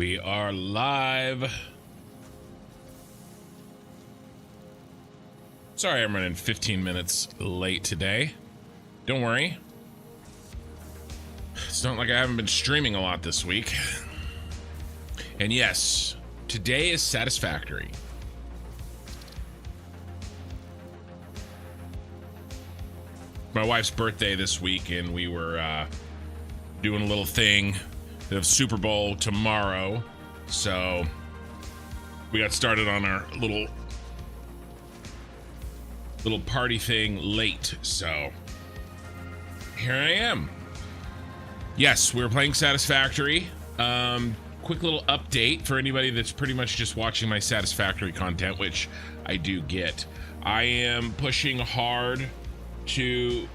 We are live. Sorry I'm running 15 minutes late today. Don't worry. It's not like I haven't been streaming a lot this week. And yes, today is Satisfactory. My wife's birthday this week, and we were doing a little thing. The Super Bowl tomorrow, so we got started on our little party thing late, so here I am. Yes, we were playing Satisfactory. Quick little update for anybody that's pretty much just watching my Satisfactory content, which I do get. I am pushing hard to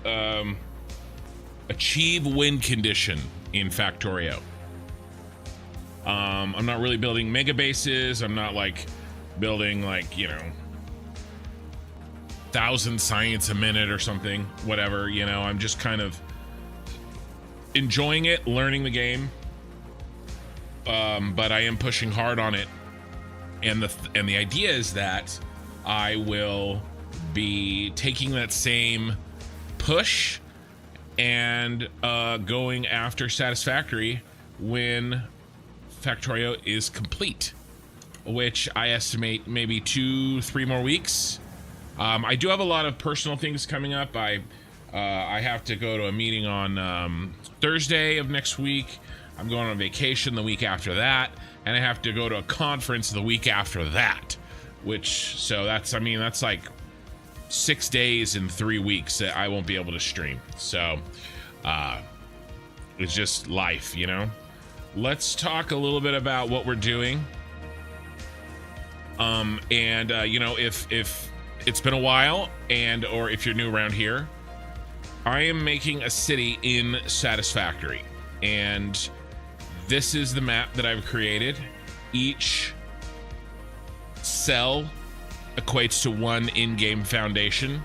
achieve win condition in Factorio. I'm not really building mega bases. I'm not like building like, you know, 1,000 science a minute or something, whatever, you know. I'm just kind of enjoying it, learning the game. But I am pushing hard on it. And the idea is that I will be taking that same push and going after Satisfactory when Factorio is complete, which I estimate maybe 2-3 more weeks. I do have a lot of personal things coming up. I have to go to a meeting on Thursday of next week. I'm going on vacation the week after that, and I have to go to a conference the week after that, so that's like 6 days and 3 weeks that I won't be able to stream. So it's just life, you know. Let's talk a little bit about what we're doing. You know, if it's been a while, or if you're new around here, I am making a city in Satisfactory, and this is the map that I've created. Each cell equates to one in-game foundation.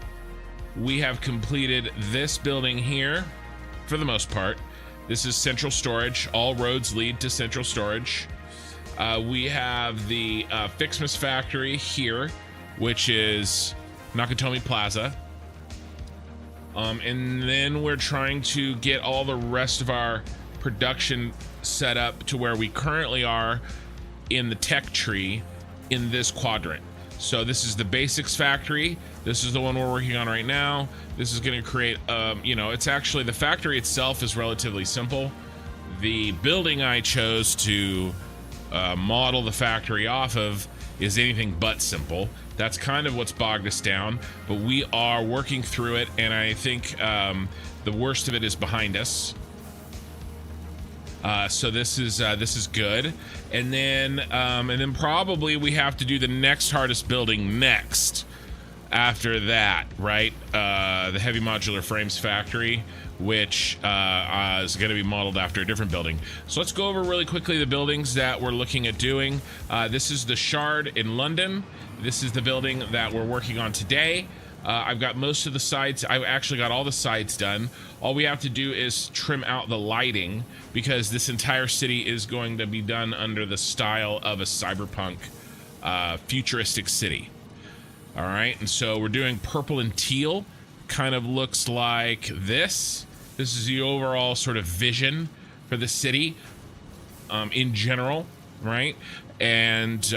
We have completed this building here for the most part. This is central storage. All roads lead to central storage. We have the Fixmas factory here, which is Nakatomi Plaza. And then we're trying to get all the rest of our production set up to where we currently are in the tech tree in this quadrant. So this is the basics factory. This is the one we're working on right now. This is going to create, you know, it's actually, the factory itself is relatively simple. The building I chose to model the factory off of is anything but simple. That's kind of what's bogged us down, but we are working through it, and I think the worst of it is behind us. So this is good, and then probably we have to do the next hardest building next. After that, right? The heavy modular frames factory, which is going to be modeled after a different building. So let's go over really quickly the buildings that we're looking at doing. This is the Shard in London. This is the building that we're working on today. I've got most of the sides. I've actually got all the sides done. All we have to do is trim out the lighting, because this entire city is going to be done under the style of a cyberpunk futuristic city. All right, and so we're doing purple and teal. Kind of looks like this. This is the overall sort of vision for the city in general, right? And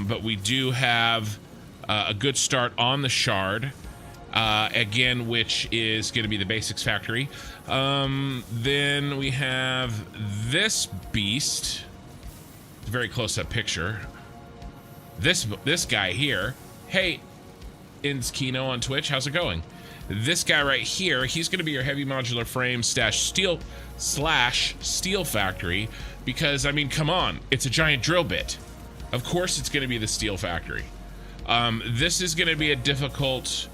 but we do have a good start on the Shard, again, which is going to be the basics factory. Then we have this beast. It's a very close-up picture. This guy here. Hey, Inskino on Twitch, how's it going? This guy right here, he's going to be your heavy modular frame steel factory, because I mean, come on, it's a giant drill bit. Of course it's going to be the steel factory. This is going to be a difficult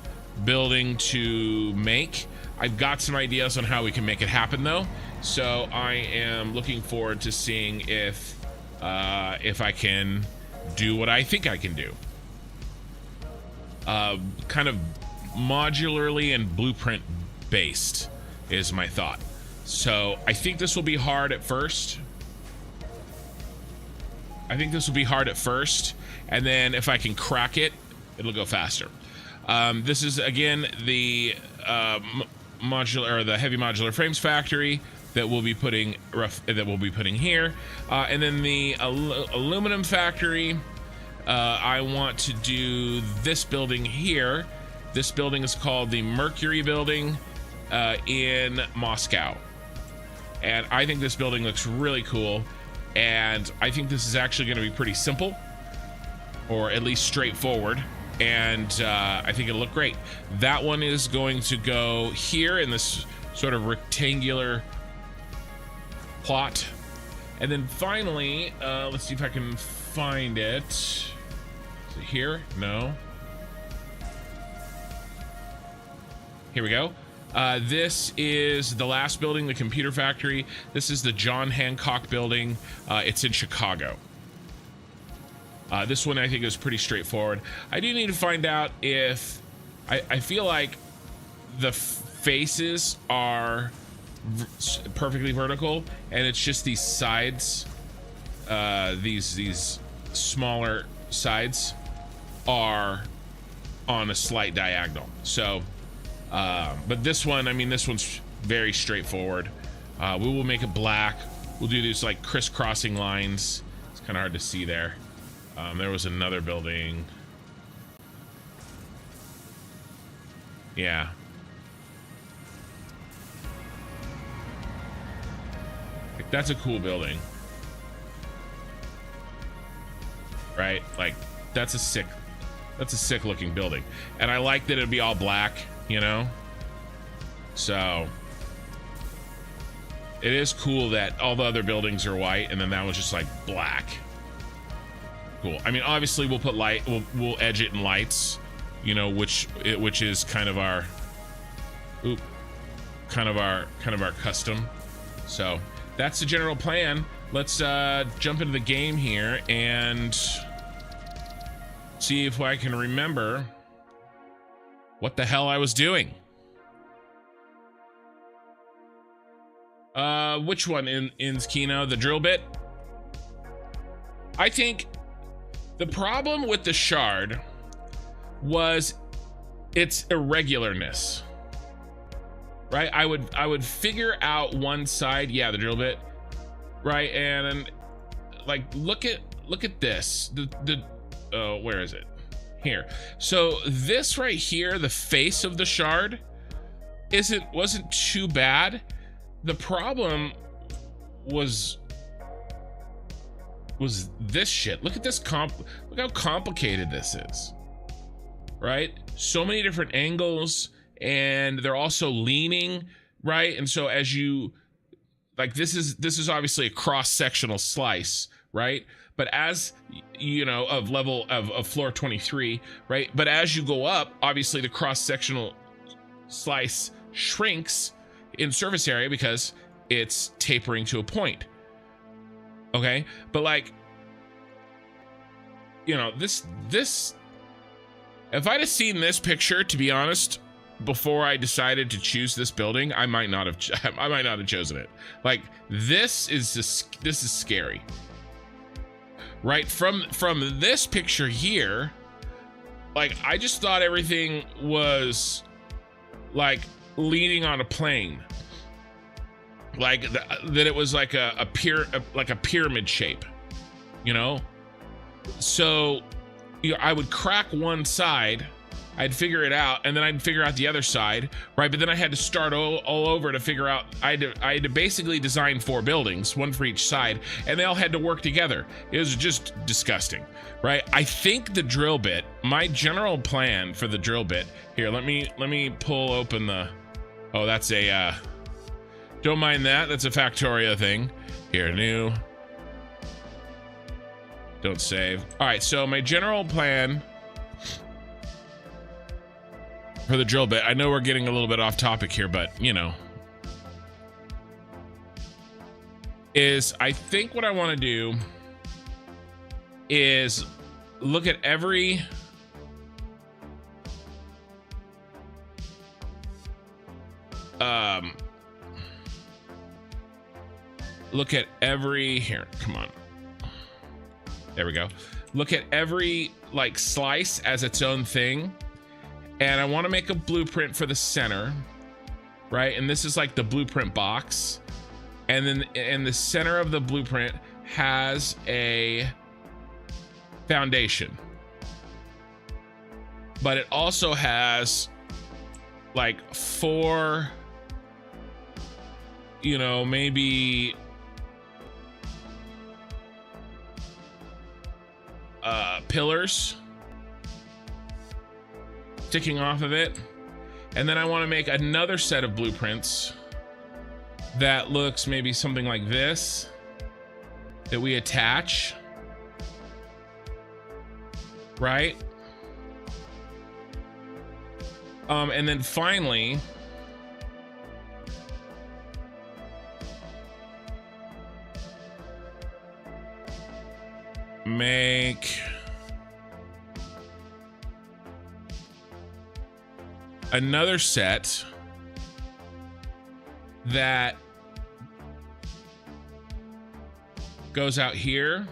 building to make. I've got some ideas on how we can make it happen though, so I am looking forward to seeing if I can do what I think I can do. Kind of modularly and blueprint based is my thought. So I think this will be hard at first. I think this will be hard at first, and then if I can crack it, it'll go faster. This is again the modular, or the heavy modular frames factory that we'll be putting here, and then the aluminum factory. I want to do this building here. This building is called the Mercury Building in Moscow, and I think this building looks really cool, and I think this is actually going to be pretty simple, or at least straightforward, and I think it'll look great. That one is going to go here in this sort of rectangular plot, and then finally, let's see if I can find it. Is it here? No. Here we go. This is the last building, the computer factory. This is the John Hancock building. It's in Chicago. This one I think is pretty straightforward. I do need to find out if I feel like the faces are perfectly vertical, and it's just these sides, these smaller sides are on a slight diagonal. So but this one, I mean, this one's very straightforward. We will make it black. We'll do these like crisscrossing lines. It's kind of hard to see there. There was another building. Yeah. Like, that's a cool building. Right? Like, that's a sick looking building. And I like that it'd be all black, you know? So it is cool that all the other buildings are white and then that was just like black. Cool. I mean, obviously we'll put light, we'll edge it in lights, you know, which is kind of our kind of our custom. So that's the general plan. Let's jump into the game here and see if I can remember what the hell I was doing. Which one in Kino? The drill bit? I think the problem with the shard was its irregularness. Right? I would figure out one side, yeah, the drill bit, right? And like look at this. Where is it? Here. So this right here, the face of the shard wasn't too bad. The problem was this shit. Look at this look how complicated this is. Right? So many different angles, and they're also leaning, right? And so as you like, this is obviously a cross-sectional slice, right? But as you know, of level of floor 23, right? But as you go up, obviously the cross-sectional slice shrinks in surface area because it's tapering to a point. Okay, but like, you know, this if I'd have seen this picture, to be honest, before I decided to choose this building, I might not have chosen it. Like, this is scary. Right, from this picture here, like, I just thought everything was like leaning on a plane, like that it was like a pyramid shape, you know. So, you know, I would crack one side, I'd figure it out, and then I'd figure out the other side, right? But then I had to start all over to figure out. I had to basically design 4 buildings, one for each side, and they all had to work together. It was just disgusting, right? I think the drill bit, my general plan for the drill bit here. Let me pull open the. Oh, that's a. Don't mind that. That's a Factorio thing. Here, new. Don't save. All right, so my general plan for the drill bit, I know we're getting a little bit off topic here, but you know, is I think what I want to do is look at every here, come on. There we go. Look at every like slice as its own thing. And I want to make a blueprint for the center, right? And this is like the blueprint box. And then in the center of the blueprint has a foundation. But it also has like 4, you know, maybe pillars sticking off of it. And then I want to make another set of blueprints that looks maybe something like this that we attach, right? And then finally, make another set that goes out here.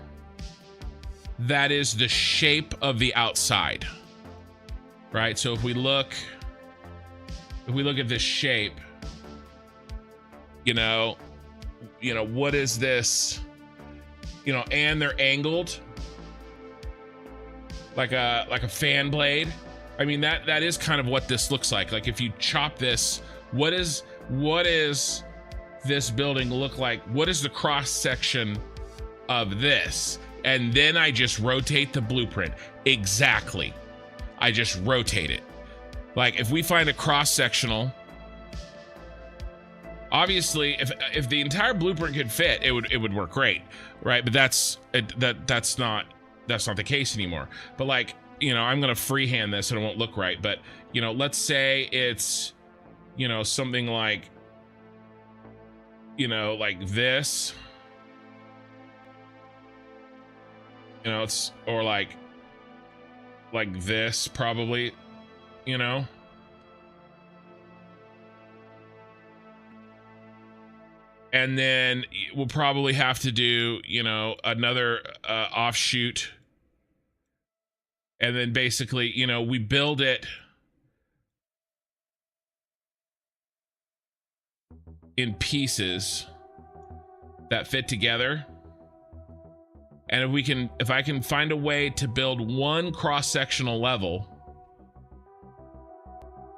That is the shape of the outside, right? So if we look at this shape, you know, what is this? You know, and they're angled like a fan blade. I mean, that is kind of what this looks like. Like if you chop this, what is this building look like? What is the cross section of this? And then I just rotate the blueprint. Exactly. I just rotate it. Like if we find a cross sectional, obviously if the entire blueprint could fit, it would work great, right? But that's not the case anymore. But like, you know, I'm gonna freehand this and it won't look right. But you know, let's say it's, you know, something like, you know, like this. You know, it's, or like this probably, you know. And then we'll probably have to do, you know, another offshoot. And then basically, you know, we build it in pieces that fit together. And if I can find a way to build one cross-sectional level,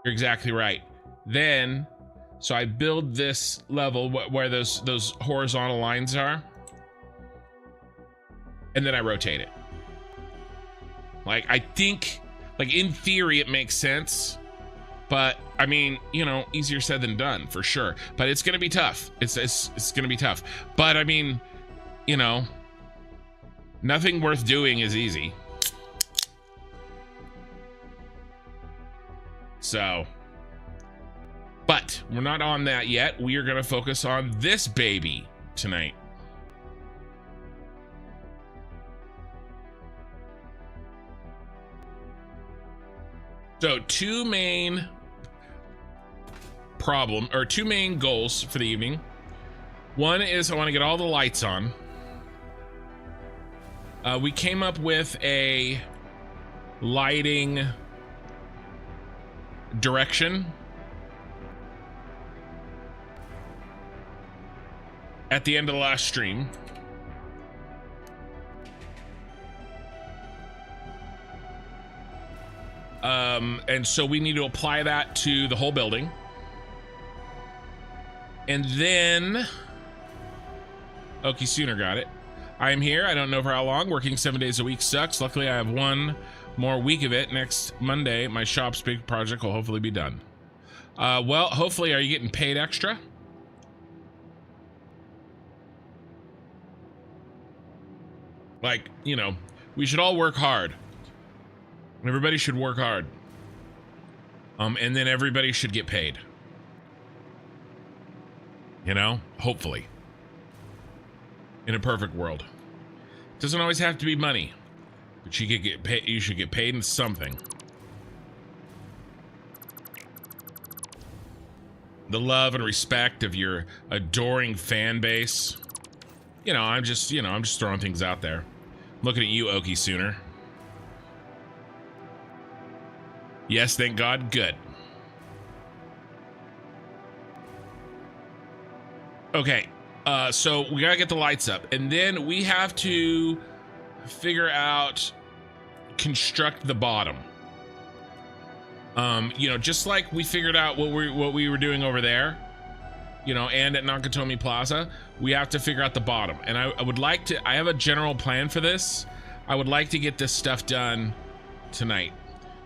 you're exactly right. Then, so I build this level where those horizontal lines are, and then I rotate it. Like, I think, like in theory, it makes sense, but I mean, you know, easier said than done for sure. But it's gonna be tough. It's gonna be tough. But I mean, you know, nothing worth doing is easy. So, but we're not on that yet. We are going to focus on this baby tonight. So two main goals for the evening. One is I want to get all the lights on. We came up with a lighting direction at the end of the last stream. And so we need to apply that to the whole building. And then Okie Sooner got it. I'm here. I don't know for how long. Working 7 days a week sucks. Luckily, I have one more week of it. Next Monday, my shop's big project will hopefully be done. Well, hopefully, are you getting paid extra? Like, you know, we should all work hard. Everybody should work hard. And then everybody should get paid. You know, hopefully. In a perfect world. It doesn't always have to be money, but you get paid. You should get paid in something. The love and respect of your adoring fan base. You know, I'm just throwing things out there. Looking at you, Okie Sooner. Yes, thank God. Good. Okay, so we gotta get the lights up, and then we have to figure out, construct the bottom. You know, just like we figured out what we were doing over there, you know, and at Nakatomi Plaza, we have to figure out the bottom. And I would like to, I have a general plan for this. I would like to get this stuff done tonight.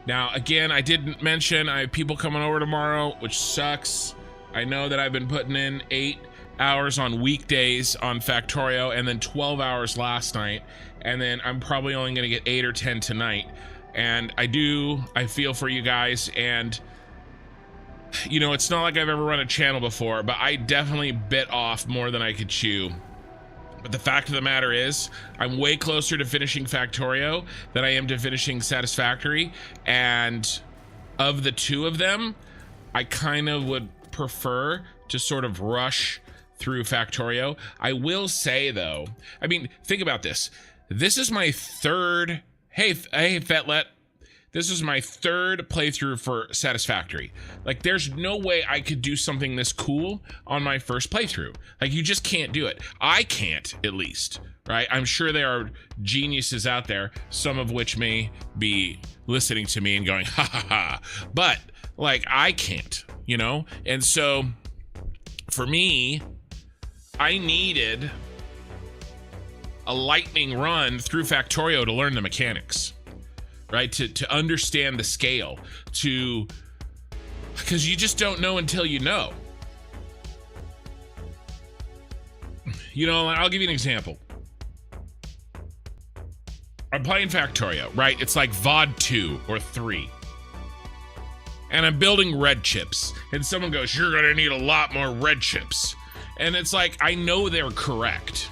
Now, again, I didn't mention I have people coming over tomorrow, which sucks. I know that I've been putting in 8 hours on weekdays on Factorio, and then 12 hours last night, and then I'm probably only going to get 8 or 10 tonight. And I feel for you guys, and you know, it's not like I've ever run a channel before, but I definitely bit off more than I could chew. But the fact of the matter is, I'm way closer to finishing Factorio than I am to finishing Satisfactory, and of the two of them, I kind of would prefer to sort of rush through Factorio. I will say though, I mean, think about this. This is my third, hey Fetlet, this is my third playthrough for Satisfactory. Like, there's no way I could do something this cool on my first playthrough. Like, you just can't do it. I can't, at least, right? I'm sure there are geniuses out there, some of which may be listening to me and going, ha ha ha. But, like, I can't, you know? And so, for me, I needed a lightning run through Factorio to learn the mechanics, right? To understand the scale, because you just don't know until you know. You know, I'll give you an example. I'm playing Factorio, right? It's like VOD 2 or 3. And I'm building red chips. And someone goes, you're gonna need a lot more red chips. And it's like, I know they're correct,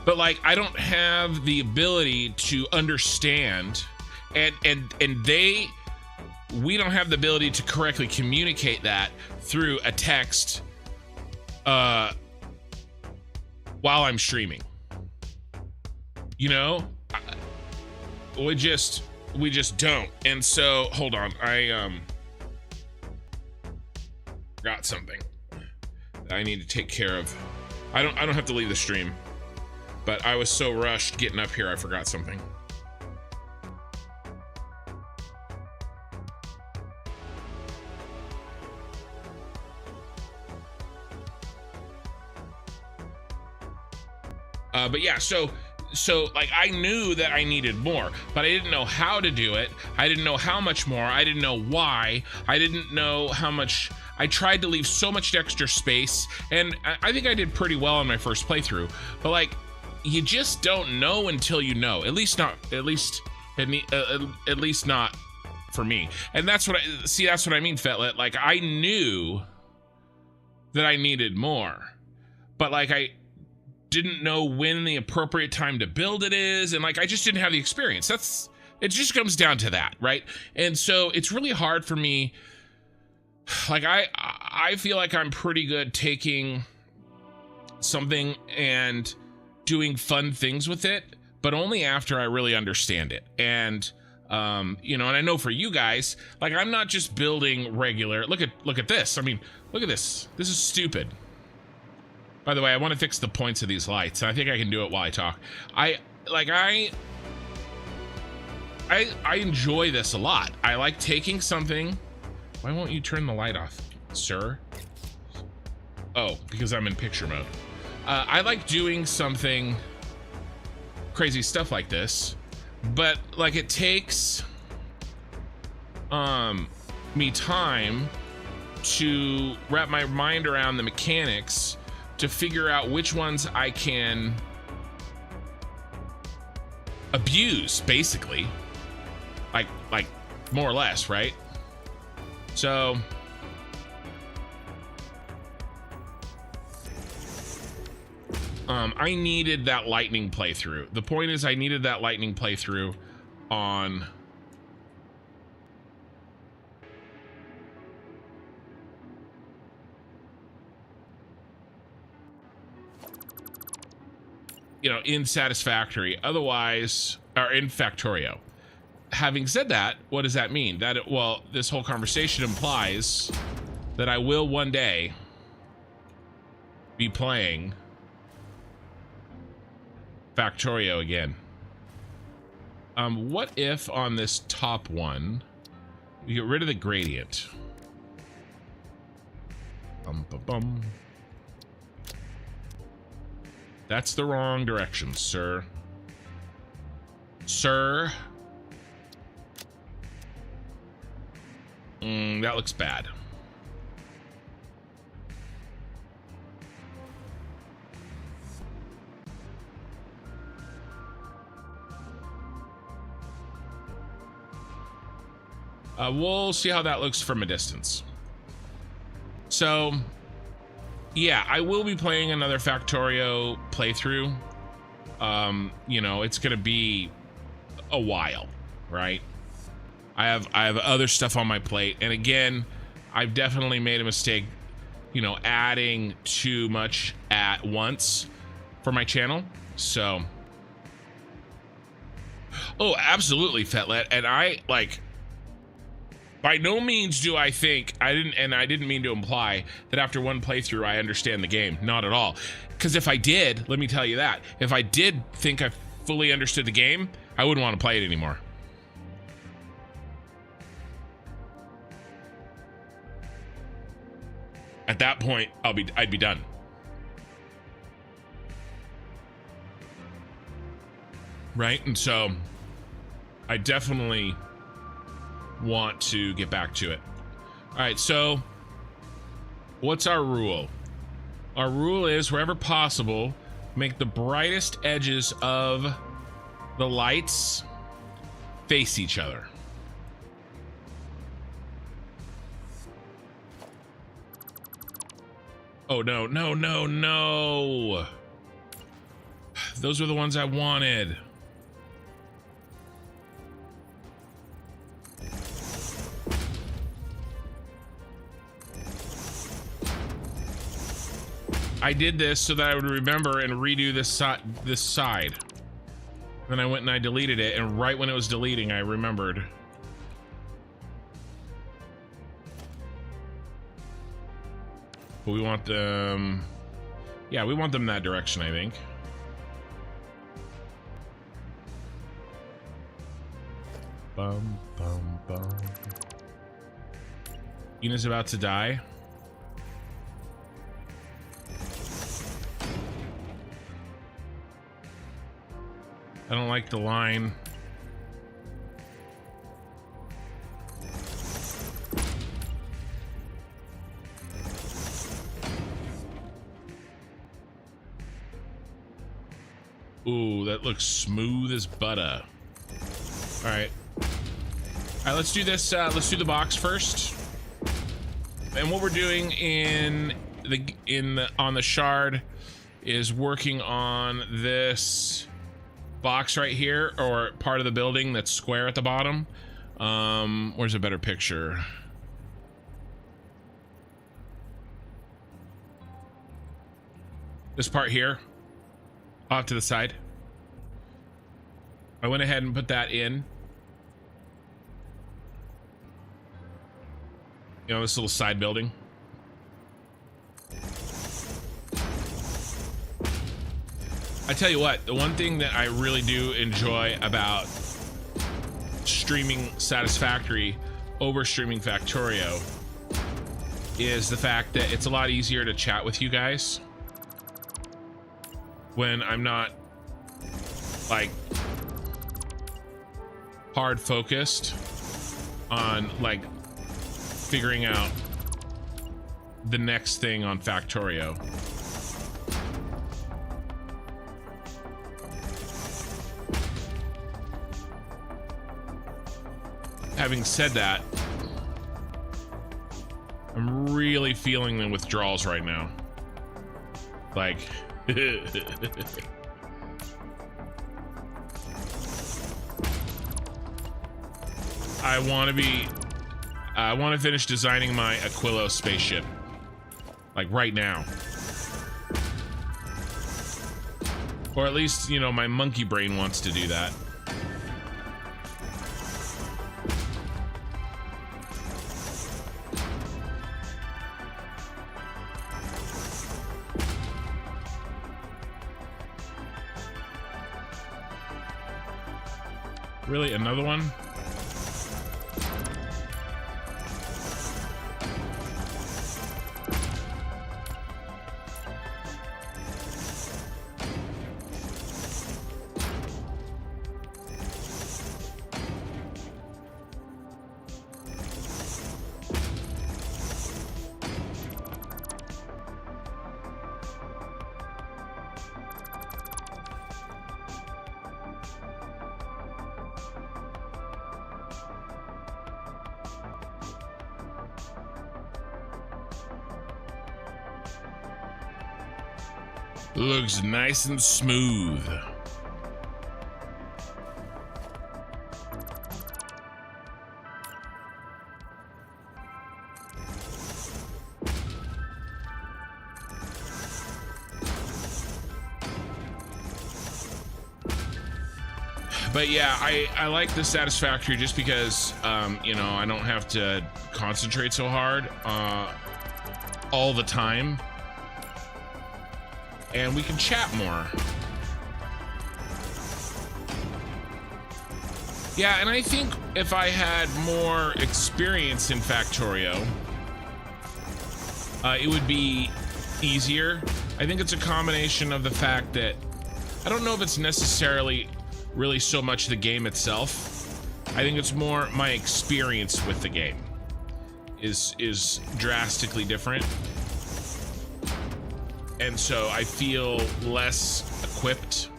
but like, I don't have the ability to understand, and we don't have the ability to correctly communicate that through a text while I'm streaming. You know, we just don't. And so, hold on, I got something I need to take care of. I don't have to leave the stream, but I was so rushed getting up here, I forgot something. But yeah, so like, I knew that I needed more, but I didn't know how to do it. I didn't know how much more. I didn't know why. I didn't know how much. I tried to leave so much extra space, and I think I did pretty well on my first playthrough, but like, you just don't know until you know. At least not for me. And that's what that's what I mean, Fetlet. Like, I knew that I needed more, but like, I didn't know when the appropriate time to build it is, and like, I just didn't have the experience. It just comes down to that, right? And so it's really hard for me. Like, I feel like I'm pretty good taking something and doing fun things with it, but only after I really understand it. And you know, and I know for you guys, like, I'm not just building regular. Look at this. I mean, look at this. This is stupid. By the way, I want to fix the points of these lights, and I think I can do it while I talk. I enjoy this a lot. I like taking something. Why won't you turn the light off, sir? Oh, because I'm in picture mode. I like doing something crazy stuff like this, but like, it takes me time to wrap my mind around the mechanics to figure out which ones I can abuse, basically, like more or less, right? So I needed that lightning playthrough. The point is, I needed that lightning playthrough on you know, in Satisfactory. Otherwise, or in Factorio. Having said that, what does that mean? Well, this whole conversation implies that I will one day be playing Factorio again. What if on this top one we get rid of the gradient? Bum. That's the wrong direction, sir. Sir. That looks bad. We'll see how that looks from a distance. So, yeah, I will be playing another Factorio playthrough. You know, it's gonna be a while, right? I have other stuff on my plate, and again, I've definitely made a mistake, you know, adding too much at once for my channel. So, oh, absolutely, Fetlet, and I like. By no means do I think, I didn't mean to imply that after one playthrough I understand the game. Not at all. Because if I did, let me tell you that, if I did think I fully understood the game, I wouldn't want to play it anymore. At that point, I'd be done. Right? And so I definitely want to get back to it. All right, so what's our rule? Our rule is, wherever possible, make the brightest edges of the lights face each other. Oh, no, no, no, no. Those were the ones I wanted. I did this so that I would remember and redo this side. Then I went and I deleted it, and right when it was deleting, I remembered. But we want them... Yeah, we want them that direction, I think. Bum, bum, bum. Ina's about to die. I don't like the line. Ooh, that looks smooth as butter. All right. All right, let's do this. Let's do the box first. And what we're doing on the shard is working on this box right here, or part of the building that's square at the bottom. Where's a better picture? This part here, off to the side. I went ahead and put that in. You know, this little side building. I tell you what, the one thing that I really do enjoy about streaming Satisfactory over streaming Factorio is the fact that it's a lot easier to chat with you guys when I'm not like hard focused on like figuring out the next thing on Factorio. Having said that, I'm really feeling the withdrawals right now. Like, I want to finish designing my Aquilo spaceship. Like right now. Or at least, you know, my monkey brain wants to do that. Really? Another one? Looks nice and smooth. But yeah, I like the Satisfactory just because, you know, I don't have to concentrate so hard all the time. And we can chat more. Yeah, and I think if I had more experience in Factorio, it would be easier. I think it's a combination of the fact that I don't know if it's necessarily really so much the game itself. I think it's more my experience with the game is drastically different. And so I feel less equipped.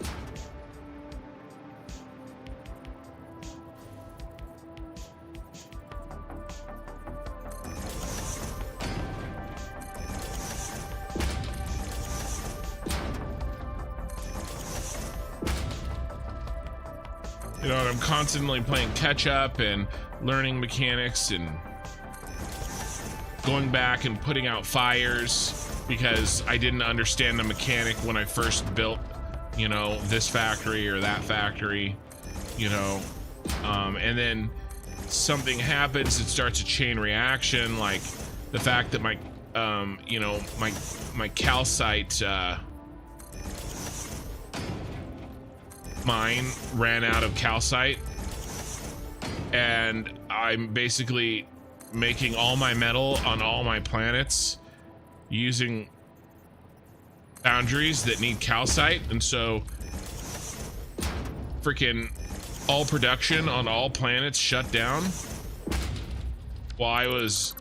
You know, and I'm constantly playing catch up and learning mechanics and going back and putting out fires because I didn't understand the mechanic when I first built, you know, this factory or that factory, you know, and then something happens, it starts a chain reaction, like the fact that my, you know, my calcite mine ran out of calcite, and I'm basically making all my metal on all my planets using boundaries that need calcite, and so freaking all production on all planets shut down while I was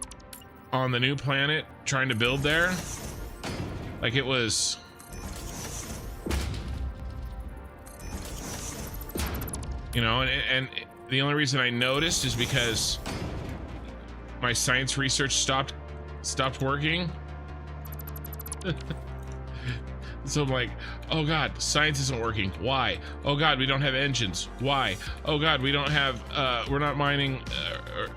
on the new planet trying to build there. Like, it was you know, and the only reason I noticed is because my science research stopped working. So I'm like, oh god, science isn't working. Why? Oh god, we don't have engines. Why? Oh god, we don't have we're not mining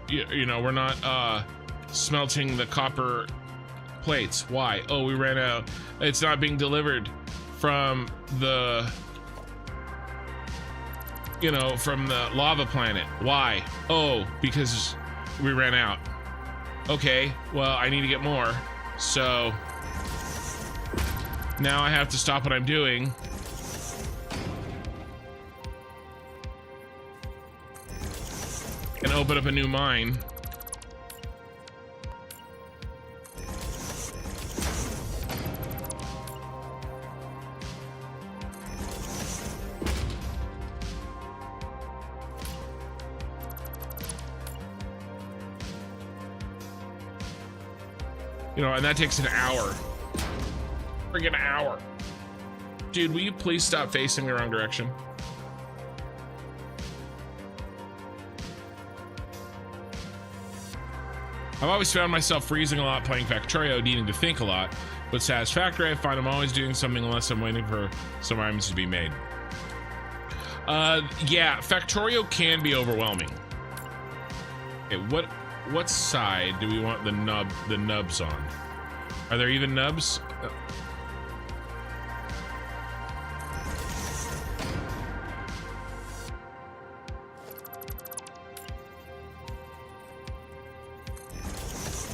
you know, we're not smelting the copper plates. Why? Oh, we ran out. It's not being delivered from the, you know, from the lava planet. Why? Oh, because we ran out. Okay, well, I need to get more. So now I have to stop what I'm doing and open up a new mine. You know, and that takes an hour. Friggin' hour. Dude, will you please stop facing the wrong direction? I've always found myself freezing a lot playing Factorio, needing to think a lot. With Satisfactory, I find I'm always doing something unless I'm waiting for some items to be made. Yeah, Factorio can be overwhelming. Okay, what side do we want the nubs on? Are there even nubs?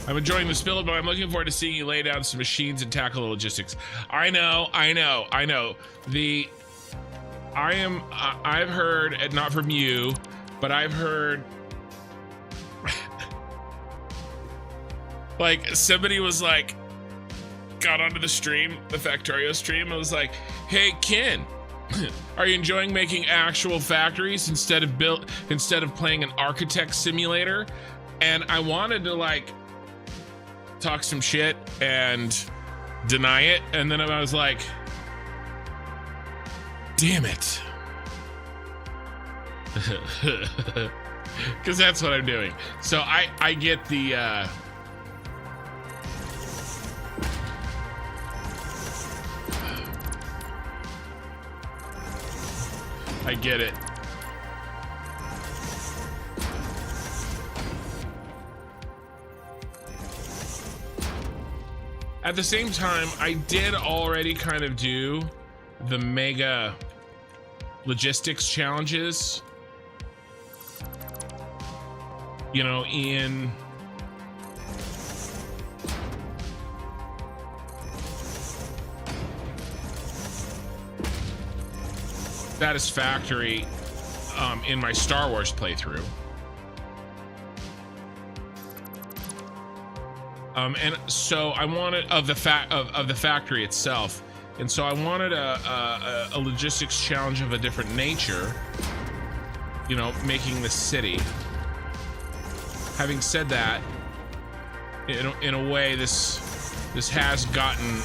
I'm enjoying this build, but I'm looking forward to seeing you lay down some machines and tackle the logistics. I know. I've heard, and not from you, but I've heard like somebody was like, got onto the stream, the Factorio stream, and was like, hey Ken, are you enjoying making actual factories instead of playing an architect simulator? And I wanted to like talk some shit and deny it, and then I was like, damn it. Because that's what I'm doing. So I get the I get it. At the same time, I did already kind of do the mega logistics challenges, you know, in Satisfactory in my Star Wars playthrough. And so I wanted of the factory itself, and so I wanted a logistics challenge of a different nature, you know, making the city. Having said that, in a way, this has gotten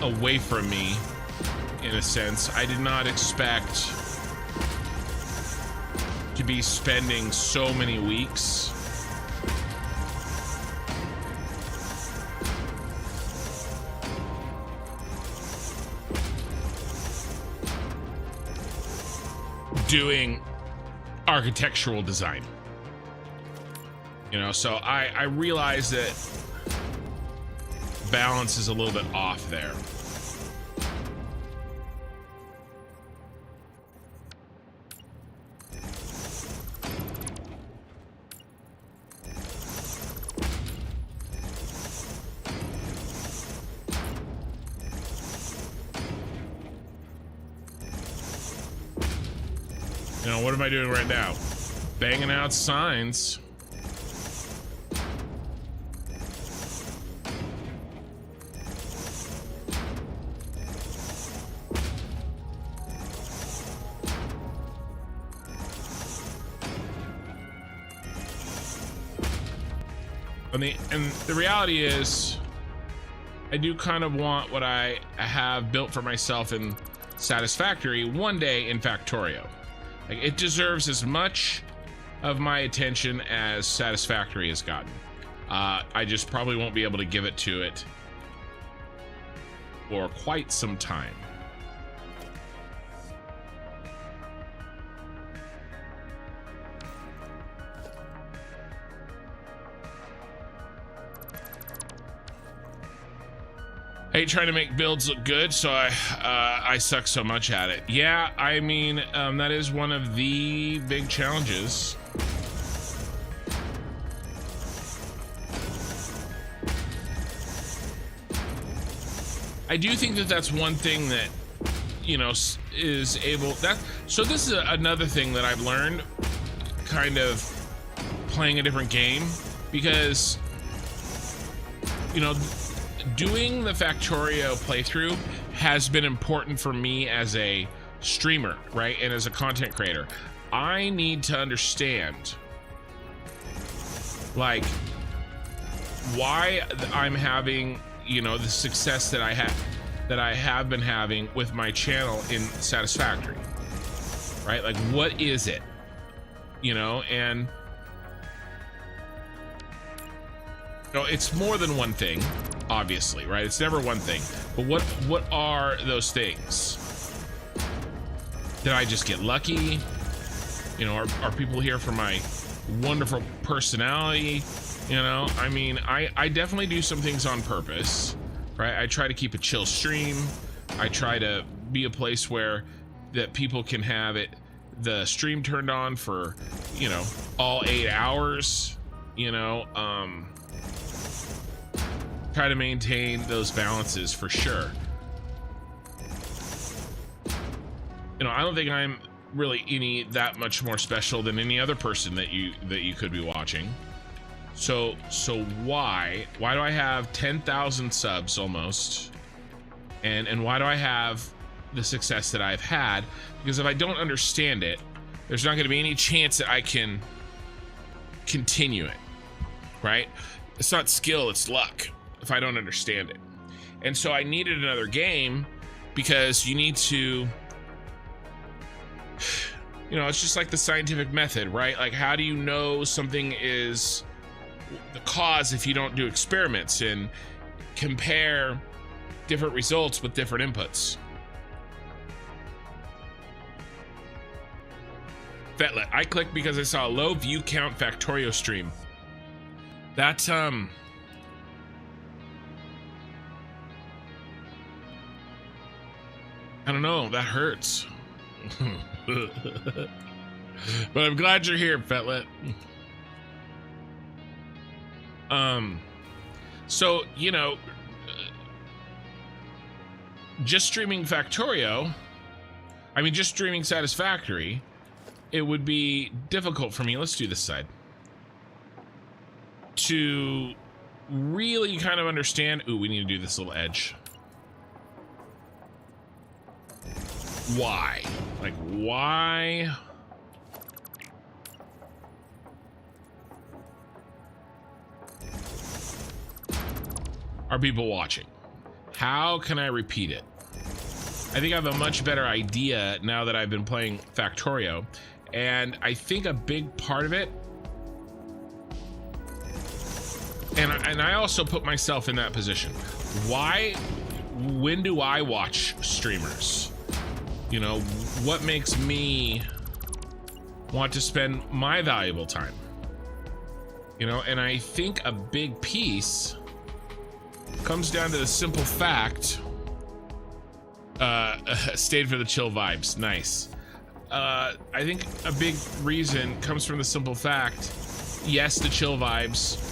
away from me. In a sense, I did not expect to be spending so many weeks doing architectural design. You know, so I realize that balance is a little bit off there. You know, what am I doing right now? Banging out signs. And the reality is, I do kind of want what I have built for myself in Satisfactory one day in Factorio. Like, it deserves as much of my attention as Satisfactory has gotten. I just probably won't be able to give it to it for quite some time. I hate trying to make builds look good, so I suck so much at it. Yeah, I mean, that is one of the big challenges. I do think that that's one thing that, you know, is able that. So this is another thing that I've learned, kind of playing a different game, because, you know, doing the Factorio playthrough has been important for me as a streamer, right? And as a content creator. I need to understand, like, why I'm having, you know, the success that I have been having with my channel in Satisfactory, right? Like, what is it, you know? And you know, it's more than one thing, obviously, right? It's never one thing. But what are those things? Did I just get lucky? You know, are people here for my wonderful personality? You know, I mean, I definitely do some things on purpose, right? I try to keep a chill stream. I try to be a place where that people can have the stream turned on for, you know, all 8 hours, you know, try to maintain those balances for sure. You know, I don't think I'm really that much more special than any other person that you could be watching. So why do I have 10,000 subs almost? And why do I have the success that I've had? Because if I don't understand it, there's not going to be any chance that I can continue it, right? It's not skill, it's luck if I don't understand it. And so I needed another game because you need to, you know, it's just like the scientific method, right? Like, how do you know something is the cause if you don't do experiments and compare different results with different inputs? Vetlet, I clicked because I saw a low view count Factorio stream. That's I don't know, that hurts. But I'm glad you're here, Fetlet. So, you know, just streaming Factorio, I mean, just streaming Satisfactory, it would be difficult for me. Let's do this side. To really kind of understand. Ooh, we need to do this little edge. Why? Like, why? Are people watching? How can I repeat it? I think I have a much better idea now that I've been playing Factorio. And I think a big part of it, and I also put myself in that position. When do I watch streamers? You know, what makes me want to spend my valuable time? You know, and I think a big piece comes down to the simple fact, stayed for the chill vibes, nice. I think a big reason comes from the simple fact, yes, the chill vibes.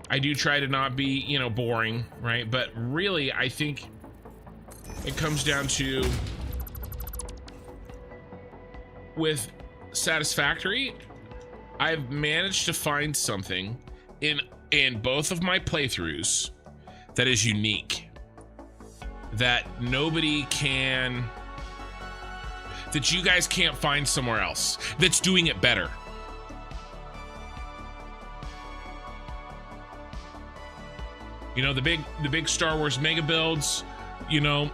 I do try to not be, you know, boring, right? But really, I think it comes down to, with Satisfactory, I've managed to find something in both of my playthroughs that is unique, that nobody can, that you guys can't find somewhere else, that's doing it better. You know, the big Star Wars mega builds, you know,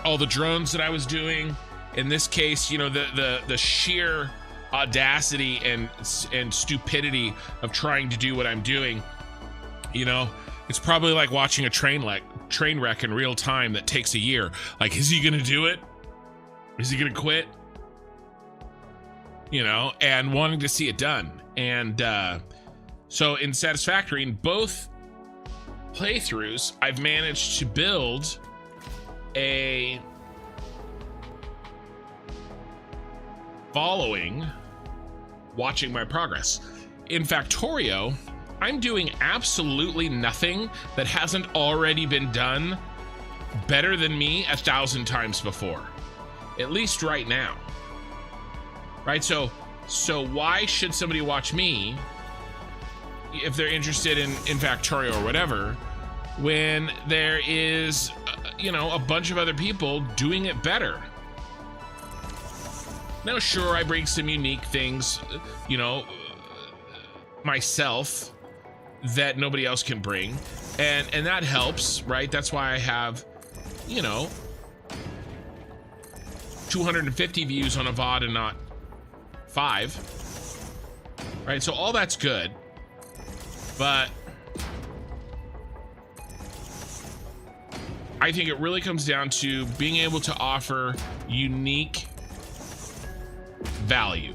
all the drones that I was doing. In this case, you know, the sheer audacity and stupidity of trying to do what I'm doing. You know, it's probably like watching a train wreck in real time that takes a year. Like, is he gonna do it? Is he gonna quit? You know, and wanting to see it done. And so in Satisfactory, in both playthroughs, I've managed to build a following watching my progress. In Factorio, I'm doing absolutely nothing that hasn't already been done better than me 1,000 times before, at least right now, right? So why should somebody watch me if they're interested in Factorio or whatever, when there is, you know, a bunch of other people doing it better? Now, sure, I bring some unique things, you know, myself, that nobody else can bring, and that helps, right? That's why I have, you know, 250 views on a VOD and not 5, right? So all that's good, but I think it really comes down to being able to offer unique value.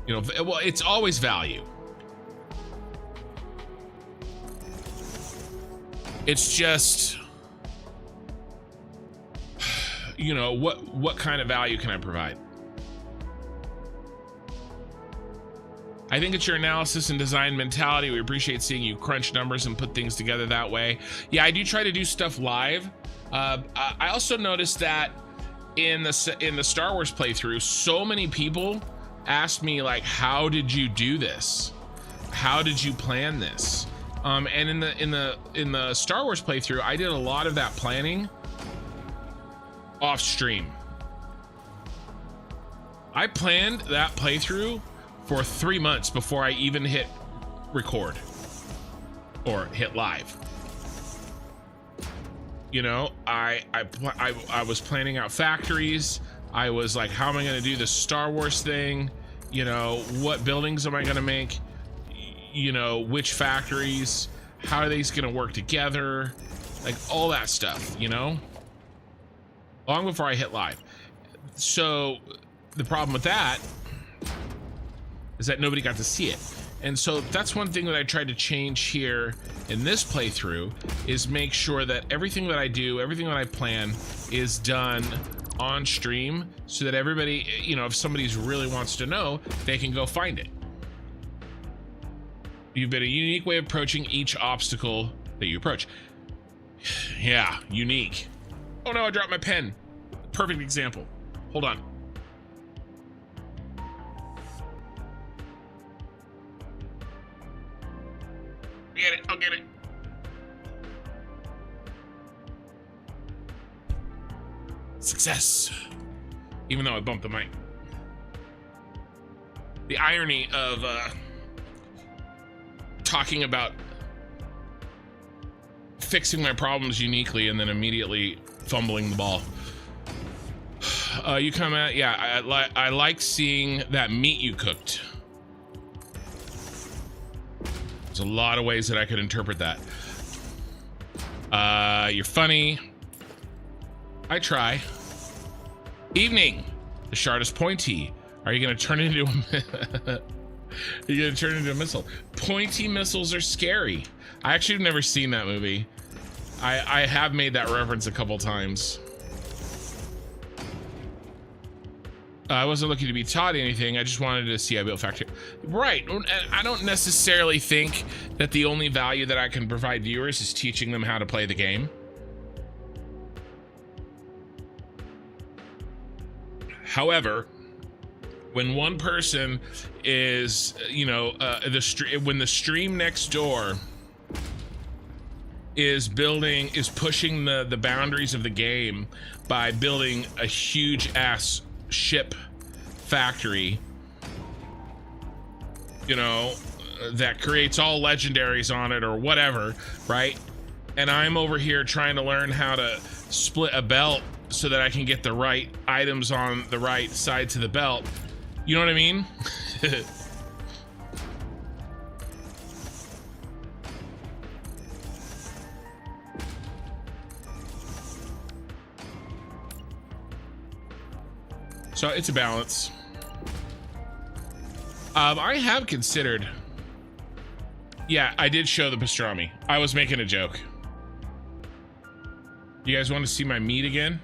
You know, well, it's always value. It's just, you know, what kind of value can I provide? I think it's your analysis and design mentality. We appreciate seeing you crunch numbers and put things together that way. Yeah, I do try to do stuff live. I also noticed that in the Star Wars playthrough, so many people asked me like, how did you do this? How did you plan this? And in the Star Wars playthrough, I did a lot of that planning off stream. I planned that playthrough for 3 months before I even hit record or hit live. You know, I was planning out factories. I was like, how am I going to do this Star Wars thing? You know, what buildings am I going to make? You know, which factories? How are these going to work together? Like all that stuff, you know, long before I hit live. So the problem with that is that nobody got to see it. And so that's one thing that I tried to change here in this playthrough, is make sure that everything that I do, everything that I plan is done on stream, so that everybody, you know, if somebody really wants to know, they can go find it. You've been a unique way of approaching each obstacle that you approach. Yeah, unique. Oh no, I dropped my pen. Perfect example. Hold on. Get it, I'll get it. Success. Even though I bumped the mic. The irony of talking about fixing my problems uniquely and then immediately fumbling the ball. You come at, yeah, I like seeing that meat you cooked. There's a lot of ways that I could interpret that. You're funny. I try. Evening. The shard is pointy. Are you gonna turn it into a you're gonna turn it into a missile? Pointy missiles are scary. I actually have never seen that movie. I have made that reference a couple times. I wasn't looking to be taught anything. I just wanted to see I built Factorio. Right. I don't necessarily think that the only value that I can provide viewers is teaching them how to play the game. However, when one person is, you know, when the stream next door is pushing the boundaries of the game by building a huge ass ship factory, you know, that creates all legendaries on it or whatever, right? And I'm over here trying to learn how to split a belt so that I can get the right items on the right sides of the belt. You know what I mean? So it's a balance. I have considered. Yeah, I did show the pastrami. I was making a joke. You guys want to see my meat again?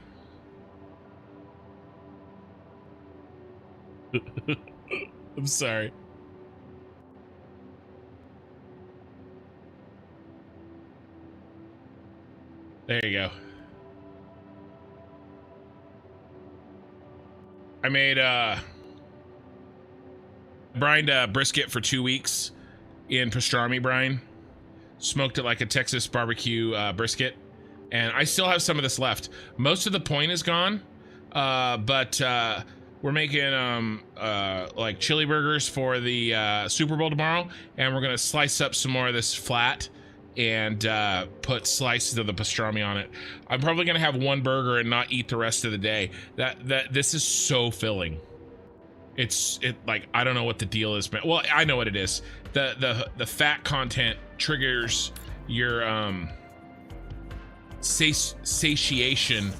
I'm sorry. There you go. I made brined brisket for 2 weeks in pastrami brine. Smoked it like a Texas barbecue brisket, and I still have some of this left. Most of the point is gone, but we're making like chili burgers for the Super Bowl tomorrow, and we're gonna slice up some more of this flat and put slices of the pastrami on it. I'm probably gonna have one burger and not eat the rest of the day. This is so filling. It like, I don't know what the deal is, but well, I know what it is. The fat content triggers your satiation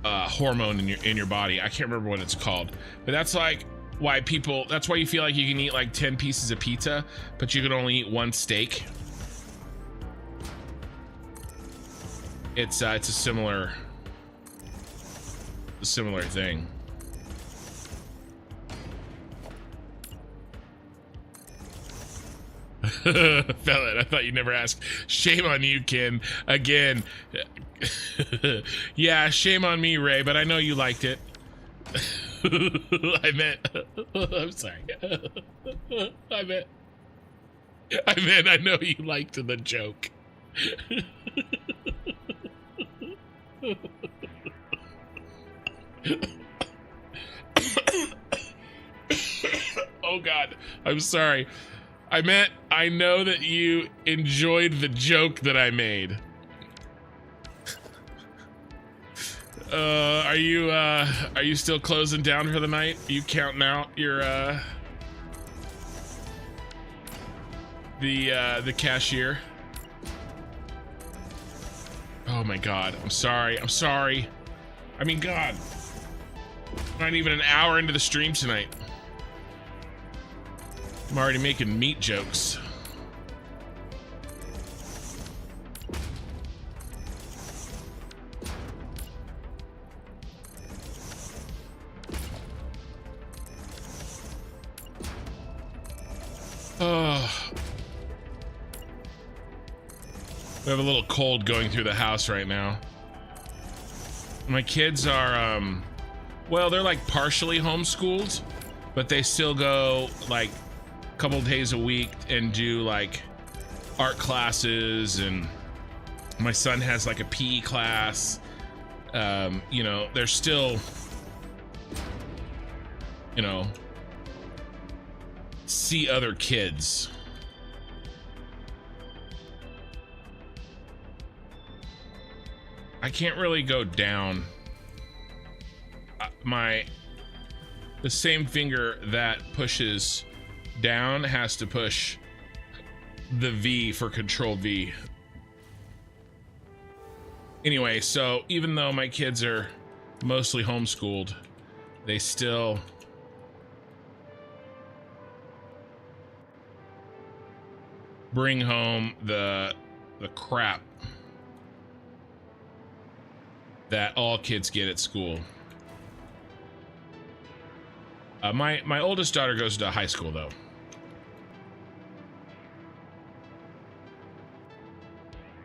hormone in your body. I can't remember what it's called, but that's like why that's why you feel like you can eat like 10 pieces of pizza, but you can only eat one steak. It's a similar thing. Felon, I thought you'd never ask. Shame on you, Ken. Again. Yeah, shame on me, Ray, but I know you liked it. I meant, I'm sorry. I meant, I know you liked the joke. Oh God, I'm sorry. I meant, I know that you enjoyed the joke that I made. Are you still closing down for the night? Are you counting out your, the cashier? Oh my God, I'm sorry. I mean, God, not even an hour into the stream tonight. I'm already making meat jokes. Oh. We have a little cold going through the house right now. My kids are, well, they're like partially homeschooled, but they still go like a couple days a week and do like art classes, and my son has like a PE class. You know, they're still, you know, see other kids. I can't really go down. The same finger that pushes down has to push the V for Control V. Anyway, so even though my kids are mostly homeschooled, they still bring home the crap that all kids get at school. My oldest daughter goes to high school though.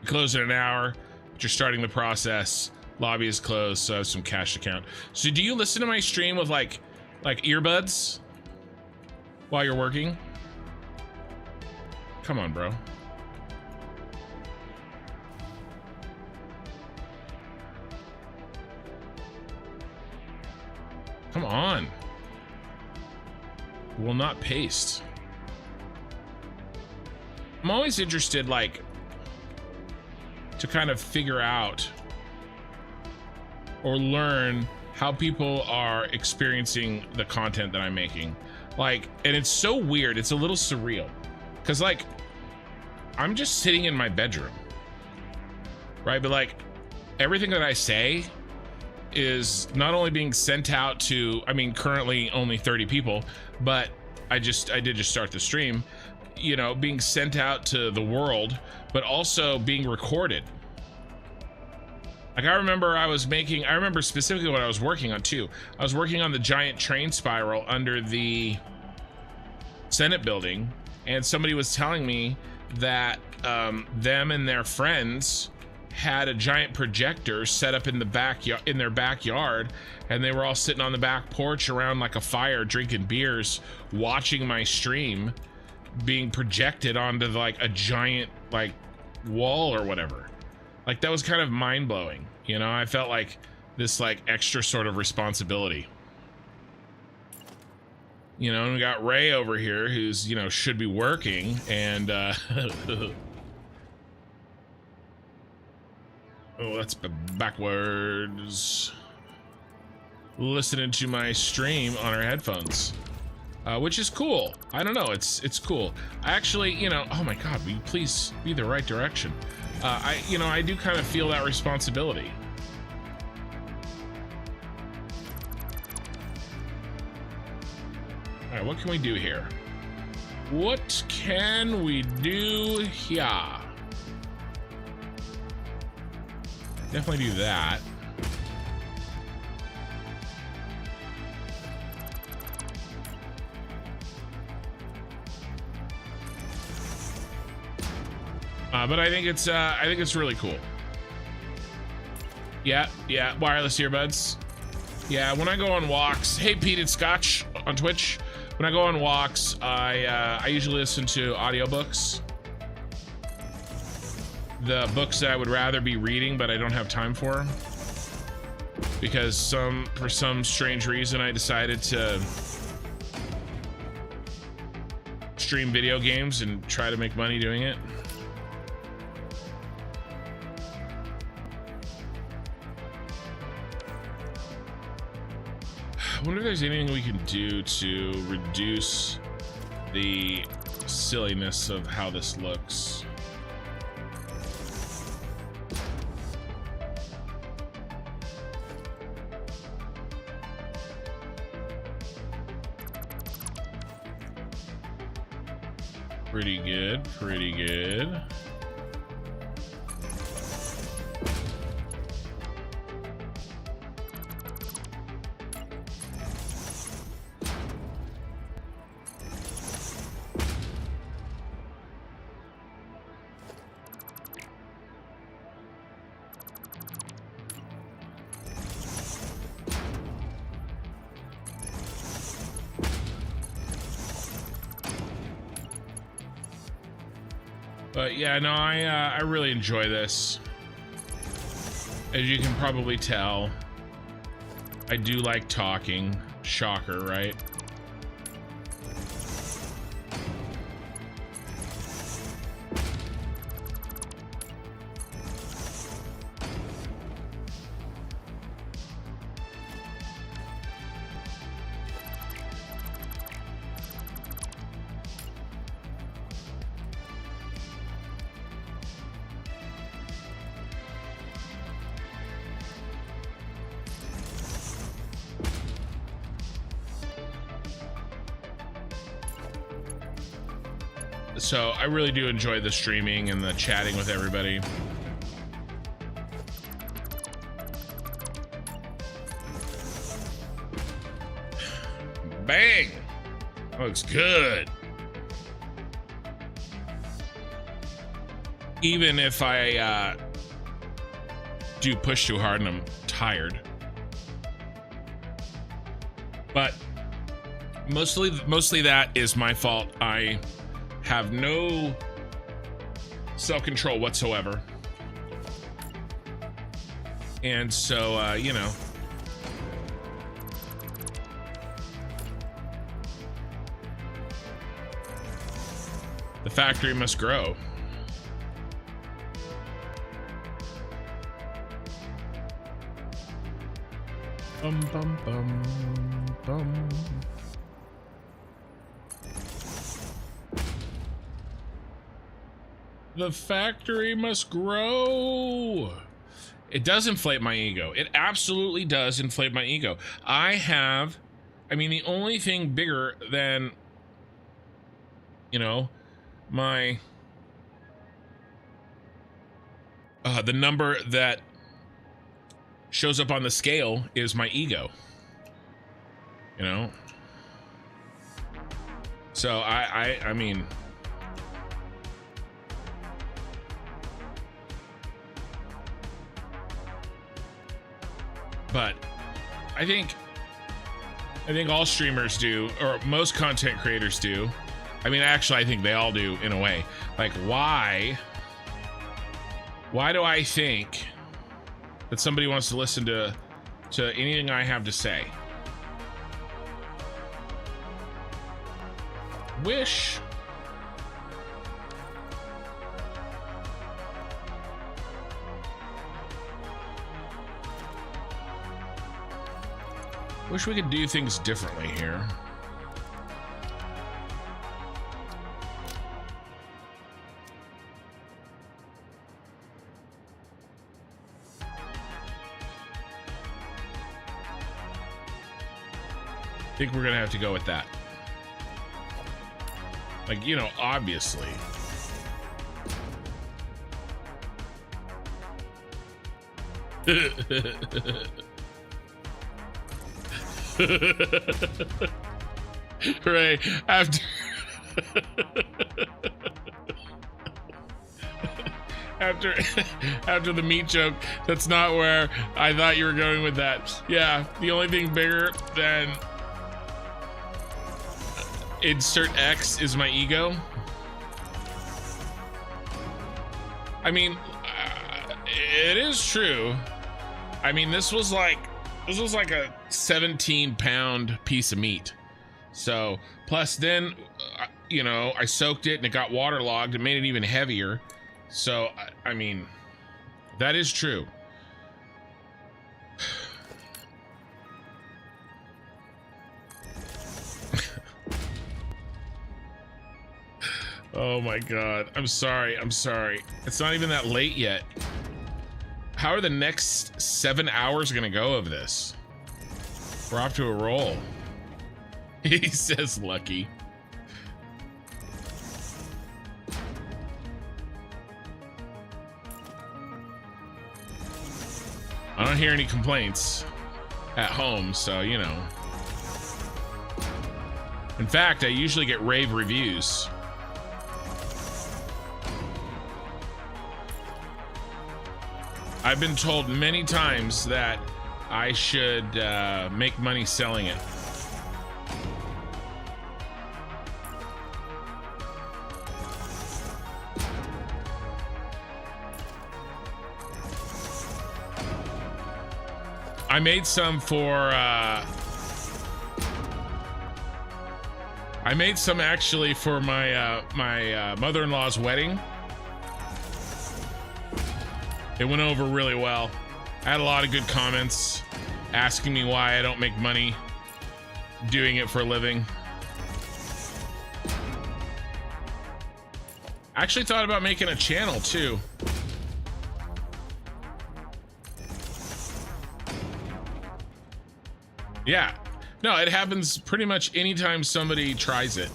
We close in an hour, but you're starting the process. Lobby is closed, so I have some cash to count. So do you listen to my stream with like earbuds while you're working? Come on, bro. Come on. Will not paste. I'm always interested, like, to kind of figure out or learn how people are experiencing the content that I'm making. Like, and it's so weird. It's a little surreal. Because, like, I'm just sitting in my bedroom, right? But, like, everything that I say is not only being sent out to, I mean, currently only 30 people, but I did just start the stream, you know, being sent out to the world, but also being recorded. Like, I remember specifically what I was working on too. I was working on the giant train spiral under the Senate building, and somebody was telling me that them and their friends had a giant projector set up in their backyard, and they were all sitting on the back porch around like a fire drinking beers, watching my stream being projected onto like a giant like wall or whatever. Like, that was kind of mind-blowing, you know? I felt like this like extra sort of responsibility, you know. And we got Ray over here who's, you know, should be working, and oh, that's backwards. Listening to my stream on our headphones, which is cool. I don't know, it's cool. I actually, you know, oh my God, will you please be the right direction? I do kind of feel that responsibility. All right, what can we do here? What can we do here? Definitely do that. But I think it's really cool. Yeah, wireless earbuds. Yeah, when I go on walks, hey Pete and Scotch on Twitch. When I go on walks, I usually listen to audiobooks. The books that I would rather be reading, but I don't have time for. Because for some strange reason, I decided to stream video games and try to make money doing it. I wonder if there's anything we can do to reduce the silliness of how this looks. Pretty good, pretty good. But yeah, no, I really enjoy this. As you can probably tell, I do like talking. Shocker, right? So I really do enjoy the streaming and the chatting with everybody. Bang! That looks good. Even if I do push too hard and I'm tired. But mostly that is my fault. I have no self-control whatsoever. And so, you know. The factory must grow. Bum, bum, bum, bum. The factory must grow. It does inflate my ego. It absolutely does inflate my ego. I mean, the only thing bigger than, you know, my, the number that shows up on the scale is my ego, you know? So I mean, but I think all streamers do, or most content creators do. I mean, actually, I think they all do in a way. Like, why do I think that somebody wants to listen to anything I have to say? Wish we could do things differently here. I think we're gonna have to go with that. Like, you know, obviously. Right after after after the meat joke. That's not where I thought you were going with that. Yeah, the only thing bigger than insert X is my ego. I mean, it is true. I mean, this was like a 17-pound piece of meat. So plus then, you know, I soaked it and it got waterlogged and made it even heavier. So I mean, that is true. Oh my God, I'm sorry. It's not even that late yet. How are the next 7 hours gonna go of this? We're off to a roll. He says lucky. I don't hear any complaints at home, so you know. In fact, I usually get rave reviews. I've been told many times that I should make money selling it. I made some for I made some actually for my my mother-in-law's wedding. It went over really well. I had a lot of good comments asking me why I don't make money doing it for a living. I actually thought about making a channel too. Yeah. No, it happens pretty much anytime somebody tries it.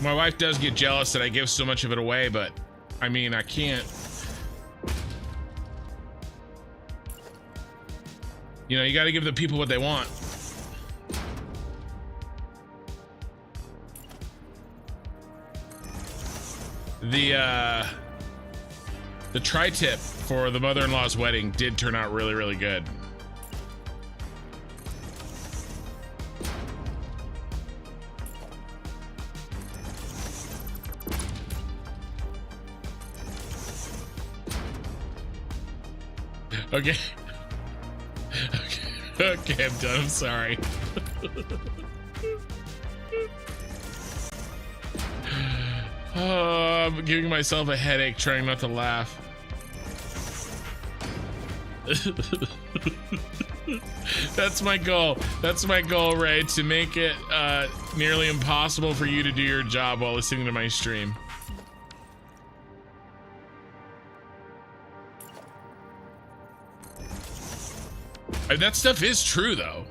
My wife does get jealous that I give so much of it away, but I mean, I can't. You know, you got to give the people what they want. The tri-tip for the mother-in-law's wedding did turn out really, really good. Okay. Okay, I'm done. I'm sorry. Oh, I'm giving myself a headache trying not to laugh. That's my goal. That's my goal, Ray, to make it nearly impossible for you to do your job while listening to my stream. That stuff is true, though.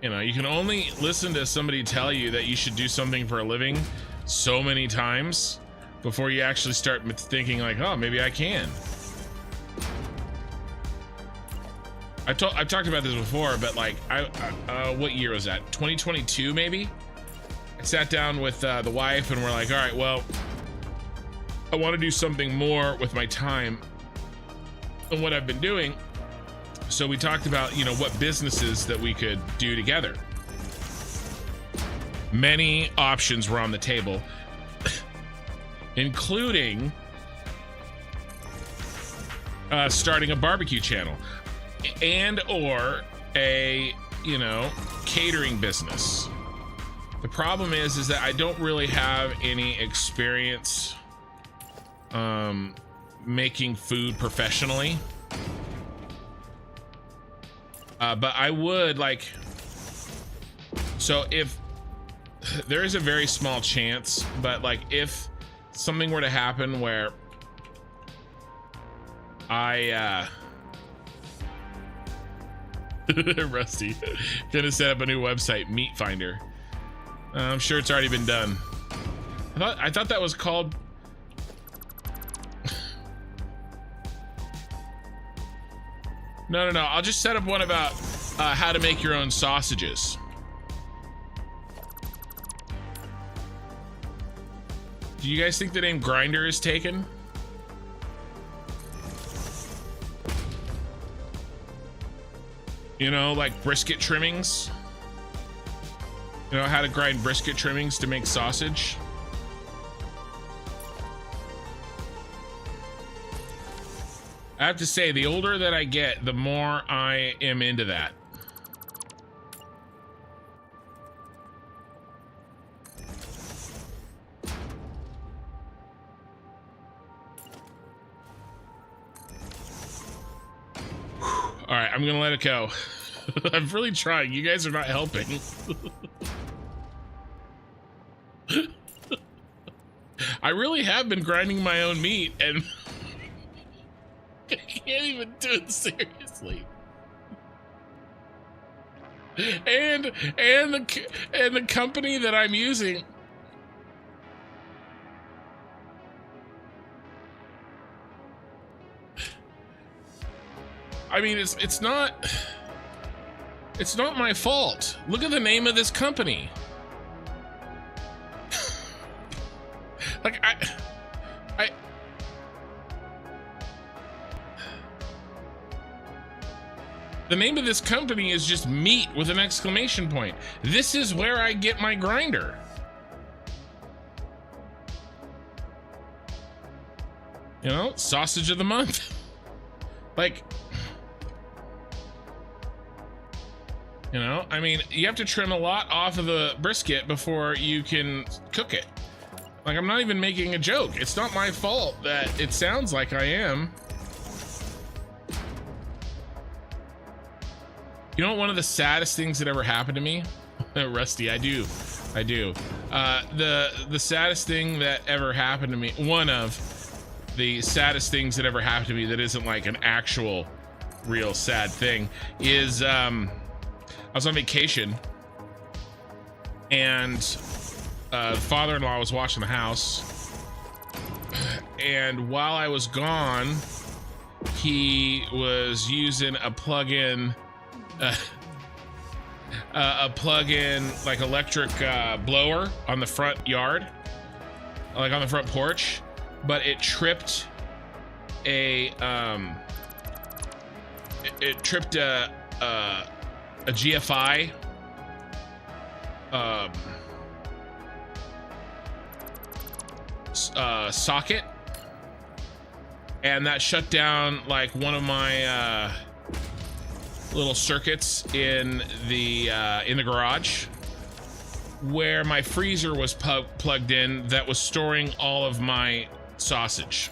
You know, you can only listen to somebody tell you that you should do something for a living so many times before you actually start thinking like, oh, maybe I can. I've talked about this before, but like, what year was that? 2022, maybe? I sat down with the wife and we're like, all right, well, I want to do something more with my time than what I've been doing. So we talked about, you know, what businesses that we could do together. Many options were on the table, including starting a barbecue channel and or a, you know, catering business. The problem is that I don't really have any experience making food professionally. But I would like, so if there is a very small chance, but like if something were to happen where I Rusty gonna set up a new website, Meat Finder. I'm sure it's already been done. I thought that was called... No, I'll just set up one about how to make your own sausages. Do you guys think the name Grinder is taken? You know, like brisket trimmings? You know how to grind brisket trimmings to make sausage? I have to say, the older that I get, the more I am into that. All right, I'm gonna let it go. I'm really trying. You guys are not helping. I really have been grinding my own meat, and I can't even do it seriously. And the company that I'm using. I mean, it's not my fault. Look at the name of this company. Like the name of this company is just meat with an exclamation point. This is where I get my grinder. You know, sausage of the month. Like, you know, I mean, you have to trim a lot off of the brisket before you can cook it. Like, I'm not even making a joke. It's not my fault that it sounds like I am. You know what one of the saddest things that ever happened to me? Rusty, I do. The saddest thing that ever happened to me, one of the saddest things that ever happened to me that isn't like an actual real sad thing is I was on vacation and father-in-law was watching the house, and while I was gone he was using a plug-in like electric blower on the front yard, like on the front porch, but it tripped a GFI socket, and that shut down like one of my little circuits in the garage where my freezer was plugged in that was storing all of my sausage,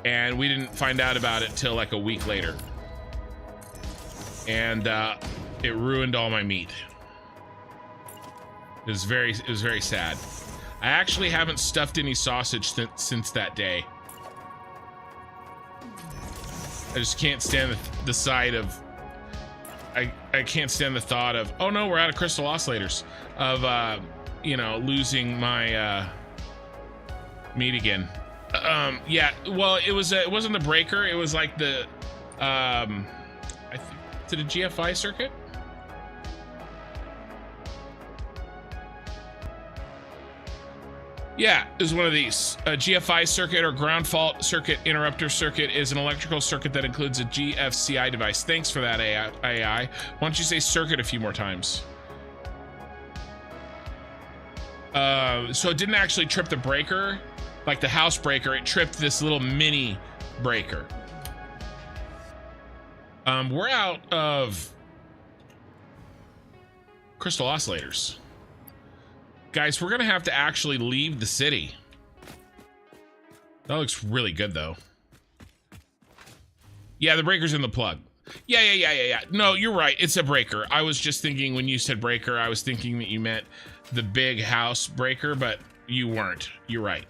and we didn't find out about it till like a week later, and it ruined all my meat. It was very sad. I actually haven't stuffed any sausage since that day. I just can't stand the sight of I can't stand the thought of, oh no, we're out of crystal oscillators, of you know, losing my meat again. Yeah, well, it wasn't the breaker, it was like the I think, is it a GFI circuit? Yeah, it was one of these. A GFI circuit, or ground fault circuit interrupter circuit, is an electrical circuit that includes a GFCI device. Thanks for that, AI. Why don't you say circuit a few more times? So it didn't actually trip the breaker, like the house breaker. It tripped this little mini breaker. We're out of crystal oscillators. Guys, we're gonna have to actually leave the city. That looks really good, though. Yeah, the breaker's in the plug. Yeah. No, you're right. It's a breaker. I was just thinking, when you said breaker, I was thinking that you meant the big house breaker, but you weren't. You're right.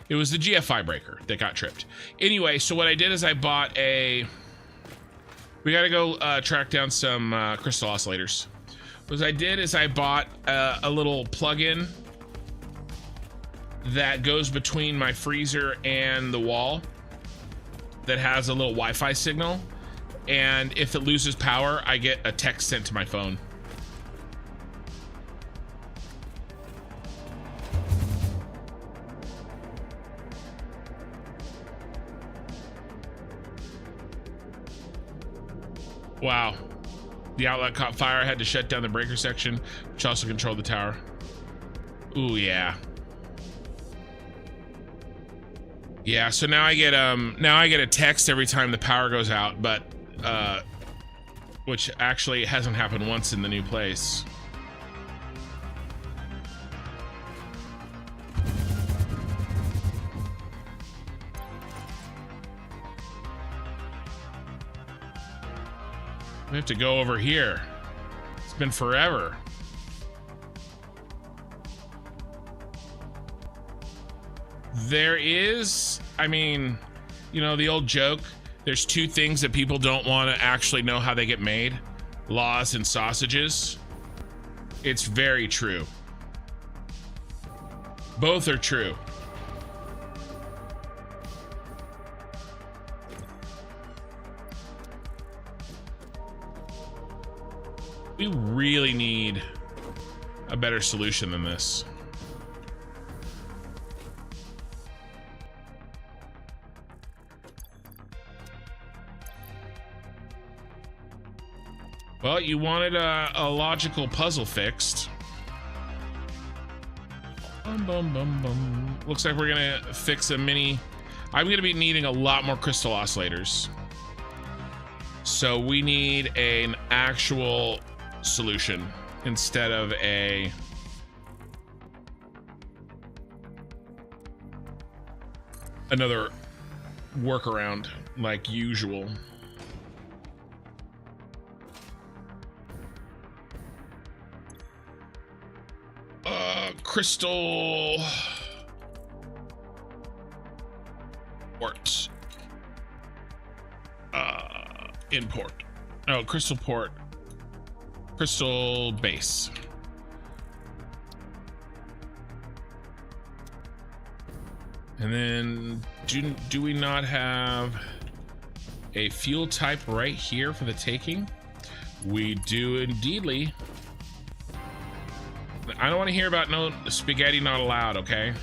It was the GFI breaker that got tripped. Anyway, so what I did is I bought a... We gotta go track down some crystal oscillators. What I did is I bought a little plug-in that goes between my freezer and the wall that has a little Wi-Fi signal, and if it loses power, I get a text sent to my phone. Wow. The outlet caught fire. I had to shut down the breaker section, which also controlled the tower. Ooh, yeah. Yeah, so now I get a text every time the power goes out, but which actually hasn't happened once in the new place. We have to go over here. It's been forever. There is, I mean, you know, the old joke, there's two things that people don't want to actually know how they get made: laws and sausages. It's very true. Both are true. We really need a better solution than this. Well, you wanted a logical puzzle fixed. Bum, bum, bum, bum. Looks like we're gonna fix a mini. I'm gonna be needing a lot more crystal oscillators. So we need an actual solution instead of another workaround like usual. Crystal port. Import. Oh, crystal port. Crystal base. And then do we not have a fuel type right here for the taking? We do indeedly. I don't want to hear about no spaghetti not allowed, okay?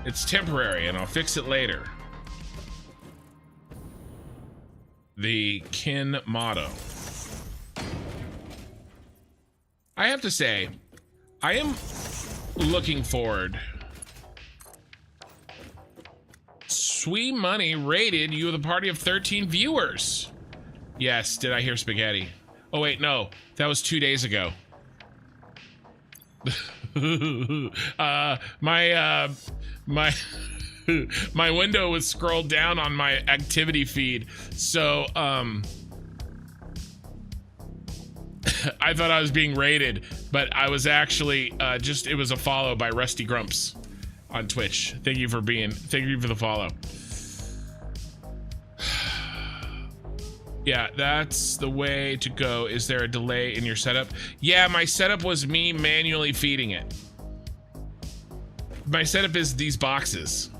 It's temporary and I'll fix it later. The Kin motto. I have to say, I am looking forward. Sweet Money rated you with a party of 13 viewers. Yes, did I hear spaghetti? Oh wait, no, that was 2 days ago. My window was scrolled down on my activity feed, so I thought I was being rated, but I was actually it was a follow by Rusty Grumps on Twitch. Thank you for the follow. Yeah, that's the way to go. Is there a delay in your setup? Yeah, my setup was me manually feeding it. My setup is these boxes.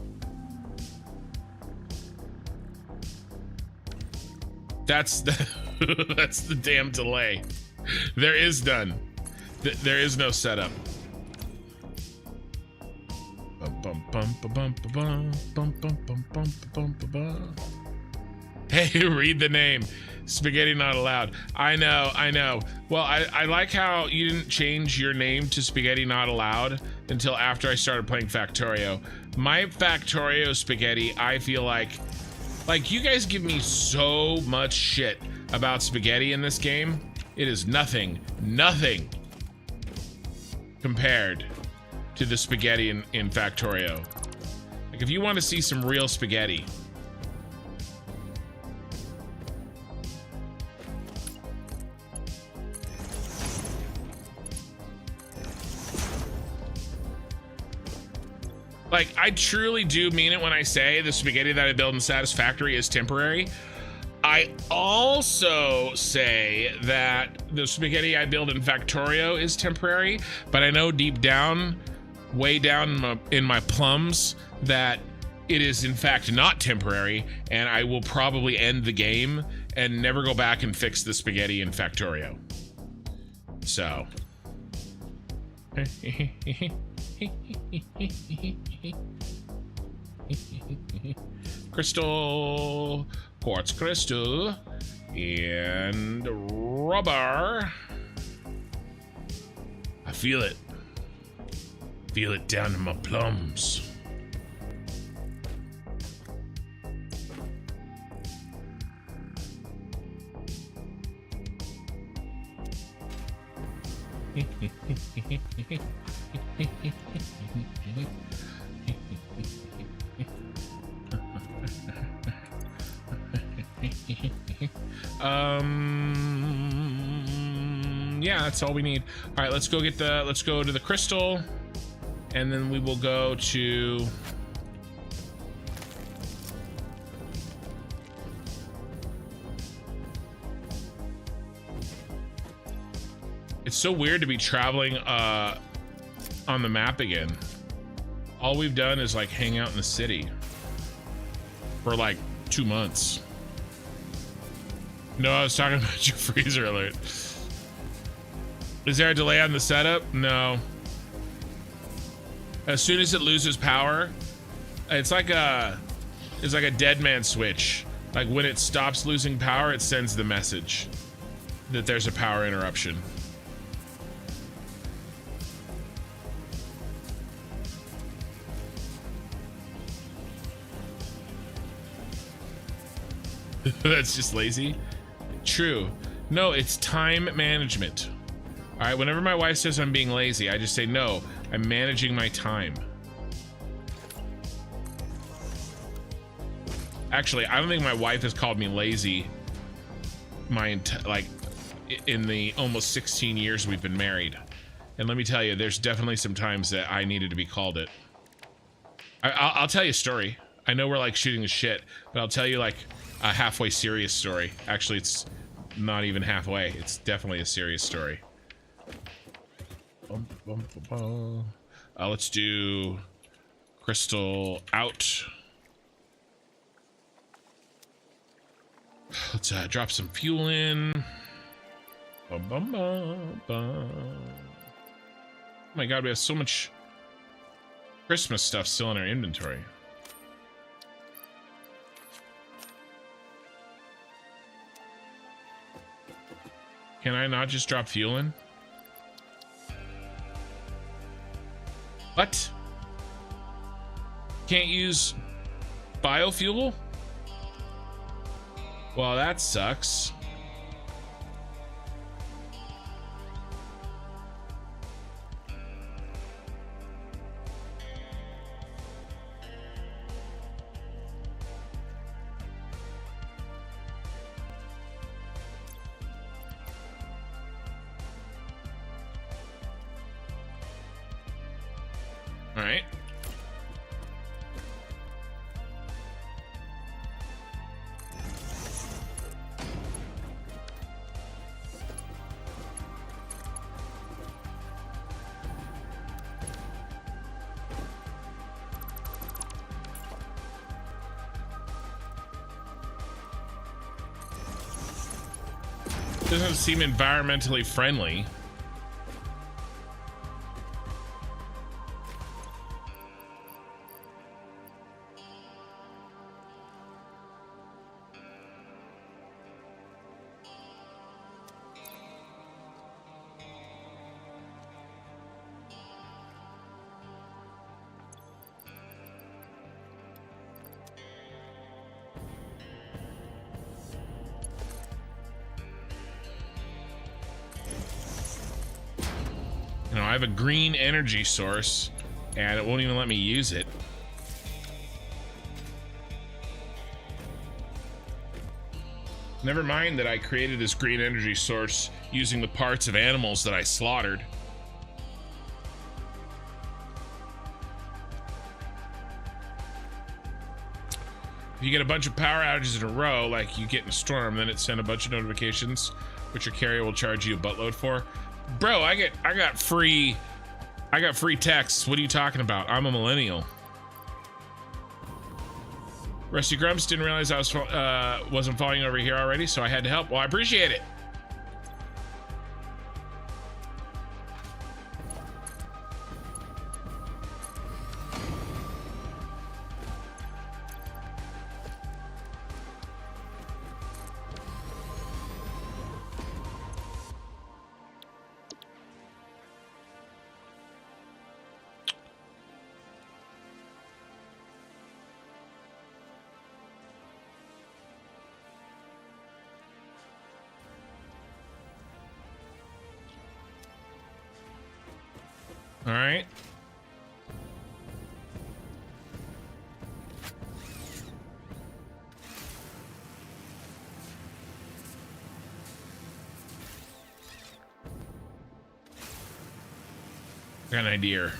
That's the damn delay. There is none. There is no setup. Hey, read the name. Spaghetti not allowed. I know. Well, I like how you didn't change your name to Spaghetti not allowed until after I started playing Factorio. My Factorio spaghetti, I feel like you guys give me so much shit about spaghetti in this game. It is nothing compared to the spaghetti in Factorio. Like, if you want to see some real spaghetti, like, I truly do mean it when I say the spaghetti that I build in Satisfactory is temporary. I also say that the spaghetti I build in Factorio is temporary, but I know deep down, way down in my plums, that it is in fact not temporary, and I will probably end the game and never go back and fix the spaghetti in Factorio. So. Crystal, quartz crystal, and rubber. I feel it. Feel it down in my plums. Yeah, that's all we need. All right, let's go to the crystal, and then we will go to it's so weird to be traveling on the map again. All we've done is like hang out in the city for like 2 months. No, I was talking about your freezer alert. Is there a delay on the setup? No. As soon as it loses power, it's like a dead man switch. Like when it stops losing power, it sends the message that there's a power interruption. That's just lazy. True. No, it's time management. All right, whenever my wife says I'm being lazy, I just say, no, I'm managing my time. Actually, I don't think my wife has called me lazy in the almost 16 years we've been married. And let me tell you, there's definitely some times that I needed to be called it. I'll tell you a story. I know we're like shooting the shit, but I'll tell you like a halfway serious story. Actually, it's not even halfway. It's definitely a serious story. Let's do crystal out. Let's drop some fuel in. Oh my god, we have so much Christmas stuff still in our inventory. Can I not just drop fuel in? What? Can't use biofuel? Well, that sucks. All right. Doesn't seem environmentally friendly. You know, I have a green energy source and it won't even let me use it. Never mind that I created this green energy source using the parts of animals that I slaughtered. If you get a bunch of power outages in a row, like you get in a storm, then it sends a bunch of notifications, which your carrier will charge you a buttload for. Bro, I got free texts. What are you talking about? I'm a millennial. Rusty Grumps didn't realize I wasn't falling over here already, so I had to help. Well, I appreciate it. All right. I got an idea.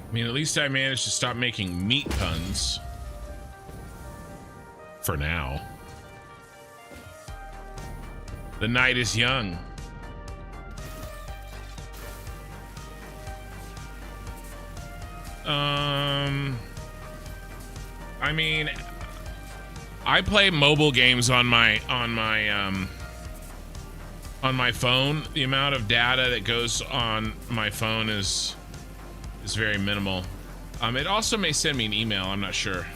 I mean, at least I managed to stop making meat puns. For now. The night is young. I mean, I play mobile games on my phone. The amount of data that goes on my phone is very minimal. It also may send me an email, I'm not sure.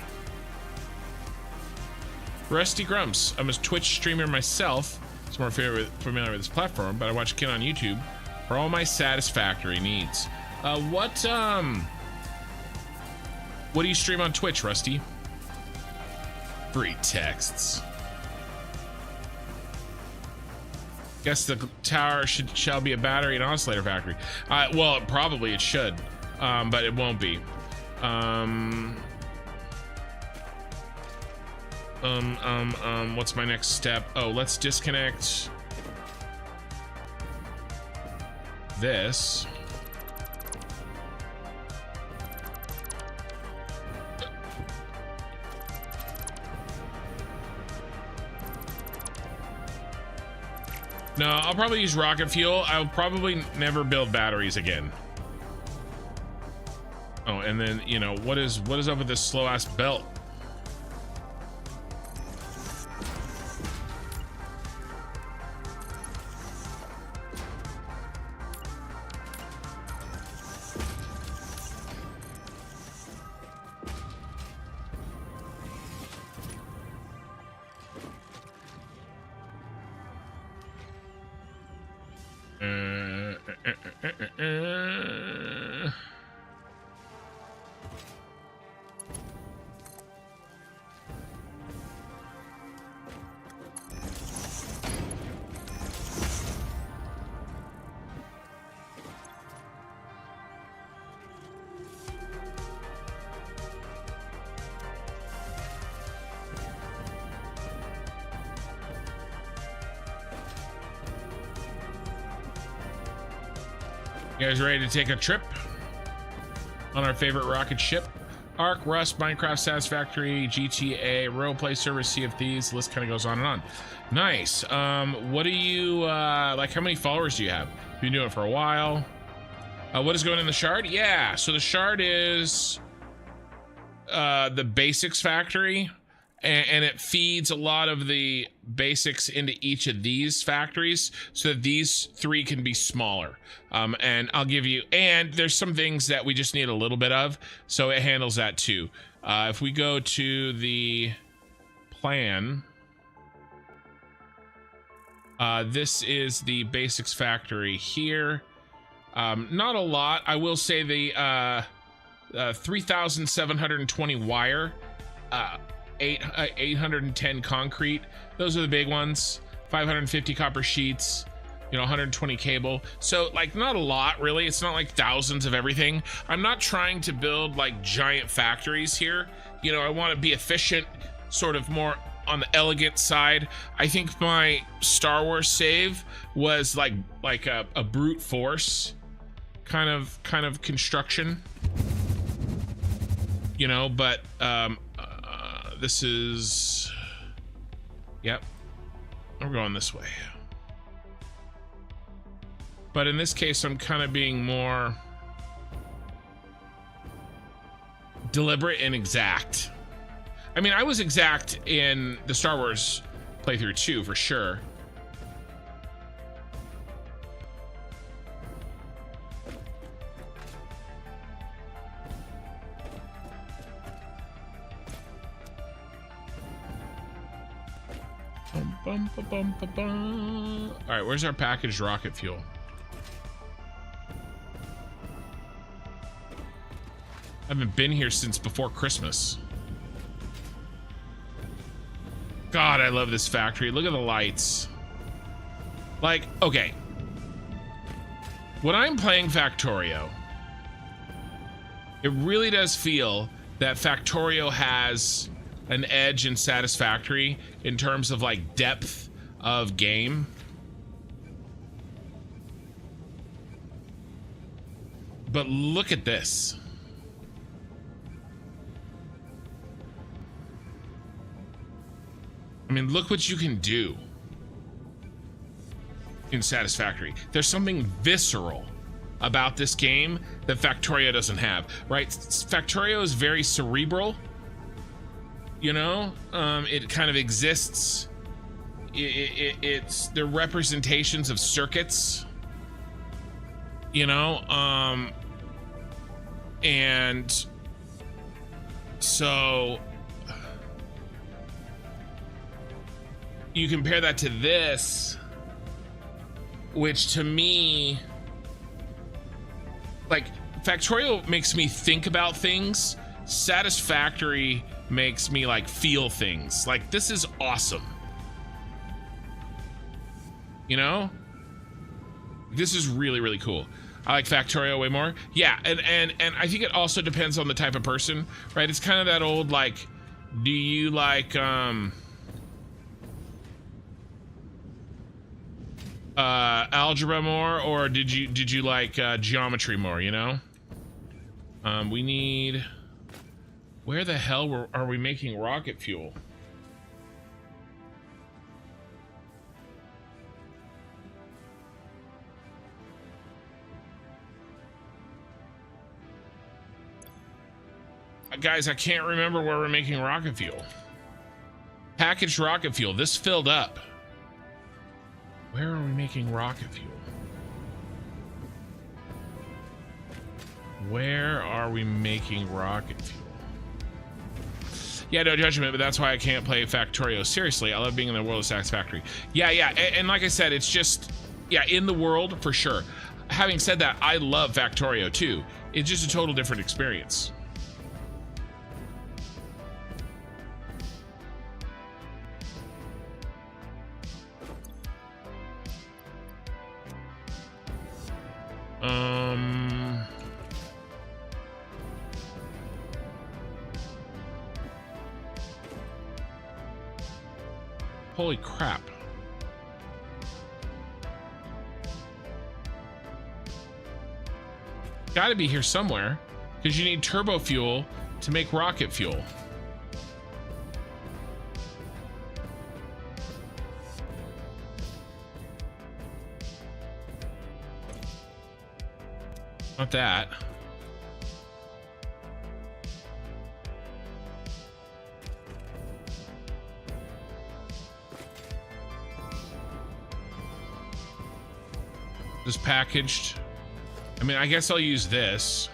Rusty Grumps. I'm a Twitch streamer myself. It's more familiar with this platform, but I watch Ken on YouTube for all my Satisfactory needs. What do you stream on Twitch, Rusty? Free texts. Guess the tower shall be a battery and oscillator factory. Well, probably it should. But it won't be. What's my next step? Oh, let's disconnect this. No, I'll probably use rocket fuel. I'll probably never build batteries again. Oh, and then, you know, what is up with this slow ass belt? You guys ready to take a trip on our favorite rocket ship? Ark, Rust, Minecraft, Satisfactory, GTA, Roleplay Service, Sea of Thieves. The list kind of goes on and on. Nice. What do you like? How many followers do you have? You've been doing it for a while. What is going in the shard? Yeah, so the shard is the basics factory, and it feeds a lot of the basics into each of these factories so that these three can be smaller. And I'll give you, and there's some things that we just need a little bit of, so it handles that too. If we go to the plan, this is the basics factory here. Not a lot. I will say the 3,720 wire, 810 concrete. Those are the big ones. 550 copper sheets, you know, 120 cable. So like not a lot really. It's not like thousands of everything. I'm not trying to build like giant factories here. you know, I want to be efficient, sort of more on the elegant side. I think my Star Wars save was like a brute force kind of construction, you know, but this is, yep, we're going this way. But in this case, I'm kind of being more deliberate and exact. I mean, I was exact in the Star Wars playthrough too, for sure. Bum, bum, bum, bum, bum. All right, where's our packaged rocket fuel? I haven't been here since before Christmas. God, I love this factory. Look at the lights. Like, okay. When I'm playing Factorio, it really does feel that Factorio has an edge in Satisfactory in terms of like depth of game. But look at this. I mean, look what you can do in Satisfactory. There's something visceral about this game that Factorio doesn't have, right? Factorio is very cerebral, you know? It kind of exists. It's the representations of circuits, you know? And so you compare that to this, which to me, like, Factorio makes me think about things. Satisfactory makes me like feel things. Like, this is awesome. You know? This is really, really cool. I like Factorio way more. Yeah, and I think it also depends on the type of person, right? It's kind of that old, like, do you like algebra more, or did you like geometry more, you know? We need, where the hell are we making rocket fuel? Guys, I can't remember where we're making rocket fuel. Packaged rocket fuel. This filled up. Where are we making rocket fuel? Where are we making rocket fuel? Yeah, no judgment, but that's why I can't play Factorio. Seriously, I love being in the world of Satisfactory. Yeah, and like I said, it's just, yeah, in the world, for sure. Having said that, I love Factorio too. It's just a total different experience. Holy crap. Gotta be here somewhere, because you need turbo fuel to make rocket fuel. Not that. Just packaged. I mean, I guess I'll use this.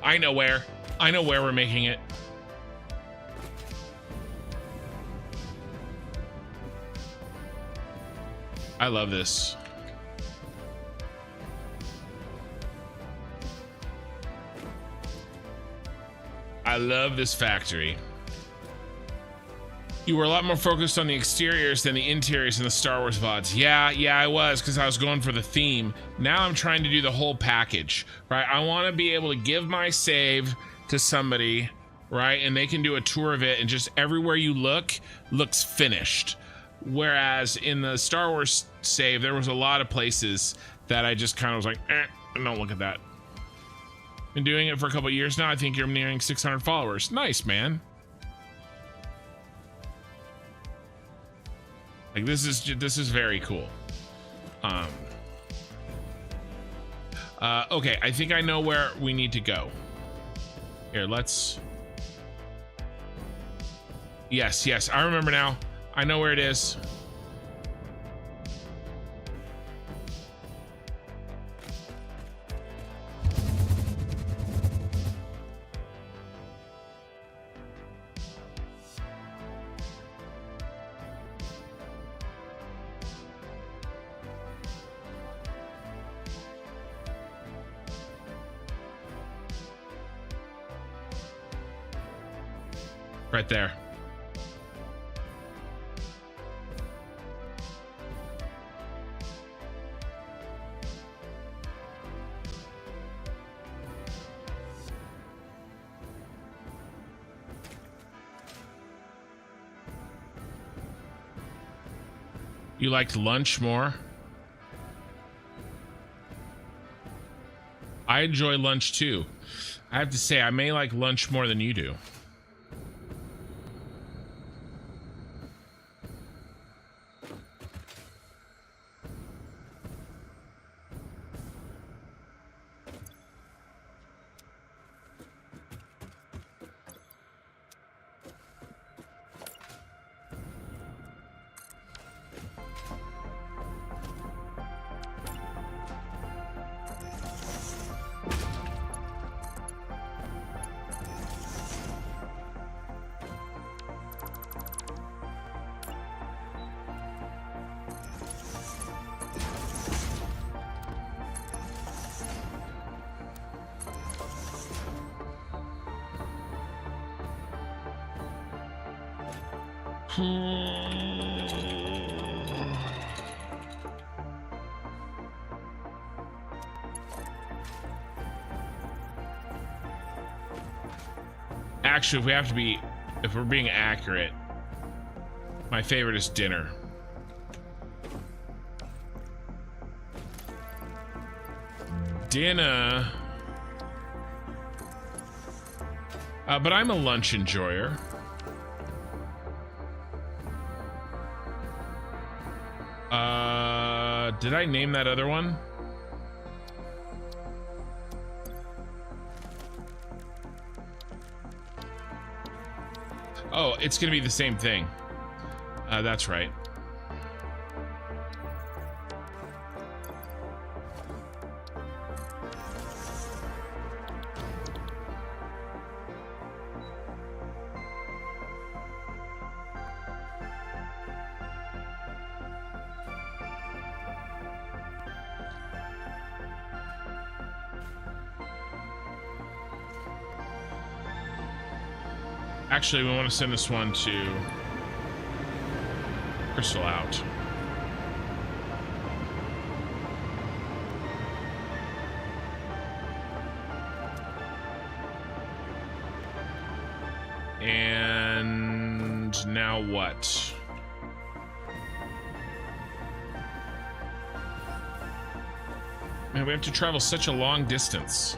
I know where we're making it. I love this. I love this factory. You were a lot more focused on the exteriors than the interiors in the Star Wars VODs. Yeah, I was, because I was going for the theme. Now I'm trying to do the whole package, right? I want to be able to give my save to somebody, right? And they can do a tour of it, and just everywhere you look looks finished. Whereas in the Star Wars save, there was a lot of places that I just kind of was like, don't look at that. Been doing it for a couple of years now. I think you're nearing 600 followers. Nice, man. Like, this is very cool. Okay, I think I know where we need to go. Here, let's... Yes, I remember now. I know where it is. Right there. You liked lunch more? I enjoy lunch too. I have to say, I may like lunch more than you do. Actually, if we're being accurate, my favorite is dinner. But I'm a lunch enjoyer. Did I name that other one? Oh, it's gonna be the same thing. That's right. Actually, we want to send this one to Crystal out. And now what? Man, we have to travel such a long distance.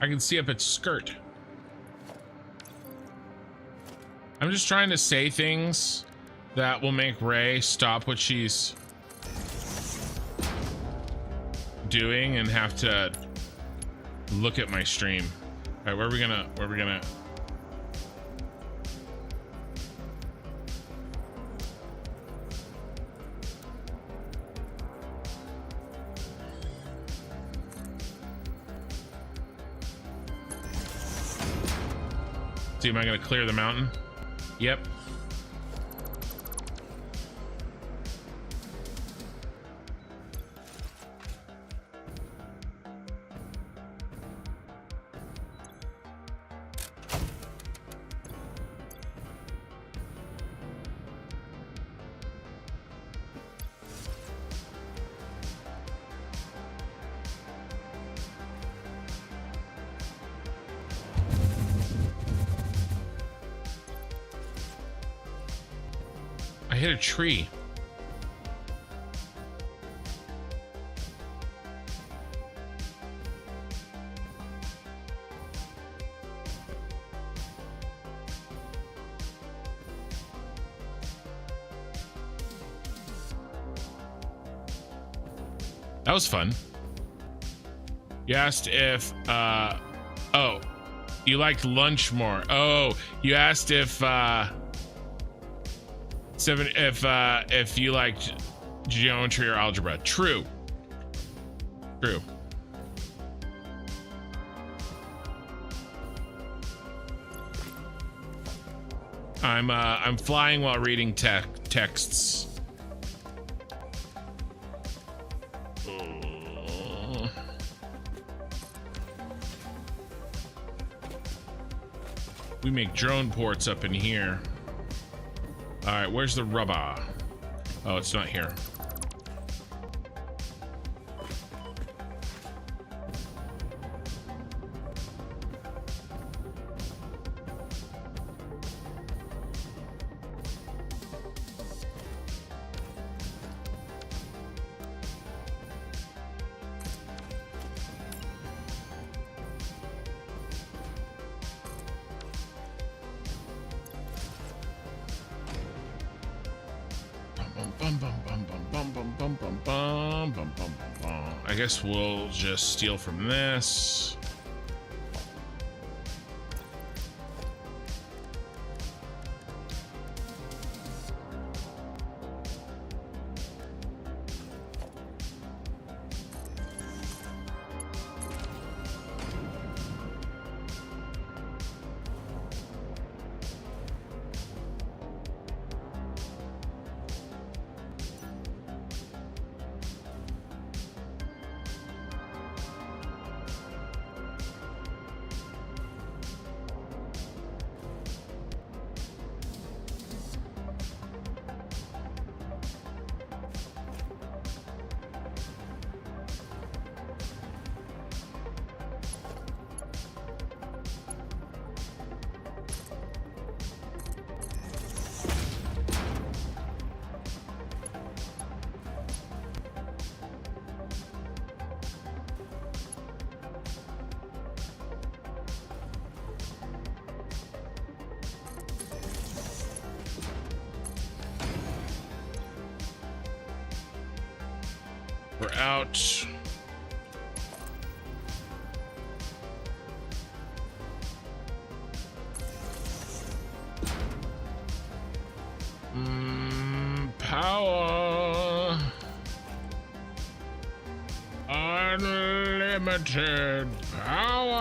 I can see up its skirt. I'm just trying to say things that will make Ray stop what she's doing and have to look at my stream. All right, where are we gonna see, am I gonna clear the mountain? Yep. I hit a tree. That was fun. You asked if oh, you liked lunch more. Oh, you asked if if you liked geometry or algebra. True. True. I'm flying while reading texts. We make drone ports up in here. All right, where's the rubber? Oh, it's not here. I guess we'll just steal from this. We're out. Power. Unlimited power.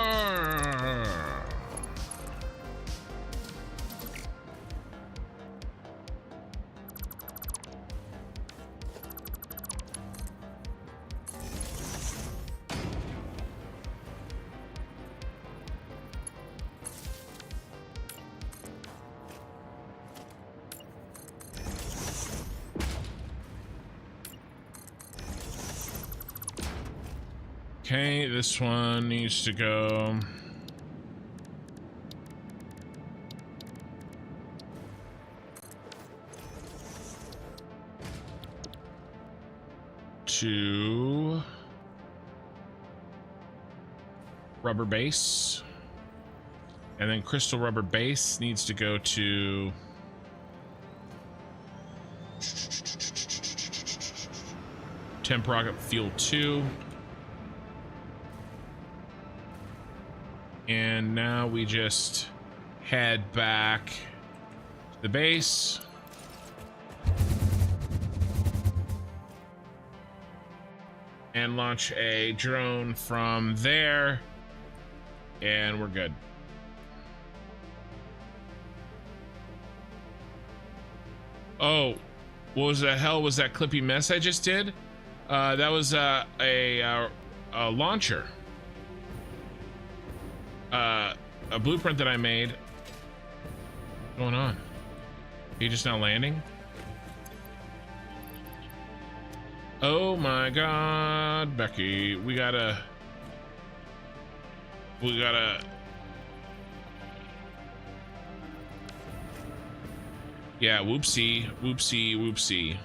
Okay, this one needs to go. To rubber base. And then crystal rubber base needs to go to temp rocket fuel 2. And now we just head back to the base. And launch a drone from there. And we're good. Oh, what was the hell was that clippy mess I just did? That was a launcher. A blueprint that I made. What's going on? Are you just now landing? Oh my God, Becky, we gotta. Yeah, whoopsie, whoopsie, whoopsie.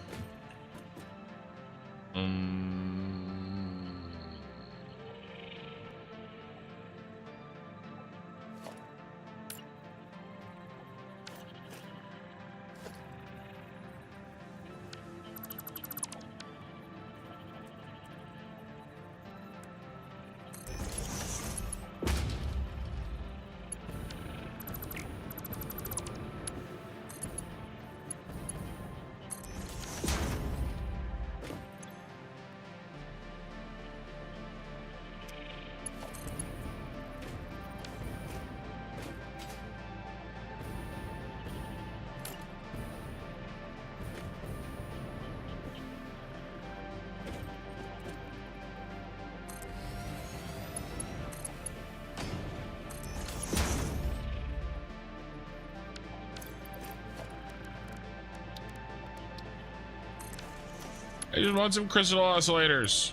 I just want some crystal oscillators.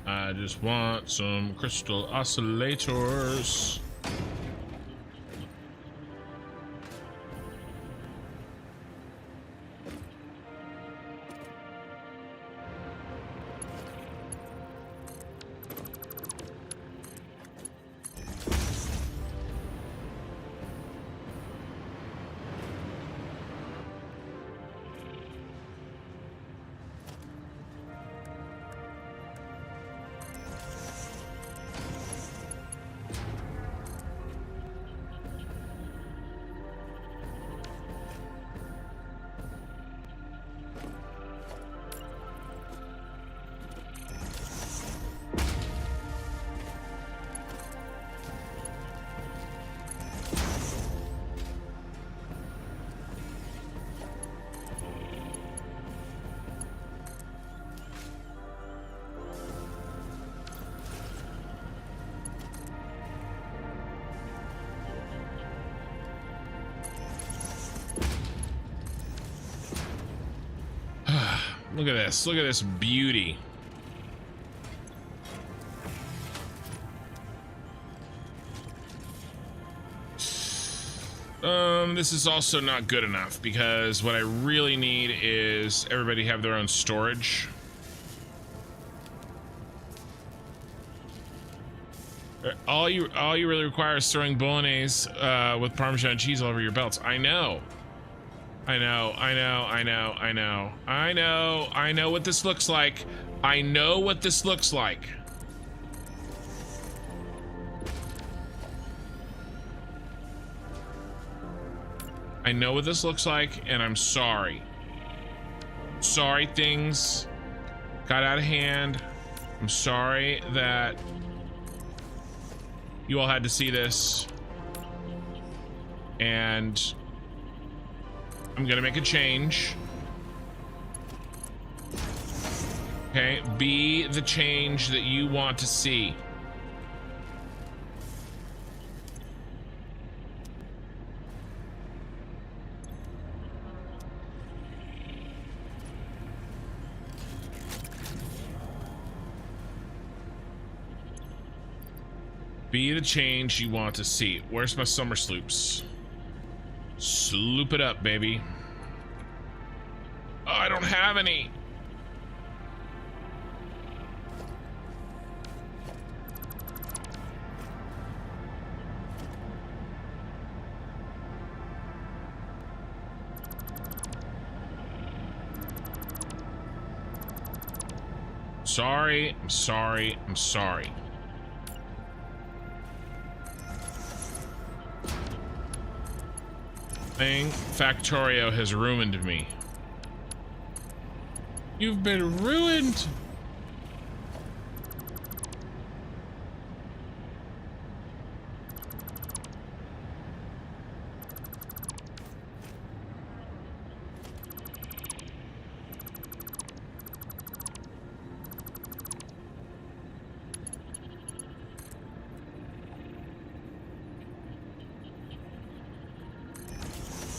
I just want some crystal oscillators. Look at this. Look at this beauty. This is also not good enough because what I really need is everybody have their own storage. All you really require is throwing bolognese with Parmesan cheese all over your belts. I know. I know, I know, I know, I know. I know what this looks like. I know what this looks like. I know what this looks like, and I'm sorry. Sorry things got out of hand. I'm sorry that you all had to see this. And I'm gonna make a change. Okay, be the change that you want to see. Be the change you want to see. Where's my summer sloops? Sloop it up, baby. Oh, I don't have any. Sorry, I'm sorry, I'm sorry. Factorio has ruined me. You've been ruined.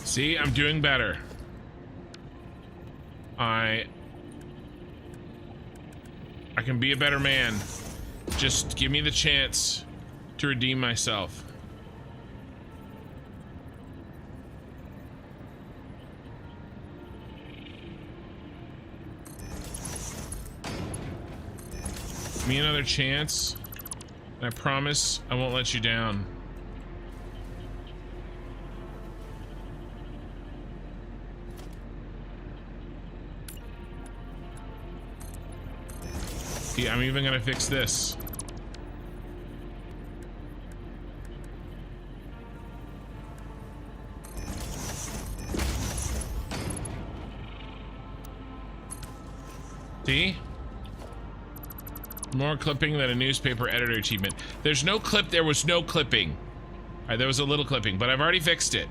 See, I'm doing better. I can be a better man. Just give me the chance to redeem myself. Give me another chance. I promise I won't let you down. Yeah, I'm even gonna fix this. See? More clipping than a newspaper editor achievement. There's no clip, there was no clipping. All right, there was a little clipping, but I've already fixed it.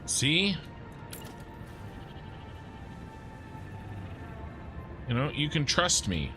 See? You know, you can trust me.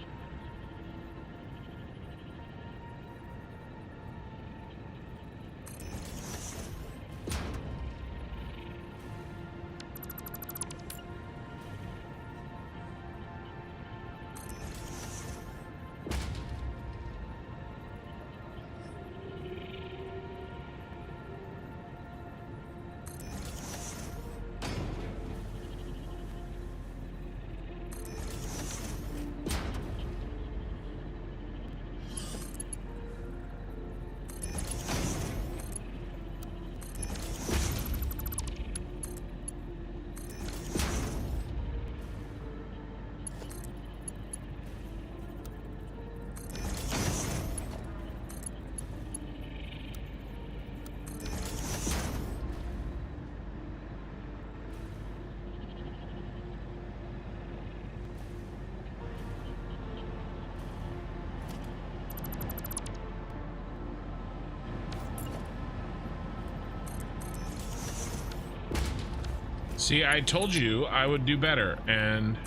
See, I told you I would do better, and,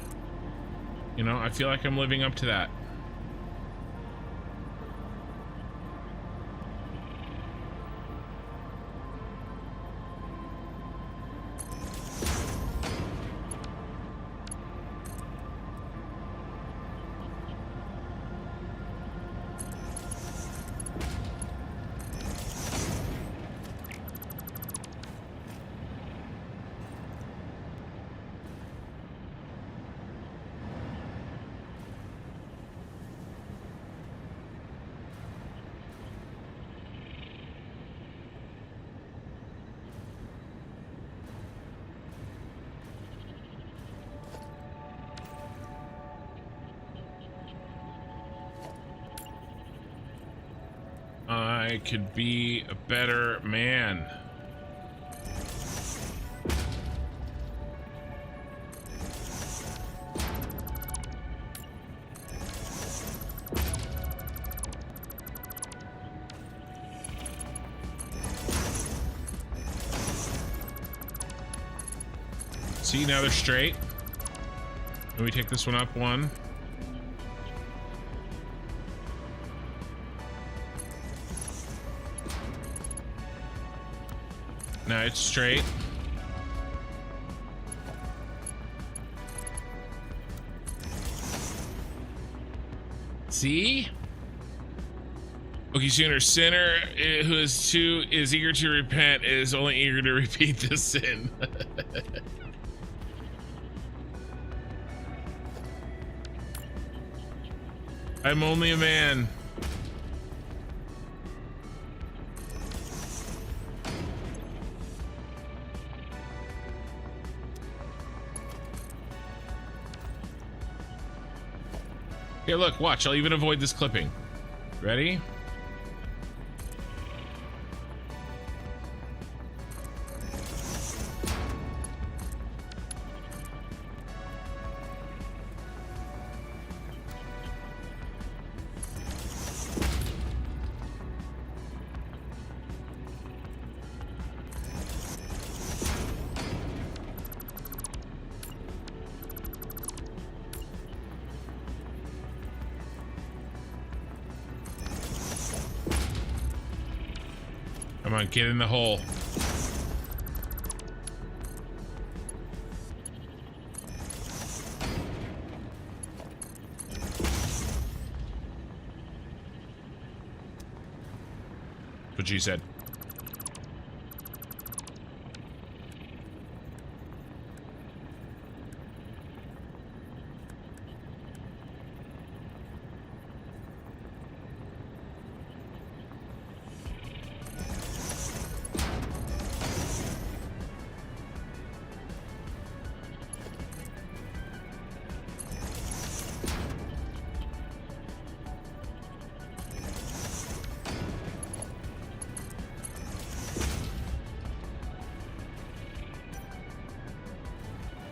you know, I feel like I'm living up to that. I could be a better man. See, now they're straight. Let me take this one up one. Now it's straight. See? Okay, sooner sinner who is eager to repent is only eager to repeat the sin. I'm only a man. Here, look, watch. I'll even avoid this clipping. Ready? Come on, get in the hole. What she said.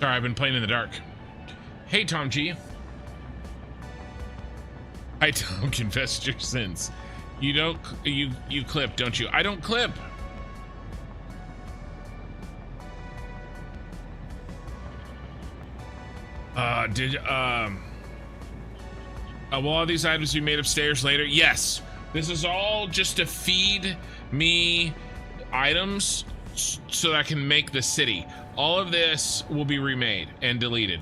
Sorry, I've been playing in the dark. Hey, Tom G. I don't confess your sins. You don't. You clip, don't you? I don't clip. Will all these items be made upstairs later? Yes. This is all just to feed me items so that I can make the city. All of this will be remade and deleted.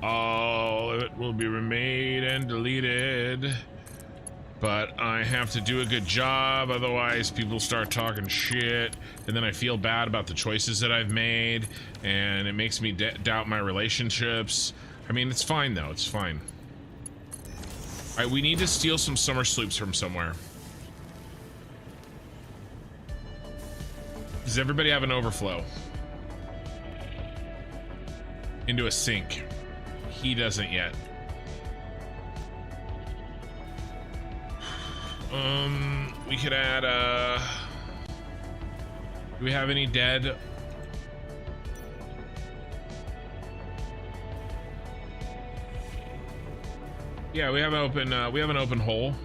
All of it will be remade and deleted. But I have to do a good job, otherwise people start talking shit, and then I feel bad about the choices that I've made, and it makes me doubt my relationships. I mean, it's fine though, it's fine. All right, we need to steal some summer sloops from somewhere. Does everybody have an overflow? Into a sink. He doesn't yet. We could add, do we have any dead? Yeah, we have an open hole.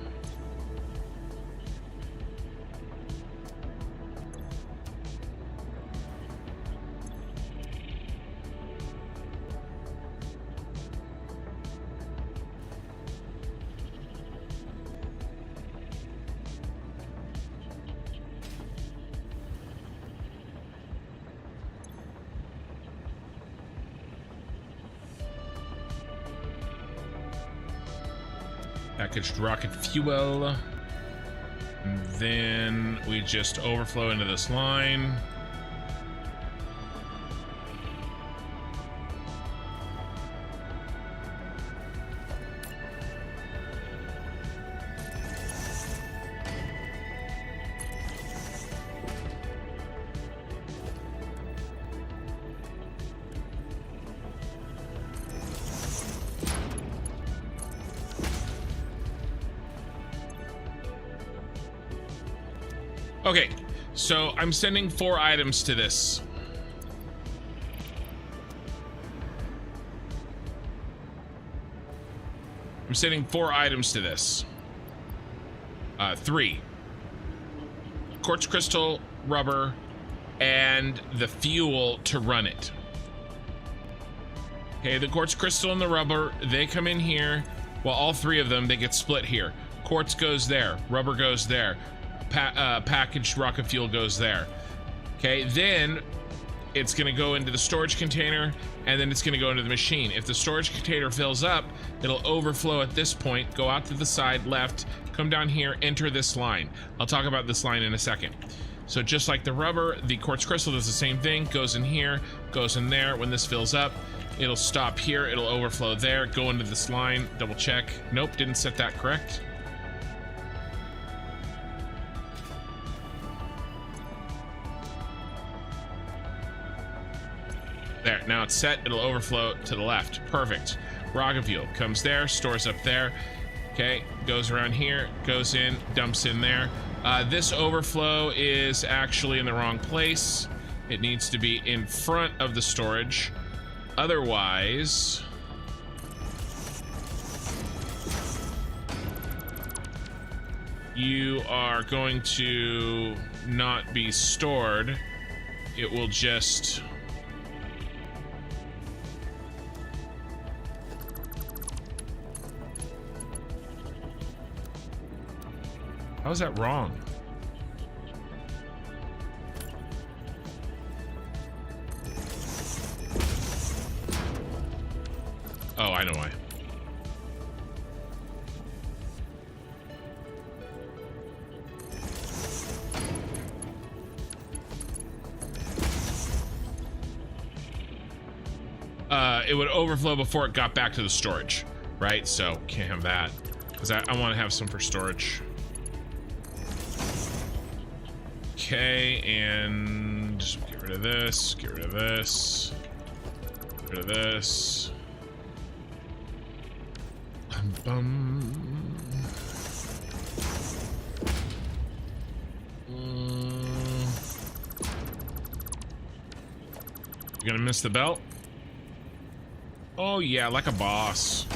Packaged rocket fuel. And then we just overflow into this line. Okay, so I'm sending 4 items to this. I'm sending 4 items to this. 3. Quartz crystal, rubber, and the fuel to run it. Okay, the quartz crystal and the rubber, they come in here. Well, all 3 of them, they get split here. Quartz goes there, rubber goes there, packaged rocket fuel goes there. Okay, then it's gonna go into the storage container, and then it's gonna go into the machine. If the storage container fills up, it'll overflow at this point, go out to the side left, come down here, enter this line. I'll talk about this line in a second. So just like the rubber, the quartz crystal does the same thing, goes in here, goes in there. When this fills up, it'll stop here, it'll overflow there, go into this line, double check. Nope, didn't set that correct. There, now it's set, it'll overflow to the left. Perfect. Rocket fuel comes there, stores up there. Okay, goes around here, goes in, dumps in there. This overflow is actually in the wrong place. It needs to be in front of the storage. Otherwise, you are going to not be stored. It will just... How is that wrong? Oh, I know why. It would overflow before it got back to the storage, right? So can't have that, because I want to have some for storage. Okay, and get rid of this, get rid of this, get rid of this. You gonna miss the belt? Oh yeah, like a boss.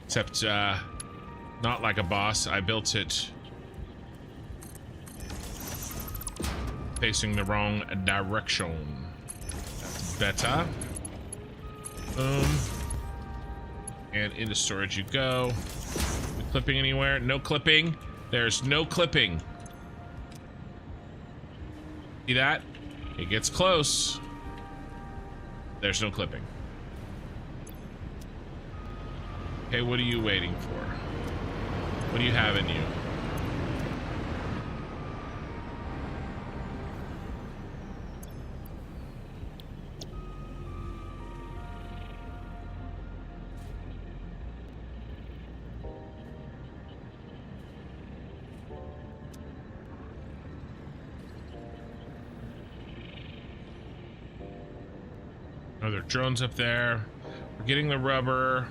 Except, not like a boss. I built it facing the wrong direction. That's better. Boom. And into storage you go. We clipping anywhere? No clipping. There's no clipping. See that? It gets close. There's no clipping. Okay, what are you waiting for? What do you have in you? Oh, there are drones up there. We're getting the rubber.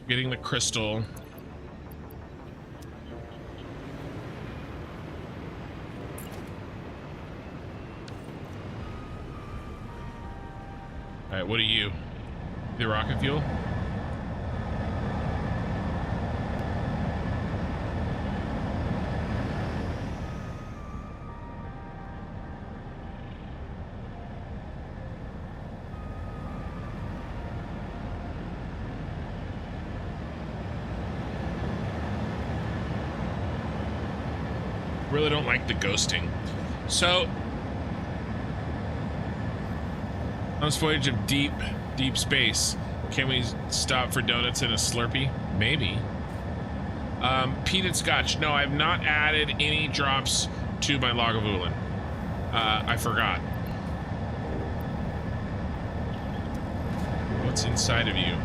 Getting the crystal. All right, what are you? The rocket fuel? Really don't like the ghosting. So on this voyage of deep space, can we stop for donuts and a Slurpee? Maybe. Peated scotch. No, I've not added any drops to my Lagavulin. I forgot. What's inside of you?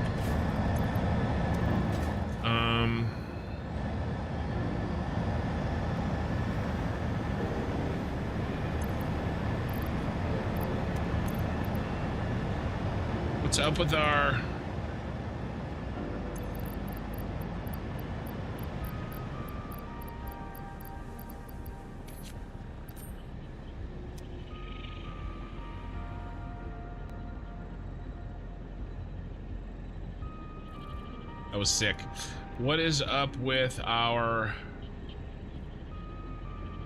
What's up with our... That was sick. What is up with our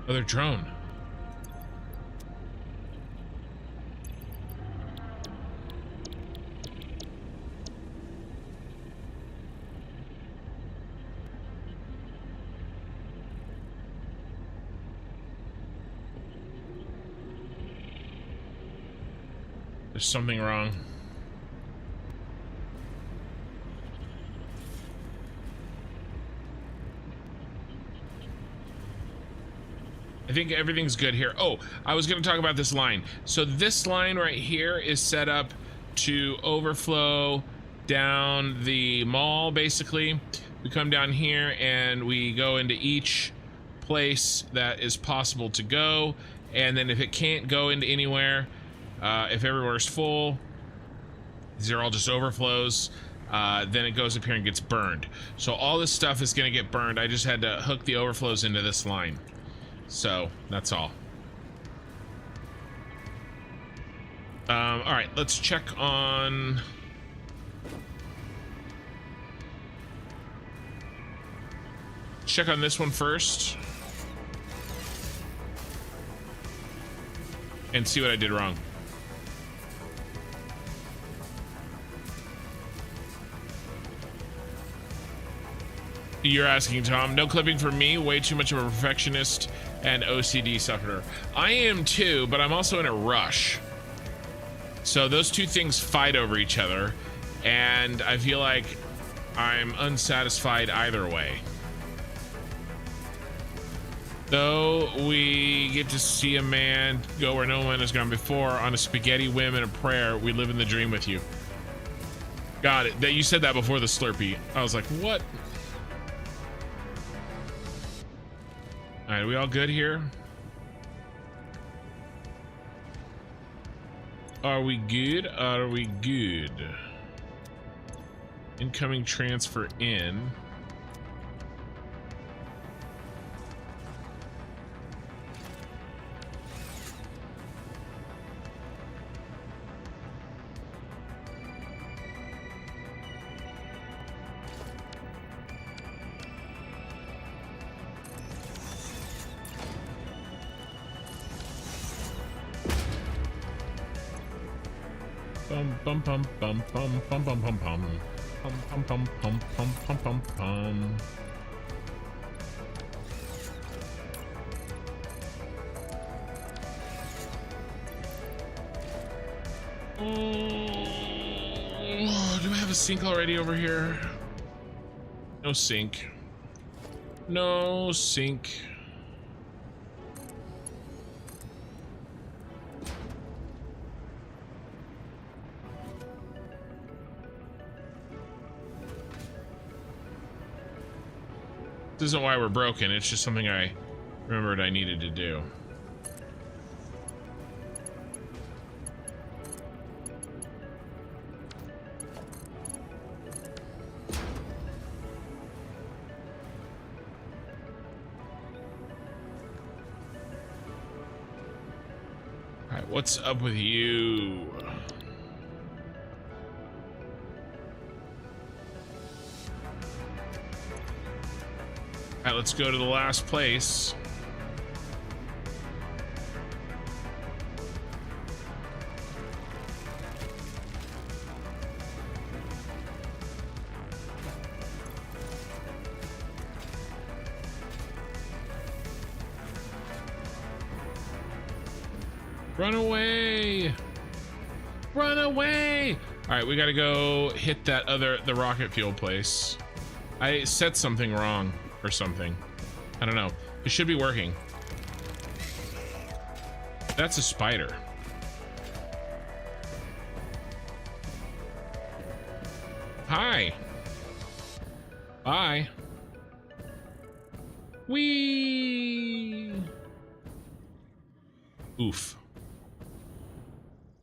other drone? There's something wrong. I think everything's good here. Oh, I was going to talk about this line. So this line right here is set up to overflow down the mall, basically. We come down here and we go into each place that is possible to go. And then if it can't go into anywhere, if everywhere's full, these are all just overflows, then it goes up here and gets burned. So all this stuff is going to get burned. I just had to hook the overflows into this line. So that's all. All right, let's check on this one first and see what I did wrong. You're asking, Tom. No clipping for me. Way too much of a perfectionist and OCD sufferer. I am too, but I'm also in a rush. So those two things fight over each other, and I feel like I'm unsatisfied either way. Though we get to see a man go where no one has gone before on a spaghetti whim and a prayer, we live in the dream with you. Got it. That you said that before the Slurpee. I was like, what? All right, are we all good here? Are we good? Are we good? Incoming transfer in. Bum bum bum bum bum bum bum bum bum bum bum bum bum bum bum. Oh, do I have a sink already over here? No sink. No sink. This isn't why we're broken, it's just something I remembered I needed to do. Alright, what's up with you? Alright, let's go to the last place. Run away! Run away! Alright, we gotta go hit the rocket fuel place. I set something wrong. Or something. I don't know. It should be working. That's a spider. Hi. Bye. Whee! Oof.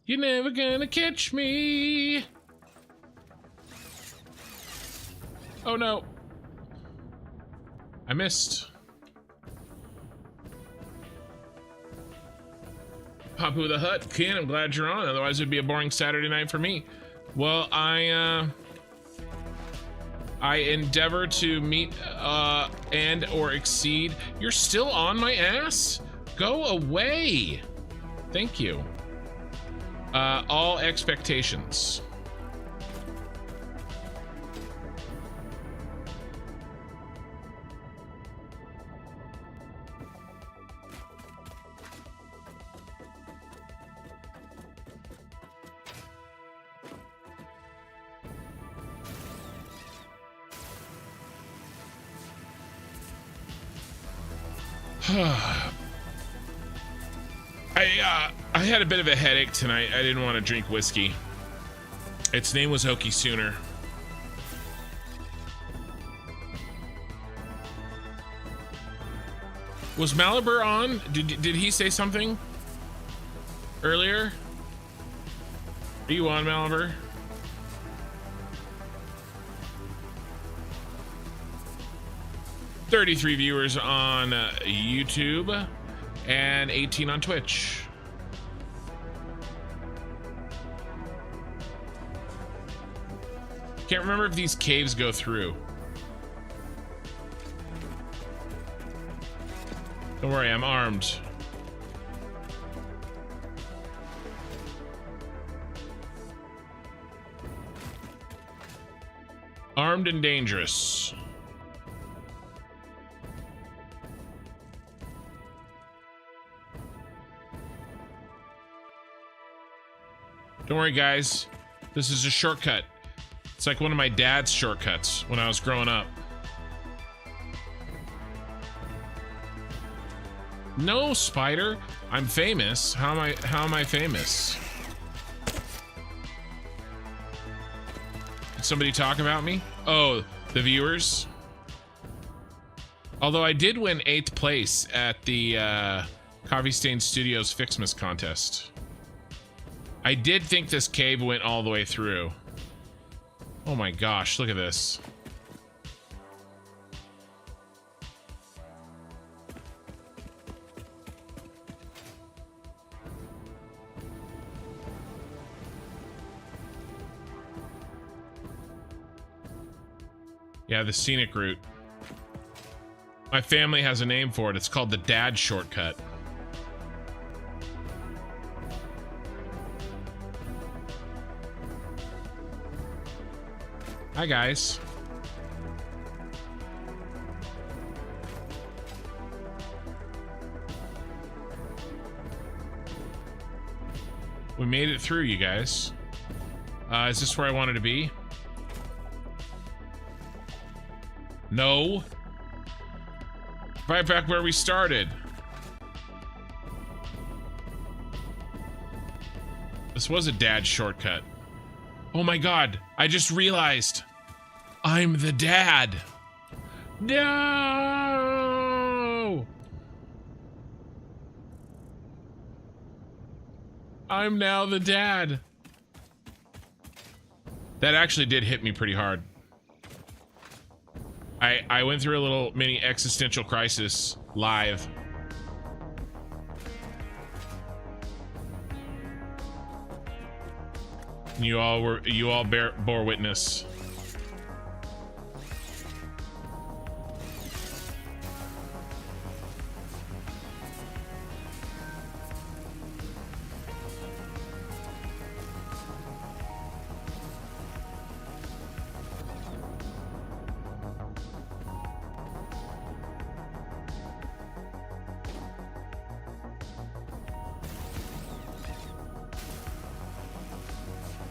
You're never gonna catch me. Oh no. I missed. Papu the Hut, Ken, I'm glad you're on. Otherwise, it'd be a boring Saturday night for me. Well, I I endeavor to meet and or exceed. You're still on my ass? Go away. Thank you. All expectations. I had a bit of a headache tonight. I didn't want to drink whiskey. Its name was Okie Sooner. Was Malibur on? Did he say something earlier? Are you on, Malibur? $33 viewers on YouTube and 18 on Twitch. Can't remember if these caves go through. Don't worry, I'm armed. Armed and dangerous. Don't worry, guys. This is a shortcut. It's like one of my dad's shortcuts when I was growing up. No, spider. I'm famous. How am I famous? Did somebody talk about me? Oh, the viewers. Although I did win 8th place at the Coffee Stain Studios Fixmas contest. I did think this cave went all the way through. Oh my gosh, look at this. Yeah, the scenic route. My family has a name for it. It's called the Dad Shortcut. Hi, guys. We made it through, you guys. Is this where I wanted to be? No. Right back where we started. This was a dad shortcut. Oh my god, I just realized I'm the dad. No! I'm now the dad. That actually did hit me pretty hard. I went through a little mini existential crisis live. You all bore witness.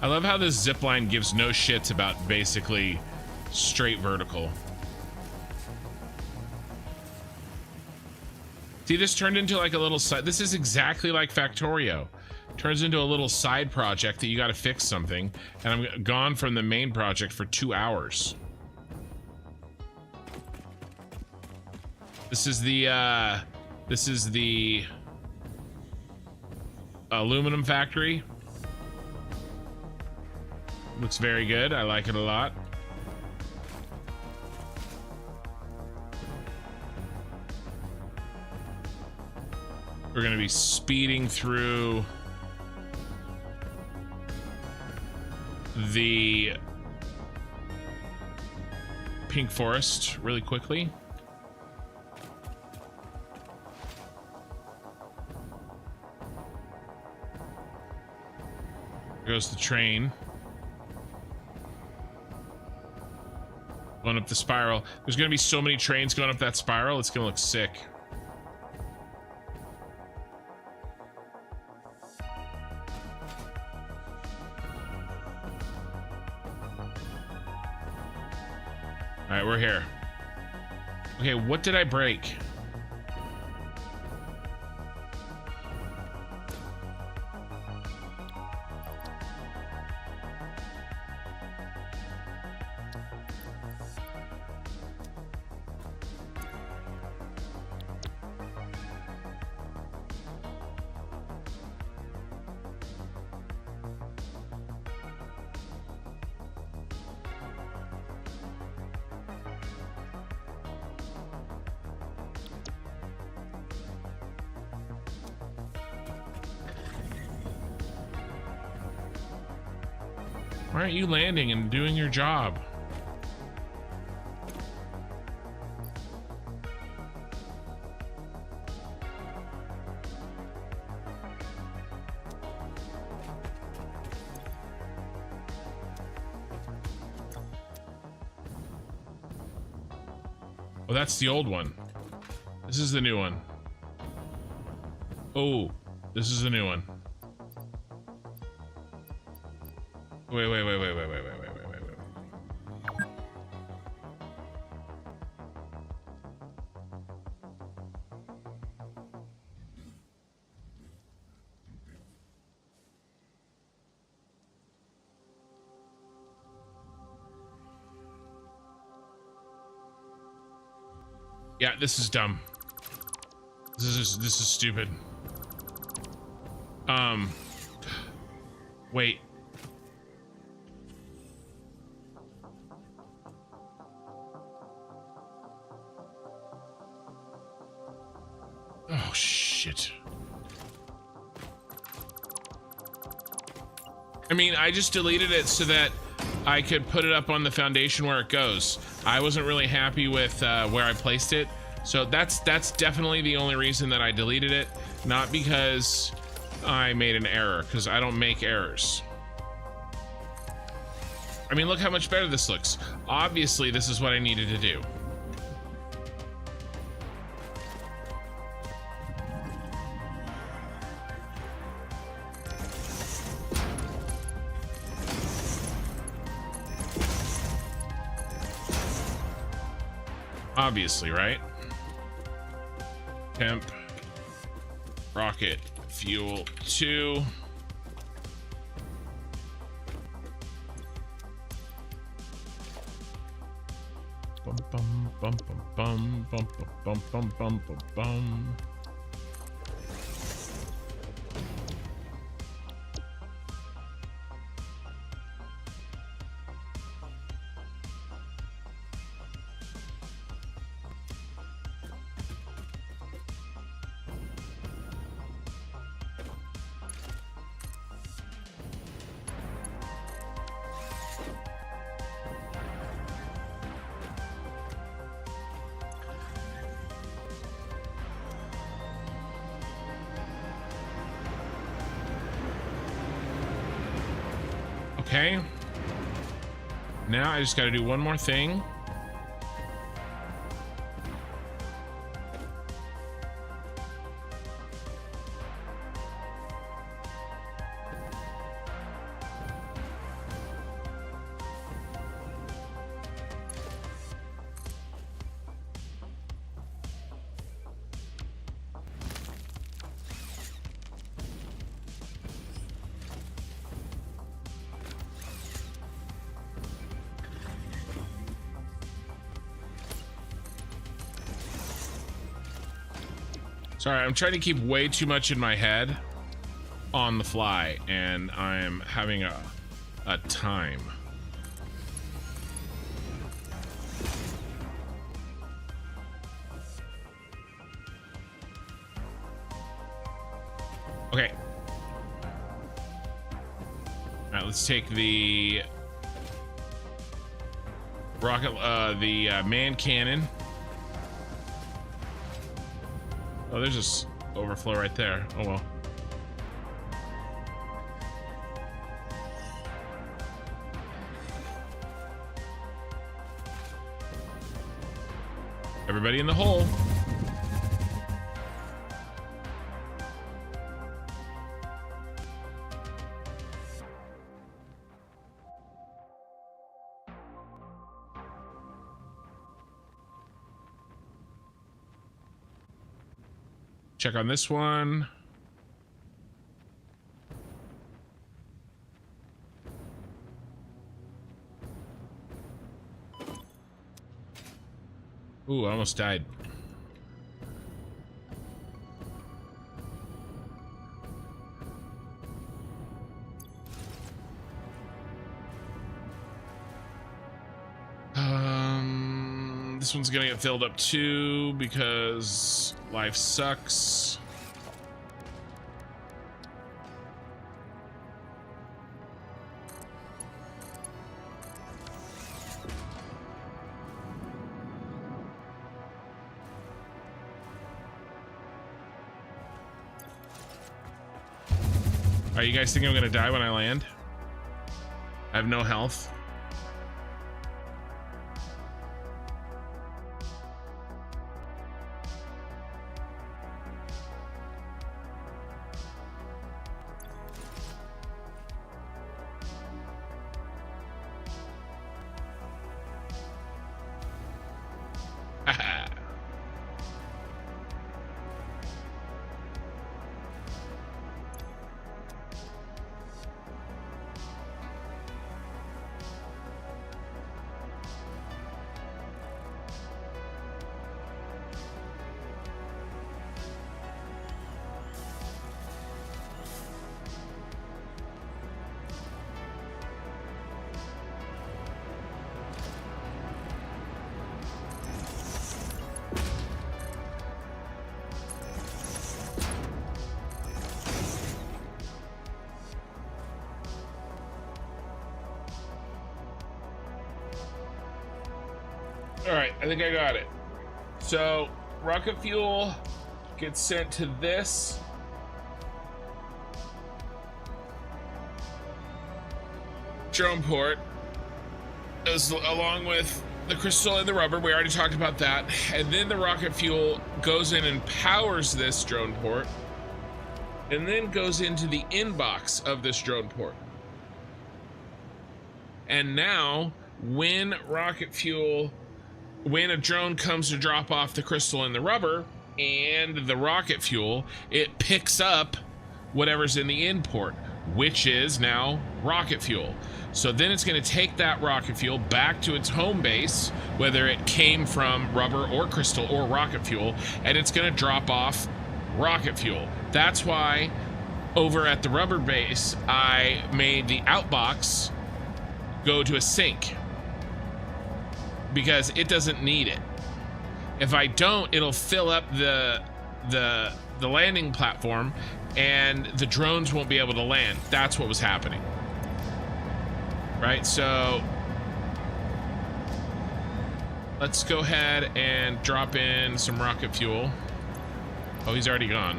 I love how this zipline gives no shits about basically straight vertical. See, this turned into like a little side. This is exactly like Factorio. Turns into a little side project that you got to fix something, and I'm gone from the main project for 2 hours. This is the aluminum factory. Looks very good. I like it a lot. We're going to be speeding through the pink forest really quickly. There goes the train. Going up the spiral. There's gonna be so many trains going up that spiral, it's gonna look sick. All right, we're here. Okay, what did I break? Why aren't you landing and doing your job? Oh, that's the old one. This is the new one. Oh, this is the new one. Wait. Yeah, this is dumb. This is stupid. Wait. Oh, shit. I mean, I just deleted it so that I could put it up on the foundation where it goes. I wasn't really happy with where I placed it. So that's definitely the only reason that I deleted it. Not because I made an error, because I don't make errors. I mean, look how much better this looks. Obviously, this is what I needed to do. Obviously, right? Temp, rocket, fuel 2. Bum bum bum bum bum bum bum bum bum bum. Okay. Now I just got to do one more thing. Sorry, I'm trying to keep way too much in my head on the fly, and I'm having a time. Okay. All right, let's take the man cannon. Oh, there's this overflow right there. Oh well. Everybody in the hole. Check on this one. Ooh, I almost died. This one's gonna get filled up too because life sucks. Are you guys thinking I'm gonna die when I land? I have no health. All right, I think I got it. So rocket fuel gets sent to this. Drone port, along with the crystal and the rubber. We already talked about that. And then the rocket fuel goes in and powers this drone port, and then goes into the inbox of this drone port. And now, when a drone comes to drop off the crystal and the rubber and the rocket fuel, it picks up whatever's in the in port, which is now rocket fuel. So then it's going to take that rocket fuel back to its home base, whether it came from rubber or crystal or rocket fuel, and it's going to drop off rocket fuel. That's why over at the rubber base, I made the outbox go to a sink, because it doesn't need it. If I don't, it'll fill up the landing platform and the drones won't be able to land. That's what was happening. Right, so let's go ahead and drop in some rocket fuel. Oh, he's already gone.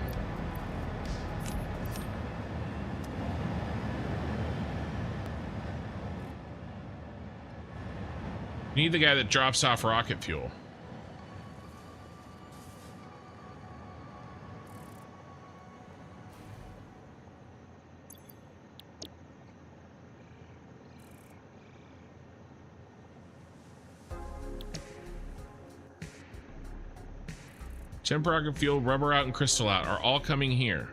We need the guy that drops off rocket fuel. Temp rocket fuel, rubber out, and crystal out are all coming here.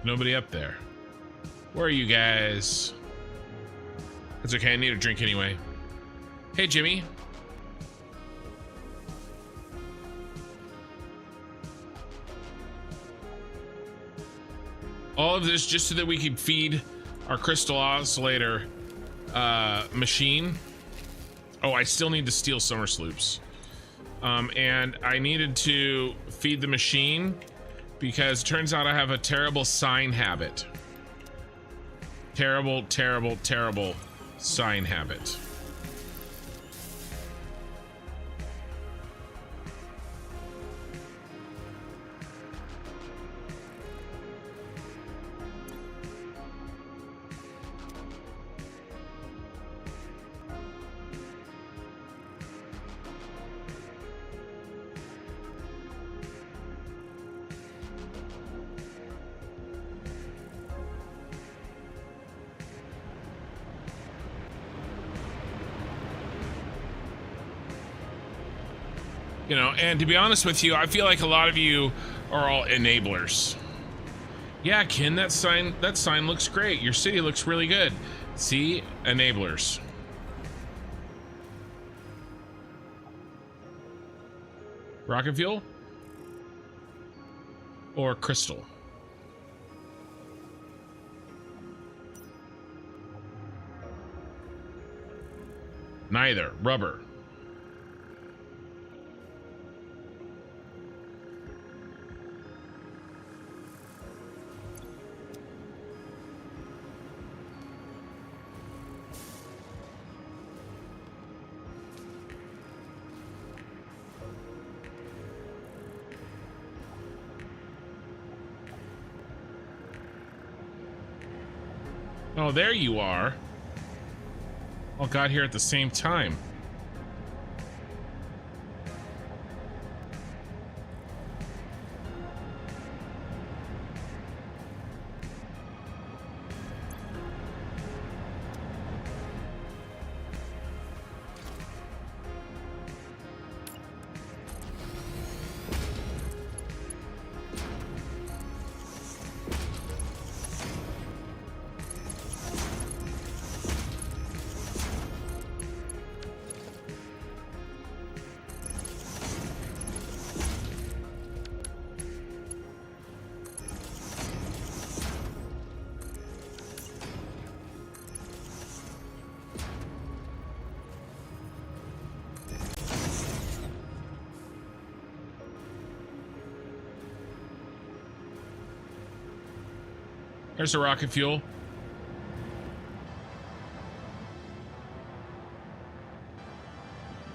Nobody up there. Where are you guys? It's okay, I need a drink anyway. Hey, Jimmy. All of this just so that we can feed our crystal oscillator machine. Oh, I still need to steal summer sloops. And I needed to feed the machine because it turns out I have a terrible sign habit. Terrible, terrible, terrible sign habit. You know, and to be honest with you, I feel like a lot of you are all enablers. Yeah, Ken, that sign looks great. Your city looks really good. See, enablers. Rocket fuel or crystal? Neither. Rubber. Oh, there you are. All got here at the same time. There's the rocket fuel. All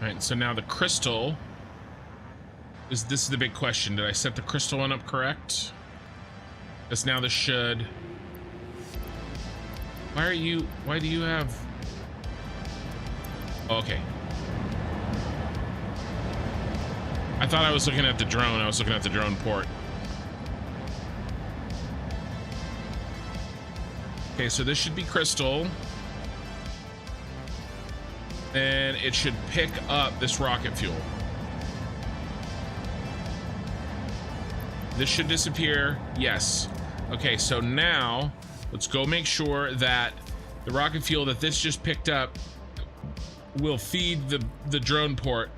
right, so now the crystal this is the big question. Did I set the crystal one up correct? Because now this should. Why do you have? Oh, okay. I thought I was looking at the drone. I was looking at the drone port. Okay, so this should be crystal. And it should pick up this rocket fuel. This should disappear. Yes. Okay, so now let's go make sure that the rocket fuel that this just picked up will feed the drone port.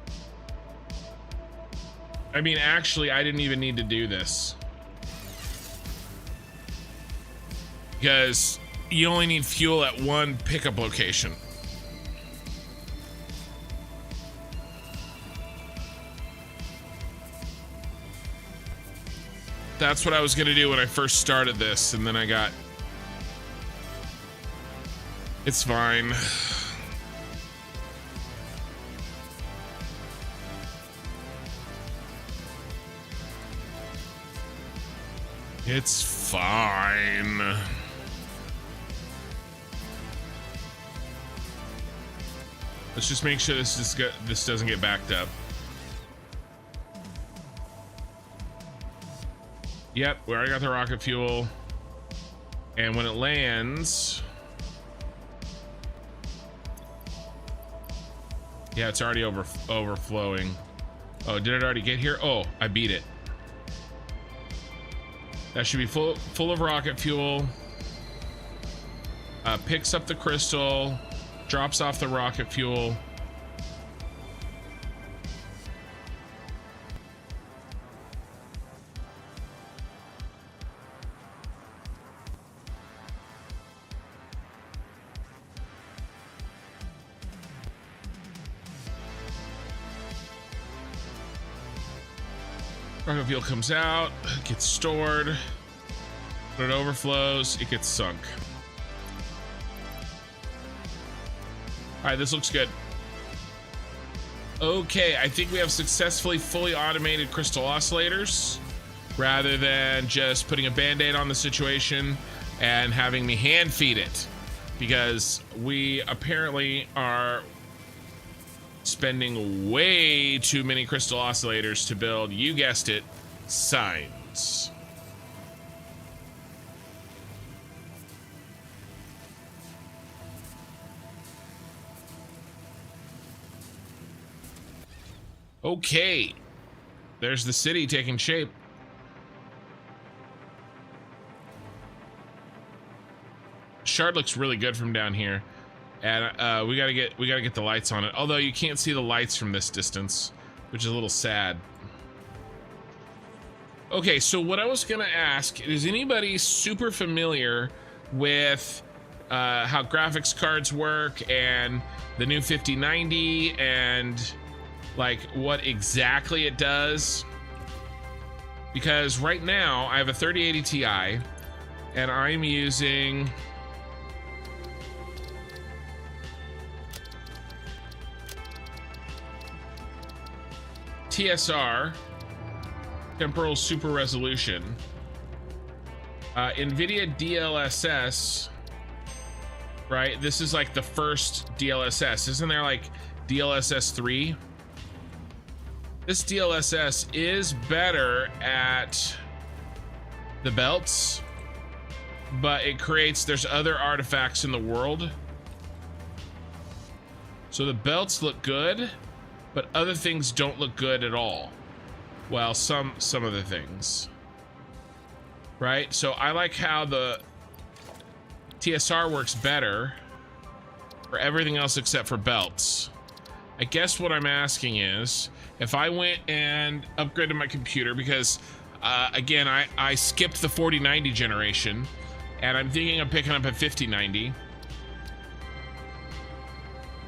I mean, actually, I didn't even need to do this. Because you only need fuel at one pickup location. That's what I was gonna do when I first started this, and then I got... It's fine. It's fine. Let's just make sure this doesn't get backed up. Yep, we already got the rocket fuel. And when it lands... Yeah, it's already overflowing. Oh, did it already get here? Oh, I beat it. That should be full of rocket fuel. Picks up the crystal. Drops off the rocket fuel. Cargo fuel comes out, gets stored. When it overflows, it gets sunk. All right, this looks good. Okay, I think we have successfully fully automated crystal oscillators rather than just putting a band-aid on the situation and having me hand feed it, because we apparently are spending way too many crystal oscillators to build, you guessed it, signs. Okay, there's the city taking shape. Shard looks really good from down here, and we gotta get the lights on it. Although you can't see the lights from this distance, which is a little sad. Okay, so what I was gonna ask is, anybody super familiar with how graphics cards work and the new 5090 and like what exactly it does? Because right now I have a 3080 Ti and I'm using TSR, temporal super resolution, NVIDIA DLSS, right? This is like the first DLSS. Isn't there like DLSS 3? This DLSS is better at the belts, but it creates, there's other artifacts in the world. So the belts look good, but other things don't look good at all. Well, some of the things, right? So I like how the TSR works better for everything else except for belts. I guess what I'm asking is, if I went and upgraded my computer, because again, I skipped the 4090 generation, and I'm thinking of picking up a 5090.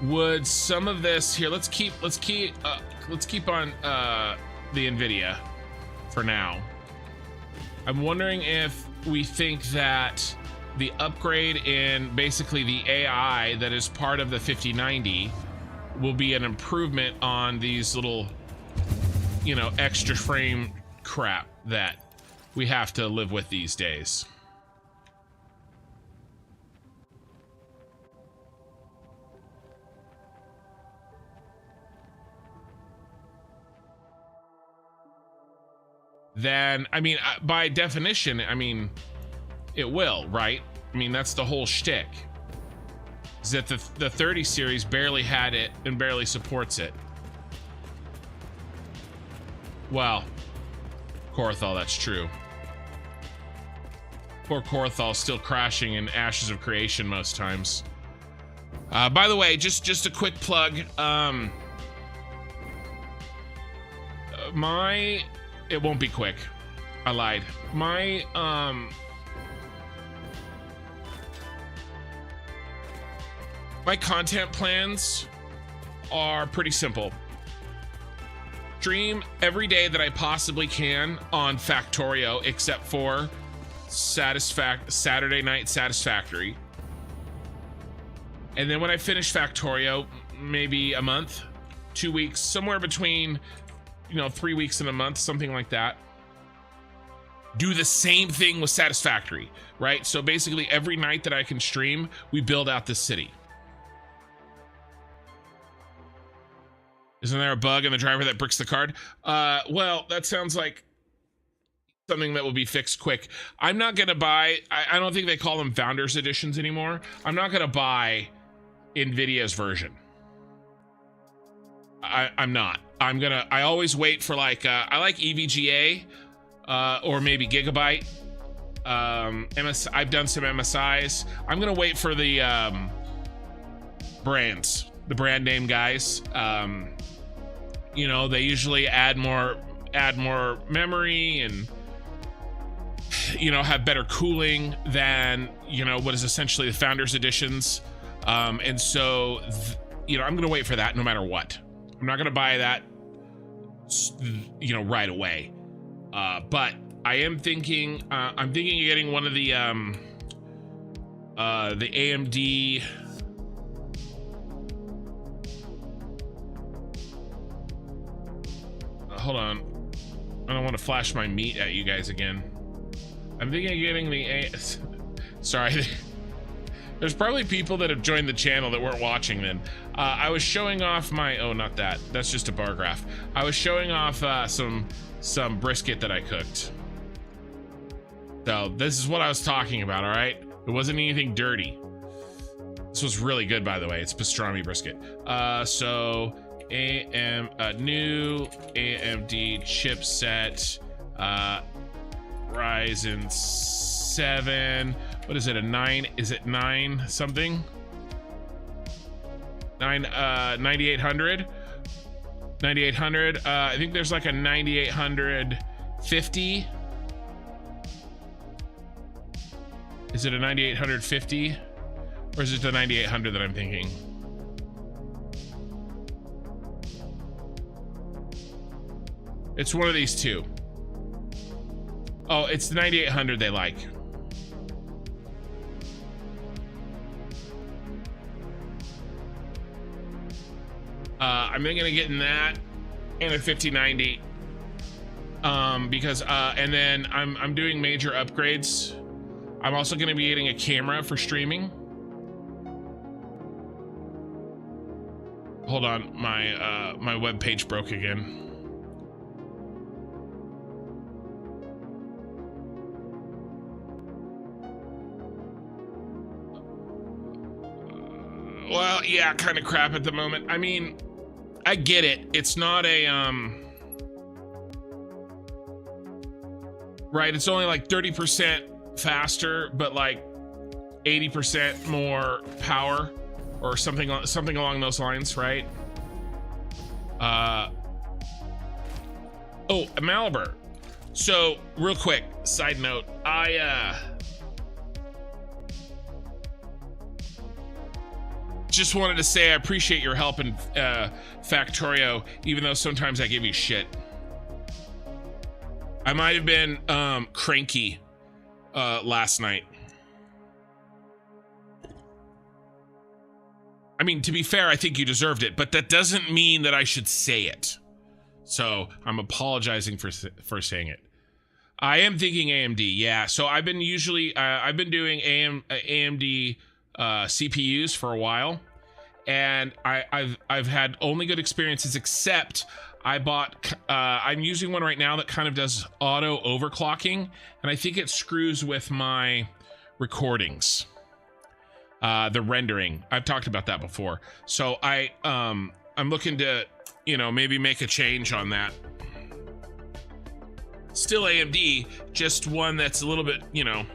Would some of this here? Let's keep on the NVIDIA for now. I'm wondering if we think that the upgrade in basically the AI that is part of the 5090 will be an improvement on these little, you know, extra frame crap that we have to live with these days. Then, I mean, by definition, I mean, it will, right? I mean, that's the whole shtick. Is that the 30 series barely had it and barely supports it. Well, Korathal, that's true. Poor Korathal, still crashing in Ashes of Creation most times. By the way, just a quick plug. It won't be quick. I lied. My content plans are pretty simple. Stream every day that I possibly can on Factorio, except for Saturday night Satisfactory. And then when I finish Factorio, maybe a month, 2 weeks, somewhere between, 3 weeks and a month, something like that. Do the same thing with Satisfactory, right? So basically every night that I can stream, we build out this city. Isn't there a bug in the driver that bricks the card? Well, that sounds like something that will be fixed quick. I'm not gonna buy, I don't think they call them Founders Editions anymore. I'm not gonna buy NVIDIA's version. I'm not. I always wait for like, I like EVGA, or maybe Gigabyte. I've done some MSIs. I'm gonna wait for the brands, the brand name guys. They usually add more memory and have better cooling than what is essentially the Founders Editions. And so I'm gonna wait for that no matter what. I'm not gonna buy that right away. But I am thinking, I'm thinking of getting one of the AMD. Hold on. I don't want to flash my meat at you guys again. I'm thinking of getting the sorry. There's probably people that have joined the channel that weren't watching then. I was showing off my, oh, not that. That's just a bar graph. I was showing off some brisket that I cooked. So this is what I was talking about, all right? It wasn't anything dirty. This was really good, by the way. It's pastrami brisket. So new AMD chipset, Ryzen 7. What is it, a 9? Is it 9 something? 9800? 9800. I think there's like a 9850. Is it a 9850? Or is it the 9800 that I'm thinking? It's one of these two. Oh, it's the 9800 they like. I'm gonna get in that and a 5090 because and then I'm doing major upgrades. I'm also gonna be getting a camera for streaming. Hold on, my web page broke again. Well, yeah, kind of crap at the moment. I mean, I get it. It's not a, right, it's only like 30% faster, but like 80% more power or something along those lines, right? Oh, a Malibu. So, real quick, side note, I just wanted to say I appreciate your help in Factorio, even though sometimes I give you shit. I might have been cranky last night. I mean, to be fair, I think you deserved it, but that doesn't mean that I should say it. So I'm apologizing for saying it. I am thinking AMD, yeah. So I've been doing AMD CPUs for a while, and I've had only good experiences, except I bought I'm using one right now that kind of does auto overclocking, and I think it screws with my recordings, the rendering. I've talked about that before, so I'm looking to, you know, maybe make a change on that. Still AMD, just one that's a little bit, you know,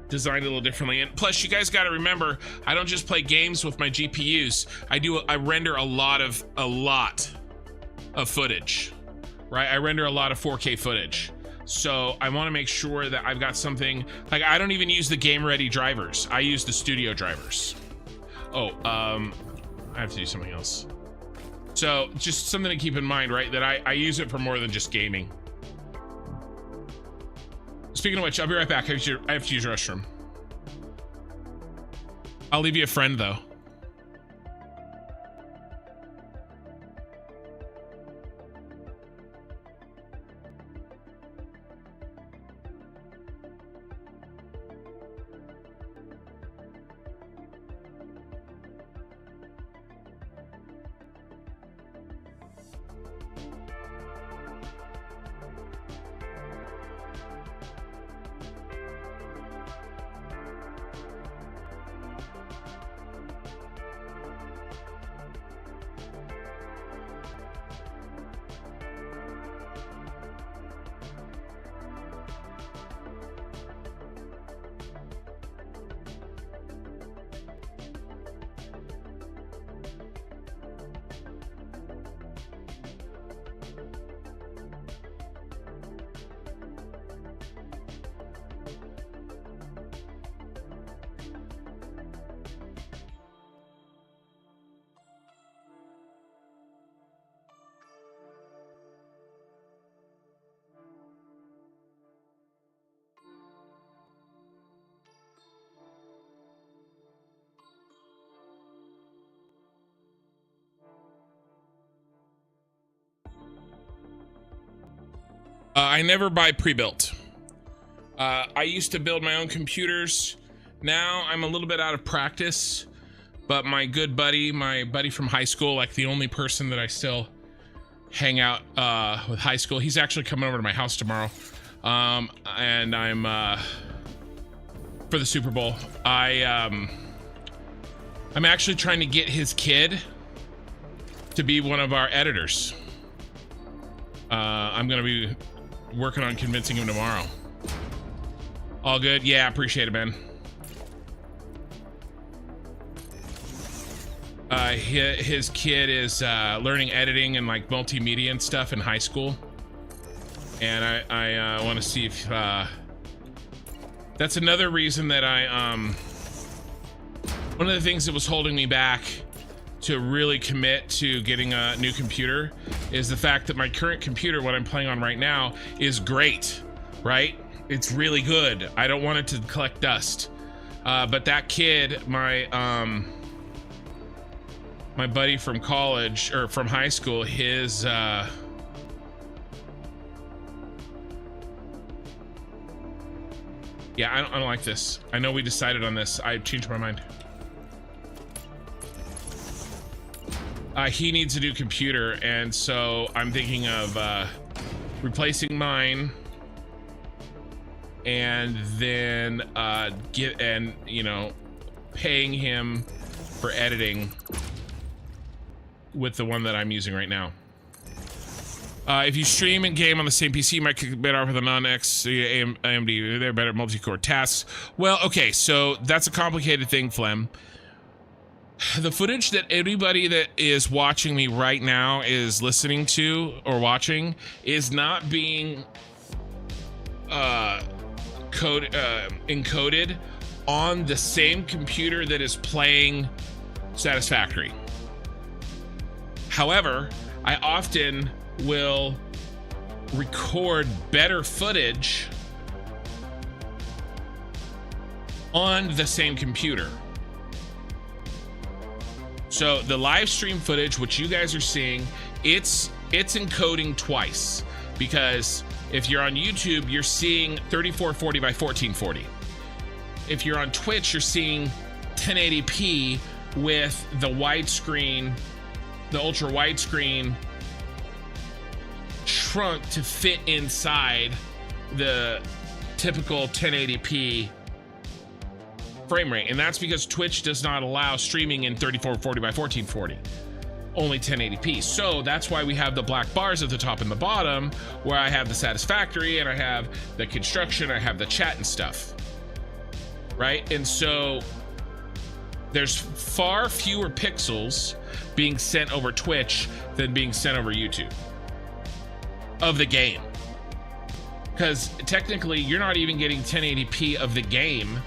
designed a little differently. And plus, you guys got to remember, I don't just play games with my GPUs. I render a lot of footage, right? I render a lot of 4K footage. So I want to make sure that I've got something, like, I don't even use the game ready drivers. I use the studio drivers. Oh, I have to do something else. So just something to keep in mind, right? That I use it for more than just gaming. Speaking of which, I'll be right back. I have to use the restroom. I'll leave you a friend, though. I never buy pre-built. I used to build my own computers. Now I'm a little bit out of practice, but my good buddy, my buddy from high school, like the only person that I still hang out with high school, he's actually coming over to my house tomorrow. And I'm for the Super Bowl. I'm actually trying to get his kid to be one of our editors. I'm gonna be working on convincing him tomorrow. All good? Yeah, appreciate it, man. His kid is learning editing and like multimedia and stuff in high school. And I want to see if that's another reason that one of the things that was holding me back to really commit to getting a new computer is the fact that my current computer, what I'm playing on right now, is great, right? It's really good. I don't want it to collect dust. But that kid, my buddy from college, or from high school, his yeah, I don't like this. I know we decided on this. I changed my mind. He needs a new computer, and so I'm thinking of replacing mine, and then paying him for editing with the one that I'm using right now. If you stream and game on the same PC, you might get better with a non-X AMD. They're better at multi-core tasks. Well, okay, so that's a complicated thing, Flem. The footage that anybody that is watching me right now is listening to or watching is not being encoded on the same computer that is playing Satisfactory. However, I often will record better footage on the same computer. So the live stream footage, which you guys are seeing, it's encoding twice, because if you're on YouTube, you're seeing 3440 by 1440. If you're on Twitch, you're seeing 1080p with the widescreen, the ultra widescreen shrunk to fit inside the typical 1080p frame rate. And that's because Twitch does not allow streaming in 3440 by 1440, only 1080p. So that's why we have the black bars at the top and the bottom, where I have the Satisfactory and I have the construction, I have the chat and stuff, right? And so there's far fewer pixels being sent over Twitch than being sent over YouTube of the game, because technically you're not even getting 1080p of the game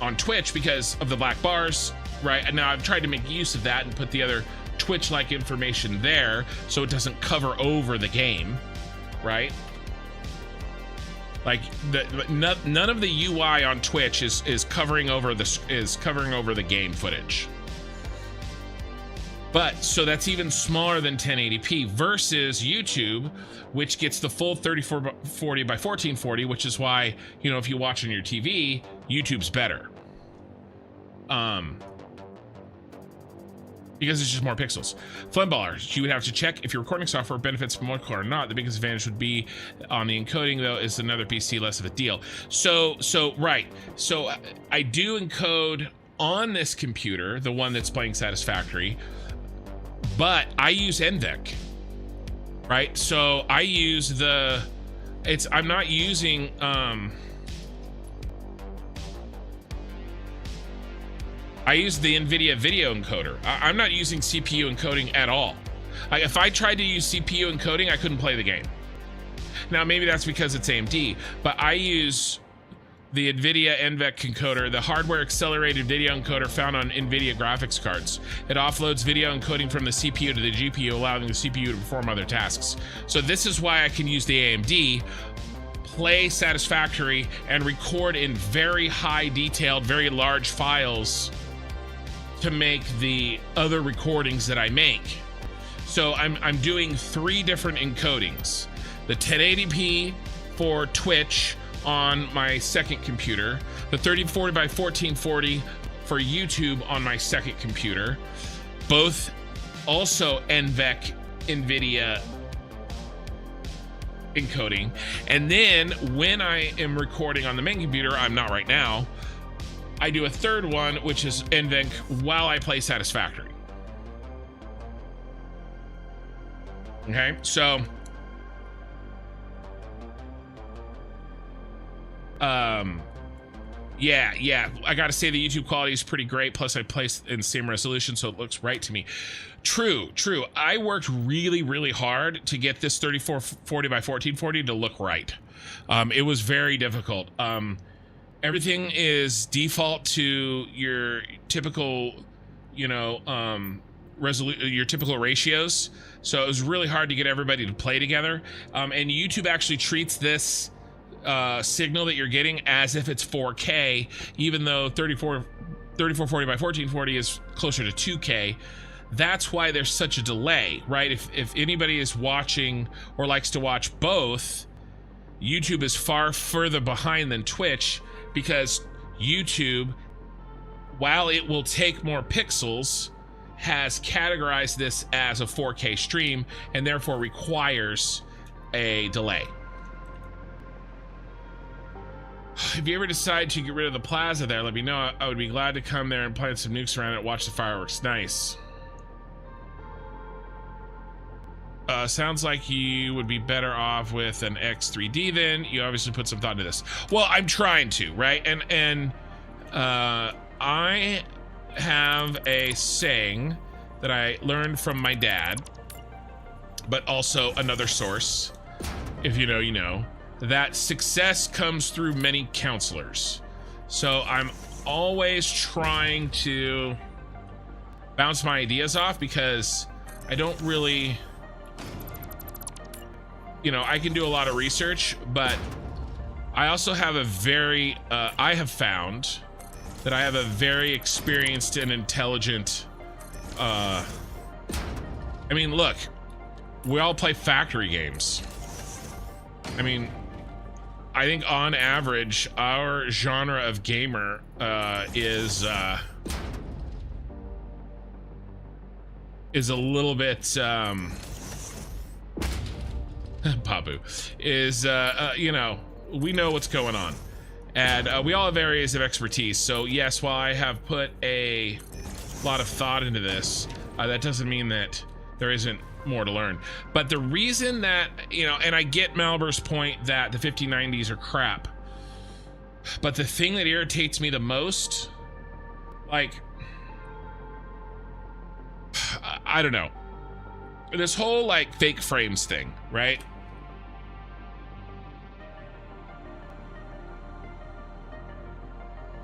on Twitch because of the black bars, right? And now I've tried to make use of that and put the other Twitch-like information there so it doesn't cover over the game, right? Like none of the UI on Twitch is covering over the game footage. But so that's even smaller than 1080p versus YouTube, which gets the full 3440 by 1440, which is why, you know, if you watch on your TV, YouTube's better. Because it's just more pixels. Flamballers, you would have to check if your recording software benefits from one core or not. The biggest advantage would be on the encoding, though, is another PC less of a deal. So right. So I do encode on this computer, the one that's playing Satisfactory, but I use NVEC, right? So I use I'm not using, I use the NVIDIA video encoder. I'm not using CPU encoding at all. If I tried to use CPU encoding, I couldn't play the game. Now, maybe that's because it's AMD, but I use the NVIDIA NVEC encoder, the hardware accelerated video encoder found on NVIDIA graphics cards. It offloads video encoding from the CPU to the GPU, allowing the CPU to perform other tasks. So this is why I can use the AMD, play Satisfactory, and record in very high detailed, very large files to make the other recordings that I make. So I'm doing 3 different encodings. the 1080p for Twitch on my second computer, the 3040 by 1440 for YouTube on my second computer, both also NVEC NVIDIA encoding. And then when I am recording on the main computer, I'm not right now, I do a third one, which is NVENC while I play Satisfactory. Okay, so yeah, I gotta say the YouTube quality is pretty great, plus I placed in the same resolution, so it looks right to me. True. I worked really hard to get this 3440 by 1440 to look right. It was very difficult. Everything is default to your typical, your typical ratios. So it was really hard to get everybody to play together. And YouTube actually treats this signal that you're getting as if it's 4K, even though 3440 by 1440 is closer to 2K. That's why there's such a delay, right? If anybody is watching or likes to watch both, YouTube is far further behind than Twitch, because YouTube, while it will take more pixels, has categorized this as a 4K stream and therefore requires a delay. If you ever decide to get rid of the plaza there, let me know. I would be glad to come there and plant some nukes around it and watch the fireworks. Nice. Sounds like you would be better off with an X3D then. You obviously put some thought into this. Well, I'm trying to, right? And I have a saying that I learned from my dad, but also another source, if you know, you know, that success comes through many counselors. So I'm always trying to bounce my ideas off, because I don't really, I can do a lot of research, but I also have a very, I have found that I have a very experienced and intelligent, look, we all play factory games. I think on average, our genre of gamer is a little bit, Babu, is, we know what's going on. And we all have areas of expertise. So yes, while I have put a lot of thought into this, that doesn't mean that there isn't more to learn. But the reason that, and I get Malber's point that the 5090s are crap, but the thing that irritates me the most, I don't know, this whole fake frames thing, right?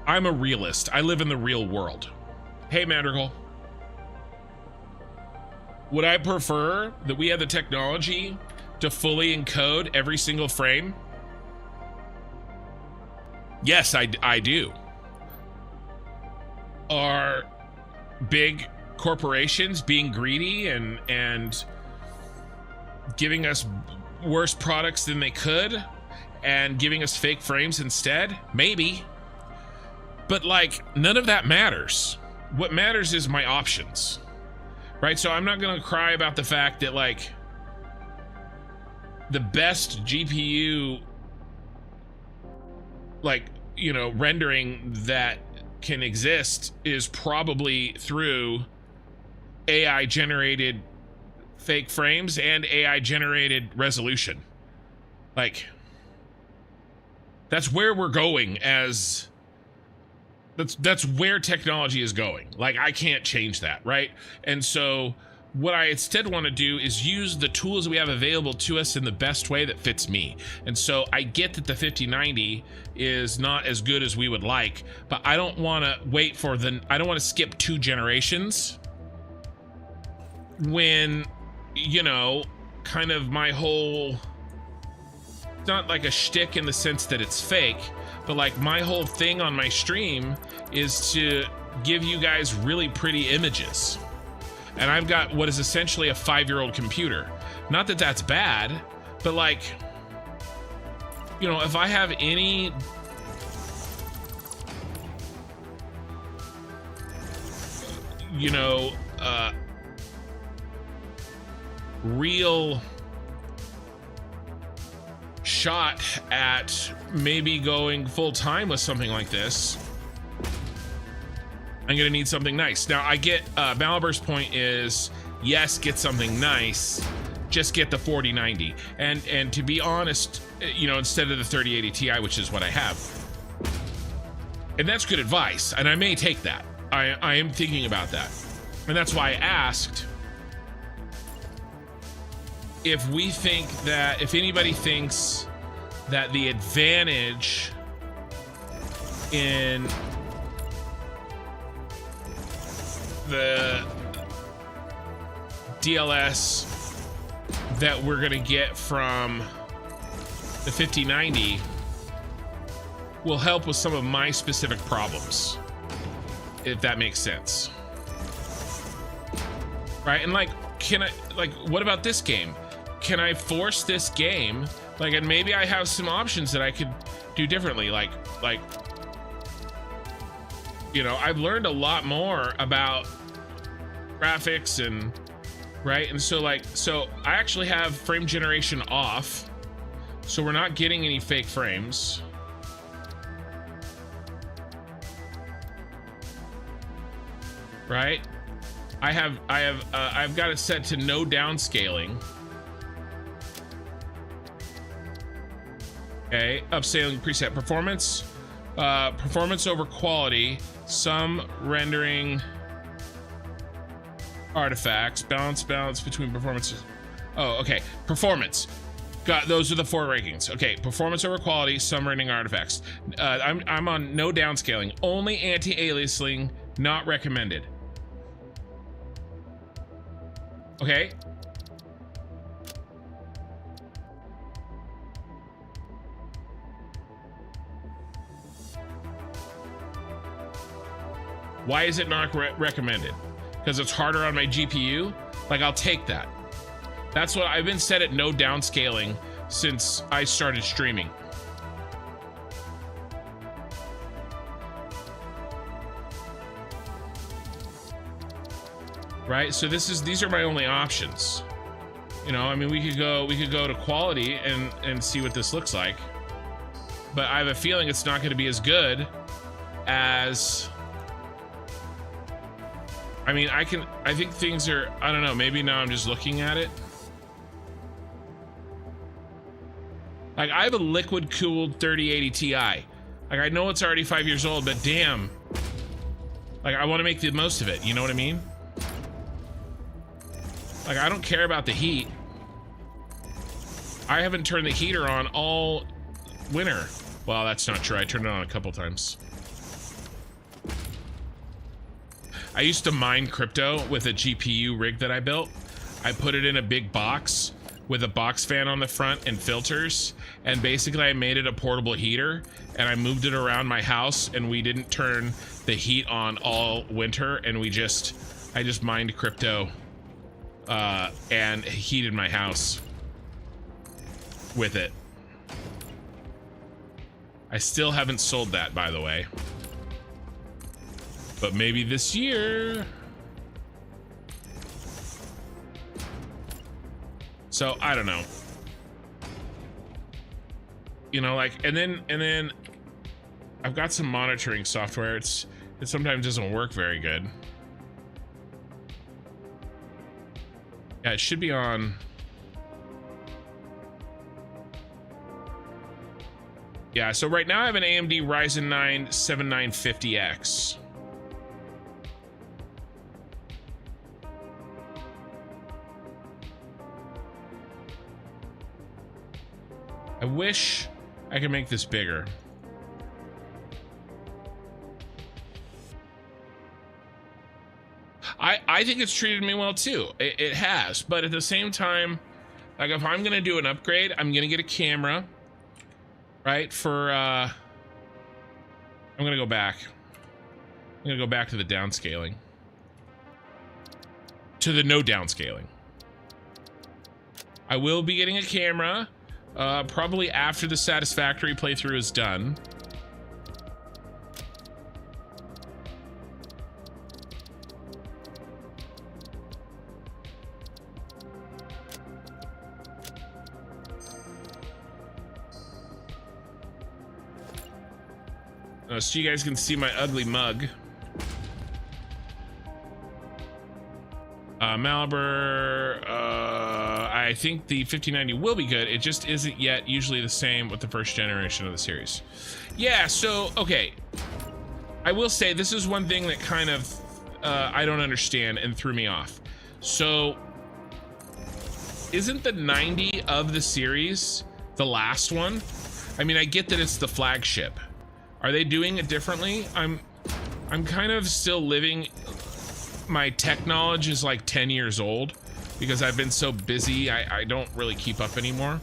I'm a realist. I live in the real world. Hey, Madrigal. Would I prefer that we had the technology to fully encode every single frame? Yes, I do. Are big corporations being greedy and giving us worse products than they could and giving us fake frames instead? Maybe. But none of that matters. What matters is my options, right? So I'm not gonna cry about the fact that the best GPU rendering that can exist is probably through AI generated fake frames and AI generated resolution. That's where we're going, as that's where technology is going. I can't change that, right? And so what I instead want to do is use the tools we have available to us in the best way that fits me. And so I get that the 5090 is not as good as we would like, but I don't want to wait for I don't want to skip 2 generations when, kind of my whole, it's not like a shtick in the sense that it's fake, but my whole thing on my stream is to give you guys really pretty images. And I've got what is essentially a 5-year-old computer. Not that that's bad, But like, you know, if I have any real shot at maybe going full time with something like this, I'm gonna need something nice. Now I get Malibur's point is, yes, get something nice, just get the 4090. And to be honest, you know, instead of the 3080 Ti, which is what I have. And that's good advice, and I may take that. I am thinking about that. And that's why I asked if we think that, if anybody thinks that the advantage in the DLS that we're gonna get from the 5090 will help with some of my specific problems, if that makes sense. Right? And like, what about this game? Can I force this game? Like, and maybe I have some options that I could do differently. Like, you know, I've learned a lot more about graphics and, right? And so like, so I actually have frame generation off. So we're not getting any fake frames. Right? I've got it set to no downscaling. Okay, upscaling preset performance, performance over quality, some rendering artifacts, balance between performances. Oh, okay, performance. Got, those are the 4 rankings. Okay, performance over quality, some rendering artifacts. I'm on no downscaling, only anti-aliasing, not recommended. Okay. Why is it not recommended? Because it's harder on my GPU? Like, I'll take that. That's what I've been set at no downscaling since I started streaming. Right? So these are my only options. You know, I mean, we could go to quality and see what this looks like. But I have a feeling it's not going to be as good as, I mean, I think things are, I don't know, maybe now I'm just looking at it. Like, I have a liquid cooled 3080 Ti. Like, I know it's already 5 years old, but damn. Like, I want to make the most of it, you know what I mean? Like, I don't care about the heat. I haven't turned the heater on all winter. Well, that's not true. I turned it on a couple times. I used to mine crypto with a GPU rig that I built. I put it in a big box with a box fan on the front and filters. And basically I made it a portable heater and I moved it around my house and we didn't turn the heat on all winter. And I just mined crypto and heated my house with it. I still haven't sold that, by the way. But maybe this year. So I don't know. You know, like, and then I've got some monitoring software. It sometimes doesn't work very good. Yeah, it should be on. Yeah, so right now I have an AMD Ryzen 9 7950X. I wish I could make this bigger. I think it's treated me well too. It has, but at the same time, like if I'm gonna do an upgrade, I'm gonna get a camera, right? For I'm gonna go back. I'm gonna go back to the downscaling. To the no downscaling. I will be getting a camera. Probably after the Satisfactory playthrough is done. So you guys can see my ugly mug. Malibu, I think the 5090 will be good. It just isn't yet usually the same with the first generation of the series. Yeah, so, okay. I will say this is one thing that kind of I don't understand and threw me off. So, isn't the 90 of the series the last one? I mean, I get that it's the flagship. Are they doing it differently? I'm kind of still living, my tech knowledge is like 10 years old because I've been so busy, I don't really keep up anymore.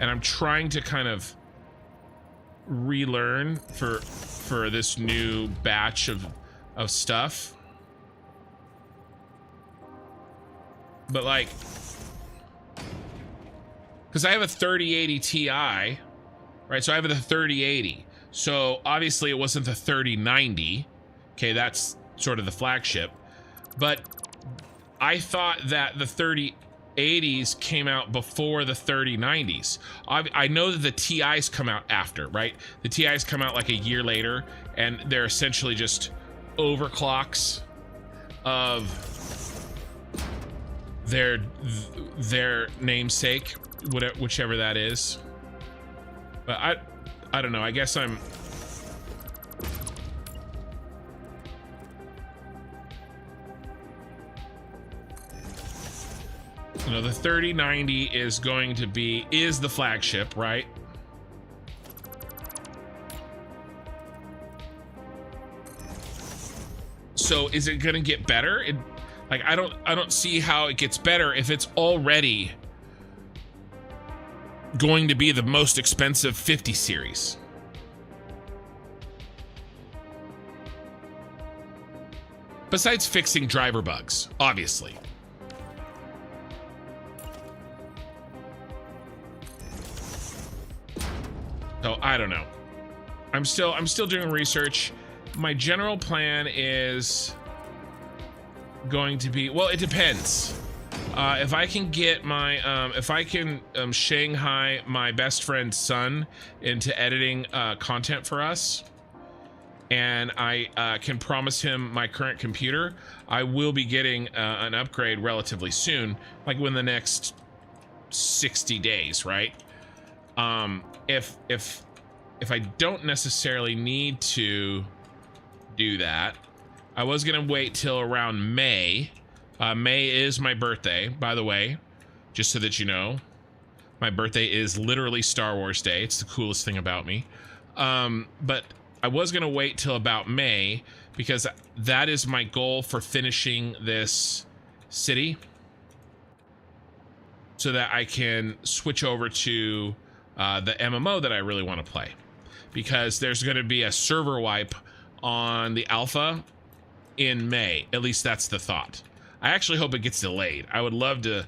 And I'm trying to kind of relearn for this new batch of stuff. But like, because I have a 3080 Ti, right? So I have the 3080. So obviously it wasn't the 3090. Okay, that's sort of the flagship. But I thought that the 3080s came out before the 3090s. I know that the TIs come out after, right? The TIs come out like a year later, and they're essentially just overclocks of their namesake, whichever that is. But I don't know, I guess I'm... You know, the 3090 is going to be, is the flagship, right? So is it gonna get better? Like, I don't see how it gets better if it's already going to be the most expensive 50 series. Besides fixing driver bugs, obviously. So I don't know. I'm still doing research. My general plan is going to be, well, it depends. If I can get my, if I can Shanghai my best friend's son into editing content for us, and I can promise him my current computer, I will be getting an upgrade relatively soon, like within the next 60 days, right? If I don't necessarily need to do that, I was gonna wait till around May. May is my birthday, by the way, just so that you know. My birthday is literally Star Wars Day. It's the coolest thing about me. But I was gonna wait till about May because that is my goal for finishing this city, so that I can switch over to the MMO that I really want to play, because there's going to be a server wipe on the alpha in May. At least that's the thought. I actually hope it gets delayed. I would love to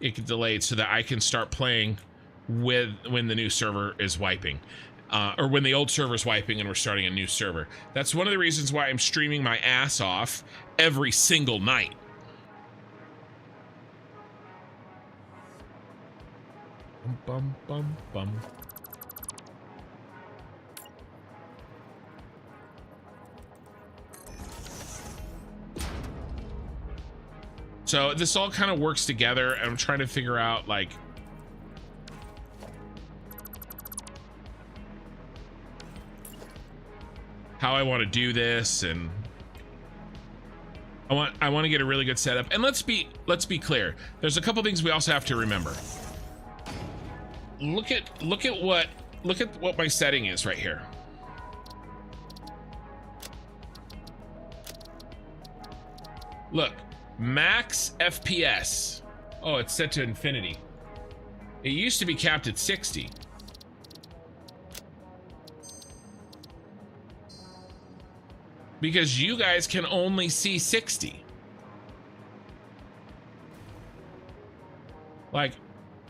it get delayed so that I can start playing with when the new server is wiping, or when the old server is wiping and we're starting a new server. That's one of the reasons why I'm streaming my ass off every single night. Bum, bum, bum. So this all kind of works together, and I'm trying to figure out like how I want to do this, and I want to get a really good setup. And let's be clear. There's a couple things we also have to remember. Look at what my setting is right here. Look, max FPS. Oh, it's set to infinity. It used to be capped at 60. Because you guys can only see 60. Like,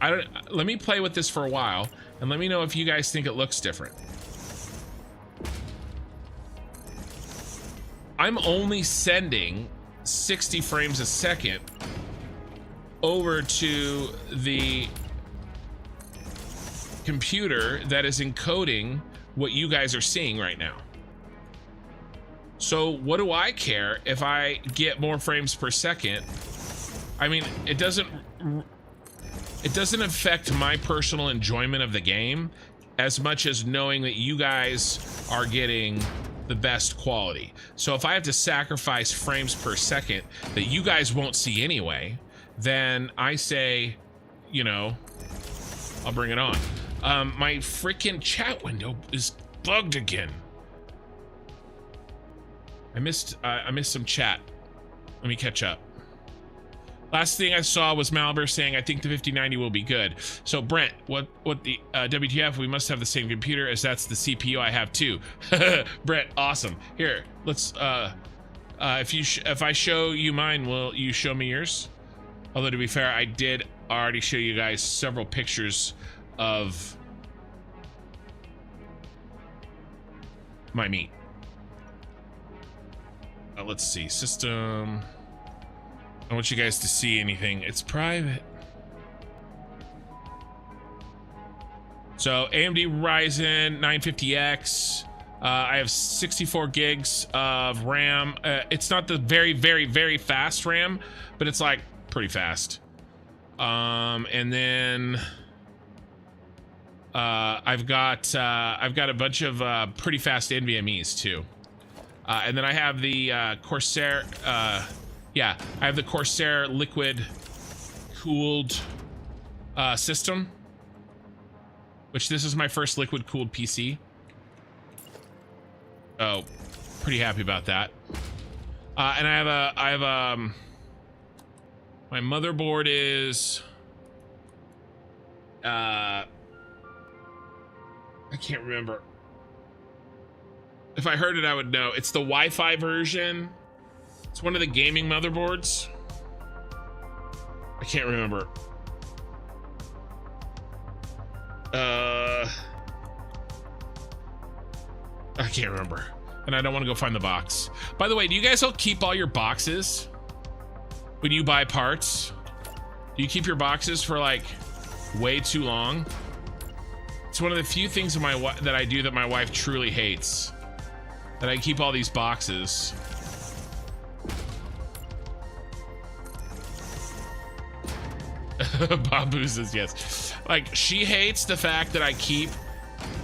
let me play with this for a while and let me know if you guys think it looks different. I'm only sending 60 frames a second over to the computer that is encoding what you guys are seeing right now. So what do I care if I get more frames per second? I mean, it doesn't affect my personal enjoyment of the game as much as knowing that you guys are getting the best quality. So if I have to sacrifice frames per second that you guys won't see anyway, then I say, you know, I'll bring it on. My freaking chat window is bugged again. I missed some chat. Let me catch up. Last thing I saw was Malibu saying, I think the 5090 will be good. So Brent, what the WTF, we must have the same computer as that's the CPU I have too. Brent, awesome. Here, let's, if I show you mine, will you show me yours? Although to be fair, I did already show you guys several pictures of my meat. Let's see, system. I want you guys to see anything. It's private. So AMD Ryzen 950X. I have 64 gigs of RAM. It's not the very, very, very fast RAM, but it's like pretty fast. And then I've got a bunch of pretty fast NVMEs too. And then I have the Corsair. Yeah, I have the Corsair liquid cooled system, which this is my first liquid cooled PC. Oh, pretty happy about that. And I have my motherboard is I can't remember. If I heard it, I would know. It's the Wi-Fi version. It's one of the gaming motherboards. I can't remember. I can't remember. And I don't want to go find the box. By the way, do you guys all keep all your boxes when you buy parts? Do you keep your boxes for like way too long? It's one of the few things in that I do that my wife truly hates. That I keep all these boxes. Babu says yes. Like, she hates the fact that I keep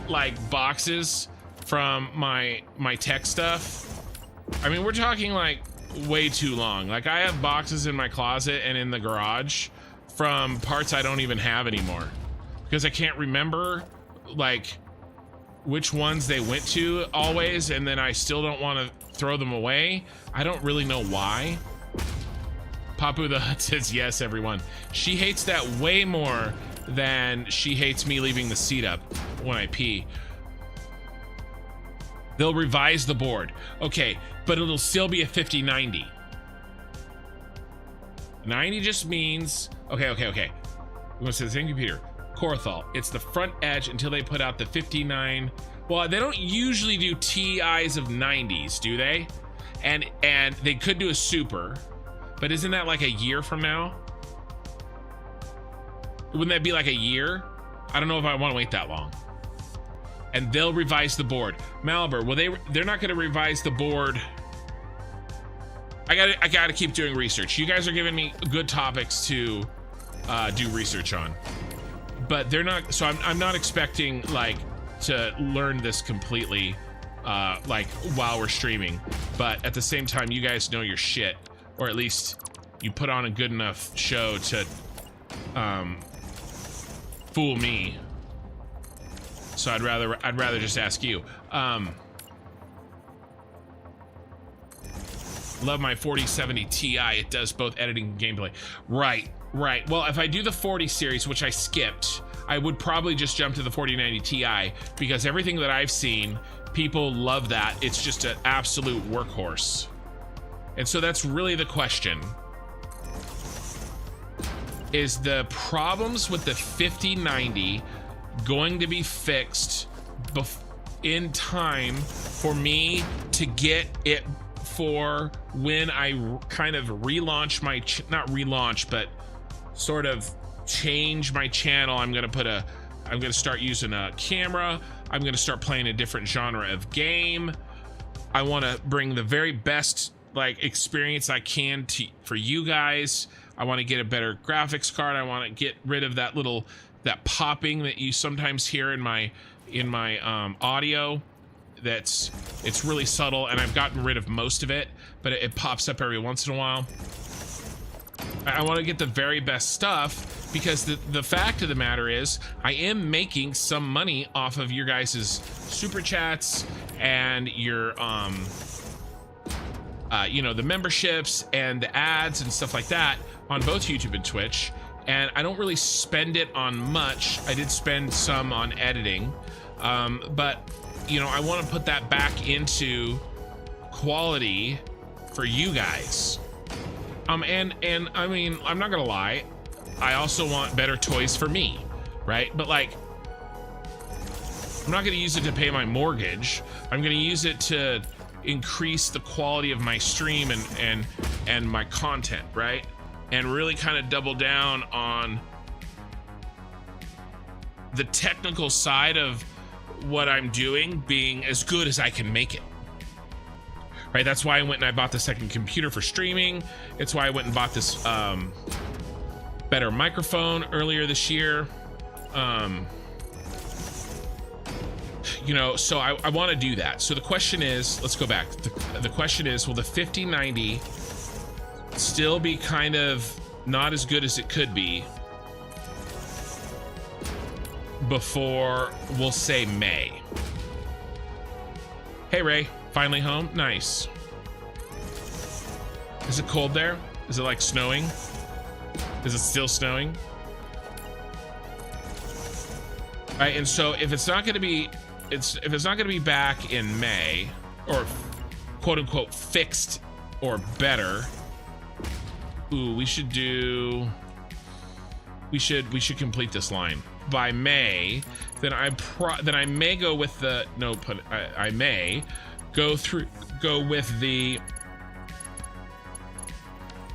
like boxes from my tech stuff. I mean, we're talking like way too long. Like, I have boxes in my closet and in the garage from parts I don't even have anymore because I can't remember like which ones they went to always, and then I still don't want to throw them away. I don't really know why. Papu the Hut says yes, everyone. She hates that way more than she hates me leaving the seat up when I pee. They'll revise the board. Okay, but it'll still be a 5090. 90 just means, okay. We want to say the same computer. Corthal, it's the front edge until they put out the 59. Well, they don't usually do TIs of 90s, do they? And they could do a super, but isn't that like a year from now? Wouldn't that be like a year? I don't know if I want to wait that long. And they'll revise the board. Malibu, well, they're not going to revise the board. I gotta keep doing research. You guys are giving me good topics to do research on, but they're not. So I'm not expecting like to learn this completely, like while we're streaming. But at the same time, you guys know your shit, or at least you put on a good enough show to fool me. So I'd rather just ask you. Love my 4070 Ti. It does both editing and gameplay. Right. Well, if I do the 40 series, which I skipped, I would probably just jump to the 4090 Ti because everything that I've seen, people love that. It's just an absolute workhorse. And so that's really the question. is the problems with the 5090 going to be fixed in time for me to get it for when I kind of relaunch my not relaunch, but sort of change my channel. I'm gonna start using a camera. I'm gonna start playing a different genre of game. I want to bring the very best like experience I can for you guys. I want to get a better graphics card. I want to get rid of that popping that you sometimes hear in my audio. It's really subtle, and I've gotten rid of most of it, but it pops up every once in a while. I want to get the very best stuff, because the fact of the matter is I am making some money off of your guys' super chats and your you know, the memberships and the ads and stuff like that on both YouTube and Twitch, and I don't really spend it on much. I did spend some on editing, but you know, I want to put that back into quality for you guys. And I mean, I'm not gonna lie, I also want better toys for me, right? But like, I'm not gonna use it to pay my mortgage. I'm gonna use it to increase the quality of my stream and my content, right? And really kind of double down on the technical side of what I'm doing being as good as I can make it. Right, that's why I went and I bought the second computer for streaming. It's why I went and bought this better microphone earlier this year. You know, so I want to do that. So the question is, let's go back. The question is, will the 5090 still be kind of not as good as it could be before, we'll say, May? Hey, Ray. Finally home? Nice. Is it cold there? Is it like snowing? Is it still snowing? All right, and so if it's not going to be, if it's not going to be back in May, or quote unquote fixed or better, ooh, we should complete this line by May. Then I may go with the I may go with the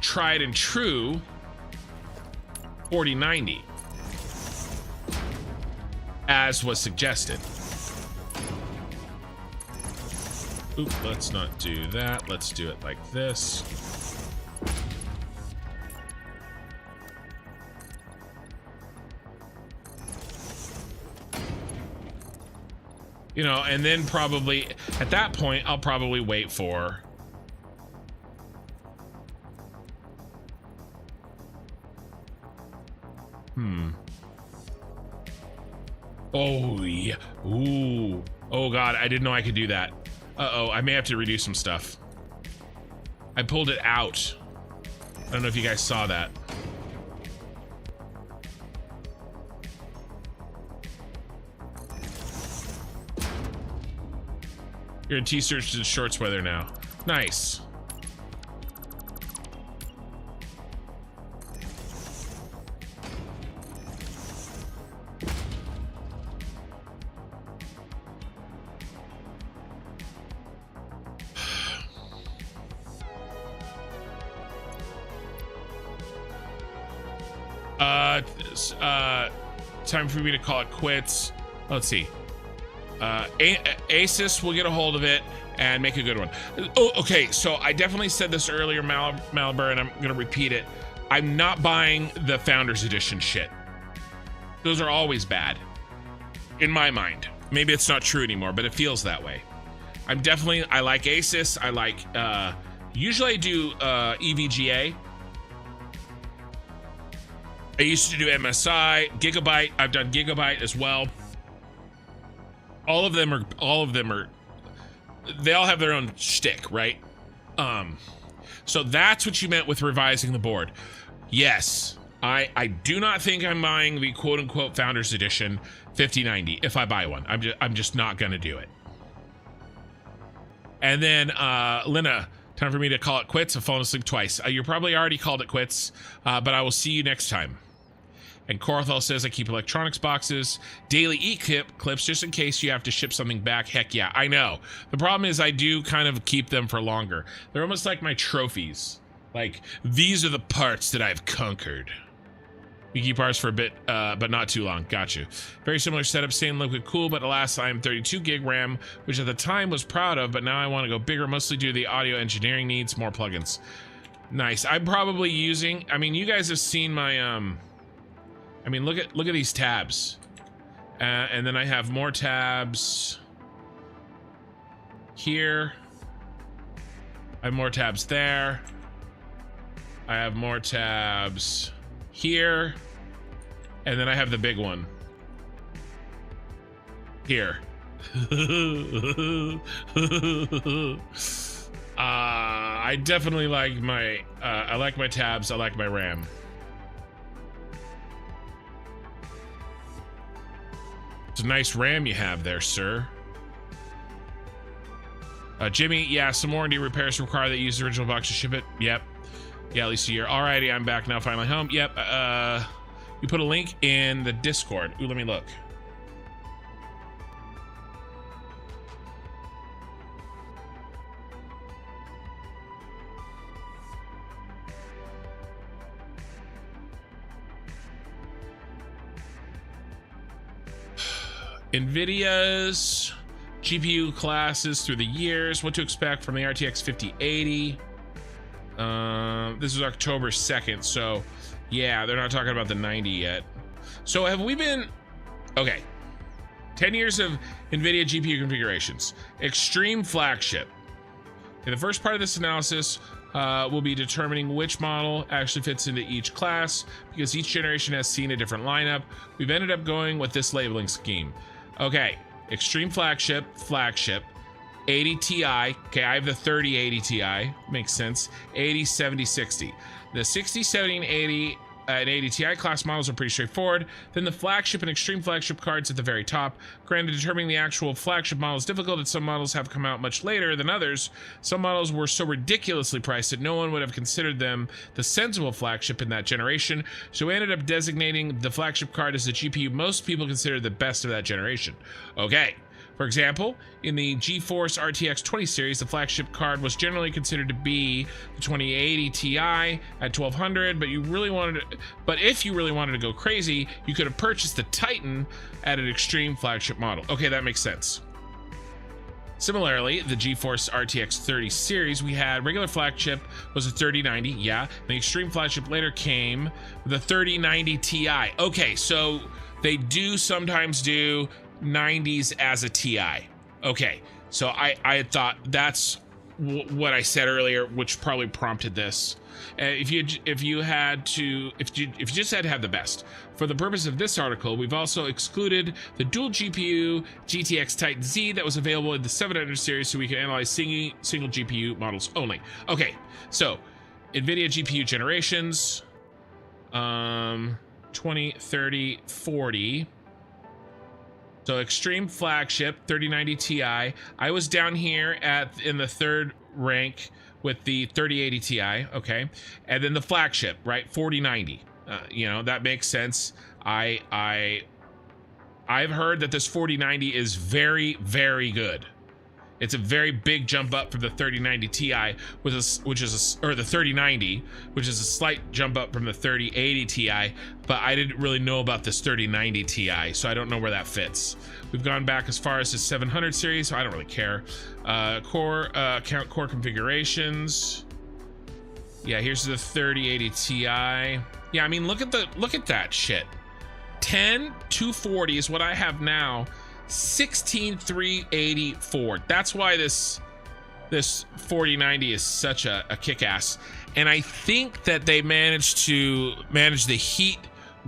tried and true 4090 as was suggested. Oop, let's not do that. Let's do it like this. You know, and then probably at that point, I'll probably wait for oh yeah. Ooh. Oh god, I didn't know I could do that. Uh-oh, I may have to redo some stuff. I pulled it out. I don't know if you guys saw that. You're in t-shirts and shorts weather now. Nice. Time for me to call it quits. Let's see. Asus will get a hold of it and make a good one. Oh, okay. So I definitely said this earlier, Malbur, and I'm gonna repeat it. I'm not buying the Founders Edition shit. Those are always bad, in my mind. Maybe it's not true anymore, but it feels that way. I like Asus. I like. Usually I do EVGA. I used to do MSI, Gigabyte. I've done Gigabyte as well. All of them are, they all have their own shtick, right? So that's what you meant with revising the board. Yes, I do not think I'm buying the quote unquote Founders Edition 5090 if I buy one. I'm just not gonna do it. And then Lena, time for me to call it quits. I've fallen asleep twice. You're probably already called it quits, but I will see you next time. And Corthel says I keep electronics boxes, daily clips just in case you have to ship something back. Heck yeah, I know. The problem is I do kind of keep them for longer. They're almost like my trophies. Like, these are the parts that I've conquered. You keep ours for a bit, but not too long. Got you. Very similar setup, same liquid cool, but alas, I am 32 gig RAM, which at the time was proud of, but now I want to go bigger, mostly due to the audio engineering needs, more plugins. Nice. I'm probably using, I mean, you guys have seen my, I mean, look at these tabs. And then I have more tabs here. I have more tabs there. I have more tabs here, and then I have the big one here. I definitely like my I like my tabs. I like my RAM. It's a nice RAM you have there, sir. Jimmy, yeah, some warranty repairs require that you use the original box to ship it. Yep. Yeah, at least a year. Alrighty, I'm back now, finally home. Yep, you put a link in the Discord. Ooh, let me look. NVIDIA's GPU classes through the years. What to expect from the RTX 5080. This is October 2nd, so yeah, they're not talking about the 90 yet. So have we been, okay, 10 years of NVIDIA GPU configurations. Extreme flagship. In the first part of this analysis, we'll be determining which model actually fits into each class, because each generation has seen a different lineup. We've ended up going with this labeling scheme. Okay, extreme flagship, 80 Ti. Okay, I have the 3080 Ti. Makes sense. 80, 70, 60. The 60, 70, and 80 and 80 Ti class models are pretty straightforward. Then the flagship and extreme flagship cards at the very top. Granted, determining the actual flagship model is difficult, as some models have come out much later than others. Some models were so ridiculously priced that no one would have considered them the sensible flagship in that generation. So we ended up designating the flagship card as the GPU most people consider the best of that generation. Okay. For example, in the GeForce RTX 20 series, the flagship card was generally considered to be the 2080 Ti at 1200, but if you really wanted to go crazy, you could have purchased the Titan at an extreme flagship model. Okay, that makes sense. Similarly, the GeForce RTX 30 series, we had regular flagship was a 3090, yeah. The extreme flagship later came the 3090 Ti. Okay, so they do sometimes do 90s as a Ti. Okay, so I thought that's what I said earlier, which probably prompted this. If you just had to have the best. For the purpose of this article, we've also excluded the dual GPU GTX Titan Z that was available in the 700 series, so we can analyze single GPU models only. Okay, so NVIDIA GPU generations, 20, 30, 40. So extreme flagship 3090 Ti. I was down here in the third rank with the 3080 Ti, okay, and then the flagship, right, 4090. You know, that makes sense. I've heard that this 4090 is very, very good. It's a very big jump up from the 3090 Ti, or the 3090, which is a slight jump up from the 3080 Ti, but I didn't really know about this 3090 Ti, so I don't know where that fits. We've gone back as far as the 700 series, so I don't really care. Count core configurations. Yeah, here's the 3080 Ti. Yeah, I mean, look at that shit. 10,240 is what I have now. 16,384. That's why this 4090 is such a kick-ass. And I think that they managed to manage the heat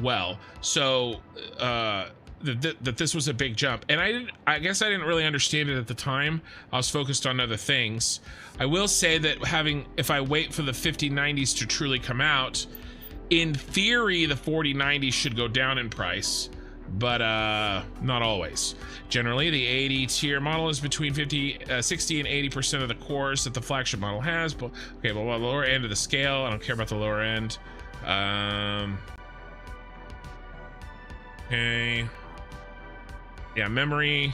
well. So that this was a big jump. And I guess I didn't really understand it at the time. I was focused on other things. I will say that if I wait for the 5090s to truly come out, in theory the 4090 should go down in price, but not always. Generally, the 80 tier model is between 60 and 80% of the cores that the flagship model has. But okay, well, the lower end of the scale, I don't care about the lower end. Okay. Yeah, memory.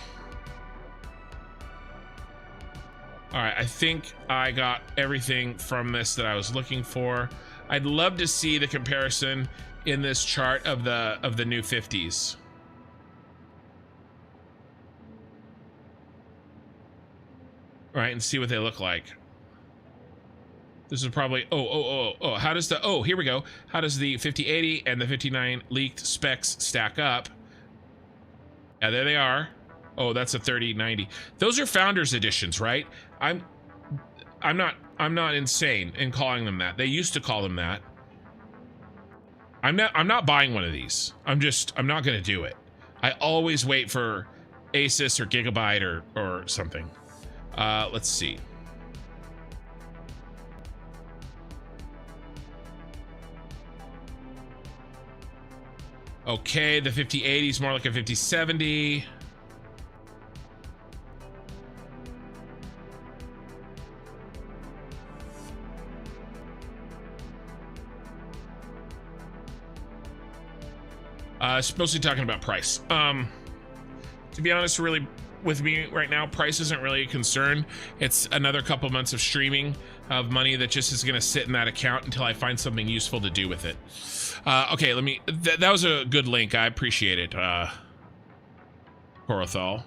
All right, I think I got everything from this that I was looking for. I'd love to see the comparison in this chart of the new 50s. All right, and see what they look like. This is probably, how does the, here we go. How does the 5080 and the 59 leaked specs stack up? Yeah, there they are. Oh, that's a 3090. Those are founders editions, right? I'm not insane in calling them that. They used to call them that. I'm not buying one of these. I'm not gonna do it. I always wait for Asus or Gigabyte or something. Let's see. Okay, the 5080 is more like a 5070. It's mostly talking about price. To be honest, really, with me right now, price isn't really a concern. It's another couple months of streaming of money that just is going to sit in that account until I find something useful to do with it. Okay, let me. That was a good link. I appreciate it. Corothal.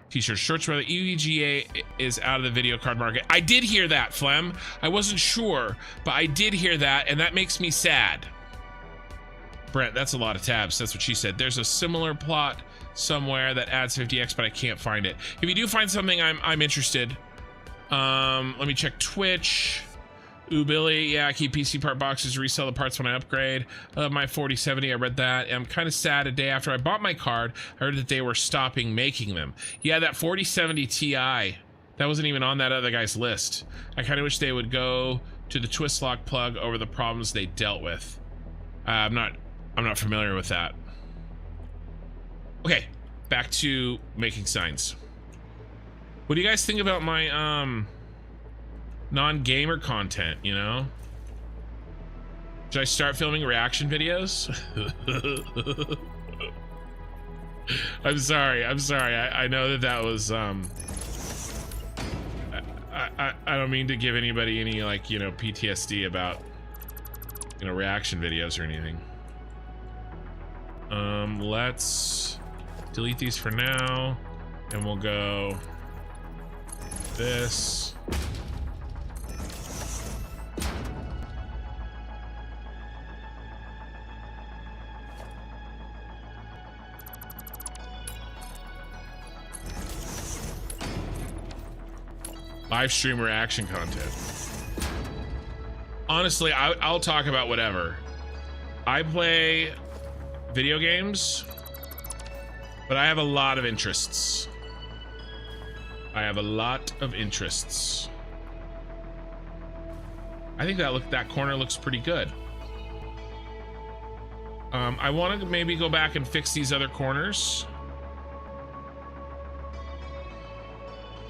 T-shirts, shorts, where the EVGA is out of the video card market. I did hear that, Flem. I wasn't sure, but I did hear that, and that makes me sad. Brent, that's a lot of tabs. That's what she said. There's a similar plot somewhere that adds 50x, but I can't find it. If you do find something, I'm interested. Let me check Twitch. Ooh, Billy, yeah, I keep PC part boxes, resell the parts when I upgrade. I love my 4070, I read that. I'm kind of sad. A day after I bought my card, I heard that they were stopping making them. Yeah, that 4070 Ti, that wasn't even on that other guy's list. I kind of wish they would go to the twist lock plug over the problems they dealt with. I'm not familiar with that. Okay, back to making signs. What do you guys think about my non-gamer content, you know? Should I start filming reaction videos? I'm sorry. I know that was I don't mean to give anybody any, like, you know, PTSD about, you know, reaction videos or anything. Let's delete these for now, and we'll go this. Live stream reaction content. Honestly, I'll talk about whatever. I play video games, but I have a lot of interests. I think that corner looks pretty good. I want to maybe go back and fix these other corners.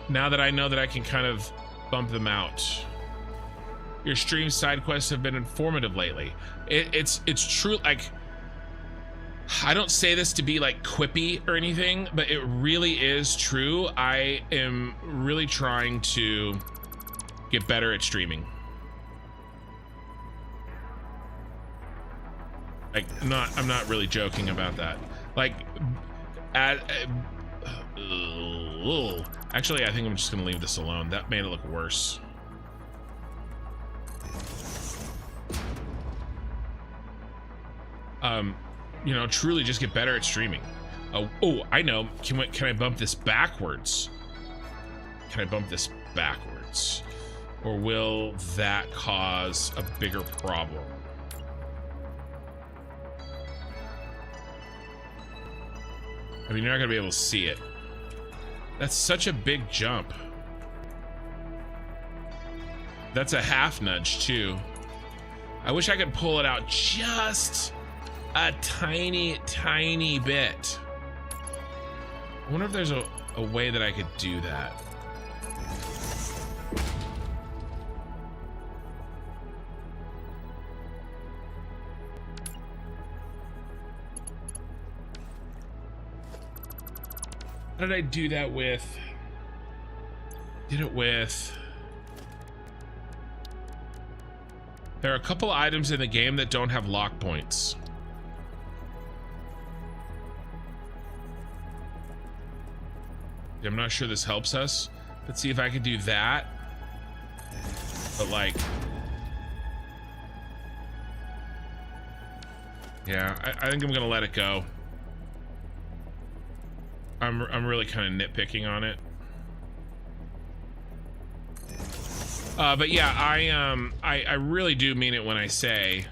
Now that I know that I can kind of bump them out. Your stream side quests have been informative lately. It's true. Like, I don't say this to be like quippy or anything, but it really is true. I am really trying to get better at streaming. Like, I'm not really joking about that. Like, actually, I think I'm just gonna leave this alone. That made it look worse. You know, truly just get better at streaming. Oh, I know. Can I bump this backwards? Or will that cause a bigger problem? I mean, you're not gonna be able to see it. That's such a big jump. That's a half nudge too. I wish I could pull it out just a tiny bit. I wonder if there's a way that I could do that. How did I do that with? Did it with? There are a couple items in the game that don't have lock points. I'm not sure this helps us. Let's see if I can do that. But like, yeah, I think I'm gonna let it go. I'm really kind of nitpicking on it. But yeah, I really do mean it when I say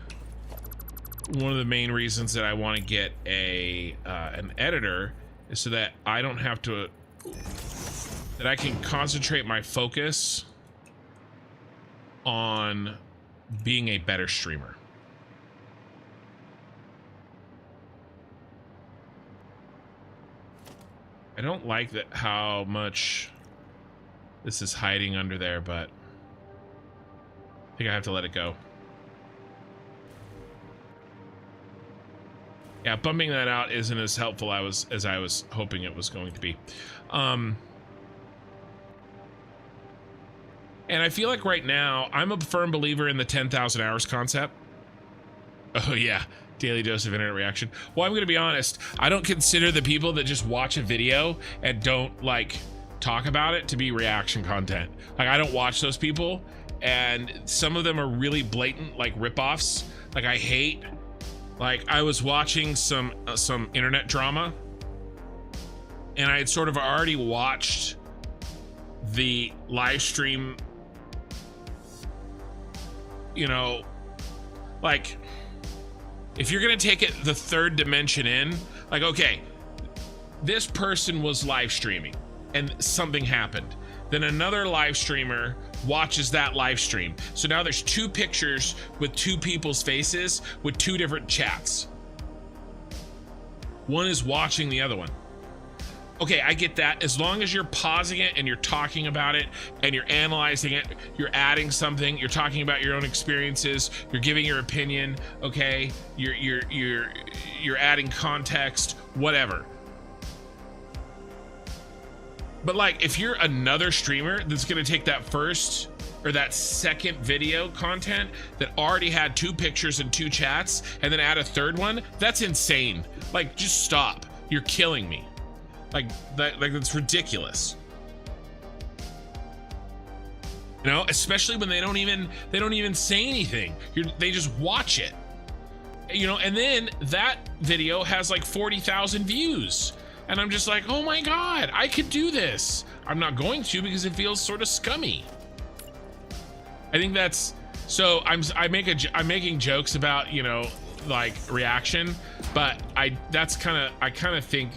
one of the main reasons that I want to get an editor is so that I don't have to, that I can concentrate my focus on being a better streamer. I don't like that how much this is hiding under there, but I think I have to let it go. Yeah, bumping that out isn't as helpful as I was hoping it was going to be. And I feel like right now, I'm a firm believer in the 10,000 hours concept. Oh yeah, daily dose of internet reaction. Well, I'm gonna be honest, I don't consider the people that just watch a video and don't like talk about it to be reaction content. Like, I don't watch those people, and some of them are really blatant like ripoffs. Like, I hate, like, I was watching some internet drama, and I had sort of already watched the live stream, you know, like, if you're gonna take it the third dimension in, like, okay, this person was live streaming and something happened. Then another live streamer watches that live stream. So now there's two pictures with two people's faces with two different chats. One is watching the other one. Okay, I get that. As long as you're pausing it and you're talking about it and you're analyzing it, you're adding something, you're talking about your own experiences, you're giving your opinion, okay, you're adding context, whatever. But like, if you're another streamer that's gonna take that first or that second video content that already had two pictures and two chats and then add a third one, that's insane. Like, just stop. You're killing me. Like that's ridiculous. You know, especially when they don't even say anything. They just watch it. You know, and then that video has like 40,000 views. And I'm just like, oh my God, I could do this. I'm not going to because it feels sort of scummy. I think that's, so I'm making jokes about, you know, like reaction, but I kind of think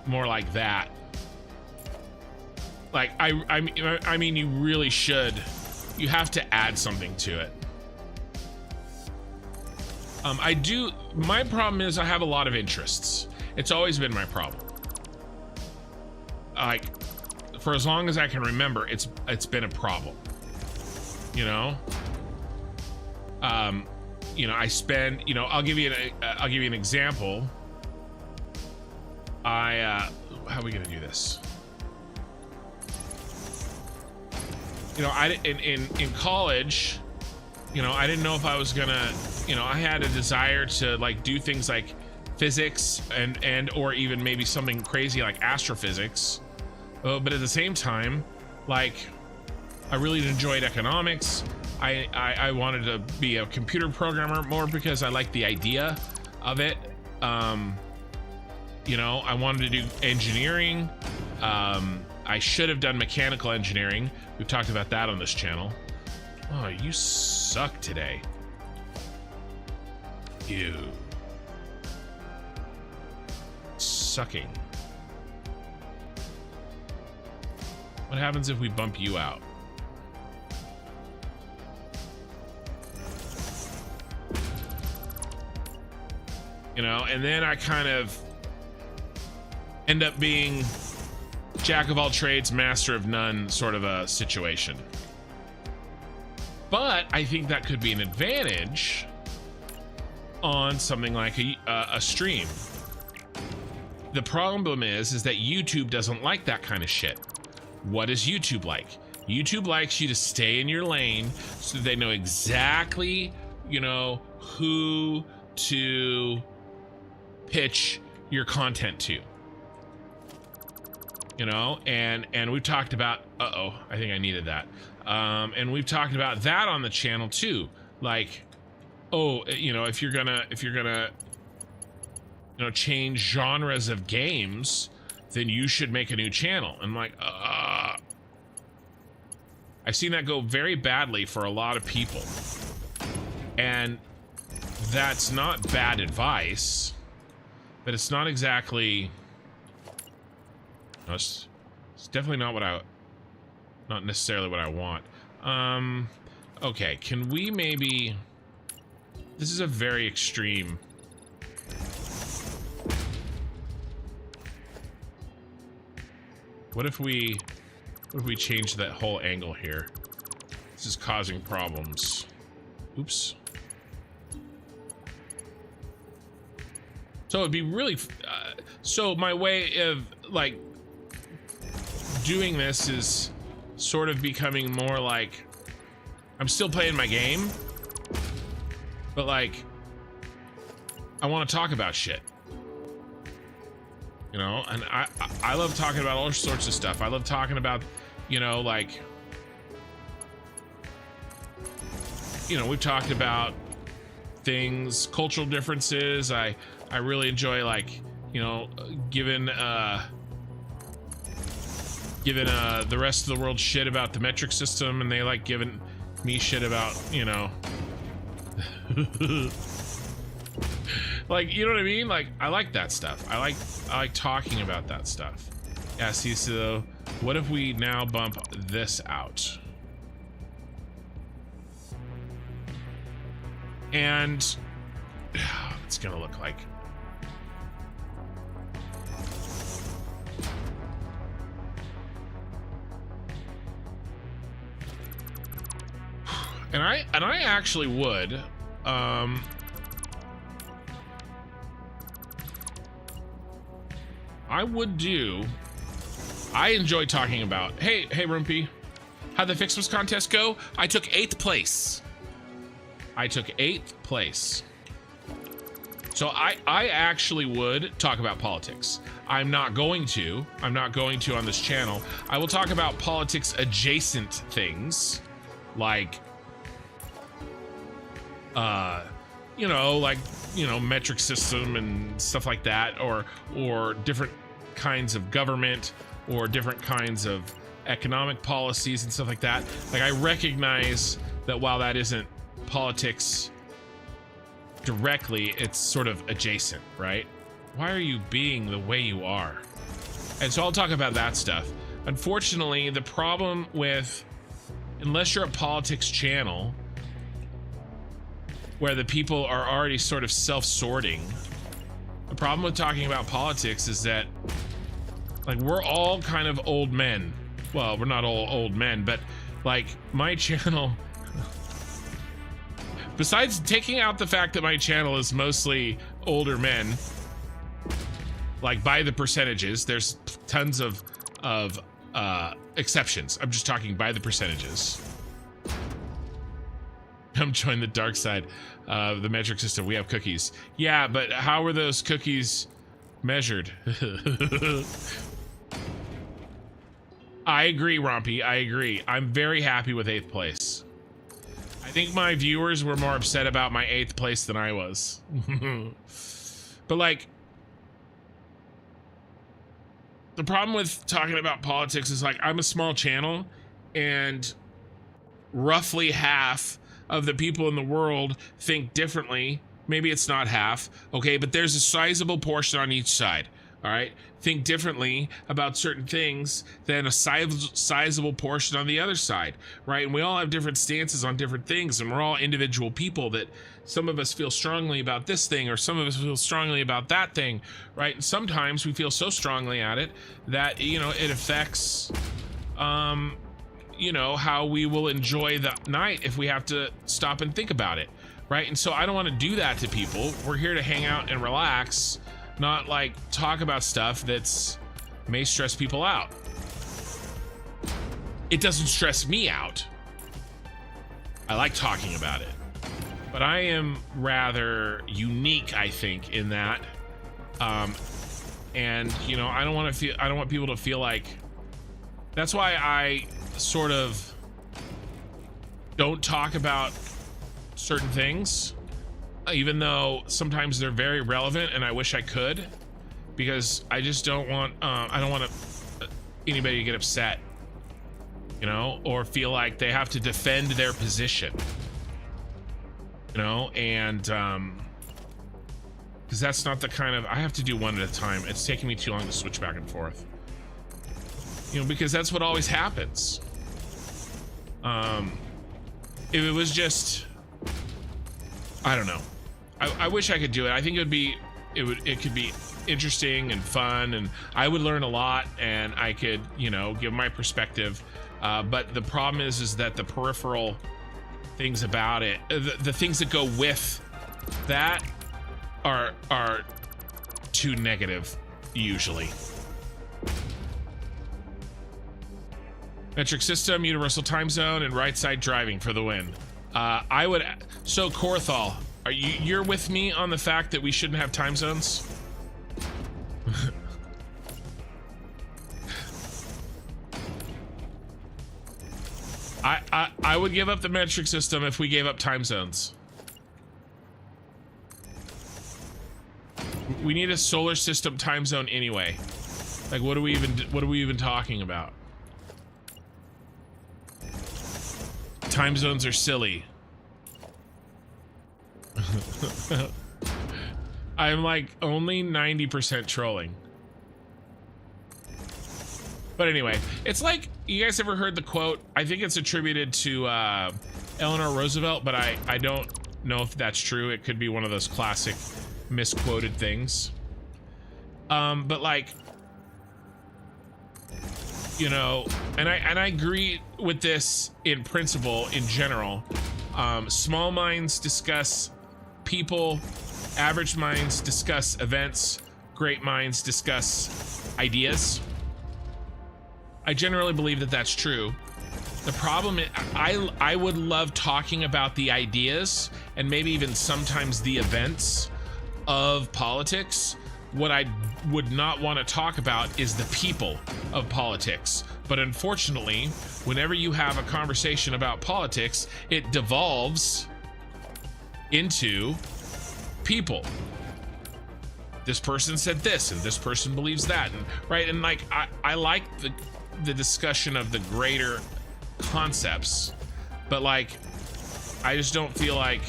more like that. Like, I mean, you really should, you have to add something to it. My problem is I have a lot of interests. It's always been my problem. Like, for as long as I can remember, it's been a problem, you know? You know, I spend, you know, I'll give you an example. How are we gonna do this? You know, in college, you know, I didn't know if I was gonna, you know, I had a desire to like do things like physics and or even maybe something crazy like astrophysics. But at the same time, like, I really enjoyed economics. I wanted to be a computer programmer more because I like the idea of it. You know, I wanted to do engineering. I should have done mechanical engineering. We've talked about that on this channel. Oh, you suck today. You. Sucking. What happens if we bump you out? You know, and then I kind of end up being jack of all trades, master of none sort of a situation. But I think that could be an advantage on something like a stream. the problem is that YouTube doesn't like that kind of shit. What is YouTube like? YouTube likes you to stay in your lane so that they know exactly, you know, who to pitch your content to. You know, and we've talked about, I think I needed that. And we've talked about that on the channel too. Like, oh, you know, if you're gonna, you know, change genres of games, then you should make a new channel. And I'm like, I've seen that go very badly for a lot of people. And that's not bad advice, but it's not exactly, no, it's definitely not what not necessarily what I want. Okay, can we maybe, this is a very extreme. What if we change that whole angle here? This is causing problems. Oops. So it'd be really, so my way of like doing this is sort of becoming more like, I'm still playing my game, but like, I want to talk about shit. You know, and I love talking about all sorts of stuff. I love talking about, you know, like, you know, we've talked about things, cultural differences. I really enjoy, like, you know, giving the rest of the world shit about the metric system, and they like giving me shit about, you know, like, you know what I mean? Like, I like that stuff. I like talking about that stuff. Yeah, see, so what if we now bump this out? And it's gonna look like, and I actually would, I enjoy talking about, hey Rumpy, how'd the Fixmas contest go? I took 8th place. So I actually would talk about politics. I'm not going to on this channel. I will talk about politics adjacent things, like, you know, like, you know, metric system and stuff like that, or different kinds of government, or different kinds of economic policies and stuff like that. Like, I recognize that while that isn't politics directly, it's sort of adjacent, right? Why are you being the way you are? And so I'll talk about that stuff. Unfortunately, the problem with, unless you're a politics channel where the people are already sort of self-sorting, the problem with talking about politics is that, like, we're all kind of old men. Well, we're not all old men, but like, my channel, besides taking out the fact that my channel is mostly older men, like, by the percentages, there's tons of exceptions. I'm just talking by the percentages. Come join the dark side of the metric system. We have cookies. Yeah, but how were those cookies measured? I agree, Rompy. I agree. I'm very happy with 8th place. I think my viewers were more upset about my 8th place than I was. But like, the problem with talking about politics is, like, I'm a small channel, and roughly half of the people in the world think differently. Maybe it's not half, okay, but there's a sizable portion on each side, all right? Think differently about certain things than a sizable portion on the other side, right? And we all have different stances on different things, and we're all individual people that some of us feel strongly about this thing, or some of us feel strongly about that thing, right? And sometimes we feel so strongly at it that, you know, it affects, you know, how we will enjoy the night if we have to stop and think about it, right? And so I don't want to do that to people. We're here to hang out and relax. not like talk about stuff that's may stress people out. It doesn't stress me out. I like talking about it, but I am rather unique, I think, in that. And you know, I don't want people to feel like. That's why I sort of don't talk about certain things, even though sometimes they're very relevant and I wish I could, because I just don't want I don't want anybody to get upset, you know, or feel like they have to defend their position, you know, and because that's not the kind of, I have to do one at a time. It's taking me too long to switch back and forth, you know, because that's what always happens. If it was just, I don't know. I wish I could do it. I think it could be interesting and fun, and I would learn a lot, and I could, you know, give my perspective. But the problem is that the peripheral things about it, the things that go with that are too negative usually. Metric system, universal time zone, and right side driving for the win. I would. So Korthal, you're with me on the fact that we shouldn't have time zones? I would give up the metric system if we gave up time zones. We need a solar system time zone anyway. Like, what are we even talking about? Time zones are silly. I'm like only 90% trolling. But anyway, it's like, you guys ever heard the quote? I think it's attributed to Eleanor Roosevelt, but I don't know if that's true. It could be one of those classic misquoted things. But like, you know, and I agree with this in principle, in general. Small minds discuss people, average minds discuss events, great minds discuss ideas. I generally believe that that's true. The problem is, I would love talking about the ideas and maybe even sometimes the events of politics. What I would not want to talk about is the people of politics. But unfortunately, whenever you have a conversation about politics, it devolves into people. This person said this and this person believes that, and right, and like I like the discussion of the greater concepts, but like I just don't feel like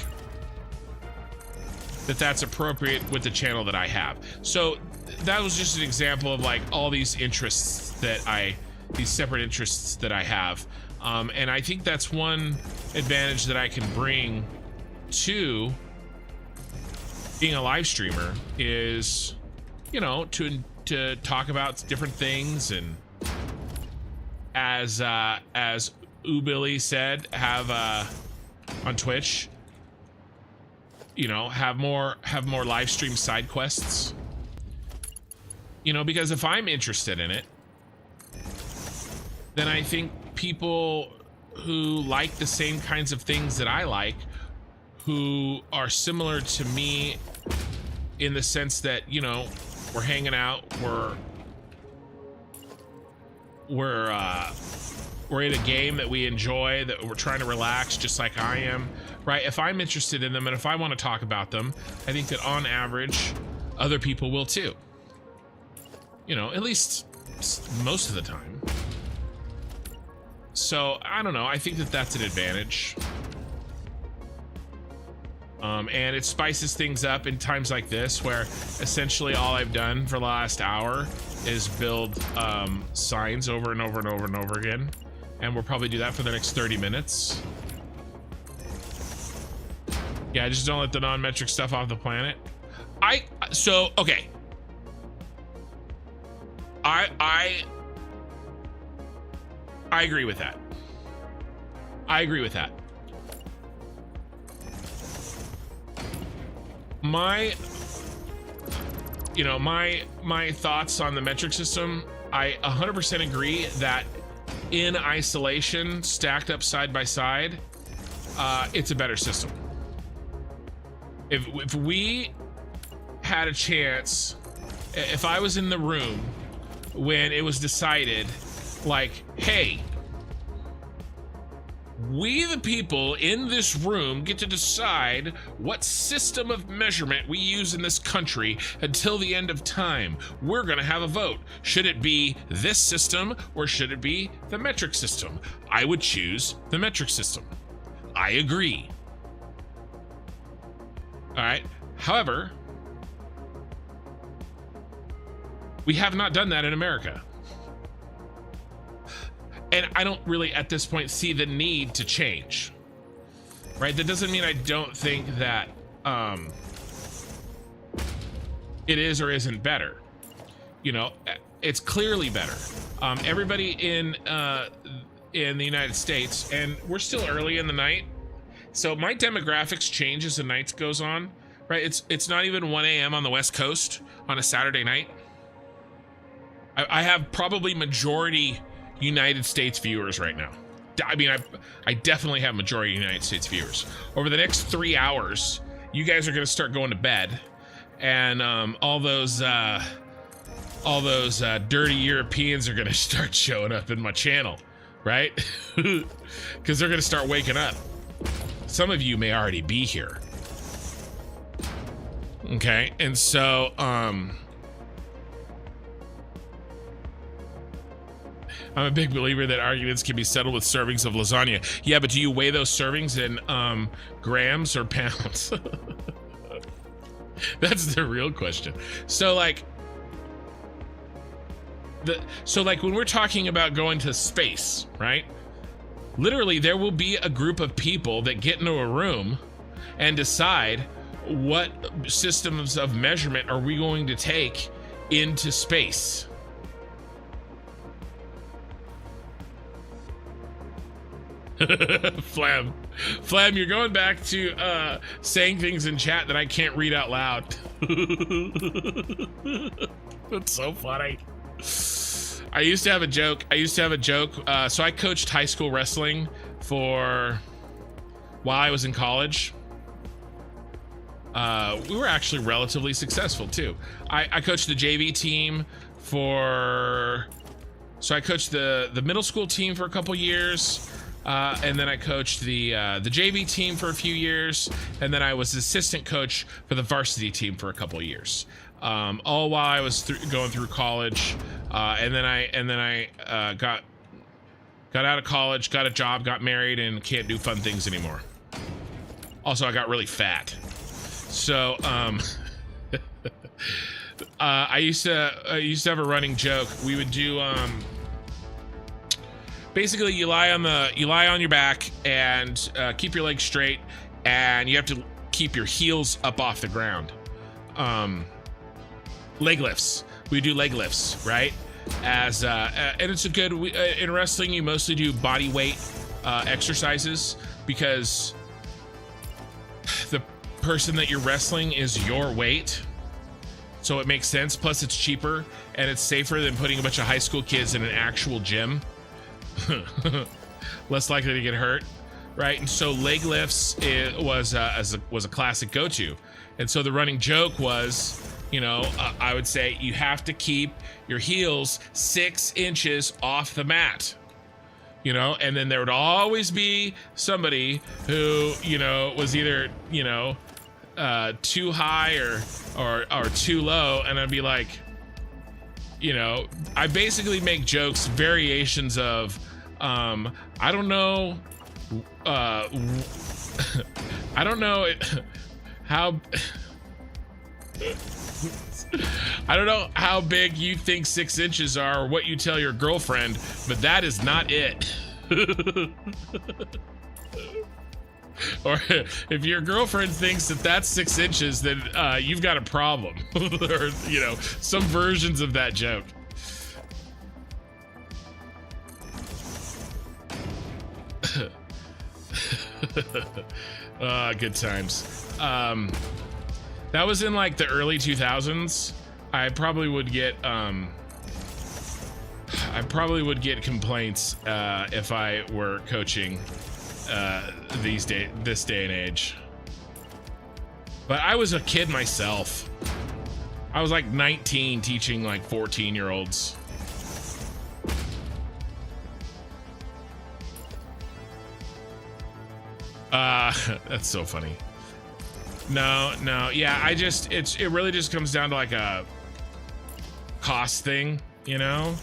that's appropriate with the channel that I have. So that was just an example of like all these interests that these separate interests that I have, and I think that's one advantage that I can bring to being a live streamer is, you know, to talk about different things, and as Ubilly said, have on Twitch, you know, have more live stream side quests, you know, because if I'm interested in it, then I think people who like the same kinds of things that I like, who are similar to me in the sense that, you know, we're hanging out, we're in a game that we enjoy, that we're trying to relax just like I am, right? If I'm interested in them and if I want to talk about them, I think that on average other people will too, you know, at least most of the time. So I don't know, I think that that's an advantage, and it spices things up in times like this, where essentially all I've done for the last hour is build signs over and over and over and over again, and we'll probably do that for the next 30 minutes. Yeah, just don't let the non-metric stuff off the planet. Okay. I agree with that. I agree with that. you know, my thoughts on the metric system, I 100% agree that in isolation, stacked up side by side, it's a better system. If we had a chance, if I was in the room when it was decided, like, hey, we the people in this room get to decide what system of measurement we use in this country until the end of time. We're gonna have a vote. Should it be this system or should it be the metric system? I would choose the metric system. I agree. All right. However, we have not done that in America. And I don't really, at this point, see the need to change, right? That doesn't mean I don't think that it is or isn't better. You know, it's clearly better. Everybody in the United States, and we're still early in the night, so my demographics change as the night goes on, right? It's not even 1 a.m. on the West Coast on a Saturday night. I have probably majority United States viewers right now. I mean, I definitely have majority United States viewers. Over the next 3 hours, you guys are going to start going to bed, and all those dirty Europeans are going to start showing up in my channel, right? Because they're going to start waking up. Some of you may already be here. Okay, and so I'm a big believer that arguments can be settled with servings of lasagna. Yeah, but do you weigh those servings in grams or pounds? That's the real question. So like when we're talking about going to space, right? Literally, there will be a group of people that get into a room and decide what systems of measurement are we going to take into space. Flam, you're going back to saying things in chat that I can't read out loud. That's so funny. I used to have a joke. So I coached high school wrestling while I was in college. We were actually relatively successful too. I coached the JV team so I coached the middle school team for a couple years. And then I coached the JV team for a few years, and then I was assistant coach for the varsity team for a couple of years, all while I was going through college. And then I got out of college, got a job, got married, and can't do fun things anymore. Also, I got really fat. So I used to have a running joke. We would do basically, you lie on your back and keep your legs straight, and you have to keep your heels up off the ground. Leg lifts. We do leg lifts, right? And it's a good. In wrestling, you mostly do body weight exercises because the person that you're wrestling is your weight, so it makes sense. Plus, it's cheaper and it's safer than putting a bunch of high school kids in an actual gym. Less likely to get hurt, right? And so leg lifts was a classic go-to. And so the running joke was, I would say you have to keep your heels 6 inches off the mat, and then there would always be somebody who, was either, too high or too low. And I'd be like, I basically make jokes, variations of, I don't know how big you think 6 inches are or what you tell your girlfriend, but that is not it. Or if your girlfriend thinks that that's 6 inches, then you've got a problem. Or, some versions of that joke. Good times. That was in like the early 2000s. I probably would get complaints if I were coaching this day and age. But I was a kid myself. I was like 19 teaching like 14-year-olds. That's so funny. No, yeah, it really just comes down to like a cost thing, you know?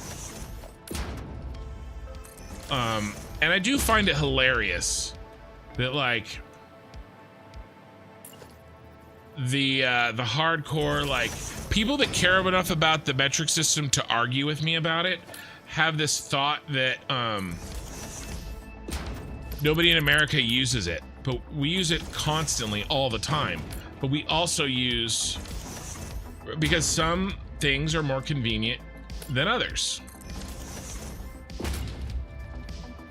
And I do find it hilarious that like the hardcore, like people that care enough about the metric system to argue with me about it have this thought that nobody in America uses it, but we use it constantly all the time. But we also use, because some things are more convenient than others,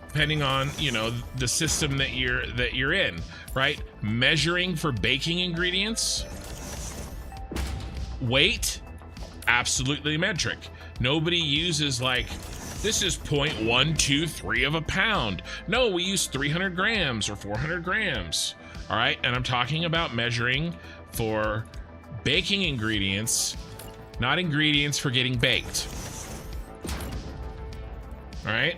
depending on, you know, the system that you're in, right? Measuring for baking ingredients, weight, absolutely metric. Nobody uses like, this is 0.123 of a pound. No, we use 300 grams or 400 grams. All right, and I'm talking about measuring for baking ingredients, not ingredients for getting baked. All right.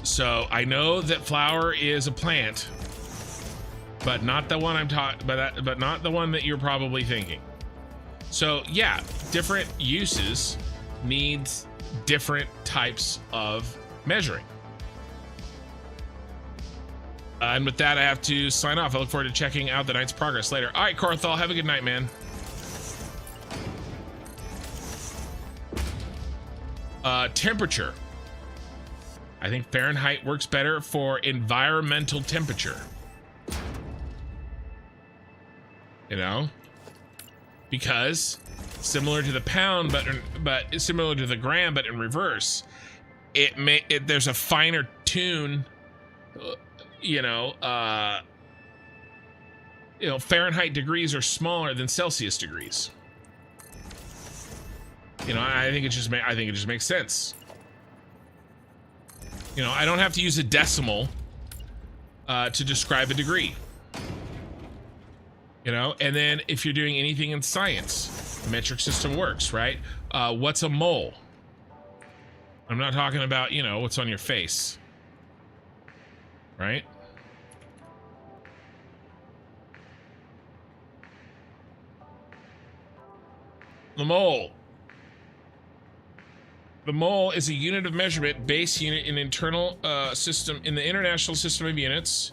So I know that flour is a plant, but not the one I'm talking about, but not the one that you're probably thinking. So yeah, different uses needs different types of measuring. And with that, I have to sign off. I look forward to checking out the night's progress later. All right, Korthal, have a good night, man. Temperature. I think Fahrenheit works better for environmental temperature. You know? Because similar to the pound, but similar to the gram, but in reverse, there's a finer tune. Fahrenheit degrees are smaller than Celsius degrees. You know, I think it just makes sense. You know, I don't have to use a decimal to describe a degree. You know, and then if you're doing anything in science, the metric system works, right? What's a mole? I'm not talking about, you know, what's on your face, right? The mole. The mole is a unit of measurement, base unit in internal system in the international system of units.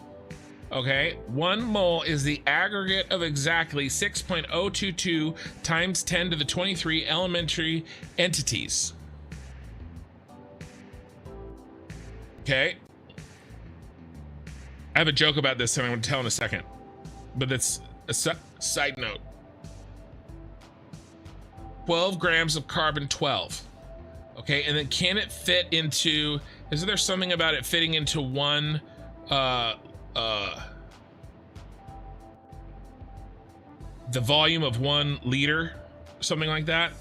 Okay, 1 mole is the aggregate of exactly 6.022 times 10 to the 23 elementary entities. Okay. I have a joke about this and I'm going to tell in a second, but it's a side note. 12 grams of carbon 12. Okay, and then can it fit into, isn't there something about it fitting into one, the volume of 1 liter, something like that?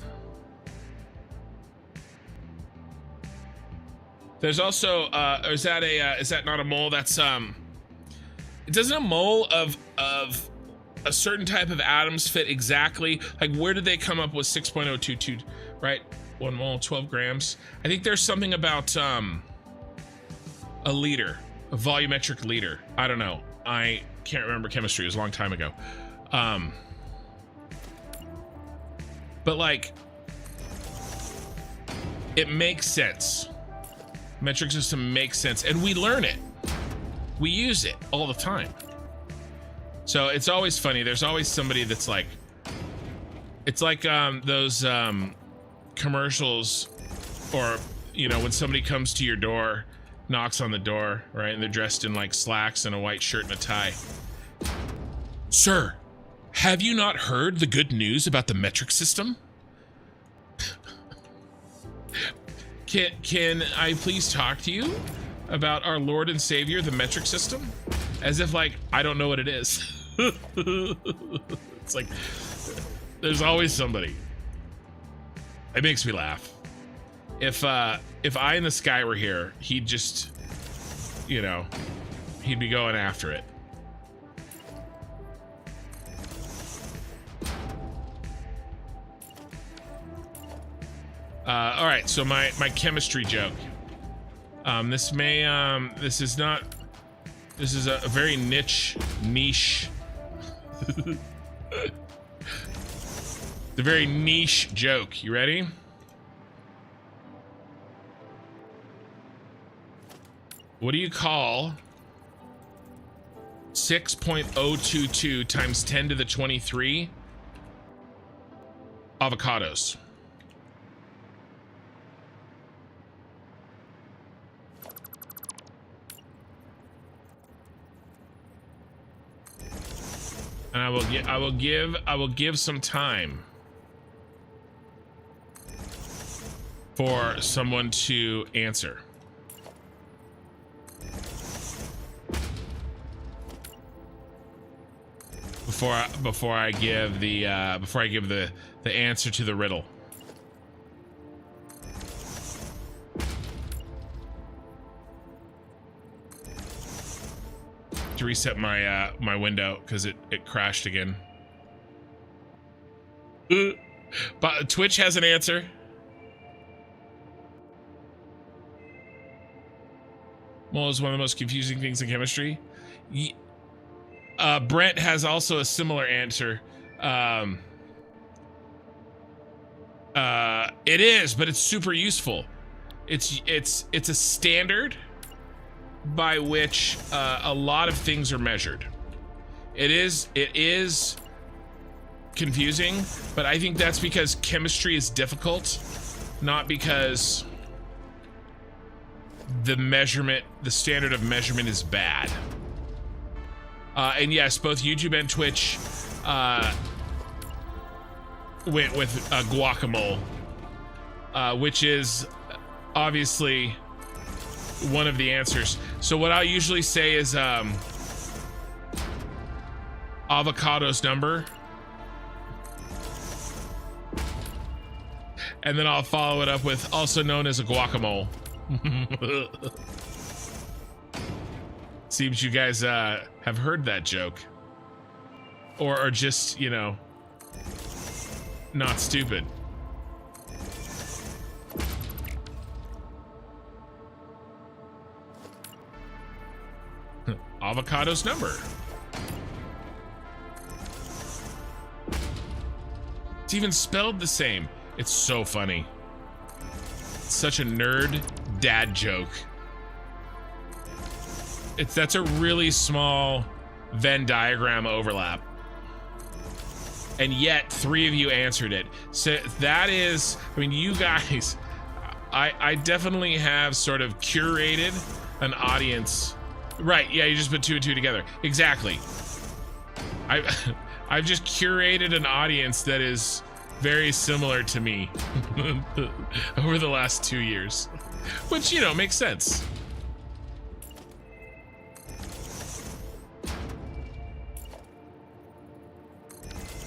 There's also, is that not a mole? That's, doesn't a mole of a certain type of atoms fit exactly? Like, where did they come up with 6.022, right? 1 mole, 12 grams. I think there's something about a liter, a volumetric liter. I don't know. I can't remember chemistry. It was a long time ago. But like, it makes sense. Metric system makes sense, and we learn it. We use it all the time. So it's always funny. There's always somebody that's like, it's like those commercials, or, you know, when somebody comes to your door, knocks on the door, right, and they're dressed in like slacks and a white shirt and a tie. Sir, have you not heard the good news about the metric system? Can I please talk to you about our Lord and Savior, the metric system? As if like I don't know what it is. It's like, There's always somebody. It makes me laugh. If Eye in the Sky were here, he'd just, you know, he'd be going after it. All right, so my chemistry joke. This is a very niche. The very niche joke. You ready? What do you call 6.022 times 10 to the 23 avocados? And I will give some time for someone to answer. Before I give the answer to the riddle. To reset my my window because it crashed again. But Twitch has an answer. Mole is one of the most confusing things in chemistry. Brent has also a similar answer. It is, but it's super useful. It's a standard by which a lot of things are measured. It is confusing, but I think that's because chemistry is difficult, not because the standard of measurement is bad. And yes, both YouTube and Twitch went with guacamole, which is obviously one of the answers. So what I usually say is avocado's number, and then I'll follow it up with also known as a guacamole. Seems you guys have heard that joke, or are just, you know, not stupid. Avocado's number. It's even spelled the same. It's so funny. It's such a nerd dad joke. That's a really small Venn diagram overlap. And yet 3 of you answered it. So that is, I mean, you guys, I definitely have sort of curated an audience. Right, yeah, you just put 2 and 2 together. Exactly. I've just curated an audience that is very similar to me over the last 2 years, which, you know, makes sense.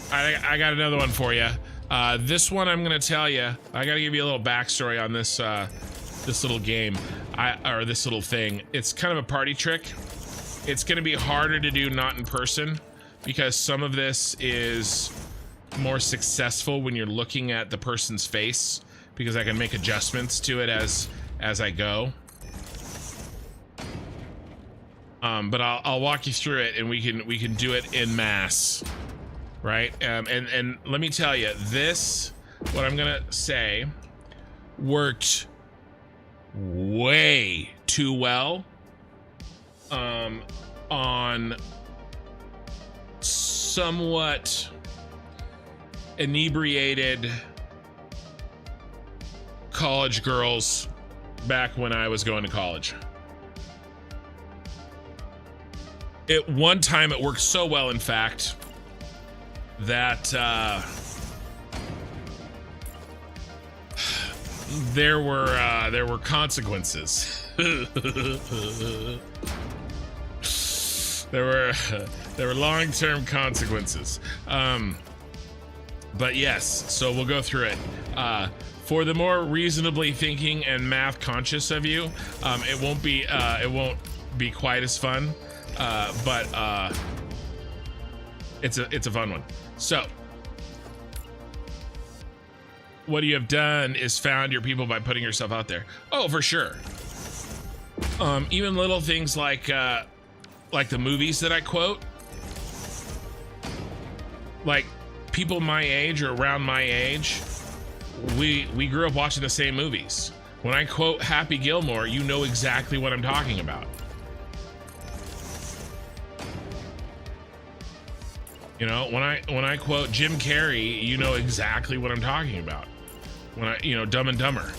I got another one for you. This one I'm gonna tell you. I gotta give you a little backstory on this this little game, or this little thing. It's kind of a party trick. It's gonna be harder to do not in person because some of this is more successful when you're looking at the person's face, because I can make adjustments to it as I go. But I'll walk you through it, and we can do it en masse. Right, and let me tell you, this, what I'm gonna say, worked way too well on somewhat inebriated college girls back when I was going to college. At one time, it worked so well, in fact, that there were consequences. there were long-term consequences. But yes, so we'll go through it. For the more reasonably thinking and math conscious of you, it won't be quite as fun, but it's a fun one. So what you have done is found your people by putting yourself out there. Oh, for sure. Even little things like the movies that I quote, like people my age or around my age, we grew up watching the same movies. When I quote Happy Gilmore, you know exactly what I'm talking about. You know, when I quote Jim Carrey, you know exactly what I'm talking about. When Dumb and Dumber.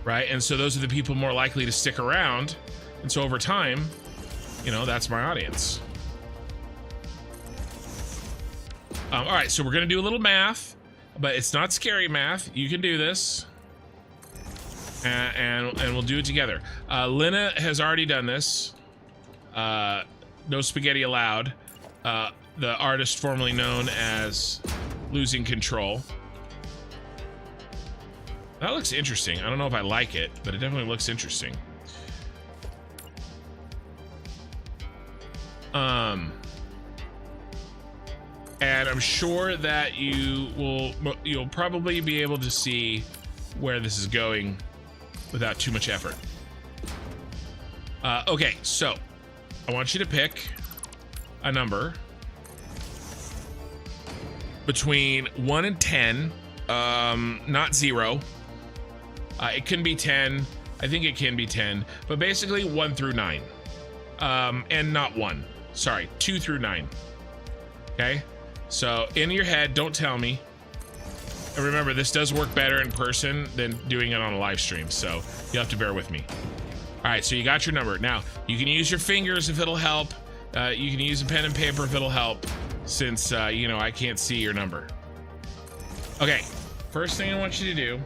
Right? And so those are the people more likely to stick around. And so over time, that's my audience. All right, so we're gonna do a little math, but it's not scary math. You can do this. And we'll do it together. Lena has already done this. No spaghetti allowed. The artist formerly known as Losing Control. That looks interesting. I don't know if I like it, but it definitely looks interesting. And I'm sure that you'll probably be able to see where this is going without too much effort. Okay, so I want you to pick a number between 1 and 10, not 0. It can be 10. I think it can be 10, but basically 1 through 9. And not 1. Sorry, 2 through 9. Okay? So in your head, don't tell me. And remember, this does work better in person than doing it on a live stream, so you'll have to bear with me. All right, so you got your number. Now, you can use your fingers if it'll help. You can use a pen and paper if it'll help, since, I can't see your number. Okay, first thing I want you to do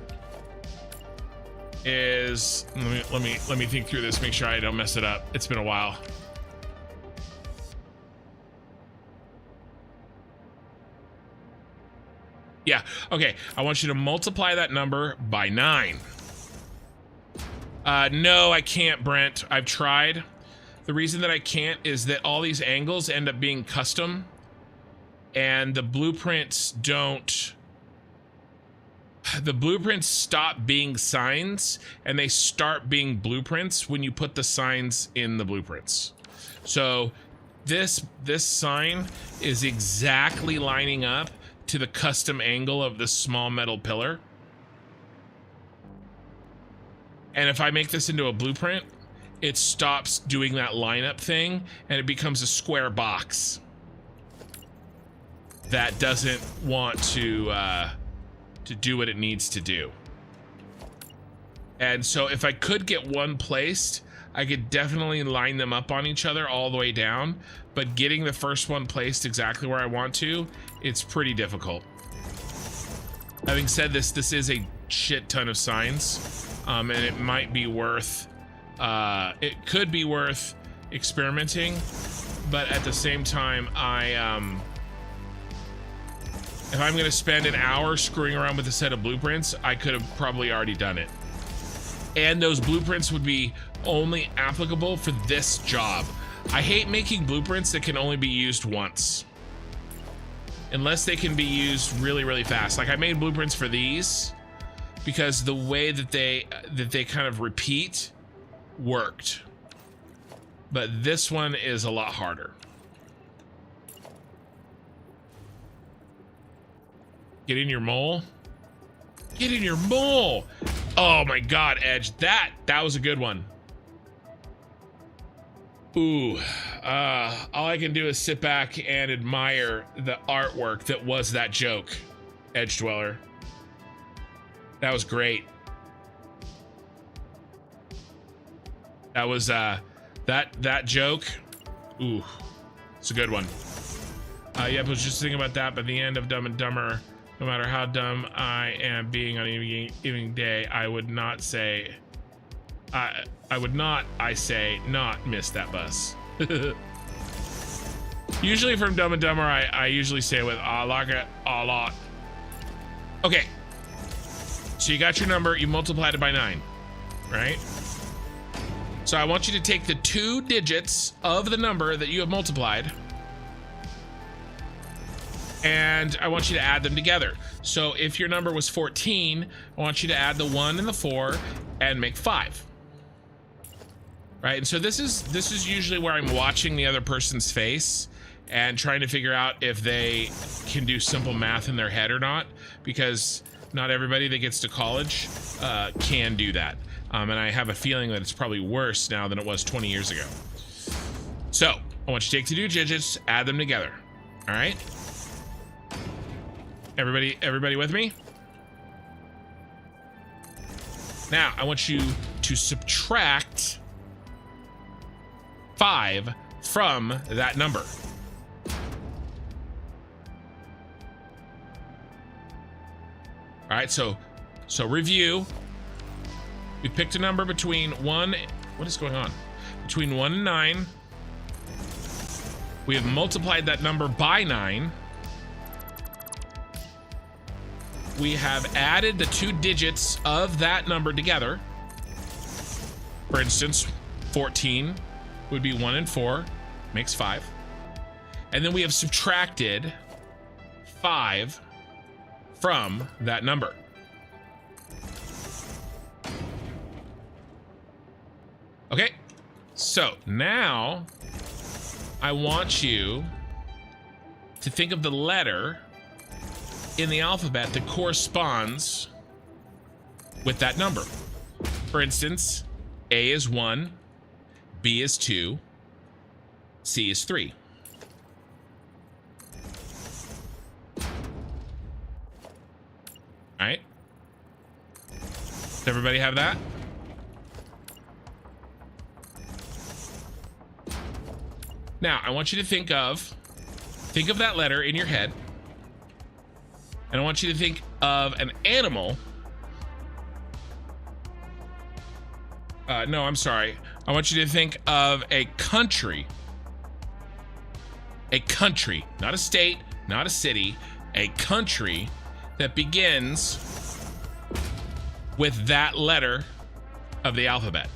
is, let me think through this, make sure I don't mess it up. It's been a while. Yeah, okay, I want you to multiply that number by 9. No, I can't, Brent. I've tried. The reason that I can't is that all these angles end up being custom, and the blueprints stop being signs and they start being blueprints when you put the signs in the blueprints. So this sign is exactly lining up to the custom angle of this small metal pillar. And if I make this into a blueprint, it stops doing that lineup thing and it becomes a square box that doesn't want to do what it needs to do. And so if I could get one placed, I could definitely line them up on each other all the way down, but getting the first one placed exactly where I want to, it's pretty difficult. Having said this, this is a shit ton of signs, and it might be worth, it could be worth experimenting, but at the same time, if I'm gonna spend an hour screwing around with a set of blueprints, I could have probably already done it. And those blueprints would be only applicable for this job. I hate making blueprints that can only be used once, unless they can be used really, really fast. Like I made blueprints for these because the way that they kind of repeat worked. But this one is a lot harder. Get in your mole. Get in your mole. Oh my God, Edge, that was a good one. Ooh, all I can do is sit back and admire the artwork that was that joke, Edge Dweller. That was great. That was that joke. Ooh, it's a good one. Yep, I was just thinking about that. But the end of Dumb and Dumber, no matter how dumb I am being on any evening day, I would not say. I would not, I say, not miss that bus. Usually from Dumb and Dumber, I usually say it with I like it a lot. Okay. So you got your number, you multiplied it by 9, right? So I want you to take the 2 digits of the number that you have multiplied, and I want you to add them together. So if your number was 14, I want you to add the 1 and the 4 and make 5. Right? And so this is usually where I'm watching the other person's face and trying to figure out if they can do simple math in their head or not, because not everybody that gets to college can do that. And I have a feeling that it's probably worse now than it was 20 years ago. So I want you to take the 2 digits, add them together. All right? Everybody with me? Now I want you to subtract 5 from that number. All right, so review. We picked a number between 1, what is going on? Between 1 and 9. We have multiplied that number by 9. We have added the 2 digits of that number together. For instance, 14 would be 1 and 4, makes 5. And then we have subtracted 5 from that number. Okay, so now I want you to think of the letter in the alphabet that corresponds with that number. For instance, A is 1, B is 2, C is 3. All right. Does everybody have that? Now, I want you to think of that letter in your head. And I want you to think of an animal. No, I'm sorry. I want you to think of a country. A country, not a state, not a city, a country that begins with that letter of the alphabet.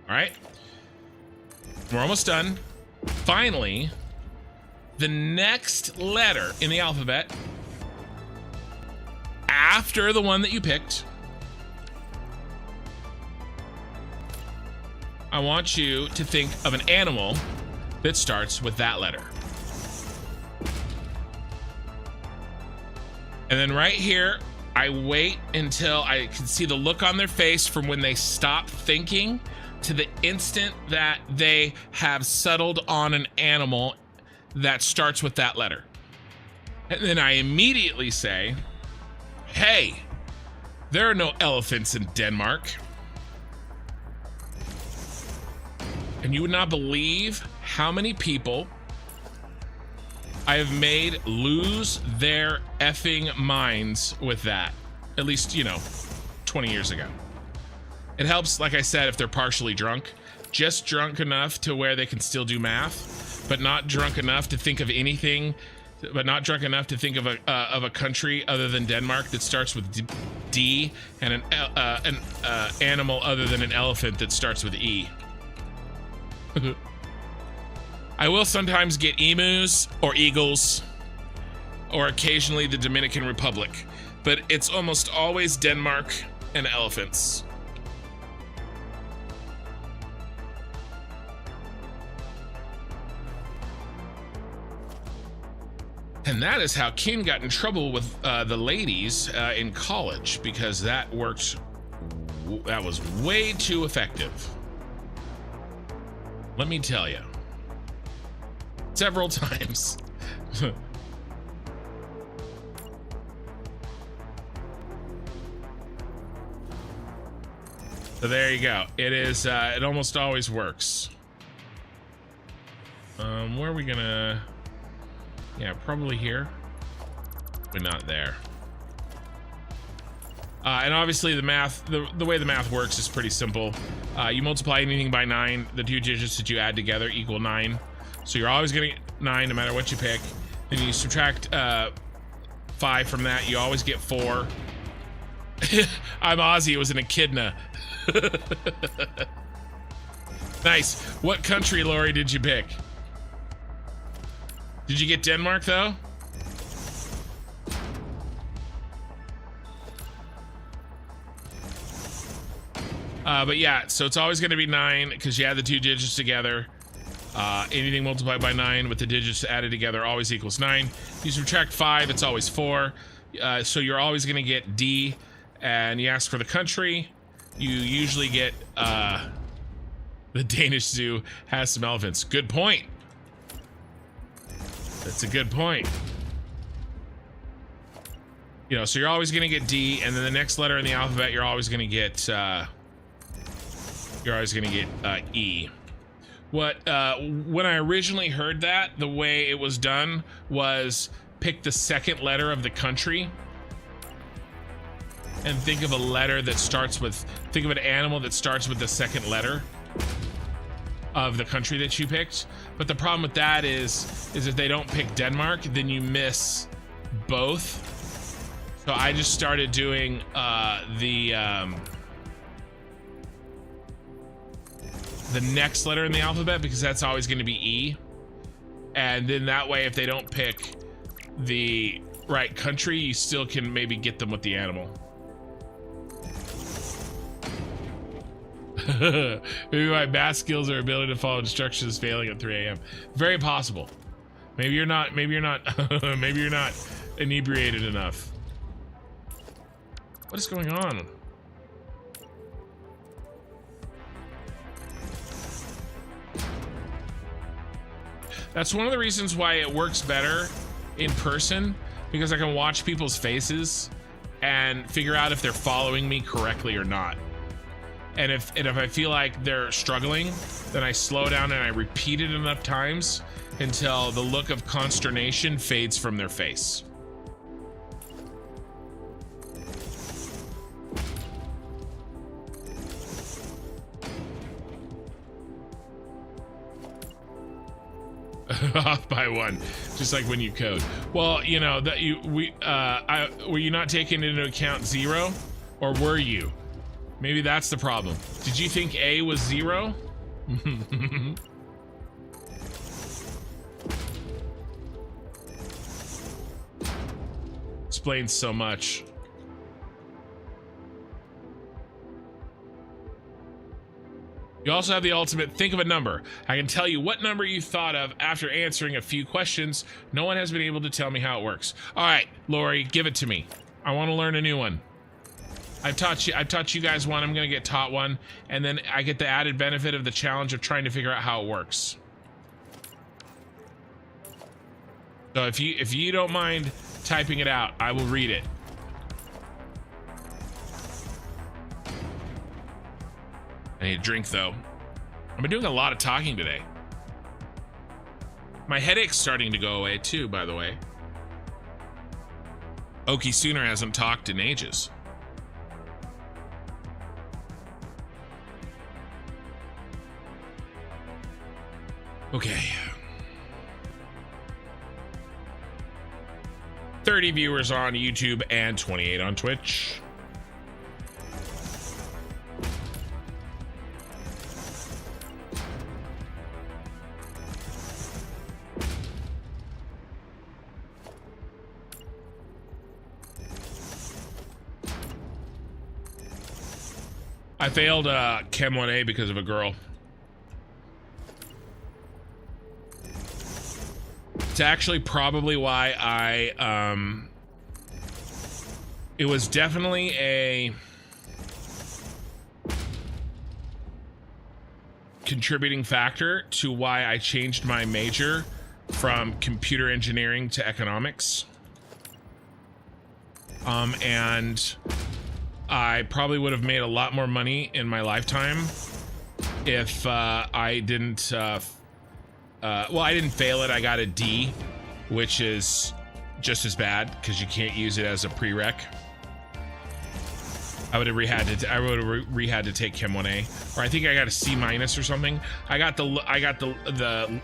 All right, we're almost done. Finally, the next letter in the alphabet after the one that you picked, I want you to think of an animal that starts with that letter. And then right here, I wait until I can see the look on their face from when they stop thinking to the instant that they have settled on an animal that starts with that letter. And then I immediately say, hey, there are no elephants in Denmark. And you would not believe how many people I have made lose their effing minds with that. At least, 20 years ago. It helps, like I said, if they're partially drunk. Just drunk enough to where they can still do math, but not drunk enough to think of anything, but not drunk enough to think of a country other than Denmark that starts with D, and an animal other than an elephant that starts with E. I will sometimes get emus or eagles, or occasionally the Dominican Republic, but it's almost always Denmark and elephants. And that is how Ken got in trouble with the ladies in college, because that was way too effective. Let me tell you. Several times. So there you go. It is, it almost always works. Where are we gonna... Yeah, probably here, but not there. And obviously the math, the way the math works is pretty simple. You multiply anything by 9, the 2 digits that you add together equal 9. So you're always gonna get 9 no matter what you pick. Then you subtract 5 from that, you always get 4. I'm Aussie, it was an echidna. Nice. What country, Lori, did you pick? Did you get Denmark though? But yeah, so it's always going to be 9 because you add the 2 digits together. Anything multiplied by 9 with the digits added together always equals 9. You subtract 5, it's always 4. So you're always going to get D. And you ask for the country. You usually get the Danish zoo has some elephants. Good point. That's a good point. You know, so you're always going to get D, and then the next letter in the alphabet you're always going to get E. What when I originally heard that, the way it was done was pick the second letter of the country and think of a letter that starts with, think of an animal that starts with the second letter of the country that you picked. But the problem with that is if they don't pick Denmark, then you miss both. So I just started doing the next letter in the alphabet because that's always going to be E. And then that way, if they don't pick the right country, you still can maybe get them with the animal. Maybe my math skills or ability to follow instructions is failing at 3 a.m. Very possible. Maybe you're not maybe you're not inebriated enough. What is going on? That's one of the reasons why it works better in person, because I can watch people's faces and figure out if they're following me correctly or not. And if I feel like they're struggling, then I slow down and I repeat it enough times until the look of consternation fades from their face. Off by 1, just like when you code. Well, you know that were you not taking into account 0, or were you? Maybe that's the problem. Did you think A was 0? Explains so much. You also have the ultimate think of a number. I can tell you what number you thought of after answering a few questions. No one has been able to tell me how it works. All right, Lori, give it to me. I want to learn a new one. I've taught you guys one. I'm going to get taught one, and then I get the added benefit of the challenge of trying to figure out how it works. So if you don't mind typing it out, I will read it. I need a drink though. I've been doing a lot of talking today. My headache's starting to go away too, by the way. Okie Sooner hasn't talked in ages. Okay. 30 viewers on YouTube and 28 on Twitch. I failed Chem 1A because of a girl. It's actually probably why it was definitely a contributing factor to why I changed my major from computer engineering to economics. And I probably would have made a lot more money in my lifetime if I didn't well, I didn't fail it. I got a D, which is just as bad because you can't use it as a prereq. I would have had to take Chem 1A, or I think I got a C- or something. I got the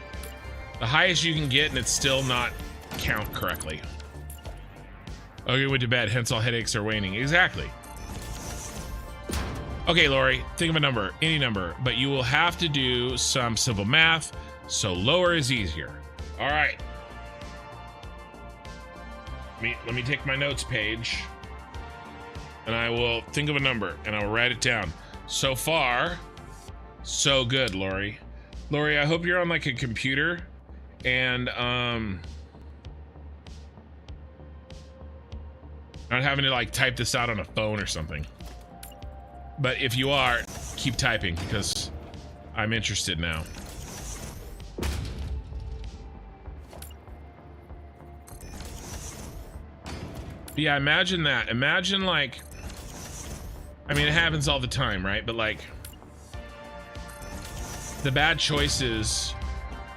highest you can get, and it's still not count correctly. Okay, went to bed, hence all headaches are waning. Exactly. Okay, Lori, think of a number, any number, but you will have to do some simple math, so lower is easier. All right. Let me take my notes page, and I will think of a number, and I will write it down. So far, so good, Lori. Lori, I hope you're on like a computer, and not having to like type this out on a phone or something. But if you are, keep typing because I'm interested now. But yeah, imagine that. Imagine like, I mean, it happens all the time, right? But like the bad choices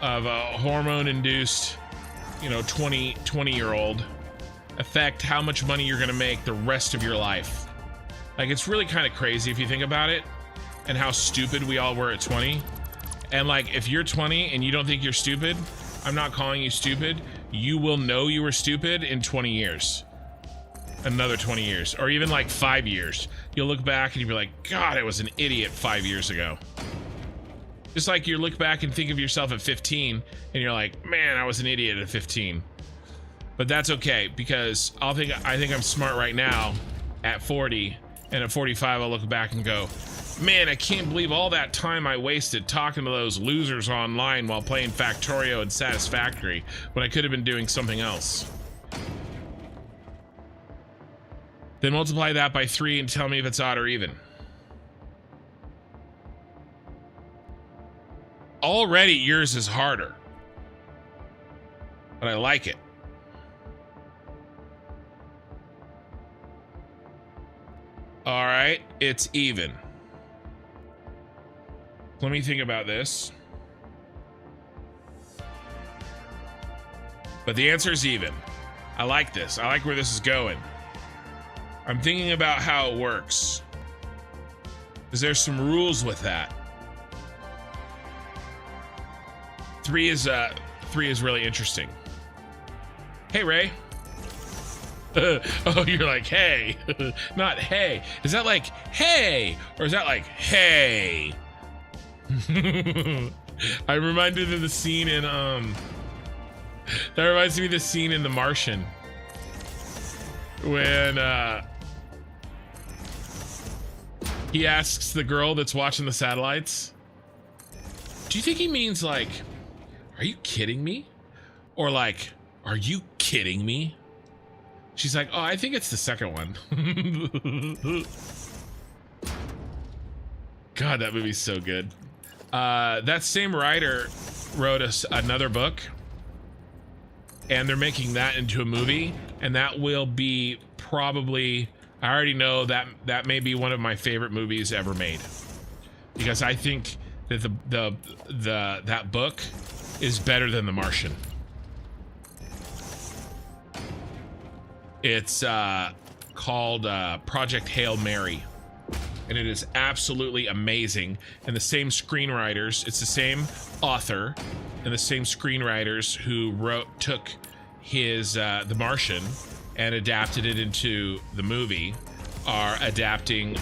of a hormone-induced, you know, 20-year-old affect how much money you're gonna make the rest of your life. Like, it's really kind of crazy if you think about it, and how stupid we all were at 20. And like, if you're 20 and you don't think you're stupid, I'm not calling you stupid. You will know you were stupid in 20 years. Another 20 years, or even like 5 years. You'll look back and you'll be like, God, I was an idiot 5 years ago. Just like you look back and think of yourself at 15 and you're like, man, I was an idiot at 15. But that's okay, because I think I'm smart right now at 40, and at 45 I'll look back and go, man, I can't believe all that time I wasted talking to those losers online while playing Factorio and Satisfactory when I could have been doing something else. Then multiply that by 3 and tell me if it's odd or even. Already yours is harder, but I like it. All right, it's even. Let me think about this. But the answer is even. I like this. I like where this is going. I'm thinking about how it works, because there's some rules with that. 3 is really interesting. Hey, Ray. Oh, you're like, hey, not hey. Is that like, hey, or is that like, hey? I'm reminded of the scene in, that reminds me of the scene in The Martian when, he asks the girl that's watching the satellites, do you think he means like, are you kidding me? Or like, are you kidding me? She's like, oh, I think it's the second one. God, that movie's so good. That same writer wrote us another book, and they're making that into a movie, and that will be probably, I already know that that may be one of my favorite movies ever made, because I think that that book is better than The Martian. It's called Project Hail Mary, and it is absolutely amazing. And the same screenwriters, it's the same author and the same screenwriters who took his The Martian and adapted it into the movie, are adapting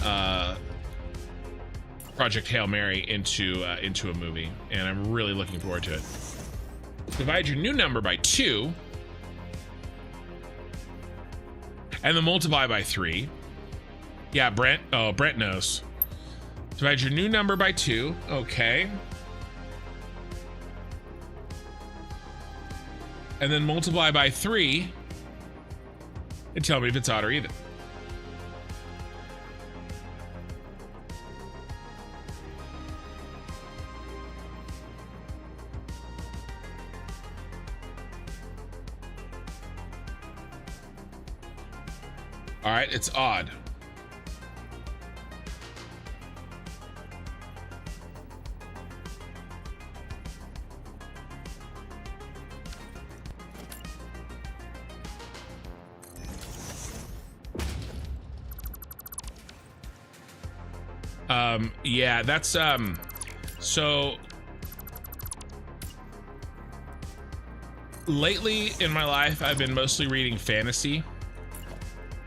Project Hail Mary into a movie, and I'm really looking forward to it. Divide your new number by 2. And then multiply by 3. Yeah, Brent. Oh, Brent knows. Divide your new number by 2. Okay. And then multiply by 3. And tell me if it's odd or even. All right, it's odd. Yeah, that's so lately in my life I've been mostly reading fantasy,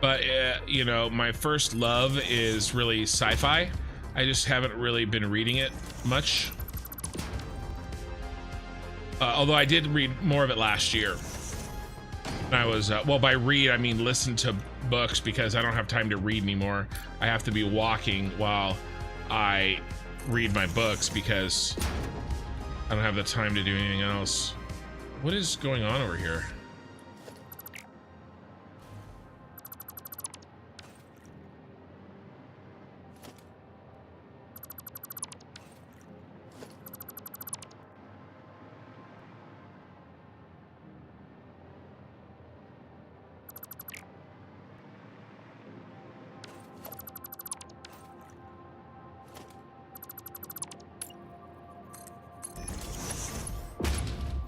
but you know, my first love is really sci-fi. I just haven't really been reading it much, although I did read more of it last year. I was well, by read I mean listen to books, because I don't have time to read anymore. I have to be walking while I read my books because I don't have the time to do anything else. What is going on over here?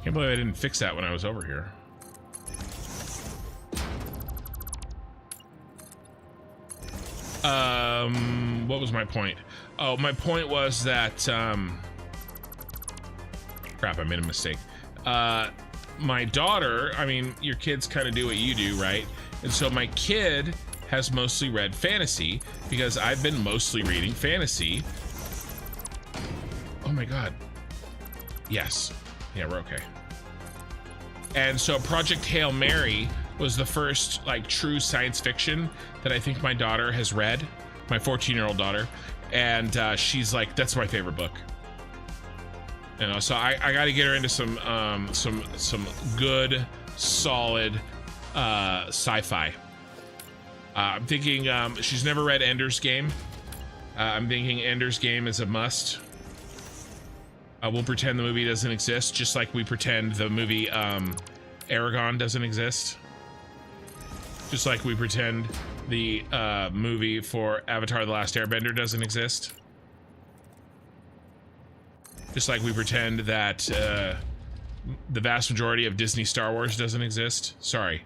Can't believe I didn't fix that when I was over here. What was my point? Oh, my point was that, crap, I made a mistake. My daughter, I mean, your kids kind of do what you do, right? And so my kid has mostly read fantasy because I've been mostly reading fantasy. Oh my God. Yes. Yeah, we're okay. And so Project Hail Mary was the first like true science fiction that I think my daughter has read, my 14-year-old daughter, and she's like, that's my favorite book. You know, so I got to get her into some good, solid sci-fi. I'm thinking she's never read Ender's Game. I'm thinking Ender's Game is a must. We'll pretend the movie doesn't exist, just like we pretend the movie Aragon doesn't exist. Just like we pretend the movie for Avatar: The Last Airbender doesn't exist. Just like we pretend that the vast majority of Disney Star Wars doesn't exist. Sorry,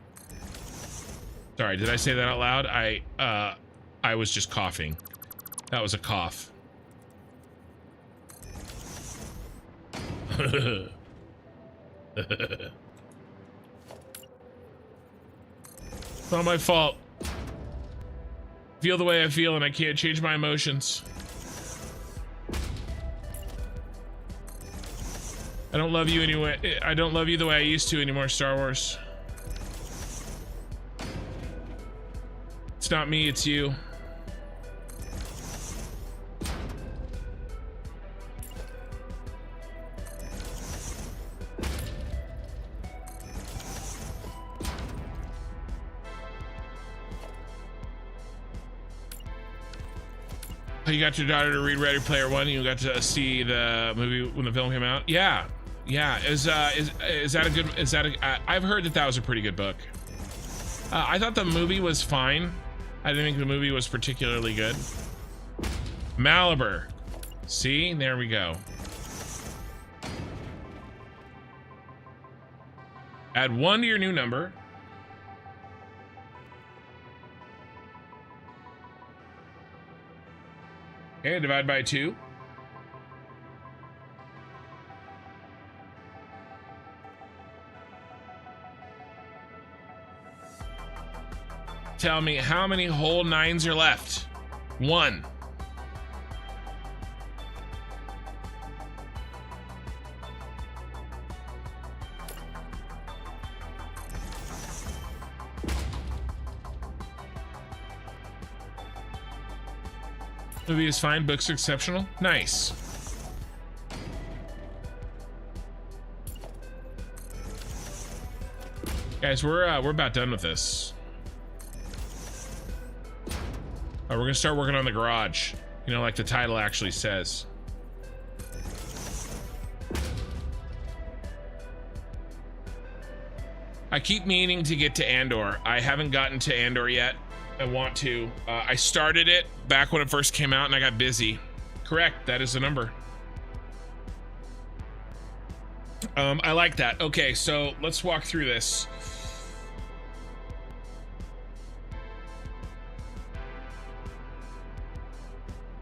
did I say that out loud? I was just coughing. That was a cough. It's not my fault. I feel the way I feel and I can't change my emotions. I don't love you anyway. I don't love you the way I used to anymore, Star Wars. It's not me, it's you. You got your daughter to read Ready Player One. You got to see the movie when the film came out. Yeah. Is that a good? Is that a? I've heard that was a pretty good book. I thought the movie was fine. I didn't think the movie was particularly good. Malibu. See, there we go. Add 1 to your new number. Okay, divide by 2. Tell me how many whole 9s are left. 1. Movie is fine, book's exceptional. Nice. Guys, we're about done with this. We're gonna start working on the garage. You know, like the title actually says. I keep meaning to get to Andor. I haven't gotten to Andor yet. I want to. I started it back when it first came out and I got busy. Correct, that is the number. I like that. Okay, so let's walk through this.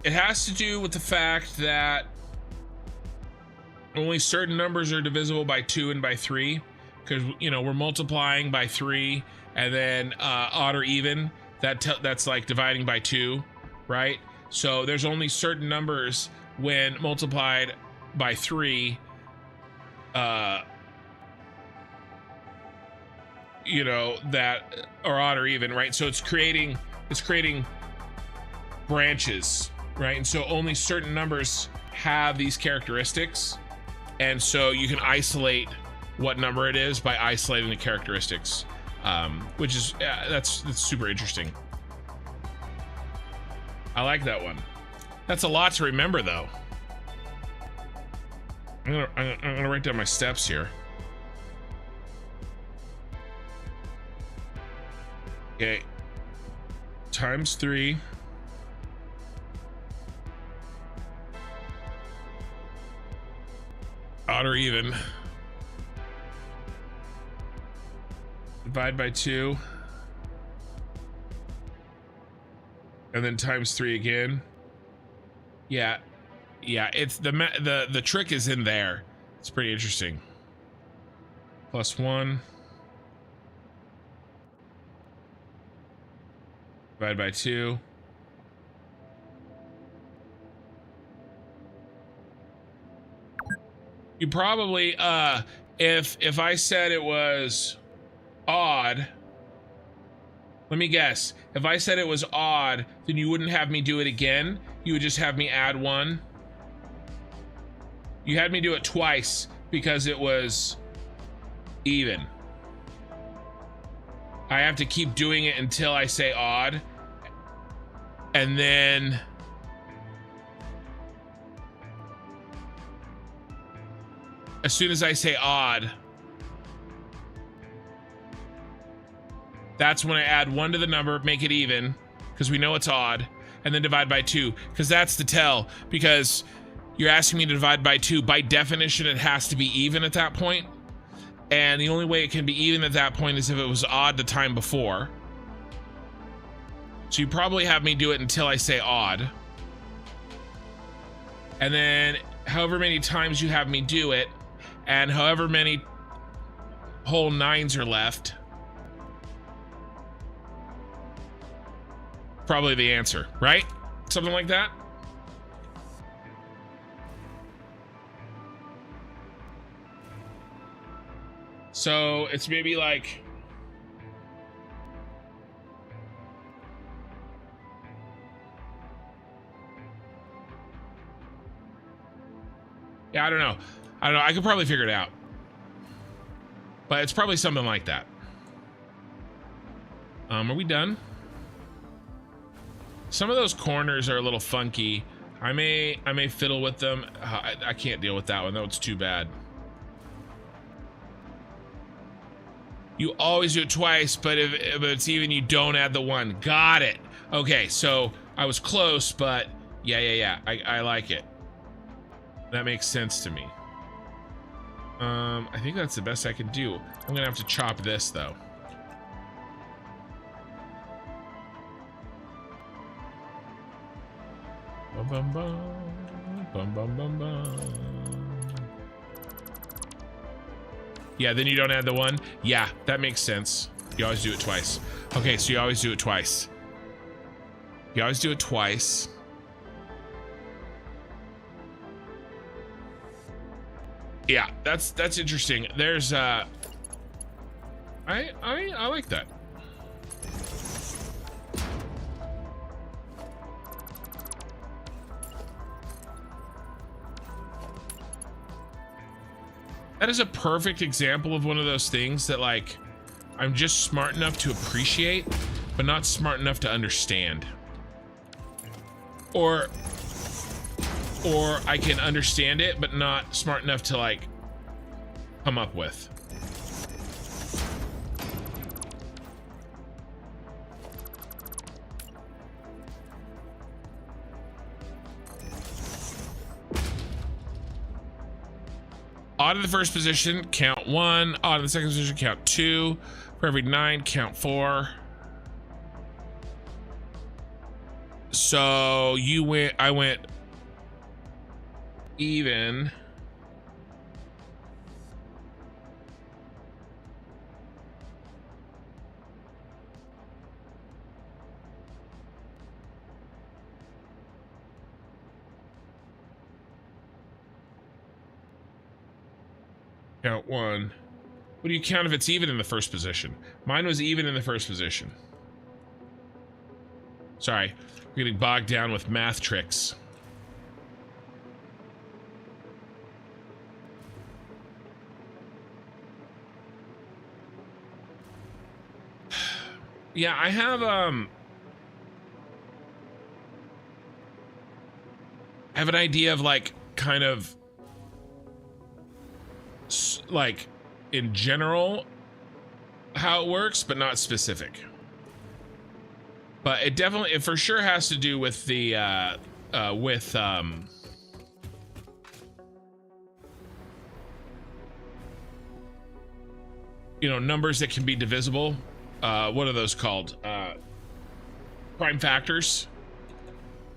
It has to do with the fact that only certain numbers are divisible by 2 and by 3, because we're multiplying by 3, and then odd or even, that's like dividing by 2, right? So there's only certain numbers when multiplied by 3 that are odd or even, right? So it's creating branches, right? And so only certain numbers have these characteristics, and so you can isolate what number it is by isolating the characteristics, which is that's super interesting. I like that one. That's a lot to remember, though. I'm gonna write down my steps here. Okay, times 3. Odd or even. Divide by 2. And then times 3 again. Yeah, it's the trick is in there. It's pretty interesting. Plus 1. Divide by 2. You probably if I said it was odd, let me guess. If I said it was odd, then you wouldn't have me do it again. You would just have me add 1. You had me do it twice because it was even. I have to keep doing it until I say odd. And then as soon as I say odd, that's when I add 1 to the number, make it even, because we know it's odd, and then divide by 2, because that's the tell, because you're asking me to divide by 2. By definition, it has to be even at that point, and the only way it can be even at that point is if it was odd the time before. So you probably have me do it until I say odd. And then however many times you have me do it, and however many whole 9s are left, probably the answer, right? Something like that. So it's maybe like, yeah, I don't know. I could probably figure it out, but it's probably something like that. Are we done? Some of those corners are a little funky. I may fiddle with them. I can't deal with that one. That one's too bad. You always do it twice, but if it's even, you don't add the 1. Got it. Okay, so I was close, but yeah. I like it. That makes sense to me. I think that's the best I can do. I'm gonna have to chop this though. Bum, bum, bum. Bum, bum, bum, bum. Yeah, then you don't add the 1. Yeah, that makes sense. You always do it twice. Okay, so you always do it twice. You always do it twice. Yeah, that's interesting. There's I like that. That is a perfect example of one of those things that, like, I'm just smart enough to appreciate, but not smart enough to understand. Or I can understand it, but not smart enough to, like, come up with. Odd in the first position, count 1. Odd in the second position, count 2. For every 9, count 4. So you went, I went even. Count one. What do you count if it's even in the first position? Mine was even in the first position. Sorry, we're getting bogged down with math tricks. Yeah, I have an idea of like kind of like in general how it works, but not specific. But it definitely, it for sure has to do with the you know, numbers that can be divisible. What are those called? Prime factors,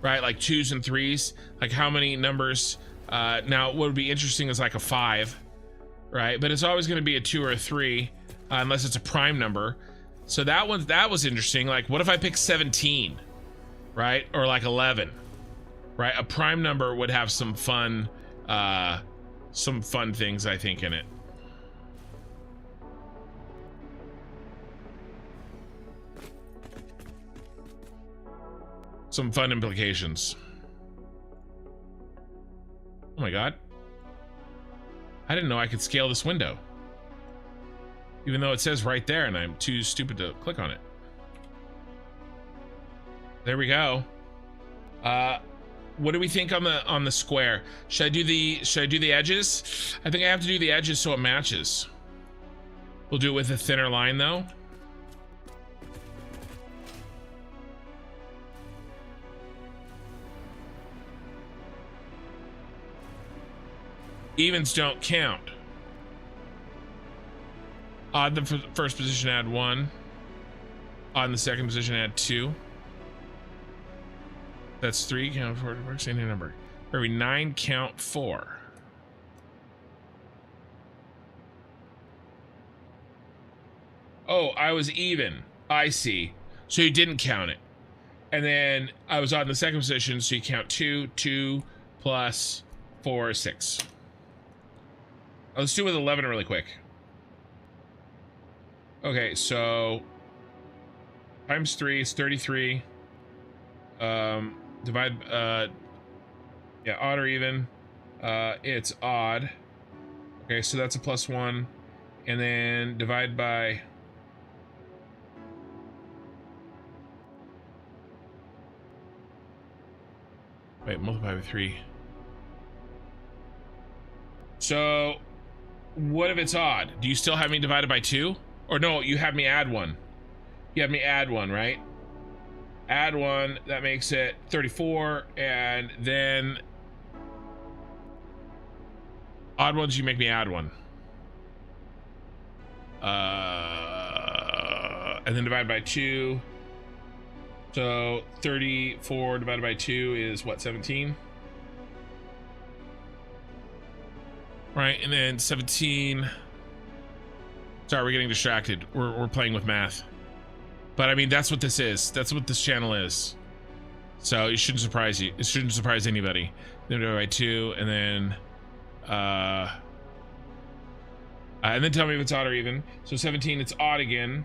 right? Like 2s and 3s. Like how many numbers? Now, what would be interesting is like a 5, right? But it's always going to be a 2 or a 3, unless it's a prime number. So that was interesting. Like, what if I pick 17, right? Or like 11, right? A prime number would have some fun things, I think, in it. Some fun implications. Oh my God. I didn't know I could scale this window. Even though it says right there and I'm too stupid to click on it. There we go. What do we think on the square? Should I do the edges? I think I have to do the edges so it matches. We'll do it with a thinner line though. Evens don't count. Odd the first position, add 1. Odd in the second position, add 2. That's 3. Count 4. Works any number. For every 9, count 4. Oh, I was even. I see. So you didn't count it. And then I was odd in the second position, so you count 2. 2 plus 4 is 6. Let's do it with 11 really quick. Okay, so times 3 is 33. Divide, yeah, odd or even. It's odd. Okay, so that's a +1. And then divide by... Wait, multiply by 3. So... what if it's odd? Do you still have me divided by 2? Or no, you have me add 1. You have me add 1, right? Add 1, that makes it 34, and then odd ones, you make me add 1. And then divide by 2. So 34 divided by 2 is what, 17? Right, and then 17. Sorry, we're getting distracted. We're playing with math. But I mean, that's what this is. That's what this channel is. So it shouldn't surprise you. It shouldn't surprise anybody. Then divide by 2, and then tell me if it's odd or even. So 17, it's odd again.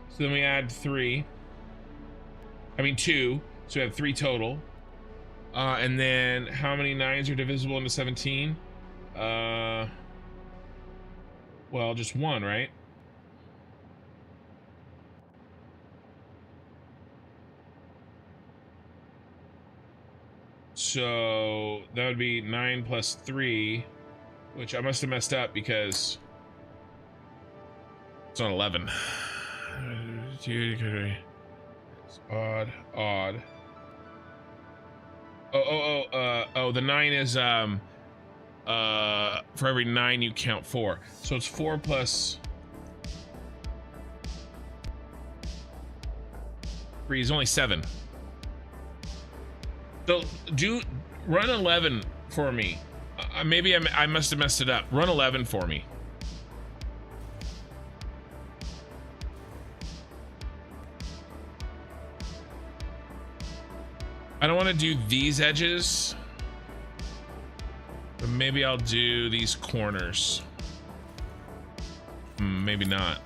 So then we add 3. I mean 2. So we have 3 total. And then how many 9s are divisible into 17? Well, just 1, right? So that would be 9 plus 3, which I must have messed up because it's on 11. It's odd. Oh, the 9 is for every 9 you count 4, so it's 4 plus 3 is only 7. So run 11 for me. Maybe I must have messed it up. Run 11 for me. I don't want to do these edges, but maybe I'll do these corners. Maybe not.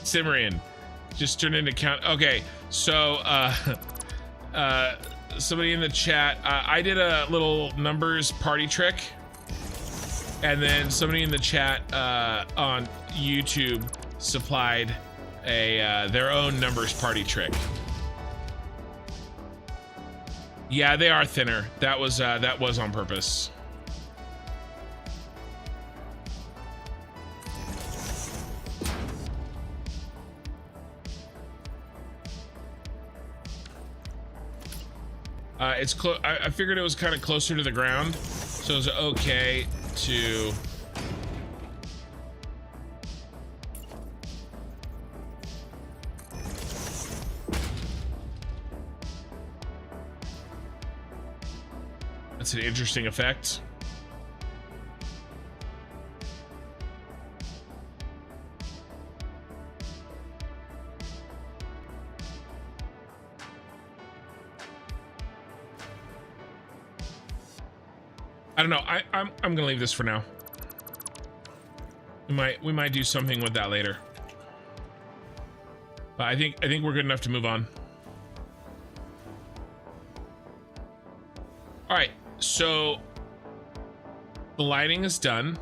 Cimmerian just turned into count. Okay, so somebody in the chat, I did a little numbers party trick, and then somebody in the chat on YouTube supplied a their own numbers party trick. Yeah, they are thinner. That was on purpose. It's close. I figured it was kind of closer to the ground, so it was okay to. That's an interesting effect. I don't know. I'm gonna leave this for now. We might do something with that later. But I think we're good enough to move on. All right, so the lighting is done.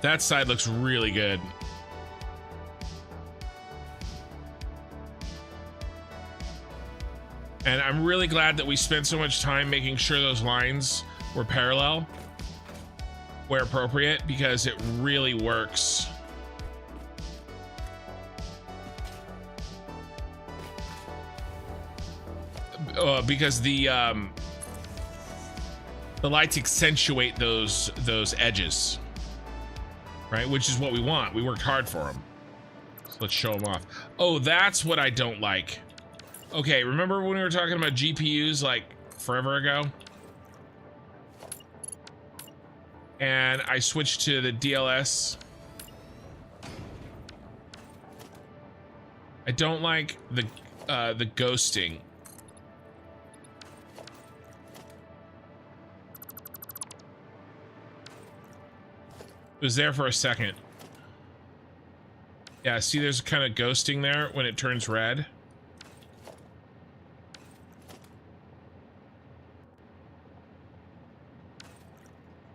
That side looks really good. And I'm really glad that we spent so much time making sure those lines were parallel where appropriate, because it really works. Because the lights accentuate those edges, right? Which is what we want. We worked hard for them. So let's show them off. Oh, that's what I don't like. Okay, remember when we were talking about GPUs like forever ago? And I switched to the DLS. I don't like the ghosting. It was there for a second. Yeah, see there's kind of ghosting there when it turns red.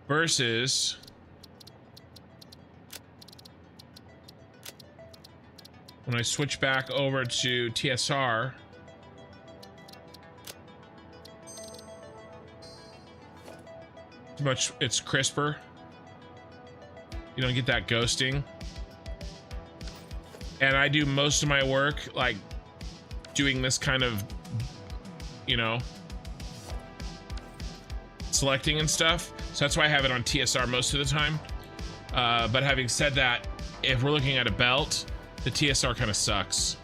Versus when I switch back over to TSR, it's crisper. You don't get that ghosting. And I do most of my work like doing this kind of, you know, selecting and stuff. So that's why I have it on TSR most of the time. But having said that, if we're looking at a belt, the TSR kind of sucks.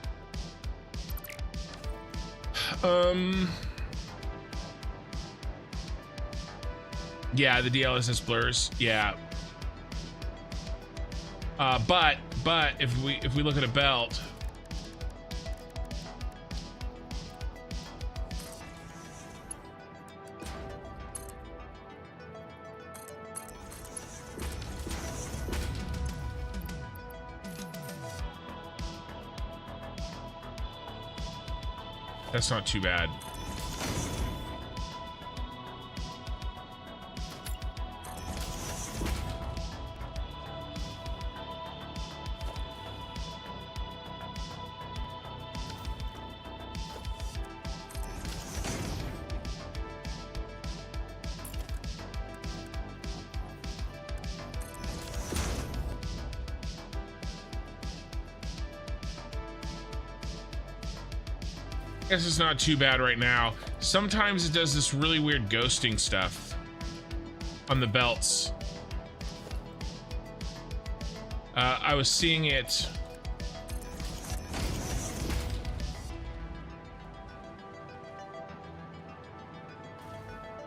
Yeah, the DLSS blurs. Yeah. But if we look at a belt, that's not too bad. I guess it's not too bad right now. Sometimes it does this really weird ghosting stuff on the belts. I was seeing it.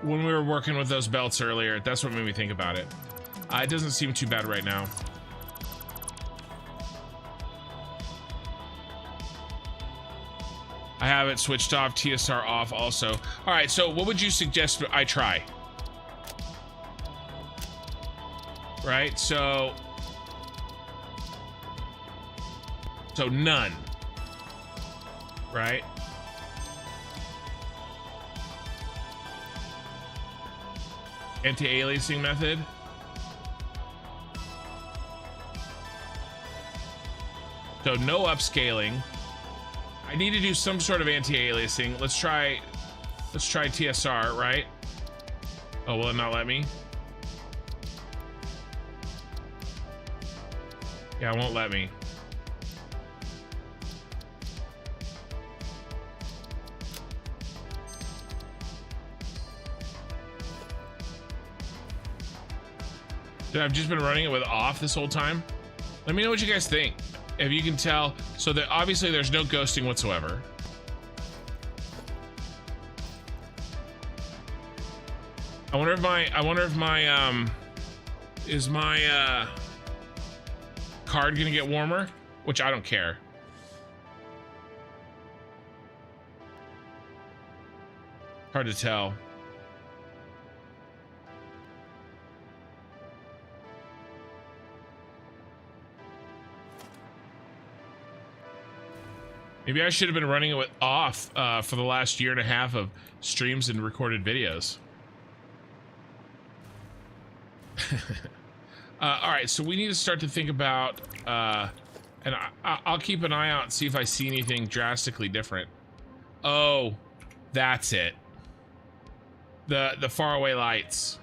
When we were working with those belts earlier, that's what made me think about it. It doesn't seem too bad right now. I have it switched off, TSR off also. All right, so what would you suggest I try? Right, so none, right? Anti-aliasing method. So no upscaling. I need to do some sort of anti-aliasing. Let's try TSR, right? Oh, will it not let me? Yeah, it won't let me. Dude, I've just been running it with off this whole time. Let me know what you guys think. If you can tell, so that obviously there's no ghosting whatsoever. I wonder if my is my card gonna get warmer? Which I don't care. Hard to tell. Maybe I should have been running it with off for the last year and a half of streams and recorded videos. All right, so we need to start to think about, and I'll keep an eye out and see if I see anything drastically different. Oh, that's it. The faraway lights.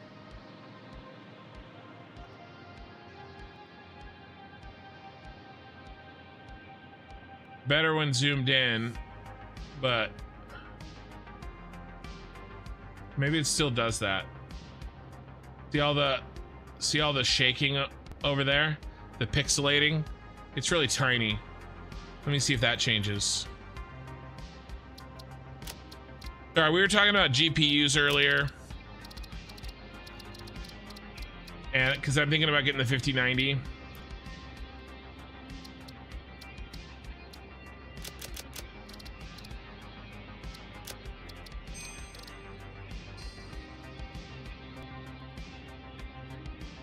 Better when zoomed in, but maybe it still does that. See all the shaking over there? The pixelating? It's really tiny. Let me see if that changes. All right, we were talking about GPUs earlier. And because I'm thinking about getting the 5090.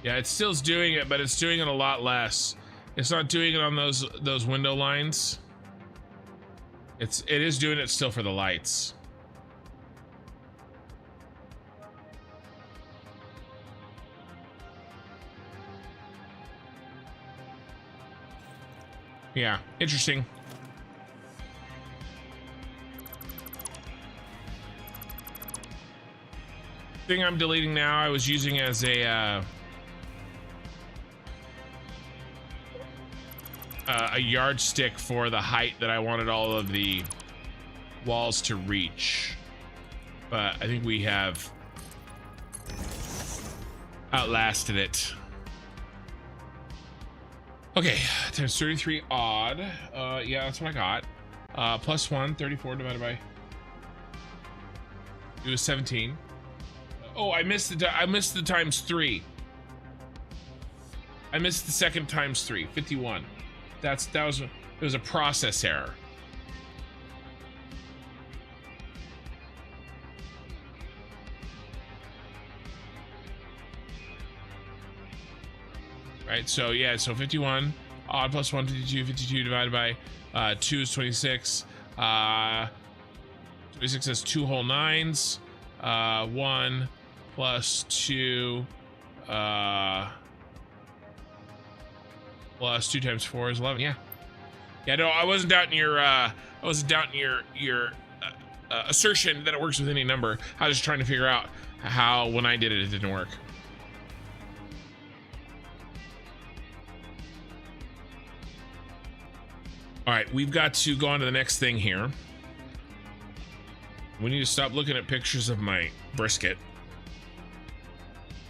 Yeah, it still's doing it, but it's doing it a lot less. It's not doing it on those window lines. It is doing it still for the lights. Yeah, interesting. Thing I'm deleting now, I was using as a yardstick for the height that I wanted all of the walls to reach, but I think we have outlasted it. Okay, times 33 odd. Yeah, that's what I got. Plus 1, 34 divided by. It was 17. Oh, I missed the times 3. I missed the second times 3. 51. It was a process error. Right, so yeah, so 51, odd plus 1, 52, 52 divided by 2 is 26. 26 has 2 whole 9s. 1 plus 2 plus 2 times 4 is 11. Yeah, no, I wasn't doubting your assertion that it works with any number. I was just trying to figure out how, when I did it, it didn't work. All right, we've got to go on to the next thing here. We need to stop looking at pictures of my brisket.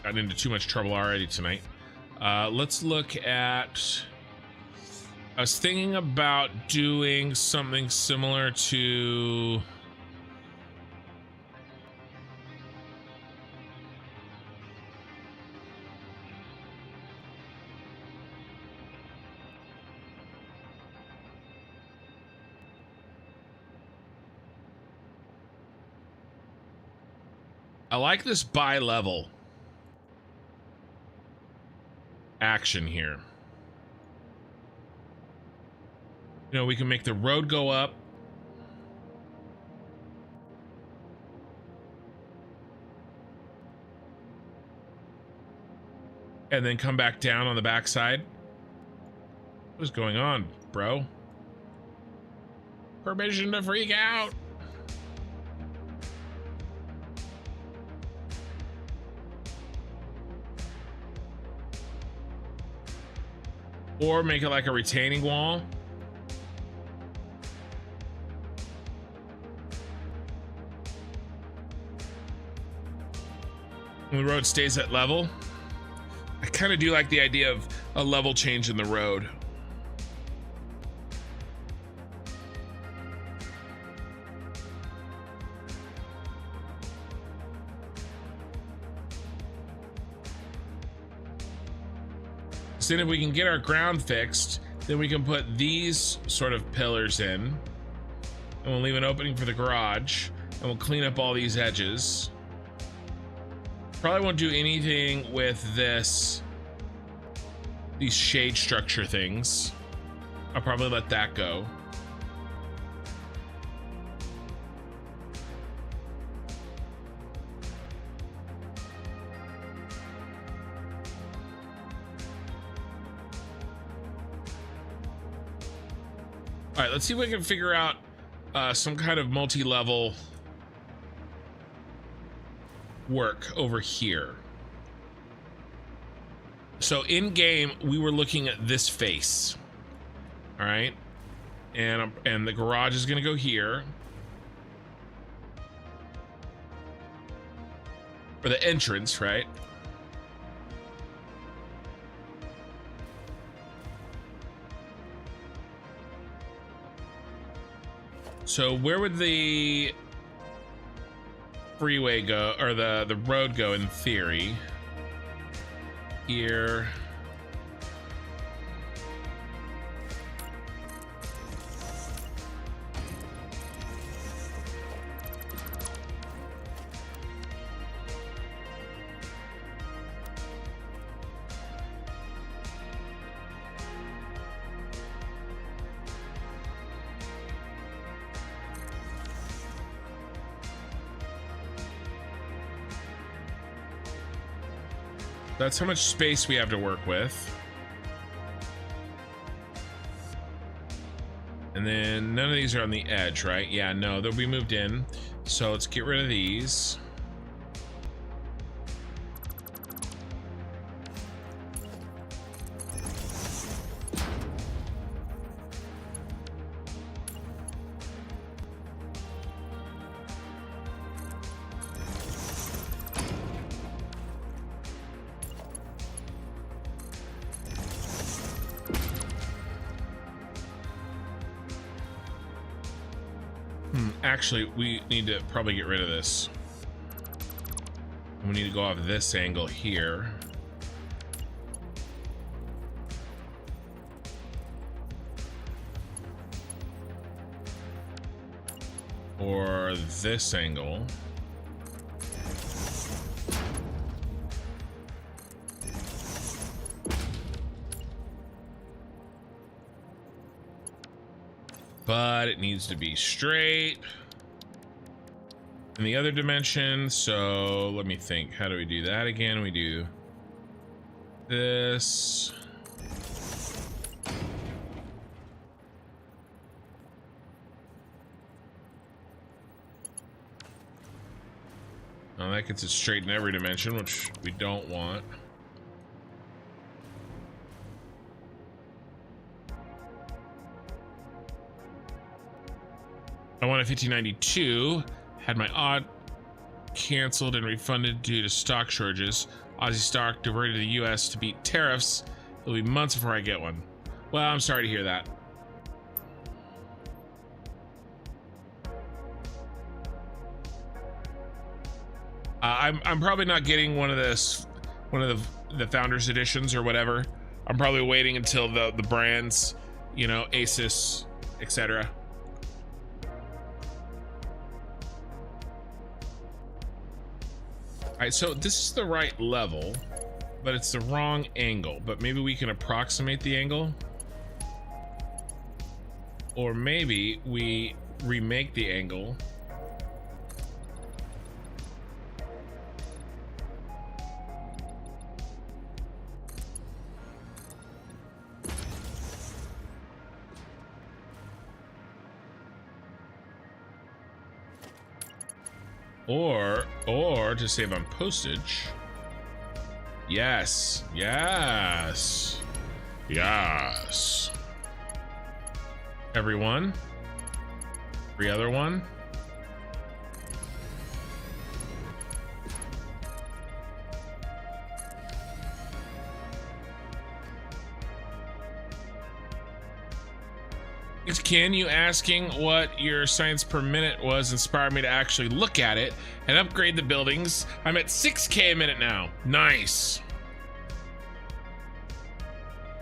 Got into too much trouble already tonight. Let's look at... I was thinking about doing something similar to... I like this bi-level action here. You know, we can make the road go up. And then come back down on the backside. What is going on, bro? Permission to freak out. Or make it like a retaining wall. And the road stays at level. I kind of do like the idea of a level change in the road. So then if we can get our ground fixed, then we can put these sort of pillars in, and we'll leave an opening for the garage, and we'll clean up all these edges. Probably won't do anything with these shade structure things. I'll probably let that go. All right, let's see if we can figure out some kind of multi-level work over here. So in game, we were looking at this face. All right, and the garage is gonna go here, or the entrance, right? So where would the freeway go, or the road go in theory? Here. That's how much space we have to work with. And then none of these are on the edge, right? Yeah, no, they'll be moved in. So let's get rid of these. Actually, we need to probably get rid of this. We need to go off this angle here. Or this angle. But it needs to be straight in the other dimension. So let me think. How do we do that again? We do this. Now that gets it straight in every dimension, which we don't want. I want a 1592 Had my odd canceled and refunded due to stock shortages. Aussie stock diverted to the US to beat tariffs. It'll be months before I get one. Well, I'm sorry to hear that. I'm probably not getting one of the founders editions or whatever. I'm probably waiting until the brands, you know, Asus, etc. All right, so this is the right level, but it's the wrong angle. But maybe we can approximate the angle, or maybe we remake the angle. Or to save on postage. Yes. Everyone. Every other one. It's Ken, you asking what your science per minute was inspired me to actually look at it and upgrade the buildings. I'm at 6K a minute now. Nice.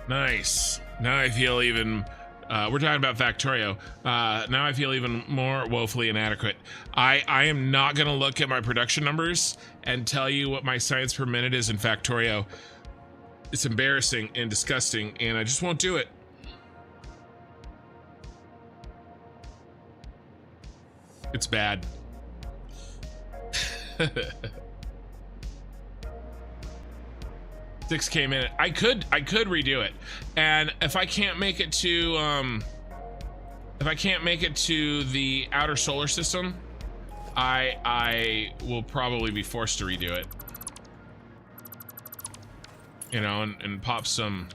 Nice. Now I feel even, we're talking about Factorio. Now I feel even more woefully inadequate. I am not gonna look at my production numbers and tell you what my science per minute is in Factorio. It's embarrassing and disgusting, and I just won't do it. It's bad. 6K a minute. I could redo it, and if I can't make it to the outer solar system, I will probably be forced to redo it. You know, and pop some.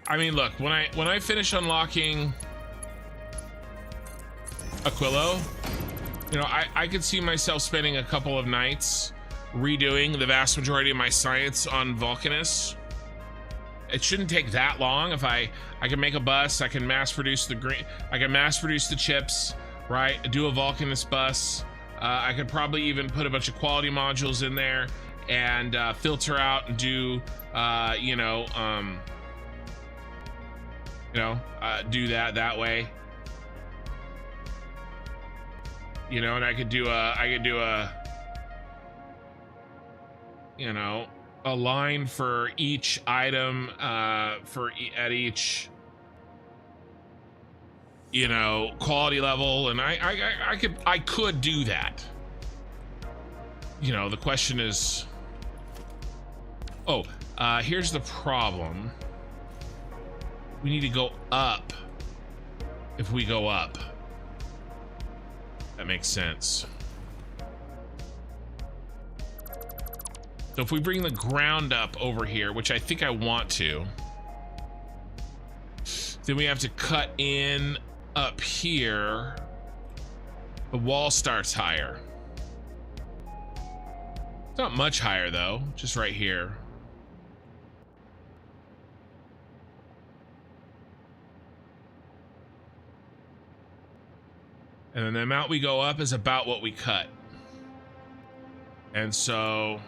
I mean, look, when I finish unlocking Aquilo, you know, I could see myself spending a couple of nights redoing the vast majority of my science on Vulcanus. It shouldn't take that long. If I can make a bus, I can mass produce the chips, right? Do a Vulcanus bus. I could probably even put a bunch of quality modules in there and filter out and do, do that way, you know, and I could do a line for each item, at each, you know, quality level, and I could do that. You know, the question is, here's the problem. We need to go up. If we go up, that makes sense. So if we bring the ground up over here, which I think I want to, then we have to cut in up here. The wall starts higher. It's not much higher though, just right here. And then the amount we go up is about what we cut. And so,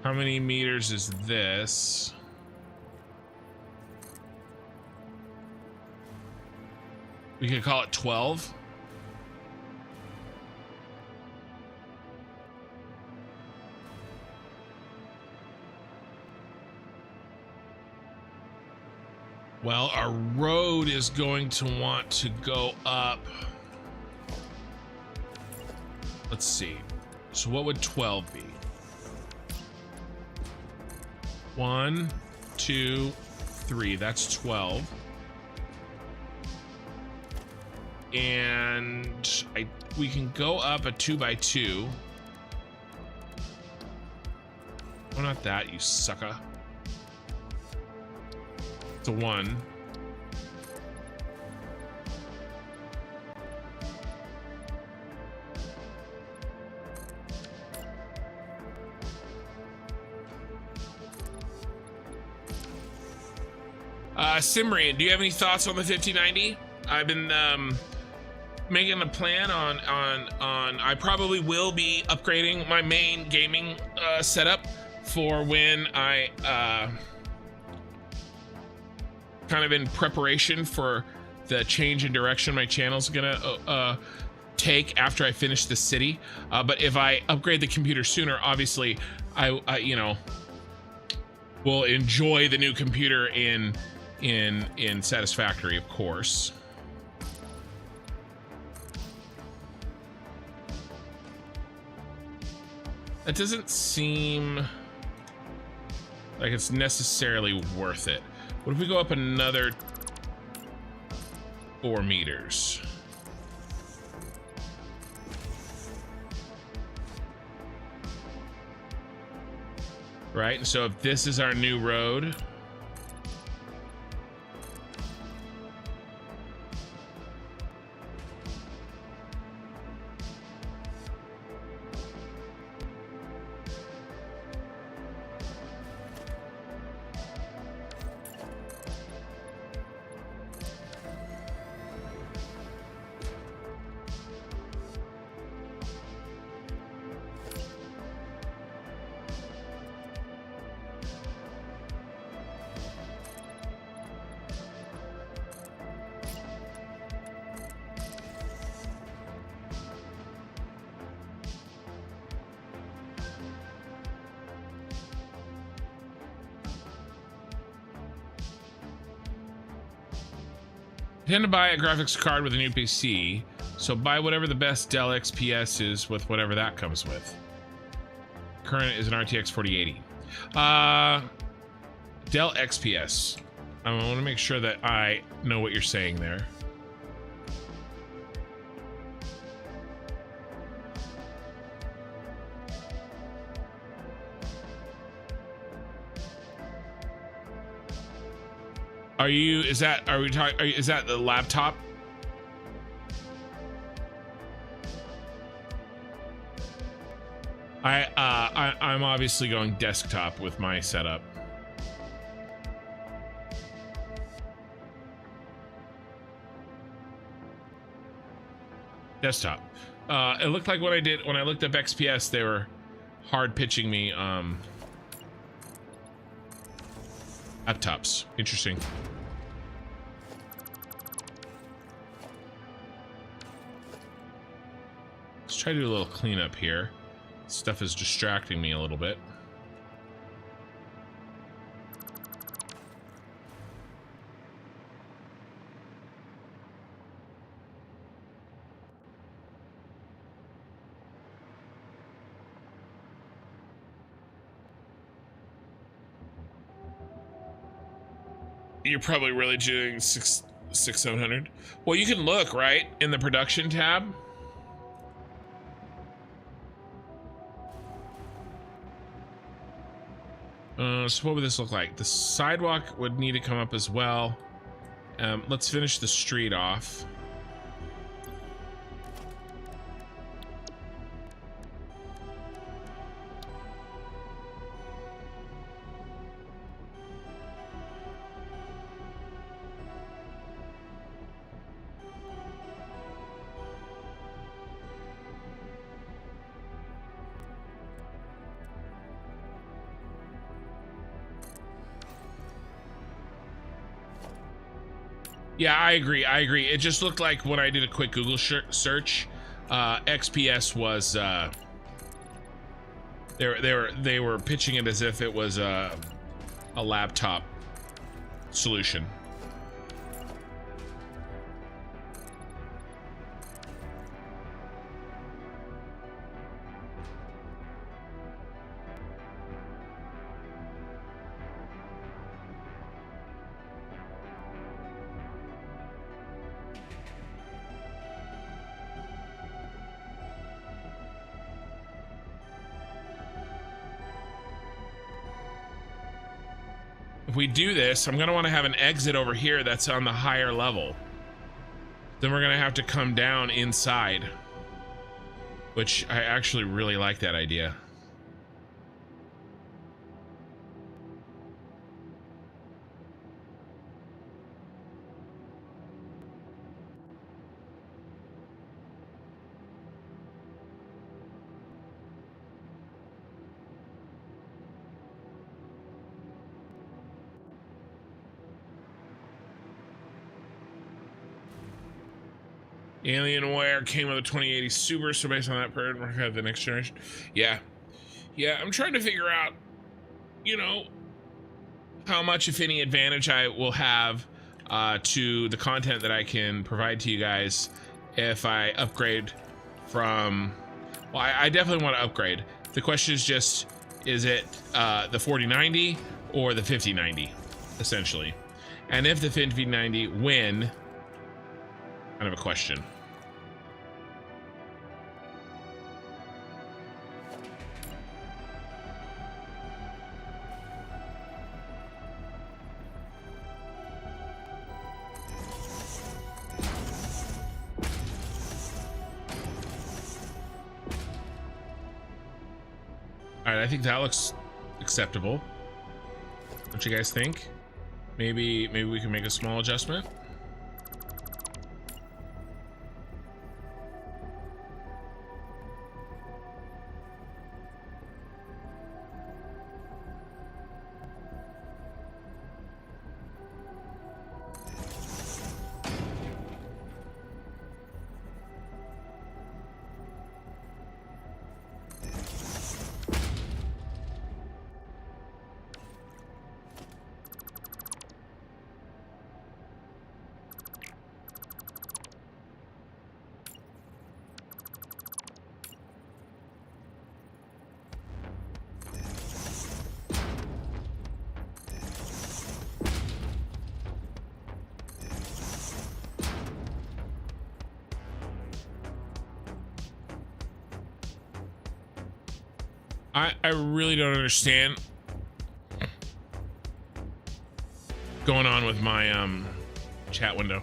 how many meters is this? We could call it 12. Well, our road is going to want to go up. Let's see. So what would 12 be? 1, 2, 3. That's 12. And we can go up a 2x2. Oh, not that, you sucker. It's a 1. Simrian, do you have any thoughts on the 5090? I've been making a plan on I probably will be upgrading my main gaming setup for when I kind of in preparation for the change in direction my channel's gonna take after I finish the city. But if I upgrade the computer sooner, obviously I you know, will enjoy the new computer in Satisfactory, of course. That doesn't seem like it's necessarily worth it. What if we go up another 4 meters? Right, and so if this is our new road, tend to buy a graphics card with a new PC, so buy whatever the best Dell XPS is with whatever that comes with. Current is an RTX 4080. Dell XPS. I want to make sure that I know what you're saying there. Is that the laptop? I'm obviously going desktop with my setup. Desktop. It looked like when I looked up XPS, they were hard pitching me laptops. Interesting. Let's try to do a little cleanup here. Stuff is distracting me a little bit. You're probably really doing 700. Well, you can look right in the production tab. So what would this look like? The sidewalk would need to come up as well. Let's finish the street off. Yeah, I agree. It just looked like when I did a quick Google search, XPS was they were pitching it as if it was a laptop solution. if we do this, I'm gonna want to have an exit over here that's on the higher level. Then we're gonna have to come down inside, which I actually really like that idea. Alienware came with a 2080 Super, so based on that, we're have the next generation. Yeah, I'm trying to figure out, you know, how much, if any, advantage I will have to the content that I can provide to you guys if I upgrade from. Well, I definitely want to upgrade. The question is just, is it the 4090 or the 5090, essentially? And if the 5090, when? Kind of a question. All right, I think that looks acceptable. What you guys think? Maybe we can make a small adjustment. I really don't understand going on with my chat window.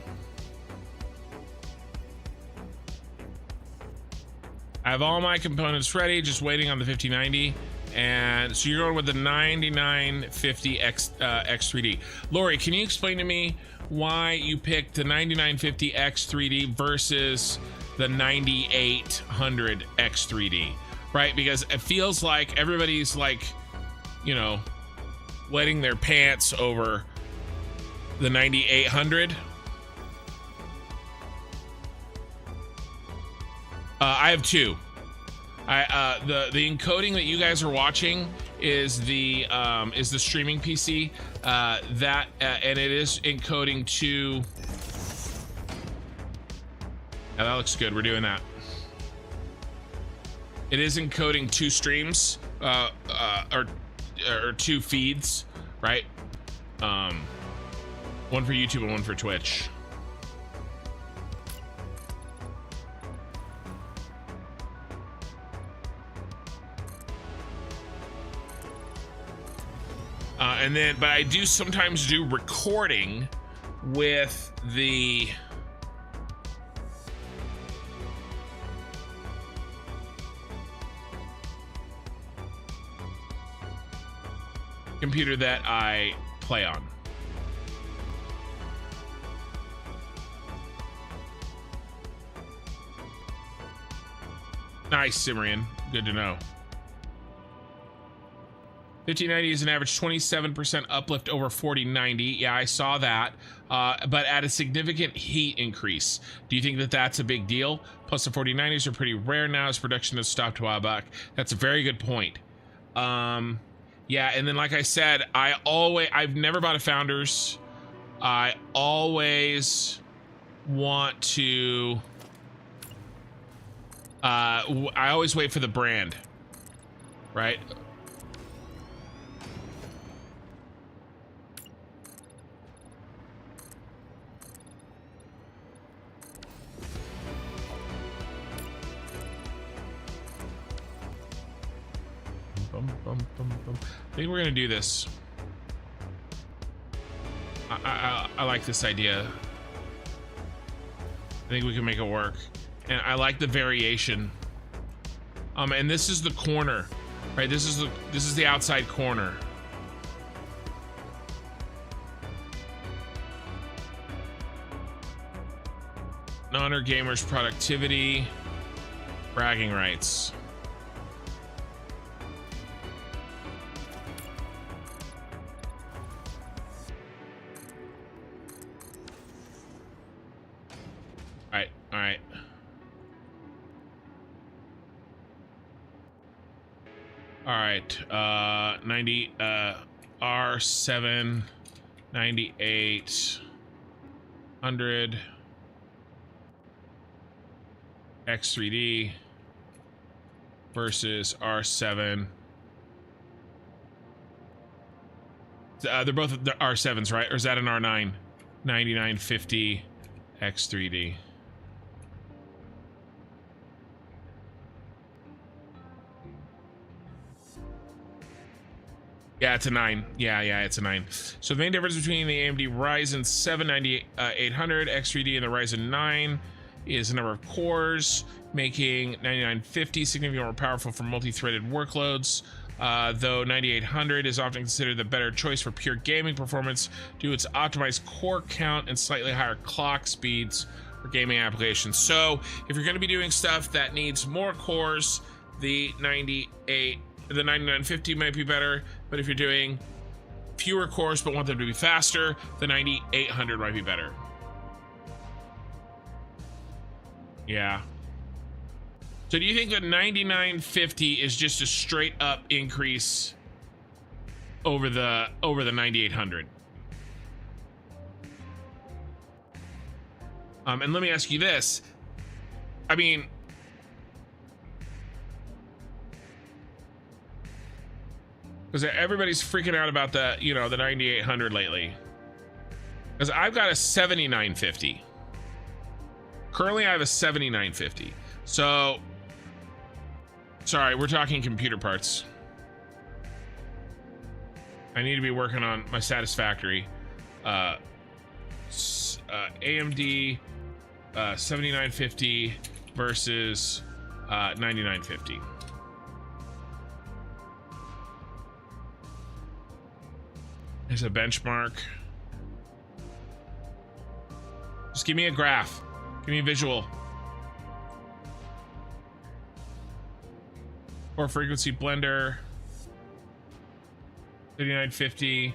I have all my components ready, just waiting on the 5090. And so you're going with the 9950 X3D. Lori, can you explain to me why you picked the 9950 X3D versus the 9800 X3D? Right, because it feels like everybody's like, you know, wetting their pants over the 9800. I have two. The encoding that you guys are watching is the streaming PC and it is encoding to. Yeah, that looks good. We're doing that. It is encoding two streams, or two feeds, right? One for YouTube and one for Twitch. And then, but I do sometimes do recording with the computer that I play on. Nice, Cimmerian. Good to know. 5090 is an average 27% uplift over 4090. Yeah, I saw that, but at a significant heat increase. Do you think that that's a big deal? Plus, the 4090s are pretty rare now as production has stopped a while back. That's a very good point. Yeah, and then like I said, I've never bought a Founders. I always want to, I always wait for the brand, right? I think we're gonna do this. I like this idea. I think we can make it work. And I like the variation. And this is the corner, right? This is the outside corner. Non-er gamers productivity, bragging rights. All right. All right, 90, R7, 98, 100, X3D versus R7. They're both the R7s, right? Or is that an R9? 9950 X3D. Yeah, it's a 9. Yeah, it's a 9. So the main difference between the AMD Ryzen 7 9800 X3D and the Ryzen 9 is the number of cores, making 9950 significantly more powerful for multi-threaded workloads. Though 9800 is often considered the better choice for pure gaming performance due to its optimized core count and slightly higher clock speeds for gaming applications. So if you're going to be doing stuff that needs more cores, the 9950 might be better, but if you're doing fewer cores but want them to be faster, the 9800 might be better. Yeah. So do you think that 9950 is just a straight up increase over the 9800? And let me ask you this. I mean, because everybody's freaking out about the, you know, the 9800 lately. Because I've got a 7950. Currently, I have a 7950. So, sorry, we're talking computer parts. I need to be working on my Satisfactory. AMD 7950 versus 9950. There's a benchmark. Just give me a graph. Give me a visual. Core frequency blender. 3950.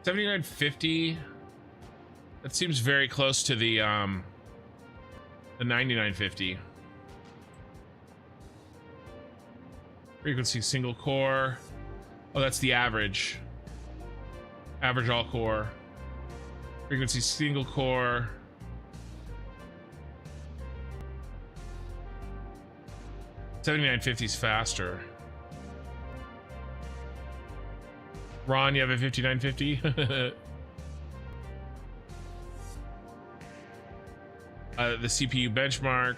$79.50. That seems very close to the $99.50. Frequency single core. Oh, that's the average. Average all core. Frequency single core. $79.50 is faster. Ron, you have a 5950? The CPU benchmark.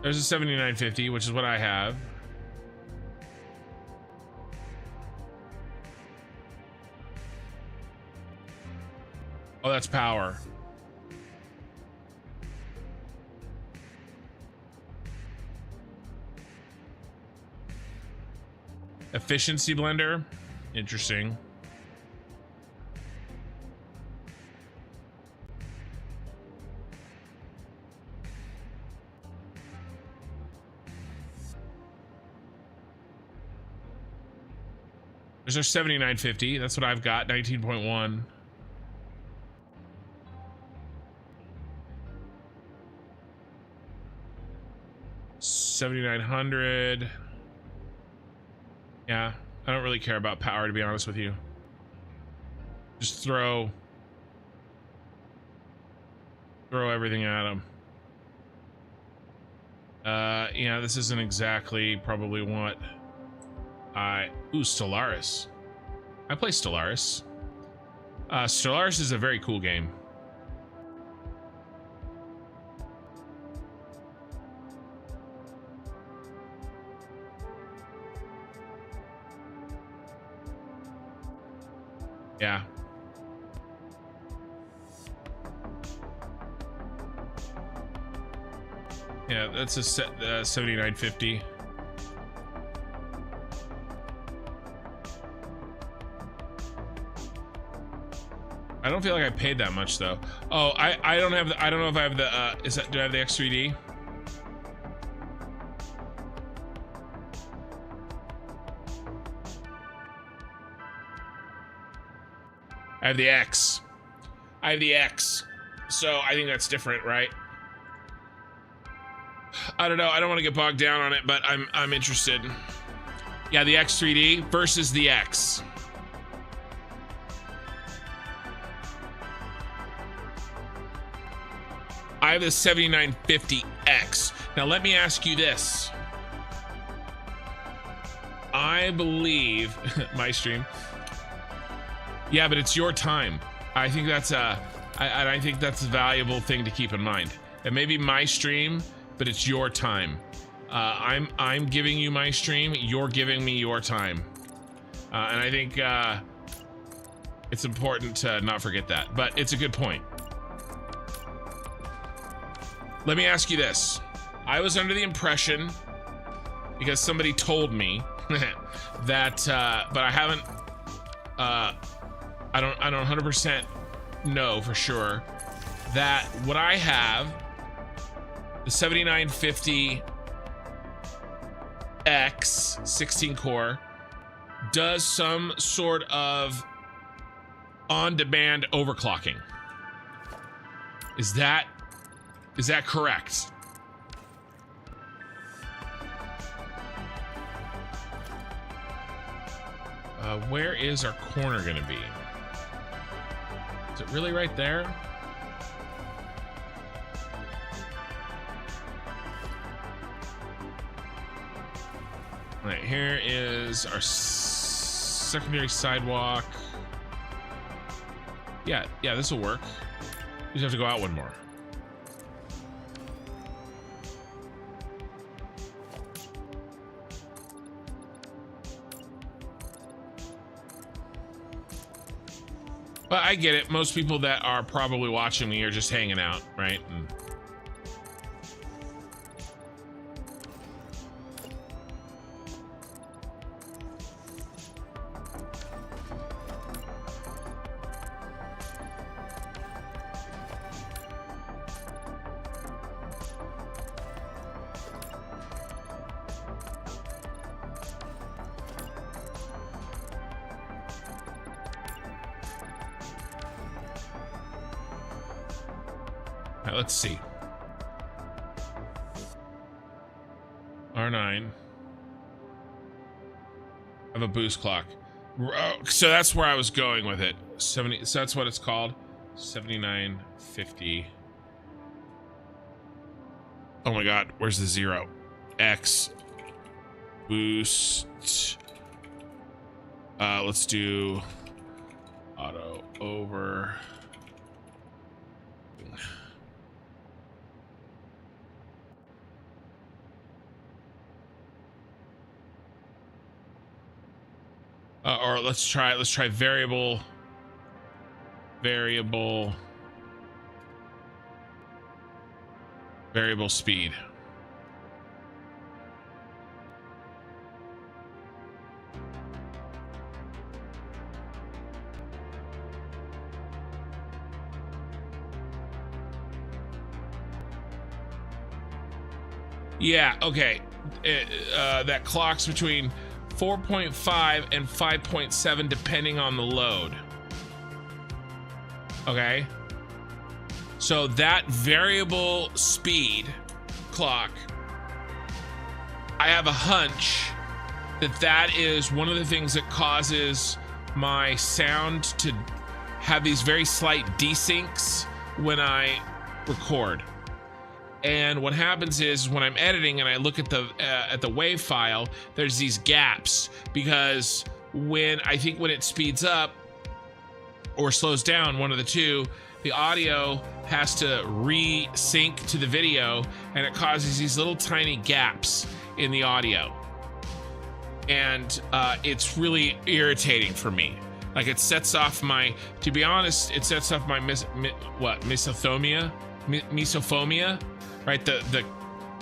There's a 7950, which is what I have. Oh, that's power. Efficiency blender. Interesting. There's our 7950. That's what I've got. 19.1. $7,900. Yeah, I don't really care about power, to be honest with you. Just throw everything at them. Yeah, this isn't exactly probably what ooh, Stellaris. I play Stellaris. Stellaris is a very cool game. Yeah. Yeah, that's a 7950. I don't feel like I paid that much though. Oh, I don't have the, I don't know if I have the do I have the X3D? I have the X. I have the X. So I think that's different, right? I don't know. I don't want to get bogged down on it, but I'm interested. Yeah, the X3D versus the X. I have the 7950X. Now let me ask you this. I believe my stream. Yeah, but it's your time. I think that's I think that's a valuable thing to keep in mind. It may be my stream, but it's your time. I'm giving you my stream. You're giving me your time, and I think it's important to not forget that. But it's a good point. Let me ask you this. I was under the impression, because somebody told me that, but I haven't. I don't 100% know for sure that what I have, the 7950X 16 core, does some sort of on-demand overclocking. Is that correct? Where is our corner gonna be? Is it really right there? All right, here is our secondary sidewalk. Yeah, this will work. You just have to go out one more. But I get it. Most people that are probably watching me are just hanging out, right? Let's see. R9. I have a boost clock. So that's where I was going with it. 70. So that's what it's called. 7950. Oh my God. Where's the 0? X. Boost. Let's do auto over. Or let's try variable speed. Yeah, okay. That clocks between 4.5 and 5.7 depending on the load. Okay. So that variable speed clock, I have a hunch that is one of the things that causes my sound to have these very slight desyncs when I record. And what happens is when I'm editing and I look at the WAV file, there's these gaps because when it speeds up or slows down, one of the two, the audio has to re-sync to the video, and it causes these little tiny gaps in the audio. And it's really irritating for me Like it sets off my, to be honest, it sets off my misophonia, right? The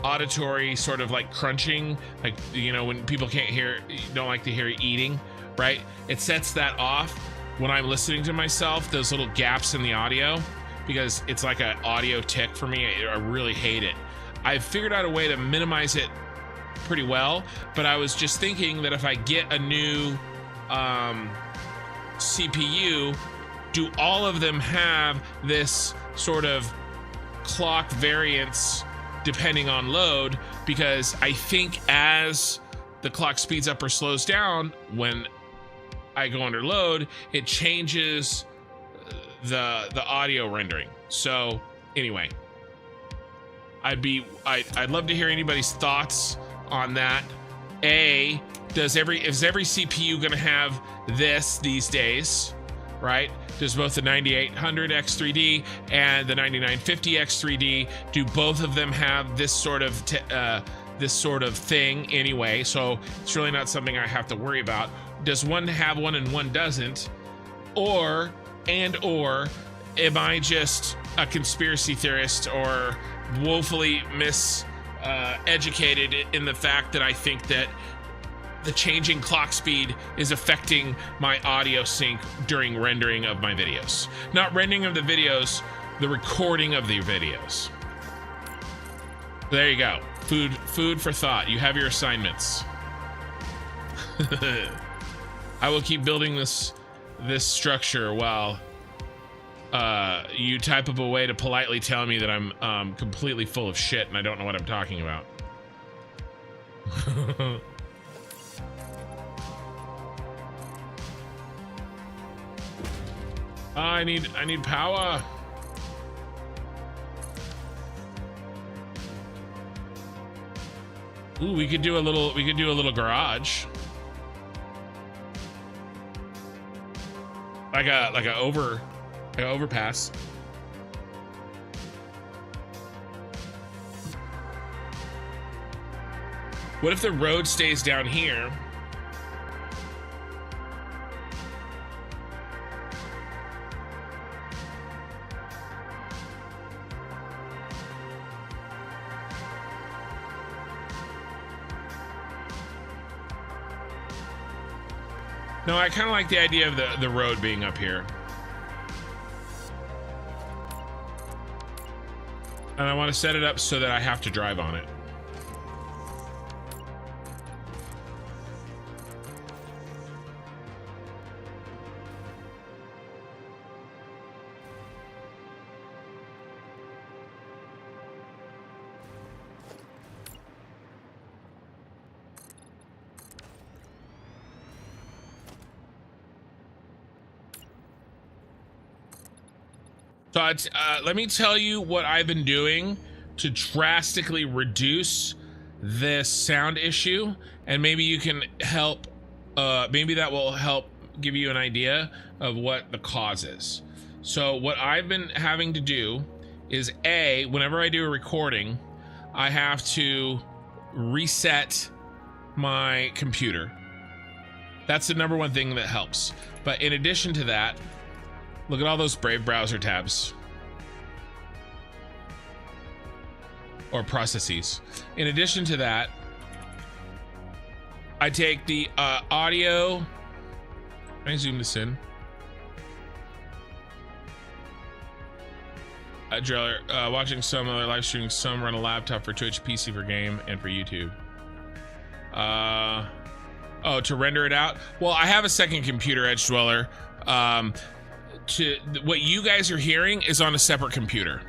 auditory sort of like crunching, like, you know, when people can't hear, don't like to hear eating, right? It sets that off when I'm listening to myself, those little gaps in the audio, because it's like an audio tick for me. I really hate it. I've figured out a way to minimize it pretty well, but I was just thinking that if I get a new CPU, do all of them have this sort of clock variance depending on load? Because I think as the clock speeds up or slows down when I go under load, it changes the audio rendering. So anyway, I'd love to hear anybody's thoughts on that. Is every CPU gonna have this these days, right? Does both the 9800X3D and the 9950X3D, do both of them have this sort of thing anyway? So it's really not something I have to worry about. Does one have one and one doesn't? Or am I just a conspiracy theorist or woefully educated in the fact that I think that the changing clock speed is affecting my audio sync during rendering of my videos? Not rendering of the videos, the recording of the videos. There you go. Food for thought. You have your assignments. I will keep building this structure while you type up a way to politely tell me that I'm completely full of shit and I don't know what I'm talking about. I need power. Ooh, we could do a little garage. Like a overpass. What if the road stays down here? No, I kind of like the idea of the road being up here. And I want to set it up so that I have to drive on it. So let me tell you what I've been doing to drastically reduce this sound issue, and maybe you can help. Maybe that will help give you an idea of what the cause is. So what I've been having to do is whenever I do a recording, I have to reset my computer. That's the number one thing that helps. But in addition to that, look at all those Brave browser tabs or processes. In addition to that, I take the audio. Can I zoom this in? Driller, watching some other live streaming, some run a laptop for Twitch, PC for game, and for YouTube. Oh, to render it out? Well, I have a second computer, Edge Dweller. What you guys are hearing is on a separate computer,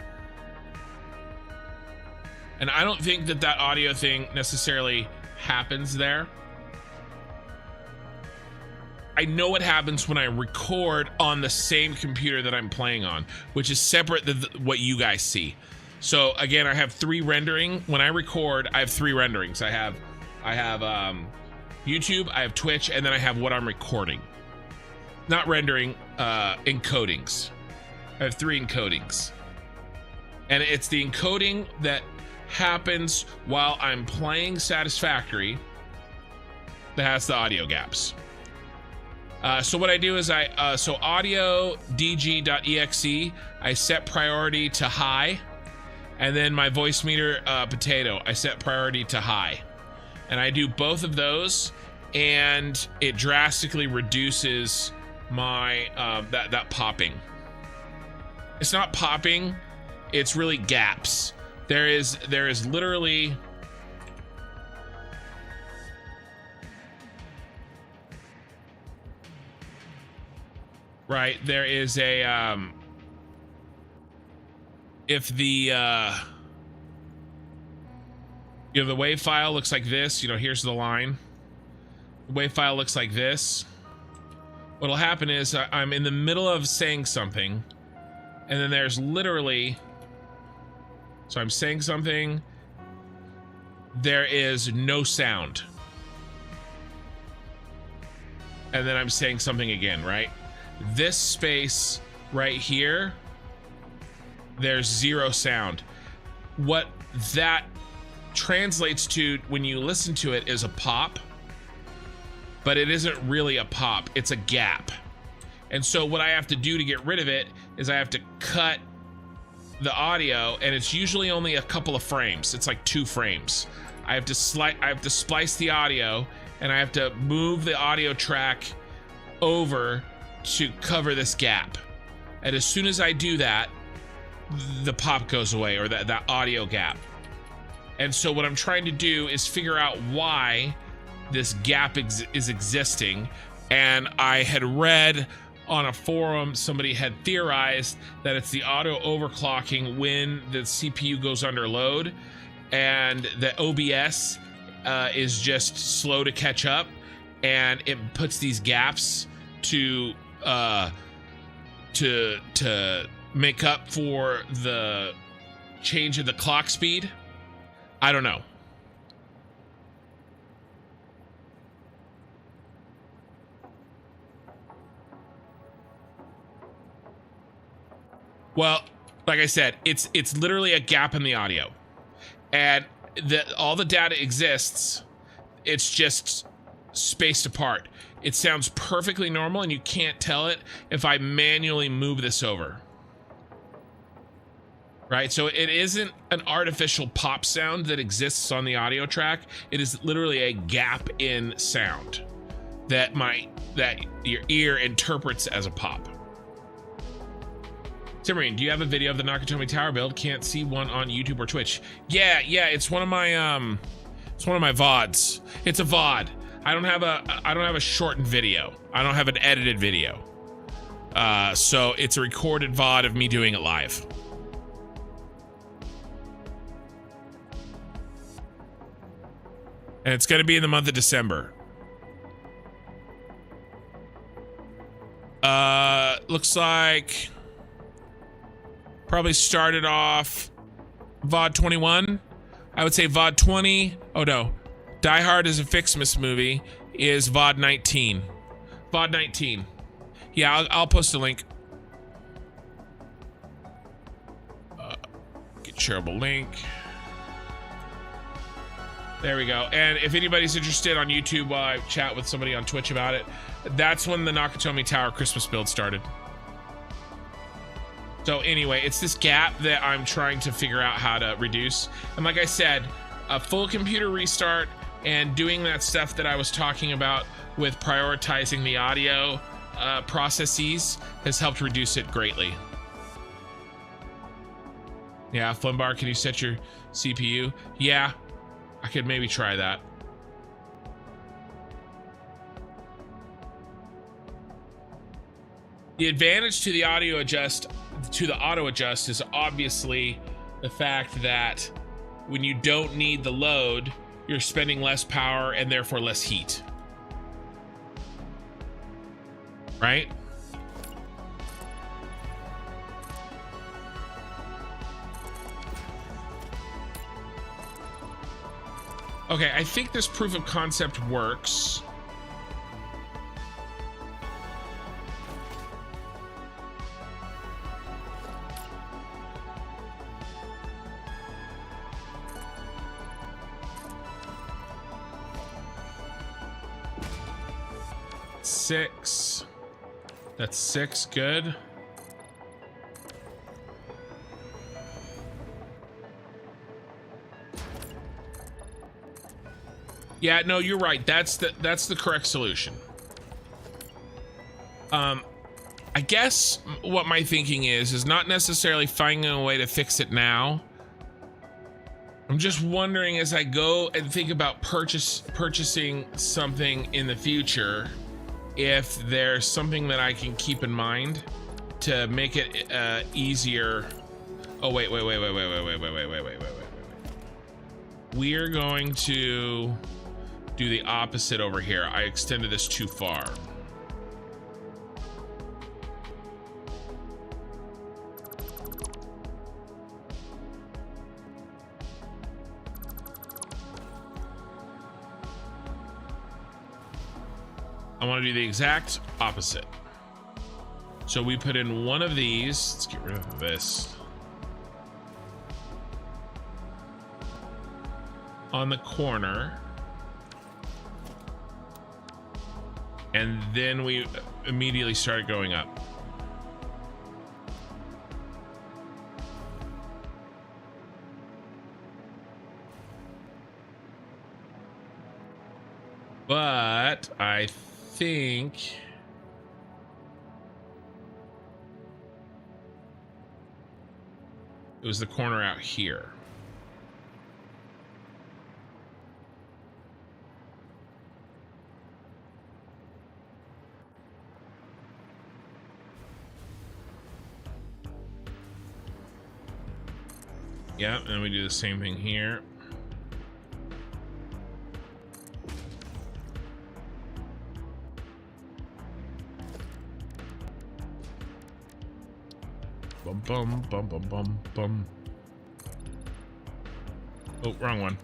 and I don't think that audio thing necessarily happens there. I know what happens when I record on the same computer that I'm playing on, which is separate than what you guys see. So again, I have 3 rendering. When I record, I have 3 renderings. I have YouTube, I have Twitch, and then I have what I'm recording. Not rendering, encodings. I have 3 encodings. And it's the encoding that happens while I'm playing Satisfactory that has the audio gaps. So what I do is so audio dg.exe, I set priority to high, and then my voice meter potato, I set priority to high, and I do both of those, and it drastically reduces my that popping. It's not popping, it's really gaps. There is literally right, there is a if the you know, the WAV file looks like this, you know, here's the line. The WAV file looks like this. What'll happen is I'm in the middle of saying something, and then there's literally, so I'm saying something, there is no sound. And then I'm saying something again, right? This space right here, there's zero sound. What that translates to when you listen to it is a pop, but it isn't really a pop, it's a gap. And so what I have to do to get rid of it is I have to cut the audio, and it's usually only a couple of frames. It's like 2 frames. I have to splice the audio, and I have to move the audio track over to cover this gap. And as soon as I do that, the pop goes away, or that audio gap. And so what I'm trying to do is figure out why this gap is existing. And I had read on a forum, somebody had theorized that it's the auto overclocking when the CPU goes under load, and the OBS is just slow to catch up, and it puts these gaps to make up for the change in the clock speed. I don't know. Well, like I said, it's literally a gap in the audio, and all the data exists. It's just spaced apart. It sounds perfectly normal, and you can't tell it if I manually move this over. Right, so it isn't an artificial pop sound that exists on the audio track. It is literally a gap in sound that your ear interprets as a pop. Timberine, do you have a video of the Nakatomi Tower build? Can't see one on YouTube or Twitch. Yeah, it's one of my VODs. It's a VOD. I don't have a shortened video. I don't have an edited video. So it's a recorded VOD of me doing it live. And it's going to be in the month of December. Looks like probably started off VOD 21. I would say VOD 20. Oh no. Die Hard is a Fixmas movie is VOD 19. VOD 19. Yeah, I'll post a link. Get shareable link. There we go. And if anybody's interested on YouTube while I chat with somebody on Twitch about it, that's when the Nakatomi Tower Christmas build started. So anyway, it's this gap that I'm trying to figure out how to reduce. And like I said, a full computer restart and doing that stuff that I was talking about with prioritizing the audio processes has helped reduce it greatly. Yeah, Flimbar, can you set your CPU? Yeah, I could maybe try that. The advantage to the auto adjust is obviously the fact that when you don't need the load, you're spending less power and therefore less heat. Right? Okay, I think this proof of concept works. 6. That's 6, good. Yeah, no, you're right. That's the correct solution. I guess what my thinking is not necessarily finding a way to fix it now. I'm just wondering as I go and think about purchasing something in the future, if there's something that I can keep in mind to make it easier. Oh, wait. We're going to do the opposite over here. I extended this too far. I want to do the exact opposite. So we put in one of these. Let's get rid of this. On the corner. And then we immediately started going up. But I think it was the corner out here. Yeah, and we do the same thing here. Bum, bum, bum, bum, bum. Oh, wrong one.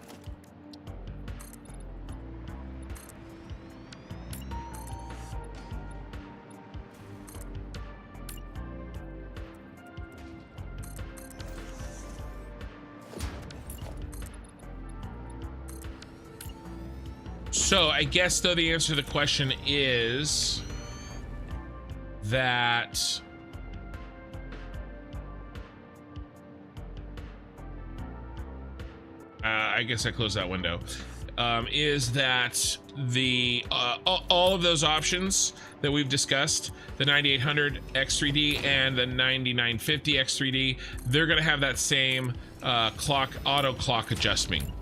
So I guess though the answer to the question is that I guess I closed that window. Is that the all of those options that we've discussed, the 9800 X3D and the 9950 X3D, they're gonna have that same auto clock adjusting.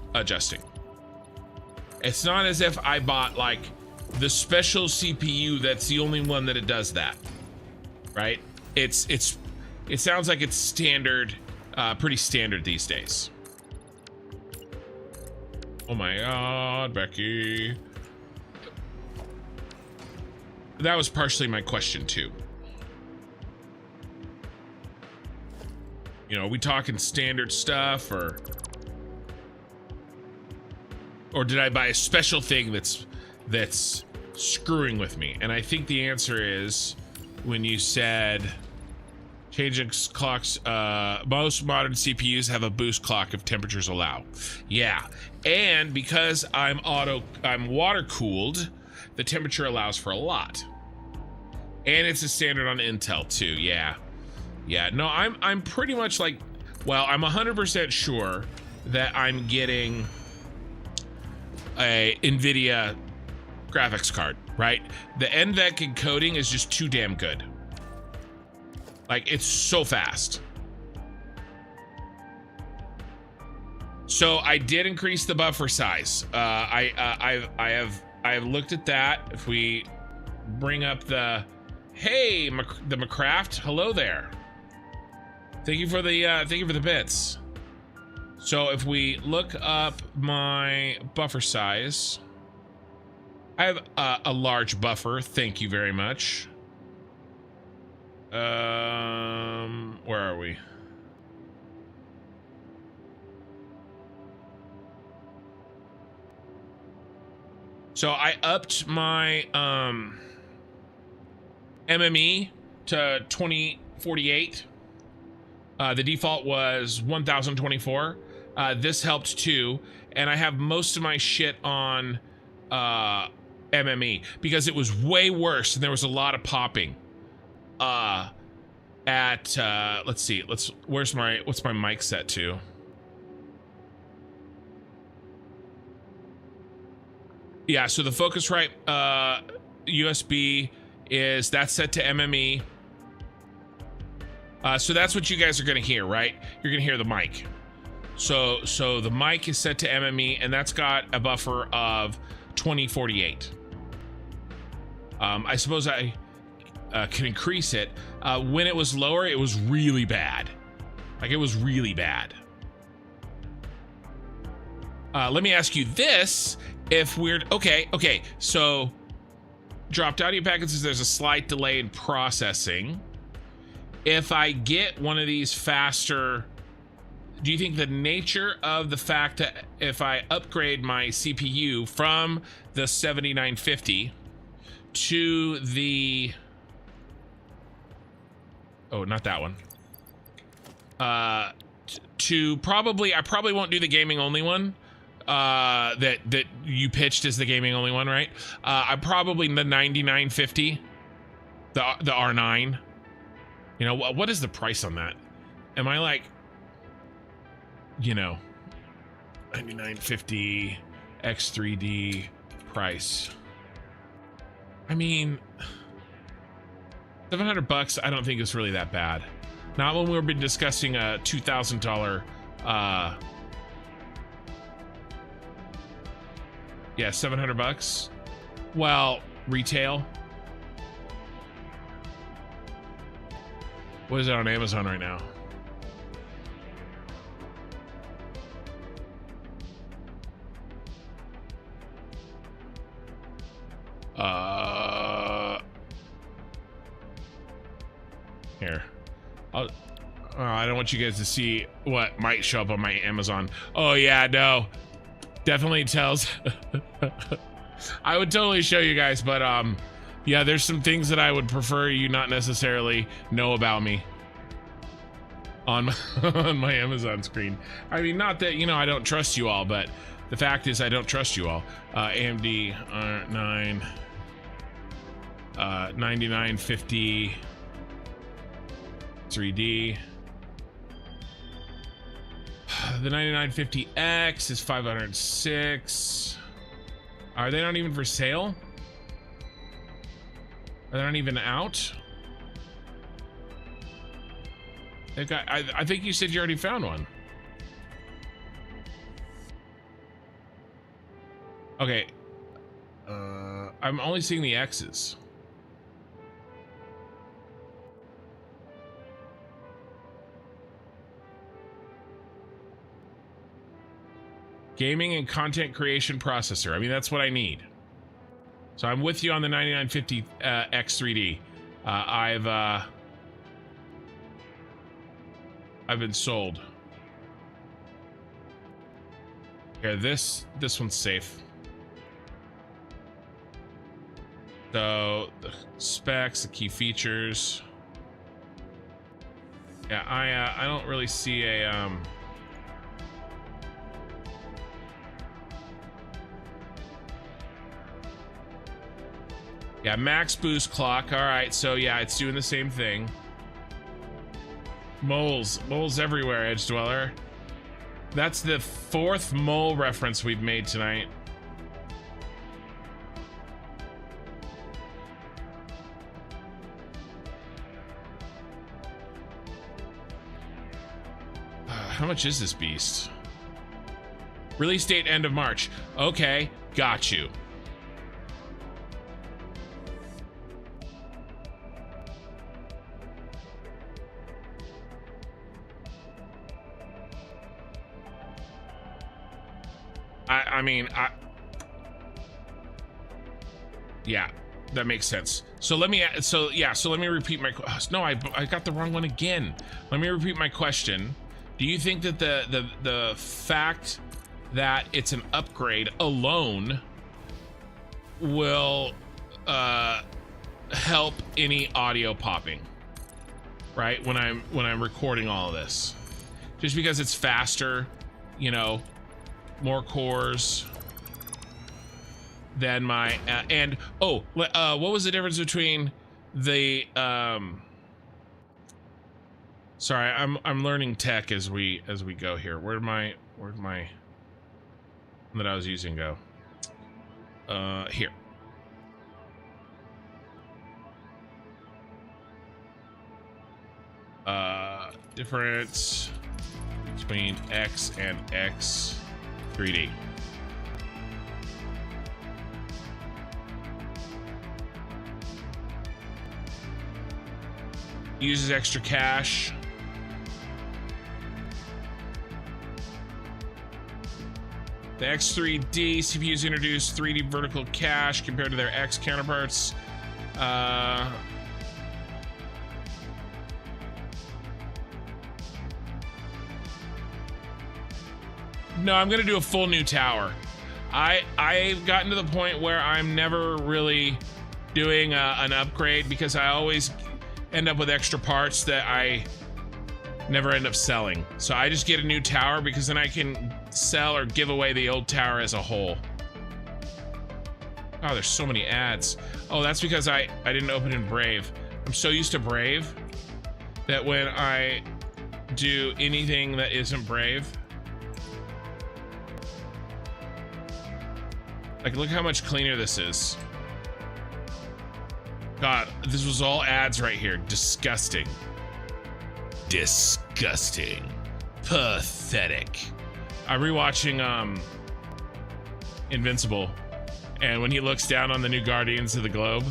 It's not as if I bought like the special CPU that's the only one that it does that, right? It sounds like it's standard, pretty standard these days. Oh my God, Becky. That was partially my question too. You know, are we talking standard stuff or did I buy a special thing that's screwing with me? And I think the answer is when you said changing clocks, most modern CPUs have a boost clock if temperatures allow. Yeah, and because I'm water cooled, the temperature allows for a lot. And it's a standard on Intel too. Yeah. No, I'm pretty much like, well, I'm 100% sure that I'm getting a NVIDIA graphics card, right? The NVENC encoding is just too damn good. Like, it's so fast. So I did increase the buffer size. I have looked at that. If we bring up the, hey, the McCraft, hello there. Thank you for the bits. So if we look up my buffer size, I have a large buffer. Thank you very much. Where are we? So I upped my MME to 2048. The default was 1024. This helped too, and I have most of my shit on MME because it was way worse and there was a lot of popping. Let's see, what's my mic set to? Yeah, so the Focusrite USB that's set to MME. So that's what you guys are gonna hear, right? You're gonna hear the mic. So the mic is set to MME, and that's got a buffer of 2048. I suppose I can increase it. When it was lower, it was really bad. Like, it was really bad. Let me ask you this. If we're okay, so dropped audio packets, there's a slight delay in processing. If I get one of these faster, do you think the nature of the fact that if I upgrade my CPU from the 7950 to the, oh, not that one, to probably, I probably won't do the gaming only one, that you pitched as the gaming only one, right? I'm probably the 9950, the R9. You know, what is the price on that? Am I like, you know, 9950 X3D price? I mean, $700 I don't think is really that bad. Not when we've been discussing a $2,000 yeah, $700. Well, retail. What is it on Amazon right now? Here. I don't want you guys to see what might show up on my Amazon. Oh yeah, no. Definitely tells. I would totally show you guys, but yeah, there's some things that I would prefer you not necessarily know about me on my Amazon screen. I mean, not that, you know, I don't trust you all, but the fact is I don't trust you all. AMD R9 9950 3D. The 9950X is 506. Are they not even for sale? Are they not even out? They've got, I think you said you already found one. Okay. I'm only seeing the X's. Gaming and content creation processor. I mean, that's what I need. So I'm with you on the 9950 X3D. I've been sold. Here, this one's safe. So the specs, the key features. Yeah, I don't really see a yeah, max boost clock. All right, so yeah, it's doing the same thing. Moles everywhere, Edge Dweller. That's the 4th mole reference we've made tonight. How much is this beast? Release date end of March. Okay, got you. I mean, yeah, that makes sense. So let me, so let me repeat my, no, I got the wrong one again. Let me repeat my question. Do you think that the fact that it's an upgrade alone will help any audio popping, right? When I'm recording all of this, just because it's faster, you know, more cores. than my and what was the difference between the sorry, I'm learning tech as we go here. Where'd my that I was using go? Here. Difference between X and X 3D. Uses extra cache. The X3D CPUs introduce 3D vertical cache compared to their X counterparts. No, I'm gonna do a full new tower. I've gotten to the point where I'm never really doing an upgrade because I always end up with extra parts that I never end up selling. So I just get a new tower because then I can sell or give away the old tower as a whole. Oh, there's so many ads. Oh, that's because I didn't open in Brave. I'm so used to Brave that when I do anything that isn't Brave, like, look how much cleaner this is. God, this was all ads right here. Disgusting. Disgusting. Pathetic. I'm rewatching Invincible, and when he looks down on the new Guardians of the Globe,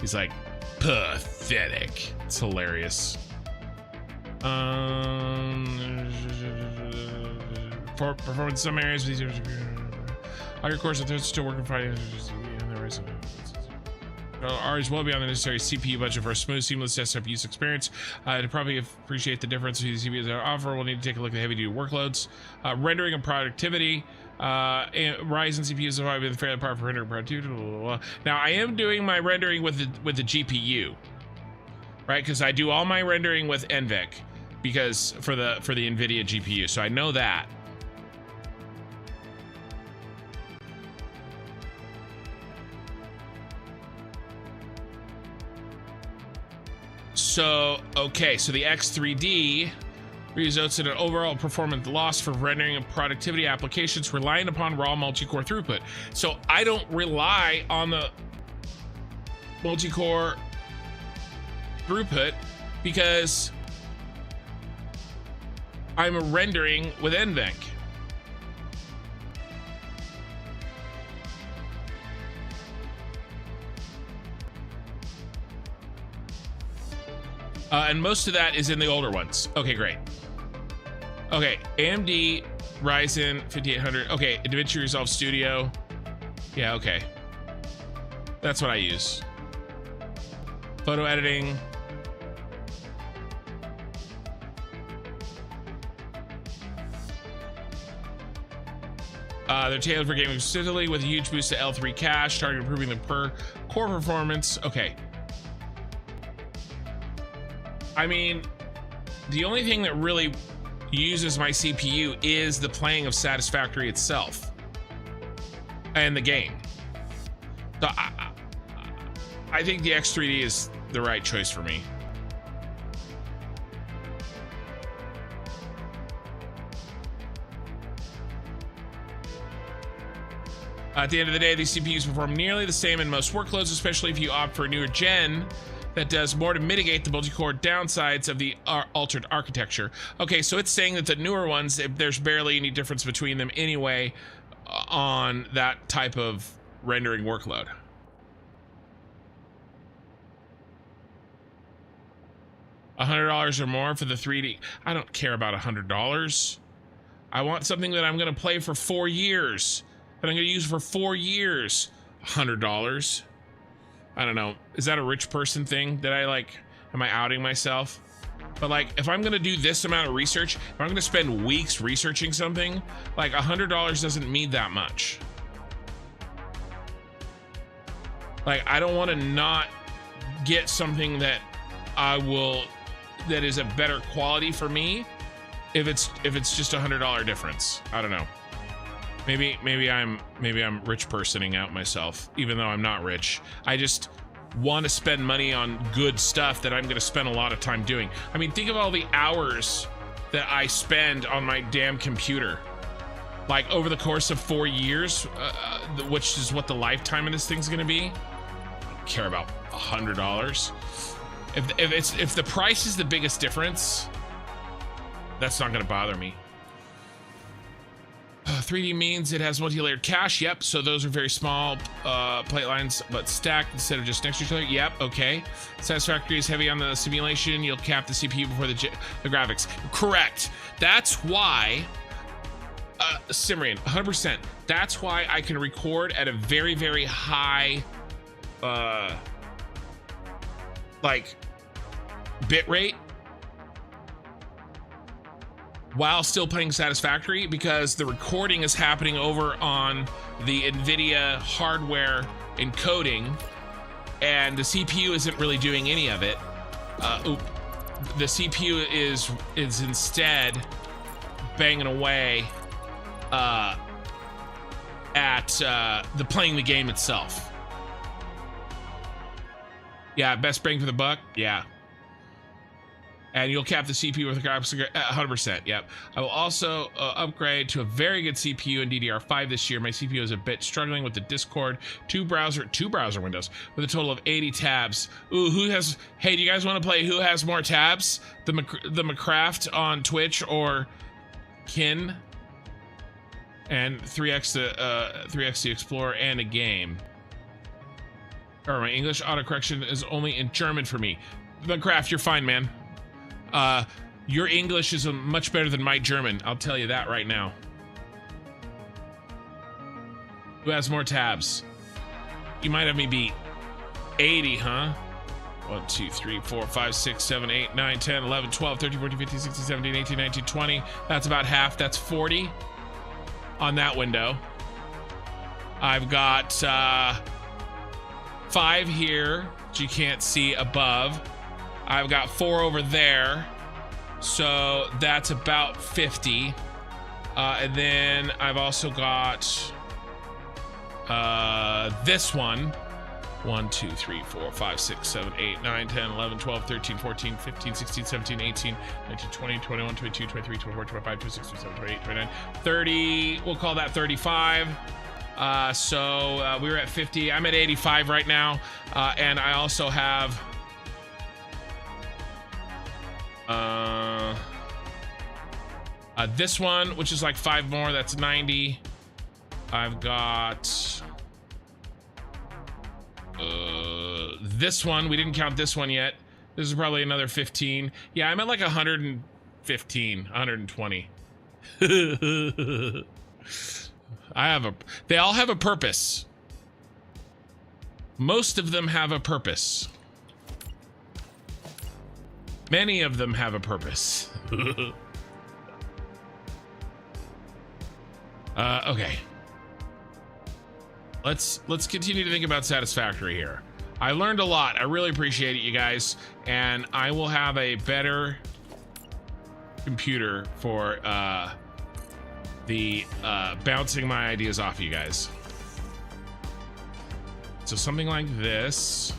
he's like, pathetic. It's hilarious. For performance in some areas, all your cores are still working fine. Ours well beyond the necessary CPU budget for a smooth, seamless desktop use experience. To probably appreciate the difference between the CPUs that offer, we'll need to take a look at the heavy-duty workloads. Rendering and productivity. And Ryzen CPUs have already been fairly powerful for rendering productivity. Now, I am doing my rendering with the GPU, right? Because I do all my rendering with NVENC because for the NVIDIA GPU, so I know that. So, okay, so the X3D results in an overall performance loss for rendering and productivity applications relying upon raw multi-core throughput. So I don't rely on the multi-core throughput because I'm rendering with NVENC. And most of that is in the older ones. Okay, great. Okay, AMD Ryzen 5800. Okay, DaVinci Resolve Studio. Yeah, okay. That's what I use. Photo editing. They're tailored for gaming specifically with a huge boost to L3 cache, targeting improving the per core performance. Okay. I mean, the only thing that really uses my CPU is the playing of Satisfactory itself and the game. So I think the X3D is the right choice for me. At the end of the day, these CPUs perform nearly the same in most workloads, especially if you opt for a newer gen that does more to mitigate the multi-core downsides of the altered architecture. Okay, so it's saying that the newer ones, there's barely any difference between them anyway on that type of rendering workload. $100 or more for the 3D. I don't care about $100. I want something that I'm gonna play for 4 years, that I'm gonna use for 4 years. $100. I don't know. Is that a rich person thing? That I like, am I outing myself? But like, if I'm gonna do this amount of research, if I'm gonna spend weeks researching something, like $100 doesn't mean that much. Like, I don't want to not get something that that is a better quality for me if it's just $100 difference. I don't know. Maybe I'm rich personing out myself, even though I'm not rich. I just want to spend money on good stuff that I'm going to spend a lot of time doing. I mean, think of all the hours that I spend on my damn computer. Like over the course of 4 years, which is what the lifetime of this thing's going to be. I don't care about $100. If the price is the biggest difference, that's not going to bother me. 3D means it has multi-layered cache. Yep. So those are very small plate lines, but stacked instead of just next to each other. Yep. Okay. Satisfactory is heavy on the simulation. You'll cap the CPU before the graphics. Correct. That's why, Simrian, 100%. That's why I can record at a very, very high, like, bit rate while still playing Satisfactory, because the recording is happening over on the NVIDIA hardware encoding and the CPU isn't really doing any of it. The CPU is instead banging away at the playing the game itself. Yeah, best bang for the buck. Yeah. And you'll cap the CPU with a graphics 100%. Yep. I will also upgrade to a very good CPU in DDR5 this year. My CPU is a bit struggling with the Discord, two browser windows with a total of 80 tabs. Ooh, hey, do you guys want to play Who Has More Tabs? The McCraft on Twitch or Kin? And 3x the Explorer and a game. Or my English autocorrection is only in German for me. McCraft, you're fine, man. Your English is much better than my German. I'll tell you that right now. Who has more tabs? You might have me beat 80, huh? 1, 2, 3, 4, 5, 6, 7, 8, 9, 10, 11, 12, 13, 14, 15, 16, 17, 18, 19, 20. That's about half. That's 40 on that window. I've got 5 here, which you can't see above. I've got 4 over there, so that's about 50. And then I've also got this one. 1, 2, 3, 4, 5, 6, 7, 8, 9, 10, 11, 12, 13, 14, 15, 16, 17, 18, 19, 20, 21, 22, 23, 24, 25, 26, 27, 28, 29, 30. We'll call that 35. So we were at 50. I'm at 85 right now. And I also have this one, which is like 5 more. That's 90. I've got this one. We didn't count this one yet. This is probably another 15. Yeah, I'm at like 115, 120. They all have a purpose. Most of them have a purpose. Many of them have a purpose. Okay. Let's continue to think about Satisfactory here. I learned a lot. I really appreciate it, you guys. And I will have a better computer for the bouncing my ideas off you guys. So something like this.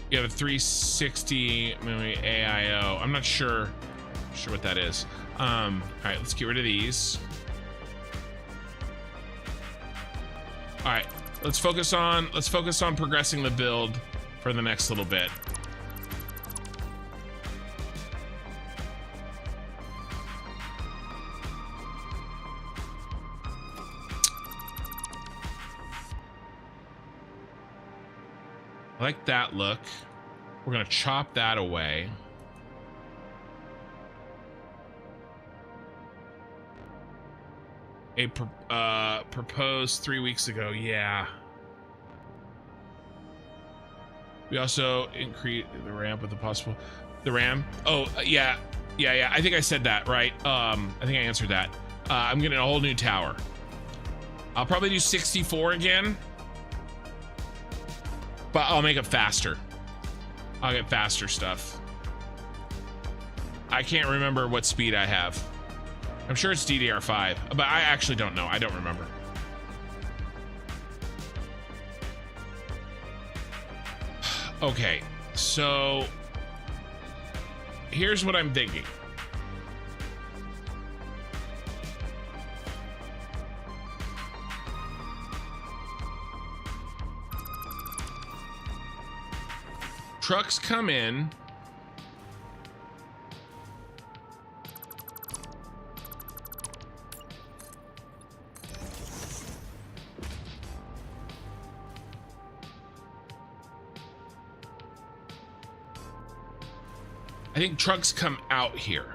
You have a 360 memory AIO. I'm not sure what that is. All right, let's get rid of these. All right, let's focus on progressing the build for the next little bit. I like that look. We're gonna chop that away. Proposed 3 weeks ago. Yeah. We also increase the ramp with the RAM. Oh, yeah. I think I said that, right? I think I answered that. I'm getting a whole new tower. I'll probably do 64 again. But I'll make it faster. I'll get faster stuff. I can't remember what speed I have. I'm sure it's DDR5, but I actually don't know. I don't remember. Okay, so here's what I'm thinking. Trucks come in. I think trucks come out here.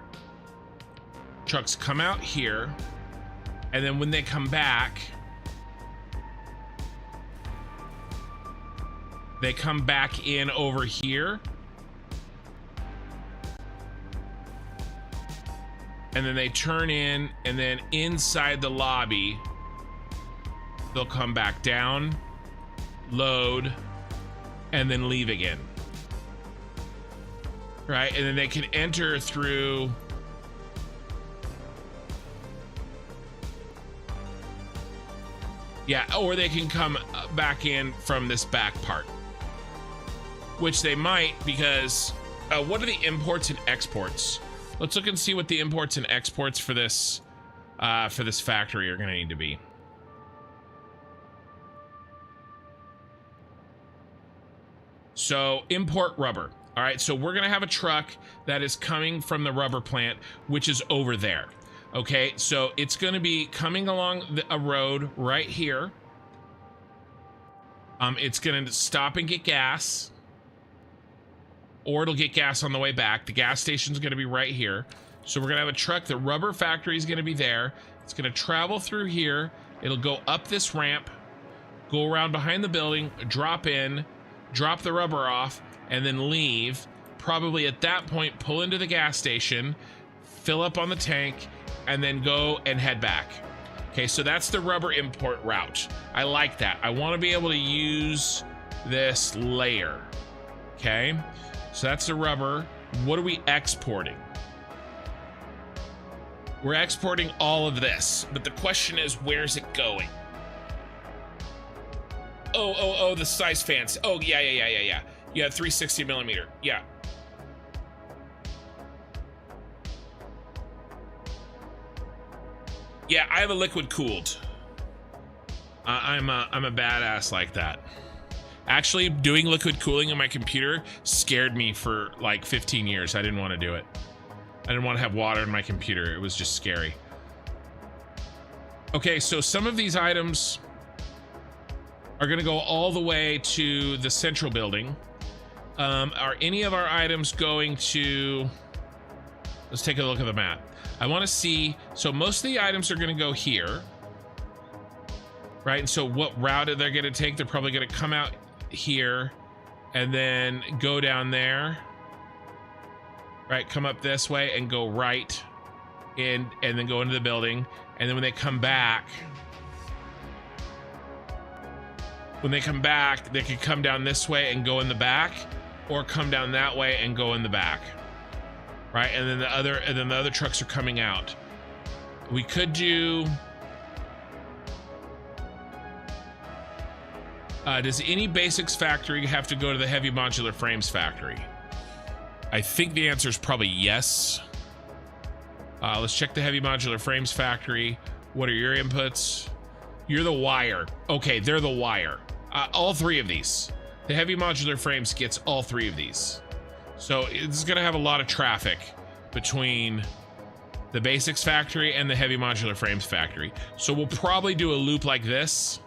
Trucks come out here, and then when they come back, they come back in over here, and then they turn in, and then inside the lobby, they'll come back down, load, and then leave again. Right, and then they can enter through or they can come back in from this back part, which they might, because what are the imports and exports? Let's look and see what the imports and exports for this factory are going to need to be. So import rubber. All right, so we're gonna have a truck that is coming from the rubber plant, which is over there. Okay, so it's gonna be coming along a road right here. It's gonna stop and get gas, or it'll get gas on the way back. The gas station's gonna be right here. So we're gonna have a truck, the rubber factory is gonna be there. It's gonna travel through here. It'll go up this ramp, go around behind the building, drop in, drop the rubber off, and then leave. Probably at that point, pull into the gas station, fill up on the tank, and then go and head back. Okay, so that's the rubber import route. I like that. I want to be able to use this layer. Okay, so that's the rubber. What are we exporting? We're exporting all of this, but the question is, where's it going? Oh, the size fans. Oh, yeah. Yeah, 360 millimeter. Yeah. Yeah, I have a liquid cooled. I'm a badass like that. Actually, doing liquid cooling on my computer scared me for like 15 years. I didn't want to do it. I didn't want to have water in my computer. It was just scary. Okay, so some of these items are going to go all the way to the central building. Are any of our items going to... Let's take a look at the map. I want to see... So most of the items are going to go here. Right? And so what route are they going to take? They're probably going to come out here and then go down there. Right? Come up this way and go right in, and then go into the building. And then when they come back... they can come down this way and go in the back, or come down that way and go in the back, right? And then the other trucks are coming out. We could do. Does any basics factory have to go to the heavy modular frames factory? I think the answer is probably yes. Let's check the heavy modular frames factory. What are your inputs? You're the wire. Okay, they're the wire. All three of these. The heavy modular frames gets all three of these. So it's gonna have a lot of traffic between the basics factory and the heavy modular frames factory. So we'll probably do a loop like this.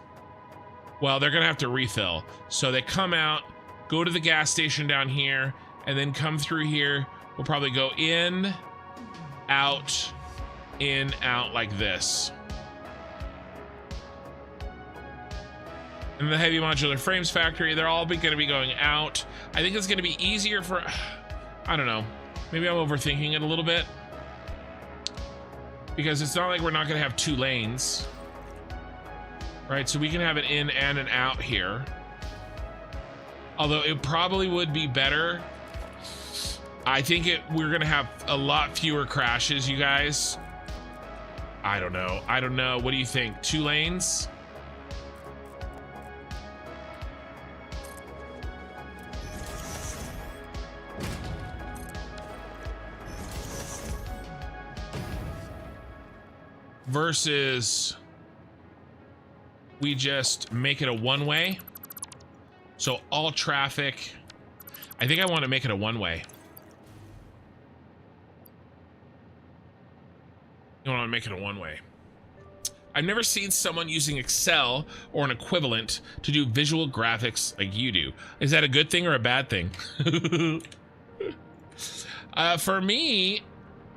Well, they're gonna have to refill. So they come out, go to the gas station down here, and then come through here. We'll probably go in, out like this. And the heavy modular frames factory, they're all going to be going out. I think it's going to be easier for, I don't know, maybe I'm overthinking it a little bit, because it's not like we're not going to have two lanes, right? So we can have it in and an out here. Although it probably would be better. I think we're gonna have a lot fewer crashes, you guys. I don't know. I don't know. What do you think? 2 lanes? Versus we just make it a one-way. So all traffic. I think I want to make it a one-way. I want to make it a one-way. I've never seen someone using Excel or an equivalent to do visual graphics like you do. Is that a good thing or a bad thing? For me,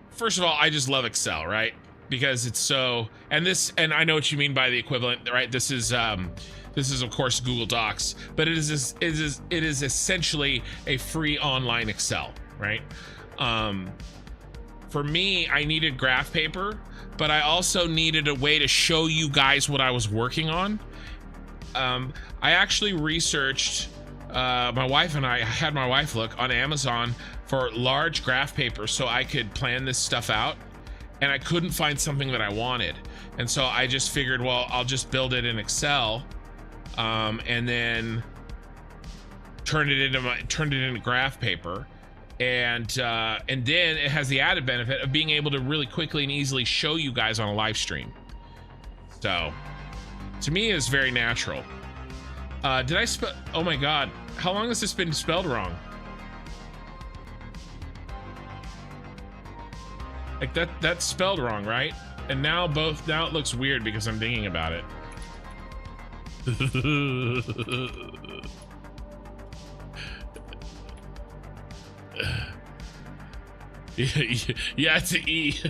first of all, I just love Excel, right? Because it's so, and I know what you mean by the equivalent, right? This is of course Google Docs, but it is essentially a free online Excel, right? For me, I needed graph paper, but I also needed a way to show you guys what I was working on. I actually researched, my wife and I had my wife look on Amazon for large graph paper so I could plan this stuff out, and I couldn't find something that I wanted. And so I just figured, well, I'll just build it in Excel, and then turn it into graph paper. And then it has the added benefit of being able to really quickly and easily show you guys on a live stream. So to me, it's very natural. Did I spell? Oh my God. How long has this been spelled wrong? Like that's spelled wrong, right? And now it looks weird because I'm thinking about it. Yeah, it's an E.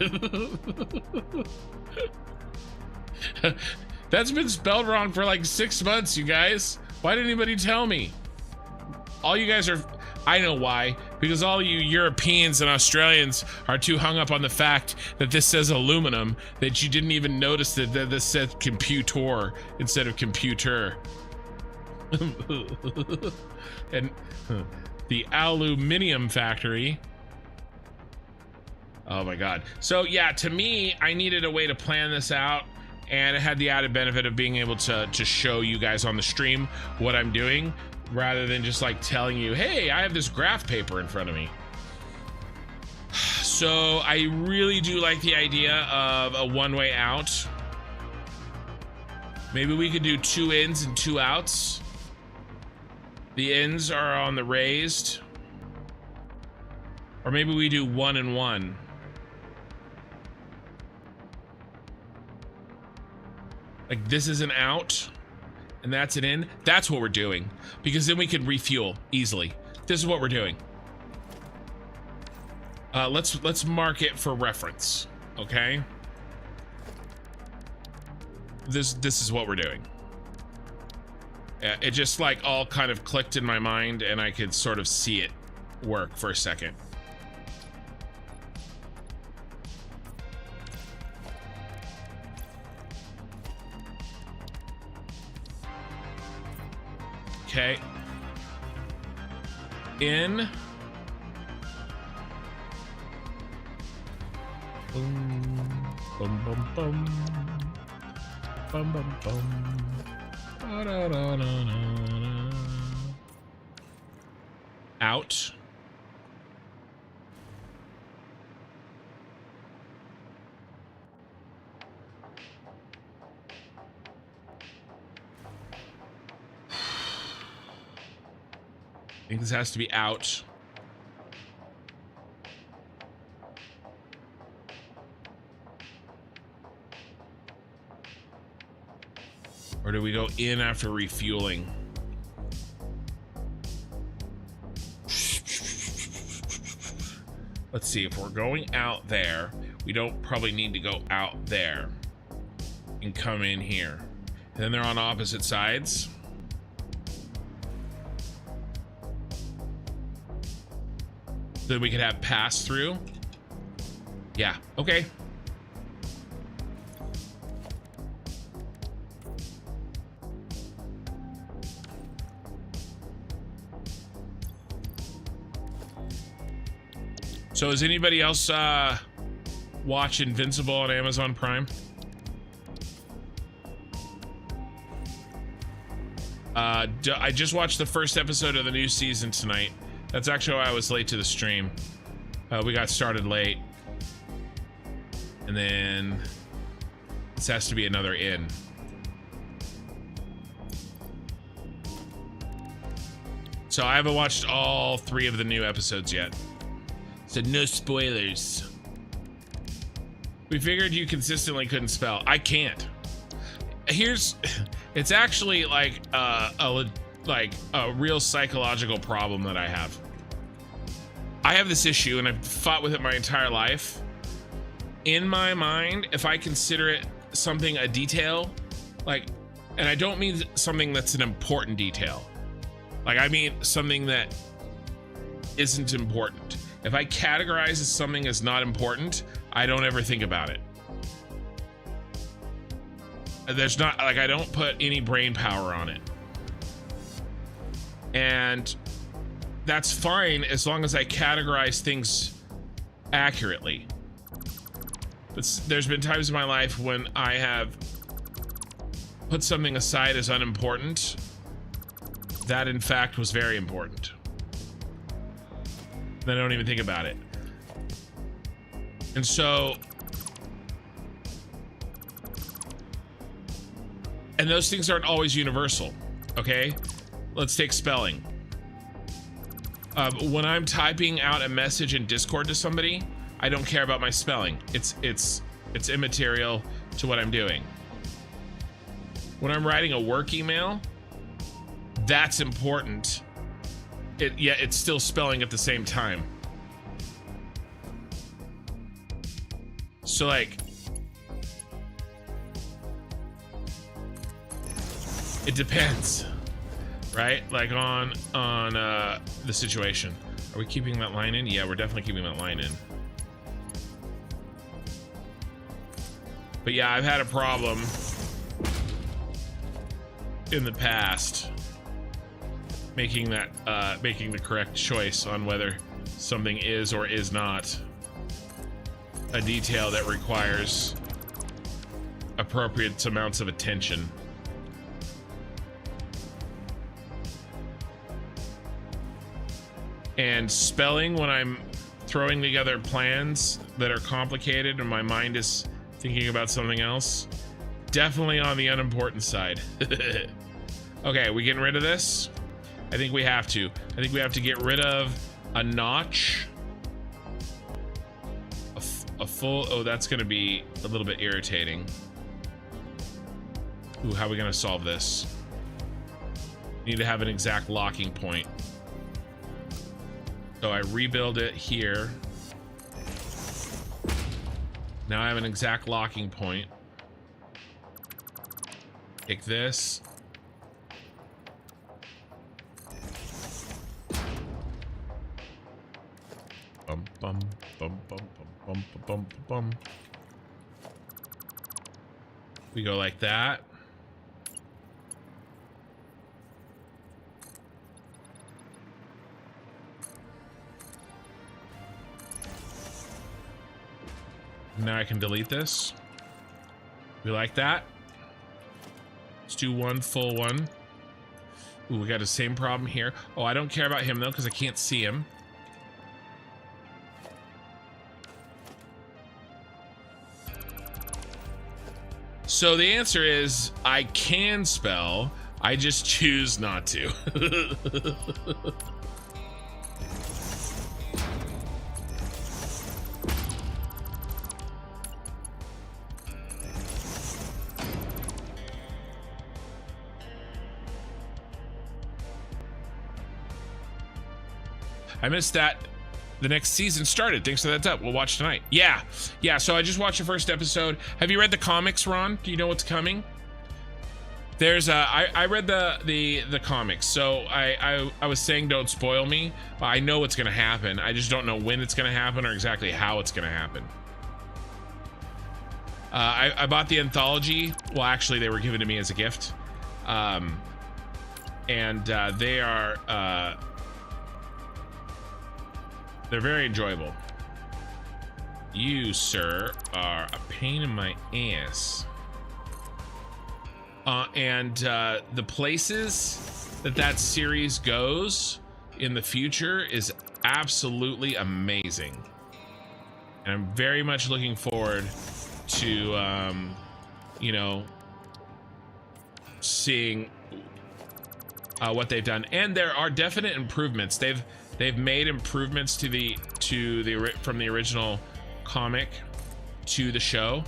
That's been spelled wrong for like 6 months, you guys. Why didn't anybody tell me? All you guys are, I know why, because all you Europeans and Australians are too hung up on the fact that this says aluminum that you didn't even notice that this said computer instead of computer. And the aluminium factory. Oh my God. So yeah, to me, I needed a way to plan this out, and it had the added benefit of being able to show you guys on the stream what I'm doing, rather than just like telling you, hey, I have this graph paper in front of me. So I really do like the idea of a one-way out. Maybe we could do 2 ins and 2 outs. The ins are on the raised. Or maybe we do 1 and 1. Like this is an out and that's an in. That's what we're doing, because then we can refuel easily. This is what we're doing. Let's mark it for reference. Okay. This is what we're doing. Yeah, it just like all kind of clicked in my mind and I could sort of see it work for a second. Okay. In. Boom. Bum bum bum. Bum bum bum. Ba-da-da-da-da-da. Out. I think this has to be out. Or do we go in after refueling? Let's see, if we're going out there, we don't probably need to go out there and come in here. And then they're on opposite sides. Then we could have pass through. Yeah, okay. So is anybody else watch Invincible on Amazon Prime? I just watched the first episode of the new season tonight. That's actually why I was late to the stream. We got started late. And then this has to be another in. So I haven't watched all 3 of the new episodes yet. So no spoilers. We figured you consistently couldn't spell. I can't. It's actually like a real psychological problem that I have. I have this issue and I've fought with it my entire life. In my mind, if I consider it something a detail, like, and I don't mean something that's an important detail. Like, I mean something that isn't important. If I categorize as something as not important, I don't ever think about it. There's not, like, I don't put any brain power on it. And that's fine as long as I categorize things accurately. But there's been times in my life when I have put something aside as unimportant that in fact was very important. Then I don't even think about it. And so, and those things aren't always universal, okay? Let's take spelling. When I'm typing out a message in Discord to somebody, I don't care about my spelling. It's immaterial to what I'm doing. When I'm writing a work email, that's important. It's still spelling at the same time. So like, it depends, right? Like on the situation. Are we keeping that line in? Yeah, we're definitely keeping that line in. But yeah, I've had a problem in the past making the correct choice on whether something is or is not a detail that requires appropriate amounts of attention. And spelling, when I'm throwing together plans that are complicated and my mind is thinking about something else, definitely on the unimportant side. Okay, we getting rid of this? I think we have to. I think we have to get rid of a notch. A full, oh, that's gonna be a little bit irritating. Ooh, how are we gonna solve this? Need to have an exact locking point. So I rebuild it here. Now I have an exact locking point. Take this. Bum, bum, bum, bum, bum, bum, bum, bum. We go like that. Now I can delete this. We like that. Let's do one full one. Ooh, we got the same problem here. Oh, I don't care about him though, because I can't see him. So the answer is I can spell, I just choose not to. I missed that. The next season started. Thanks for that up. We'll watch tonight. Yeah. So I just watched the first episode. Have you read the comics, Ron? Do you know what's coming? There's I read the comics. So I was saying don't spoil me. I know what's gonna happen. I just don't know when it's gonna happen or exactly how it's gonna happen. I bought the anthology. Well, actually, they were given to me as a gift. And they are they're very enjoyable. You, sir, are a pain in my ass. And the places that series goes in the future is absolutely amazing. And I'm very much looking forward to, you know, seeing what they've done. And there are definite improvements. They've made improvements from the original comic to the show,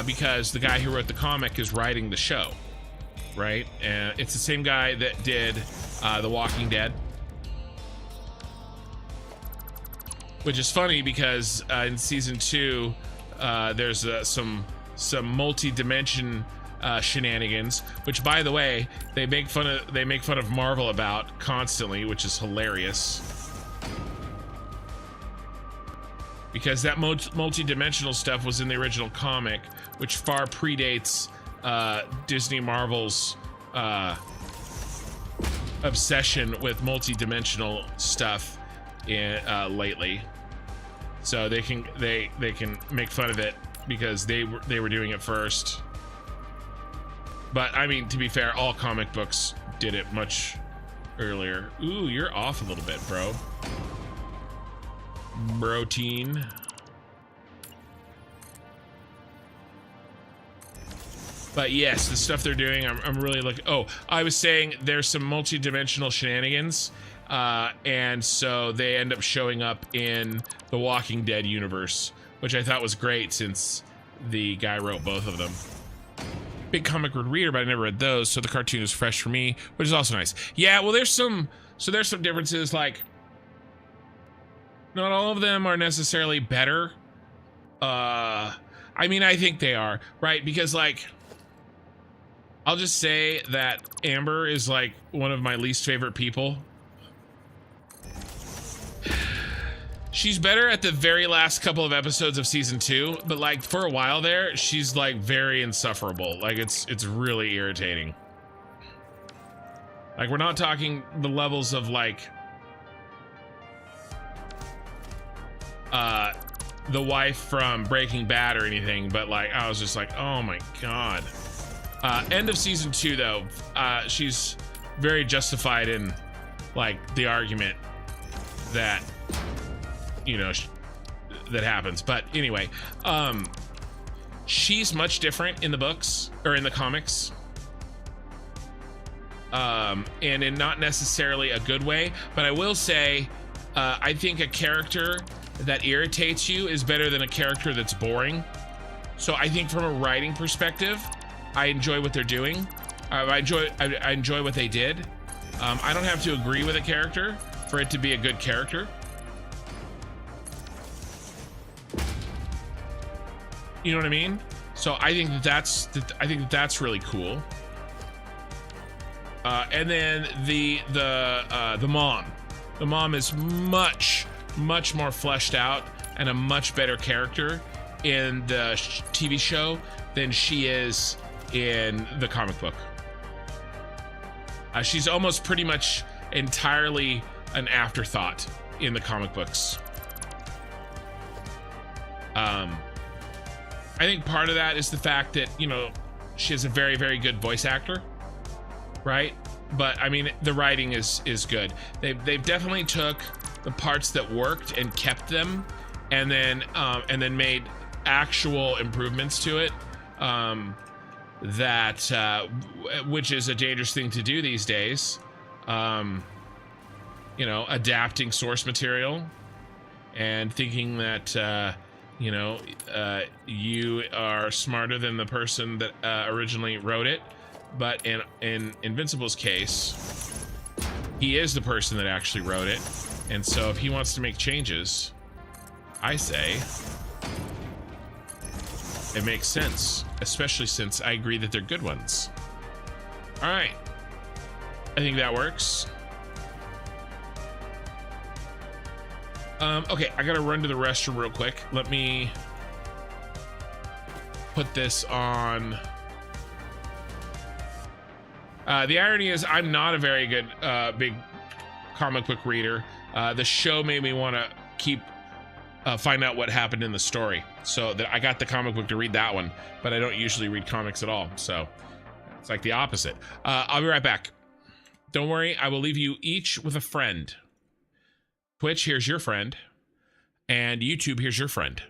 because the guy who wrote the comic is writing the show, right? And it's the same guy that did The Walking Dead, which is funny because in season 2 there's some multi-dimension shenanigans, which, by the way, they make fun of Marvel about constantly, which is hilarious. Because that multi-dimensional stuff was in the original comic, which far predates Disney Marvel's obsession with multi-dimensional stuff lately. So they can make fun of it because they were doing it first. But I mean, to be fair, all comic books did it much earlier. Ooh, you're off a little bit, bro. Protein. But yes, the stuff they're doing, I'm really looking. Oh, I was saying there's some multi-dimensional shenanigans, and so they end up showing up in the Walking Dead universe, which I thought was great since the guy wrote both of them. Big comic book reader, but I never read those, so the cartoon is fresh for me, which is also nice. Yeah, well, there's some differences, like, not all of them are necessarily better. I mean, I think they are, right? Because, like, I'll just say that Amber is, like, one of my least favorite people. She's better at the very last couple of episodes of season 2, but, like, for a while there, she's, like, very insufferable. Like, it's really irritating. Like, we're not talking the levels of, like, the wife from Breaking Bad or anything, but, like, I was just like, oh my god. End of season 2, though, she's very justified in, like, the argument that, you know, that happens. But anyway, she's much different in the books, or in the comics, and in not necessarily a good way. But I will say, I think a character that irritates you is better than a character that's boring. So I think from a writing perspective, I enjoy what they're doing. I enjoy what they did. I don't have to agree with a character for it to be a good character. You know what I mean? So I think that's really cool. And then the mom is much more fleshed out and a much better character in the TV show than she is in the comic book. She's almost pretty much entirely an afterthought in the comic books. I think part of that is the fact that, you know, she has a very, very good voice actor, right? But I mean, the writing is good. They've definitely took the parts that worked and kept them, and then made actual improvements to it. Which is a dangerous thing to do these days. You know, adapting source material and thinking that you know, you are smarter than the person that originally wrote it. But in Invincible's case, he is the person that actually wrote it. And so if he wants to make changes, I say it makes sense, especially since I agree that they're good ones. All right, I think that works. Okay, I gotta run to the restroom real quick. Let me put this on. The irony is I'm not a very good big comic book reader. The show made me want to keep find out what happened in the story. So that I got the comic book to read that one, but I don't usually read comics at all. So it's like the opposite. I'll be right back. Don't worry, I will leave you each with a friend. Twitch, here's your friend. And YouTube, here's your friend.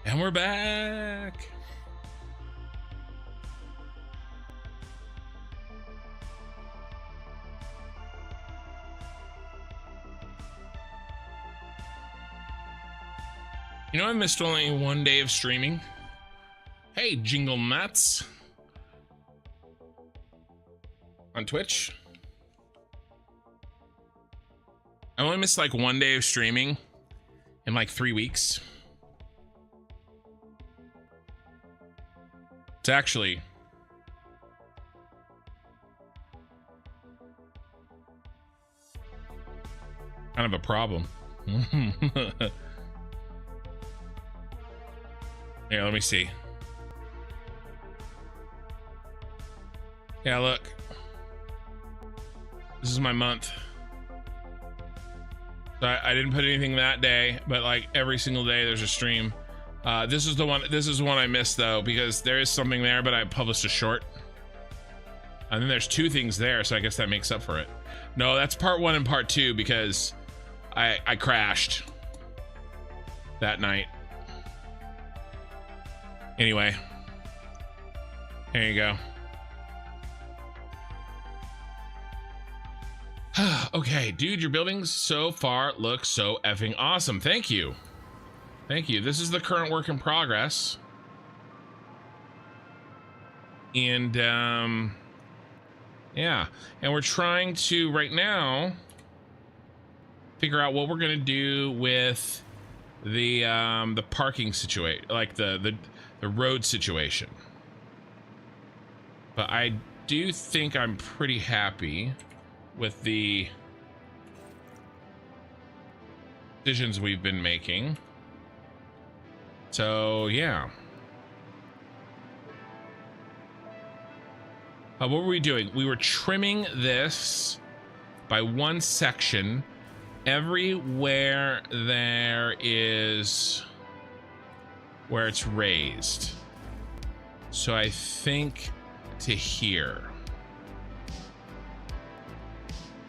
And we're back. You know, I missed only one day of streaming. Hey, Jingle Nuts. On Twitch. I only missed like one day of streaming in like 3 weeks. It's actually kind of a problem. Here, let me see. Yeah, look. This is my month. So I didn't put anything that day, but like every single day there's a stream. This is the one. This is one I missed though, because there is something there, but I published a short. And then there's 2 things there, so I guess that makes up for it. No, that's part 1 and part 2 because I crashed that night. Anyway, there you go. Okay, dude, your buildings so far look so effing awesome. Thank you. Thank you. This is the current work in progress. And, yeah. And we're trying to, right now, figure out what we're going to do with the parking situation, like the road situation. But I do think I'm pretty happy with the decisions we've been making. So, yeah. What were we doing? We were trimming this by 1 section everywhere there is where it's raised. So I think to here.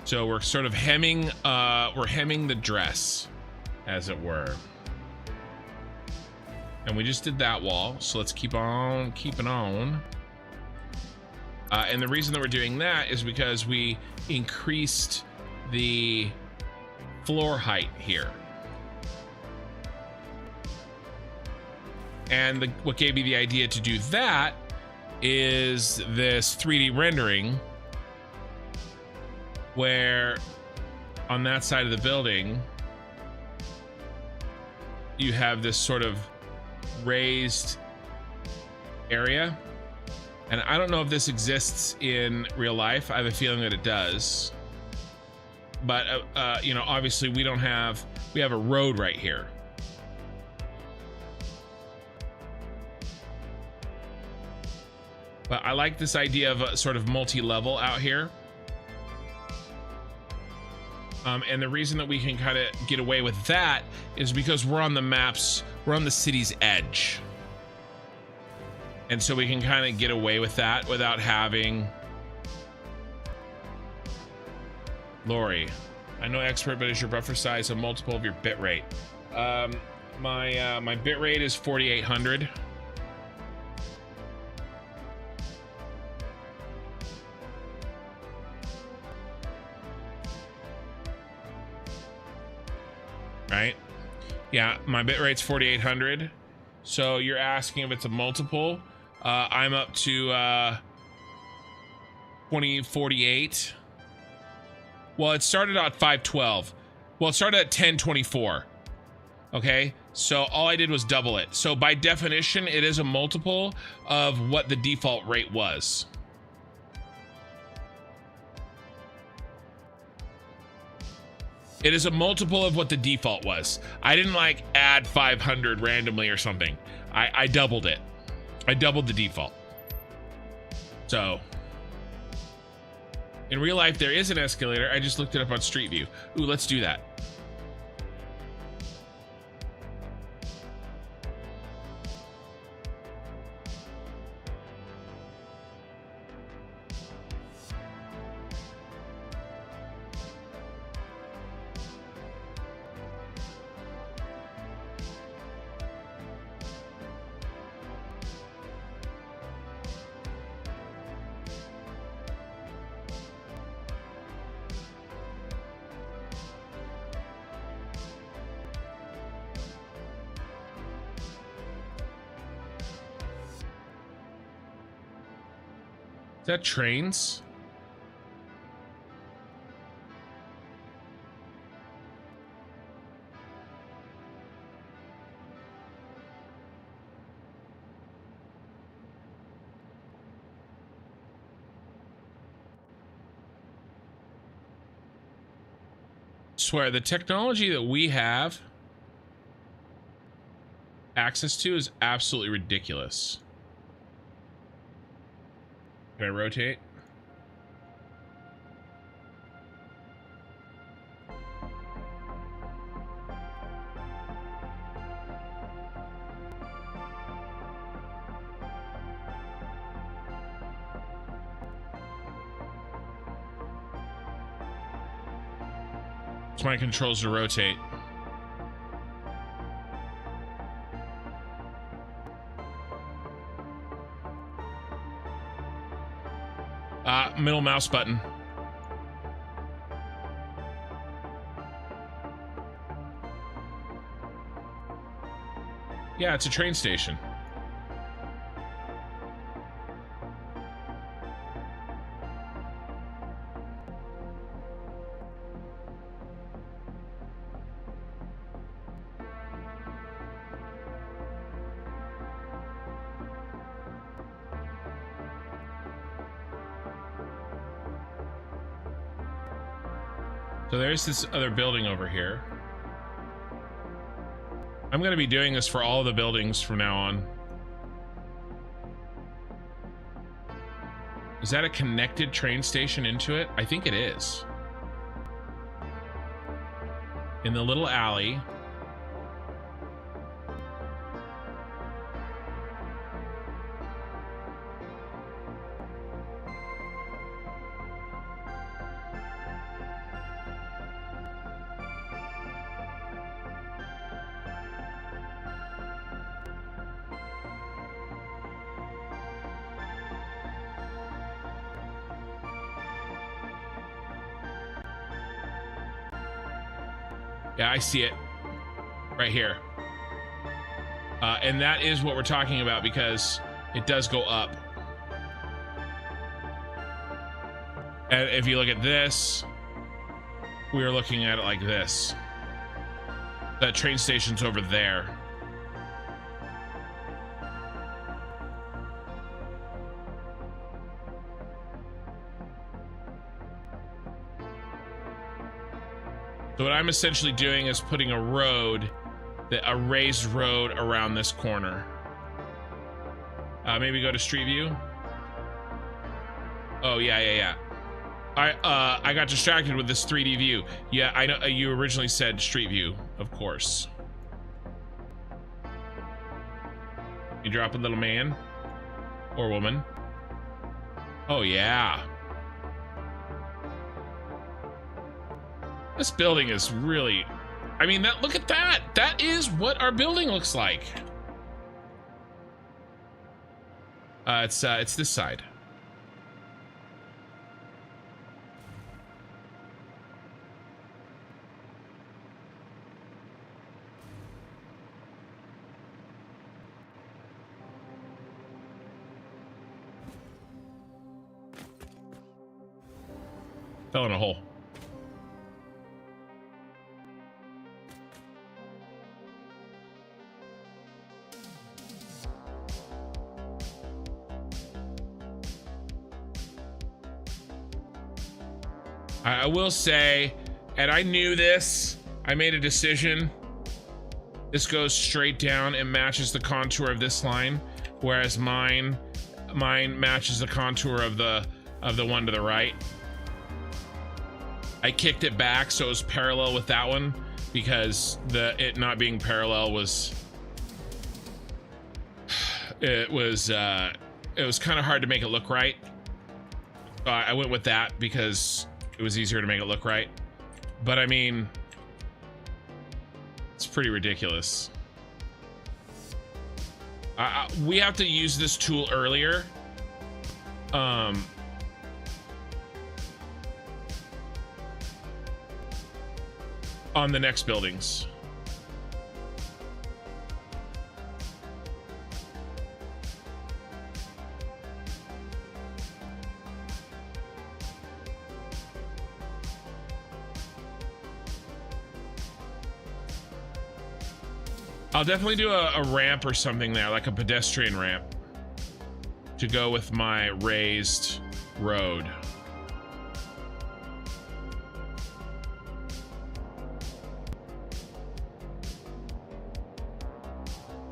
So we're sort of hemming, we're hemming the dress, as it were. And we just did that wall, so let's keep on keeping on. And the reason that we're doing that is because we increased the floor height here. And what gave me the idea to do that is this 3D rendering where on that side of the building you have this sort of raised area. And I don't know if this exists in real life. I have a feeling that it does. You know, obviously we have a road right here. But I like this idea of a sort of multi-level out here. And the reason that we can kind of get away with that is because we're on the city's edge. And so we can kind of get away with that without having... Lori, I know expert, but is your buffer size a multiple of your bit rate? My bit rate is 4,800. Right? Yeah, my bit rate's 4,800. So you're asking if it's a multiple. I'm up to 2048. Well, it started at 512. Well, it started at 1024. Okay, so all I did was double it. So by definition, it is a multiple of what the default rate was. It is a multiple of what the default was. I didn't like add 500 randomly or something. I doubled it. I doubled the default. So in real life, there is an escalator. I just looked it up on Street View. Ooh, let's do that. Is that trains? Swear the technology that we have access to is absolutely ridiculous. Can I rotate? It's my controls to rotate. Middle mouse button. Yeah, it's a train station. So there's this other building over here. I'm going to be doing this for all the buildings from now on. Is that a connected train station into it? I think it is. In the little alley. Yeah, I see it right here. And that is what we're talking about because it does go up. And if you look at this, we are looking at it like this. That train station's over there. So what I'm essentially doing is putting a raised road around this corner. Maybe go to Street View. Oh yeah. I got distracted with this 3D view. Yeah, I know you originally said Street View, of course. You drop a little man or woman. Oh yeah. This building is really, I mean, look at that. That is what our building looks like. It's this side. Fell in a hole. I will say, and I knew this, I made a decision. This goes straight down and matches the contour of this line, whereas mine matches the contour of the one to the right. I kicked it back so it was parallel with that one because it not being parallel was it was kind of hard to make it look right. I went with that because it was easier to make it look right. But I mean, it's pretty ridiculous. We have to use this tool earlier. On the next buildings. I'll definitely do a ramp or something there, like a pedestrian ramp, to go with my raised road.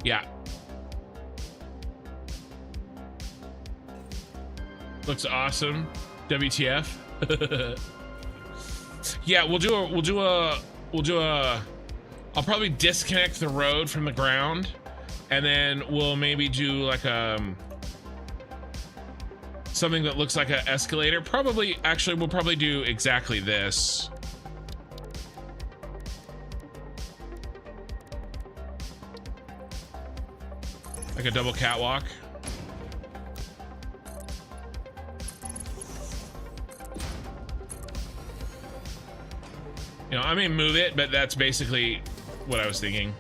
Yeah. Looks awesome. WTF. Yeah, we'll do a I'll probably disconnect the road from the ground, and then we'll maybe do like something that looks like an escalator. We'll probably do exactly this. Like a double catwalk. You know, I may move it, but that's basically what I was thinking.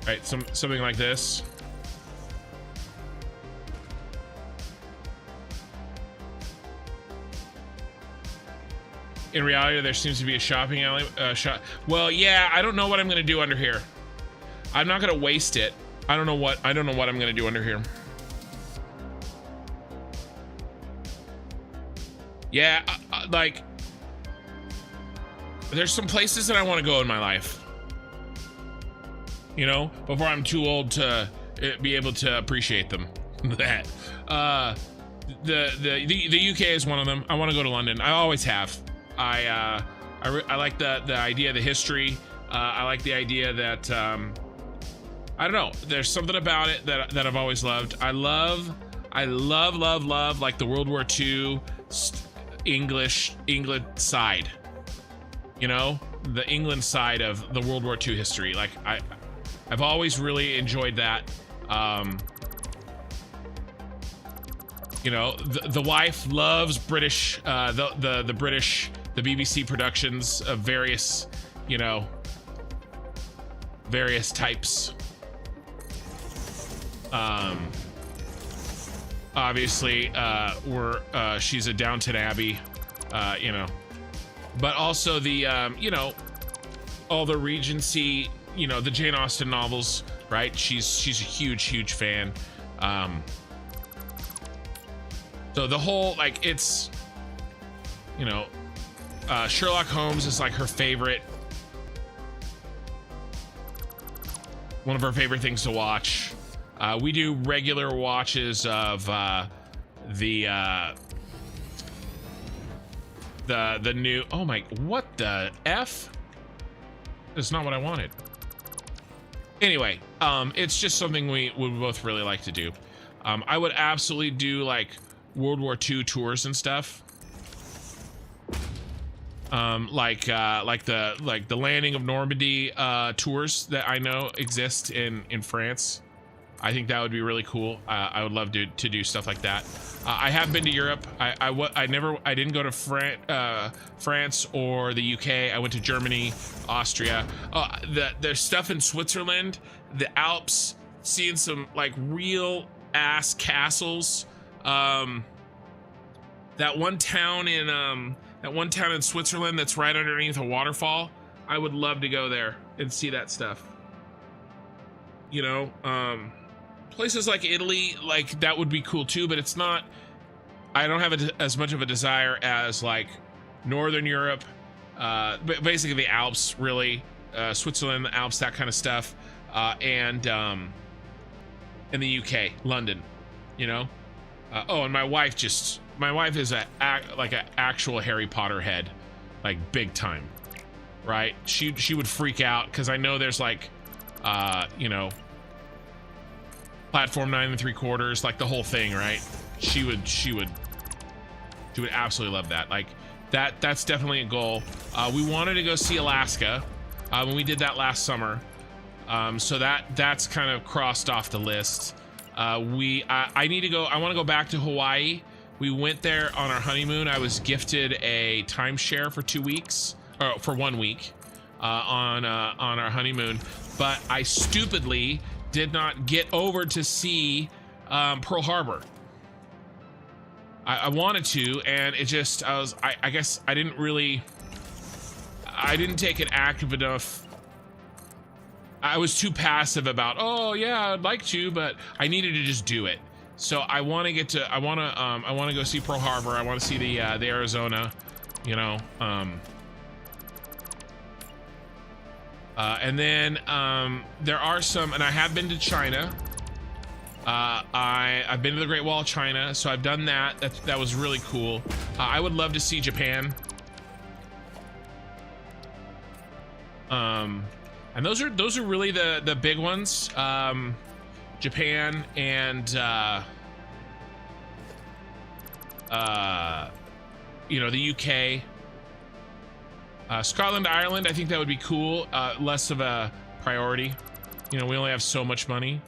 All right, something like this. In reality, there seems to be a shopping alley. Well, yeah, I don't know what I'm gonna do under here. I'm not gonna waste it. I don't know what I'm gonna do under here. Yeah, like, there's some places that I want to go in my life, you know, before I'm too old to be able to appreciate them. That the UK is one of them. I want to go to London. I always have. I like the idea of the history. I like the idea that I don't know, there's something about it that I've always loved. I love like the World War II England side, you know, the England side of the World War II history. Like I've always really enjoyed that. You know, the wife loves British, the British, the BBC productions of various, you know, various types. Obviously, she's a Downton Abbey, you know, but also the, you know, all the Regency, you know, the Jane Austen novels, right? She's a huge fan. So the whole, like, it's, you know, Sherlock Holmes is like her favorite, one of her favorite things to watch. We do regular watches of the new, oh my, what the F? That's not what I wanted. Anyway, it's just something we would both really like to do. I would absolutely do like World War II tours and stuff. Like the landing of Normandy tours that I know exist in France. I think that would be really cool. I would love to do stuff like that. I have been to Europe. I didn't go to France or the UK. I went to Germany, Austria. The stuff in Switzerland, the Alps, seeing some like real ass castles. That one town in Switzerland that's right underneath a waterfall. I would love to go there and see that stuff. You know, places like Italy, like that would be cool too, but it's not, I don't have as much of a desire as like Northern Europe, but basically the Alps, really, Switzerland, the Alps, that kind of stuff, and in the UK, London, you know. Oh, and my wife is like an actual Harry Potter head, like big time, right? She would freak out because I know there's like, you know, platform 9 3/4, like the whole thing, right? She would absolutely love that. Like that's definitely a goal. We wanted to go see Alaska when we did that last summer, so that's kind of crossed off the list. I need to go. I want to go back to Hawaii. We went there on our honeymoon. I was gifted a timeshare for 2 weeks, or for 1 week, on our honeymoon, but I stupidly did not get over to see Pearl Harbor. I wanted to, and it just, I guess I didn't take an active enough. I was too passive about, oh yeah, I'd like to, but I needed to just do it. So I want to I want to go see Pearl Harbor. I want to see the Arizona, you know, and then there are some, and I have been to China. I've been to the Great Wall of China, so I've done that. That was really cool. I would love to see Japan. And those are really the big ones. Japan and you know, the UK. Scotland, Ireland, I think that would be cool. Less of a priority. You know, we only have so much money.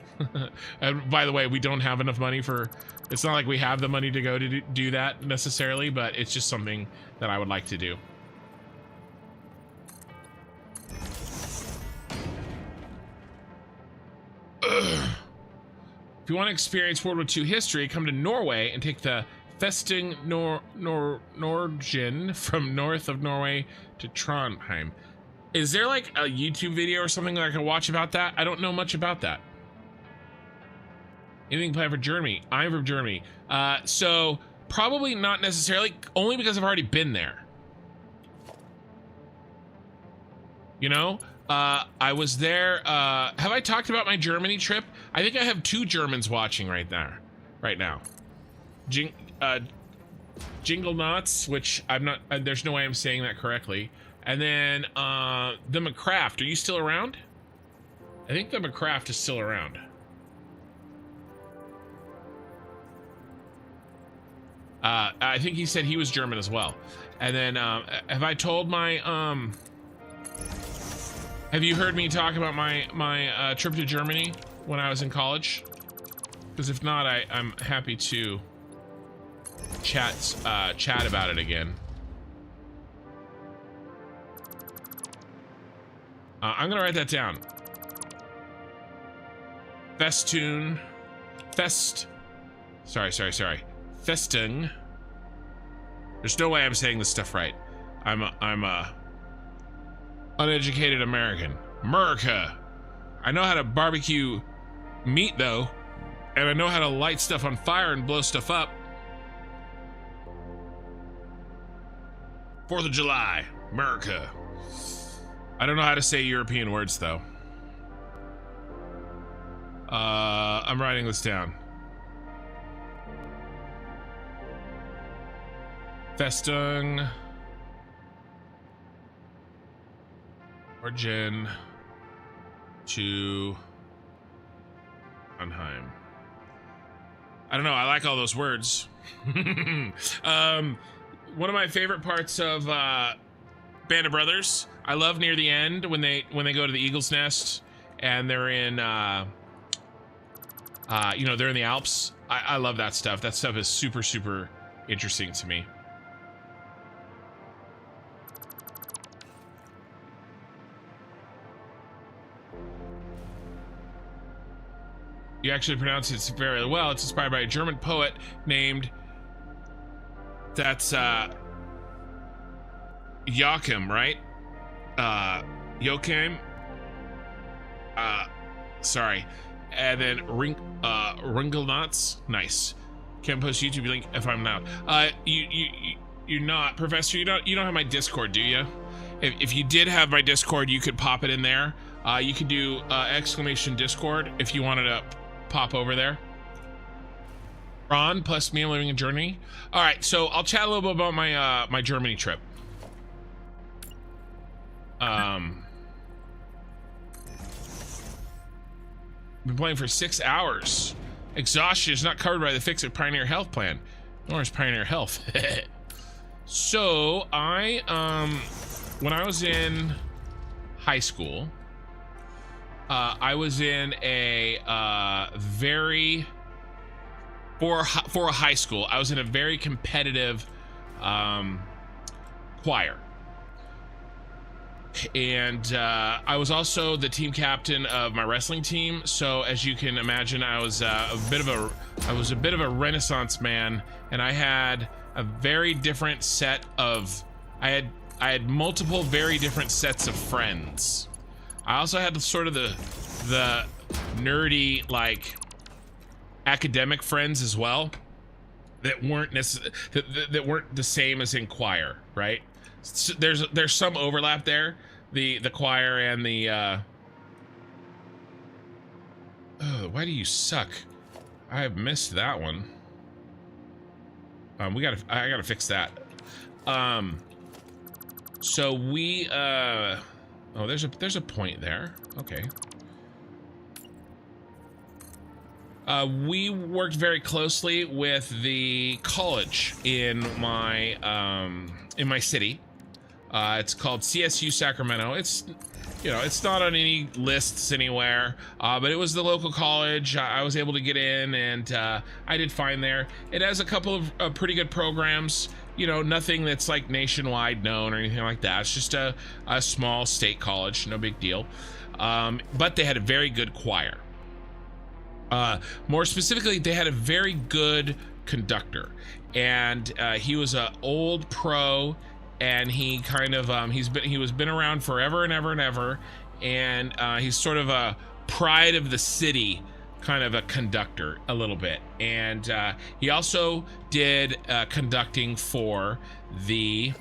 And by the way, we don't have enough money for, it's not like we have the money to go to do that necessarily, but it's just something that I would like to do. If you want to experience World War II history, come to Norway and take the Festing Norgen from north of Norway to Trondheim. Is there like a YouTube video or something that I can watch about that? I don't know much about that. Anything planned for Germany? I'm from Germany. So probably not necessarily, only because I've already been there. You know, I was there. Have I talked about my Germany trip? I think I have 2 Germans watching right now. Jingle Knots, which I'm not, there's no way I'm saying that correctly. And then the McCraft, are you still around? I think the McCraft is still around. I think he said he was German as well. And then have I told my have you heard me talk about my trip to Germany when I was in college? Because if not, I'm happy to chat about it again. I'm gonna write that down. Festung. Festung. There's no way I'm saying this stuff right. I'm a uneducated American. America. I know how to barbecue meat though, and I know how to light stuff on fire and blow stuff up. 4th of July, America. I don't know how to say European words though. I'm writing this down. Festung. Origin to Anheim. I don't know. I like all those words. One of my favorite parts of Band of Brothers. I love near the end when they go to the Eagle's Nest and they're in you know, they're in the Alps. I love that stuff. That stuff is super, super interesting to me. You actually pronounce it very well. It's inspired by a German poet named, that's Joachim, right? Joachim. Sorry. And then Ringelnatz. Nice. Can post YouTube link if I'm not. You're not, Professor. You don't have my Discord, do you? If you did have my Discord, you could pop it in there. You could do exclamation Discord if you wanted to pop over there. Ron plus me, I'm living in Germany. All right, so I'll chat a little bit about my my Germany trip. Been playing for 6 hours. Exhaustion is not covered by the Fix It Pioneer Health plan, nor is Pioneer Health. So I when I was in high school, I was in a for a high school, I was in a very competitive choir. And I was also the team captain of my wrestling team. So as you can imagine, I was a bit of a Renaissance man, and I had a very different set of I had multiple very different sets of friends. I also had sort of the nerdy, like, academic friends as well that weren't that weren't the same as in choir, right? So there's some overlap there, the choir and the oh, why do you suck? I have missed that one. I gotta fix that. So we oh, there's a point there. Okay. We worked very closely with the college in my city. It's called CSU Sacramento. It's, you know, it's not on any lists anywhere, but it was the local college. I was able to get in, and I did fine there. It has a couple of pretty good programs. You know, nothing that's like nationwide known or anything like that. It's just a small state college, no big deal. But they had a very good choir. More specifically, they had a very good conductor, and he was an old pro, and he kind of he was been around forever and ever and ever, and he's sort of a pride of the city kind of a conductor a little bit. And he also did conducting for the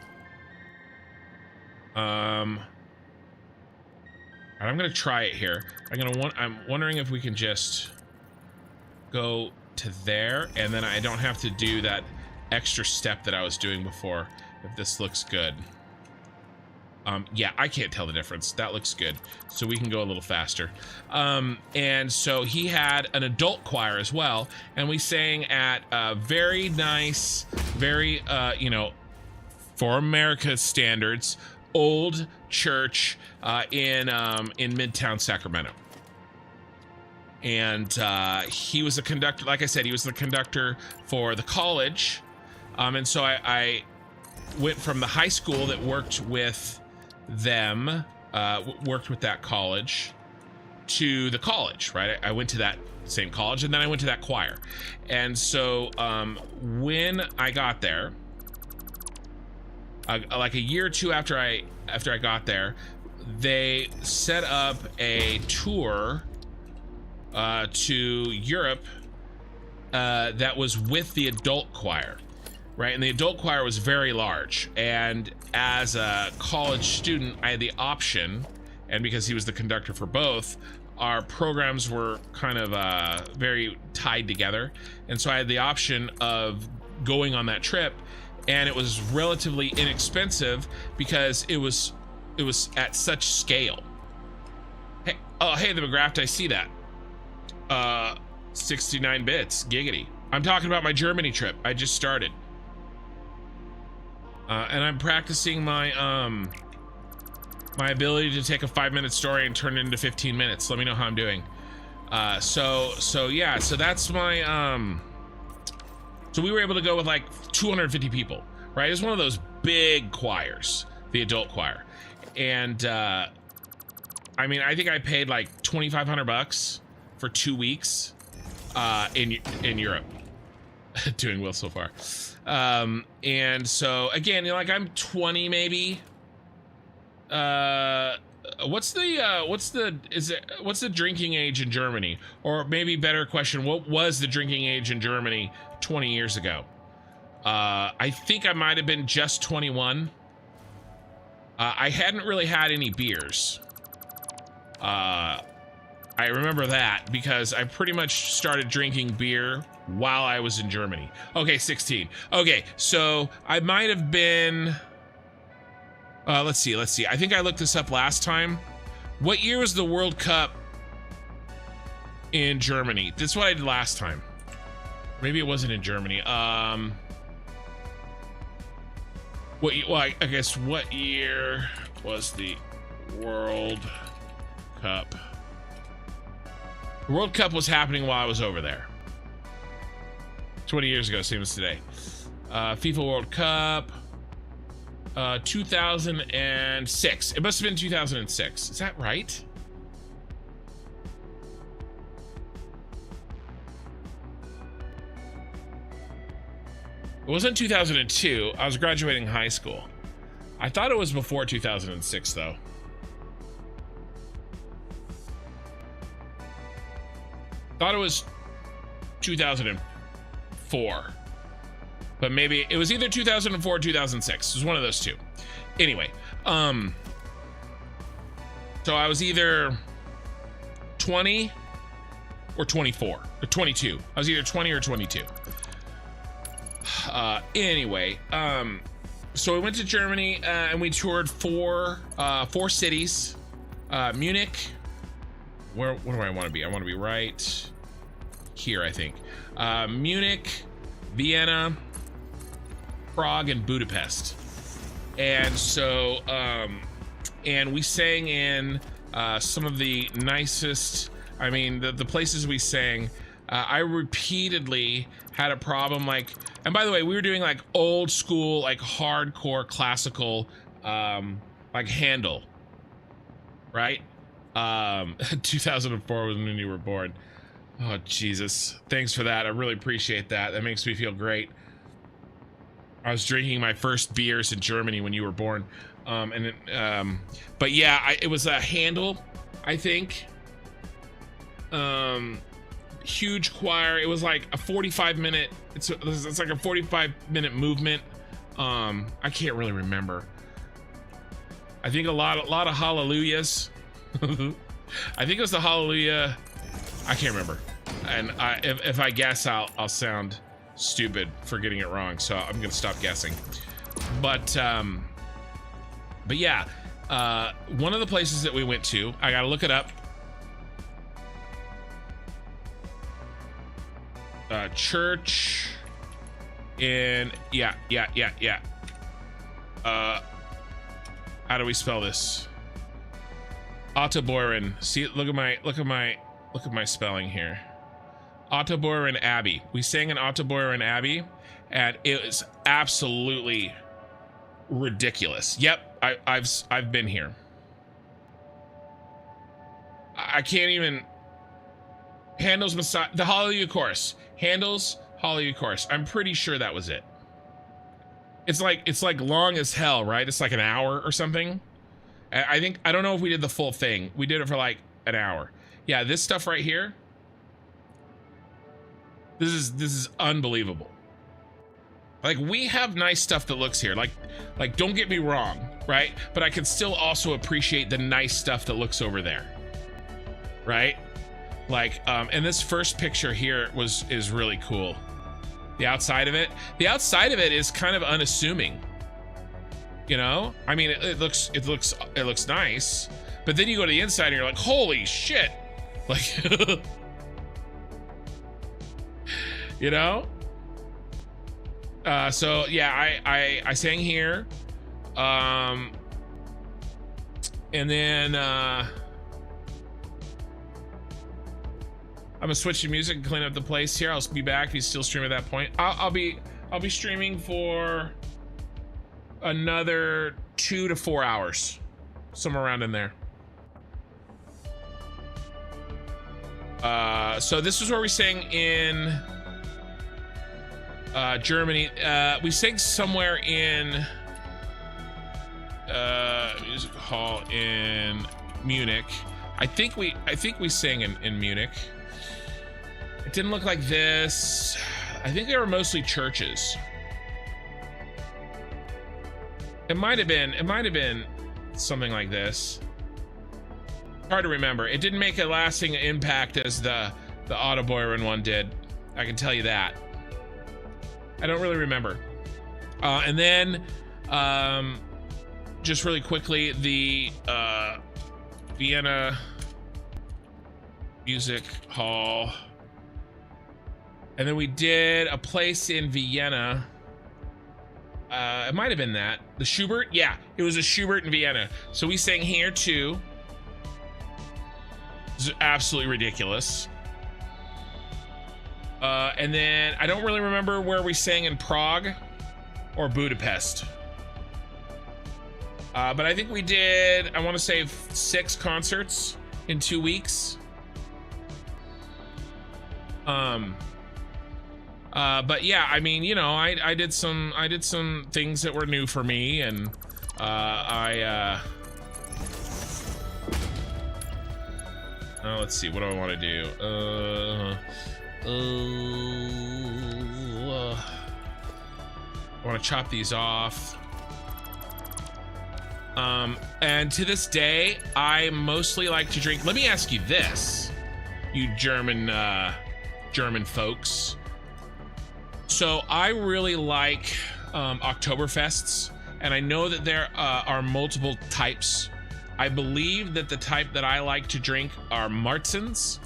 and I'm gonna try it here. I'm wondering if we can just go to there, and then I don't have to do that extra step that I was doing before, if this looks good. Yeah, I can't tell the difference. That looks good. So we can go a little faster. And so he had an adult choir as well, and we sang at a very nice, very, you know, for America's standards, old church in Midtown Sacramento. And he was a conductor, like I said, he was the conductor for the college. And so I went from the high school that worked with them, worked with that college, to the college, right? I went to that same college, and then I went to that choir. And so when I got there, like a year or two after I got there, they set up a tour to Europe that was with the adult choir, right? And the adult choir was very large. And as a college student, I had the option, and because he was the conductor for both, our programs were kind of very tied together. And so I had the option of going on that trip, and it was relatively inexpensive because it was at such scale. Hey, oh, hey, the McGrath, I see that. 69 bits, giggity. I'm talking about my Germany trip. I just started. And I'm practicing my my ability to take a 5-minute story and turn it into 15 minutes. Let me know how I'm doing. So yeah, so that's my so we were able to go with like 250 people, right? It's one of those big choirs, the adult choir. And I mean, I think I paid like $2,500 for 2 weeks in Europe. Doing well so far. And so again, you know, like I'm 20 maybe. What's the drinking age in Germany? Or maybe better question, what was the drinking age in Germany 20 years ago? I think I might have been just 21. I hadn't really had any beers. I remember that because I pretty much started drinking beer while I was in Germany. Okay, 16. Okay, so I might have been... let's see. I think I looked this up last time. What year was the World Cup in Germany? This is what I did last time. Maybe it wasn't in Germany. Well, I guess what year was the World Cup? The World Cup was happening while I was over there. 20 years ago, same as today. FIFA World Cup. 2006. It must have been 2006. Is that right? It wasn't 2002. I was graduating high school. I thought it was before 2006, though. Thought it was 2004. But maybe it was either 2004 or 2006. It was one of those two. Anyway, so I was either 20 or 24 or 22. I was either 20 or 22. Anyway, so we went to Germany and we toured four cities. Munich. Where do I want to be? I want to be right here, I think. Munich, Vienna, Prague, and Budapest. And so and we sang in some of the nicest, I mean, the places we sang. I repeatedly had a problem, like, and by the way, we were doing like old school, like hardcore classical, like Handel, right? 2004 was when you were born. Oh, Jesus. Thanks for that. I really appreciate that. That makes me feel great. I was drinking my first beers in Germany when you were born. But yeah, it was a Handel, I think. Huge choir. It was like a 45-minute, it's like a 45-minute movement. I can't really remember. I think a lot of hallelujahs. I think it was the hallelujah. I can't remember. And if I guess, I'll sound stupid for getting it wrong, so I'm gonna stop guessing. But yeah, one of the places that we went to, I gotta look it up. Church in yeah. How do we spell this? Ottoboren. See, look at my spelling here. Ottoboren Abbey. We sang in Ottoboren Abbey, and it was absolutely ridiculous. Yep, I've been here. I can't even. Handel's Messiah, the Hallelujah Chorus. Handel's Hallelujah Chorus. I'm pretty sure that was it. It's like long as hell, right? It's like an hour or something. I don't know if we did the full thing. We did it for like an hour. Yeah, this stuff right here. This is unbelievable. Like, we have nice stuff that looks here. Like don't get me wrong, right? But I can still also appreciate the nice stuff that looks over there, right? Like, and this first picture here is really cool. The outside of it is kind of unassuming. You know, I mean, it looks nice, but then you go to the inside and you're like, holy shit, like, you know. So yeah, I sang here, and then I'm gonna switch to music and clean up the place here. I'll be back. If you still stream at that point, I'll be streaming for another 2 to 4 hours, somewhere around in there. So this is where we sang in Germany. We sang somewhere in music hall in Munich. I think we sang in Munich. It didn't look like this. I think they were mostly churches. It might have been something like this. Hard to remember. It didn't make a lasting impact as the Autoboyron one did. I can tell you that. I don't really remember. And then, just really quickly, the Vienna Music Hall. And then we did a place in Vienna. It might have been that. The Schubert? Yeah, it was a Schubert in Vienna. So we sang here too. This is absolutely ridiculous. And then I don't really remember where we sang in Prague or Budapest. But I think we did, I want to say 6 concerts in 2 weeks. But yeah, I mean, you know, I did some things that were new for me, and let's see, what do I want to do? I want to chop these off. And to this day, I mostly like to drink. Let me ask you this, you German folks. So I really like Oktoberfests, and I know that there are multiple types. I believe that the type that I like to drink are Marzens,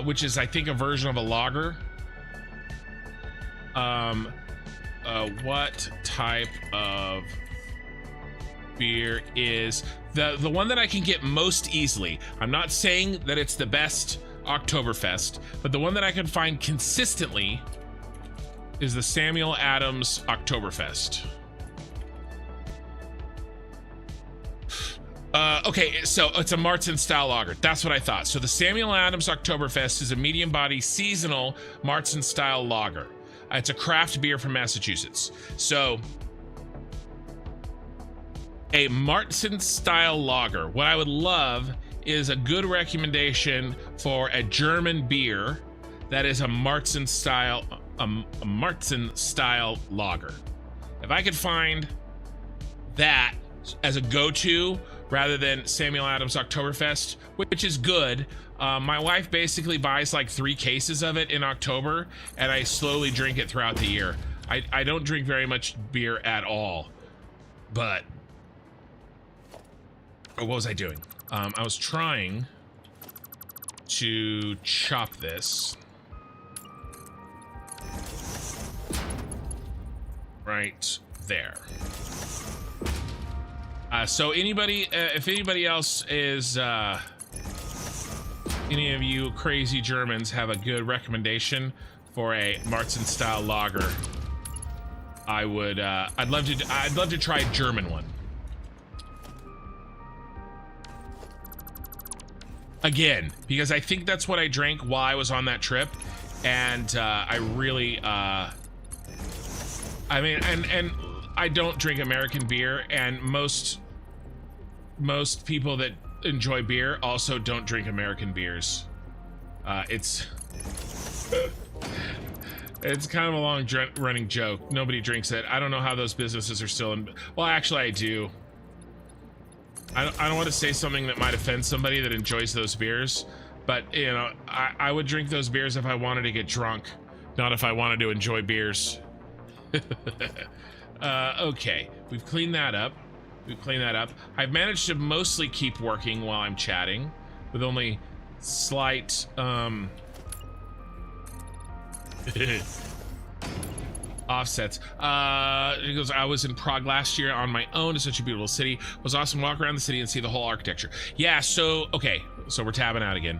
which is, I think, a version of a lager. What type of beer is the one that I can get most easily? I'm not saying that it's the best Oktoberfest, but the one that I can find consistently is the Samuel Adams Oktoberfest. Okay, so it's a Marzen style lager. That's what I thought. So the Samuel Adams Oktoberfest is a medium body seasonal Marzen style lager. It's a craft beer from Massachusetts. So a Marzen style lager. What I would love is a good recommendation for a German beer that is a Marzen style lager. If I could find that as a go-to rather than Samuel Adams Oktoberfest, which is good. My wife basically buys like 3 cases of it in October, and I slowly drink it throughout the year. I don't drink very much beer at all, but what was I doing? I was trying to chop this right there. So anybody, if anybody else is, any of you crazy Germans have a good recommendation for a Marzen style lager, I would, I'd love to try a German one. Again, because I think that's what I drank while I was on that trip, and I really, I mean, and I don't drink American beer, and most most people that enjoy beer also don't drink American beers. It's kind of a long running joke. Nobody drinks it. I don't know how those businesses are still in. Well, actually, I do. I don't want to say something that might offend somebody that enjoys those beers, but you know, I would drink those beers if I wanted to get drunk, not if I wanted to enjoy beers. Okay, we've cleaned that up. I've managed to mostly keep working while I'm chatting, with only slight offsets. He goes, I was in Prague last year on my own. It's such a beautiful city. It was awesome to walk around the city and see the whole architecture. Yeah, so okay, so we're tabbing out again.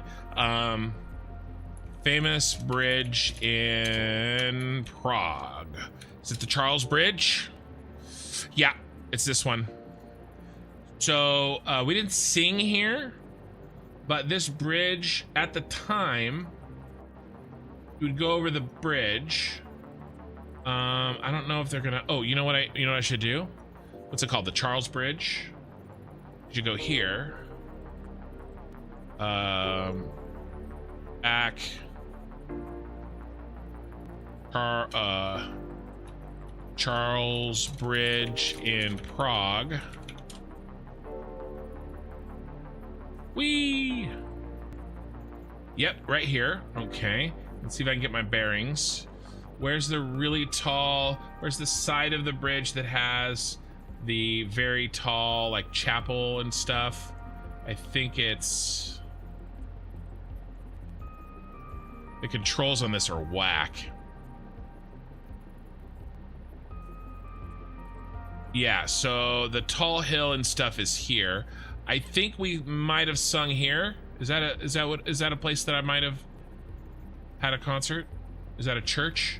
Famous bridge in Prague. Is it the Charles Bridge? Yeah, it's this one. So we didn't sing here, but this bridge at the time, you would go over the bridge. I don't know if they're gonna. Oh, you know what I should do? What's it called? The Charles Bridge. You should go here. Back. Charles Bridge in Prague. Whee! Yep, right here. Okay. Let's see if I can get my bearings. Where's the really tall, where's the side of the bridge that has the very tall, like, chapel and stuff? I think it's... The controls on this are whack. Yeah, so the tall hill and stuff is here. I think we might have sung here. Is that a place that I might have had a concert? Is that a church?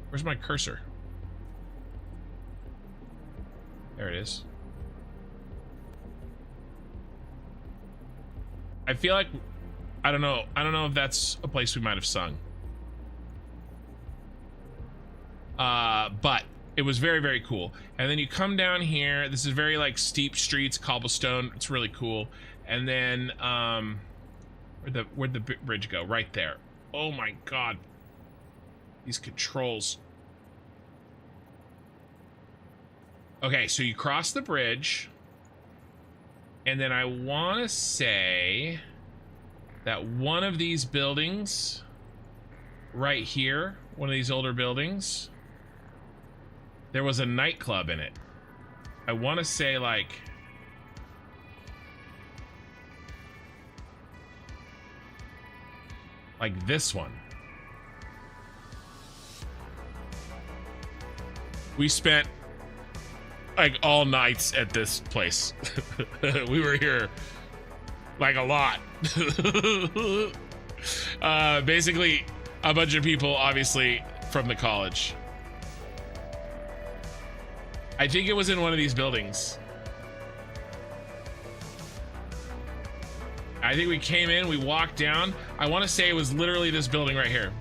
Where's my cursor? There it is. I feel like I don't know if that's a place we might have sung. But it was very, very cool. And then you come down here. This is very like steep streets, cobblestone. It's really cool. And then where'd the bridge go? Right there. Oh my god. These controls. Okay, so you cross the bridge. And then I want to say that one of these buildings right here, one of these older buildings, there was a nightclub in it. I want to say like this one. We spent like all nights at this place. We were here like a lot. Basically a bunch of people obviously from the college. I think it was in one of these buildings. I think we came in, we walked down. I want to say it was literally this building right here.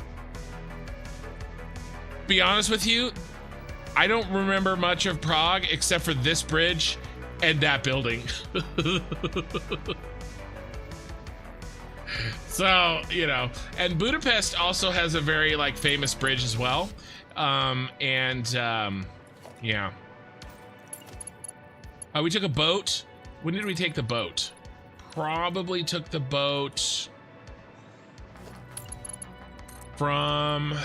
Be honest with you, I don't remember much of Prague except for this bridge and that building. So, you know, and Budapest also has a very like famous bridge as well. Yeah. We took a boat. When did we take the boat? Probably took the boat from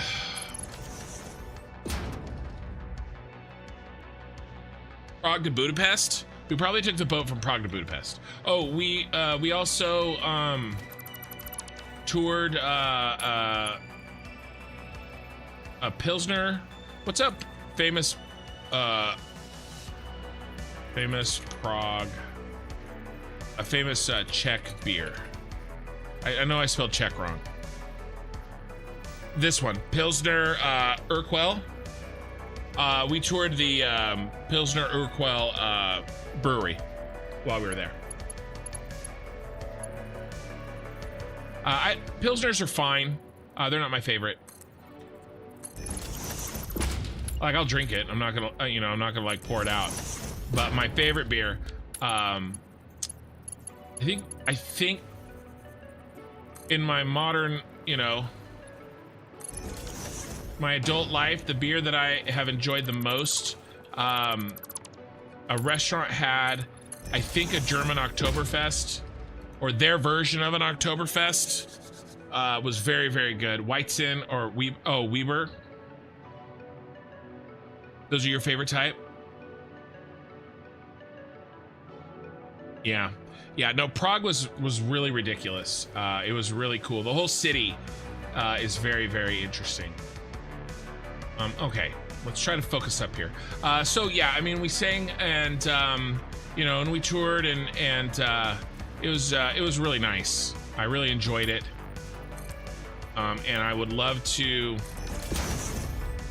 Prague to Budapest. We probably took the boat from Prague to Budapest. Oh, we also toured a Pilsner. What's up, famous Prague, a famous Czech beer. I know I spelled Czech wrong. This one, Pilsner Urquell. We toured the Pilsner Urquell brewery while we were there. Pilsners are fine. They're not my favorite. Like, I'll drink it. I'm not gonna, I'm not gonna like pour it out. But my favorite beer I think in my modern, you know, my adult life, the beer that I have enjoyed the most, a restaurant had, I think, a German Oktoberfest, or their version of an Oktoberfest, was very, very good. Weizen or Weber. Those are your favorite type? Yeah. Yeah, no, Prague was really ridiculous. It was really cool. The whole city is very, very interesting. Okay, let's try to focus up here. So yeah, I mean, we sang and you know, and we toured, and it was really nice. I really enjoyed it. And I would love to,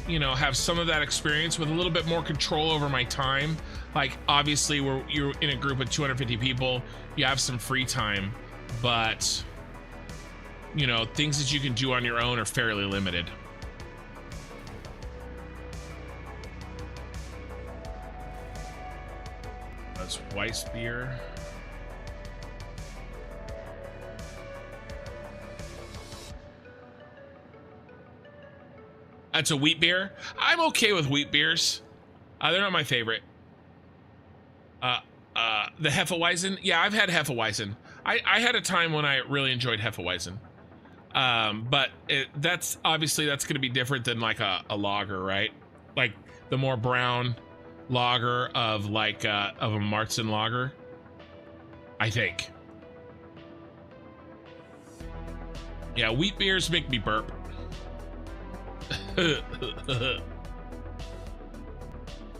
you know, have some of that experience with a little bit more control over my time. Like, obviously, you're in a group of 250 people, you have some free time, but, you know, things that you can do on your own are fairly limited. That's Weiss beer. That's a wheat beer. I'm okay with wheat beers. They're not my favorite. The Hefeweizen. Yeah, I've had Hefeweizen. I had a time when I really enjoyed Hefeweizen. But that's going to be different than like a lager, right? Like the more brown lager of like of a Marzen lager, I think. Yeah, wheat beers make me burp.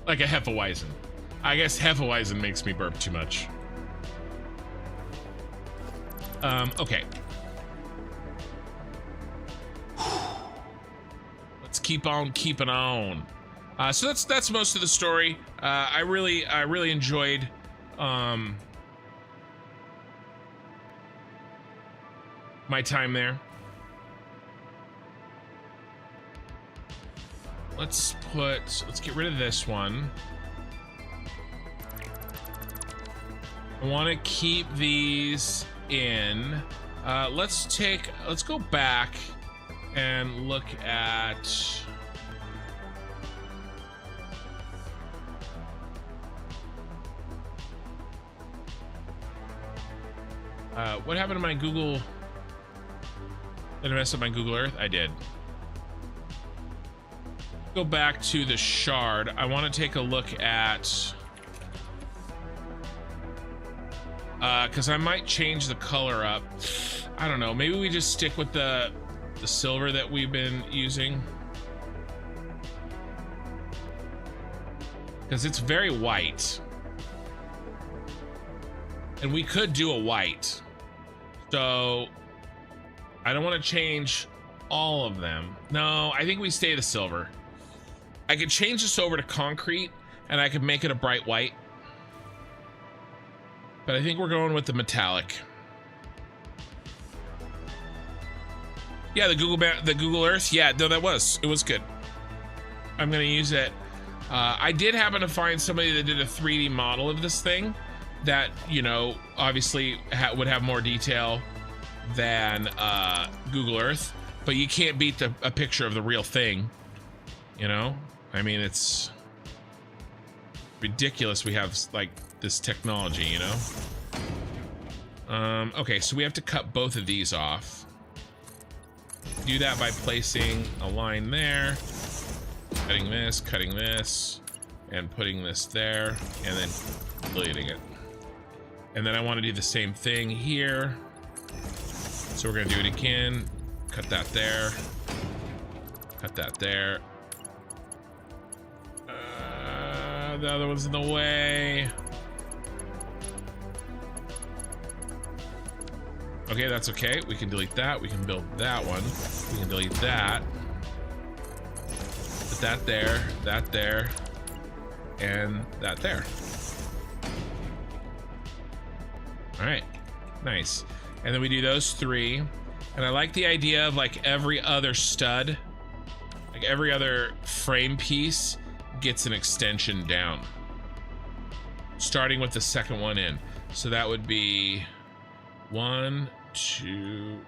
Like a Hefeweizen. I guess Hefeweizen makes me burp too much. Okay. Let's keep on keeping on. So that's most of the story. I really enjoyed my time there. Let's get rid of this one. I want to keep these in. Let's go back and look at what happened to my Google. Did I mess up my Google Earth? I did. Go back to the shard. I want to take a look at because I might change the color up. I don't know, maybe we just stick with the silver that we've been using, because it's very white, and we could do a white, so I don't want to change all of them. No, I think we stay the silver. I could change this over to concrete and I could make it a bright white, but I think we're going with the metallic. Yeah, the Google Earth. Yeah, no, it was good. I'm gonna use it. I did happen to find somebody that did a 3D model of this thing that, you know, obviously would have more detail than Google Earth, but you can't beat a picture of the real thing, you know? I mean, it's ridiculous we have like this technology, you know? Okay, so we have to cut both of these off. Do that by placing a line there, cutting this, and putting this there, and then deleting it. And then I want to do the same thing here. So we're gonna do it again. Cut that there. Cut that there. The other one's in the way. Okay, that's okay. We can delete that. We can build that one. We can delete that. Put that there, and that there. All right, nice. And then we do those three. And I like the idea of like every other stud, like every other frame piece gets an extension down. starting with the second one in. So that would be 1, 2,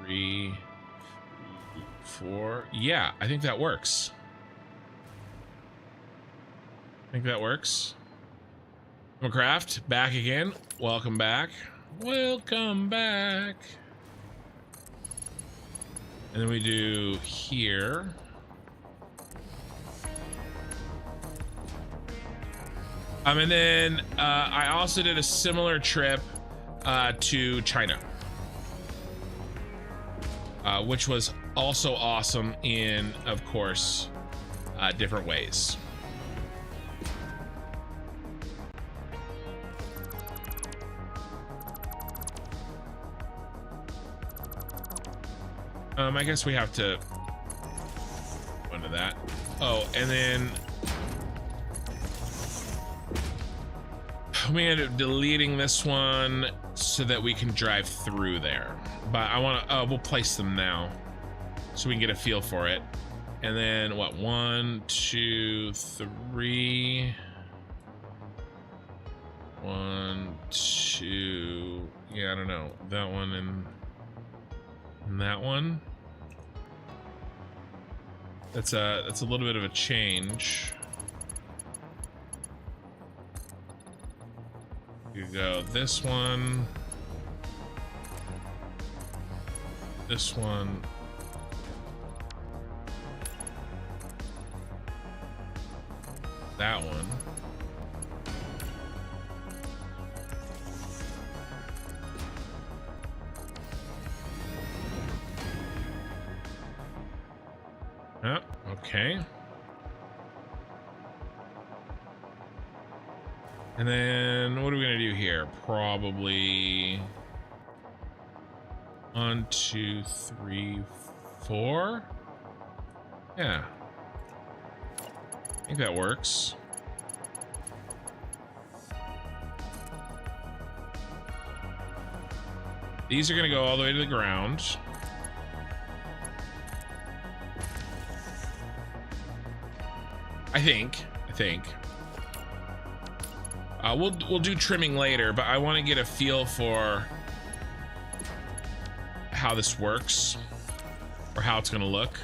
3, 4. Yeah, I think that works. I think that works. McCraft, back again. Welcome back. Welcome back. And then we do here. And then I also did a similar trip to China, which was also awesome in, of course, different ways. I guess we have to go into that. Oh, and then we ended up deleting this one so that we can drive through there. But I want to, we'll place them now so we can get a feel for it. And then what, 1, 2, 3. 1, 2. Yeah, I don't know. That one and that one. That's a little bit of a change. You go this one, this one, that one. Oh, okay. And then what are we gonna do here? Probably 1, 2, 3, 4. Yeah, I think that works. These are gonna go all the way to the ground. I think. We'll do trimming later, but I want to get a feel for how this works or how it's going to look.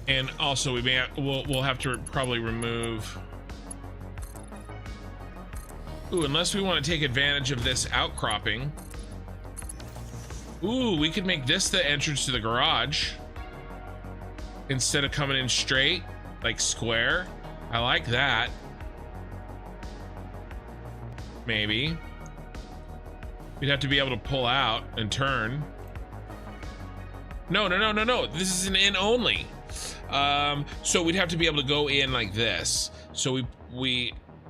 And also we'll have to probably remove. Ooh, unless we want to take advantage of this outcropping. Ooh, we could make this the entrance to the garage instead of coming in straight, like square. I like that. Maybe. We'd have to be able to pull out and turn. No. This is an in only. So we'd have to be able to go in like this. So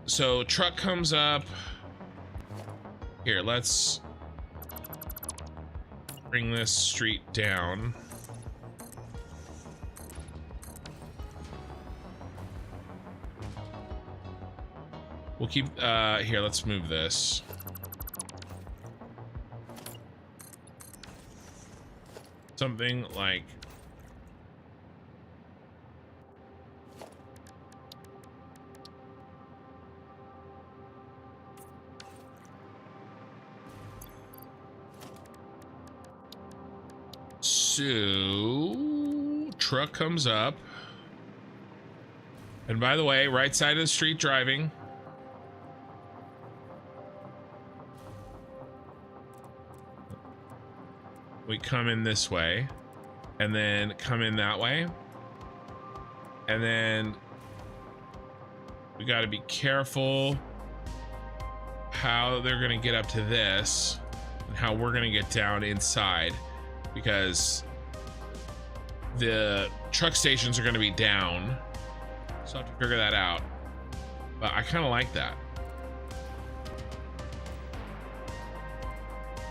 so truck comes up. Here, let's bring this street down. We'll keep, here, let's move this. Something like so. Truck comes up, and by the way, right side of the street driving. We come in this way, and then come in that way, and then we got to be careful how they're gonna get up to this and how we're gonna get down inside, because the truck stations are going to be down, so I have to figure that out. But I kind of like that.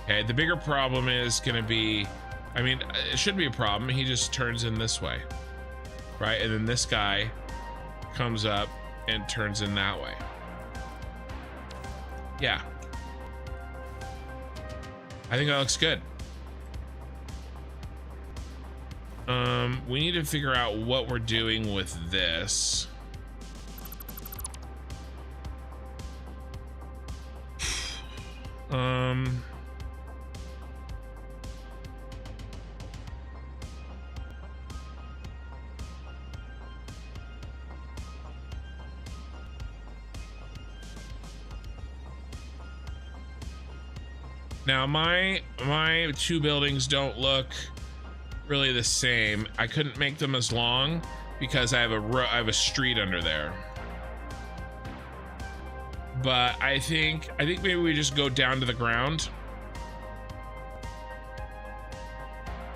Okay, the bigger problem is going to be, I mean, it shouldn't be a problem. He just turns in this way, right? And then this guy comes up and turns in that way. Yeah, I think that looks good. We need to figure out what we're doing with this. Now my two buildings don't look really the same. I couldn't make them as long because I have a street under there. But I think maybe we just go down to the ground.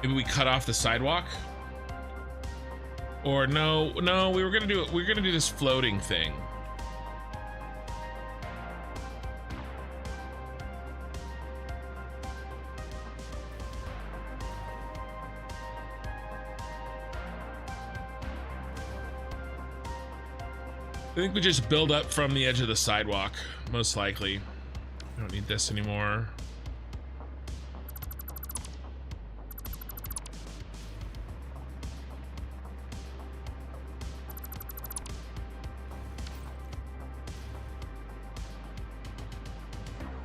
Maybe we cut off the sidewalk. Or no, we were gonna do this floating thing. I think we just build up from the edge of the sidewalk, most likely. We don't need this anymore.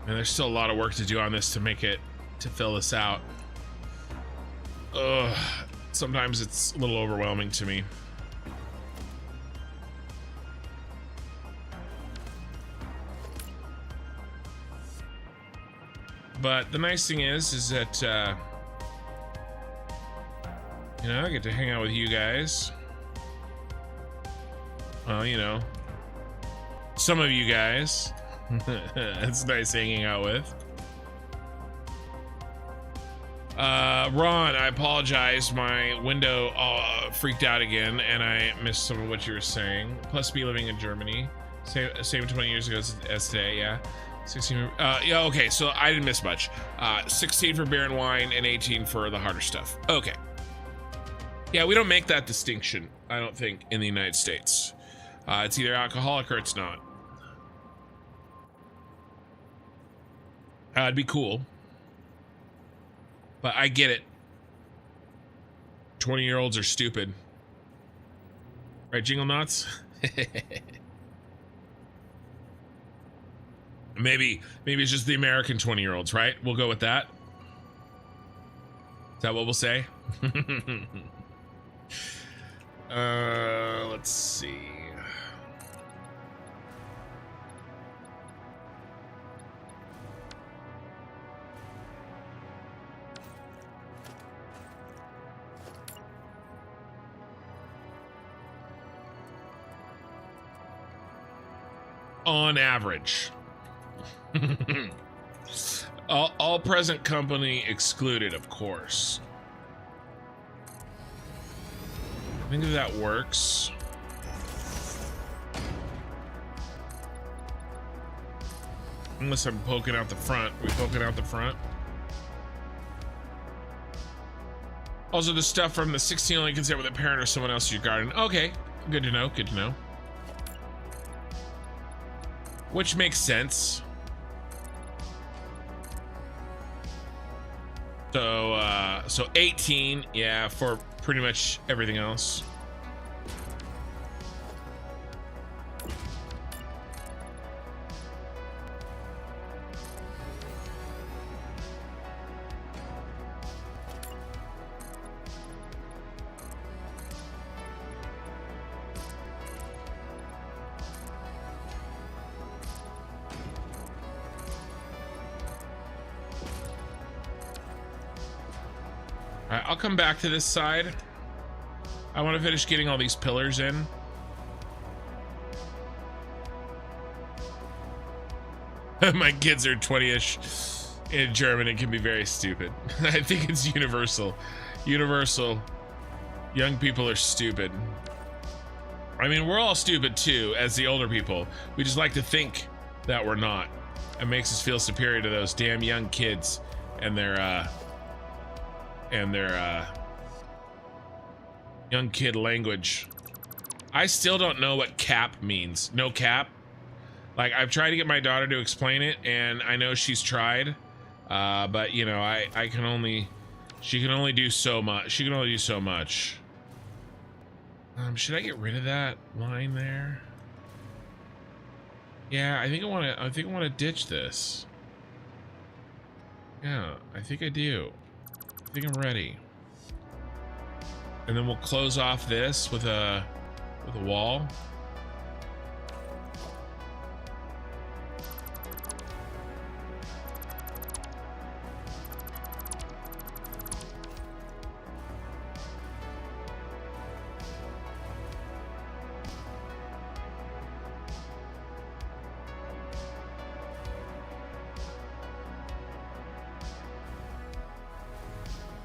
And there's still a lot of work to do on this to fill this out. Ugh, sometimes it's a little overwhelming to me. But the nice thing is that, you know, I get to hang out with you guys. Well, you know, some of you guys. It's nice hanging out with. Ron, I apologize. My window freaked out again, and I missed some of what you were saying. Plus, me living in Germany, same 20 years ago as today. Yeah. 16. Yeah. Okay. So I didn't miss much. 16 for beer and wine, and 18 for the harder stuff. Okay. Yeah, we don't make that distinction, I don't think, in the United States. It's either alcoholic or it's not. It'd be cool, but I get it. 20-year-olds are stupid, right? Jingle knots. Maybe it's just the American 20-year-olds, right? We'll go with that. Is that what we'll say? Let's see. On average. all present company excluded, of course. I think if that works. Unless I'm poking out the front. We poking out the front. Also, the stuff from the 16 only can sit with a parent or someone else in your garden. Okay, good to know. Good to know. Which makes sense. So 18, yeah, for pretty much everything else. I'll come back to this side. I want to finish getting all these pillars in. My kids are 20-ish. In German, it can be very stupid. I think it's universal. Universal. Young people are stupid. I mean, we're all stupid too, as the older people. We just like to think that we're not. It makes us feel superior to those damn young kids and their young kid language. I still don't know what cap means. No cap. Like, I've tried to get my daughter to explain it, and I know she's tried, but you know, I can only She can only do so much. She can only do so much. Should I get rid of that line there? Yeah, I think I want to ditch this. Yeah, I think I do. I think I'm ready. And then we'll close off this with a wall.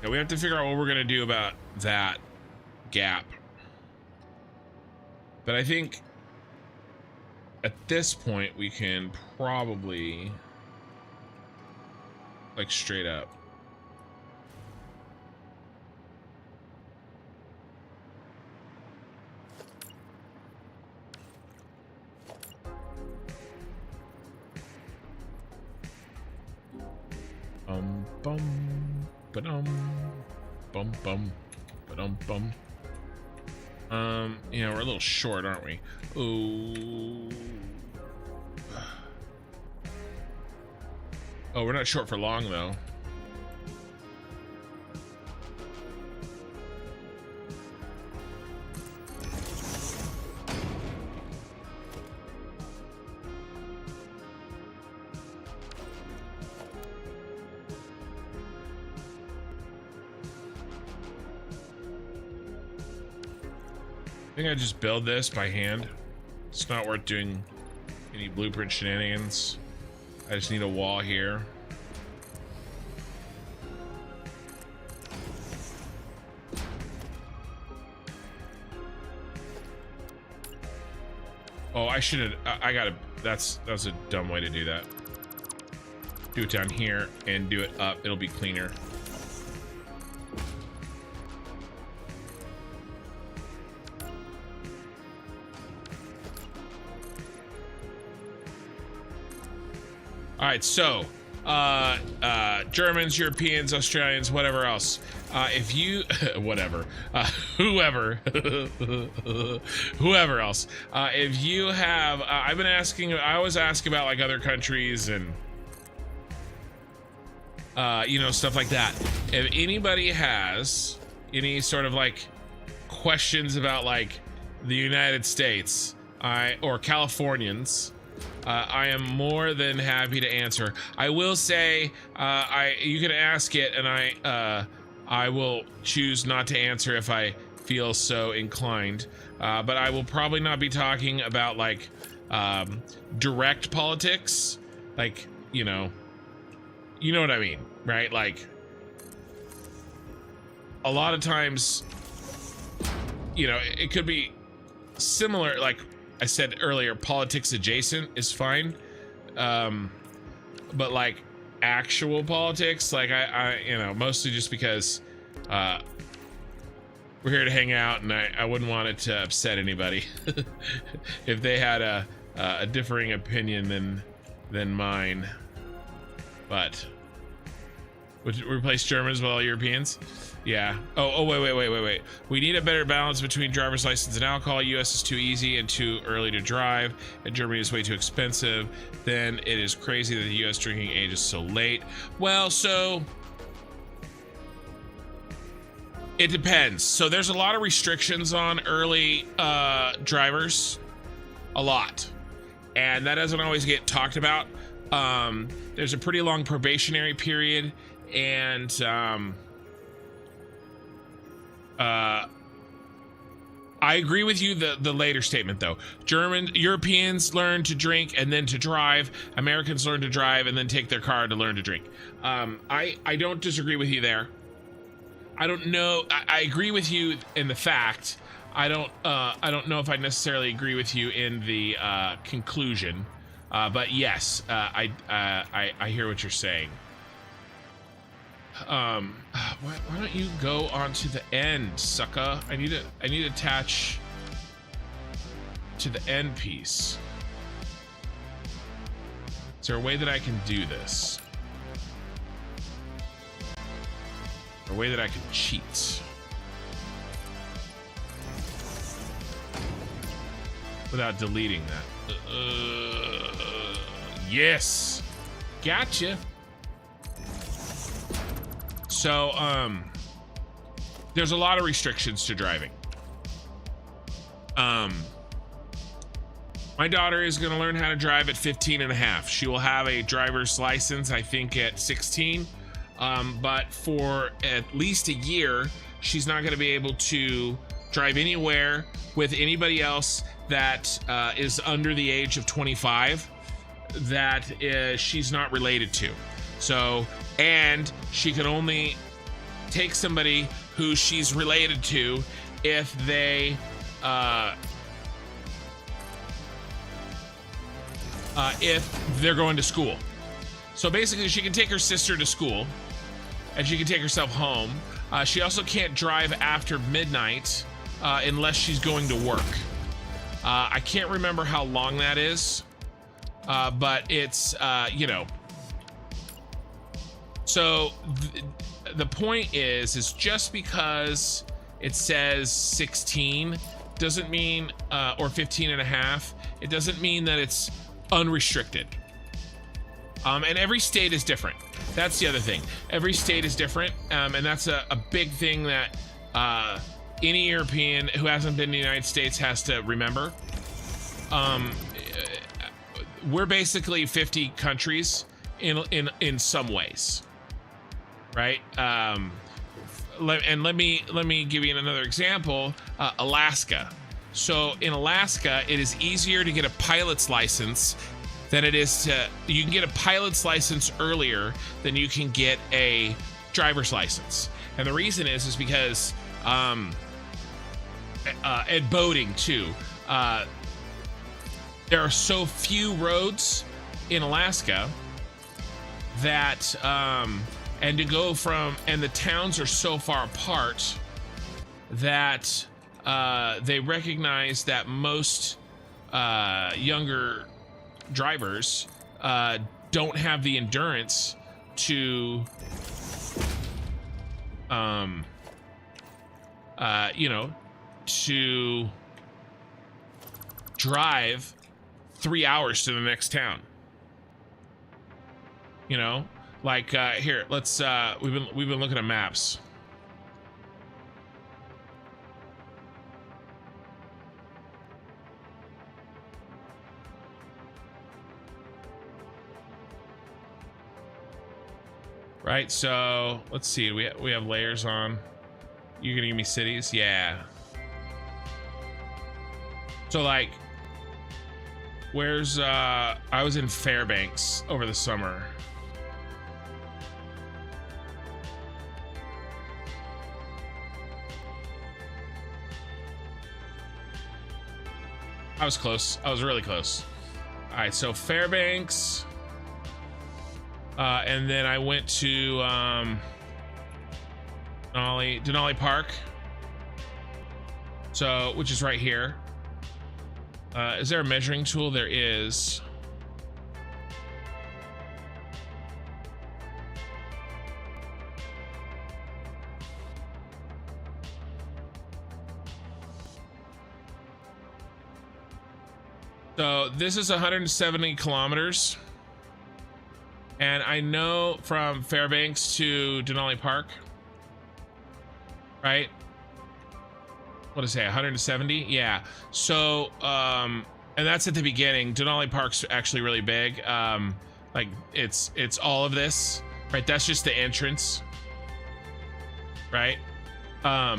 Yeah, we have to figure out what we're gonna do about that gap. But I think at this point we can probably like straight up. Bum ba-dum, bum bum, ba-dum bum. Yeah, we're a little short, aren't we? Oh. Oh, we're not short for long though. I think I just build this by hand. It's not worth doing any blueprint shenanigans. I just need a wall here. Oh, I should have. I gotta. That's a dumb way to do that. Do it down here and do it up. It'll be cleaner. All right, so Germans, Europeans, Australians, whatever else. If you, whatever, whoever else. If you have, I've been asking. I always ask about like other countries and you know, stuff like that. If anybody has any sort of like questions about like the United States, or Californians. I am more than happy to answer. I will say, you can ask it, and I will choose not to answer if I feel so inclined. But I will probably not be talking about like direct politics, like you know what I mean, right? Like a lot of times, you know, it could be similar, like I said earlier, politics adjacent is fine, but like actual politics, like I you know, mostly just because we're here to hang out, and I wouldn't want it to upset anybody if they had a differing opinion than mine. But would you replace Germans with all Europeans? Yeah. Oh, wait. We need a better balance between driver's license and alcohol. US is too easy and too early to drive, and Germany is way too expensive. Then it is crazy that the US drinking age is so late. Well, so it depends. So there's a lot of restrictions on early drivers, a lot, and that doesn't always get talked about. There's a pretty long probationary period, and I agree with you, the later statement though. Europeans learn to drink and then to drive. Americans learn to drive and then take their car to learn to drink. I don't disagree with you there. I don't know. I agree with you in the fact. I don't know if I necessarily agree with you in the conclusion. But yes, I hear what you're saying. Why don't you go on to the end, sucker? I need to attach to the end piece. Is there a way that I can do this? A way that I can cheat without deleting that. Yes, gotcha. So there's a lot of restrictions to driving. My daughter is going to learn how to drive at 15 and a half. She will have a driver's license, I think, at 16. But for at least a year, she's not going to be able to drive anywhere with anybody else that is under the age of 25 that she's not related to. So, and she can only take somebody who she's related to if they if they're going to school. So basically she can take her sister to school and she can take herself home. She also can't drive after midnight unless she's going to work. I can't remember how long that is, but it's, you know. So the point is just because it says 16 doesn't mean, or 15 and a half, it doesn't mean that it's unrestricted. And every state is different. That's the other thing. Every state is different, and that's a big thing that any European who hasn't been in the United States has to remember. We're basically 50 countries in some ways, right? Let me give you another example. Alaska. So in Alaska, it is easier to get a pilot's license than it is to, you can get a pilot's license earlier than you can get a driver's license. And the reason is because, and boating too, there are so few roads in Alaska that, and to go from, and the towns are so far apart that they recognize that most younger drivers don't have the endurance to you know, to drive 3 hours to the next town. You know, like here, let's we've been looking at maps. Right, so let's see. We have layers on. You're gonna give me cities? Yeah. So like, where's I was in Fairbanks over the summer. I was close. I was really close. All right, so Fairbanks. And then I went to Denali Park, so which is right here. Is there a measuring tool? There is. So this is 170 kilometers. And I know from Fairbanks to Denali Park, right? What is it, 170? Yeah. So, and that's at the beginning. Denali Park's actually really big. Like it's all of this, right? That's just the entrance, right? I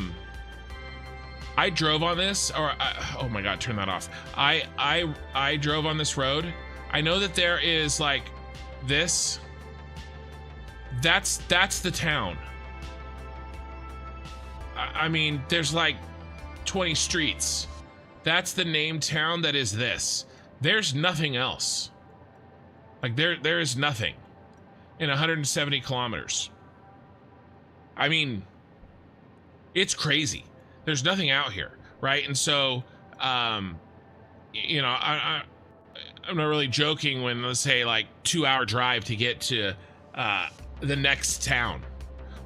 drove on this, or oh my God, turn that off. I drove on this road. I know that there is like, this, that's the town. I mean, there's like 20 streets. That's the named town that is this. There's nothing else. Like there is nothing in 170 kilometers. I mean, it's crazy. There's nothing out here, right? And so, you know, I'm not really joking when, let's say, like 2 hour drive to get to the next town,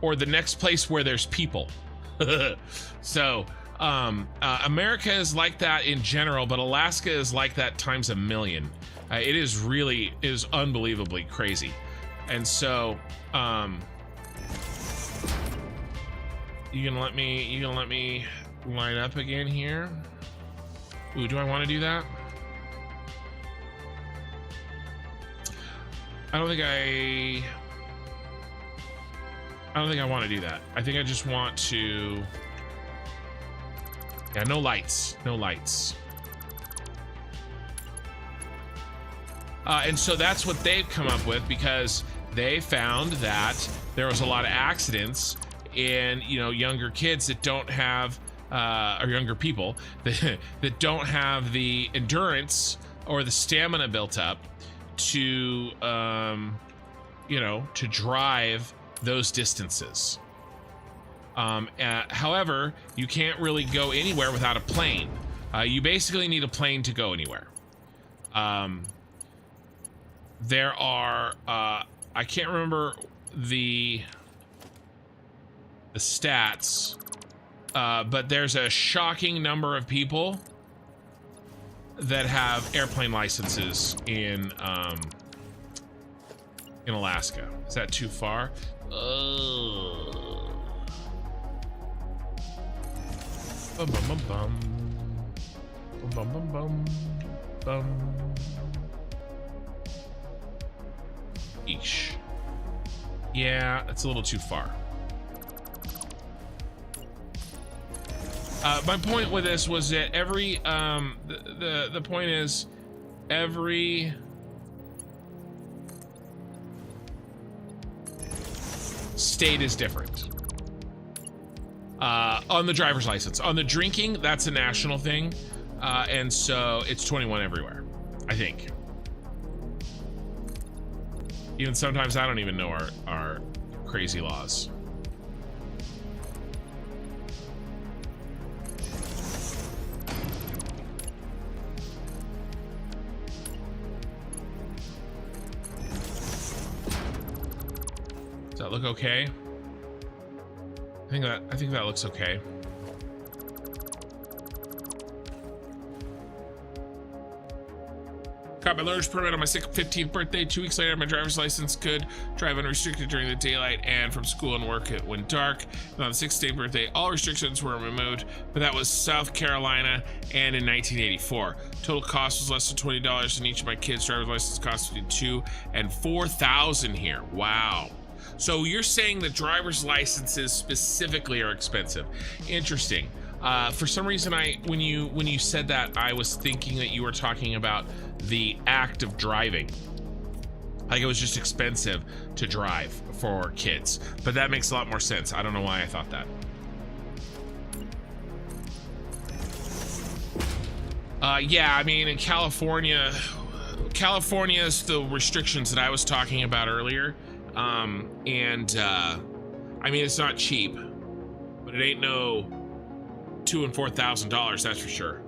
or the next place where there's people. So America is like that in general, but Alaska is like that times a million. It is unbelievably crazy. And so you gonna let me line up again here? Ooh, do I want to do that? I don't think I want to do that. I think I just want to, yeah, no lights. And so that's what they've come up with, because they found that there was a lot of accidents in, you know, younger kids that don't have, or younger people that don't have the endurance or the stamina built up to, you know, to drive those distances. However, you can't really go anywhere without a plane. You basically need a plane to go anywhere. There are, I can't remember the stats, but there's a shocking number of people that have airplane licenses in Alaska. Is that too far? Bum, bum, bum, bum. Bum, bum, bum, bum. Bum. Eesh. Yeah, it's a little too far. My point with this was that every the point is every state is different. On the driver's license, on the drinking, that's a national thing, and so it's 21 everywhere, I think. Even sometimes I don't even know our crazy laws. Does that look okay? I think that looks okay. Got my learner's permit on my 15th birthday. 2 weeks later, my driver's license could drive unrestricted during the daylight and from school and work when dark. And on the 16th birthday, all restrictions were removed, but that was South Carolina and in 1984. Total cost was less than $20, and each of my kids' driver's license cost between $2,000 and $4,000 here. Wow. So you're saying that driver's licenses specifically are expensive. Interesting. For some reason, when you said that, I was thinking that you were talking about the act of driving. Like it was just expensive to drive for kids. But that makes a lot more sense. I don't know why I thought that. Yeah, I mean, in California's the restrictions that I was talking about earlier. I mean, it's not cheap, but it ain't no $2,000 and $4,000, that's for sure.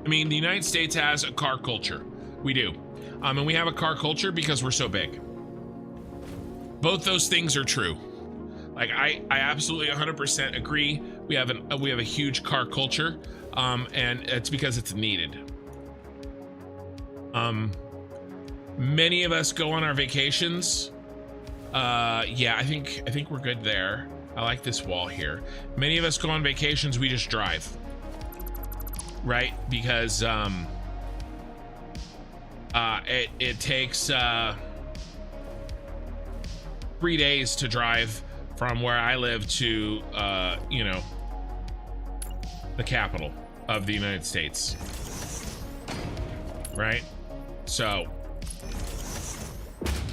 I mean, the United States has a car culture. We do. And we have a car culture because we're so big. Both those things are true. Like, I absolutely 100% agree. We have a huge car culture, and it's because it's needed. Many of us go on our vacations. Yeah, I think we're good there. I like this wall here. Many of us go on vacations, we just drive. Right? Because it takes 3 days to drive from where I live to you know, the capital of the United States. Right? So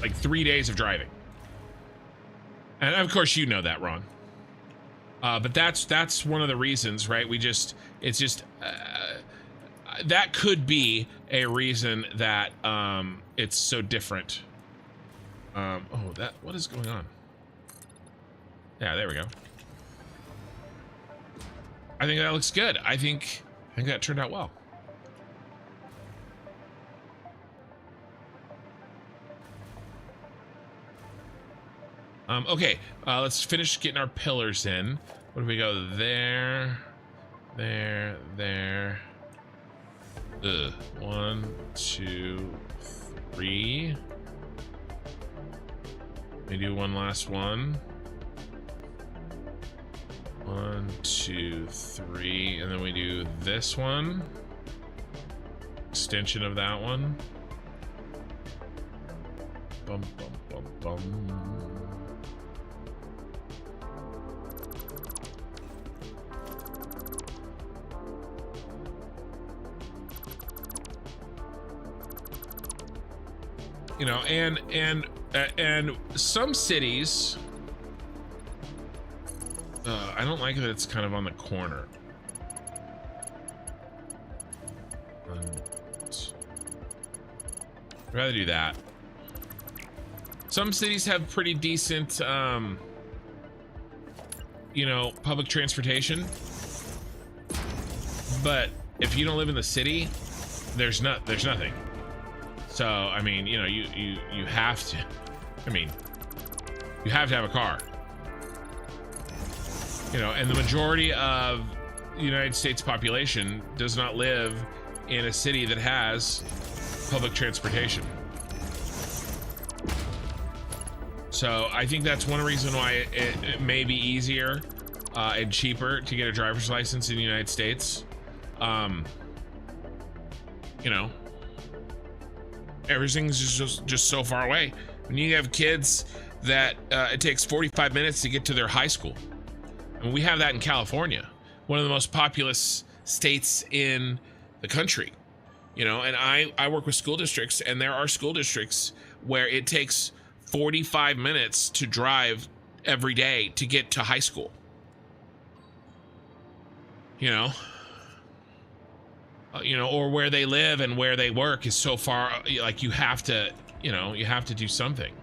like 3 days of driving. And of course you know that, Ron. But that's one of the reasons, right? It's just that could be a reason that it's so different. What is going on? Yeah, there we go. I think that looks good. I think that turned out well. Okay, let's finish getting our pillars in. What do we go? There, there, there. 1, 2, 3. We do one last one. 1, 2, 3, and then we do this one. Extension of that one. Bum, bum, bum, bum. You know, and some cities, I don't like that it's kind of on the corner. I'd rather do that. Some cities have pretty decent, you know, public transportation. But if you don't live in the city, there's nothing. So, I mean, you know, you have to, I mean, you have to have a car. You know, and the majority of the United States population does not live in a city that has public transportation. So I think that's one reason why it may be easier and cheaper to get a driver's license in the United States. You know, everything's just so far away. When you have kids that it takes 45 minutes to get to their high school. And we have that in California, one of the most populous states in the country. You know, and I work with school districts, and there are school districts where it takes 45 minutes to drive every day to get to high school. You know, or where they live and where they work is so far, like you have to, you know, you have to do something.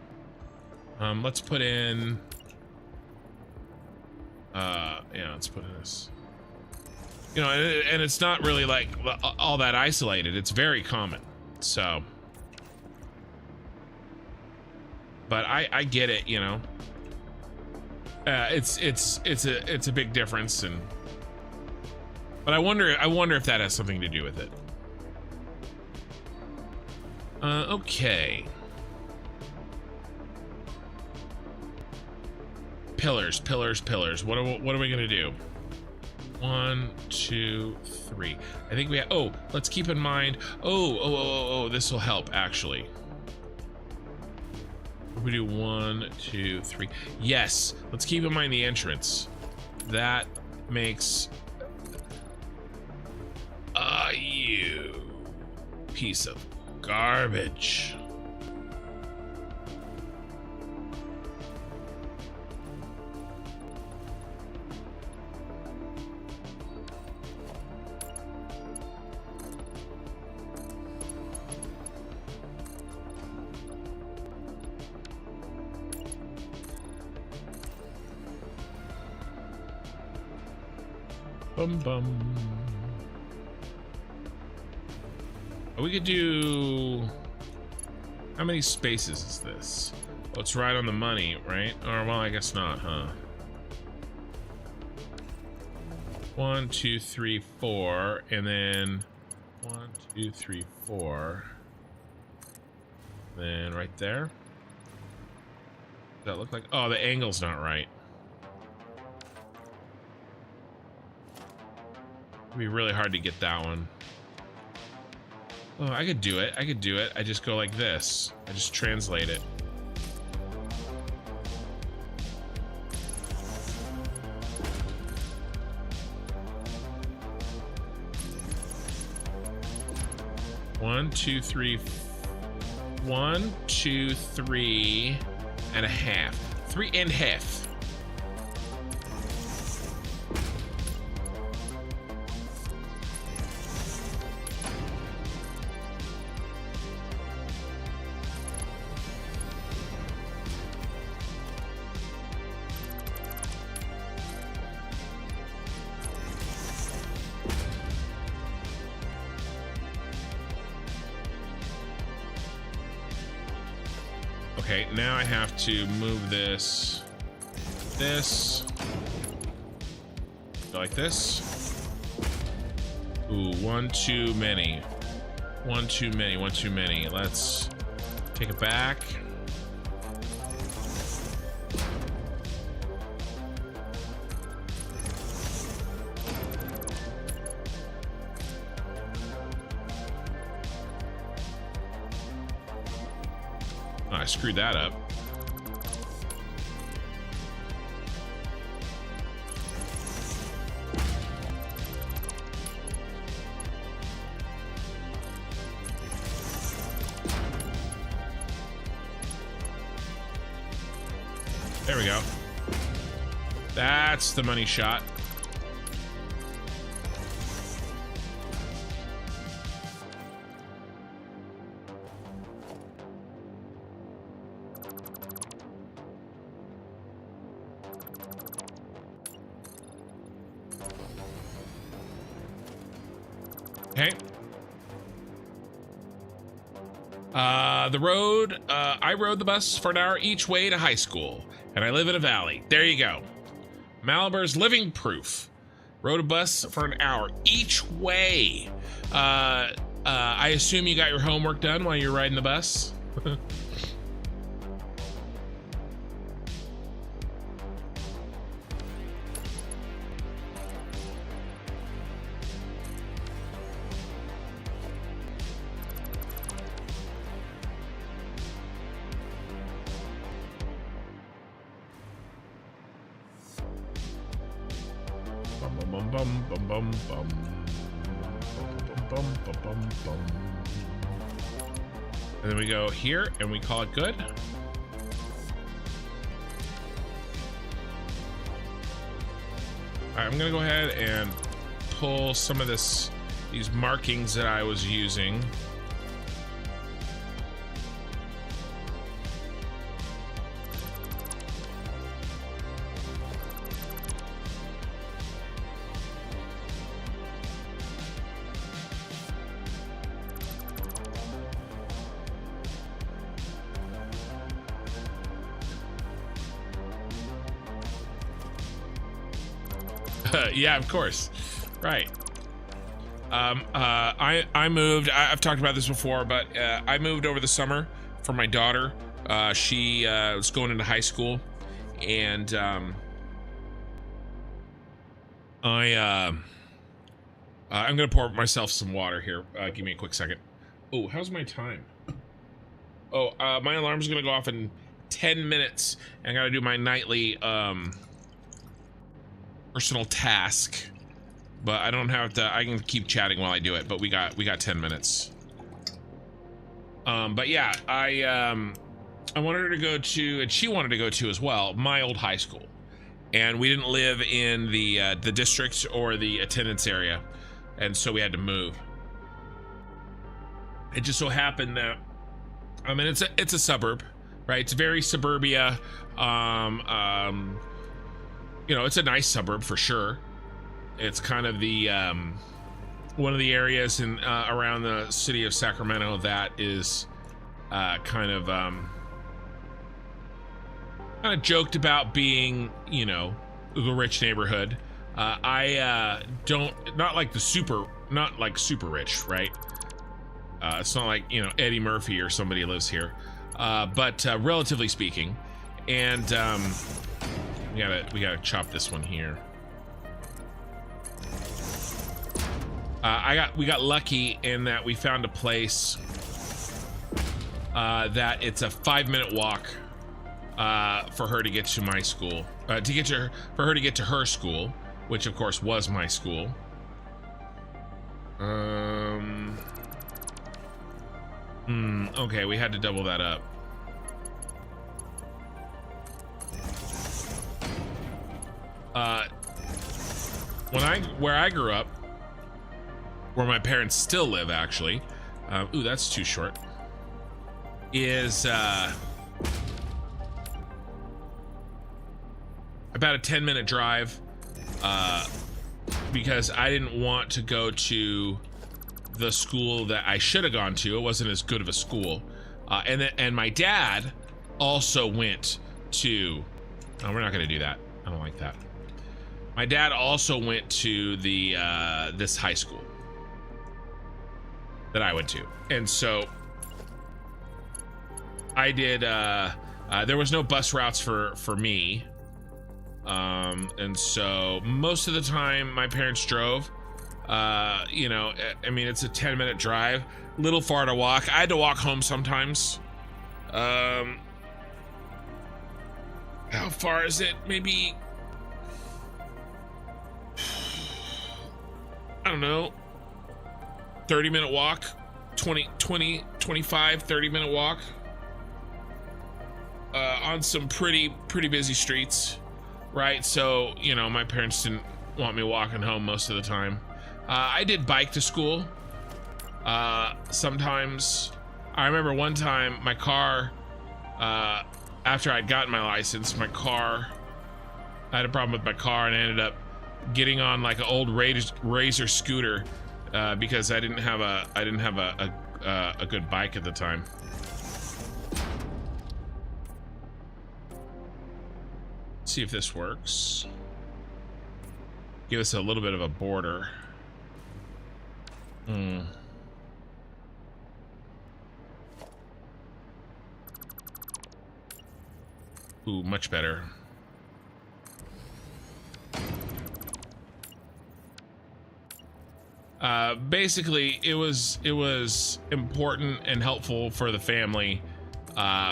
Let's put in, yeah, let's put in this. You know, and it's not really like all that isolated. It's very common. So, but I get it. You know, it's a big difference, and but I wonder if that has something to do with it. Okay. Pillars. What are we gonna do? 1, 2, 3. I think we have, oh, let's keep in mind, oh, this will help actually. We do 1, 2, 3. Yes, let's keep in mind the entrance. That makes, you piece of garbage. Bum. We could do, how many spaces is this? Well, it's right on the money, right? Or, well, I guess not, huh? 1, 2, 3, 4, and then 1, 2, 3, 4. Then right there. Does that look like, oh, the angle's not right. It'd be really hard to get that one. Oh, I could do it. I just go like this. I just translate it. One, two, three, 1, 2, 3 and a half. 3 and a half. Okay, now I have to move this, like this. Ooh, one too many. One too many. Let's take it back. Oh, I screwed that up. There we go. That's the money shot. Okay. The road, I rode the bus for an hour each way to high school, and I live in a valley. There you go. Malabar's living proof. Rode a bus for an hour each way. I assume you got your homework done while you're riding the bus? And then we go here and we call it good. All right, I'm gonna go ahead and pull some of these markings that I was using. Yeah, of course. Right. I moved. I've talked about this before, but I moved over the summer for my daughter. She was going into high school, and I'm gonna pour myself some water here. Give me a quick second. Oh, how's my time? Oh, my alarm's gonna go off in 10 minutes, and I gotta do my nightly personal task, but I don't have to. I can keep chatting while I do it, but we got 10 minutes. But yeah, I wanted her to go to, and she wanted to go to as well, my old high school, and we didn't live in the district or the attendance area, and so we had to move. It just so happened that, I mean, it's a suburb, right? It's very suburbia. You know, it's a nice suburb for sure. It's kind of the one of the areas in around the city of Sacramento that is kind of joked about being, you know, the rich neighborhood. I don't, not like super rich, right? It's not like, you know, Eddie Murphy or somebody lives here, but relatively speaking. And we gotta chop this one here. We got lucky in that we found a place that it's a 5-minute walk for her to get to my school, for her to get to her school, which of course was my school. Okay, we had to double that up. Where I grew up, where my parents still live, actually, ooh, that's too short, is about a 10-minute drive, because I didn't want to go to the school that I should have gone to. It wasn't as good of a school, and my dad also went to, oh, we're not going to do that. I don't like that. My dad also went to the this high school that I went to. And so I did, there was no bus routes for me. And so most of the time my parents drove. You know, I mean, it's a 10-minute drive, little far to walk. I had to walk home sometimes. How far is it? Maybe, I don't know, 30-minute walk, 25, 30-minute walk, on some pretty busy streets, right? So, you know, my parents didn't want me walking home most of the time. I did bike to school. Sometimes, I remember one time my car, after I'd gotten my license, I had a problem with my car, and I ended up getting on like an old Razor scooter because I didn't have a good bike at the time. Let's see if this works. Give us a little bit of a border. Ooh, much better. Basically, it was important and helpful for the family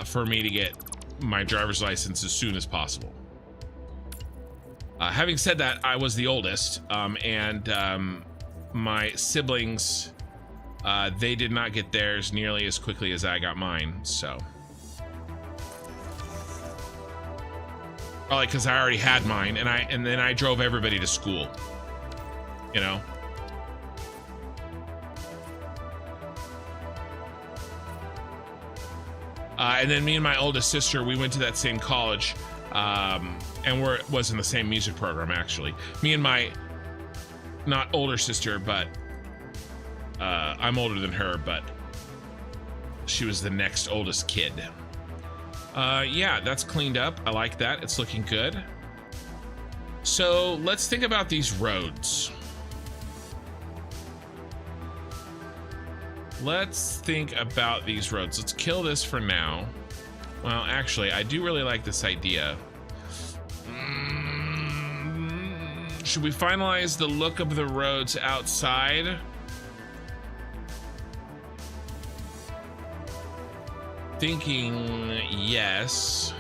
for me to get my driver's license as soon as possible. Having said that, I was the oldest, and my siblings, they did not get theirs nearly as quickly as I got mine, so. Probably because I already had mine, and then I drove everybody to school, you know? And then me and my oldest sister, we went to that same college, and was in the same music program, actually. Me and my, not older sister, but I'm older than her, but she was the next oldest kid. Yeah, that's cleaned up. I like that. It's looking good. So let's think about these roads. Let's think about these roads. Let's kill this for now. Well, actually, I do really like this idea. Should we finalize the look of the roads outside? Thinking yes.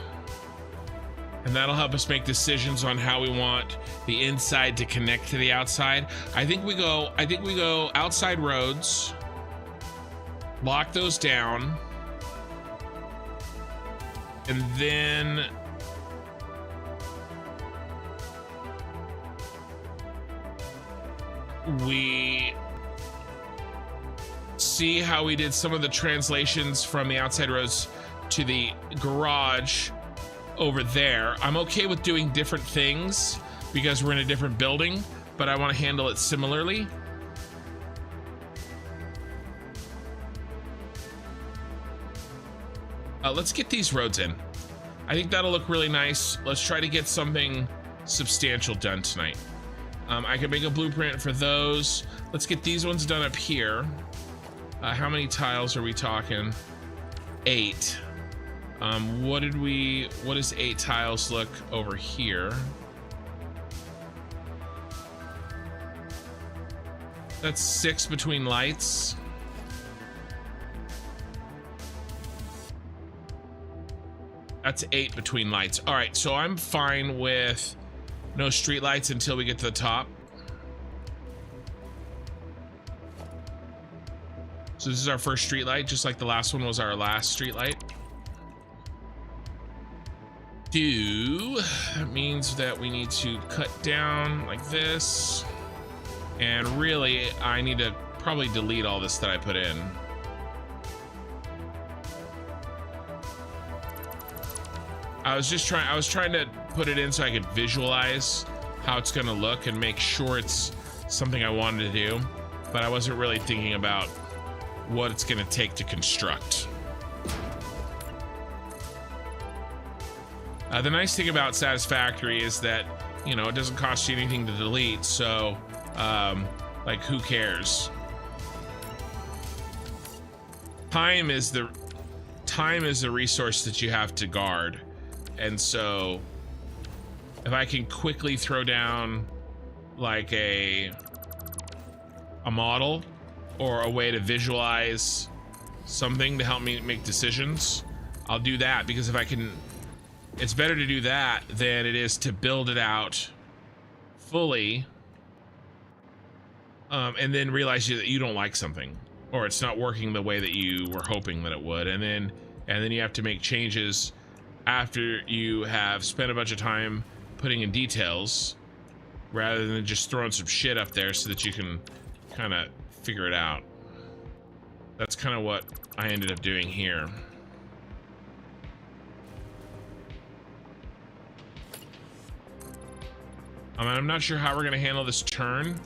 And that'll help us make decisions on how we want the inside to connect to the outside. I think we go outside roads, lock those down, and then we see how we did some of the translations from the outside roads to the garage over there. I'm okay with doing different things because we're in a different building, but I want to handle it similarly. Let's get these roads in. I think that'll look really nice. Let's try to get something substantial done tonight. I can make a blueprint for those. Let's get these ones done up here. How many tiles are we talking? 8. What does 8 tiles look over here? That's 6 between lights. That's 8 between lights. All right, so I'm fine with no street lights until we get to the top. So this is our first street light, just like the last one was our last street light. That means that we need to cut down like this. And really, I need to probably delete all this that I put in. I was trying to put it in so I could visualize how it's gonna look and make sure it's something I wanted to do, but I wasn't really thinking about what it's gonna take to construct. The nice thing about Satisfactory is that, you know, it doesn't cost you anything to delete, so like, who cares? Time is the resource that you have to guard, and so if I can quickly throw down like a model or a way to visualize something to help me make decisions, I'll do that, because if I can, it's better to do that than it is to build it out fully and then realize that you don't like something, or it's not working the way that you were hoping that it would, and then you have to make changes after you have spent a bunch of time putting in details, rather than just throwing some shit up there so that you can kind of figure it out. That's kind of what I ended up doing here. I'm not sure how we're gonna handle this turn,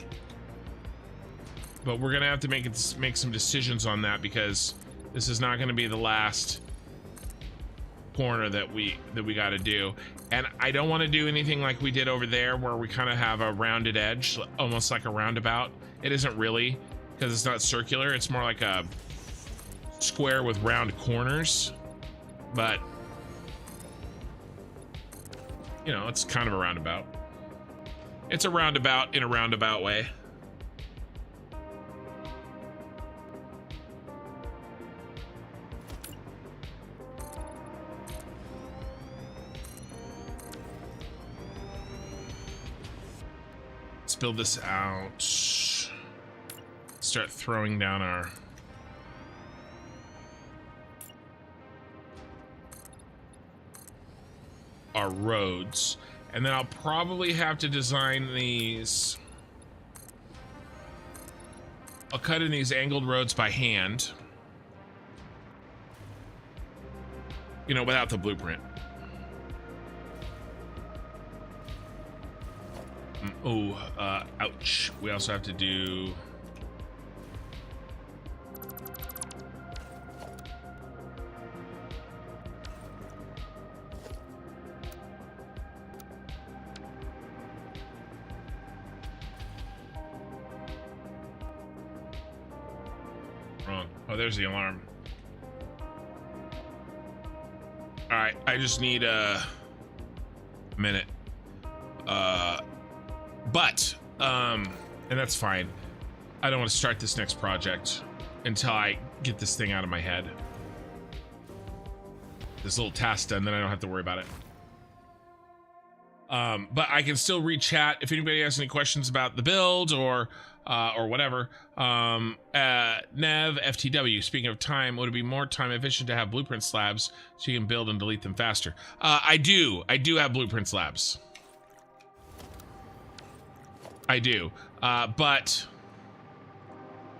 but we're gonna have to make some decisions on that, because this is not gonna be the last corner that we got to do. And I don't want to do anything like we did over there, where we kind of have a rounded edge, almost like a roundabout. It isn't really, because it's not circular. It's more like a square with round corners, but you know, it's kind of a roundabout. It's a roundabout in a roundabout way. Let's build this out. Start throwing down our roads, and then I'll probably have to design these. I'll cut in these angled roads by hand, you know, without the blueprint. Oh, ouch. We also have to do wrong. Oh, there's the alarm. All right, I just need a minute. And that's fine. I don't want to start this next project until I get this thing out of my head. This little task done, then I don't have to worry about it. But I can still read chat if anybody has any questions about the build or whatever. Nev FTW, speaking of time, would it be more time efficient to have blueprint slabs so you can build and delete them faster? I do have blueprint slabs. I do, but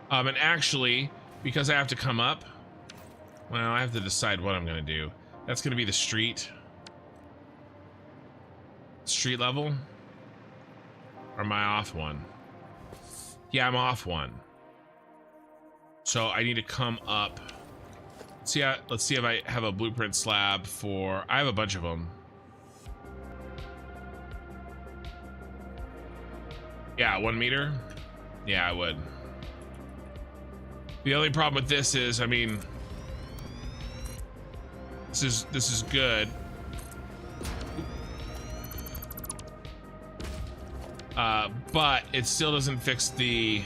and actually, because I have to come up, well, I have to decide what I'm gonna do. That's gonna be the street level, or am I off one? Yeah, I'm off one. So I need to come up. Let's see if I have a blueprint slab for. I have a bunch of them. Yeah, 1 meter. Yeah, I would. The only problem with this is, I mean, this is good. But it still doesn't fix the.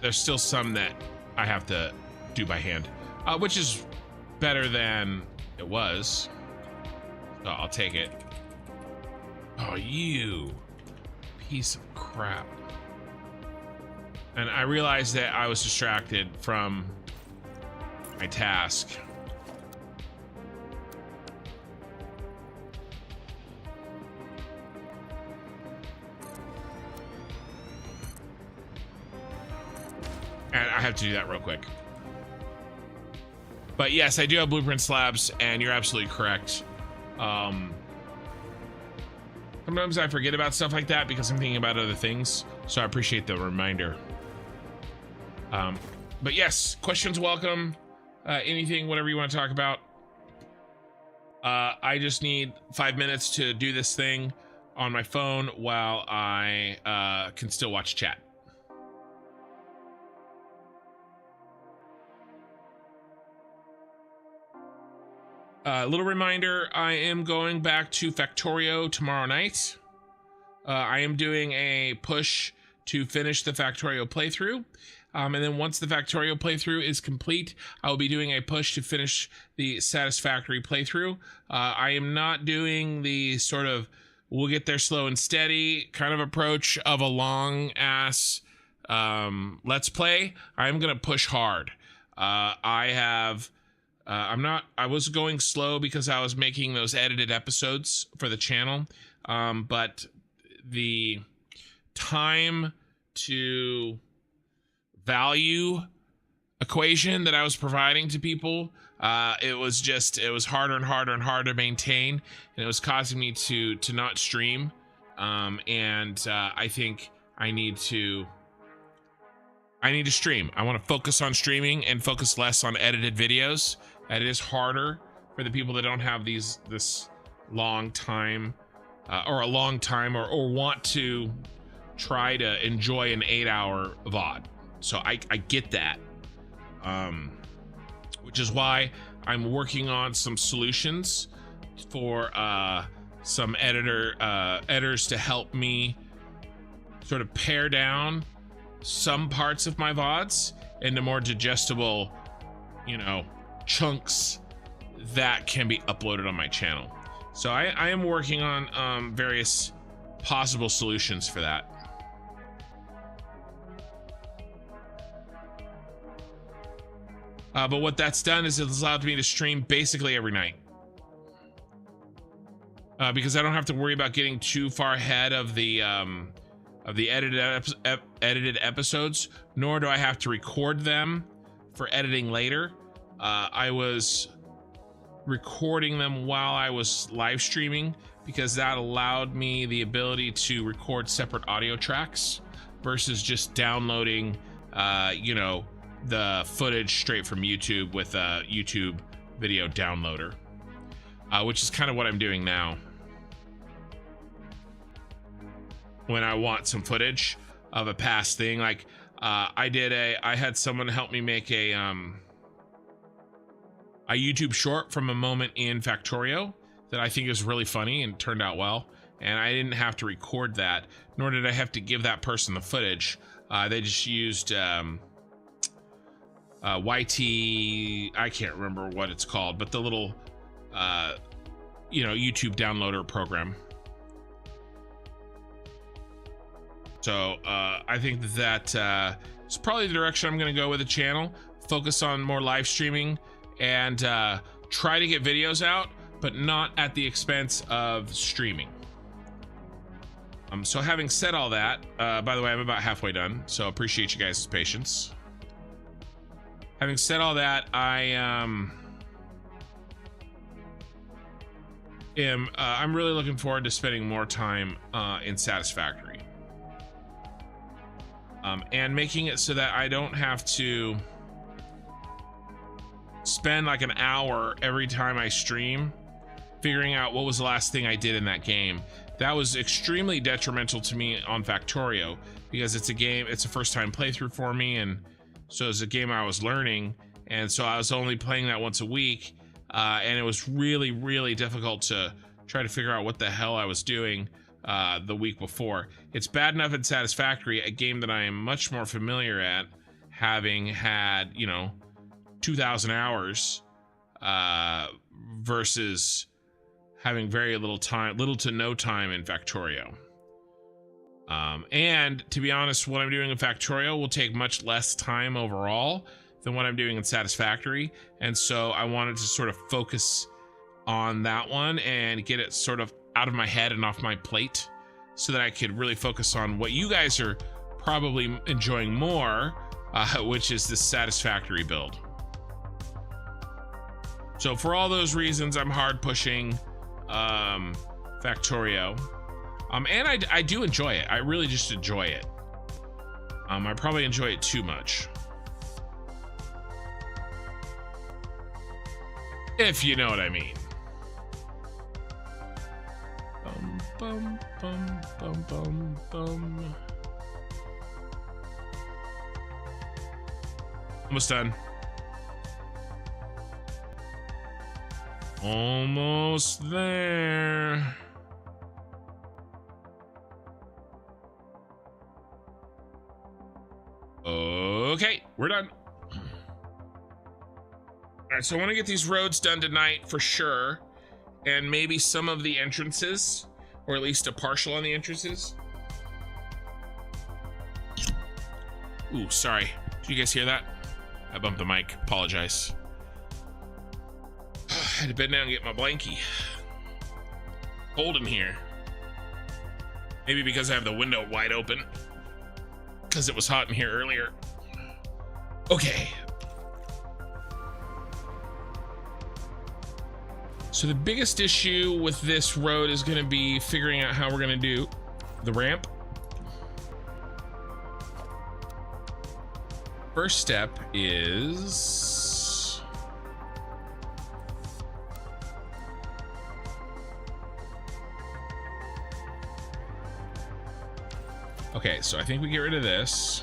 There's still some that I have to do by hand, which is better than it was. So I'll take it. Oh, you piece of crap. And I realized that I was distracted from my task. And I have to do that real quick. But yes, I do have blueprint slabs, and you're absolutely correct. Sometimes I forget about stuff like that because I'm thinking about other things, so I appreciate the reminder. But yes, questions welcome. Anything, whatever you want to talk about. I just need 5 minutes to do this thing on my phone while I can still watch chat. Little reminder, I am going back to Factorio tomorrow night. I am doing a push to finish the Factorio playthrough. And then once the Factorio playthrough is complete, I will be doing a push to finish the Satisfactory playthrough. I am not doing the sort of we'll get there slow and steady kind of approach of a long ass let's play. I'm gonna push hard. I was going slow because I was making those edited episodes for the channel, but the time to value equation that I was providing to people, it was harder and harder and harder to maintain, and it was causing me to not stream. I think I need to stream. I want to focus on streaming and focus less on edited videos. It is harder for the people that don't have this long time or want to try to enjoy an 8-hour VOD. So I get that, which is why I'm working on some solutions for some editors to help me sort of pare down some parts of my VODs into more digestible, chunks that can be uploaded on my channel. So I am working on various possible solutions for that. But what that's done is it's allowed me to stream basically every night. Because I don't have to worry about getting too far ahead of the edited episodes, nor do I have to record them for editing later. I was recording them while I was live streaming because that allowed me the ability to record separate audio tracks versus just downloading, the footage straight from YouTube with a YouTube video downloader, which is kind of what I'm doing now. When I want some footage of a past thing, like I had someone help me make a YouTube short from a moment in Factorio that I think is really funny and turned out well, and I didn't have to record that, nor did I have to give that person the footage. They just used YT, I can't remember what it's called, but the little YouTube downloader program. So I think that is probably the direction I'm going to go with the channel. Focus on more live streaming and try to get videos out, but not at the expense of streaming. So having said all that, by the way, I'm about halfway done, so appreciate you guys' patience. Having said all that, I'm really looking forward to spending more time in Satisfactory. And making it so that I don't have to spend like an hour every time I stream figuring out what was the last thing I did in that game. That was extremely detrimental to me on Factorio because it's a first time playthrough for me, and so it's a game I was learning, and so I was only playing that once a week, and it was really, really difficult to try to figure out what the hell I was doing the week before. It's bad enough in Satisfactory, a game that I am much more familiar at, having had 2,000 hours versus having very little to no time in Factorio. And to be honest, what I'm doing in Factorio will take much less time overall than what I'm doing in Satisfactory, and so I wanted to sort of focus on that one and get it sort of out of my head and off my plate so that I could really focus on what you guys are probably enjoying more, which is this Satisfactory build. So for all those reasons, I'm hard pushing Factorio. And I do enjoy it. I really just enjoy it. I probably enjoy it too much, if you know what I mean. Bum, bum, bum, bum, bum. Almost done. Almost there. Okay, we're done. All right, so I want to get these roads done tonight for sure, and maybe some of the entrances, or at least a partial on the entrances. Ooh, sorry. Did you guys hear that? I bumped the mic. Apologize. I had to bed down and get my blankie. Cold in here. Maybe because I have the window wide open, because it was hot in here earlier. Okay. So the biggest issue with this road is going to be figuring out how we're going to do the ramp. First step is okay, so I think we get rid of this.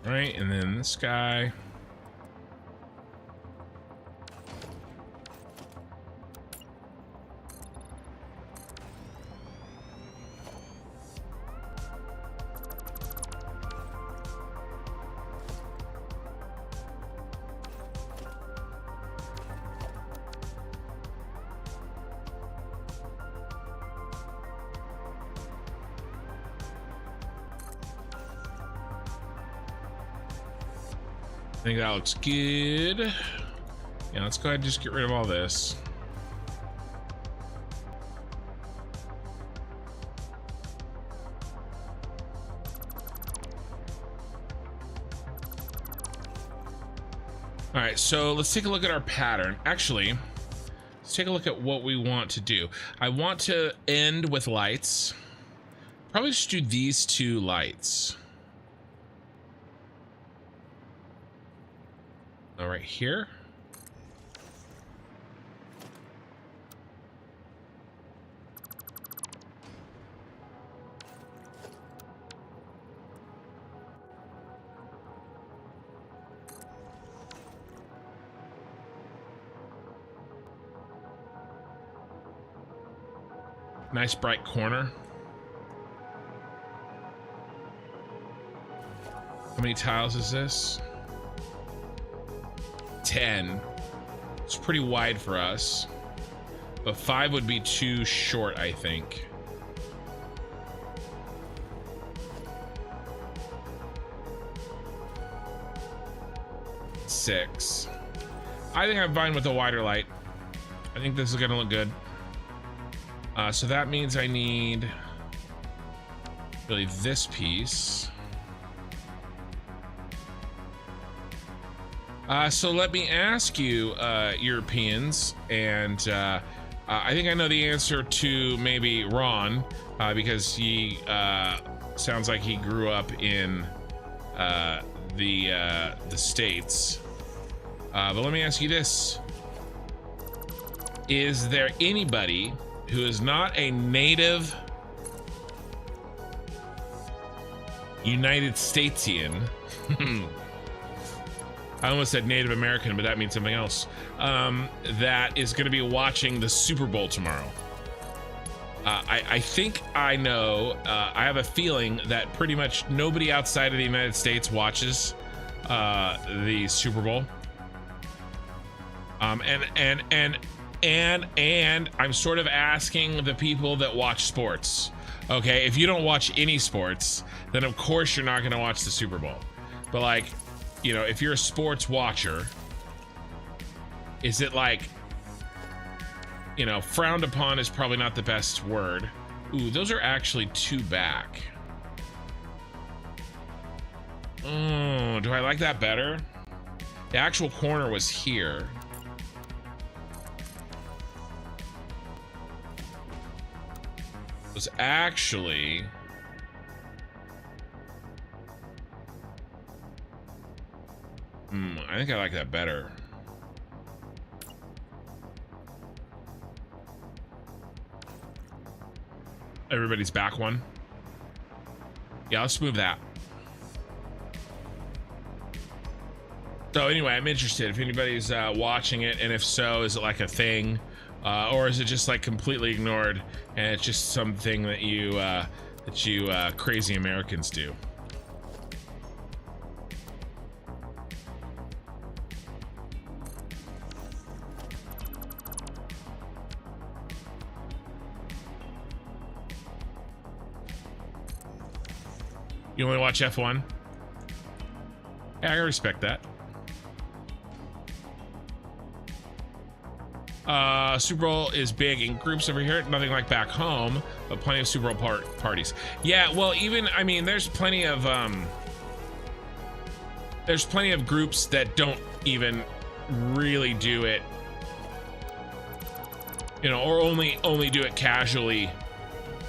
Right, and then this guy. I think that looks good. Yeah, let's go ahead and just get rid of all this. All right, so let's take a look at our pattern. Actually, let's take a look at what we want to do. I want to end with lights. Probably just do these two lights. All right, here. Nice bright corner. How many tiles is this? 10. It's pretty wide for us, but 5 would be too short, I think. Six. I think I'm fine with a wider light. I think this is gonna look good. So that means I need really this piece. So let me ask you, Europeans, and I think I know the answer to maybe Ron, because he sounds like he grew up in the States. But let me ask you this. Is there anybody who is not a native United Statesian? I almost said Native American, but that means something else. That is going to be watching the Super Bowl tomorrow. I think I know. I have a feeling that pretty much nobody outside of the United States watches the Super Bowl. And I'm sort of asking the people that watch sports. Okay, if you don't watch any sports, then of course you're not going to watch the Super Bowl. But like, you know, if you're a sports watcher, is it like, you know, frowned upon is probably not the best word. Ooh, those are actually 2 back. Oh, do I like that better? The actual corner was here. was actually I think I like that better. Everybody's back one. Yeah, let's move that. So anyway, I'm interested if anybody's watching it, and if so, is it like a thing, or is it just like completely ignored, and it's just something that you crazy Americans do? You only watch F1? Yeah, I respect that. Super Bowl is big in groups over here. Nothing like back home, but plenty of Super Bowl parties. Yeah, well, even, I mean, there's plenty of groups that don't even really do it, you know, or only do it casually,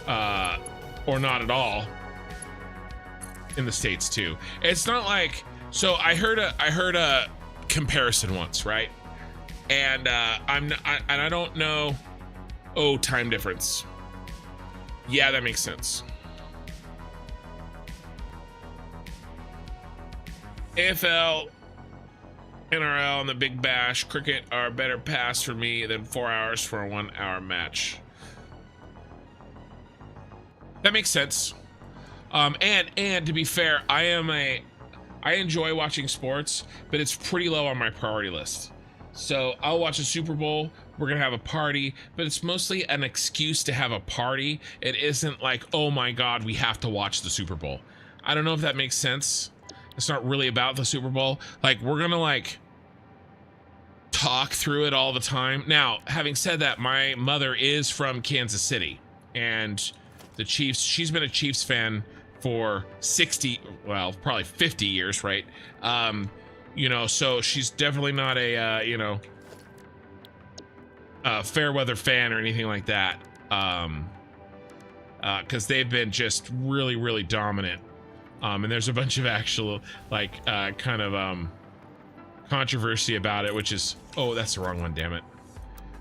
or not at all. In the States too. It's not like, so I heard a comparison once, right? And I don't know. Oh, time difference. Yeah, that makes sense. AFL, NRL, and the Big Bash cricket are better pass for me than 4 hours for a 1 hour match. That makes sense. And to be fair, I enjoy watching sports, but it's pretty low on my priority list. So I'll watch a Super Bowl, we're gonna have a party, but it's mostly an excuse to have a party. It isn't like, oh my God, we have to watch the Super Bowl. I don't know if that makes sense. It's not really about the Super Bowl. Like, we're gonna like talk through it all the time. Now, having said that, my mother is from Kansas City, and the Chiefs, she's been a Chiefs fan for 60, well, probably 50 years, right? You know, so she's definitely not a, you know, fair weather fan or anything like that. Because they've been just really, really dominant. And there's a bunch of actual, like, kind of controversy about it, which is, oh, that's the wrong one, damn it.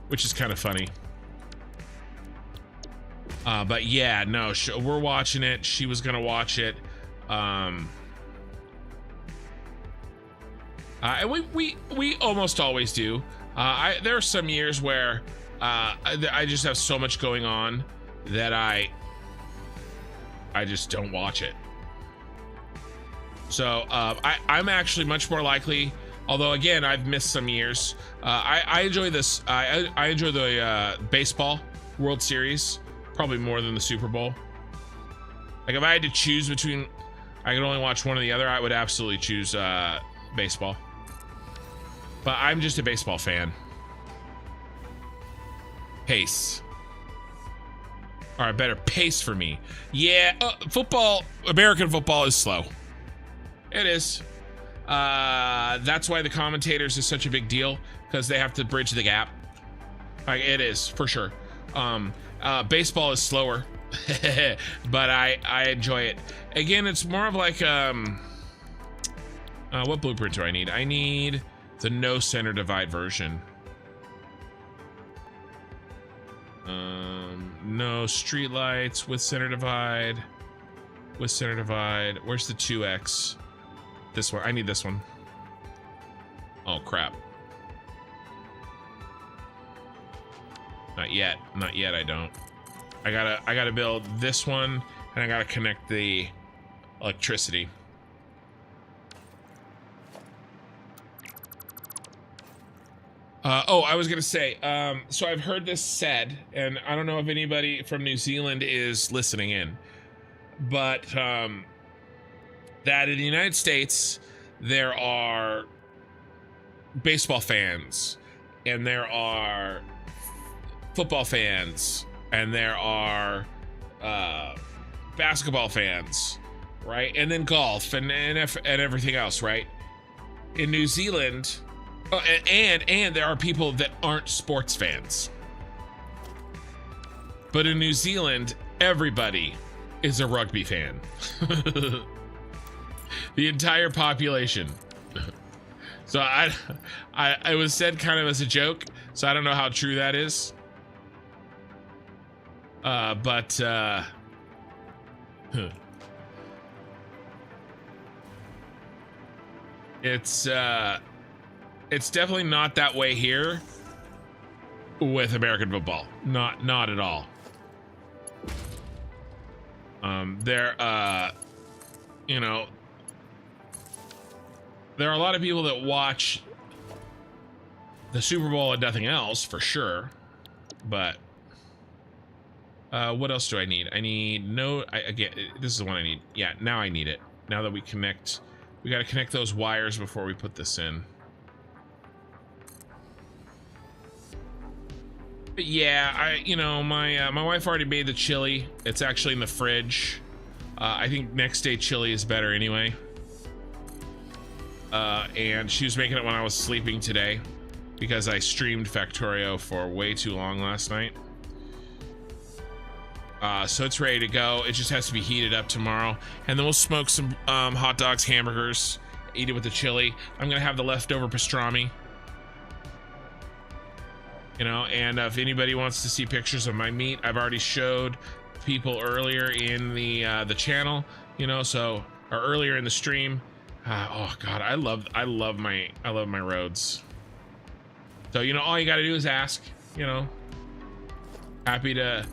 Which is kind of funny. But yeah, no, we're watching it. She was gonna watch it. And we almost always do. There are some years where I just have so much going on that I just don't watch it. So I'm actually much more likely, although again, I've missed some years. I enjoy this. I enjoy the baseball World Series probably more than the Super Bowl. Like, if I had to choose between, I could only watch one or the other, I would absolutely choose baseball. But I'm just a baseball fan. Pace. All right, better pace for me. Yeah, football, American football is slow. It is. That's why the commentators is such a big deal, because they have to bridge the gap. Like, it is, for sure. Baseball is slower, but I enjoy it. Again, it's more of like, what blueprint do I need? I need the no center divide version. No streetlights with center divide. With center divide. Where's the 2x? This one. I need this one. Oh crap. Not yet. Not yet. I don't. I gotta build this one, and I gotta connect the electricity. Oh, I was gonna say, so I've heard this said, and I don't know if anybody from New Zealand is listening in, but that in the United States there are baseball fans, and there are football fans, and there are basketball fans, right? And then golf and everything else, right? In New Zealand, and there are people that aren't sports fans. But in New Zealand, everybody is a rugby fan. The entire population. So it was said kind of as a joke, so I don't know how true that is. It's definitely not that way here with American football. Not at all. You know, there are a lot of people that watch the Super Bowl and nothing else, for sure. But what else do I need? I need again, this is the one I need. Yeah, now I need it. Now that we connect, we got to connect those wires before we put this in. But yeah, you know, my wife already made the chili. It's actually in the fridge. I think next day chili is better anyway. And she was making it when I was sleeping today because I streamed Factorio for way too long last night. So it's ready to go. It just has to be heated up tomorrow, and then we'll smoke some hot dogs, hamburgers, eat it with the chili. I'm gonna have the leftover pastrami, you know. And if anybody wants to see pictures of my meat, I've already showed people earlier in the channel, you know, so, or earlier in the stream. Oh god, I love my roads. So, you know, all you got to do is ask, you know. Happy to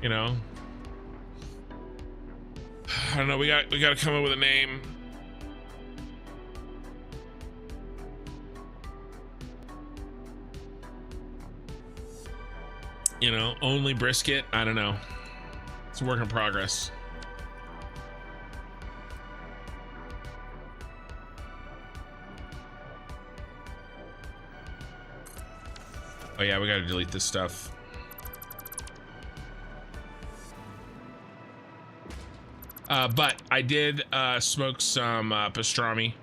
you know, I don't know, we got to come up with a name. You know, only brisket, I don't know. It's a work in progress. Oh yeah, we got to delete this stuff. But I did smoke some pastrami,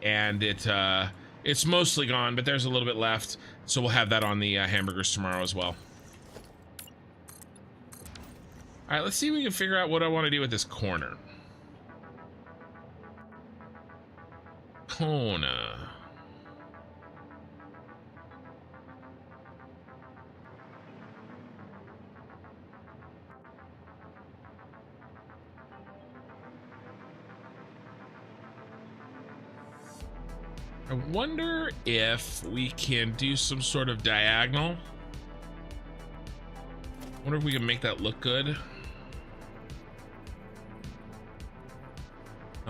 and it's mostly gone, but there's a little bit left, so we'll have that on the hamburgers tomorrow as well. All right, let's see if we can figure out what I want to do with this corner. Corner. I wonder if we can do some sort of diagonal. I wonder if we can make that look good.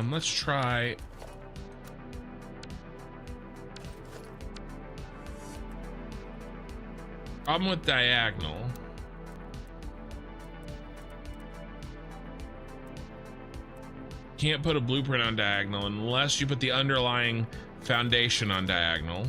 Let's try. Problem with diagonal. Can't put a blueprint on diagonal unless you put the underlying foundation on diagonal.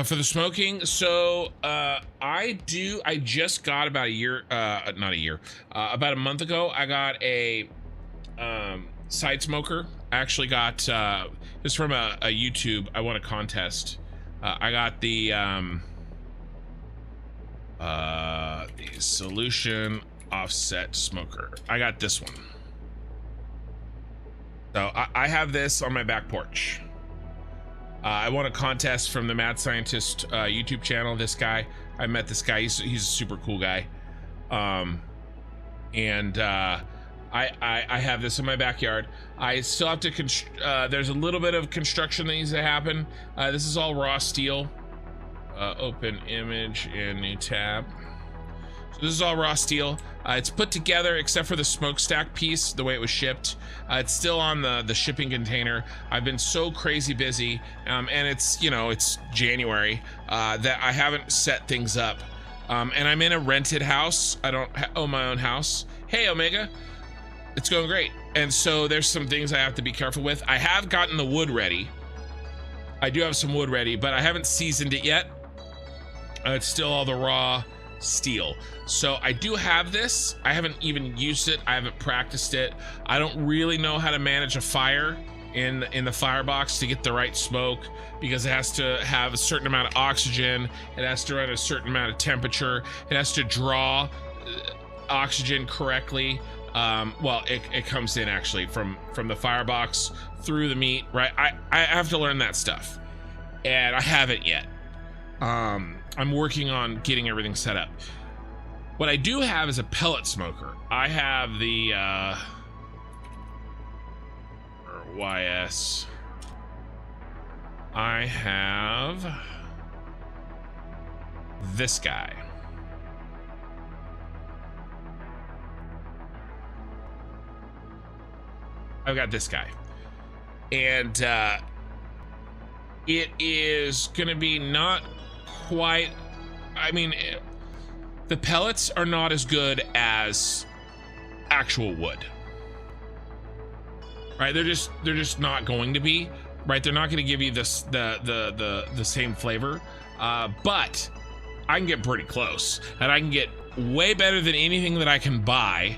For the smoking, so I just got about about a month ago, I got a side smoker. I actually got this from a YouTube. I won a contest. I got the solution offset smoker. I got this one. So I have this on my back porch. I won a contest from the Mad Scientist YouTube channel. This guy, I met this guy. He's a super cool guy. I have this in my backyard. I still have to there's a little bit of construction that needs to happen. This is all raw steel. Open image in new tab. So This is all raw steel. It's put together except for the smokestack piece, the way it was shipped. It's still on the shipping container. I've been so crazy busy, and it's, you know, it's January, that I haven't set things up. And I'm in a rented house. I don't own my own house. Hey, Omega. It's going great. And so there's some things I have to be careful with. I have gotten the wood ready. I do have some wood ready, but I haven't seasoned it yet. It's still all the raw steel. So I do have this. I haven't even used it. I haven't practiced it. I don't really know how to manage a fire in the firebox to get the right smoke, because it has to have a certain amount of oxygen. It has to run a certain amount of temperature. It has to draw oxygen correctly. Well, it comes in actually from the firebox through the meat, right? I have to learn that stuff, and I haven't yet. I'm working on getting everything set up. What I do have is a pellet smoker. I have the YS. I have this guy. I've got this guy, and it is gonna be not quite, I mean, the pellets are not as good as actual wood, right? They're just not going to be, right? They're not going to give you this the same flavor, but I can get pretty close, and I can get way better than anything that I can buy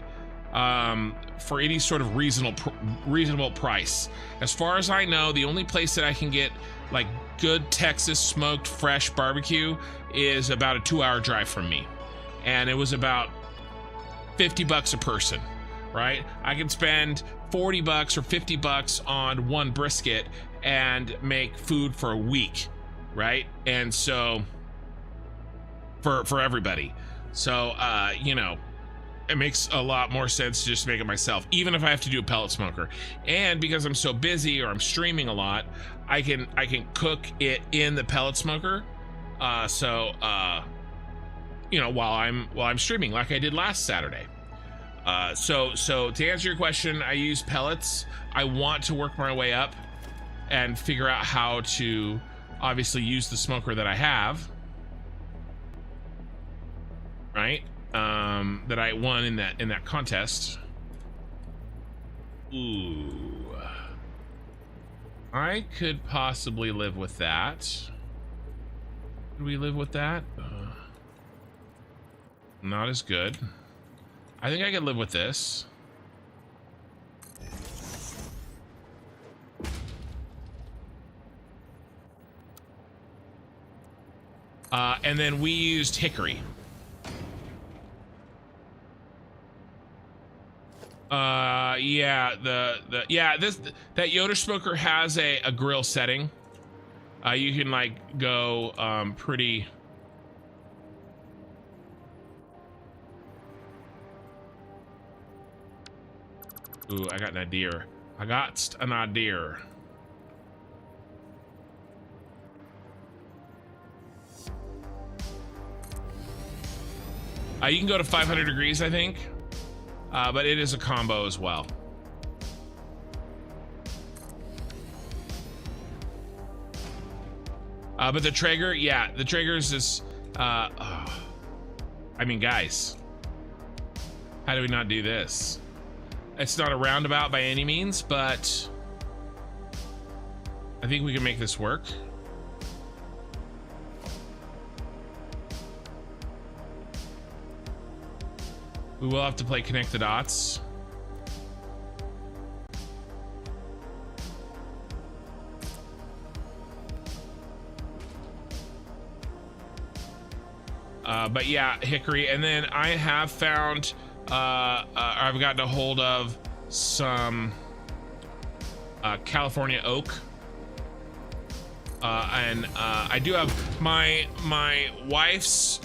for any sort of reasonable price. As far as I know, the only place that I can get like good Texas smoked fresh barbecue is about a 2-hour drive from me, and it was about $50 a person, right? I can spend $40 or $50 on one brisket and make food for a week, right? And so for everybody, so you know, it makes a lot more sense to just make it myself, even if I have to do a pellet smoker. And because I'm so busy or I'm streaming a lot, I can cook it in the pellet smoker. You know, while I'm streaming, like I did last Saturday. So to answer your question, I use pellets. I want to work my way up and figure out how to obviously use the smoker that I have, right? That I won in that contest. Ooh, I could possibly live with that. Could we live with that? Not as good. I think I could live with this. And then we used hickory. Yeah, that Yoder smoker has a grill setting. You can like go pretty. Ooh, I got an idea. I got an idea. You can go to 500 degrees, I think. But it is a combo as well. But the Traeger, yeah, the Traeger's is, I mean, guys, how do we not do this? It's not a roundabout by any means, but I think we can make this work. We will have to play connect the dots. But yeah, hickory. And then I have found, I've gotten a hold of some California oak. And I do have my wife's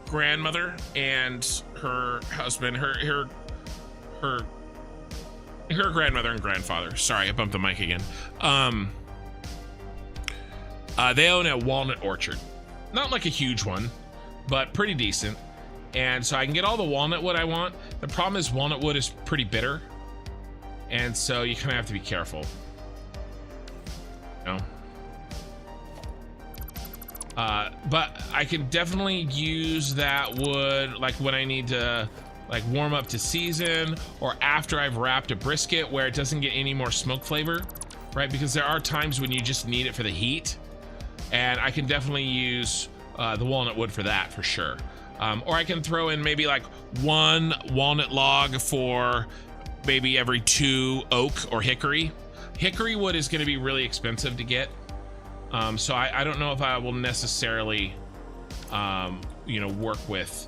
grandmother and her husband, her grandmother and grandfather. Sorry, I bumped the mic again. They own a walnut orchard. Not like a huge one, but pretty decent. And so I can get all the walnut wood I want. The problem is walnut wood is pretty bitter. And so you kind of have to be careful. You know? But I can definitely use that wood like when I need to like warm up to season or after I've wrapped a brisket where it doesn't get any more smoke flavor, right? Because there are times when you just need it for the heat. And I can definitely use the walnut wood for that for sure. Or I can throw in maybe like 1 walnut log for maybe every 2 oak or hickory. Hickory wood is going to be really expensive to get. So I don't know if I will necessarily, you know, work with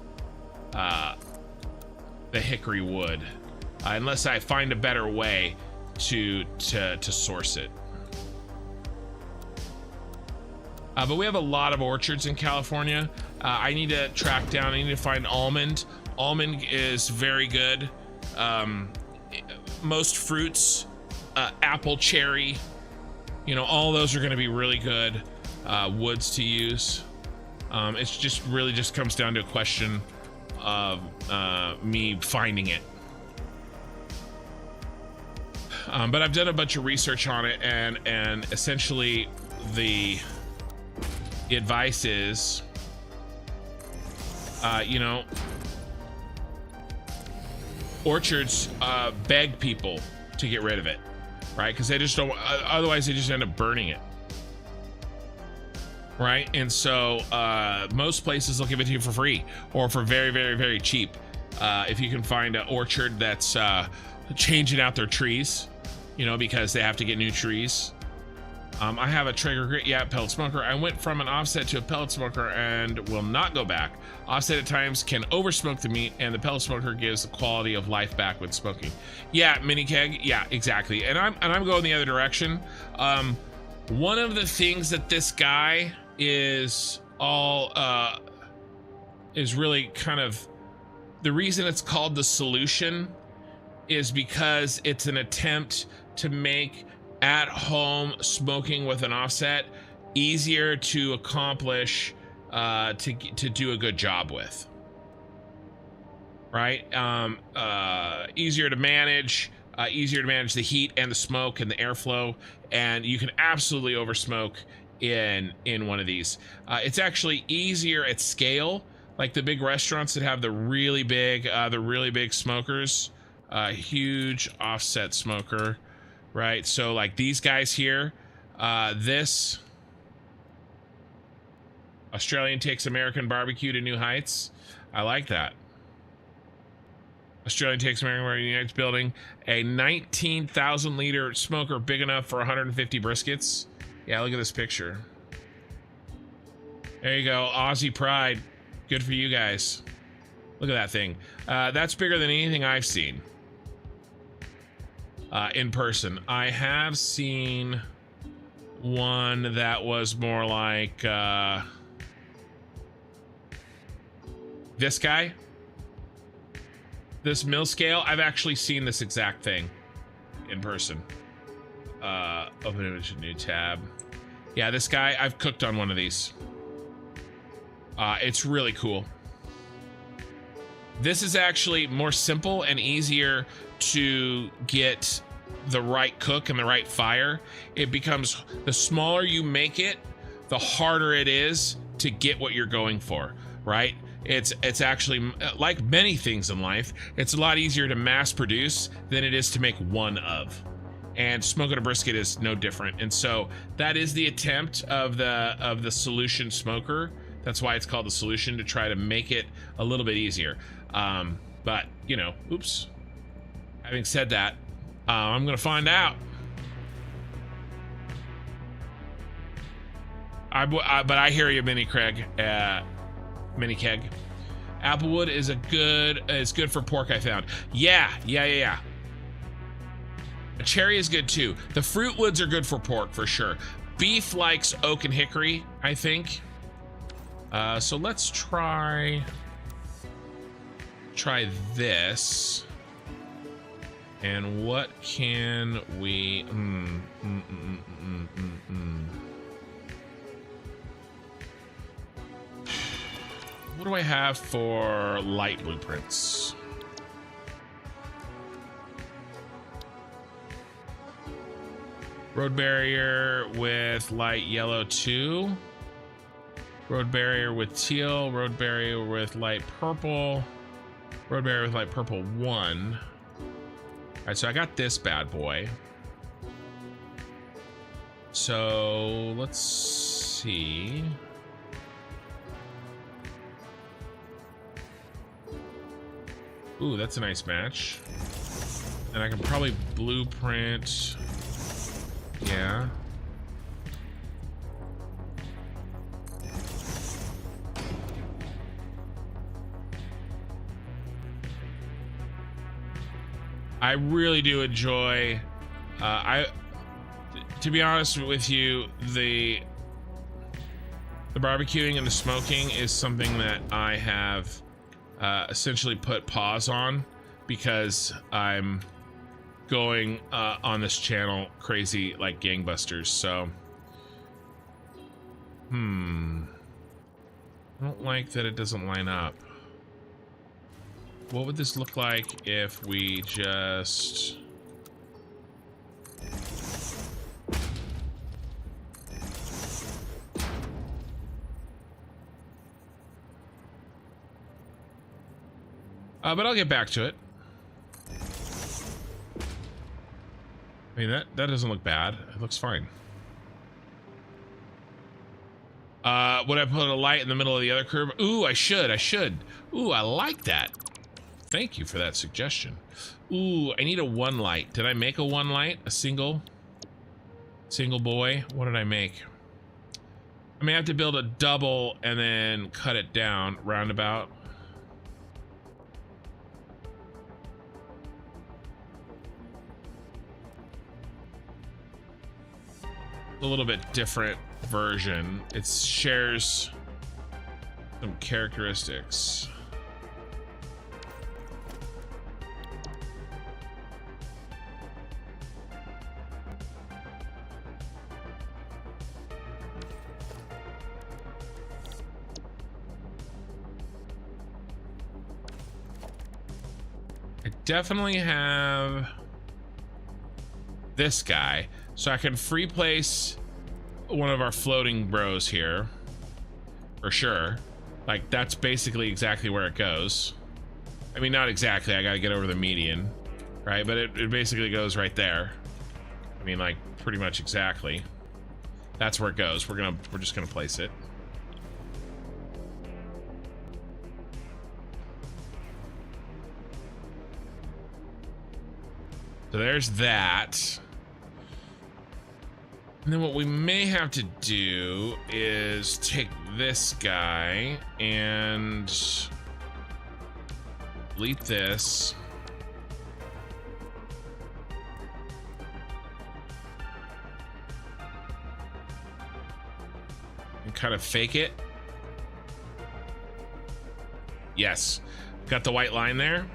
the hickory wood unless I find a better way to source it. But we have a lot of orchards in California. I need to track down, I need to find almond. Almond is very good. Most fruits, apple, cherry, you know, all those are gonna be really good woods to use. It's just really just comes down to a question of me finding it. But I've done a bunch of research on it, and essentially the advice is, you know, orchards beg people to get rid of it, right? Because they just don't, otherwise they just end up burning it, right? And so most places will give it to you for free or for very, very, very cheap. If you can find an orchard that's changing out their trees, you know, because they have to get new trees. I have a Traeger grit, yeah, pellet smoker. I went from an offset to a pellet smoker and will not go back. Offset at times can over smoke the meat, and the pellet smoker gives the quality of life back with smoking. Yeah, mini keg, yeah, exactly. And I'm going the other direction. One of the things that this guy is really kind of, the reason it's called the solution is because it's an attempt to make at-home smoking with an offset easier to accomplish, to do a good job with, right? Easier to manage the heat and the smoke and the airflow, and you can absolutely over smoke in one of these. It's actually easier at scale, like the big restaurants that have the really big smokers, huge offset smoker, right? So like these guys here, this Australian takes American barbecue to new heights. I like that. Australian takes American barbecue to new heights, building a 19,000 liter smoker big enough for 150 briskets. Yeah, look at this picture. There you go, Aussie pride. Good for you guys. Look at that thing. That's bigger than anything I've seen in person. I have seen one that was more like this guy, this mill scale. I've actually seen this exact thing in person. Open image, new tab. Yeah, this guy, I've cooked on one of these. It's really cool. This is actually more simple and easier to get the right cook and the right fire. It becomes, the smaller you make it, the harder it is to get what you're going for, right? It's actually, like many things in life, it's a lot easier to mass produce than it is to make one of. And smoking a brisket is no different. And so that is the attempt of the solution smoker. That's why it's called the solution, to try to make it a little bit easier. But you know, oops. Having said that, I'm gonna find out. But I hear you, Mini Craig, Mini Keg. Applewood is good for pork, I found. Yeah. A cherry is good too. The fruit woods are good for pork for sure. Beef likes oak and hickory, I think. So let's try this. And what can we What do I have for light blueprints? Road barrier with light yellow 2. Road barrier with teal. Road barrier with light purple. Road barrier with light purple 1. All right, so I got this bad boy. So let's see. Ooh, that's a nice match. And I can probably blueprint. Yeah. I really do enjoy, to be honest with you, the barbecuing and the smoking is something that I have essentially put pause on because I'm going on this channel crazy like gangbusters. So I don't like that it doesn't line up. What would this look like if we just but I'll get back to it. I mean, that doesn't look bad. It looks fine. Would I put a light in the middle of the other curve? Ooh, I should. Ooh, I like that. Thank you for that suggestion. Ooh, I need a 1 light. Did I make a 1 light? A single boy? What did I make? I may have to build a double and then cut it down roundabout. A little bit different version. It shares some characteristics. I definitely have this guy. So I can free place one of our floating bros here, for sure. Like, that's basically exactly where it goes. I mean, not exactly, I gotta get over the median, right? But it basically goes right there. I mean, like, pretty much exactly. That's where it goes. We're just gonna place it. So there's that. And then what we may have to do is take this guy and delete this. And kind of fake it. Yes. Got the white line there.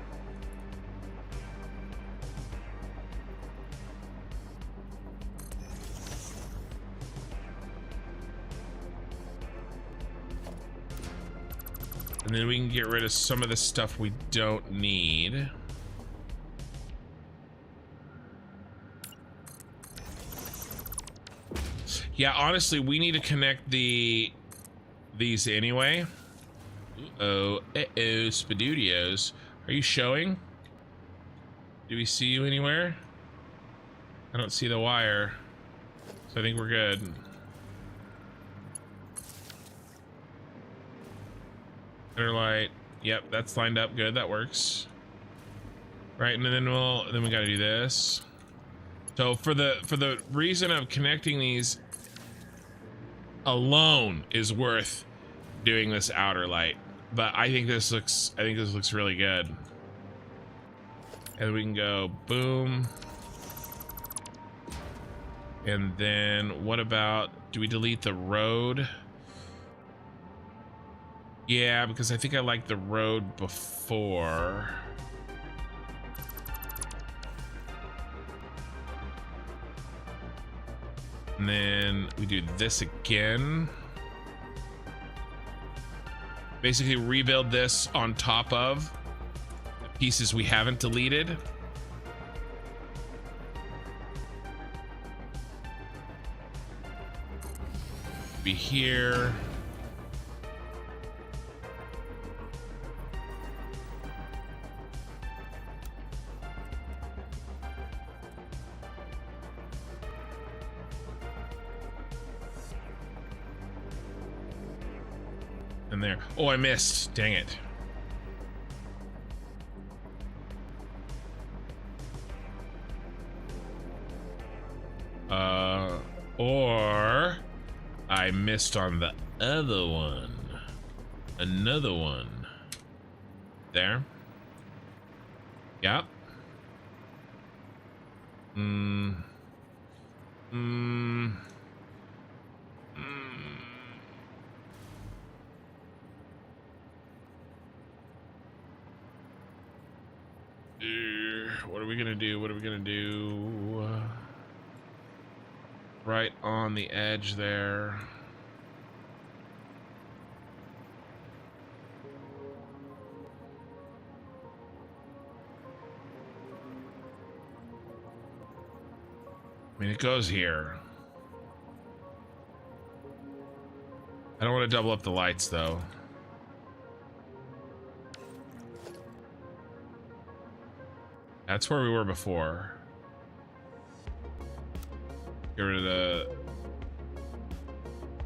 And then we can get rid of some of the stuff we don't need. Yeah, honestly, we need to connect these anyway. Spadudios. Are you showing? Do we see you anywhere? I don't see the wire. So I think we're good. Light. Yep, that's lined up good. That works. Right, and then we got to do this. So for the reason of connecting these alone is worth doing this outer light. But I think this looks really good. And we can go boom. And then what about, do we delete the road? Yeah, because I think I liked the road before. And then we do this again. basically rebuild this on top of the pieces we haven't deleted. Be here. And there. Oh, I missed. Dang it. Or I missed on the other one. Another one. There. Yep. What are we gonna do? What are we gonna do? Right on the edge there. I mean, it goes here. I don't want to double up the lights, though. That's where we were before. Get rid of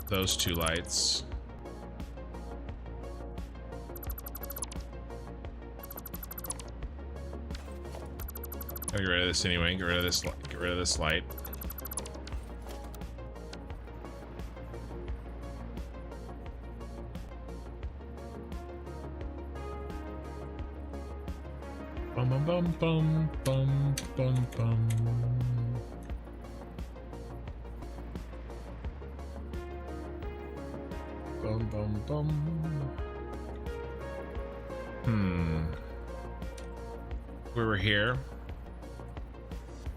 those two lights. Gotta get rid of this anyway. Get rid of this. Get rid of this light. Bum bum bum bum bum bum bum. Bum bum bum. We were here.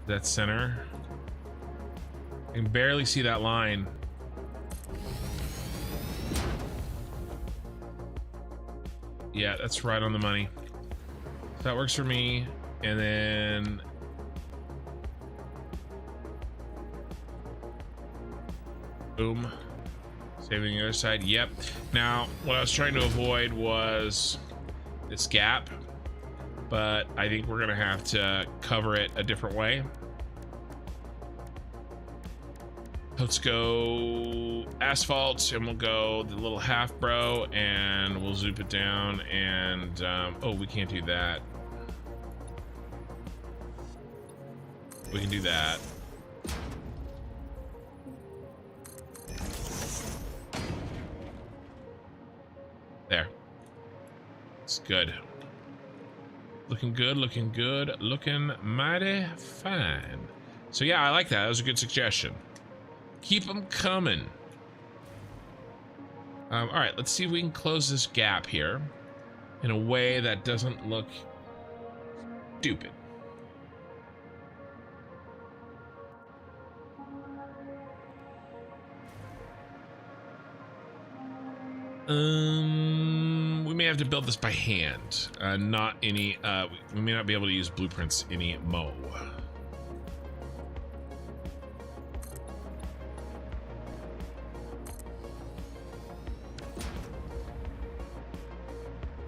That center. I can barely see that line. Yeah, that's right on the money. That works for me. And then boom. Saving the other side. Yep. Now, what I was trying to avoid was this gap, but I think we're gonna have to cover it a different way. Let's go asphalt, and we'll go the little half bro, and we'll zoop it down. And oh, we can't do that. We can do that. There. It's good. Looking good, looking good, looking mighty fine. So yeah, I like that. That was a good suggestion. Keep them coming. All right, let's see if we can close this gap here in a way that doesn't look stupid. We may have to build this by hand. Not any, we may not be able to use blueprints anymore.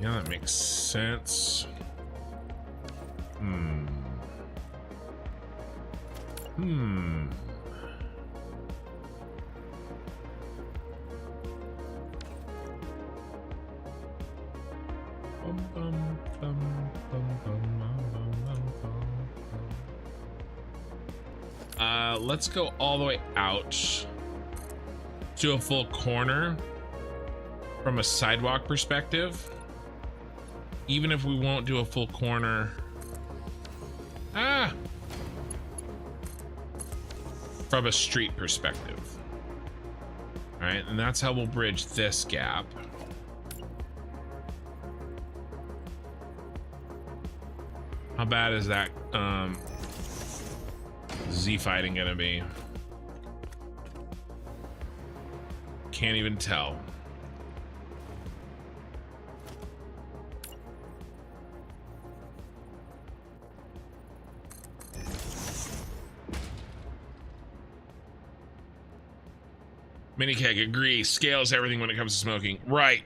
Yeah, that makes sense. Let's go all the way out to a full corner from a sidewalk perspective. Even if we won't do a full corner. From a street perspective. All right, and that's how we'll bridge this gap. How bad is that Z fighting gonna be? Can't even tell. Mini keg, agree. Scales everything when it comes to smoking. Right,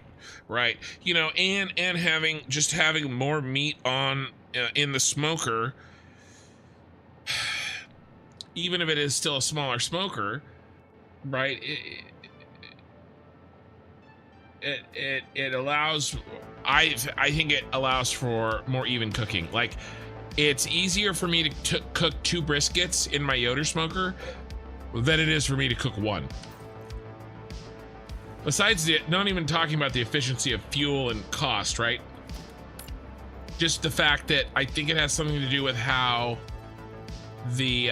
right. You know, and having more meat on in the smoker, even if it is still a smaller smoker, right? It allows. I think it allows for more even cooking. Like, it's easier for me to cook 2 briskets in my Yoder smoker than it is for me to cook 1. Besides not even talking about the efficiency of fuel and cost, right? Just the fact that I think it has something to do with how the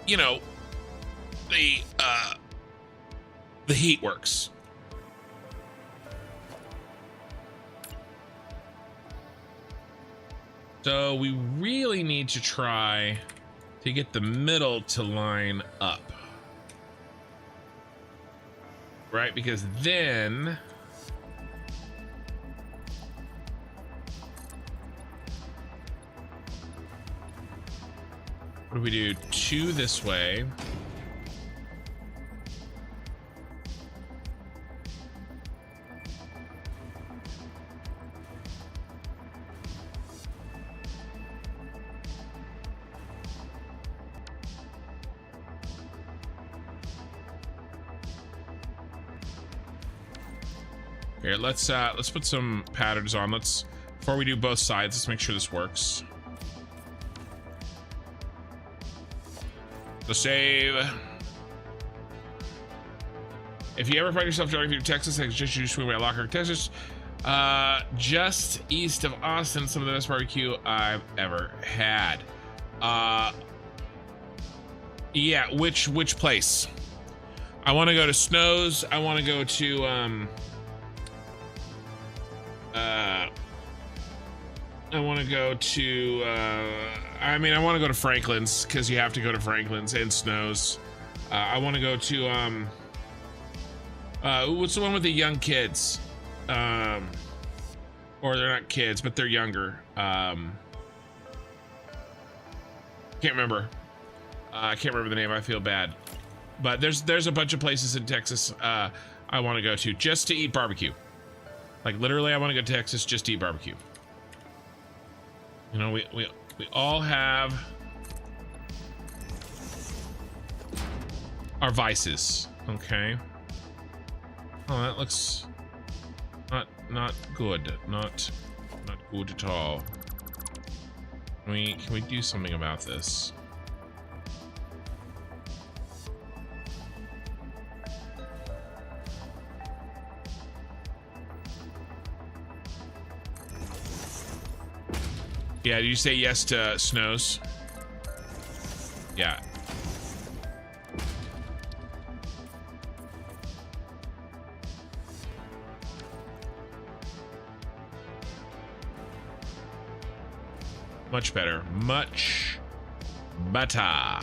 you know, the heat works. So we really need to try to get the middle to line up, right? Because then what do we do? 2 this way. Here, let's put some patterns on. Before we do both sides, let's make sure this works. The save. If you ever find yourself driving through Texas, I suggest you swing by Lockhart, Texas. Just east of Austin, some of the best barbecue I've ever had. Yeah, which place? I want to go to Snow's. I want to go to I want to go to I mean, I want to go to Franklin's, because you have to go to Franklin's and Snow's. I want to go to what's the one with the young kids? Or they're not kids, but they're younger. Can't remember. I can't remember the name. I feel bad. But there's a bunch of places in Texas I want to go to just to eat barbecue. Like, literally, I want to go to Texas just to eat barbecue. You know, we all have our vices. Okay. Oh, that looks not good. Not good at all. Can we do something about this? Yeah, did you say yes to Snows? Yeah. Much better. Much better.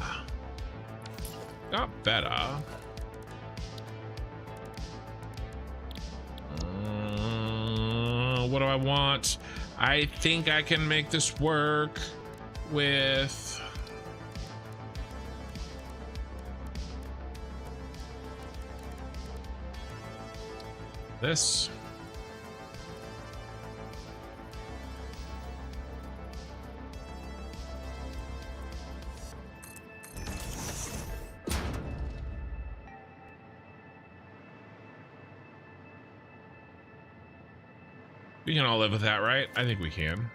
Not better. What do I want? I think I can make this work with this. We can all live with that, right? I think we can.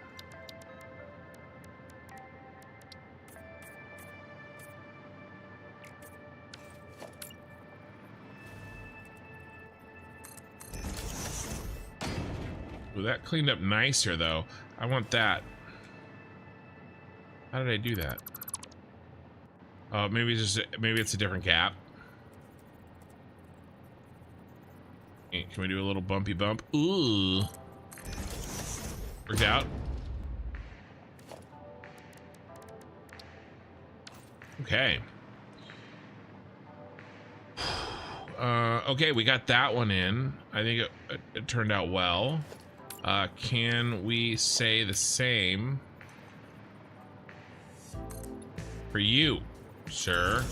Ooh, that cleaned up nicer, though. I want that. How did I do that? Oh, maybe it's a different gap. Can we do a little bumpy bump? Ooh. Worked out. Okay. Okay, we got that one in. I think it turned out well. Can we say the same for you, sir?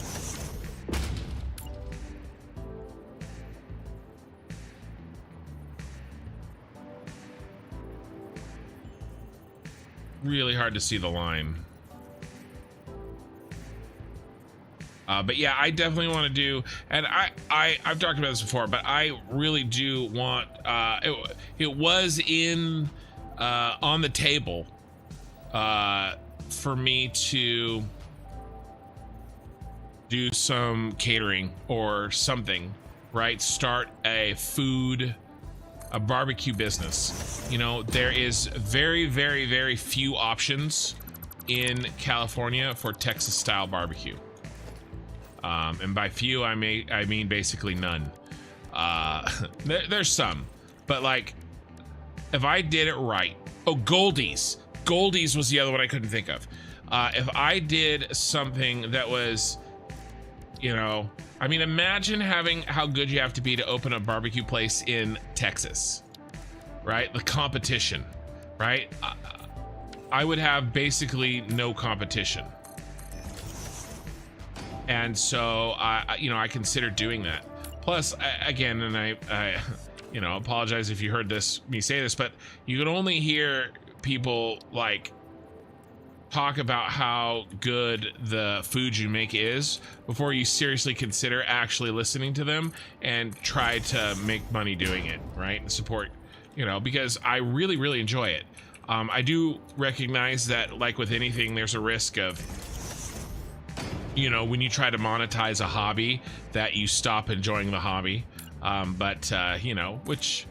Really hard to see the line. But yeah, I definitely want to do, and I've talked about this before, but I really do want, it was in, on the table, for me to do some catering or something, right? Start a barbecue business. You know, there is very, very, very few options in California for Texas style barbecue. And by few, I mean basically none. There's some, but like, if I did it right, Goldie's was the other one I couldn't think of. If I did something that was, you know, I mean, imagine having how good you have to be to open a barbecue place in Texas, right? The competition, right? I would have basically no competition. And so, I considered doing that. Plus, again, and I apologize if you heard me say this, but you can only hear people like talk about how good the food you make is before you seriously consider actually listening to them and try to make money doing it, right? And support, because I really, really enjoy it. I do recognize that, like with anything, there's a risk of, when you try to monetize a hobby, that you stop enjoying the hobby. Which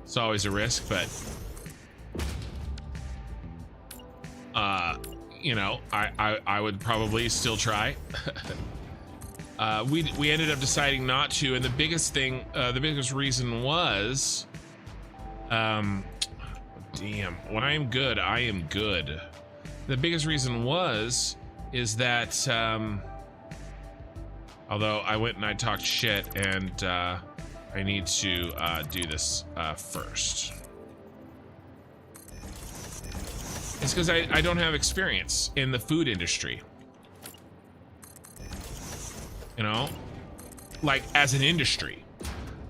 is always a risk, but I would probably still try. We ended up deciding not to, and the biggest reason was, damn, when I am good, I am good. The biggest reason is that, although I went and I talked shit, and I need to do this first. It's because I don't have experience in the food industry. Like as an industry.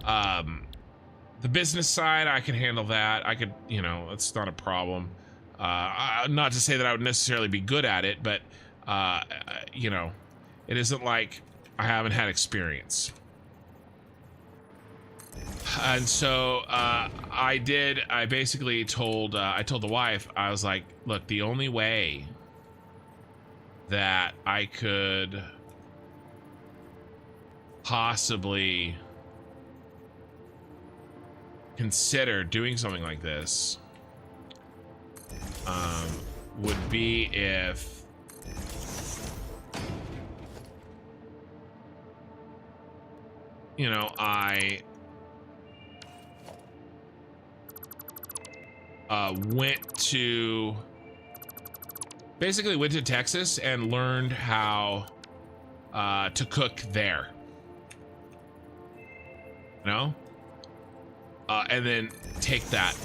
The business side, I can handle that. I could, it's not a problem. Not to say that I would necessarily be good at it, but it isn't like I haven't had experience. And so I basically told the wife, I was like, look, the only way that I could possibly consider doing something like this would be if I went to Texas and learned how to cook there, and then take that,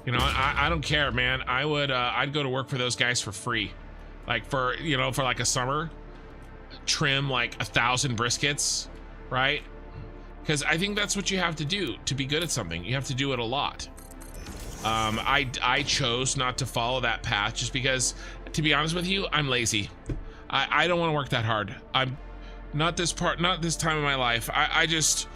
I don't care, man. I'd go to work for those guys for free, like for like a summer, trim like 1,000 briskets, right? Because I think that's what you have to do to be good at something. You have to do it a lot. I chose not to follow that path just because, to be honest with you, I'm lazy. I don't want to work that hard. I'm not this time in my life. I just,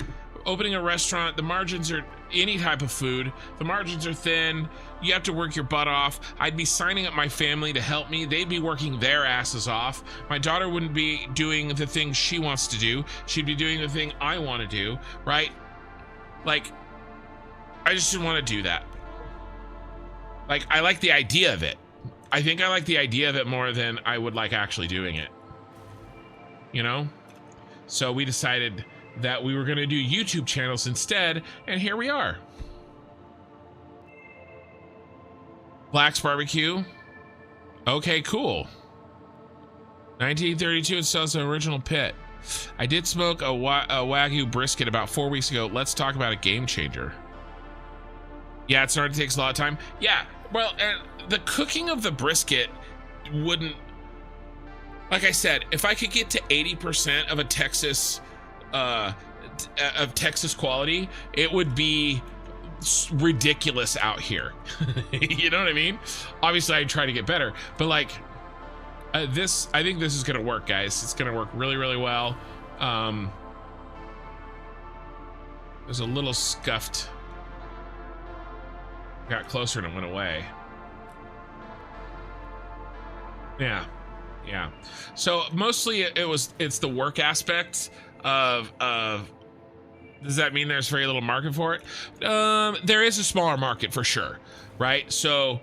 opening a restaurant, the margins are, any type of food, the margins are thin. You have to work your butt off. I'd be signing up my family to help me. They'd be working their asses off. My daughter wouldn't be doing the thing she wants to do. She'd be doing the thing I want to do, right? Like, I just didn't want to do that. Like, I like the idea of it. I think I like the idea of it more than I would like actually doing it. So we decided that we were going to do YouTube channels instead, and here we are. Black's Barbecue. Okay, cool. 1932, it sells an original pit. I did smoke a Wagyu brisket about 4 weeks ago. Let's talk about a game changer. Yeah, it started to take a lot of time. Yeah, well, and the cooking of the brisket wouldn't, like I said, if I could get to 80% of a Texas quality, it would be ridiculous out here. You know what I mean? Obviously I'd try to get better, but like I think this is gonna work, guys. It's gonna work really, really well. There's a little scuffed, got closer and it went away. Yeah, so mostly it's the work aspect of does that mean there's very little market for it? There is a smaller market for sure, right? So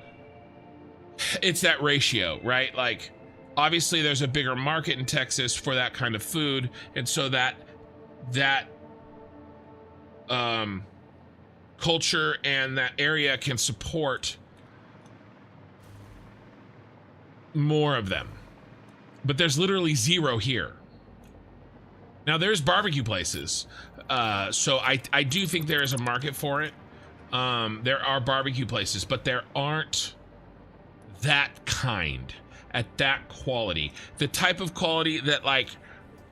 it's that ratio, right? Like obviously there's a bigger market in Texas for that kind of food, and so that culture and that area can support more of them. But there's literally zero here. Now there's barbecue places, so I do think there is a market for it. There are barbecue places, but there aren't that kind at that quality. The type of quality that, like,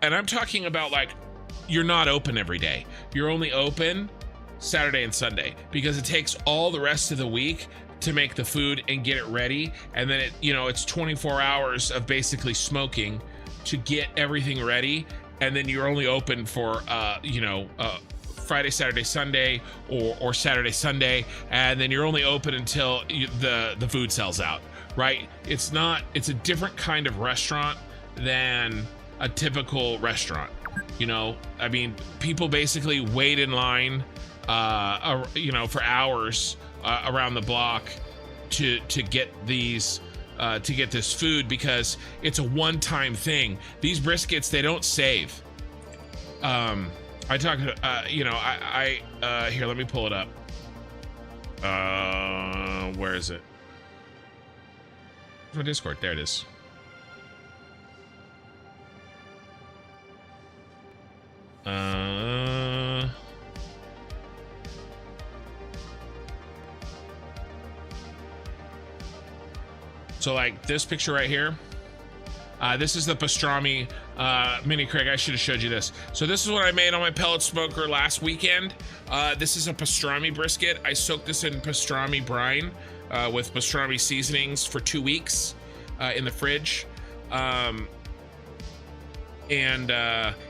and I'm talking about like you're not open every day. You're only open Saturday and Sunday because it takes all the rest of the week to make the food and get it ready, and then it's 24 hours of basically smoking to get everything ready, and then you're only open for Friday, Saturday, Sunday, or Saturday, Sunday, and then you're only open until the food sells out, right? It's a different kind of restaurant than a typical restaurant. I mean, people basically wait in line for hours around the block to get these to get this food, because it's a one-time thing. These briskets, they don't save. I talked here, let me pull it up. Where is it? My Discord, there it is. So like this picture right here, this is the pastrami mini. Craig, I should have showed you this. So this is what I made on my pellet smoker last weekend. This is a pastrami brisket. I soaked this in pastrami brine with pastrami seasonings for 2 weeks in the fridge.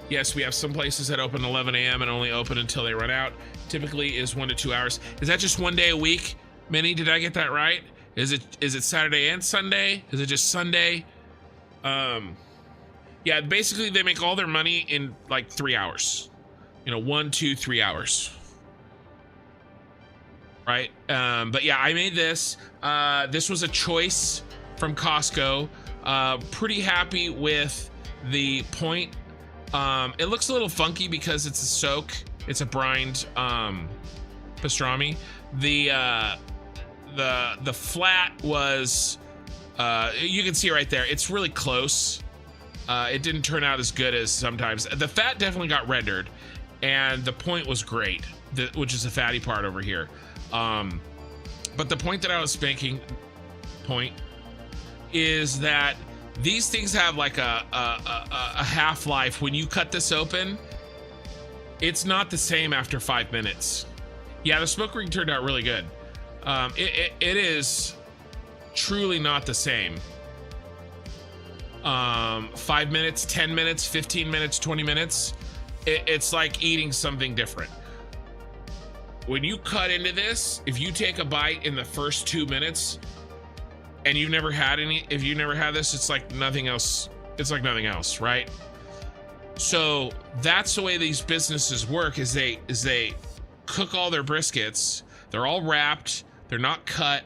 Yes, we have some places that open 11 a.m. and only open until they run out. Typically is 1 to 2 hours. Is that just one day a week? Minnie, did I get that right? Is it Saturday and Sunday? Is it just Sunday? Yeah, basically they make all their money in like 3 hours. 1, 2, 3 hours. Right? But yeah, I made this. This was a choice from Costco. Pretty happy with the point. It looks a little funky because it's a soak. It's a brined pastrami. The flat was you can see right there, it's really close. It didn't turn out as good as sometimes. The fat definitely got rendered, and the point was great, which is the fatty part over here. But the point that I was making is that these things have like a half-life. When you cut this open, it's not the same after 5 minutes. Yeah, the smoke ring turned out really good. It is truly not the same. 5 minutes, 10 minutes, 15 minutes, 20 minutes. It's like eating something different. When you cut into this, if you take a bite in the first 2 minutes and you've never had if you never had this, it's like nothing else. It's like nothing else, right? So that's the way these businesses work, is they cook all their briskets. They're all wrapped. They're not cut.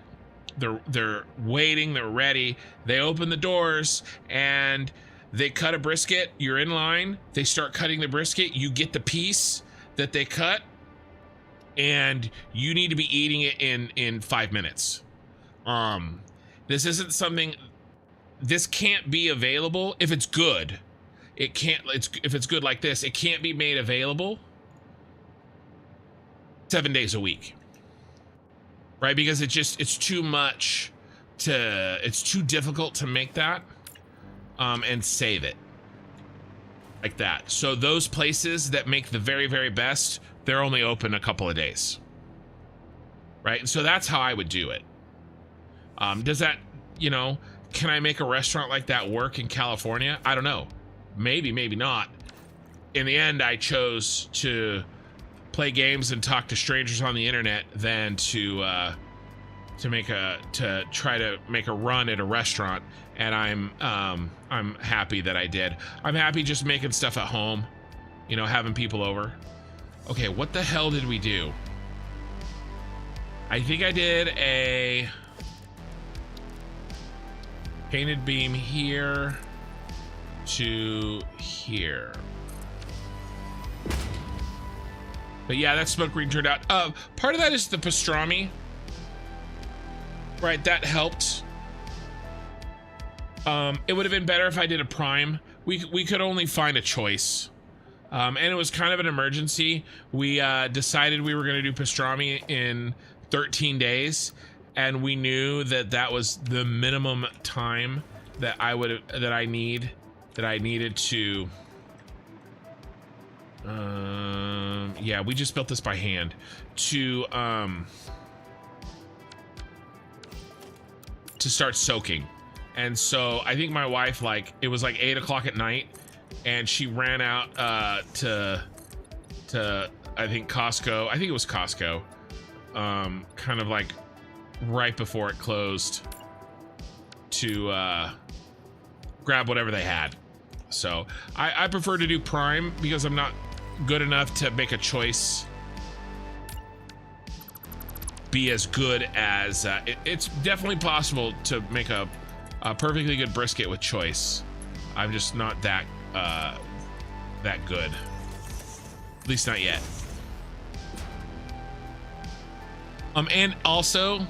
They're waiting. They're ready. They open the doors and they cut a brisket. You're in line. They start cutting the brisket. You get the piece that they cut, and you need to be eating it in 5 minutes. This isn't something. This can't be available if it's good. it can't, if it's good like this, it can't be made available 7 days a week, right? Because it's too much it's too difficult to make that and save it like that. So those places that make the very, very best, they're only open a couple of days, right? And so that's how I would do it. Does that, you know, can I make a restaurant like that work in California? I don't know. Maybe, maybe not. In the end, I chose to play games and talk to strangers on the internet than to try to make a run at a restaurant. And I'm happy that I did. I'm happy just making stuff at home, you know, having people over. Okay, what the hell did we do? I think I did a painted beam here to here. But yeah, that smoke green turned out. Part of that is the pastrami. Right, that helped. It would have been better if I did a prime. We could only find a choice. And it was kind of an emergency. We decided we were going to do pastrami in 13 days. And we knew that that was the minimum time that I needed to. Yeah, we just built this by hand to start soaking. And so I think my wife, like, it was like 8 o'clock at night, and she ran out to I think Costco. I think it was Costco. Kind of like right before it closed to grab whatever they had. So I prefer to do prime because I'm not good enough to make a choice be as good as it's definitely possible to make a perfectly good brisket with choice. I'm just not that good, at least not yet. And also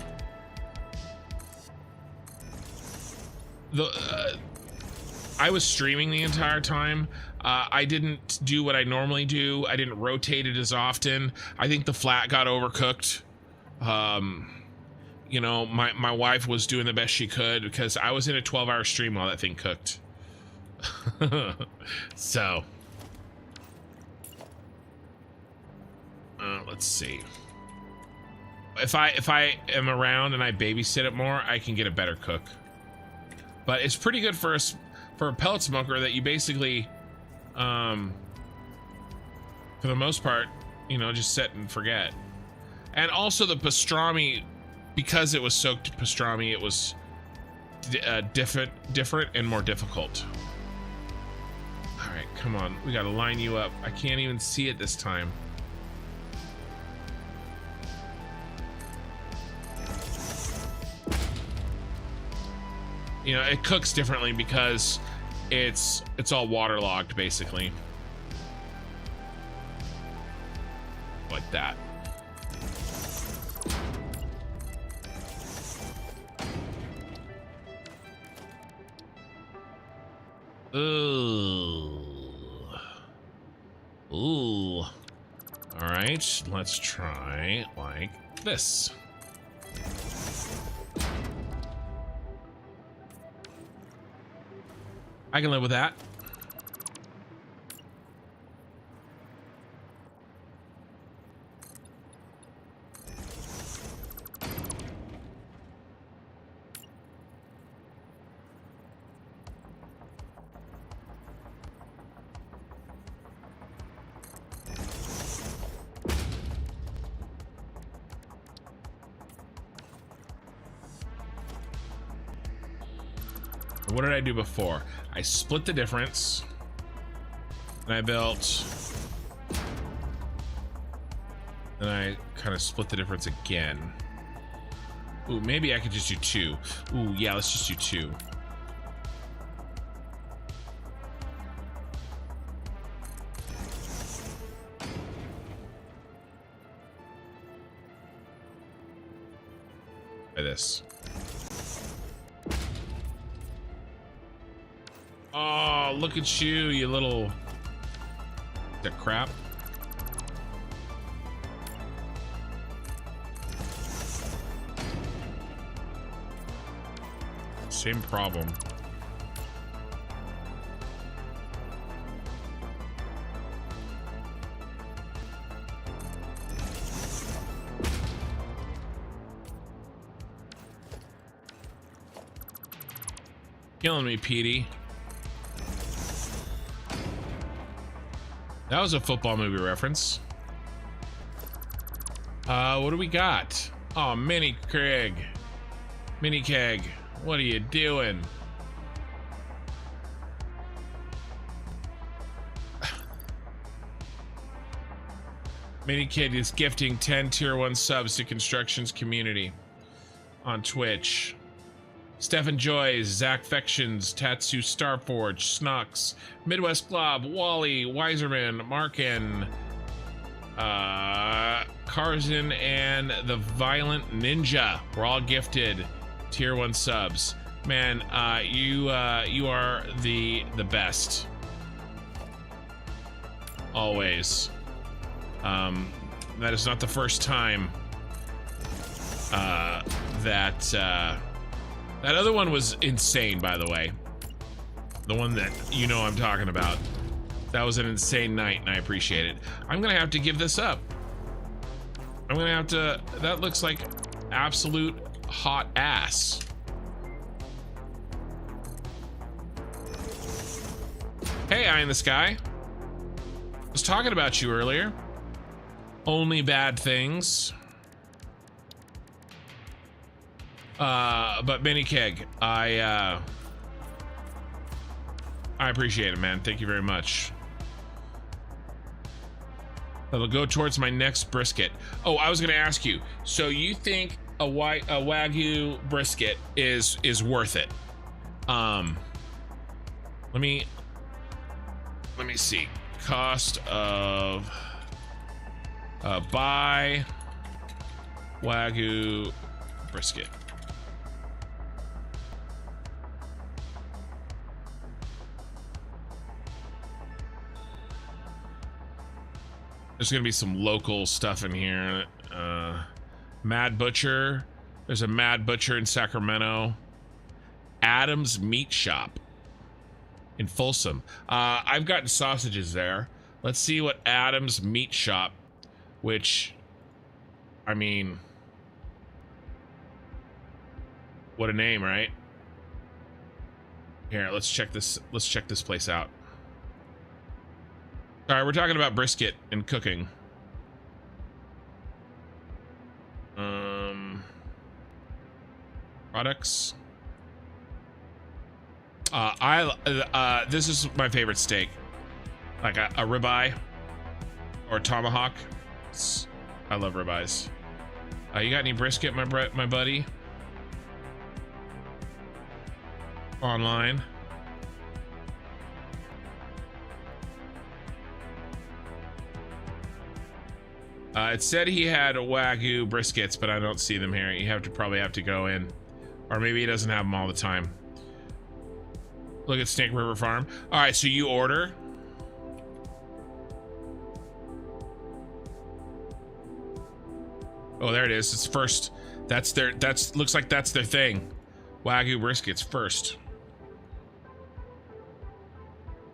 I was streaming the entire time. I didn't do what I normally do. I didn't rotate it as often. I think the flat got overcooked. You know, my wife was doing the best she could because I was in a 12-hour stream while that thing cooked. So, let's see. If I am around and I babysit it more, I can get a better cook. But it's pretty good for a pellet smoker that you basically, for the most part, you know, just set and forget. And also the pastrami, because it was soaked pastrami, it was different and more difficult. All right, come on, we gotta line you up. I can't even see it this time. You know, it cooks differently because it's all waterlogged, basically. Like that. Ooh. Ooh. All right, let's try like this. I can live with that. What did I do before? I split the difference and I built, and I kind of split the difference again. Ooh, maybe I could just do 2. Ooh, yeah, let's just do 2. Try this. Oh, Oh, look at you, you little... That crap. Same problem. Killing me, Petey. That was a football movie reference. What do we got? Oh, Mini Craig. Mini Keg. What are you doing? Mini Kid is gifting 10 tier 1 subs to Constructions Community on Twitch. Stephen Joys, Zach Fections, Tatsu Starforge, Snux, Midwest Glob, Wally, Weiserman, Markin, Karzin, and the Violent Ninja. We're all gifted tier 1 subs. Man, you are the best. Always. That is not the first time that other one was insane, by the way. The one that you know I'm talking about. That was an insane night, and I appreciate it. I'm gonna have to give this up. I'm gonna have to... That looks like absolute hot ass. Hey, Eye in the Sky. I was talking about you earlier. Only bad things. But Mini Keg, I appreciate it, man. Thank you very much. That'll go towards my next brisket. Oh, I was gonna ask you. So you think a Wagyu brisket is worth it? Let me see. Cost of buy Wagyu brisket. There's gonna be some local stuff in here. Mad Butcher. There's a Mad Butcher in Sacramento. Adam's Meat Shop in Folsom. I've gotten sausages there. Let's see what Adam's Meat Shop, which, I mean, what a name, right? Here, let's check this place out. All right, we're talking about brisket and cooking. Products. This is my favorite steak, like a ribeye or tomahawk. I love ribeyes. You got any brisket, my buddy? Online. It said he had Wagyu briskets, but I don't see them here. You probably have to go in, or maybe he doesn't have them all the time. Look at Snake River Farm. All right, so you order. Oh, there it is. It's first. Looks like that's their thing. Wagyu briskets first.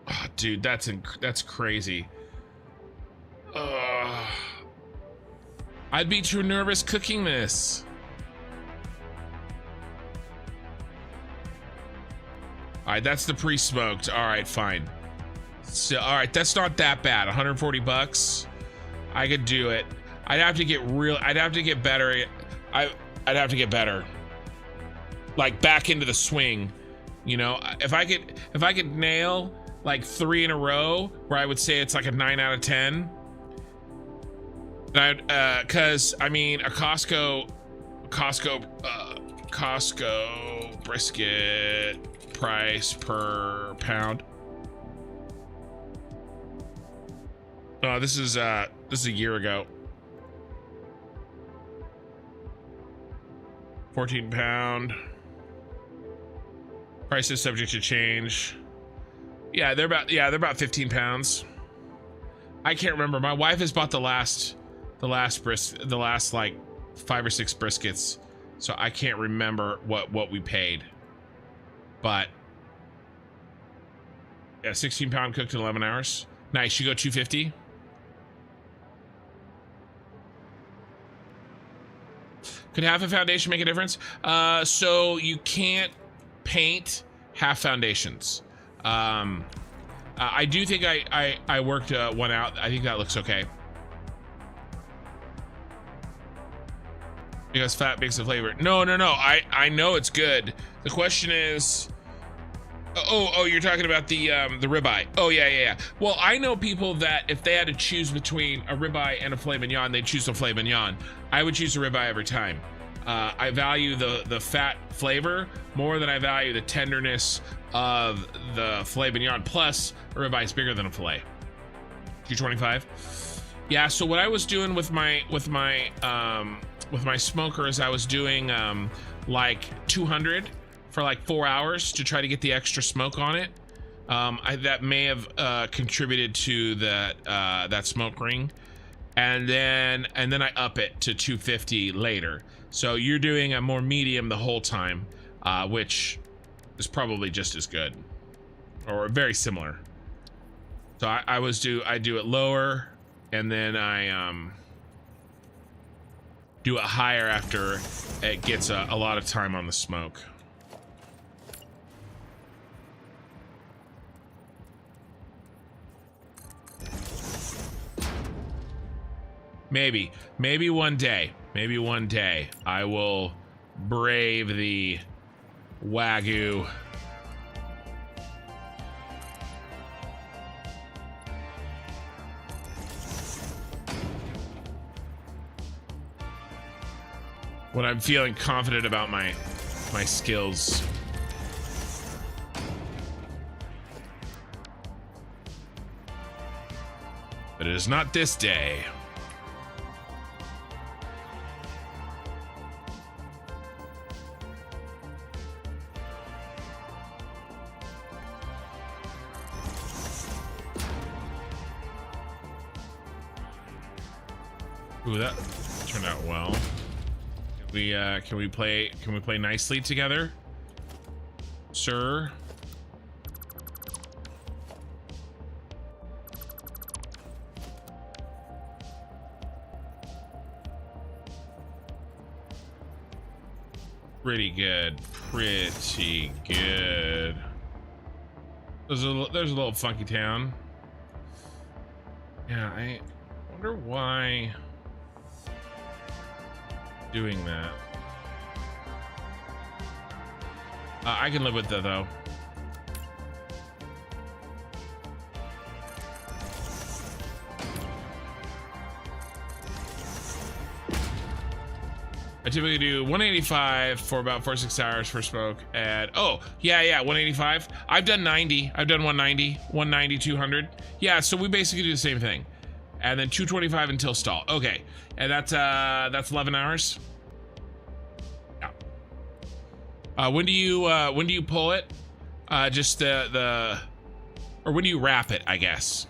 Oh, dude, that's crazy. I'd be too nervous cooking this. All right, that's the pre-smoked. All right, fine. So, all right, that's not that bad. 140 bucks. I could do it. I'd have to get better. I'd have to get better. Like back into the swing, you know. If I could nail like 3 in a row, where I would say it's like a 9 out of 10. Cause I mean a Costco brisket price per pound. This is a year ago. 14 pound. Price is subject to change. Yeah, they're about 15 pounds. I can't remember. My wife has bought the last like 5 or 6 briskets, so I can't remember what we paid. But yeah, 16 pound cooked in 11 hours. Nice. You go 250. Could half a foundation make a difference? So you can't paint half foundations. I do think I worked one out. I think that looks okay. Because fat makes the flavor. No. I know it's good. The question is, oh, you're talking about the ribeye. Oh yeah. Well, I know people that if they had to choose between a ribeye and a filet mignon, they'd choose the filet mignon. I would choose a ribeye every time. I value the fat flavor more than I value the tenderness of the filet mignon. Plus, a ribeye is bigger than a filet. 225. Yeah. So what I was doing with my smokers, I was doing like 200 for like 4 hours to try to get the extra smoke on it. That may have contributed to that smoke ring, and then I up it to 250 later. So you're doing a more medium the whole time, which is probably just as good or very similar. So I do it lower, and then I do it higher after it gets a lot of time on the smoke. Maybe one day I will brave the Wagyu. When I'm feeling confident about my skills. But it is not this day. Ooh, that turned out well. Can we play nicely together, sir? Pretty good. There's a little funky town. Yeah, I wonder why doing that. I can live with that though. I typically do 185 for about 4 or 6 hours for smoke. And oh yeah, 185. I've done 90. I've done 190, 200. Yeah, so we basically do the same thing. And then 225 until stall. Okay, and that's 11 hours. Yeah. When do you pull it? Just or when do you wrap it? I guess.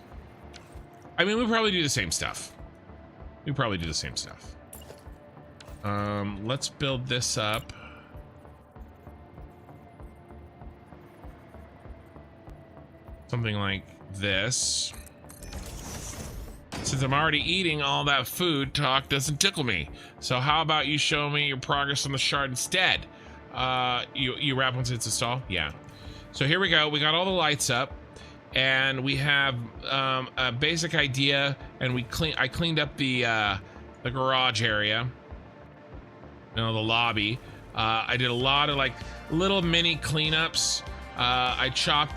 I mean, we probably do the same stuff. Let's build this up. Something like this. Since I'm already eating all that food, talk doesn't tickle me. So how about you show me your progress on the shard instead? You wrap once it's installed? Yeah. So here we go. We got all the lights up, and we have a basic idea, and I cleaned up the garage area. The lobby. I did a lot of like little mini cleanups. I chopped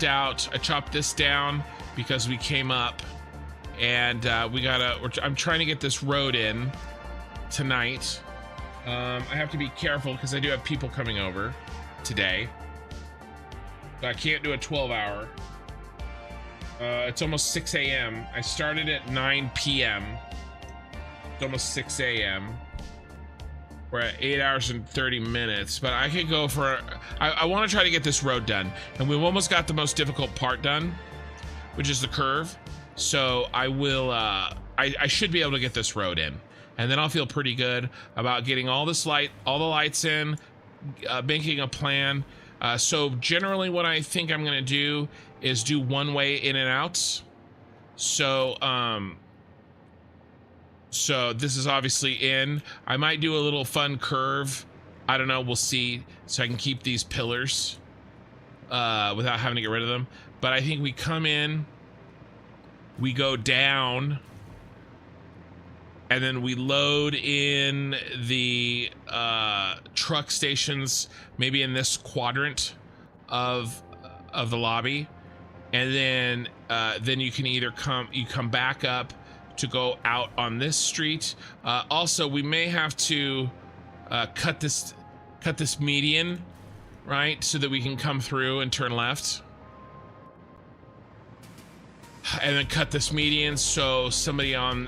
this down because we came up. And I'm trying to get this road in tonight. I have to be careful because I do have people coming over today. So I can't do a 12-hour. It's almost 6 a.m. I started at 9 p.m. It's almost 6 a.m. We're at 8 hours and 30 minutes, but I could go for, I want to try to get this road done. And we've almost got the most difficult part done. which is the curve. So I will, I should be able to get this road in, and then I'll feel pretty good about getting all the lights in, making a plan. So generally what I think I'm gonna do is do one way in and outs. So, so this is obviously in. I might do a little fun curve. I don't know, we'll see. So I can keep these pillars without having to get rid of them. But I think we come in, we go down, and then we load in the truck stations, maybe in this quadrant of the lobby, and then you can either come back up to go out on this street. Also, we may have to cut this median, right, so that we can come through and turn left. And then cut this median so somebody on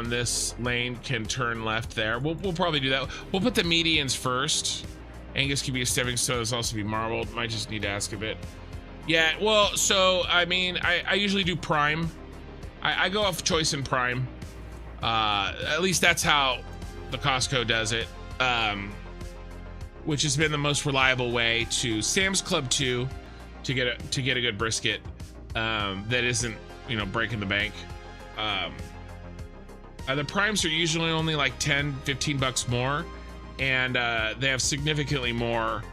this lane can turn left there. We'll probably do that. We'll put the medians first. Angus can be a stepping stone, it's also be marbled. Might just need to ask a bit. Yeah, well, so I mean, I usually do prime. I go off choice in prime. At least that's how the Costco does it. Which has been the most reliable way to Sam's Club 2 to get a good brisket. That isn't, you know, breaking the bank. The primes are usually only like 10-15 bucks more, and they have significantly more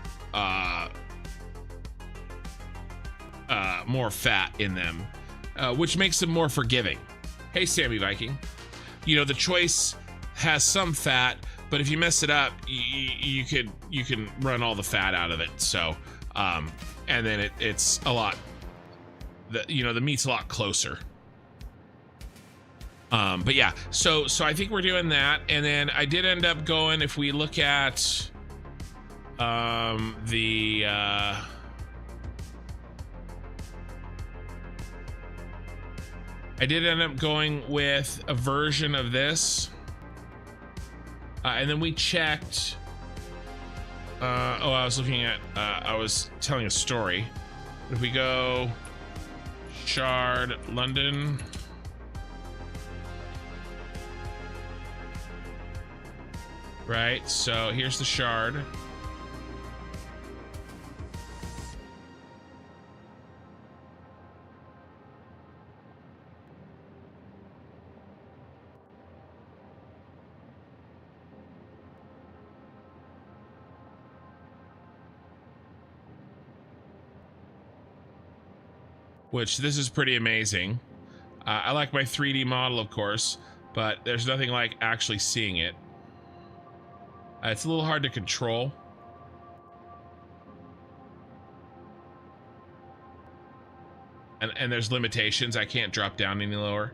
fat in them, which makes them more forgiving. Hey, Sammy Viking, you know, the choice has some fat, but if you mess it up, you can run all the fat out of it. So and then it's a lot, the meat's a lot closer. But yeah, so I think we're doing that. And then I did end up going, if we look at I did end up going with a version of this, and then we checked. I was looking at, I was telling a story. If we go Shard, London. Right, so here's the Shard. Which, this is pretty amazing. I like my 3D model, of course, but there's nothing like actually seeing it. It's a little hard to control. And there's limitations. I can't drop down any lower.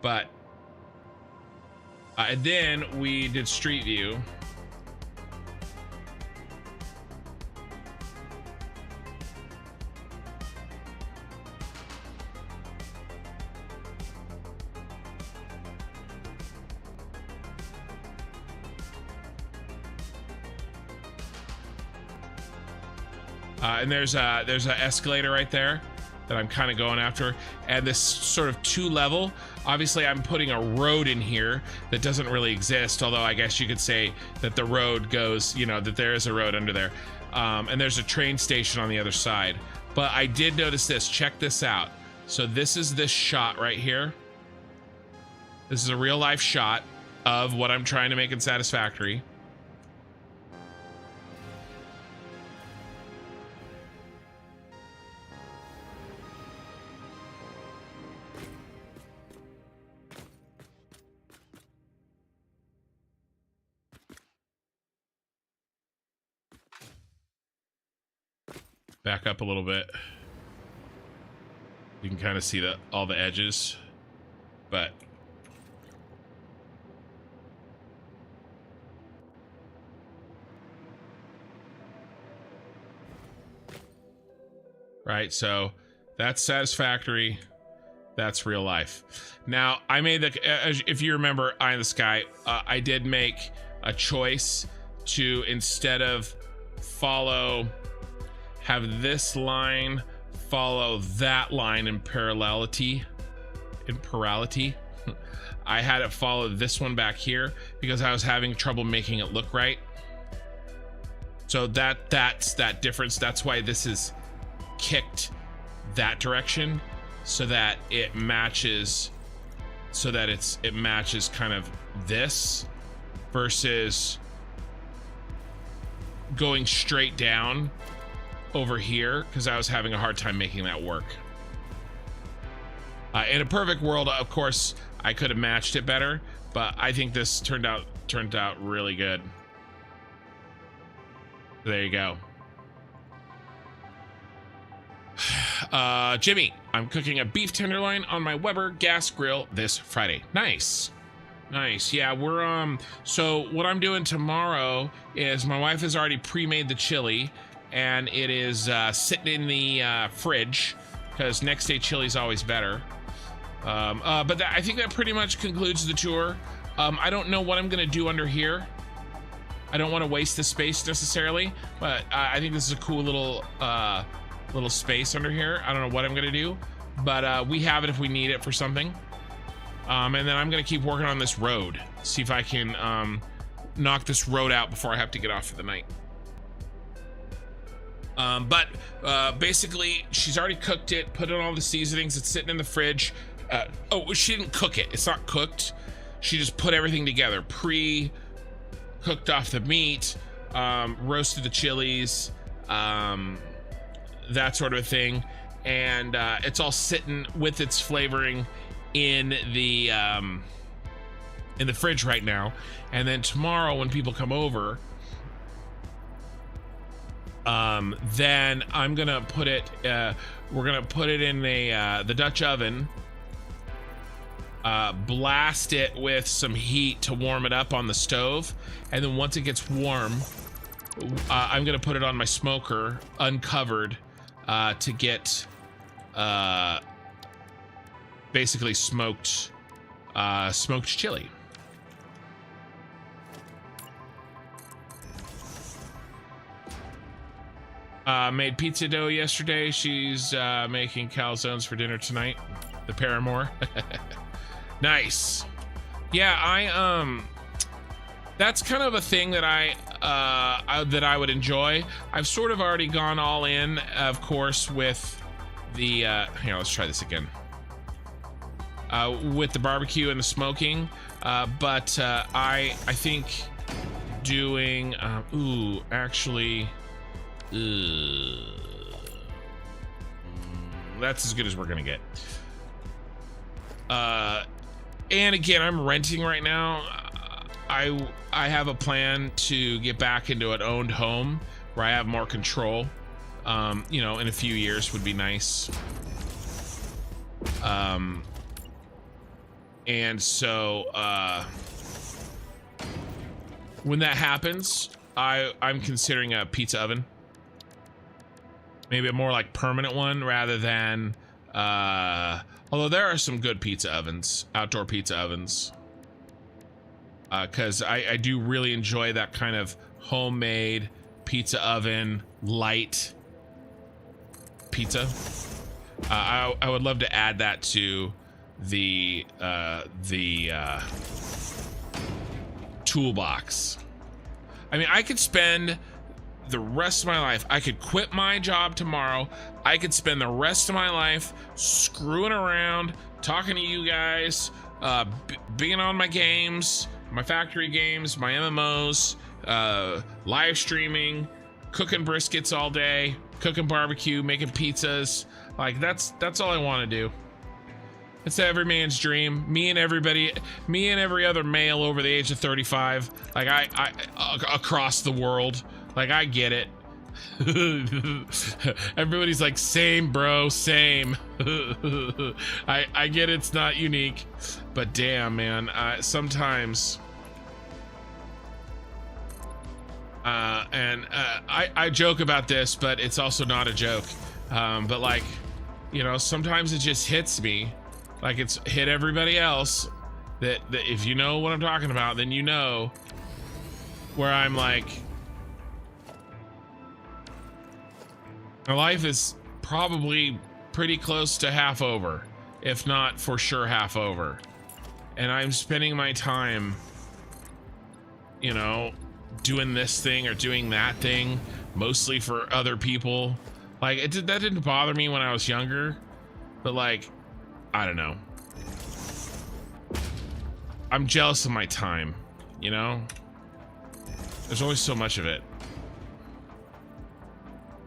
But and then we did Street View. And there's an escalator right there that I'm kind of going after, and this sort of 2-level. Obviously, I'm putting a road in here that doesn't really exist, although I guess you could say that the road goes, you know, that there is a road under there. And there's a train station on the other side. But I did notice this. Check this out. So this is this shot right here. This is a real life shot of what I'm trying to make in Satisfactory. Back up a little bit. You can kind of see all the edges, but right, so that's Satisfactory, that's real life. Now I made if you remember Eye in the Sky, I did make a choice to, instead of have this line follow that line in parallelity. I had it follow this one back here because I was having trouble making it look right. So that's that difference. That's why this is kicked that direction, so that it matches, it matches kind of this versus going straight down over here, because I was having a hard time making that work. In a perfect world, of course, I could have matched it better, but I think this turned out really good. There you go. Jimmy, I'm cooking a beef tenderloin on my Weber gas grill this Friday. Nice. Yeah, we're so what I'm doing tomorrow is my wife has already pre-made the chili, and it is sitting in the fridge, because next day chili is always better. But I think that pretty much concludes the tour. I don't know what I'm gonna do under here. I don't want to waste the space necessarily, but I think this is a cool little space under here. I don't know what I'm gonna do, but we have it if we need it for something. And then I'm gonna keep working on this road, see if I can knock this road out before I have to get off for the night. But basically, she's already cooked it, put in all the seasonings. It's sitting in the fridge. Oh, she didn't cook it. It's not cooked. She just put everything together, cooked off the meat, roasted the chilies, that sort of thing, and it's all sitting with its flavoring in the fridge right now. And then tomorrow, when people come over, then I'm gonna put it. We're gonna put it in the Dutch oven. Blast it with some heat to warm it up on the stove, and then once it gets warm, I'm gonna put it on my smoker uncovered to get basically smoked chili. Made pizza dough yesterday. She's making calzones for dinner tonight. The Paramore. Nice. Yeah, that's kind of a thing that I would enjoy. I've sort of already gone all in, of course, with the here, let's try this again. With the barbecue and the smoking, but I think doing that's as good as we're gonna get. And again, I'm renting right now. I have a plan to get back into an owned home where I have more control. You know, in a few years would be nice. And so when that happens, I'm considering a pizza oven. Maybe a more like permanent one rather than although there are some good pizza ovens, outdoor pizza ovens, because I do really enjoy that kind of homemade pizza oven light pizza. I would love to add that to the toolbox. I mean, I could spend the rest of my life, I could quit my job tomorrow, I could spend the rest of my life screwing around, talking to you guys, being on my games, my factory games, my MMOs, live streaming, cooking briskets all day, cooking barbecue, making pizzas. Like that's all I want to do. It's every man's dream. Me and every other male over the age of 35. Like I across the world. Like I get it. Everybody's like, same bro, same. I get it's not unique, but damn man, sometimes I joke about this, but it's also not a joke. But like, you know, sometimes it just hits me like it's hit everybody else, that if you know what I'm talking about, then you know, where I'm like, my life is probably pretty close to half over, if not for sure half over. And I'm spending my time, you know, doing this thing or doing that thing, mostly for other people. Like, that didn't bother me when I was younger, but like, I don't know. I'm jealous of my time, you know? There's always so much of it.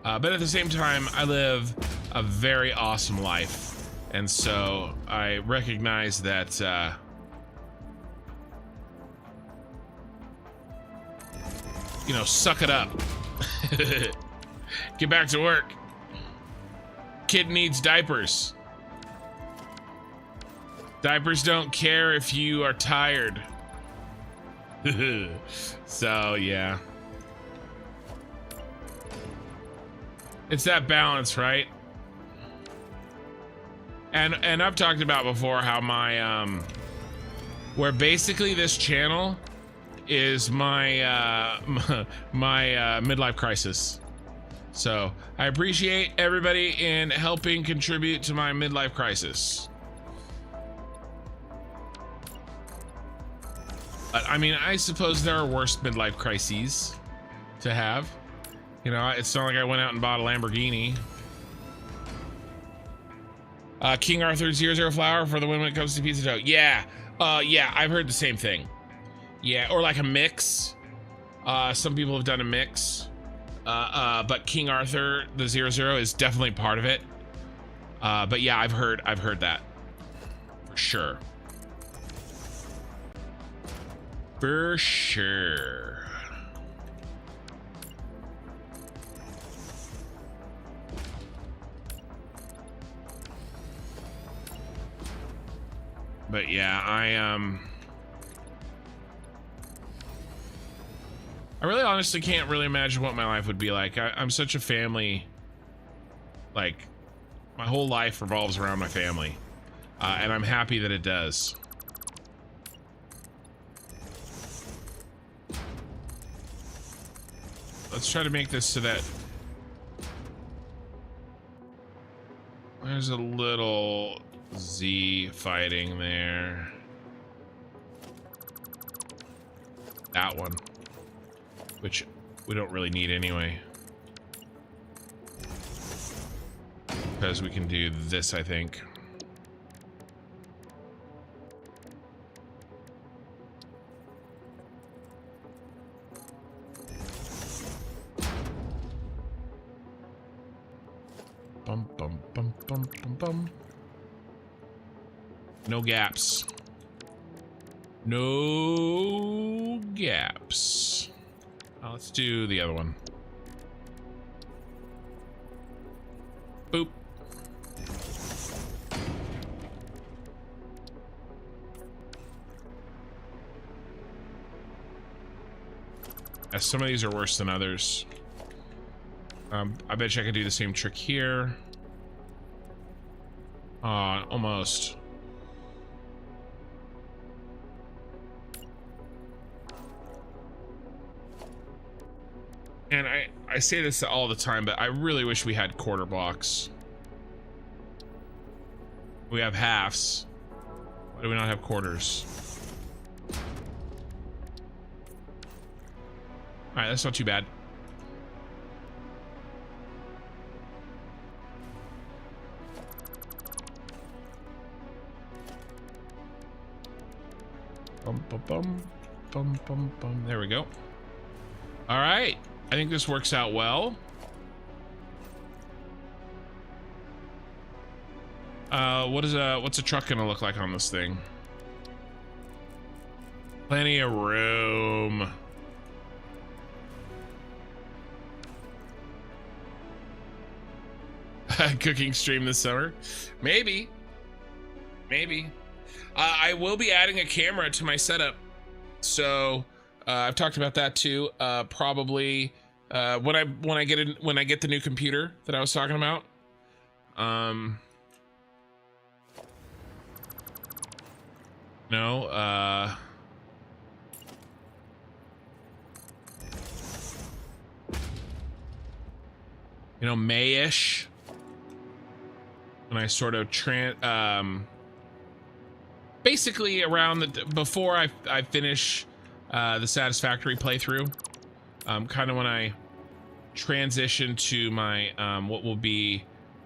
But at the same time, I live a very awesome life. And so I recognize that, you know, suck it up. Get back to work. Kid needs diapers. Diapers don't care if you are tired. So, yeah. It's that balance, right? And I've talked about before how my where basically this channel is my my midlife crisis. So I appreciate everybody in helping contribute to my midlife crisis. But I mean, I suppose there are worse midlife crises to have. You know, it's not like I went out and bought a Lamborghini. King Arthur 00 flour for the win when it comes to pizza dough. Yeah, yeah, I've heard the same thing. Yeah, or like a mix. Some people have done a mix. But King Arthur, the 00, is definitely part of it. But yeah, I've heard that. For sure. For sure. But yeah, I really honestly can't really imagine what my life would be like. I'm such a family, like, my whole life revolves around my family. And I'm happy that it does. Let's try to make this so that there's a little Z fighting there. That one, which we don't really need anyway, because we can do this, I think. Bum, bum, bum, bum, bum, bum. No gaps. No gaps. Let's do the other one. Boop. Some of these are worse than others. I bet you I could do the same trick here. Almost. And I say this all the time, but I really wish we had quarter blocks. We have halves. Why do we not have quarters? All right, that's not too bad. Bum, bum, bum, bum, bum, bum. There we go. All right. I think this works out well. What's a truck gonna look like on this thing? Plenty of room. Cooking stream this summer? Maybe. I will be adding a camera to my setup, so I've talked about that too. Probably when I get the new computer that I was talking about. May-ish. when I sort of basically around before I finish the Satisfactory playthrough, kind of when I transition to my what will be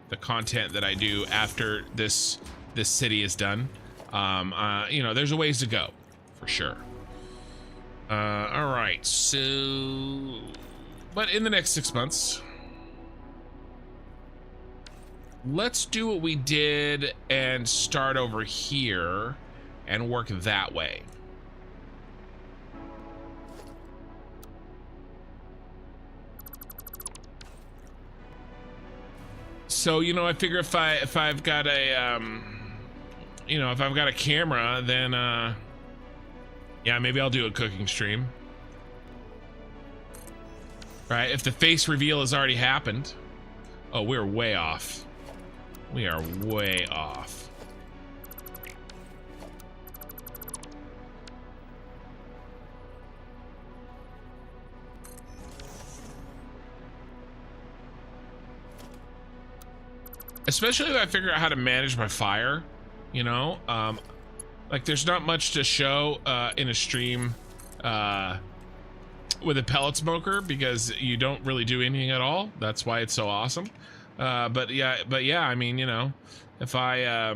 the content that I do after this city is done. You know, there's a ways to go for sure. All right, so but in the next 6 months, let's do what we did and start over here and work that way. So, you know, I figure if I've got a you know, if I've got a camera, then yeah, maybe I'll do a cooking stream. Right? If the face reveal has already happened. Oh, we're way off. We are way off. Especially if I figure out how to manage my fire, you know? Like there's not much to show in a stream with a pellet smoker because you don't really do anything at all. That's why it's so awesome. But yeah, I mean, you know, if I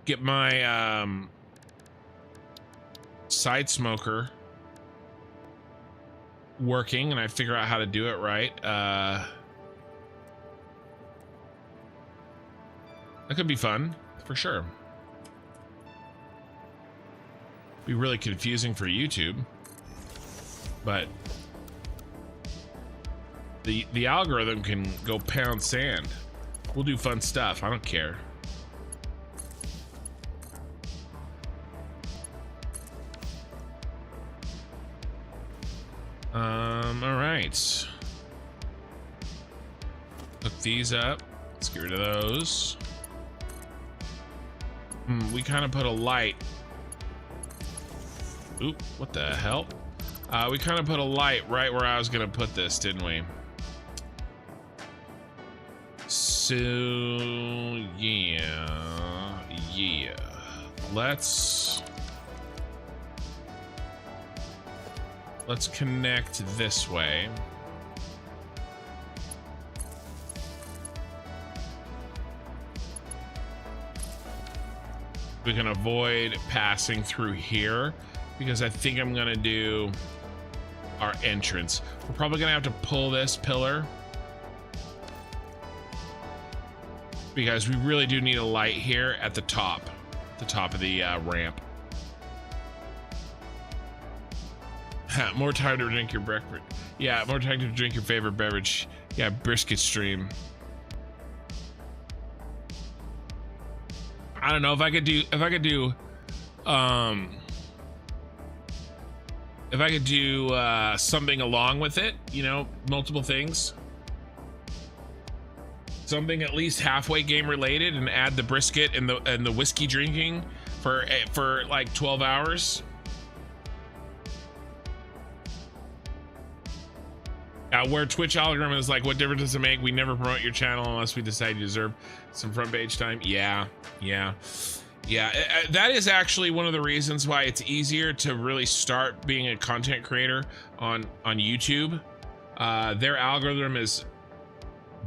get my side smoker working and I figure out how to do it right, that could be fun for sure. Be really confusing for YouTube, but the algorithm can go pound sand. We'll do fun stuff. I don't care. All right. Hook these up. Let's get rid of those. We kind of put a light. Oop, what the hell? We kind of put a light right where I was gonna put this, didn't we? So yeah. Let's connect this way. We can avoid passing through here because I think I'm gonna do our entrance. We're probably gonna have to pull this pillar because we really do need a light here at the top of the ramp. More time to drink your breakfast. Yeah, more time to drink your favorite beverage. Yeah, brisket stream. I don't know if I could do something along with it, you know, multiple things. Something at least halfway game related and add the brisket and the whiskey drinking for like 12 hours. Where Twitch algorithm is like, what difference does it make? We never promote your channel unless we decide you deserve some front page time. Yeah. That is actually one of the reasons why it's easier to really start being a content creator on YouTube. Their algorithm is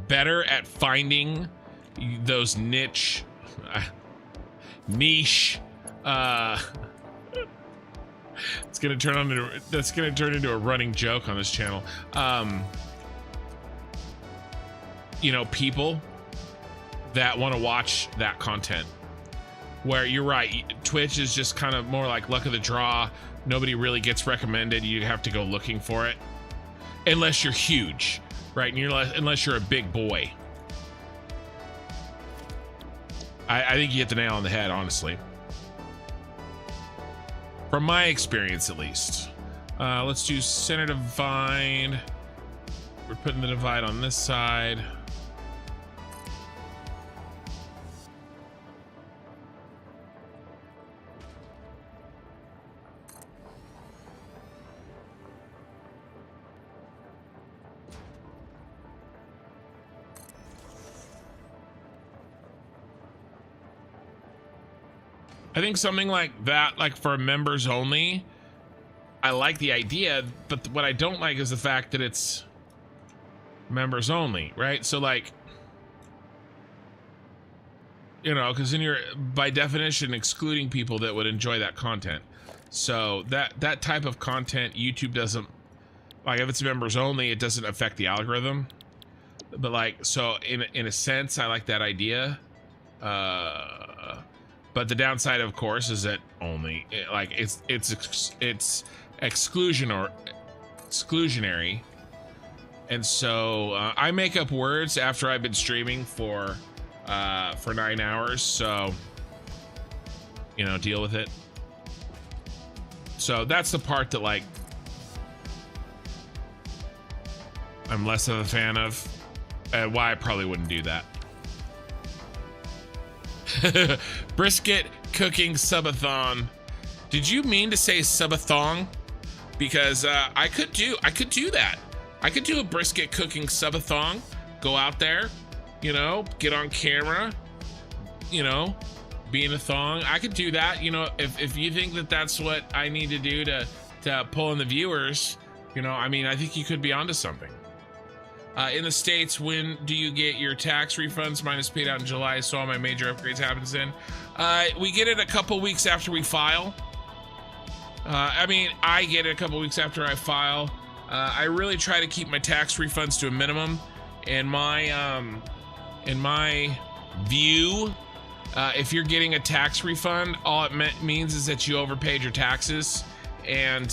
better at finding those niche. That's gonna turn into a running joke on this channel. You know, people that want to watch that content. Where you're right, Twitch is just kind of more like luck of the draw. Nobody really gets recommended. You have to go looking for it, unless you're huge, right? And unless you're a big boy. I think you hit the nail on the head, honestly. From my experience, at least. Let's do center divide. We're putting the divide on this side. I think something like that, like for members only, I like the idea, but what I don't like is the fact that it's members only, right? So like, you know, because then you're by definition excluding people that would enjoy that content. So that type of content, YouTube doesn't like. If it's members only, it doesn't affect the algorithm. But like, so in a sense, I like that idea. But the downside, of course, is that only like it's exclusionary, and so I make up words after I've been streaming for 9 hours. So you know, deal with it. So that's the part that like I'm less of a fan of, and why I probably wouldn't do that. Brisket cooking subathon. Did you mean to say subathon? Because I could do that. I could do a brisket cooking subathon. Go out there, you know, get on camera, you know, be in a thong. I could do that. You know, if you think that that's what I need to do to pull in the viewers, you know, I mean, I think you could be onto something. In the States, when do you get your tax refunds? Mine is paid out in July, so all my major upgrades happens in. We get it a couple weeks after we file. I mean, I get it a couple weeks after I file. I really try to keep my tax refunds to a minimum. In my view, if you're getting a tax refund, all it means is that you overpaid your taxes, and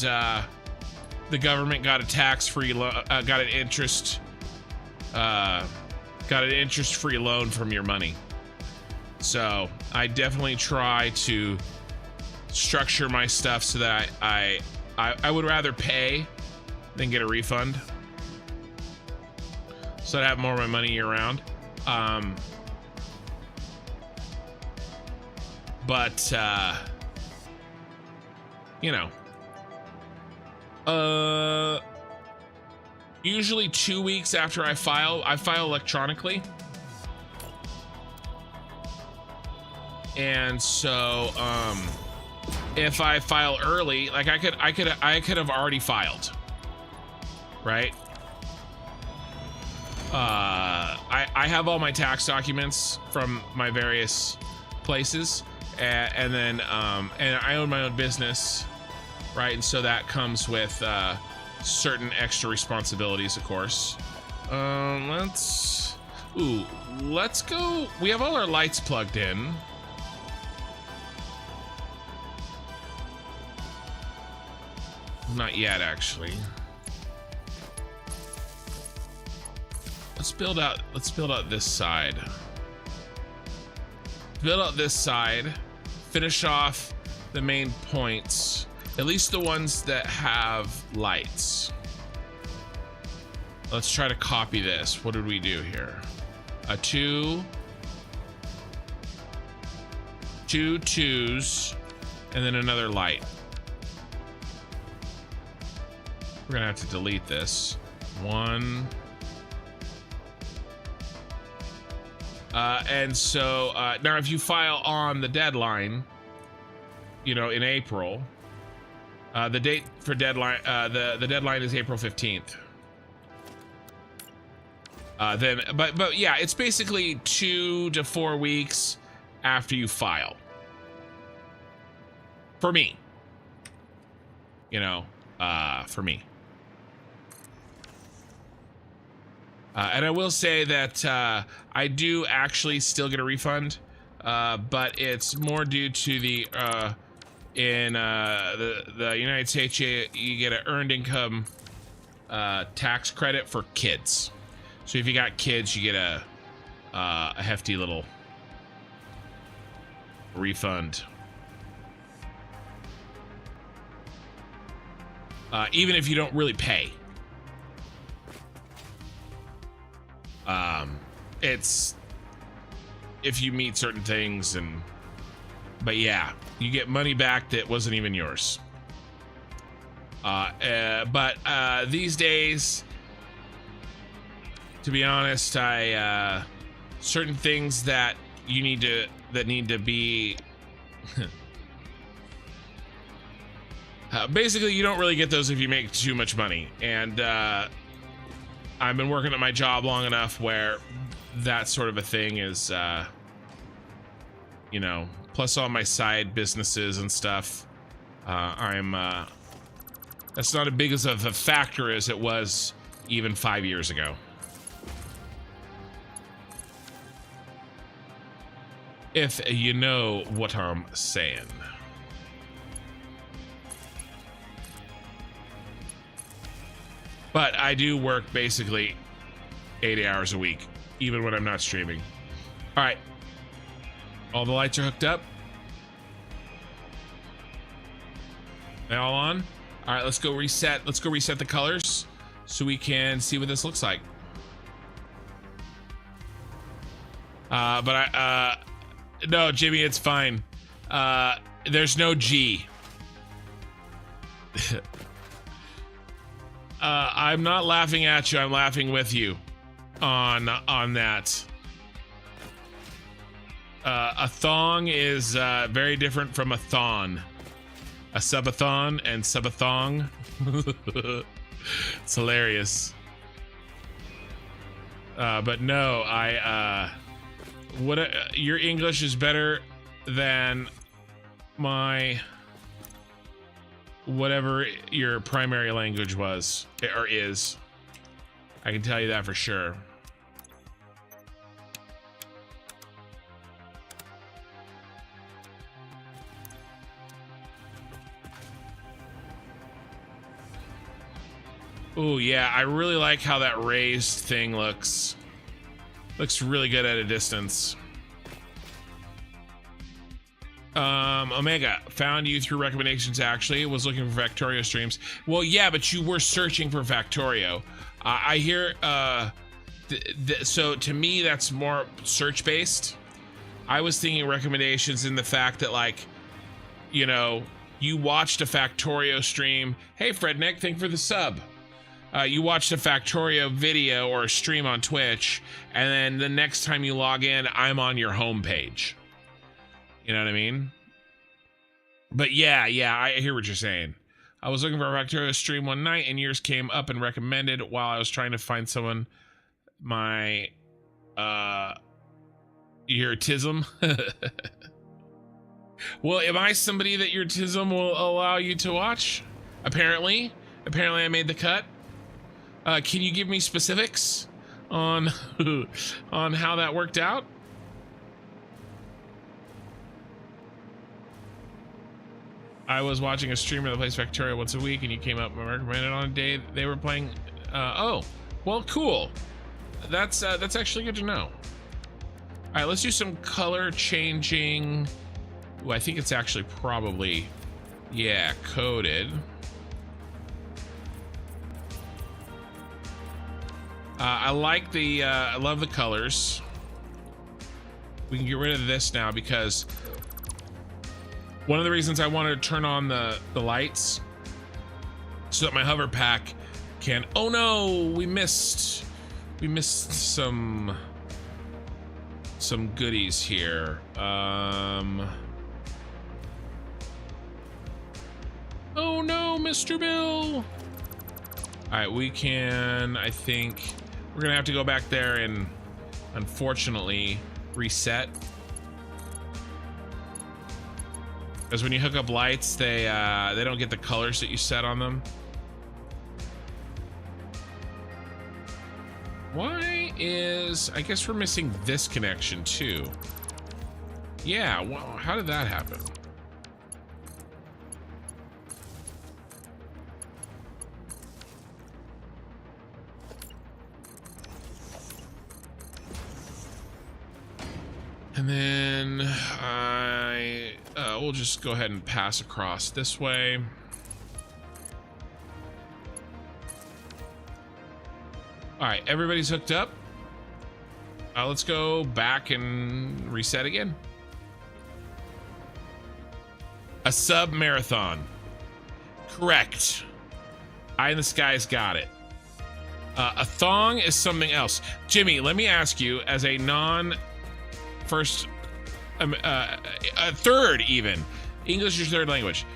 the government got a tax-free, got an interest-free loan from your money. So I definitely try to structure my stuff so that I would rather pay than get a refund, so I have more of my money year round. But you know, usually 2 weeks after I file electronically. And so if I file early, like I could have already filed, right? I have all my tax documents from my various places, and then and I own my own business, right? And so that comes with certain extra responsibilities, of course. Let's go. We have all our lights plugged in. Not yet, actually. Let's build out this side. Build out this side. Finish off the main points. At least the ones that have lights. Let's try to copy this. What did we do here? A two twos, and then another light. We're gonna have to delete this. One. And so now if you file on the deadline, you know, in April, the date for deadline, the deadline is April 15th. Then, but yeah, it's basically 2 to 4 weeks after you file. For me, you know, for me. And I will say that I do actually still get a refund, but it's more due to the in the United States you get an earned income tax credit for kids. So if you got kids, you get a hefty little refund. Even if you don't really pay. It's if you meet certain things, but yeah, you get money back that wasn't even yours. But these days, to be honest, certain things that need to be Basically, you don't really get those if you make too much money. And I've been working at my job long enough where that sort of a thing is, you know, plus all my side businesses and stuff. That's not as big of a factor as it was even 5 years ago. If you know what I'm saying. But I do work basically 80 hours a week, even when I'm not streaming. All right. All the lights are hooked up. They all on? All right, let's go reset. Let's go reset the colors so we can see what this looks like. No, Jimmy, it's fine. There's no G. I'm not laughing at you. I'm laughing with you on that. A thong is very different from a thon. A subathon and subathong. It's hilarious. But no, your English is better than my whatever your primary language was or is. I can tell you that for sure. Oh yeah, I really like how that raised thing looks. Looks really good at a distance. Omega, found you through recommendations actually. Was looking for Factorio streams. Well, yeah, but you were searching for Factorio. I hear, so to me, that's more search-based. I was thinking recommendations in the fact that, like, you know, you watched a Factorio stream. Hey, Frednick, thank you for the sub. You watched a Factorio video or a stream on Twitch, and then the next time you log in, I'm on your homepage. You know what I mean? But yeah, I hear what you're saying. I was looking for a Factorio stream one night, and yours came up and recommended while I was trying to find someone my your tism. Well, am I somebody that your tism will allow you to watch? Apparently I made the cut. Can you give me specifics on on how that worked out? I was watching a streamer that plays Factorio once a week, and you came up and recommended on a day they were playing. Oh, well, cool. That's actually good to know. All right, let's do some color changing. Ooh, I think it's actually probably, yeah, coded. I like the, I love the colors. We can get rid of this now because one of the reasons I wanted to turn on the lights so that my hover pack can, oh no, we missed some goodies here. Oh no, Mr. Bill. All right, we can, I think we're gonna have to go back there and unfortunately reset. Because when you hook up lights, they don't get the colors that you set on them. Why is, I guess we're missing this connection too. Yeah, well, how did that happen? And then we'll just go ahead and pass across this way. All right, everybody's hooked up. Let's go back and reset again. A sub marathon. Correct. Eye in the Sky's got it. A thong is something else. Jimmy, let me ask you, as a a third even, English is your third language.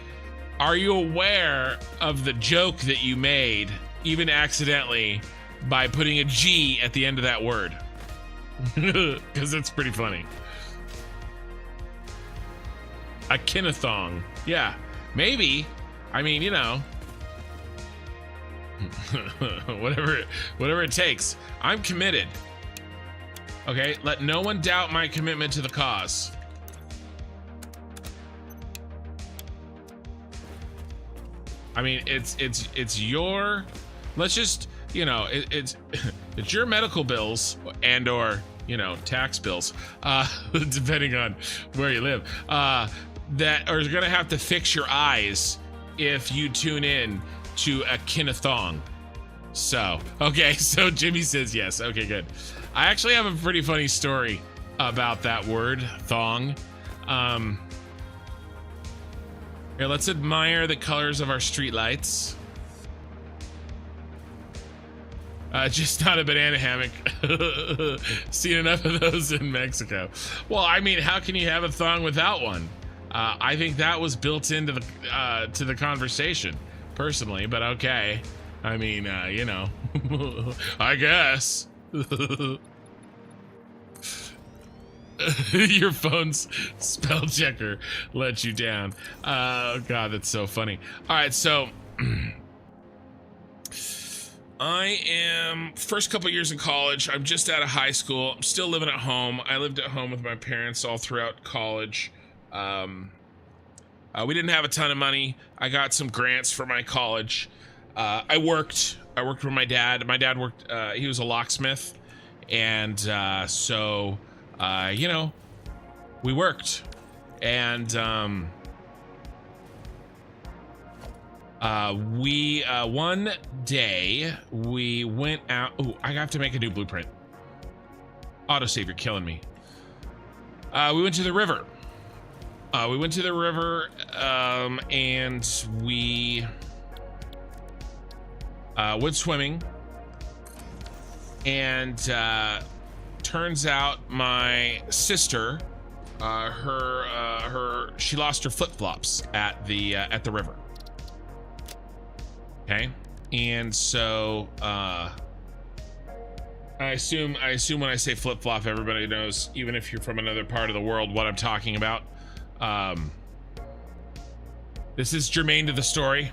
Are you aware of the joke that you made, even accidentally, by putting a G at the end of that word? Because it's pretty funny. A kinathong. Yeah, maybe. I mean, you know, whatever it takes. I'm committed. Okay, let no one doubt my commitment to the cause. I mean, it's your, let's just, you know, it's your medical bills and or, you know, tax bills, depending on where you live, that are gonna have to fix your eyes if you tune in to a kinathong. So, okay, so Jimmy says yes. Okay, good. I actually have a pretty funny story about that word, thong. Here, let's admire the colors of our streetlights. Just not a banana hammock. Seen enough of those in Mexico. Well, I mean, how can you have a thong without one? I think that was built into the to the conversation, personally. But okay, I mean, you know, I guess. Your phone's spell checker let you down. Oh god, that's so funny. All right, so I am first couple years in college. I'm just out of high school. I'm still living at home. I lived at home with my parents all throughout college. We didn't have a ton of money. I got some grants for my college. I worked for my dad. My dad worked, he was a locksmith. And so, you know, we worked. And we, one day, we went out. Oh, I have to make a new blueprint. Autosave, you're killing me. We went to the river. And we went swimming. And turns out my sister, she lost her flip-flops at the river. Okay, and so I assume when I say flip-flop, everybody knows, even if you're from another part of the world, what I'm talking about. This is germane to the story,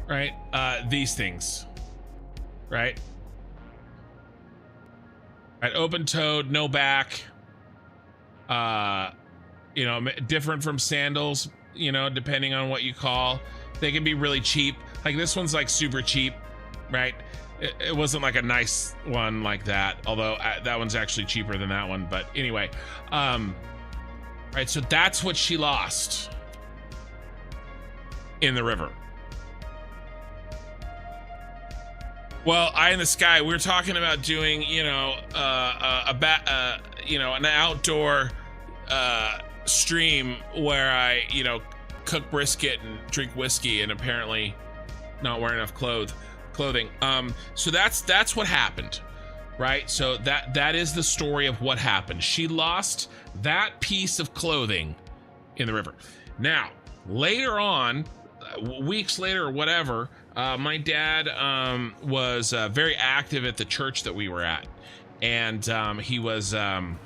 right? These things, right? Right, open-toed, no back. You know, different from sandals. You know, depending on what you call, they can be really cheap. Like this one's like super cheap, right? It wasn't like a nice one like that, although that one's actually cheaper than that one. But anyway, right, so that's what she lost in the river. Well, Eye in the Sky, we were talking about doing, you know, an outdoor stream where I, you know, cook brisket and drink whiskey and apparently not wear enough clothing. So that's what happened, right? So that is the story of what happened. She lost that piece of clothing in the river. Now, later on, weeks later or whatever, my dad was very active at the church that we were at, and he was like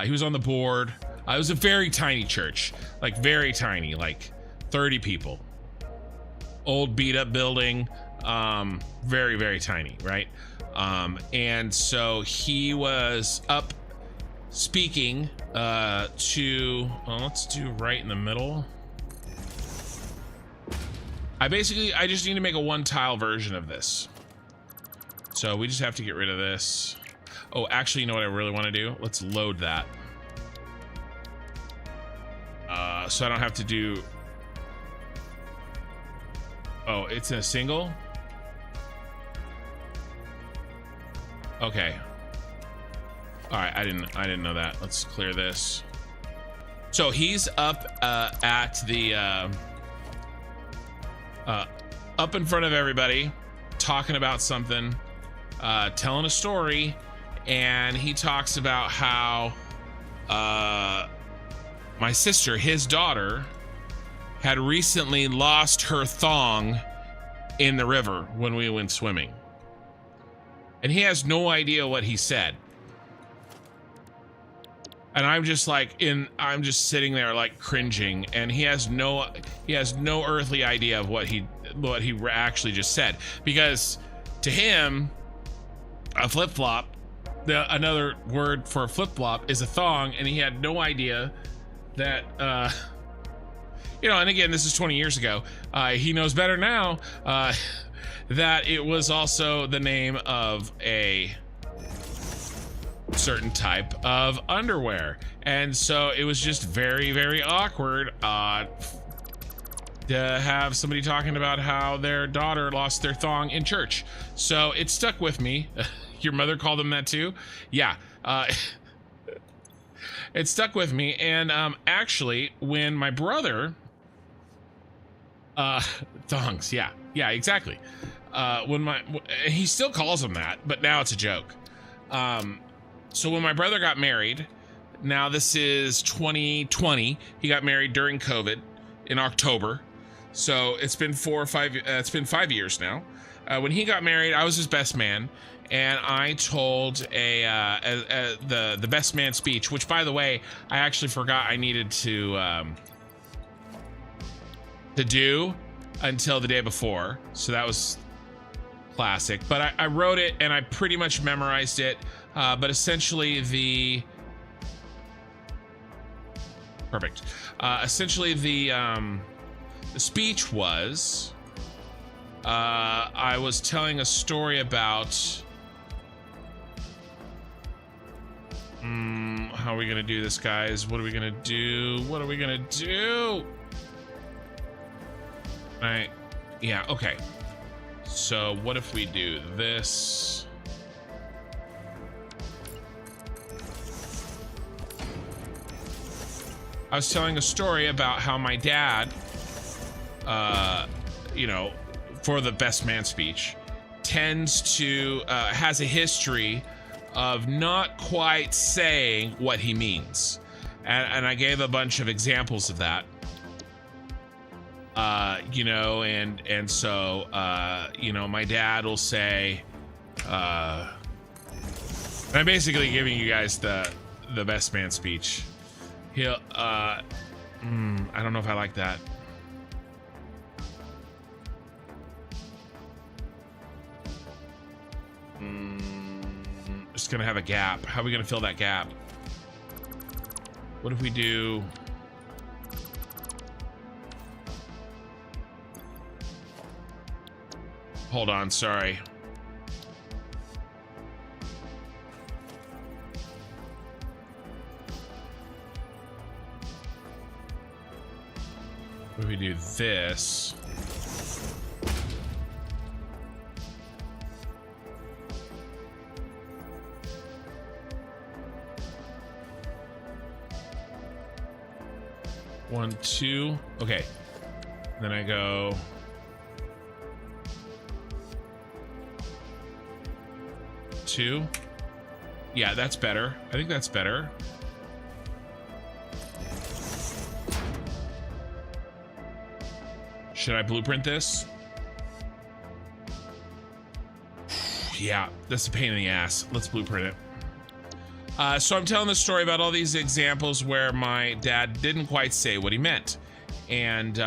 he was on the board. It was a very tiny church, like very tiny, like 30 people. Old beat up building, very, very tiny, right? And so he was up speaking to, well, let's do right in the middle. I just need to make a one tile version of this. So we just have to get rid of this. Oh, actually, you know what I really want to do? Let's load that. So I don't have to do... Oh, it's in a single? Okay. All right, I didn't know that. Let's clear this. So he's up at the up in front of everybody, talking about something, telling a story, and he talks about how my sister, his daughter, had recently lost her thong in the river when we went swimming. And he has no idea what he said. And I'm just like I'm just sitting there like cringing, and he has no earthly idea of what he actually just said, because to him a flip-flop, another word for a flip-flop is a thong, and he had no idea that you know, and again, this is 20 years ago. He knows better now that it was also the name of a certain type of underwear. And so it was just very, very awkward to have somebody talking about how their daughter lost their thong in church. So it stuck with me. Your mother called them that too? Yeah. It stuck with me. And actually, when my brother... thongs, yeah, exactly. He still calls them that, but now it's a joke. So when my brother got married, now this is 2020, he got married during COVID in October. So it's been 5 years now. When he got married, I was his best man, and I told the best man speech, which, by the way, I actually forgot I needed to do until the day before. So that was classic, but I wrote it and I pretty much memorized it. But essentially the speech was, I was telling a story about, how are we gonna do this, guys? What are we gonna do? Right. Yeah, okay. So what if we do this? I was telling a story about how my dad, you know, for the best man speech, tends to, has a history of not quite saying what he means. And I gave a bunch of examples of that. You know, and so, you know, my dad will say, I'm basically giving you guys the best man speech. He'll, I don't know if I like that. Just gonna have a gap. How are we gonna fill that gap? What if we do... Hold on, sorry. What if we do this? One, two. Okay. Then I go... two. Yeah, that's better. I think that's better. Should I blueprint this? Yeah, that's a pain in the ass. Let's blueprint it. So I'm telling the story about all these examples where my dad didn't quite say what he meant. And,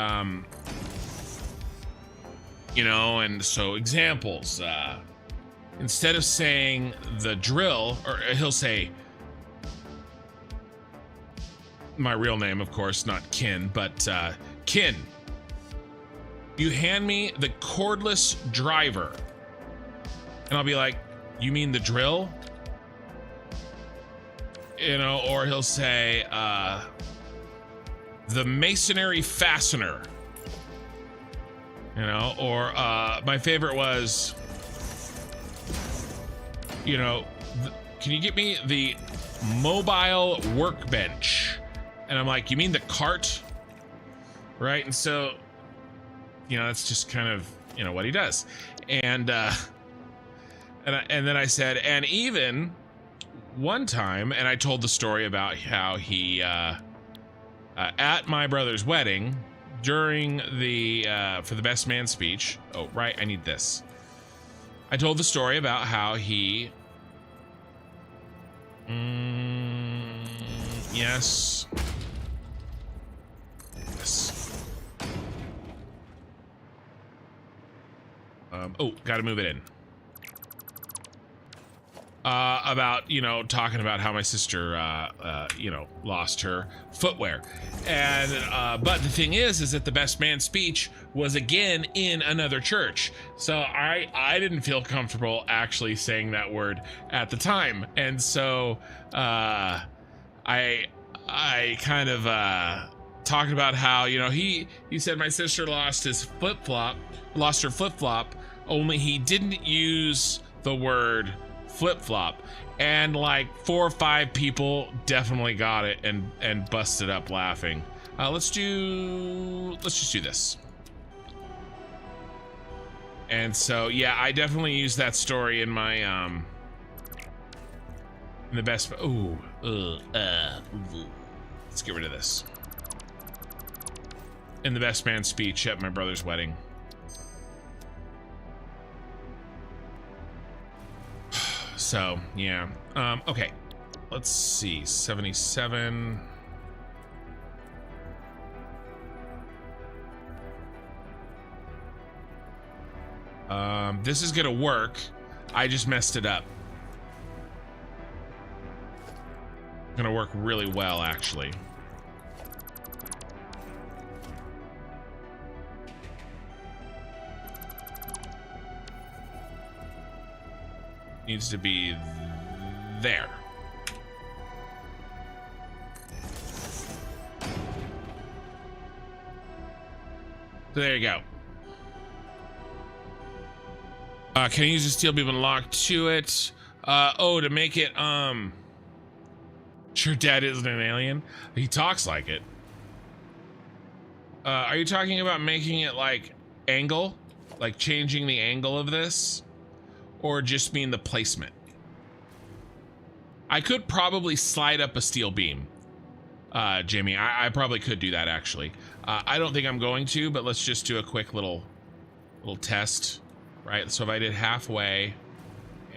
you know, and so examples, instead of saying the drill, or he'll say my real name, of course, not Kin, but Kin, you hand me the cordless driver. And I'll be like, you mean the drill? You know, or he'll say the masonry fastener. You know, or my favorite was, you know, can you get me the mobile workbench? And I'm like, you mean the cart? Right? And so, you know, that's just kind of, you know, what he does. And then I said, and even one time, and I told the story about how he at my brother's wedding during the for the best man speech. Oh, right, I need this. I told the story about how he yes. Oh, gotta move it in. About, you know, talking about how my sister, you know, lost her footwear. And, but the thing is that the best man speech was again in another church. So I didn't feel comfortable actually saying that word at the time. And so, I kind of, talked about how, you know, he said my sister lost her flip-flop, only he didn't use the word flip-flop, and like 4 or 5 people definitely got it and busted up laughing. Let's just do this. And so yeah, I definitely used that story in my in the best. Let's get rid of this. In the best man speech at my brother's wedding. So yeah, okay, let's see, 77. This is gonna work. I just messed it up. Gonna work really well, actually. Needs to be there. So there you go. Can you use the steel beam and lock to it? Oh, to make it, your dad isn't an alien? He talks like it. Are you talking about making it like angle? Like changing the angle of this? Or just mean the placement? I could probably slide up a steel beam, Jamie. I probably could do that, actually. I don't think I'm going to, but let's just do a quick little test, right? So if I did halfway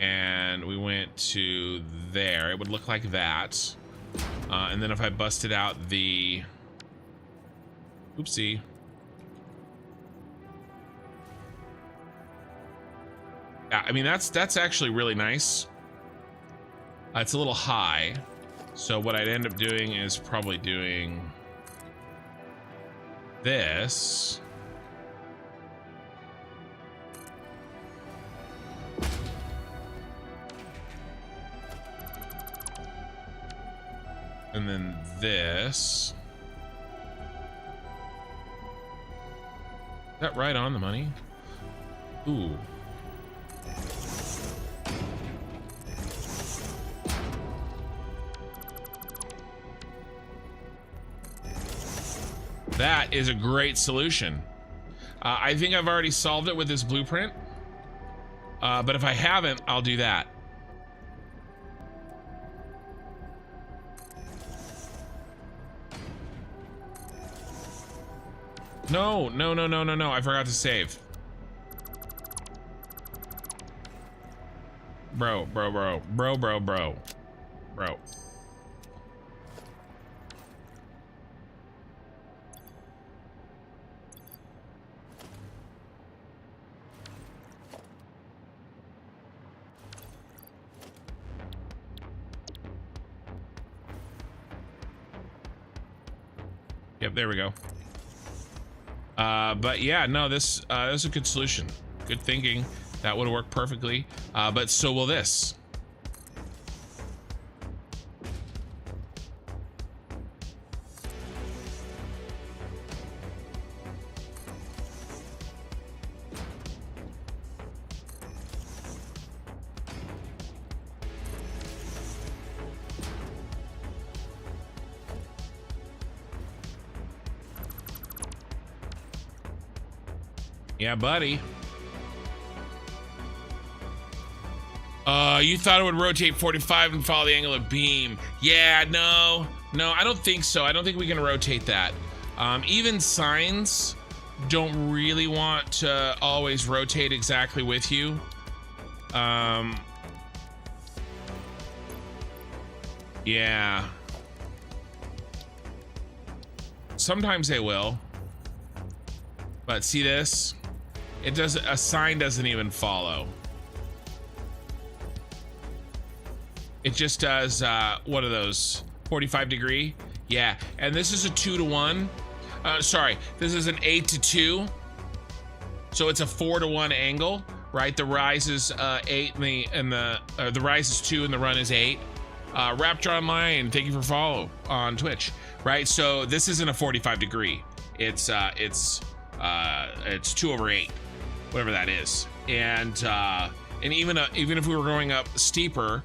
and we went to there, it would look like that. And then if I busted out the, oopsie. I mean, that's actually really nice. It's a little high. So what I'd end up doing is probably doing this. And then this. Is that right on the money? Ooh. That is a great solution. I think I've already solved it with this blueprint. But if I haven't, I'll do that. No, I forgot to save. Bro. Yep, there we go. But yeah, no, this is a good solution. Good thinking. That would have worked perfectly. But so will this. Yeah, buddy. You thought it would rotate 45 and follow the angle of beam. Yeah, no, No, I don't think so. I don't think we can rotate that. Even signs don't really want to always rotate exactly with you. Yeah. Sometimes they will. But see this? It does, a sign doesn't even follow. It just does what are those? 45 degree? Yeah, and this is a 2 to 1. Sorry, this is an 8 to 2. So it's a 4 to 1 angle, right? The rise is 8 and the rise is 2 and the run is 8. Raptor Online, thank you for follow on Twitch, right? So this isn't a 45 degree. It's 2/8, whatever that is. And even if we were going up steeper,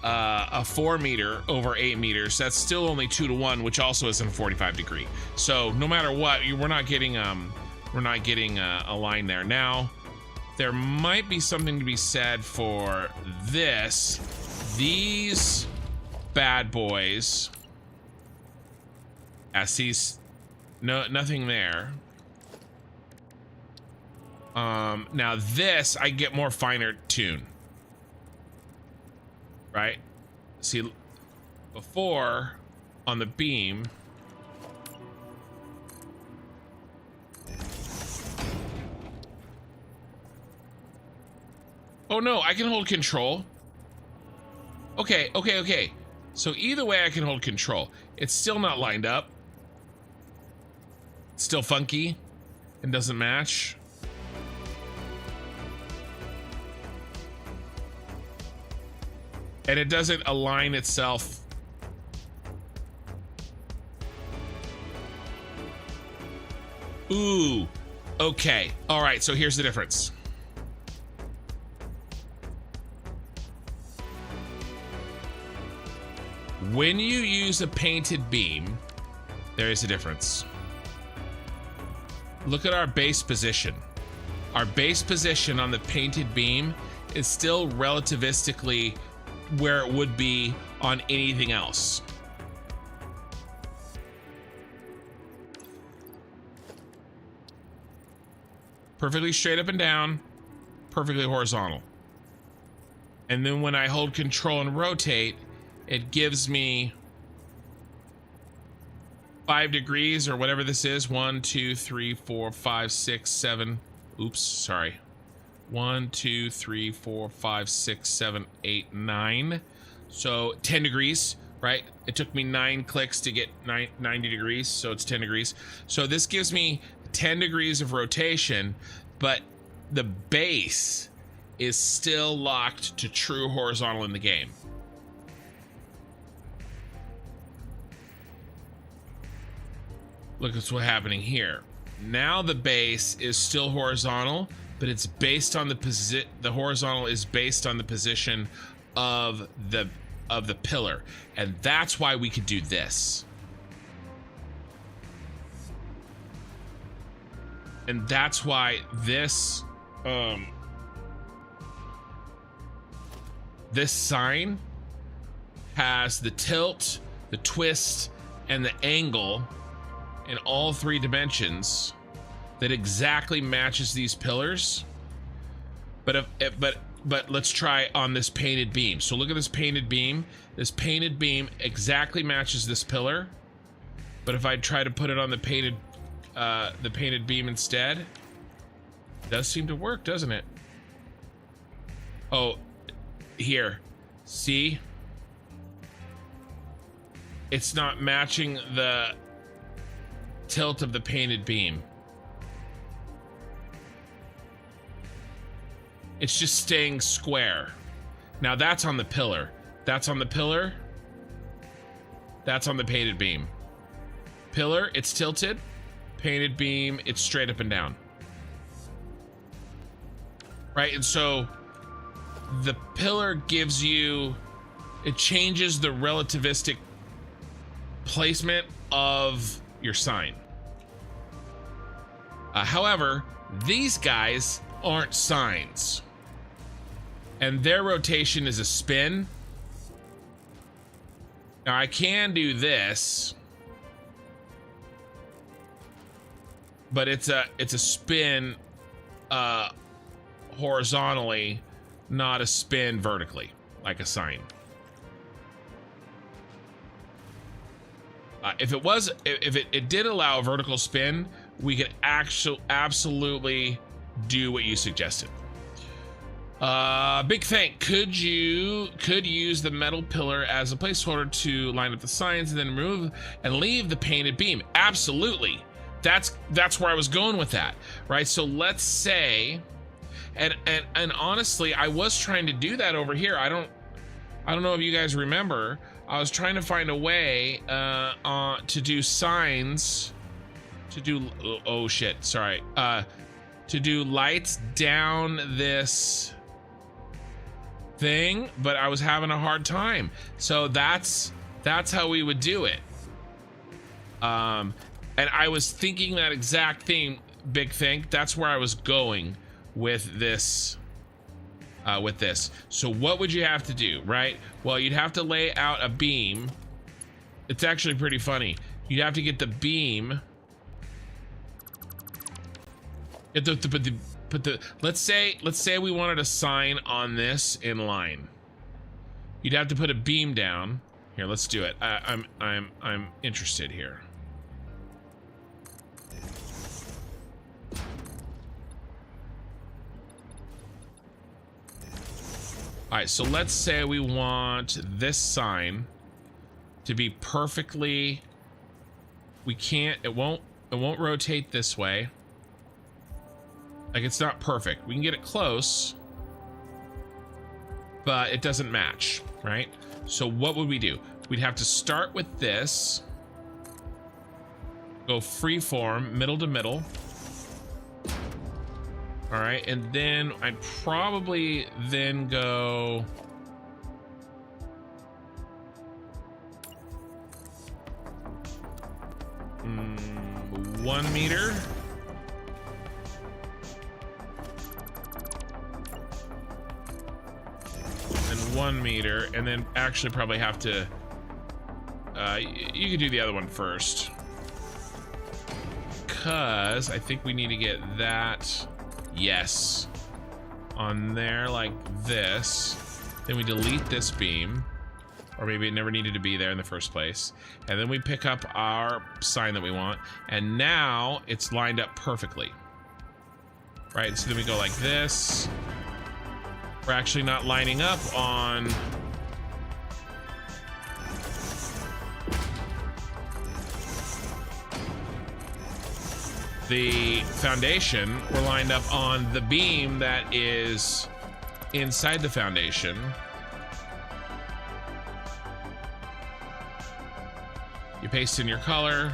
a 4 meter over 8 meters, that's still only 2 to 1, which also isn't a 45 degree. So no matter what, we're not getting a line there. Now, there might be something to be said for this. These bad boys. Nothing there. Now this, I get more finer tune. Right? See, before on the beam, oh no, I can hold control. Okay. So either way I can hold control. It's still not lined up. It's still funky and doesn't match. And it doesn't align itself. Ooh, okay. All right, so here's the difference. When you use a painted beam, there is a difference. Look at our base position. Our base position on the painted beam is still relativistically where it would be on anything else. Perfectly straight up and down, perfectly horizontal. And then when I hold control and rotate, it gives me 5 degrees or whatever this is. 1, 2, 3, 4, 5, 6, 7. Oops, sorry. 1, 2, 3, 4, 5, 6, 7, 8, 9. So 10 degrees, right? It took me 9 clicks to get 90 degrees, so it's 10 degrees. So this gives me 10 degrees of rotation, but the base is still locked to true horizontal in the game. Look at what's happening here. Now the base is still horizontal, but it's based on the horizontal is based on the position of the pillar, and that's why we could do this. And that's why this this sign has the tilt, the twist, and the angle in all 3 dimensions that exactly matches these pillars. But let's try on this painted beam. So look at this painted beam. This painted beam exactly matches this pillar. But if I try to put it on the painted beam instead, it does seem to work, doesn't it? Oh, here. See? It's not matching the tilt of the painted beam. It's just staying square. Now that's on the pillar. That's on the pillar. That's on the painted beam. Pillar, it's tilted. Painted beam, it's straight up and down. Right, and so the pillar gives you, it changes the relativistic placement of your sign. However, these guys aren't signs. And their rotation is a spin. Now I can do this, but it's a spin horizontally, not a spin vertically, like a sine. If it did allow a vertical spin, we could absolutely do what you suggested. Big thank. Could use the metal pillar as a placeholder to line up the signs and then remove and leave the painted beam? Absolutely. That's where I was going with that, right? So let's say, and honestly, I was trying to do that over here. I don't know if you guys remember. I was trying to find a way to do signs, to do to do lights down this thing, but I was having a hard time. So that's how we would do it. And I was thinking that exact thing, Big Think. That's where I was going with this. So what would you have to do, right? Well, you'd have to lay out a beam. It's actually pretty funny. You'd have to get the beam. You have to put the let's say we wanted a sign on this in line. You'd have to put a beam down. Here, let's do it. I'm interested here. All right, so let's say we want this sign to be perfectly, it won't rotate this way. Like, it's not perfect. We can get it close, but it doesn't match, right? So what would we do? We'd have to start with this, go freeform, middle to middle. All right, and then I'd probably then go mm, 1 meter. And 1 meter, and then actually probably have to, you could do the other one first. Because I think we need to get that. Yes, on there like this. Then we delete this beam, or maybe it never needed to be there in the first place. And then we pick up our sign that we want, and now it's lined up perfectly. Right, so then we go like this. We're actually not lining up on the foundation. We're lined up on the beam that is inside the foundation. You paste in your color.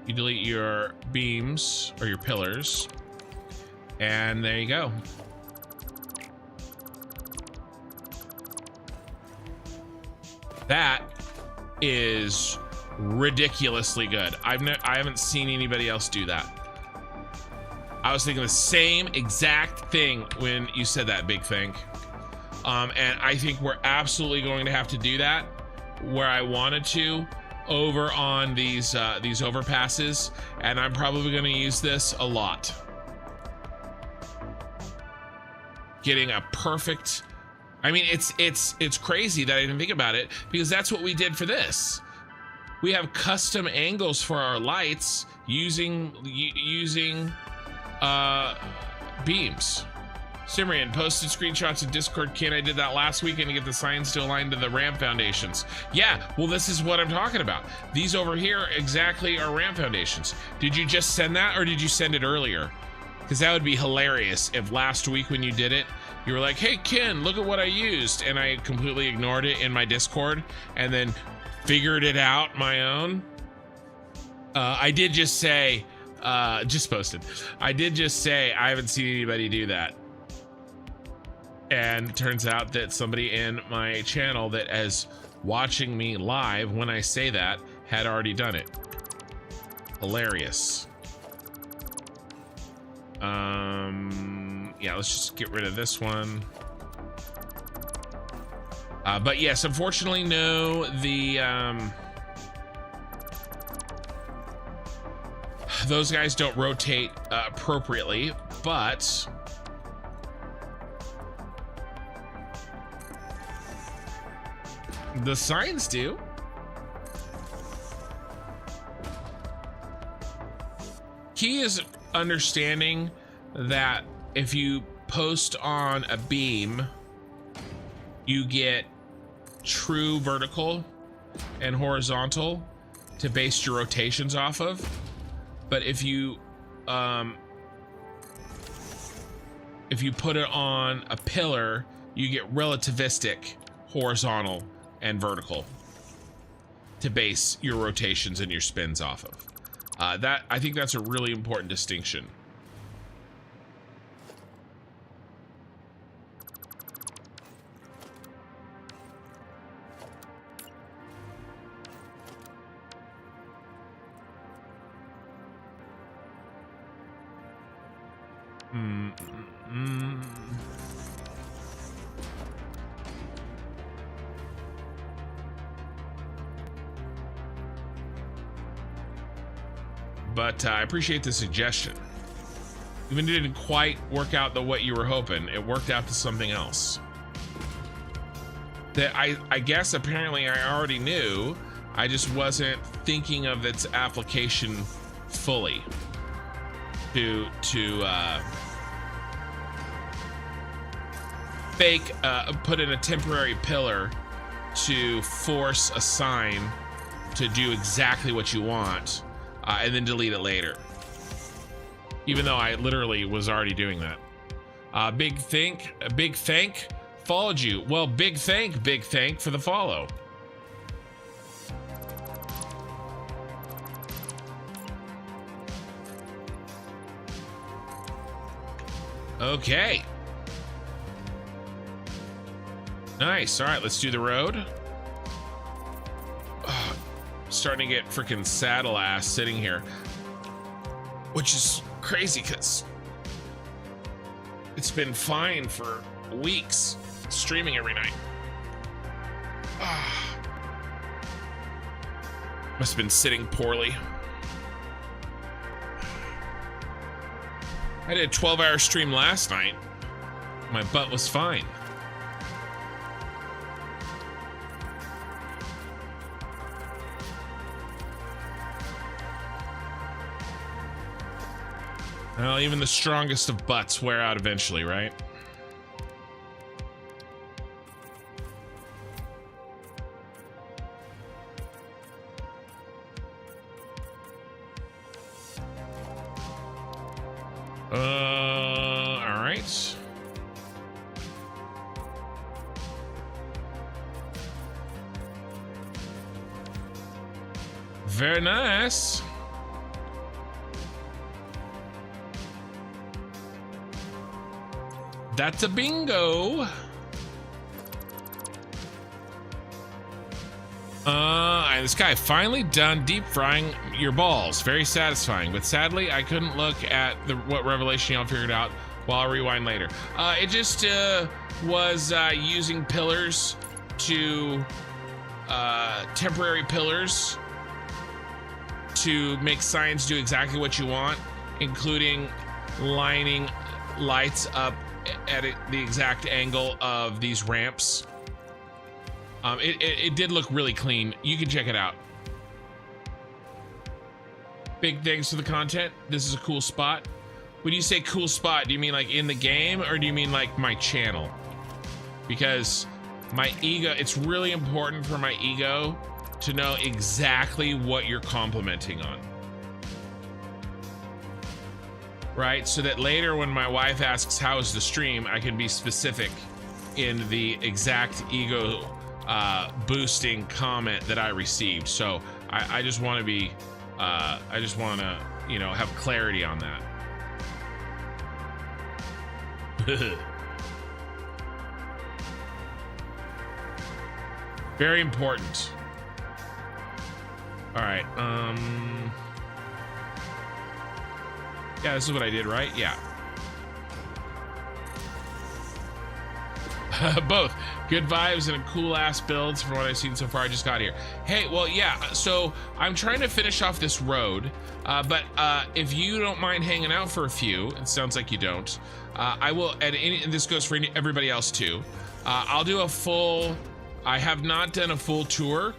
You delete your beams or your pillars. And there you go. That is ridiculously good. I haven't seen anybody else do that. I was thinking the same exact thing when you said that, Big Think. And I think we're absolutely going to have to do that where I wanted to over on these overpasses, and I'm probably going to use this a lot. Getting a perfect, I mean, it's crazy that I didn't think about it, because that's what we did for this. We have custom angles for our lights using beams. Simrian posted screenshots of Discord. Ken, I did that last weekend to get the signs to align to the ramp foundations. Yeah, well, this is what I'm talking about. These over here exactly are ramp foundations. Did you just send that, or did you send it earlier? Because that would be hilarious if last week when you did it, you were like, hey, Ken, look at what I used. And I completely ignored it in my Discord and then figured it out my own. I did just say, just posted. I did just say, I haven't seen anybody do that. And it turns out that somebody in my channel that is watching me live when I say that had already done it. Hilarious. Yeah, let's just get rid of this one. But yes, unfortunately, no, those guys don't rotate appropriately, but the signs do. Key is understanding that if you post on a beam, you get true vertical and horizontal to base your rotations off of. But if you put it on a pillar, you get relativistic horizontal and vertical to base your rotations and your spins off of. I think that's a really important distinction. But I appreciate the suggestion. Even if it didn't quite work out what you were hoping, it worked out to something else. That I guess apparently I already knew, I just wasn't thinking of its application fully. To put in a temporary pillar to force a sign to do exactly what you want, and then delete it later. Even though I literally was already doing that. Big thank followed you. Well, big thank for the follow. Okay. Nice. All right, let's do the road. Oh, starting to get freaking saddle ass sitting here, which is crazy because it's been fine for weeks streaming every night. Must have been sitting poorly. I did a 12-hour stream last night. My butt was fine. Well, even the strongest of butts wear out eventually, right? All right. Very nice. That's a bingo. And this guy finally done deep frying your balls. Very satisfying, but sadly I couldn't look at what revelation y'all figured out while I rewind later. It just was using pillars to temporary pillars to make signs do exactly what you want, including lining lights up at the exact angle of these ramps. It did look really clean. You can check it out. Big thanks for the content. This is a cool spot. When you say cool spot, do you mean like in the game or do you mean like my channel? Because my ego, it's really important for my ego to know exactly what you're complimenting on. Right? So that later when my wife asks, how is the stream? I can be specific in the exact ego boosting comment that I received. So I just want to be, I just want to, you know, have clarity on that. Very important. All right. Yeah, this is what I did, right? Yeah. Both. Good vibes and cool ass builds from what I've seen so far. I just got here. Hey, well, yeah, so I'm trying to finish off this road, but if you don't mind hanging out for a few, it sounds like you don't, I will, and this goes for everybody else too, I'll do a full, I have not done a full tour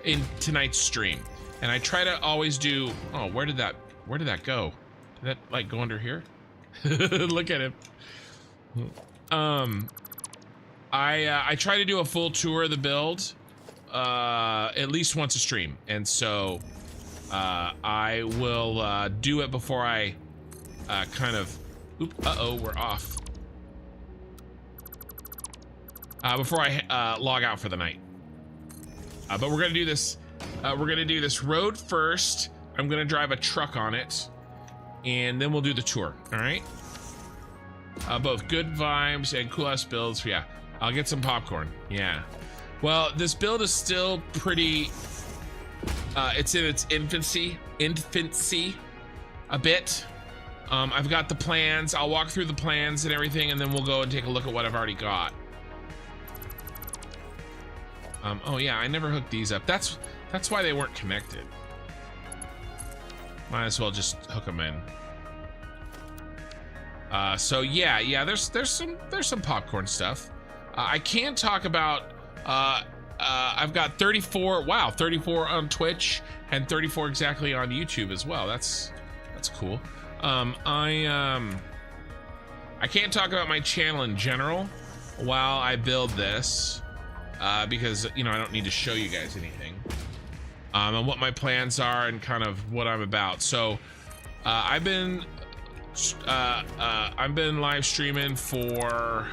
in tonight's stream, and I try to always do, oh, where did that go? Did that like go under here? Look at him. I try to do a full tour of the build at least once a stream, and so I will do it before I kind of we're off before I log out for the night, but we're gonna do this road first. I'm gonna drive a truck on it, and then we'll do the tour. All right, both good vibes and cool ass builds. Yeah, I'll get some popcorn. Yeah. Well, this build is still pretty, it's in its infancy a bit. I've got the plans. I'll walk through the plans and everything, and then we'll go and take a look at what I've already got. Oh yeah, I never hooked these up. That's why they weren't connected. Might as well just hook them in. So yeah, there's some popcorn stuff. I can talk about, I've got 34 on Twitch and 34 exactly on YouTube as well. That's cool. I can't talk about my channel in general while I build this, because, you know, I don't need to show you guys anything, and what my plans are and kind of what I'm about. So, I've been live streaming for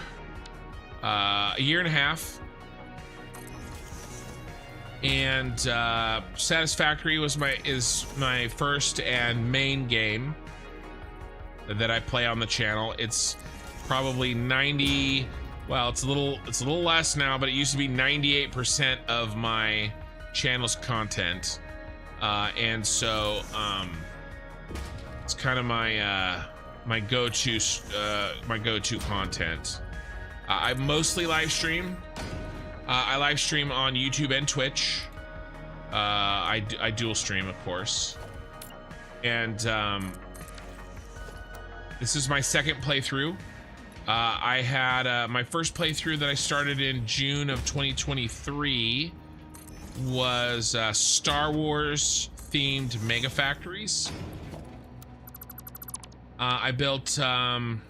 a year and a half, and Satisfactory is my first and main game that I play on the channel. It's probably 90, well, it's a little less now, but it used to be 98% of my channel's content, and so it's kind of my go-to content. I mostly live stream. I live stream on YouTube and Twitch. I dual stream, of course. And this is my second playthrough. I had my first playthrough that I started in June of 2023 was Star Wars themed mega factories. I built 5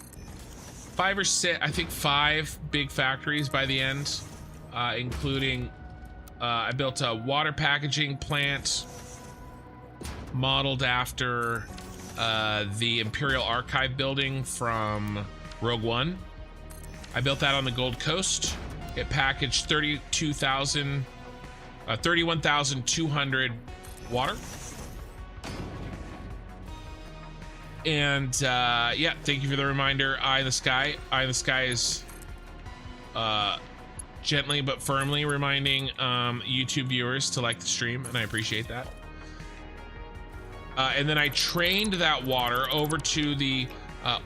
or 6, I think 5 big factories by the end, including I built a water packaging plant modeled after the Imperial Archive building from Rogue One. I built that on the Gold Coast. It packaged 31,200 water. And yeah, thank you for the reminder. Eye in the Sky. Eye in the Sky is gently but firmly reminding YouTube viewers to like the stream, and I appreciate that. And then I trained that water over to the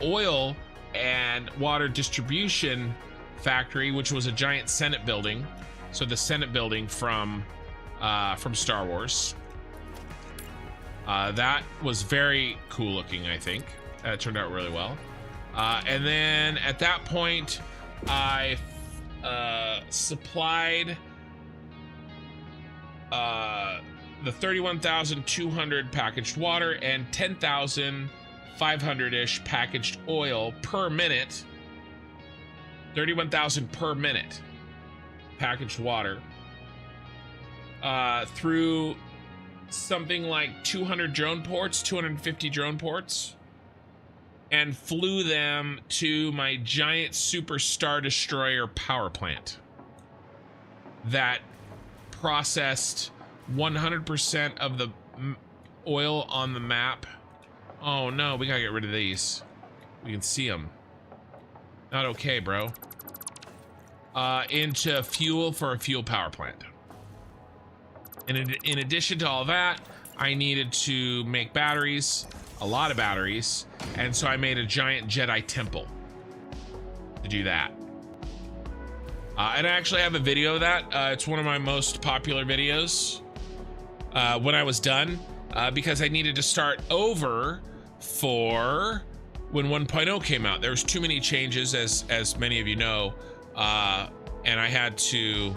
oil and water distribution factory, which was a giant Senate building. So the Senate building from Star Wars. That was very cool looking, I think. It turned out really well. And then at that point, I supplied the 31,200 packaged water and 10,500-ish packaged oil per minute. 31,000 per minute packaged water through something like 200 drone ports, 250 drone ports, and flew them to my giant super Star Destroyer power plant that processed 100% of the oil on the map. Oh no, we gotta get rid of these. We can see them. Not okay, bro. Into fuel for a fuel power plant. And in addition to all that, I needed to make batteries, a lot of batteries, and so I made a giant Jedi temple to do that. And I actually have a video of that. It's one of my most popular videos when I was done, because I needed to start over for when 1.0 came out. There was too many changes, as many of you know, and I had to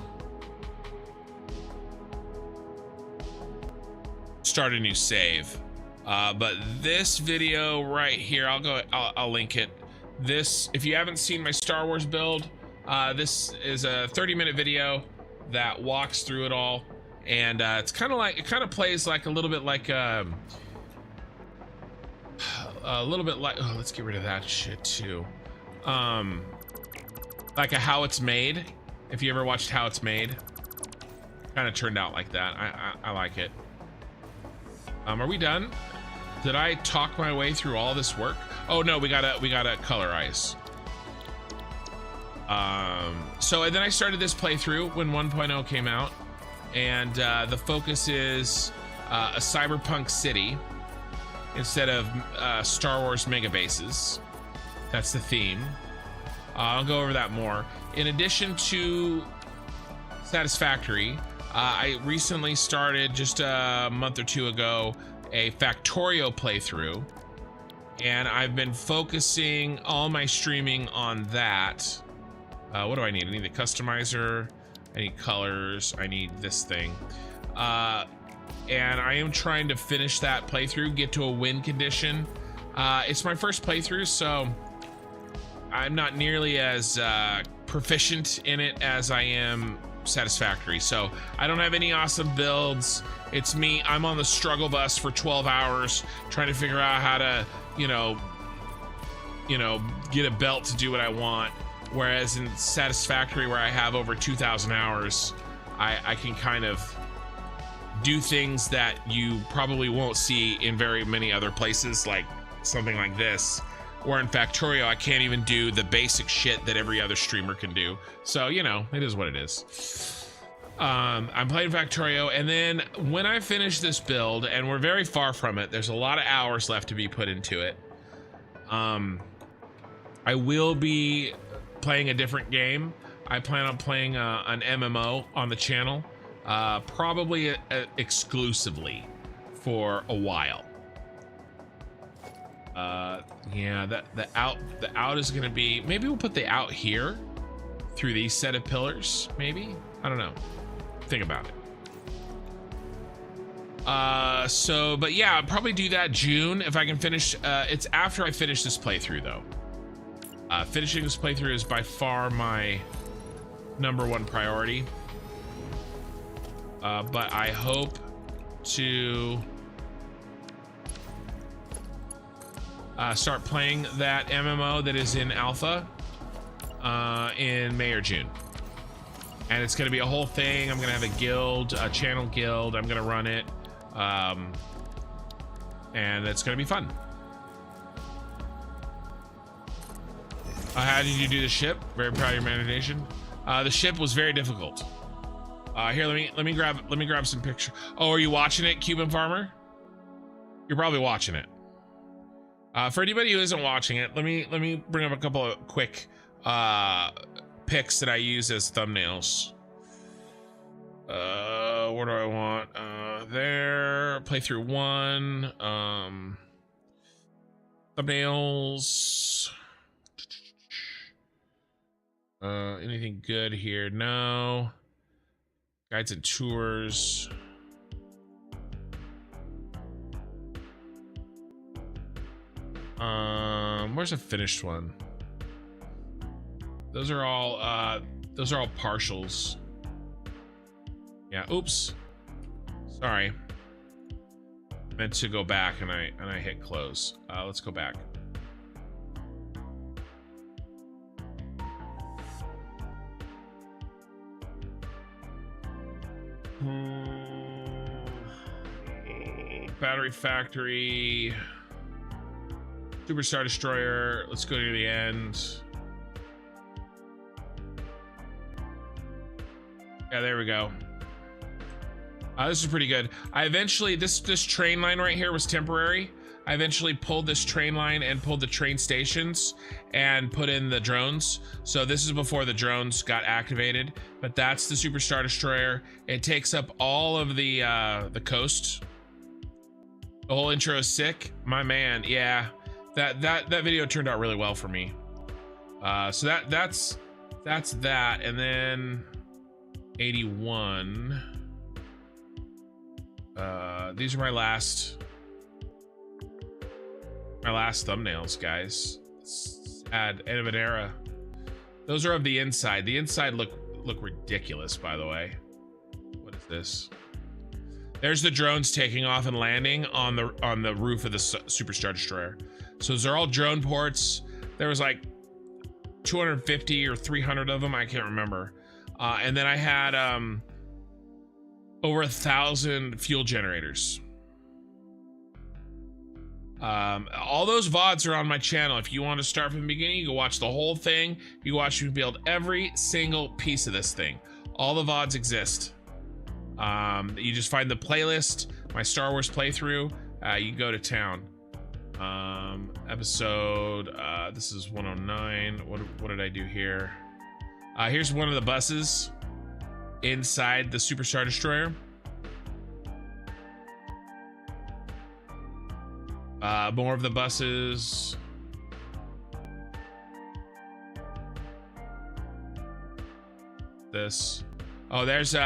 start a new save. But this video right here, I'll link it. This, if you haven't seen my Star Wars build, this is a 30-minute video that walks through it all, and it's kind of like, it kind of plays like a little bit like oh, let's get rid of that shit too. Like a How It's Made. If you ever watched How It's Made, kind of turned out like that. I like it. Are we done? Did I talk my way through all this work? Oh no, we gotta colorize. So and then I started this playthrough when 1.0 came out, and the focus is a cyberpunk city instead of Star Wars mega bases. That's the theme. I'll go over that more. In addition to Satisfactory, I recently started just a month or two ago a Factorio playthrough, and I've been focusing all my streaming on that. What do I need? I need the customizer, I need colors, I need this thing. And I am trying to finish that playthrough, get to a win condition. It's my first playthrough, so I'm not nearly as proficient in it as I am Satisfactory. So I don't have any awesome builds. It's me, I'm on the struggle bus for 12 hours trying to figure out how to, you know, get a belt to do what I want. Whereas in Satisfactory, where I have over 2,000 hours, I can kind of do things that you probably won't see in very many other places, like something like this. Or in Factorio, I can't even do the basic shit that every other streamer can do. So, you know, it is what it is. I'm playing Factorio, and then when I finish this build, and we're very far from it, there's a lot of hours left to be put into it. I will be playing a different game. I plan on playing an MMO on the channel, probably exclusively for a while. Yeah, the out is gonna be, maybe we'll put the out here through these set of pillars, maybe. I don't know, think about it. So, but yeah, I'll probably do that June if I can finish. It's after I finish this playthrough though. Finishing this playthrough is by far my #1 priority. But I hope to start playing that MMO that is in alpha in May or June. And it's gonna be a whole thing. I'm gonna have a guild, a channel guild. I'm gonna run it. And it's gonna be fun. How did you do the ship? Very proud of your management. The ship was very difficult. Here, let me grab some pictures. Oh, are you watching it, Cuban Farmer? You're probably watching it. For anybody who isn't watching it, let me bring up a couple of quick pics that I use as thumbnails. What do I want? There, playthrough 1. Thumbnails. Anything good here? No. Guides and tours. Where's a finished one? Those are all partials. Yeah, oops. Sorry. Meant to go back and I hit close. Let's go back. Battery Factory, Superstar Destroyer. Let's go to the end. Yeah, there we go. This is pretty good. I eventually, this train line right here was temporary. I eventually pulled this train line and pulled the train stations and put in the drones. So this is before the drones got activated, but that's the Superstar Destroyer. It takes up all of the coast. The whole intro is sick, my man. Yeah, that video turned out really well for me. So that's that, and then 81. These are my last thumbnails, guys. Sad end of an era. Those are of the inside. The inside look ridiculous, by the way. What is this? There's the drones taking off and landing on the roof of the Superstar Destroyer. So those are all drone ports. There was like 250 or 300 of them, I can't remember. And then I had over 1,000 fuel generators. All those VODs are on my channel. If you want to start from the beginning, you can watch the whole thing. You watch me build every single piece of this thing. All the VODs exist. You just find the playlist, my Star Wars playthrough. You can go to town. Episode, this is 109. What did I do here? Here's one of the buses inside the Superstar Destroyer. More of the buses. This. Oh, there's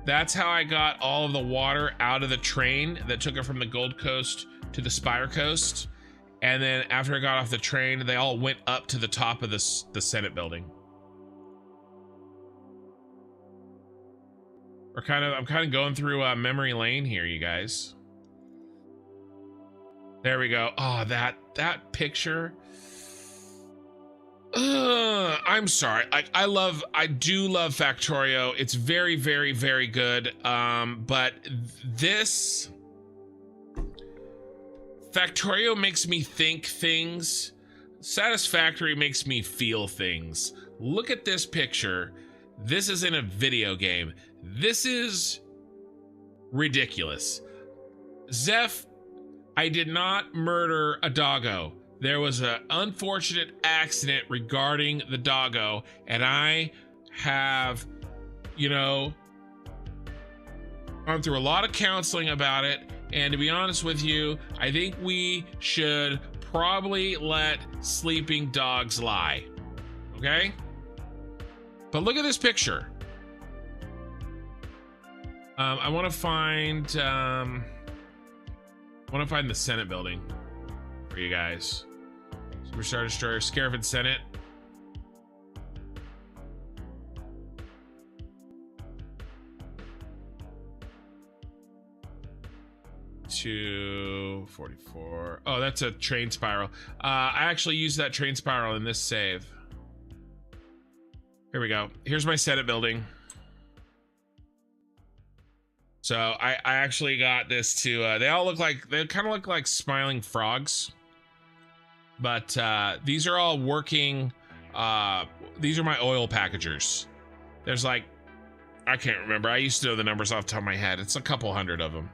that's how I got all of the water out of the train that took it from the Gold Coast to the Spire Coast. And then after I got off the train, they all went up to the top of the Senate building. I'm kind of going through memory lane here, you guys. There we go. Oh, that picture. I'm sorry. I do love Factorio. It's very, very, very good. But this Factorio makes me think things. Satisfactory makes me feel things. Look at this picture. This is in a video game. This is ridiculous. Zeph, I did not murder a doggo. There was an unfortunate accident regarding the doggo, and I have, gone through a lot of counseling about it. And to be honest with you, I think we should probably let sleeping dogs lie. Okay? But look at this picture. I want to find the Senate building for you guys. Superstar Destroyer, Scarifin Senate. $244. Oh, that's a train spiral. I actually used that train spiral in this save. Here we go. Here's my Senate building. So I actually got this to, they kind of look like smiling frogs, but these are all working. These are my oil packagers. There's like, I can't remember. I used to know the numbers off the top of my head. It's a couple hundred of them.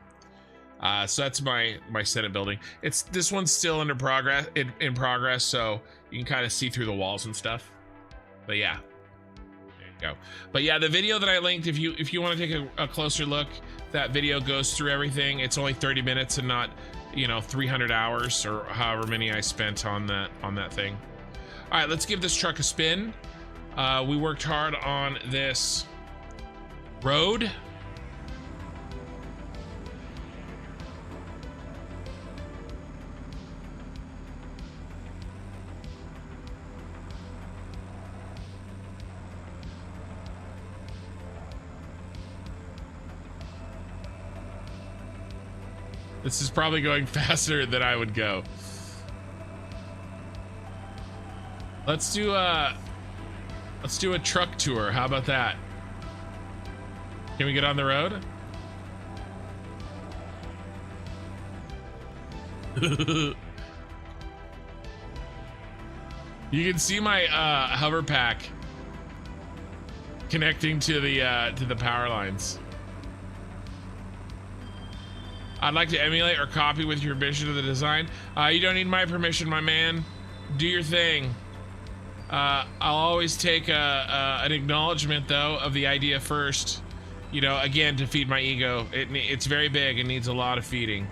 So that's my Senate building. This one's still in progress, so you can kind of see through the walls and stuff. But yeah, there you go. But yeah, the video that I linked, if you want to take a closer look, that video goes through everything. It's only 30 minutes and not 300 hours or however many I spent on that thing. All right, let's give this truck a spin. We worked hard on this road. This is probably going faster than I would go. Let's do a truck tour. How about that? Can we get on the road? You can see my hover pack connecting to the power lines. I'd like to emulate or copy with your vision of the design. You don't need my permission, my man. Do your thing. I'll always take an acknowledgement, though, of the idea first. You know, again, to feed my ego. It's very big and needs a lot of feeding.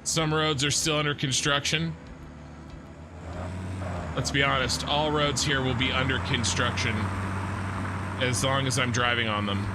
Some roads are still under construction. Let's be honest, all roads here will be under construction as long as I'm driving on them.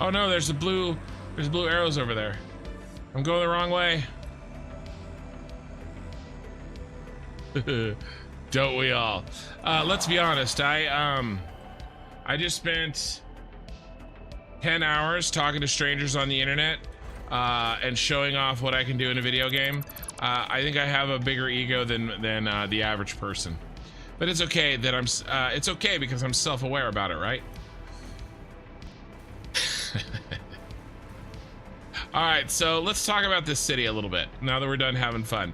Oh no, there's blue arrows over there. I'm going the wrong way. Don't we all? Let's be honest, I just spent 10 hours talking to strangers on the internet and showing off what I can do in a video game. I think I have a bigger ego than the average person. But it's okay that it's okay because I'm self-aware about it, right? All right, so let's talk about this city a little bit now that we're done having fun.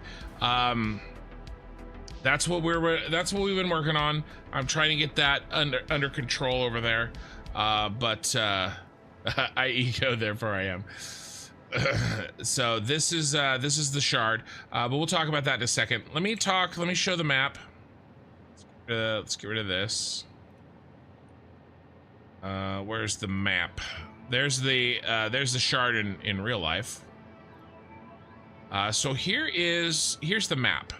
That's what we've been working on. I'm trying to get that under control over there, but I ego, therefore I am. So this is the shard, but we'll talk about that in a second. Let me show the map. Let's get rid of this. Where's the map? There's the shard in real life. So here's the map.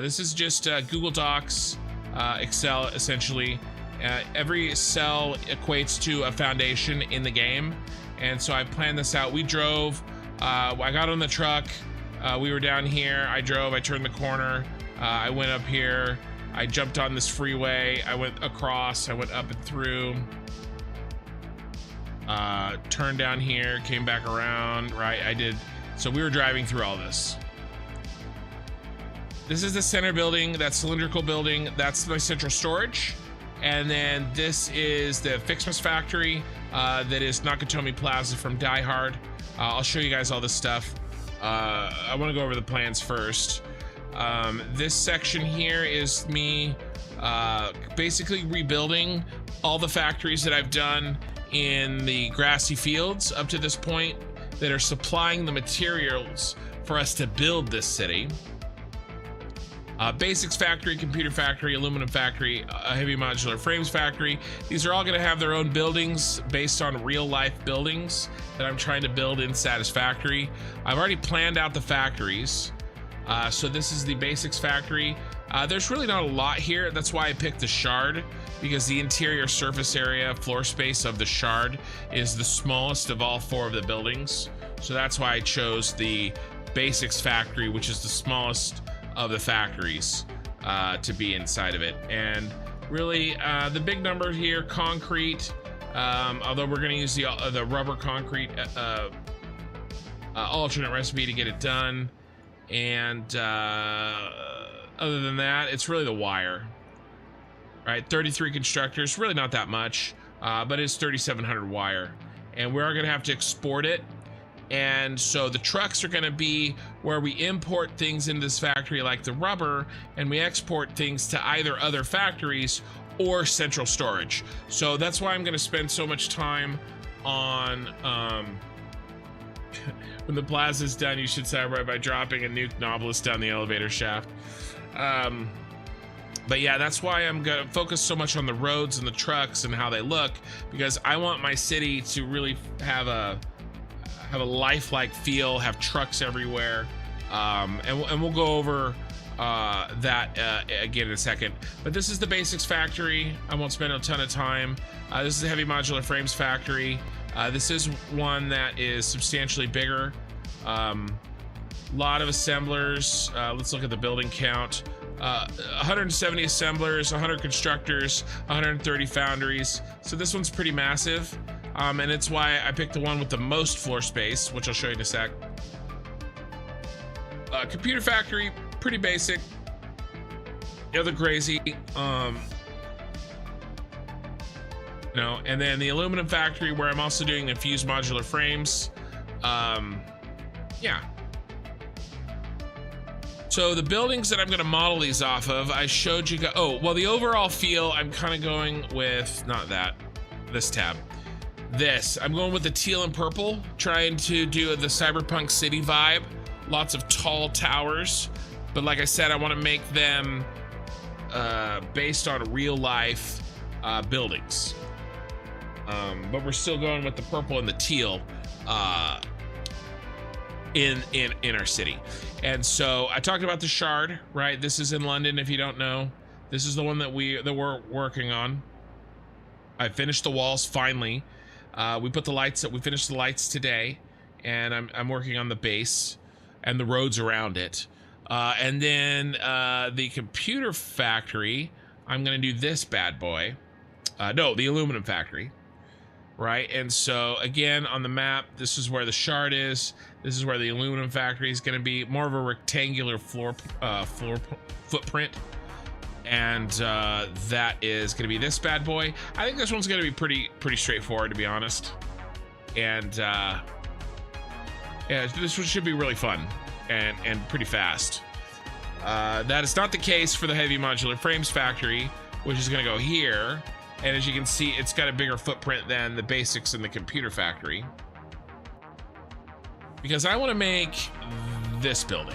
This is just Google Docs, Excel essentially. Every cell equates to a foundation in the game, and so I planned this out. We drove. I got on the truck. We were down here. I drove. I turned the corner. I went up here. I jumped on this freeway. I went across. I went up and through. Turned down here, came back around, right? So we were driving through all this. This is the center building, that cylindrical building, that's my central storage. And then this is the Fixmas factory, that is Nakatomi Plaza from Die Hard. I'll show you guys all this stuff. I wanna go over the plans first. This section here is me, basically rebuilding all the factories that I've done in the grassy fields up to this point that are supplying the materials for us to build this city. Basics factory, computer factory, aluminum factory, heavy modular frames factory. These are all going to have their own buildings based on real life buildings that I'm trying to build in Satisfactory. I've already planned out the factories. So this is the basics factory. There's really not a lot here. That's why I picked the shard, because the interior surface area, floor space of the shard is the smallest of all 4 of the buildings. So that's why I chose the basics factory, which is the smallest of the factories, to be inside of it. And really, the big number here, concrete, although we're gonna use the rubber concrete alternate recipe to get it done. And other than that, it's really the wire. Right, 33 constructors, really not that much, but it's 3,700 wire. And we're gonna have to export it. And so the trucks are gonna be where we import things into this factory like the rubber, and we export things to either other factories or central storage. So that's why I'm gonna spend so much time on, when the plaza's done, you should celebrate by dropping a nuke novelist down the elevator shaft. But yeah, that's why I'm gonna focus so much on the roads and the trucks and how they look, because I want my city to really have a lifelike feel, have trucks everywhere. And we'll go over that again in a second. But this is the basics factory. I won't spend a ton of time. This is the heavy modular frames factory. This is one that is substantially bigger. Lot of assemblers. Let's look at the building count. 170 assemblers, 100 constructors, 130 foundries. So this one's pretty massive. And it's why I picked the one with the most floor space, which I'll show you in a sec. Computer factory, pretty basic. Nothing crazy. And then the aluminum factory, where I'm also doing the fused modular frames. Yeah. So the buildings that I'm going to model these off of, I showed you. The overall feel, I'm kind of going with this tab. I'm going with the teal and purple, trying to do the cyberpunk city vibe. Lots of tall towers, but like I said, I want to make them based on real life buildings. But we're still going with the purple and the teal in our city. And so I talked about the shard, right? This is in London, if you don't know. This is the one that we're working on. I finished the walls finally. We put the lights up. We finished the lights today, and I'm working on the base and the roads around it. And then the computer factory, I'm gonna do this bad boy. No, the aluminum factory. Right, and so again on the map, this is where the shard is. This is where the aluminum factory is going to be, more of a rectangular floor footprint, and that is going to be this bad boy. I think this one's going to be pretty straightforward, to be honest. And yeah, this one should be really fun and pretty fast. That is not the case for the heavy modular frames factory, which is going to go here. And as you can see, it's got a bigger footprint than the basics in the computer factory. Because I want to make this building.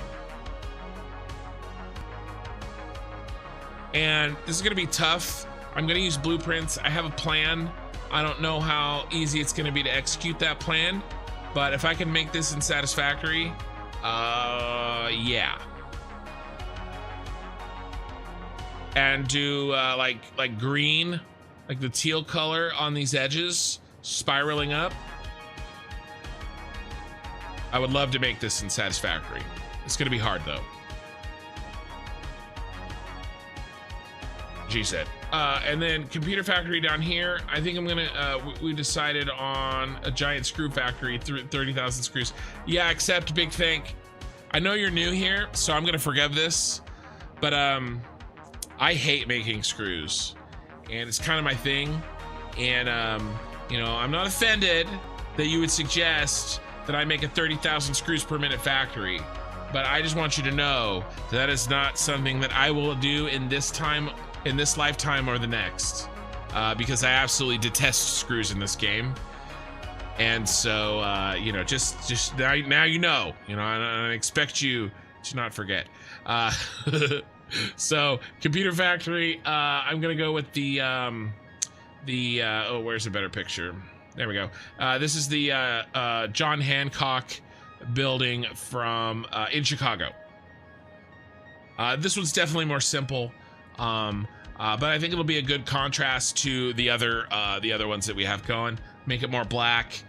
And this is going to be tough. I'm going to use blueprints. I have a plan. I don't know how easy it's going to be to execute that plan. But if I can make this in Satisfactory, yeah. And do like green, like the teal color on these edges, spiraling up. I would love to make this in Satisfactory. It's gonna be hard though. G said. And then computer factory down here, I think I'm gonna, we decided on a giant screw factory, 30,000 screws. Yeah, except big thank. I know you're new here, so I'm gonna forgive this, but I hate making screws. And it's kind of my thing, and I'm not offended that you would suggest that I make a 30,000 screws per minute factory, but I just want you to know that is not something that I will do in this lifetime or the next, because I absolutely detest screws in this game. And so just now you know, and I expect you to not forget. So computer factory, I'm gonna go with the where's a better picture? There we go. This is the John Hancock building from in Chicago. This one's definitely more simple, but I think it'll be a good contrast to the other ones that we have going. Make it more black,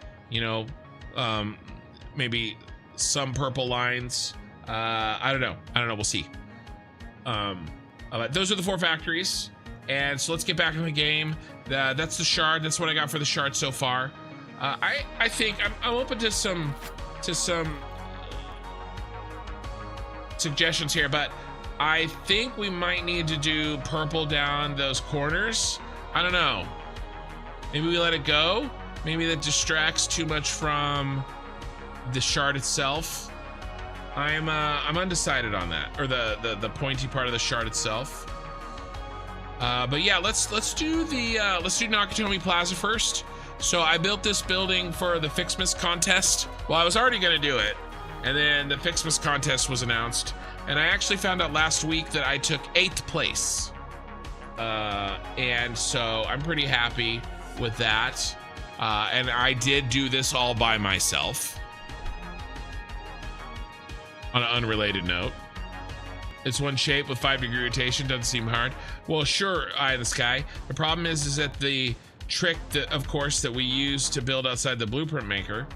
maybe some purple lines. I don't know. We'll see. Those are the 4 factories, and so let's get back in the game. That's the shard. That's what I got for the shard so far. I think I'm open to some suggestions here, but I think we might need to do purple down those corners. I don't know. Maybe we let it go. Maybe that distracts too much from the shard itself. I'm undecided on that, or the pointy part of the shard itself. But yeah, let's do Nakatomi Plaza first. So I built this building for the Fixmas contest. Well, I was already gonna do it, and then the Fixmas contest was announced, and I actually found out last week that I took 8th place. And so I'm pretty happy with that. And I did do this all by myself. On an unrelated note, it's one shape with 5-degree rotation. Doesn't seem hard. Well, sure, eye of the sky. The problem is that the trick that, of course, that we use to build outside the blueprint maker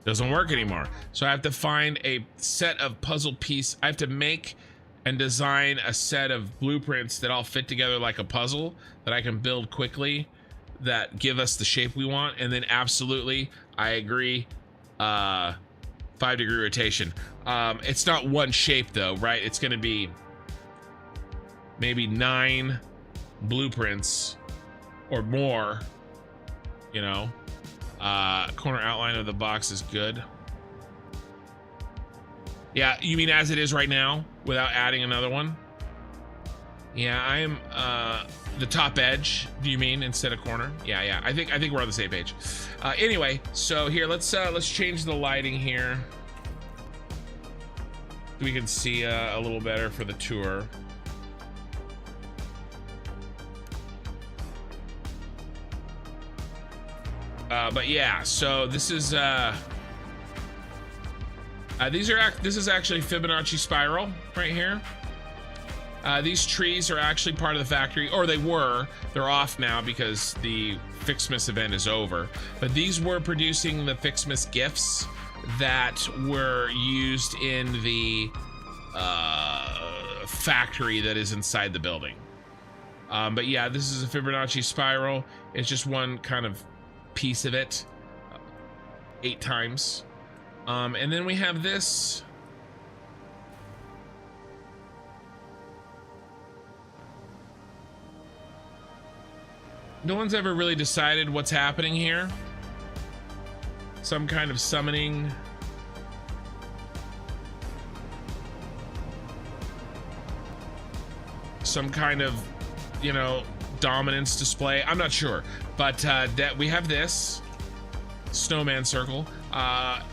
doesn't work anymore. So I have to find a set of puzzle piece. I have to make and design a set of blueprints that all fit together like a puzzle that I can build quickly that give us the shape we want. And then absolutely, I agree, 5-degree rotation. It's not one shape though, right? It's gonna be maybe 9 blueprints or more, you know. Corner outline of the box is good. Yeah, you mean as it is right now without adding another one? Yeah, I am the top edge, do you mean, instead of corner? Yeah, I think we're on the same page. Anyway, so here let's change the lighting here. We can see a little better for the tour. But yeah, so this is this is actually Fibonacci spiral right here. These trees are actually part of the factory, or they were. They're off now because the Fixmas event is over. But these were producing the Fixmas gifts that were used in the factory that is inside the building. But yeah, this is a Fibonacci spiral. It's just one kind of piece of it, 8 times. And then we have this. No one's ever really decided what's happening here. Some kind of summoning. Some kind of, you know, dominance display. I'm not sure, but that we have this snowman circle. Yeah,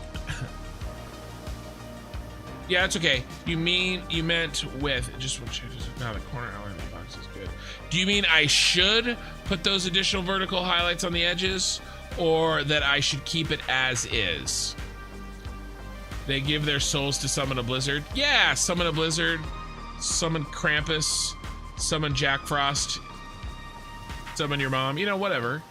it's okay. You meant with just now the corner outline of the box is good. Do you mean I should put those additional vertical highlights on the edges, or that I should keep it as is? They give their souls to summon a blizzard. Yeah, summon a blizzard, summon Krampus, summon Jack Frost, summon your mom, you know, whatever.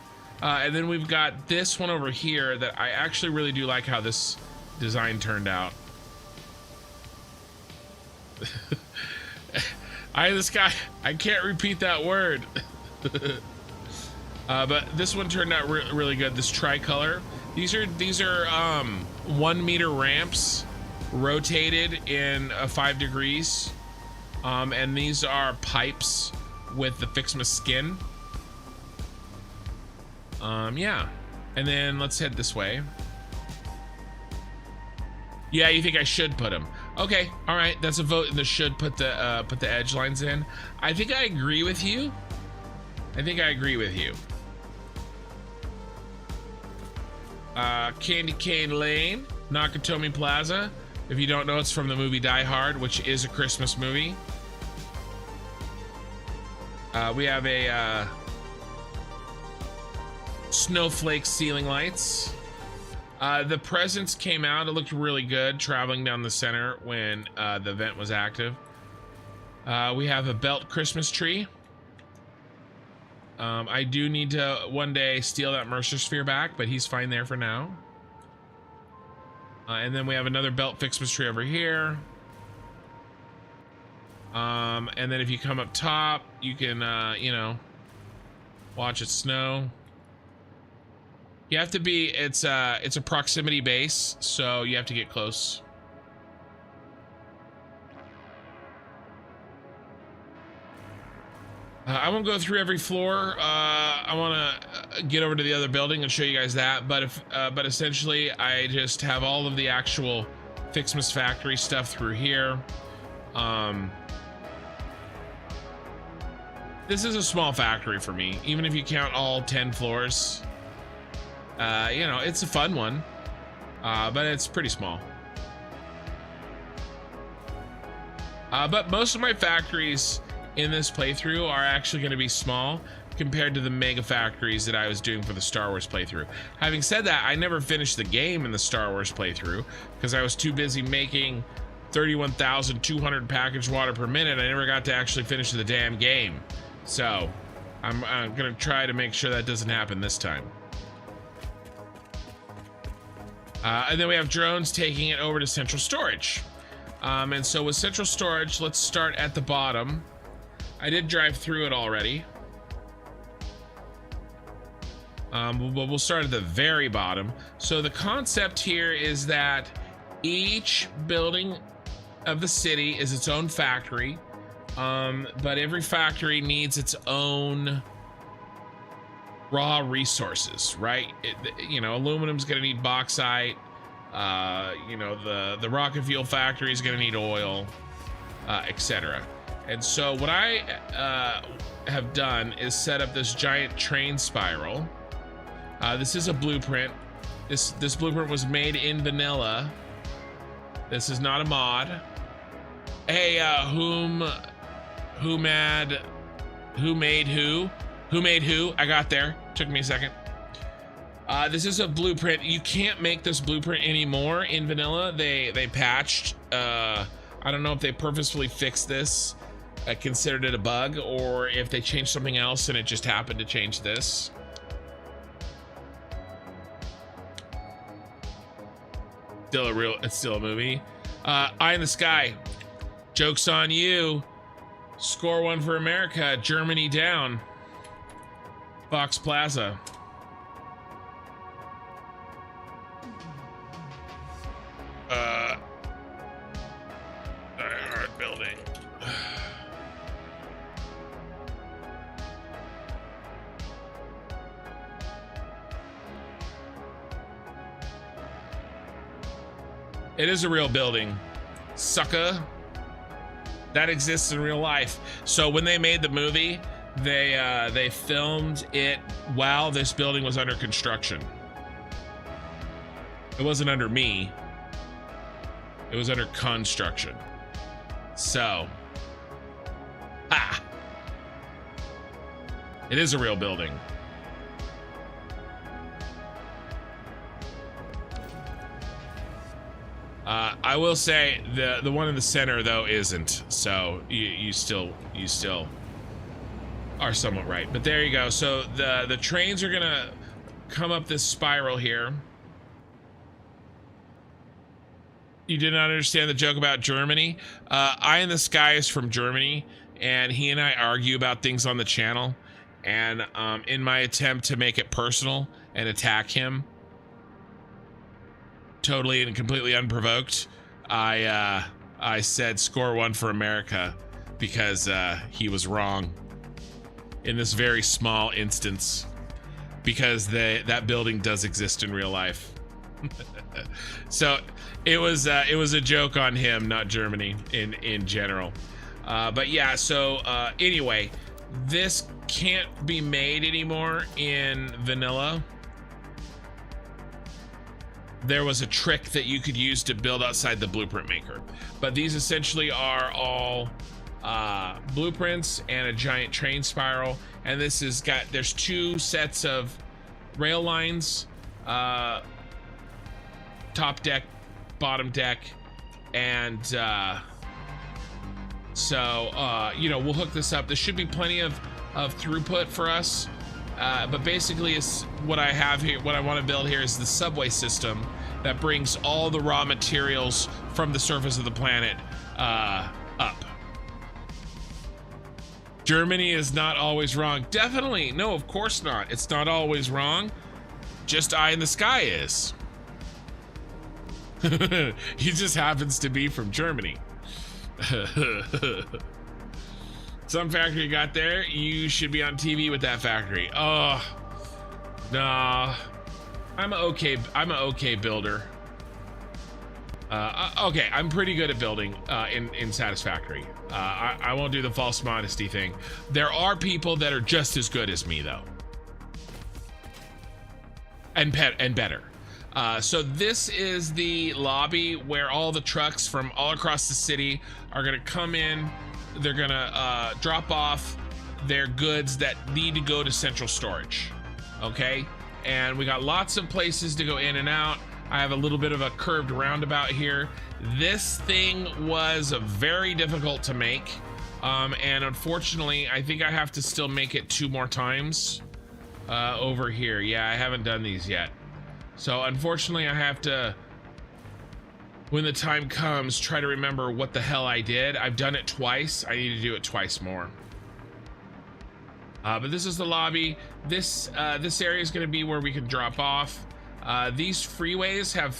And then we've got this one over here that I actually really do like how this design turned out. Eye of the sky. I can't repeat that word. But this one turned out really good. This tricolor. These are 1 meter ramps rotated in 5 degrees. And these are pipes with the Fixmas skin. Yeah. And then let's head this way. Yeah, you think I should put them? Okay, all right. That's a vote in the should put the edge lines in. I think I agree with you. Candy Cane Lane, Nakatomi Plaza. If you don't know, it's from the movie Die Hard, which is a Christmas movie. We have a snowflake ceiling lights. The presents came out. It looked really good traveling down the center when the event was active. We have a belt Christmas tree. I do need to one day steal that Mercer sphere back, but he's fine there for now. And then we have another belt Fixmas tree over here. And then if you come up top, you can, you know, watch it snow. You have to be, it's a proximity base, so you have to get close. I won't go through every floor. I want to get over to the other building and show you guys that. But essentially, I just have all of the actual Fixmas factory stuff through here. This is a small factory for me, even if you count all 10 floors. You know, it's a fun one, but it's pretty small. But most of my factories in this playthrough are actually going to be small compared to the mega factories that I was doing for the Star Wars playthrough. Having said that, I never finished the game in the Star Wars playthrough because I was too busy making 31,200 packaged water per minute. I never got to actually finish the damn game. So I'm gonna try to make sure that doesn't happen this time. And then we have drones taking it over to central storage. And so with central storage, let's start at the bottom. I did drive through it already. But we'll start at the very bottom. So the concept here is that each building of the city is its own factory, but every factory needs its own raw resources, right? You know, aluminum's gonna need bauxite. You know, the rocket fuel factory is gonna need oil, etc. And so what I have done is set up this giant train spiral. This is a blueprint. This blueprint was made in vanilla. This is not a mod. Hey, who made who? I got there. Took me a second. This is a blueprint. You can't make this blueprint anymore in vanilla. They patched. I don't know if they purposefully fixed this, considered it a bug, or if they changed something else and it just happened to change this. It's still a movie. Eye in the Sky. Joke's on you. Score one for America. Germany down. Fox Plaza. Hard building. It is a real building, sucker. That exists in real life. So when they made the movie, they filmed it while this building was under construction. It wasn't under me. It was under construction. So, it is a real building. I will say the one in the center though isn't, so you still are somewhat right. But there you go. So the trains are gonna come up this spiral here. You did not understand the joke about Germany. Eye in the Sky is from Germany, and he and I argue about things on the channel. And in my attempt to make it personal and attack him, totally and completely unprovoked, I said score one for America because he was wrong in this very small instance, because that building does exist in real life. So it was a joke on him, not Germany in general. But yeah, so anyway, this can't be made anymore in vanilla. There was a trick that you could use to build outside the blueprint maker, but these essentially are all blueprints and a giant train spiral. And this has there's two sets of rail lines, top deck, bottom deck, and so you know, we'll hook this up. There should be plenty of throughput for us, but basically it's what I have here. What I want to build here is the subway system that brings all the raw materials from the surface of the planet up. Germany is not always wrong. Definitely, no, of course not. It's not always wrong. Just Eye in the Sky is. He just happens to be from Germany. Some factory you got there, you should be on TV with that factory. Oh, nah. I'm an okay builder. Okay, I'm pretty good at building in Satisfactory. I won't do the false modesty thing. There are people that are just as good as me though, and better. So this is the lobby where all the trucks from all across the city are gonna come in. They're gonna drop off their goods that need to go to central storage. Okay, and we got lots of places to go in and out. I have a little bit of a curved roundabout here. This thing was very difficult to make, and unfortunately I think I have to still make it 2 more times over here. Yeah, I haven't done these yet, so unfortunately I have to, when the time comes, try to remember what the hell I did. I've done it twice. I need to do it twice more. But this is the lobby. This area is going to be where we can drop off. These freeways have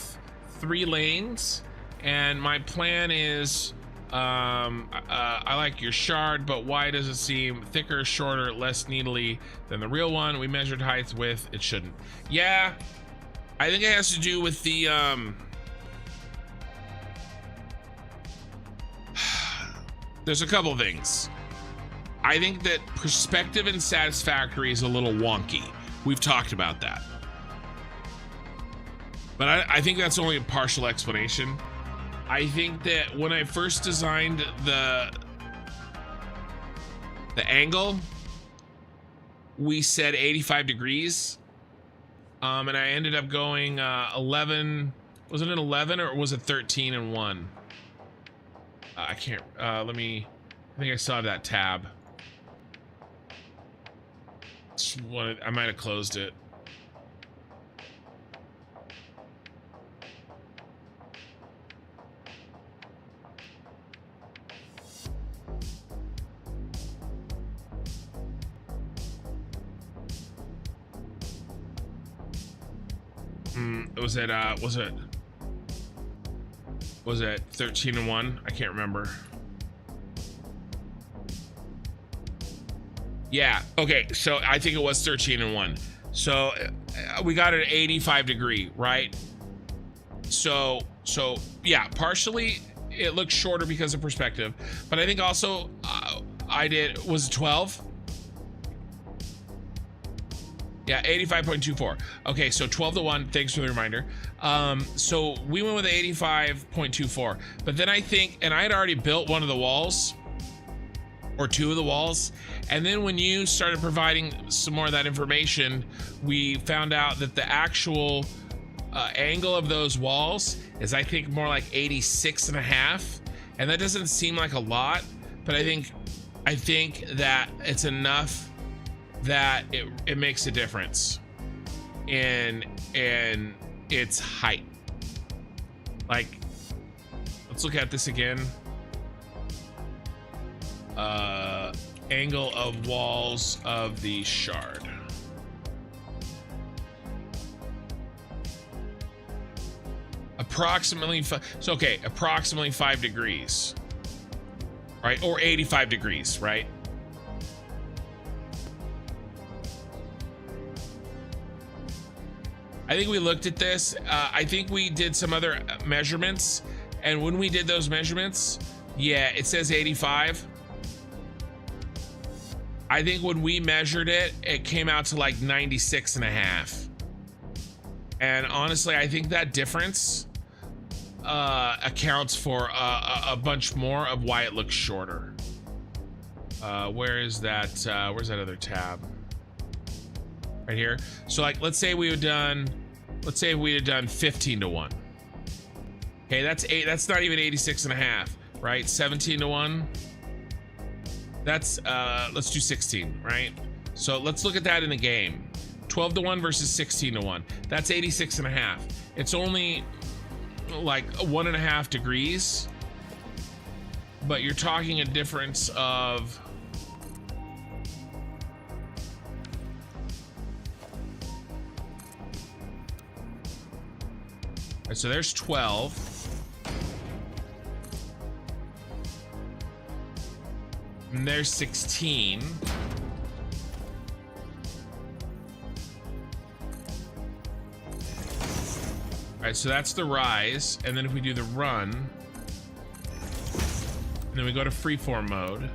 3 lanes, and my plan is, I like your shard, but why does it seem thicker, shorter, less needly than the real one? We measured height, width, it shouldn't. Yeah, I think it has to do with the, there's a couple things. I think that perspective in Satisfactory is a little wonky. We've talked about that. But I think that's only a partial explanation. I think that when I first designed the angle, we said 85 degrees. And I ended up going 11, was it an 11 or was it 13 and 1? I can't, I think I saw that tab. I might have closed it. Was it 13 and 1? I can't remember. Yeah, okay, so I think it was 13 and 1. So we got an 85 degree, right? So yeah, partially it looks shorter because of perspective, but I think also was it 12? Yeah, 85.24. Okay, so 12 to 1, thanks for the reminder. So we went with 85.24, but then I think, and I had already built one of the walls, or 2 of the walls, and then when you started providing some more of that information, we found out that the actual angle of those walls is, I think, more like 86 and a half, and that doesn't seem like a lot, but I think that it's enough that it makes a difference in its height. Like, let's look at this again. Angle of walls of the shard. Approximately approximately 5 degrees, right? Or 85 degrees, right? I think we looked at this. I think we did some other measurements, and when we did those measurements, yeah, it says 85. I think when we measured it, it came out to like 96 and a half. And honestly, I think that difference accounts for a bunch more of why it looks shorter. Where is that? Where's that other tab? Right here. So like, let's say we had done 15 to 1. Okay, that's not even 86 and a half, right? 17 to 1. That's let's do 16, right? So let's look at that in the game. 12 to 1 versus 16 to 1. That's 86 and a half. It's only like 1.5 degrees, but you're talking a difference of right, so there's 12. And there's 16. All right, so that's the rise. And then if we do the run, and then we go to freeform mode.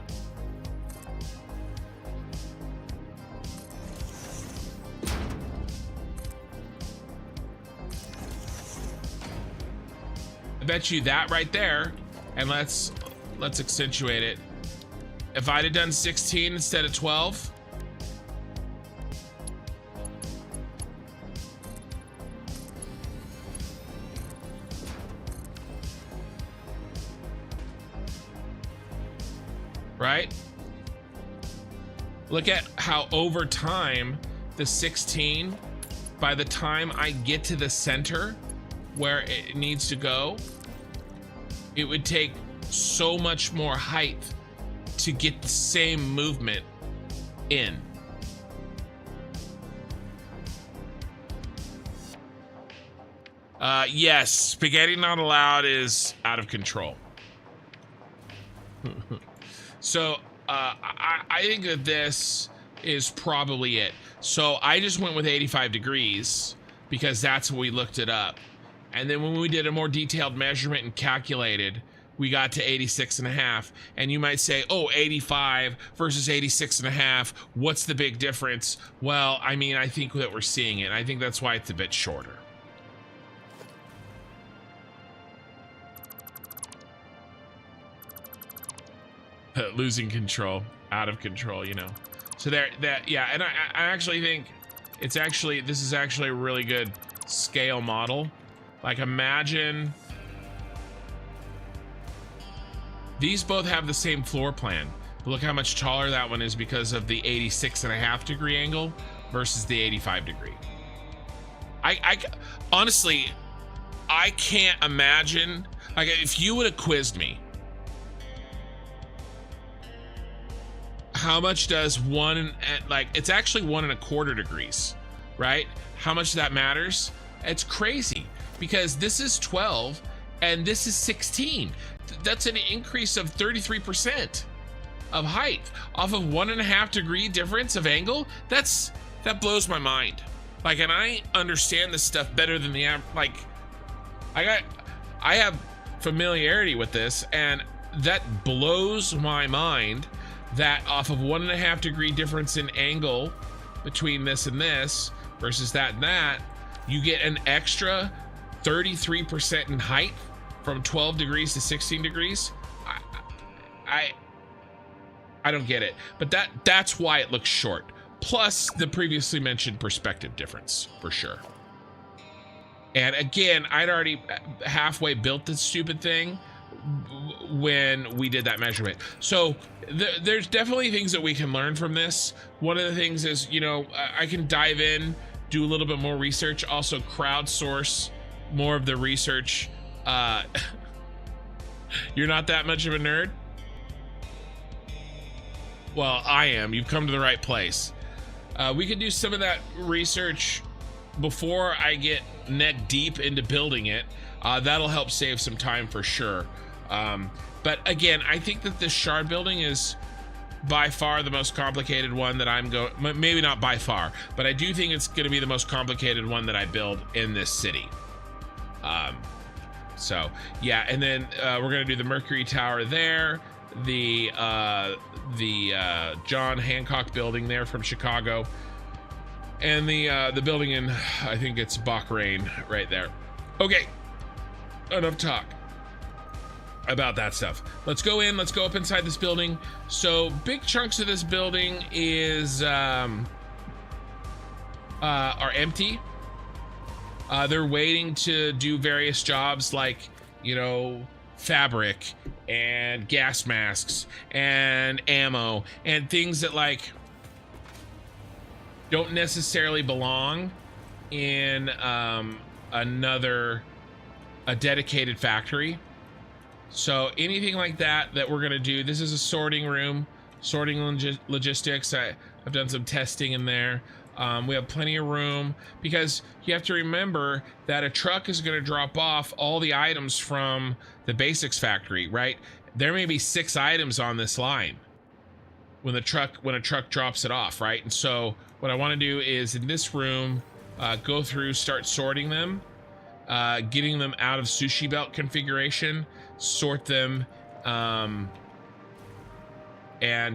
bet you that right there, and let's accentuate it. If I'd have done 16 instead of 12, right? Look at how over time the 16, by the time I get to the center where it needs to go, it would take so much more height to get the same movement in. Yes, spaghetti not allowed is out of control. So I think that this is probably it. So I just went with 85 degrees because that's what we looked it up. And then when we did a more detailed measurement and calculated, we got to 86.5. And you might say, oh, 85 versus 86.5, what's the big difference? Well, I mean, I think that we're seeing it. I think that's why it's a bit shorter. Losing control, out of control, you know. So yeah, and I actually think this is actually a really good scale model. Like, imagine these both have the same floor plan, but look how much taller that one is because of the 86.5 degree angle versus the 85 degree. I honestly, I can't imagine, like, if you would have quizzed me, how much does it's actually 1.25 degrees, right? How much that matters? It's crazy because this is 12 and this is 16. That's an increase of 33% of height off of 1.5 degree difference of angle. That blows my mind. Like, and I understand this stuff better than the like. I have familiarity with this, and that blows my mind. That off of 1.5 degree difference in angle between this and this versus that and that, you get an extra 33% in height from 12 degrees to 16 degrees. I don't get it, but that's why it looks short. Plus the previously mentioned perspective difference for sure. And again, I'd already halfway built this stupid thing when we did that measurement. So there's definitely things that we can learn from this. One of the things is, you know, I can dive in, do a little bit more research, also crowdsource more of the research. You're not that much of a nerd? Well, I am. You've come to the right place. We can do some of that research before I get neck deep into building it. That'll help save some time for sure. But again, I think that this shard building is by far the most complicated one that I'm going, maybe not by far, but I do think it's going to be the most complicated one that I build in this city. So yeah, and then we're going to do the Mercury Tower there, the John Hancock building there from Chicago, and the building in, I think it's Bahrain right there. Okay, enough talk about that stuff. Let's go up inside this building. So big chunks of this building is are empty. They're waiting to do various jobs like, you know, fabric and gas masks and ammo and things that like don't necessarily belong in a dedicated factory. So anything like that we're gonna do. This is a sorting room, sorting logistics. I've done some testing in there. We have plenty of room because you have to remember that a truck is going to drop off all the items from the basics factory, right? There may be 6 items on this line when a truck drops it off, right? And so what I want to do is in this room, go through, start sorting them, getting them out of sushi belt configuration, sort them, and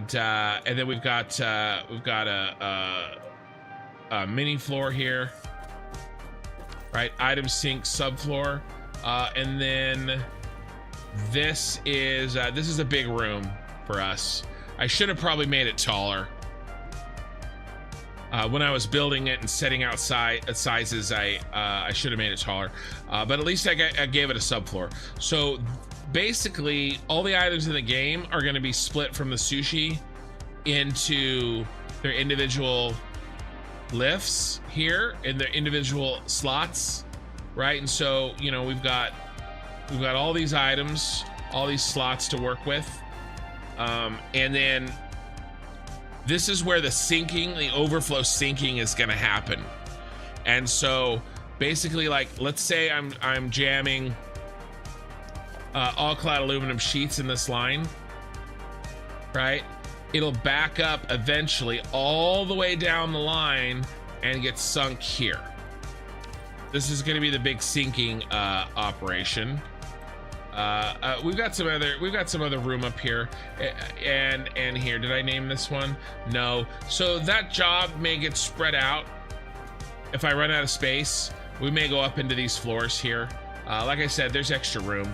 then we've got a mini floor here, right? Item sync subfloor. And then this is a big room for us. I should have probably made it taller. When I was building it and setting out sizes, I should have made it taller. But at least I gave it a subfloor. So basically, all the items in the game are going to be split from the sushi into their individual lifts here in their individual slots, right? And so, you know, we've got all these items, all these slots to work with, and then this is where the sinking, the overflow sinking is going to happen. And so basically, like, let's say I'm jamming all clad aluminum sheets in this line, right? It'll back up eventually all the way down the line and get sunk here. This is going to be the big sinking operation. We've got some other room up here, and here. Did I name this one? No. So that job may get spread out. If I run out of space, we may go up into these floors here. Like I said, there's extra room.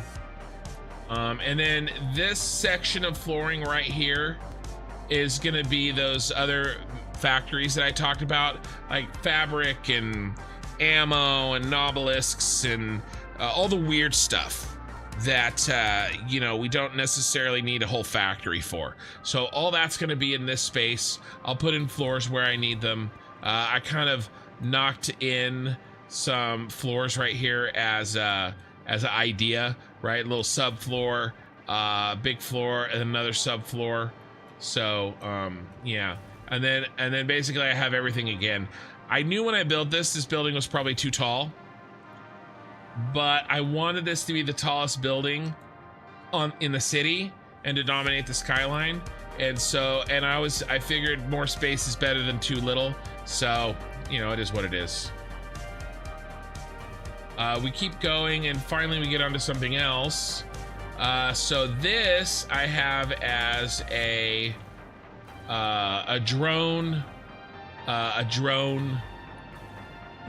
And then this section of flooring right here is gonna be those other factories that I talked about, like fabric and ammo and obelisks and all the weird stuff that you know, we don't necessarily need a whole factory for. So all that's going to be in this space. I'll put in floors where I need them. I kind of knocked in some floors right here as an idea, right? A little subfloor, big floor, and another subfloor. So yeah, and then basically I have everything again. I knew when I built this building was probably too tall, but I wanted this to be the tallest building in the city and to dominate the skyline. And so, I figured more space is better than too little. So, you know, it is what it is. We keep going, and finally we get onto something else. So this I have as a drone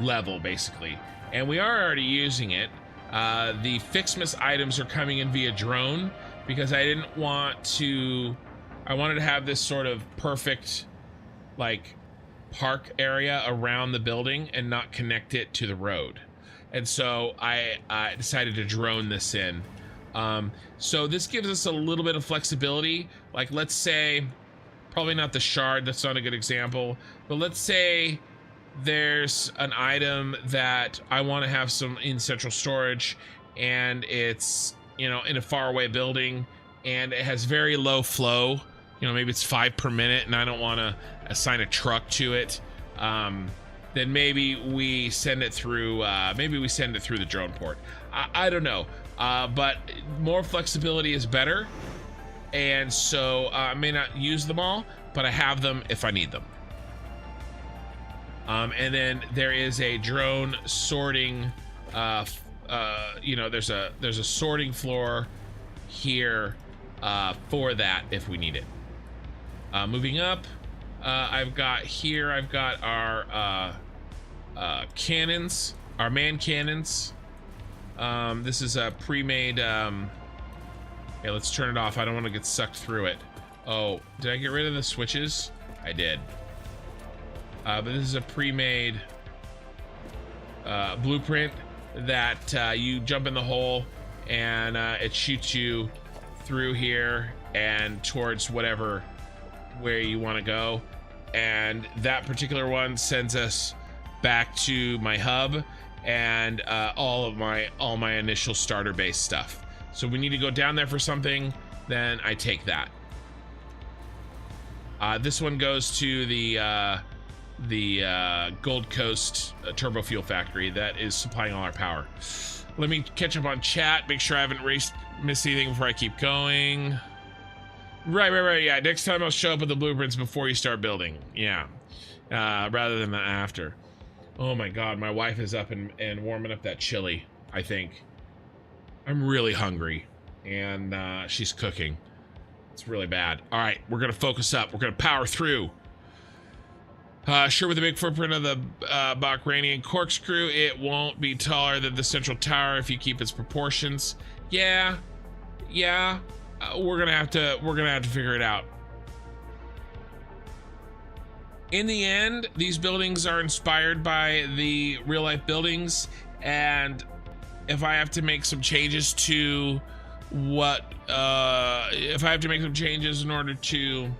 level, basically. And we are already using it. The Fixmas items are coming in via drone because I wanted to have this sort of perfect, like, park area around the building and not connect it to the road. And so I decided to drone this in. So this gives us a little bit of flexibility. Like, let's say, probably not the shard, that's not a good example, but let's say there's an item that I want to have some in central storage, and it's, you know, in a faraway building, and it has very low flow. You know, maybe it's 5 per minute, and I don't want to assign a truck to it. Then maybe we send it through. The drone port. I don't know, but more flexibility is better, and so I may not use them all, but I have them if I need them. And then there is a drone sorting, you know, there's a sorting floor here for that if we need it. Moving up, I've got our cannons, our man cannons. This is a pre-made, yeah, let's turn it off. I don't want to get sucked through it. Oh, did I get rid of the switches? I did. But this is a pre-made blueprint that you jump in the hole and it shoots you through here and towards where you want to go. And that particular one sends us back to my hub and all my initial starter base stuff. So we need to go down there for something, then I take that. This one goes to the Gold Coast turbo fuel factory that is supplying all our power. Let me catch up on chat, make sure I haven't missed anything before I keep going. Right, yeah, next time I'll show up with the blueprints before you start building. Yeah, rather than after. Oh my god, my wife is up and warming up that chili, I think. I'm really hungry, and she's cooking. It's really bad. All right, we're gonna focus up. We're gonna power through. Sure, with the big footprint of the Bachranian corkscrew, it won't be taller than the central tower if you keep its proportions. Yeah, we're gonna have to figure it out. In the end, these buildings are inspired by the real life buildings, and if I have to make some changes to if I have to make some changes in order to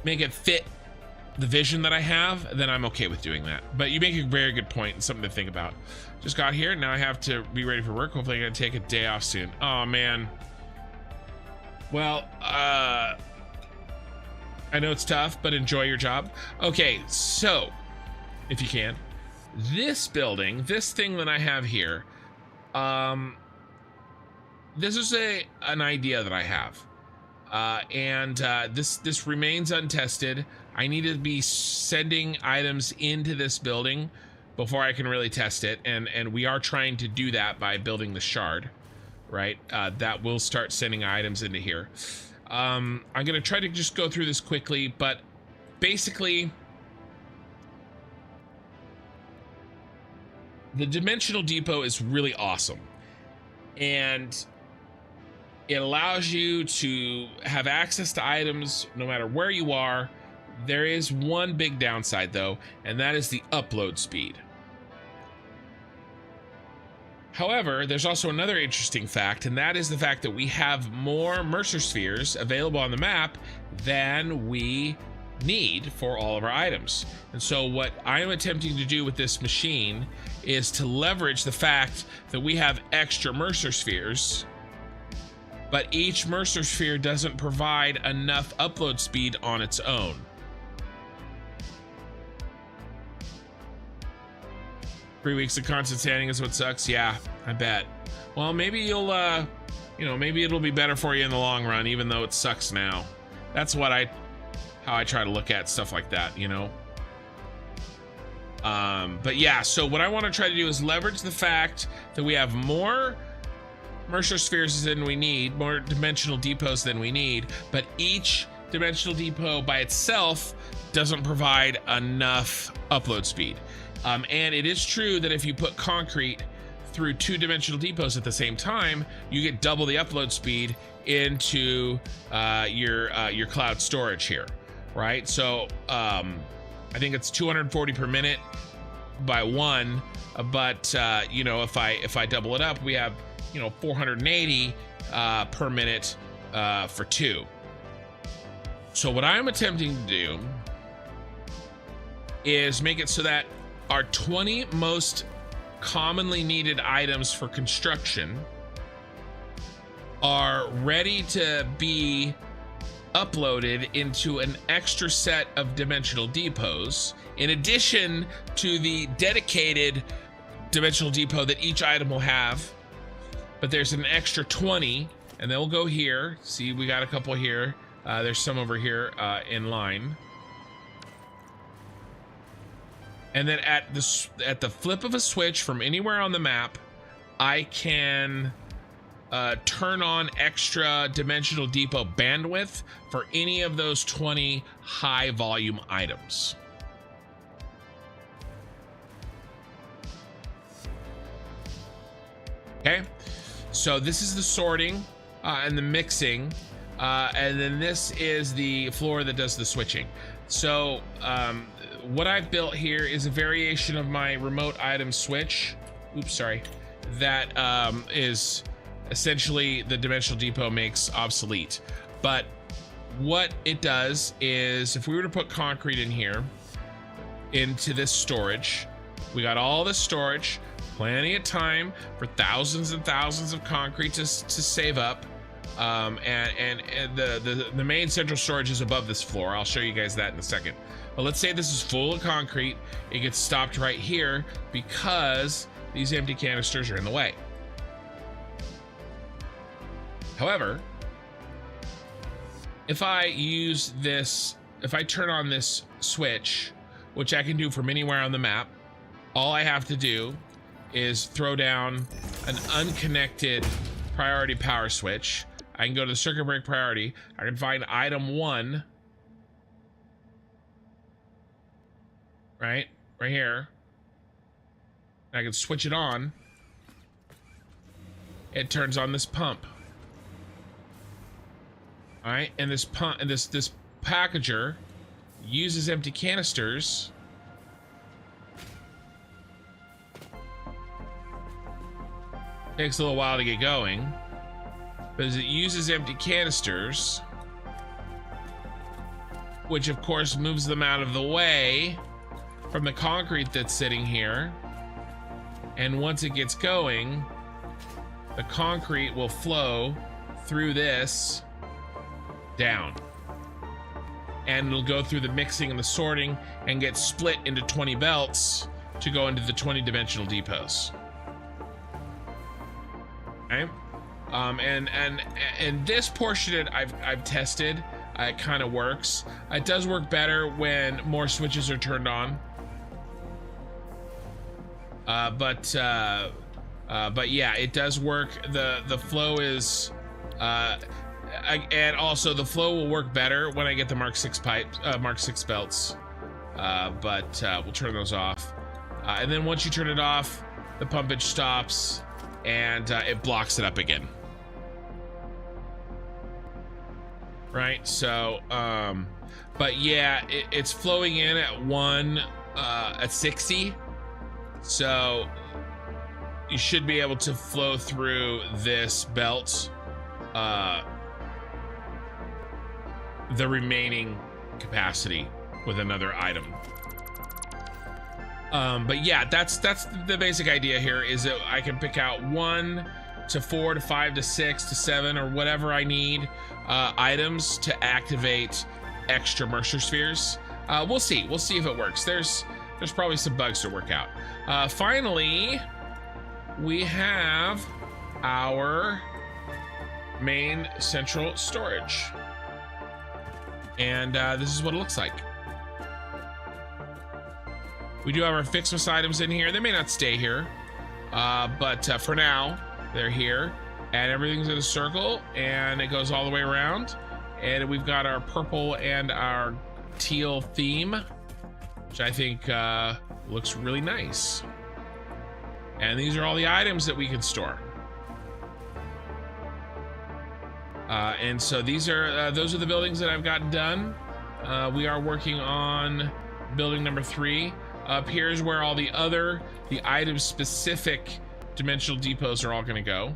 make it fit the vision that I have, then I'm okay with doing that. But you make a very good point and something to think about. Just got here, now I have to be ready for work. Hopefully I'm gonna take a day off soon. Oh man. Well, I know it's tough, but enjoy your job. Okay, so if you can, this building, this thing that I have here, this is an idea that I have. This remains untested. I need to be sending items into this building before I can really test it, and we are trying to do that by building the shard, right? That will start sending items into here. I'm gonna try to just go through this quickly, but basically the dimensional depot is really awesome, and it allows you to have access to items no matter where you are. There is one big downside though, and that is the upload speed. However, there's also another interesting fact, and that is the fact that we have more Mercer spheres available on the map than we need for all of our items. And so what I am attempting to do with this machine is to leverage the fact that we have extra Mercer spheres, but each Mercer sphere doesn't provide enough upload speed on its own. Three weeks of constant standing is what sucks. Yeah, I bet. Well, maybe you'll, maybe it'll be better for you in the long run, even though it sucks now. That's what how I try to look at stuff like that, you know? But yeah, so what I want to try to do is leverage the fact that we have more Mercer spheres than we need, more dimensional depots than we need, but each dimensional depot by itself doesn't provide enough upload speed. And it is true that if you put concrete through two dimensional depots at the same time, you get double the upload speed into your cloud storage here, right? So I think it's 240 per minute by one, but if I double it up, we have 480 per minute for two. So what I'm attempting to do is make it so that our 20 most commonly needed items for construction are ready to be uploaded into an extra set of dimensional depots, in addition to the dedicated dimensional depot that each item will have. But there's an extra 20, and they'll go here. See, we got a couple here. There's some over here in line. And then at the flip of a switch from anywhere on the map, I can turn on extra dimensional depot bandwidth for any of those 20 high volume items. Okay, so this is the sorting and the mixing, and then this is the floor that does the switching. So what I've built here is a variation of my remote item switch. Oops, sorry. That is essentially the dimensional depot makes obsolete. But what it does is, if we were to put concrete in here into this storage, we got all this storage, plenty of time for thousands and thousands of concrete to save up. And the main central storage is above this floor. I'll show you guys that in a second. But let's say this is full of concrete. It gets stopped right here because these empty canisters are in the way. However, if I use this, if I turn on this switch, which I can do from anywhere on the map, all I have to do is throw down an unconnected priority power switch. I can go to the circuit break priority. I can find item 1 right here. I can switch it on. It turns on this pump. All right, and this pump and this packager uses empty canisters. Takes a little while to get going, but as it uses empty canisters, which of course moves them out of the way from the concrete that's sitting here, and once it gets going, the concrete will flow through this down, and it'll go through the mixing and the sorting and get split into 20 belts to go into the 20-dimensional depots. Okay. And this portion I've tested. It kind of works. It does work better when more switches are turned on. But yeah, it does work. The flow is, and also the flow will work better when I get the Mark 6 pipes, Mark 6 belts. But we'll turn those off. And then once you turn it off, the pumpage stops and it blocks it up again. Right, so, but yeah, it's flowing in at 60. So you should be able to flow through this belt, the remaining capacity with another item. But yeah, that's the basic idea here, is that I can pick out 1 to 4 to 5 to 6 to 7 or whatever I need items to activate extra Mercer spheres. We'll see if it works. There's probably some bugs to work out. Finally, we have our main central storage, and this is what it looks like. We do have our Fixmas items in here. They may not stay here, but for now, they're here. And everything's in a circle, and it goes all the way around. And we've got our purple and our teal theme, which I think looks really nice. And these are all the items that we can store. And so these are those are the buildings that I've got done. We are working on building number 3. Up here is where all the item specific dimensional depots are all going to go.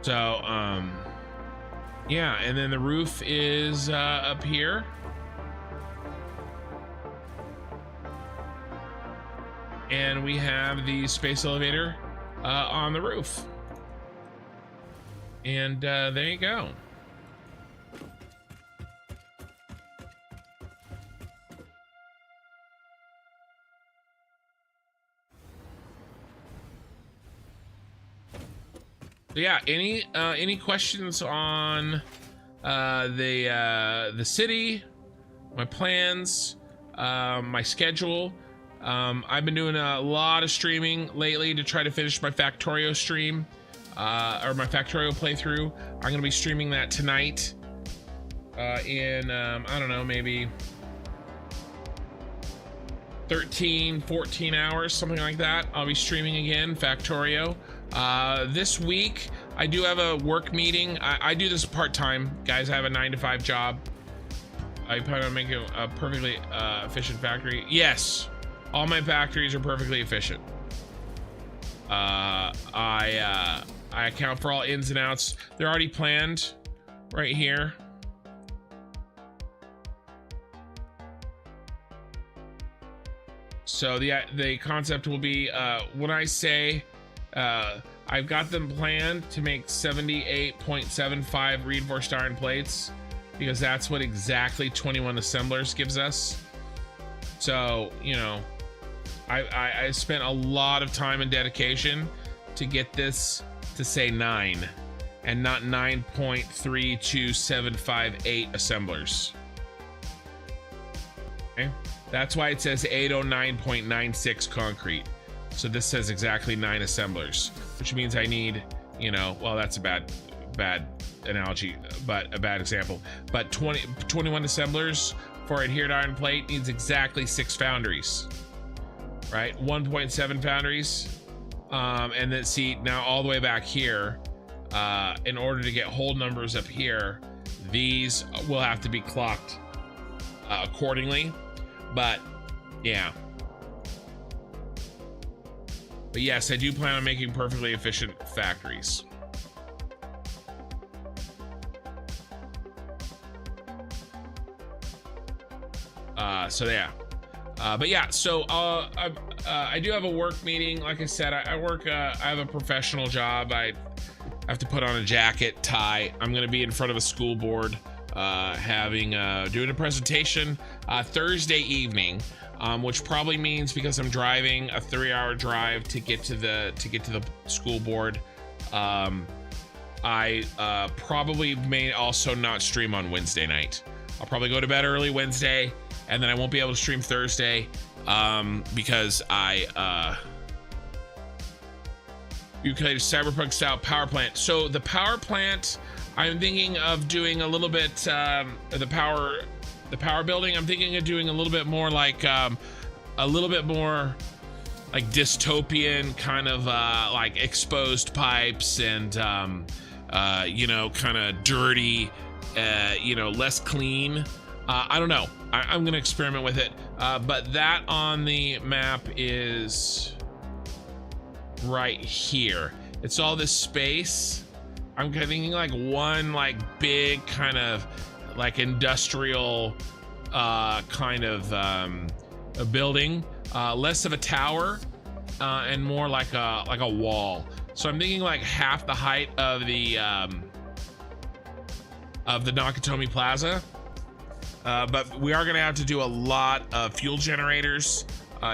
So yeah, and then the roof is up here. And we have the space elevator on the roof. And there you go. Yeah, any questions on the city, my plans, my schedule? I've been doing a lot of streaming lately to try to finish my Factorio stream, or my Factorio playthrough. I'm gonna be streaming that tonight in I don't know, maybe 13, 14 hours, something like that. I'll be streaming again Factorio. This week I do have a work meeting. I do this part-time, guys. I have a 9-to-5 job. I plan on making a perfectly efficient factory. Yes, all my factories are perfectly efficient. I account for all ins and outs. They're already planned right here. So the concept will be, when I say I've got them planned to make 78.75 reinforced iron plates, because that's what exactly 21 assemblers gives us. So, you know, I spent a lot of time and dedication to get this to say 9 and not 9.32758 assemblers. Okay, that's why it says 809.96 concrete. So this says exactly 9 assemblers, which means I need, you know, well, that's a bad analogy, but a bad example. But 21 assemblers for adhered iron plate needs exactly 6 foundries, right? 1.7 foundries. And then see, now all the way back here, in order to get whole numbers up here, these will have to be clocked accordingly. But yeah. But yes, I do plan on making perfectly efficient factories. So yeah. But yeah, so I do have a work meeting. Like I said, I work, I have a professional job. I have to put on a jacket, tie. I'm gonna be in front of a school board, doing a presentation Thursday evening, which probably means, because I'm driving a 3-hour drive to get to the school board, I probably may also not stream on Wednesday night. I'll probably go to bed early Wednesday, and then I won't be able to stream Thursday, because Euclid Cyberpunk style power plant. So the power plant, I'm thinking of doing a little bit, the power building, I'm thinking of doing a little bit more like dystopian kind of like exposed pipes and you know, kind of dirty, you know, less clean. I don't know. I'm gonna experiment with it. But that on the map is right here. It's all this space. I'm thinking like one like big kind of like industrial kind of a building, less of a tower, and more like a wall. So I'm thinking like half the height of the Nakatomi Plaza. But we are gonna have to do a lot of fuel generators,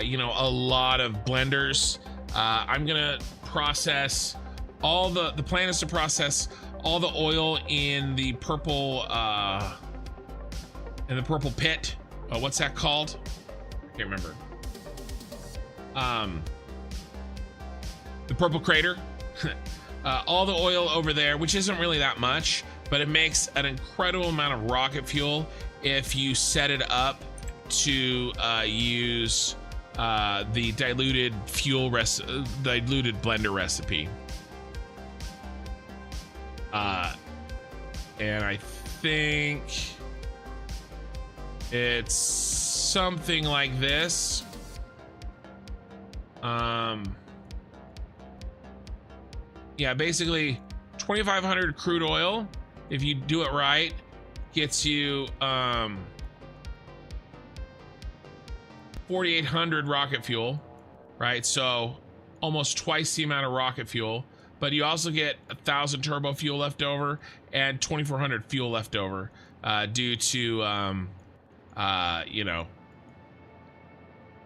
you know, a lot of blenders. I'm gonna process all the plan is to process all the oil in the purple pit. What's that called? I can't remember. The purple crater. All the oil over there, which isn't really that much, but it makes an incredible amount of rocket fuel if you set it up to use the diluted blender recipe. And I think it's something like this. Yeah, basically 2,500 crude oil, if you do it right, gets you 4,800 rocket fuel, right? So almost twice the amount of rocket fuel, but you also get 1,000 turbo fuel left over and 2,400 fuel left over due to you know,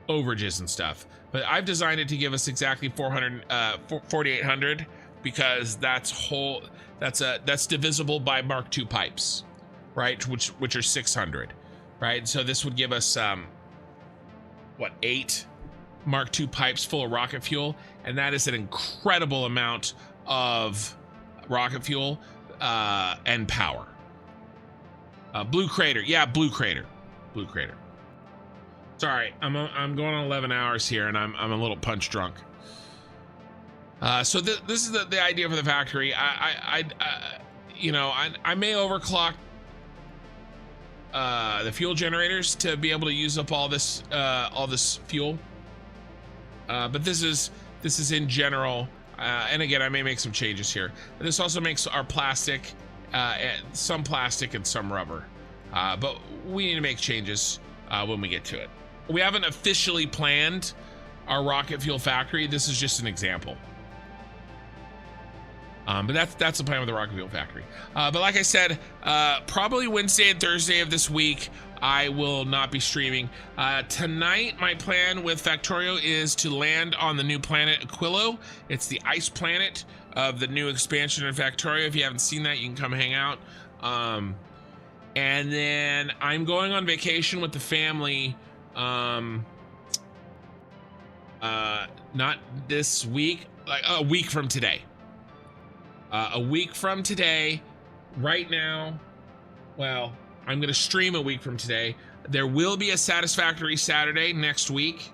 overages and stuff. But I've designed it to give us exactly 4,800 because that's divisible by Mark II pipes, right? Which are 600, right? So this would give us what, 8 Mark II pipes full of rocket fuel, and that is an incredible amount of rocket fuel and power. Blue Crater, yeah, Blue Crater. Sorry, I'm going on 11 hours here, and I'm a little punch drunk. So this is the idea for the factory. You know, I may overclock the fuel generators to be able to use up all this fuel. But this is in general, and again, I may make some changes here. This also makes our plastic, some plastic and some rubber. But we need to make changes when we get to it. We haven't officially planned our rocket fuel factory. This is just an example. But that's the plan with the rocket fuel factory. But like I said, probably Wednesday and Thursday of this week, I will not be streaming. Tonight, my plan with Factorio is to land on the new planet Aquilo. It's the ice planet of the new expansion in Factorio. If you haven't seen that, you can come hang out. And then I'm going on vacation with the family. Not this week, like a week from today. A week from today, right now. Well, I'm gonna stream a week from today. There will be a Satisfactory Saturday next week,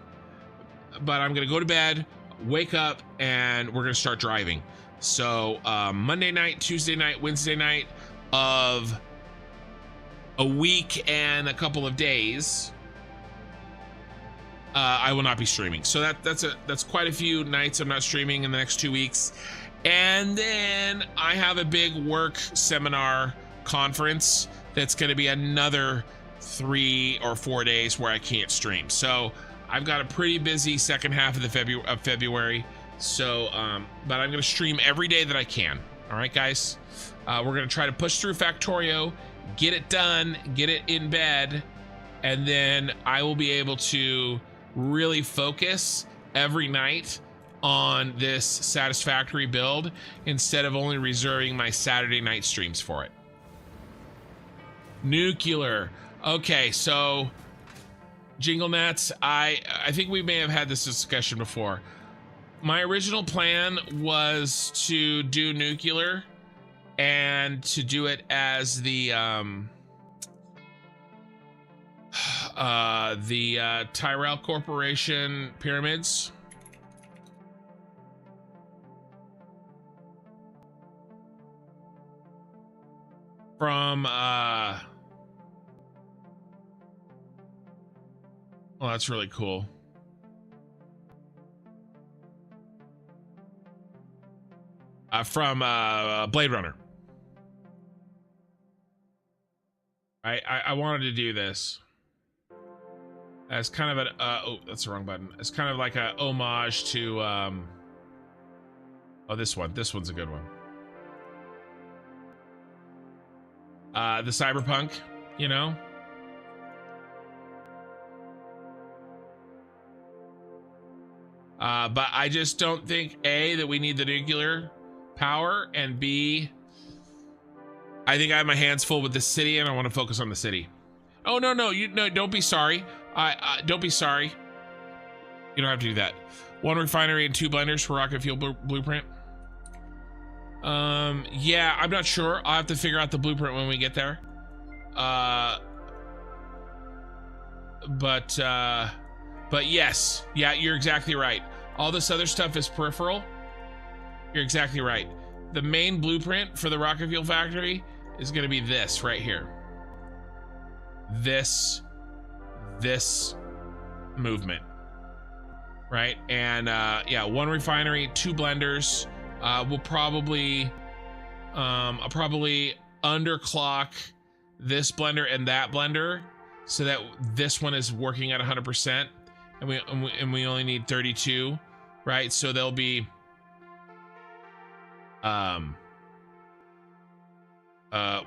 but I'm gonna go to bed, wake up, and we're gonna start driving. So Monday night, Tuesday night, Wednesday night of a week and a couple of days, I will not be streaming. So that's quite a few nights I'm not streaming in the next 2 weeks. And then I have a big work seminar conference that's going to be another 3 or 4 days where I can't stream. So I've got a pretty busy second half of February. So, but I'm going to stream every day that I can. All right, guys. We're going to try to push through Factorio, get it done, get it in bed, and then I will be able to really focus every night on this Satisfactory build instead of only reserving my Saturday night streams for it. Nuclear. Okay, so Jingle Nets, I think we may have had this discussion before. My original plan was to do nuclear and to do it as the Tyrell Corporation pyramids. From oh, that's really cool. From Blade Runner. I wanted to do this as kind of an oh, that's the wrong button. It's kind of like a homage to oh, this one's a good one. The cyberpunk, you know. But I just don't think A, that we need the nuclear power, and B, I think I have my hands full with the city and I want to focus on the city. Oh, no, don't be sorry. Don't be sorry. You don't have to do that. 1 refinery and 2 blenders for rocket fuel blueprint. Yeah, I'm not sure. I'll have to figure out the blueprint when we get there. But yes, yeah, you're exactly right. All this other stuff is peripheral. You're exactly right. The main blueprint for the rocket fuel factory is going to be this right here. This movement, right? And yeah, 1 refinery, 2 blenders. We'll probably I'll probably underclock this blender and that blender so that this one is working at 100%, and we only need 32, right? So there'll be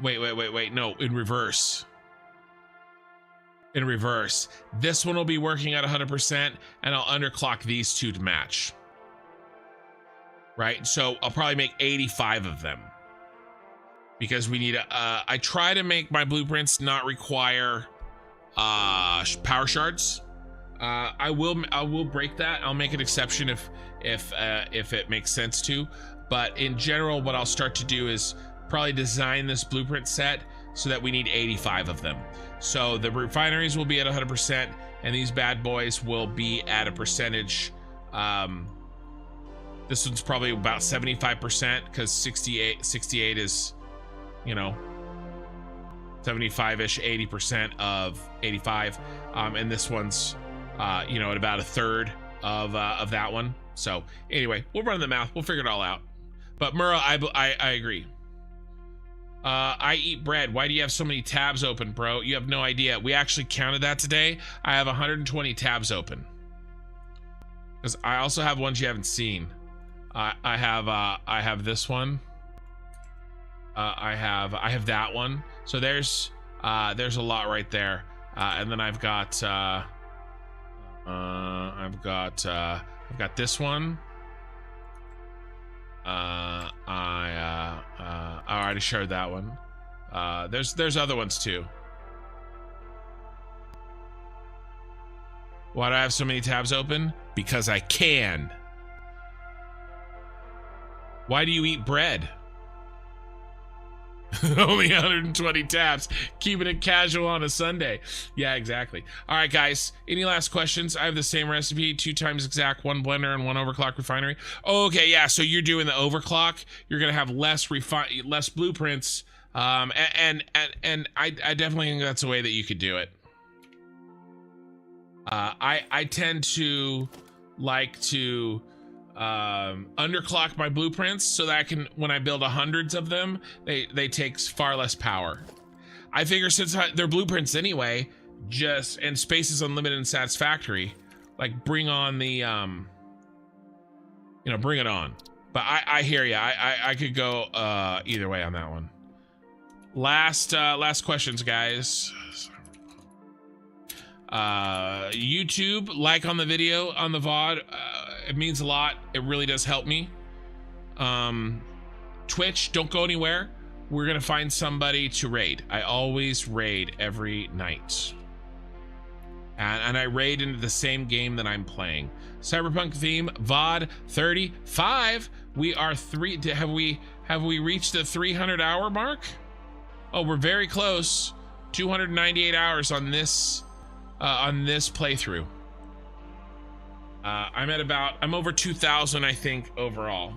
wait, no, in reverse. This one will be working at 100%, and I'll underclock these two to match. Right, so I'll probably make 85 of them because we need I try to make my blueprints not require power shards. I will break that. I'll make an exception if it makes sense to, but in general, what I'll start to do is probably design this blueprint set so that we need 85 of them. So the refineries will be at 100%, and these bad boys will be at a percentage. This one's probably about 75% because 68 is, you know, 75-ish, 80% of 85. And this one's, you know, at about 1/3 of that one. So anyway, we'll run the math. We'll figure it all out. But Murrah, I agree. I eat bread. Why do you have so many tabs open, bro? You have no idea. We actually counted that today. I have 120 tabs open. Because I also have ones you haven't seen. I have this one. I have that one. So there's a lot right there. And then I've got this one. I already shared that one. There's other ones too. Why do I have so many tabs open? Because I can. Why do you eat bread? Only 120 taps, keeping it casual on a Sunday. Yeah, exactly. All right, guys, any last questions? I have the same recipe, 2 times exact, 1 blender and 1 overclock refinery. Oh, okay, yeah, so you're doing the overclock. You're gonna have less blueprints, and I definitely think that's a way that you could do it. I tend to like to underclock my blueprints so that I can, when I build hundreds of them, they take far less power. I figure since they're blueprints anyway, and space is unlimited in Satisfactory, like bring on the bring it on. But I hear you. I could go either way on that one. Last questions, guys. YouTube, like on the video, on the VOD, it means a lot. It really does help me. Twitch, don't go anywhere. We're gonna find somebody to raid. I always raid every night, and I raid into the same game that I'm playing. Cyberpunk theme, VOD 35. We are have we reached the 300 hour mark? Oh, we're very close. 298 hours on this playthrough. I'm over 2,000, I think, overall.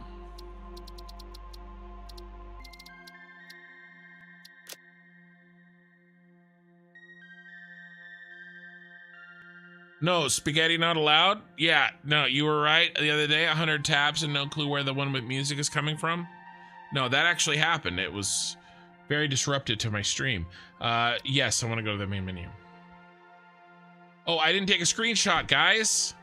No, spaghetti not allowed? Yeah, no, you were right the other day, 100 tabs and no clue where the one with music is coming from. No, that actually happened. It was very disruptive to my stream. Yes, I want to go to the main menu. Oh, I didn't take a screenshot, guys.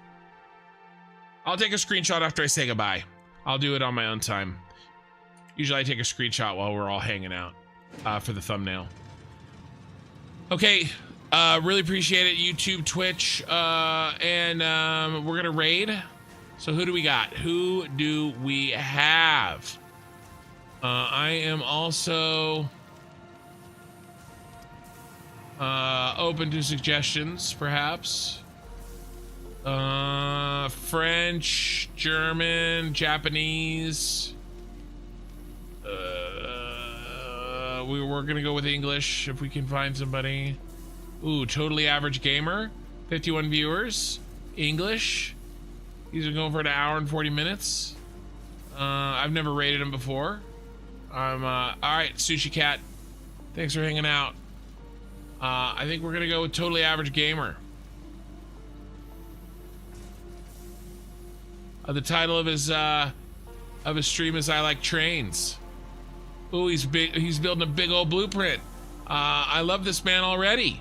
I'll take a screenshot after I say goodbye. I'll do it on my own time. Usually I take a screenshot while we're all hanging out for the thumbnail. Okay, really appreciate it, YouTube, Twitch, and we're gonna raid. So who do we got? Who do we have? I am also open to suggestions, perhaps. French, German, Japanese. We're gonna go with English if we can find somebody. Ooh, totally average gamer, 51 viewers, English. He's been going for an hour and 40 minutes. I've never rated him before. All right, Sushi Cat, thanks for hanging out. I think we're gonna go with totally average gamer. The title of his stream is "I Like Trains." Ooh, he's building a big old blueprint. I love this man already.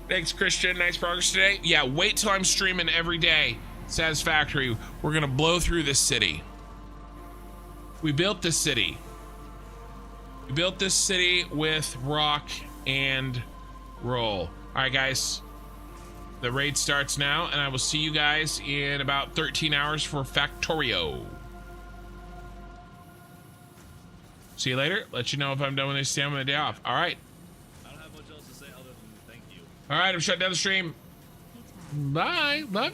Thanks, Christian. Nice progress today. Yeah, wait till I'm streaming every day. Satisfactory. We're gonna blow through this city. We built this city. We built this city with rock and roll. All right, guys. The raid starts now, and I will see you guys in about 13 hours for Factorio. See you later. Let you know if I'm done with this stand on the day off. All right. I don't have much else to say other than thank you. All right, I'm shutting down the stream. Bye. Love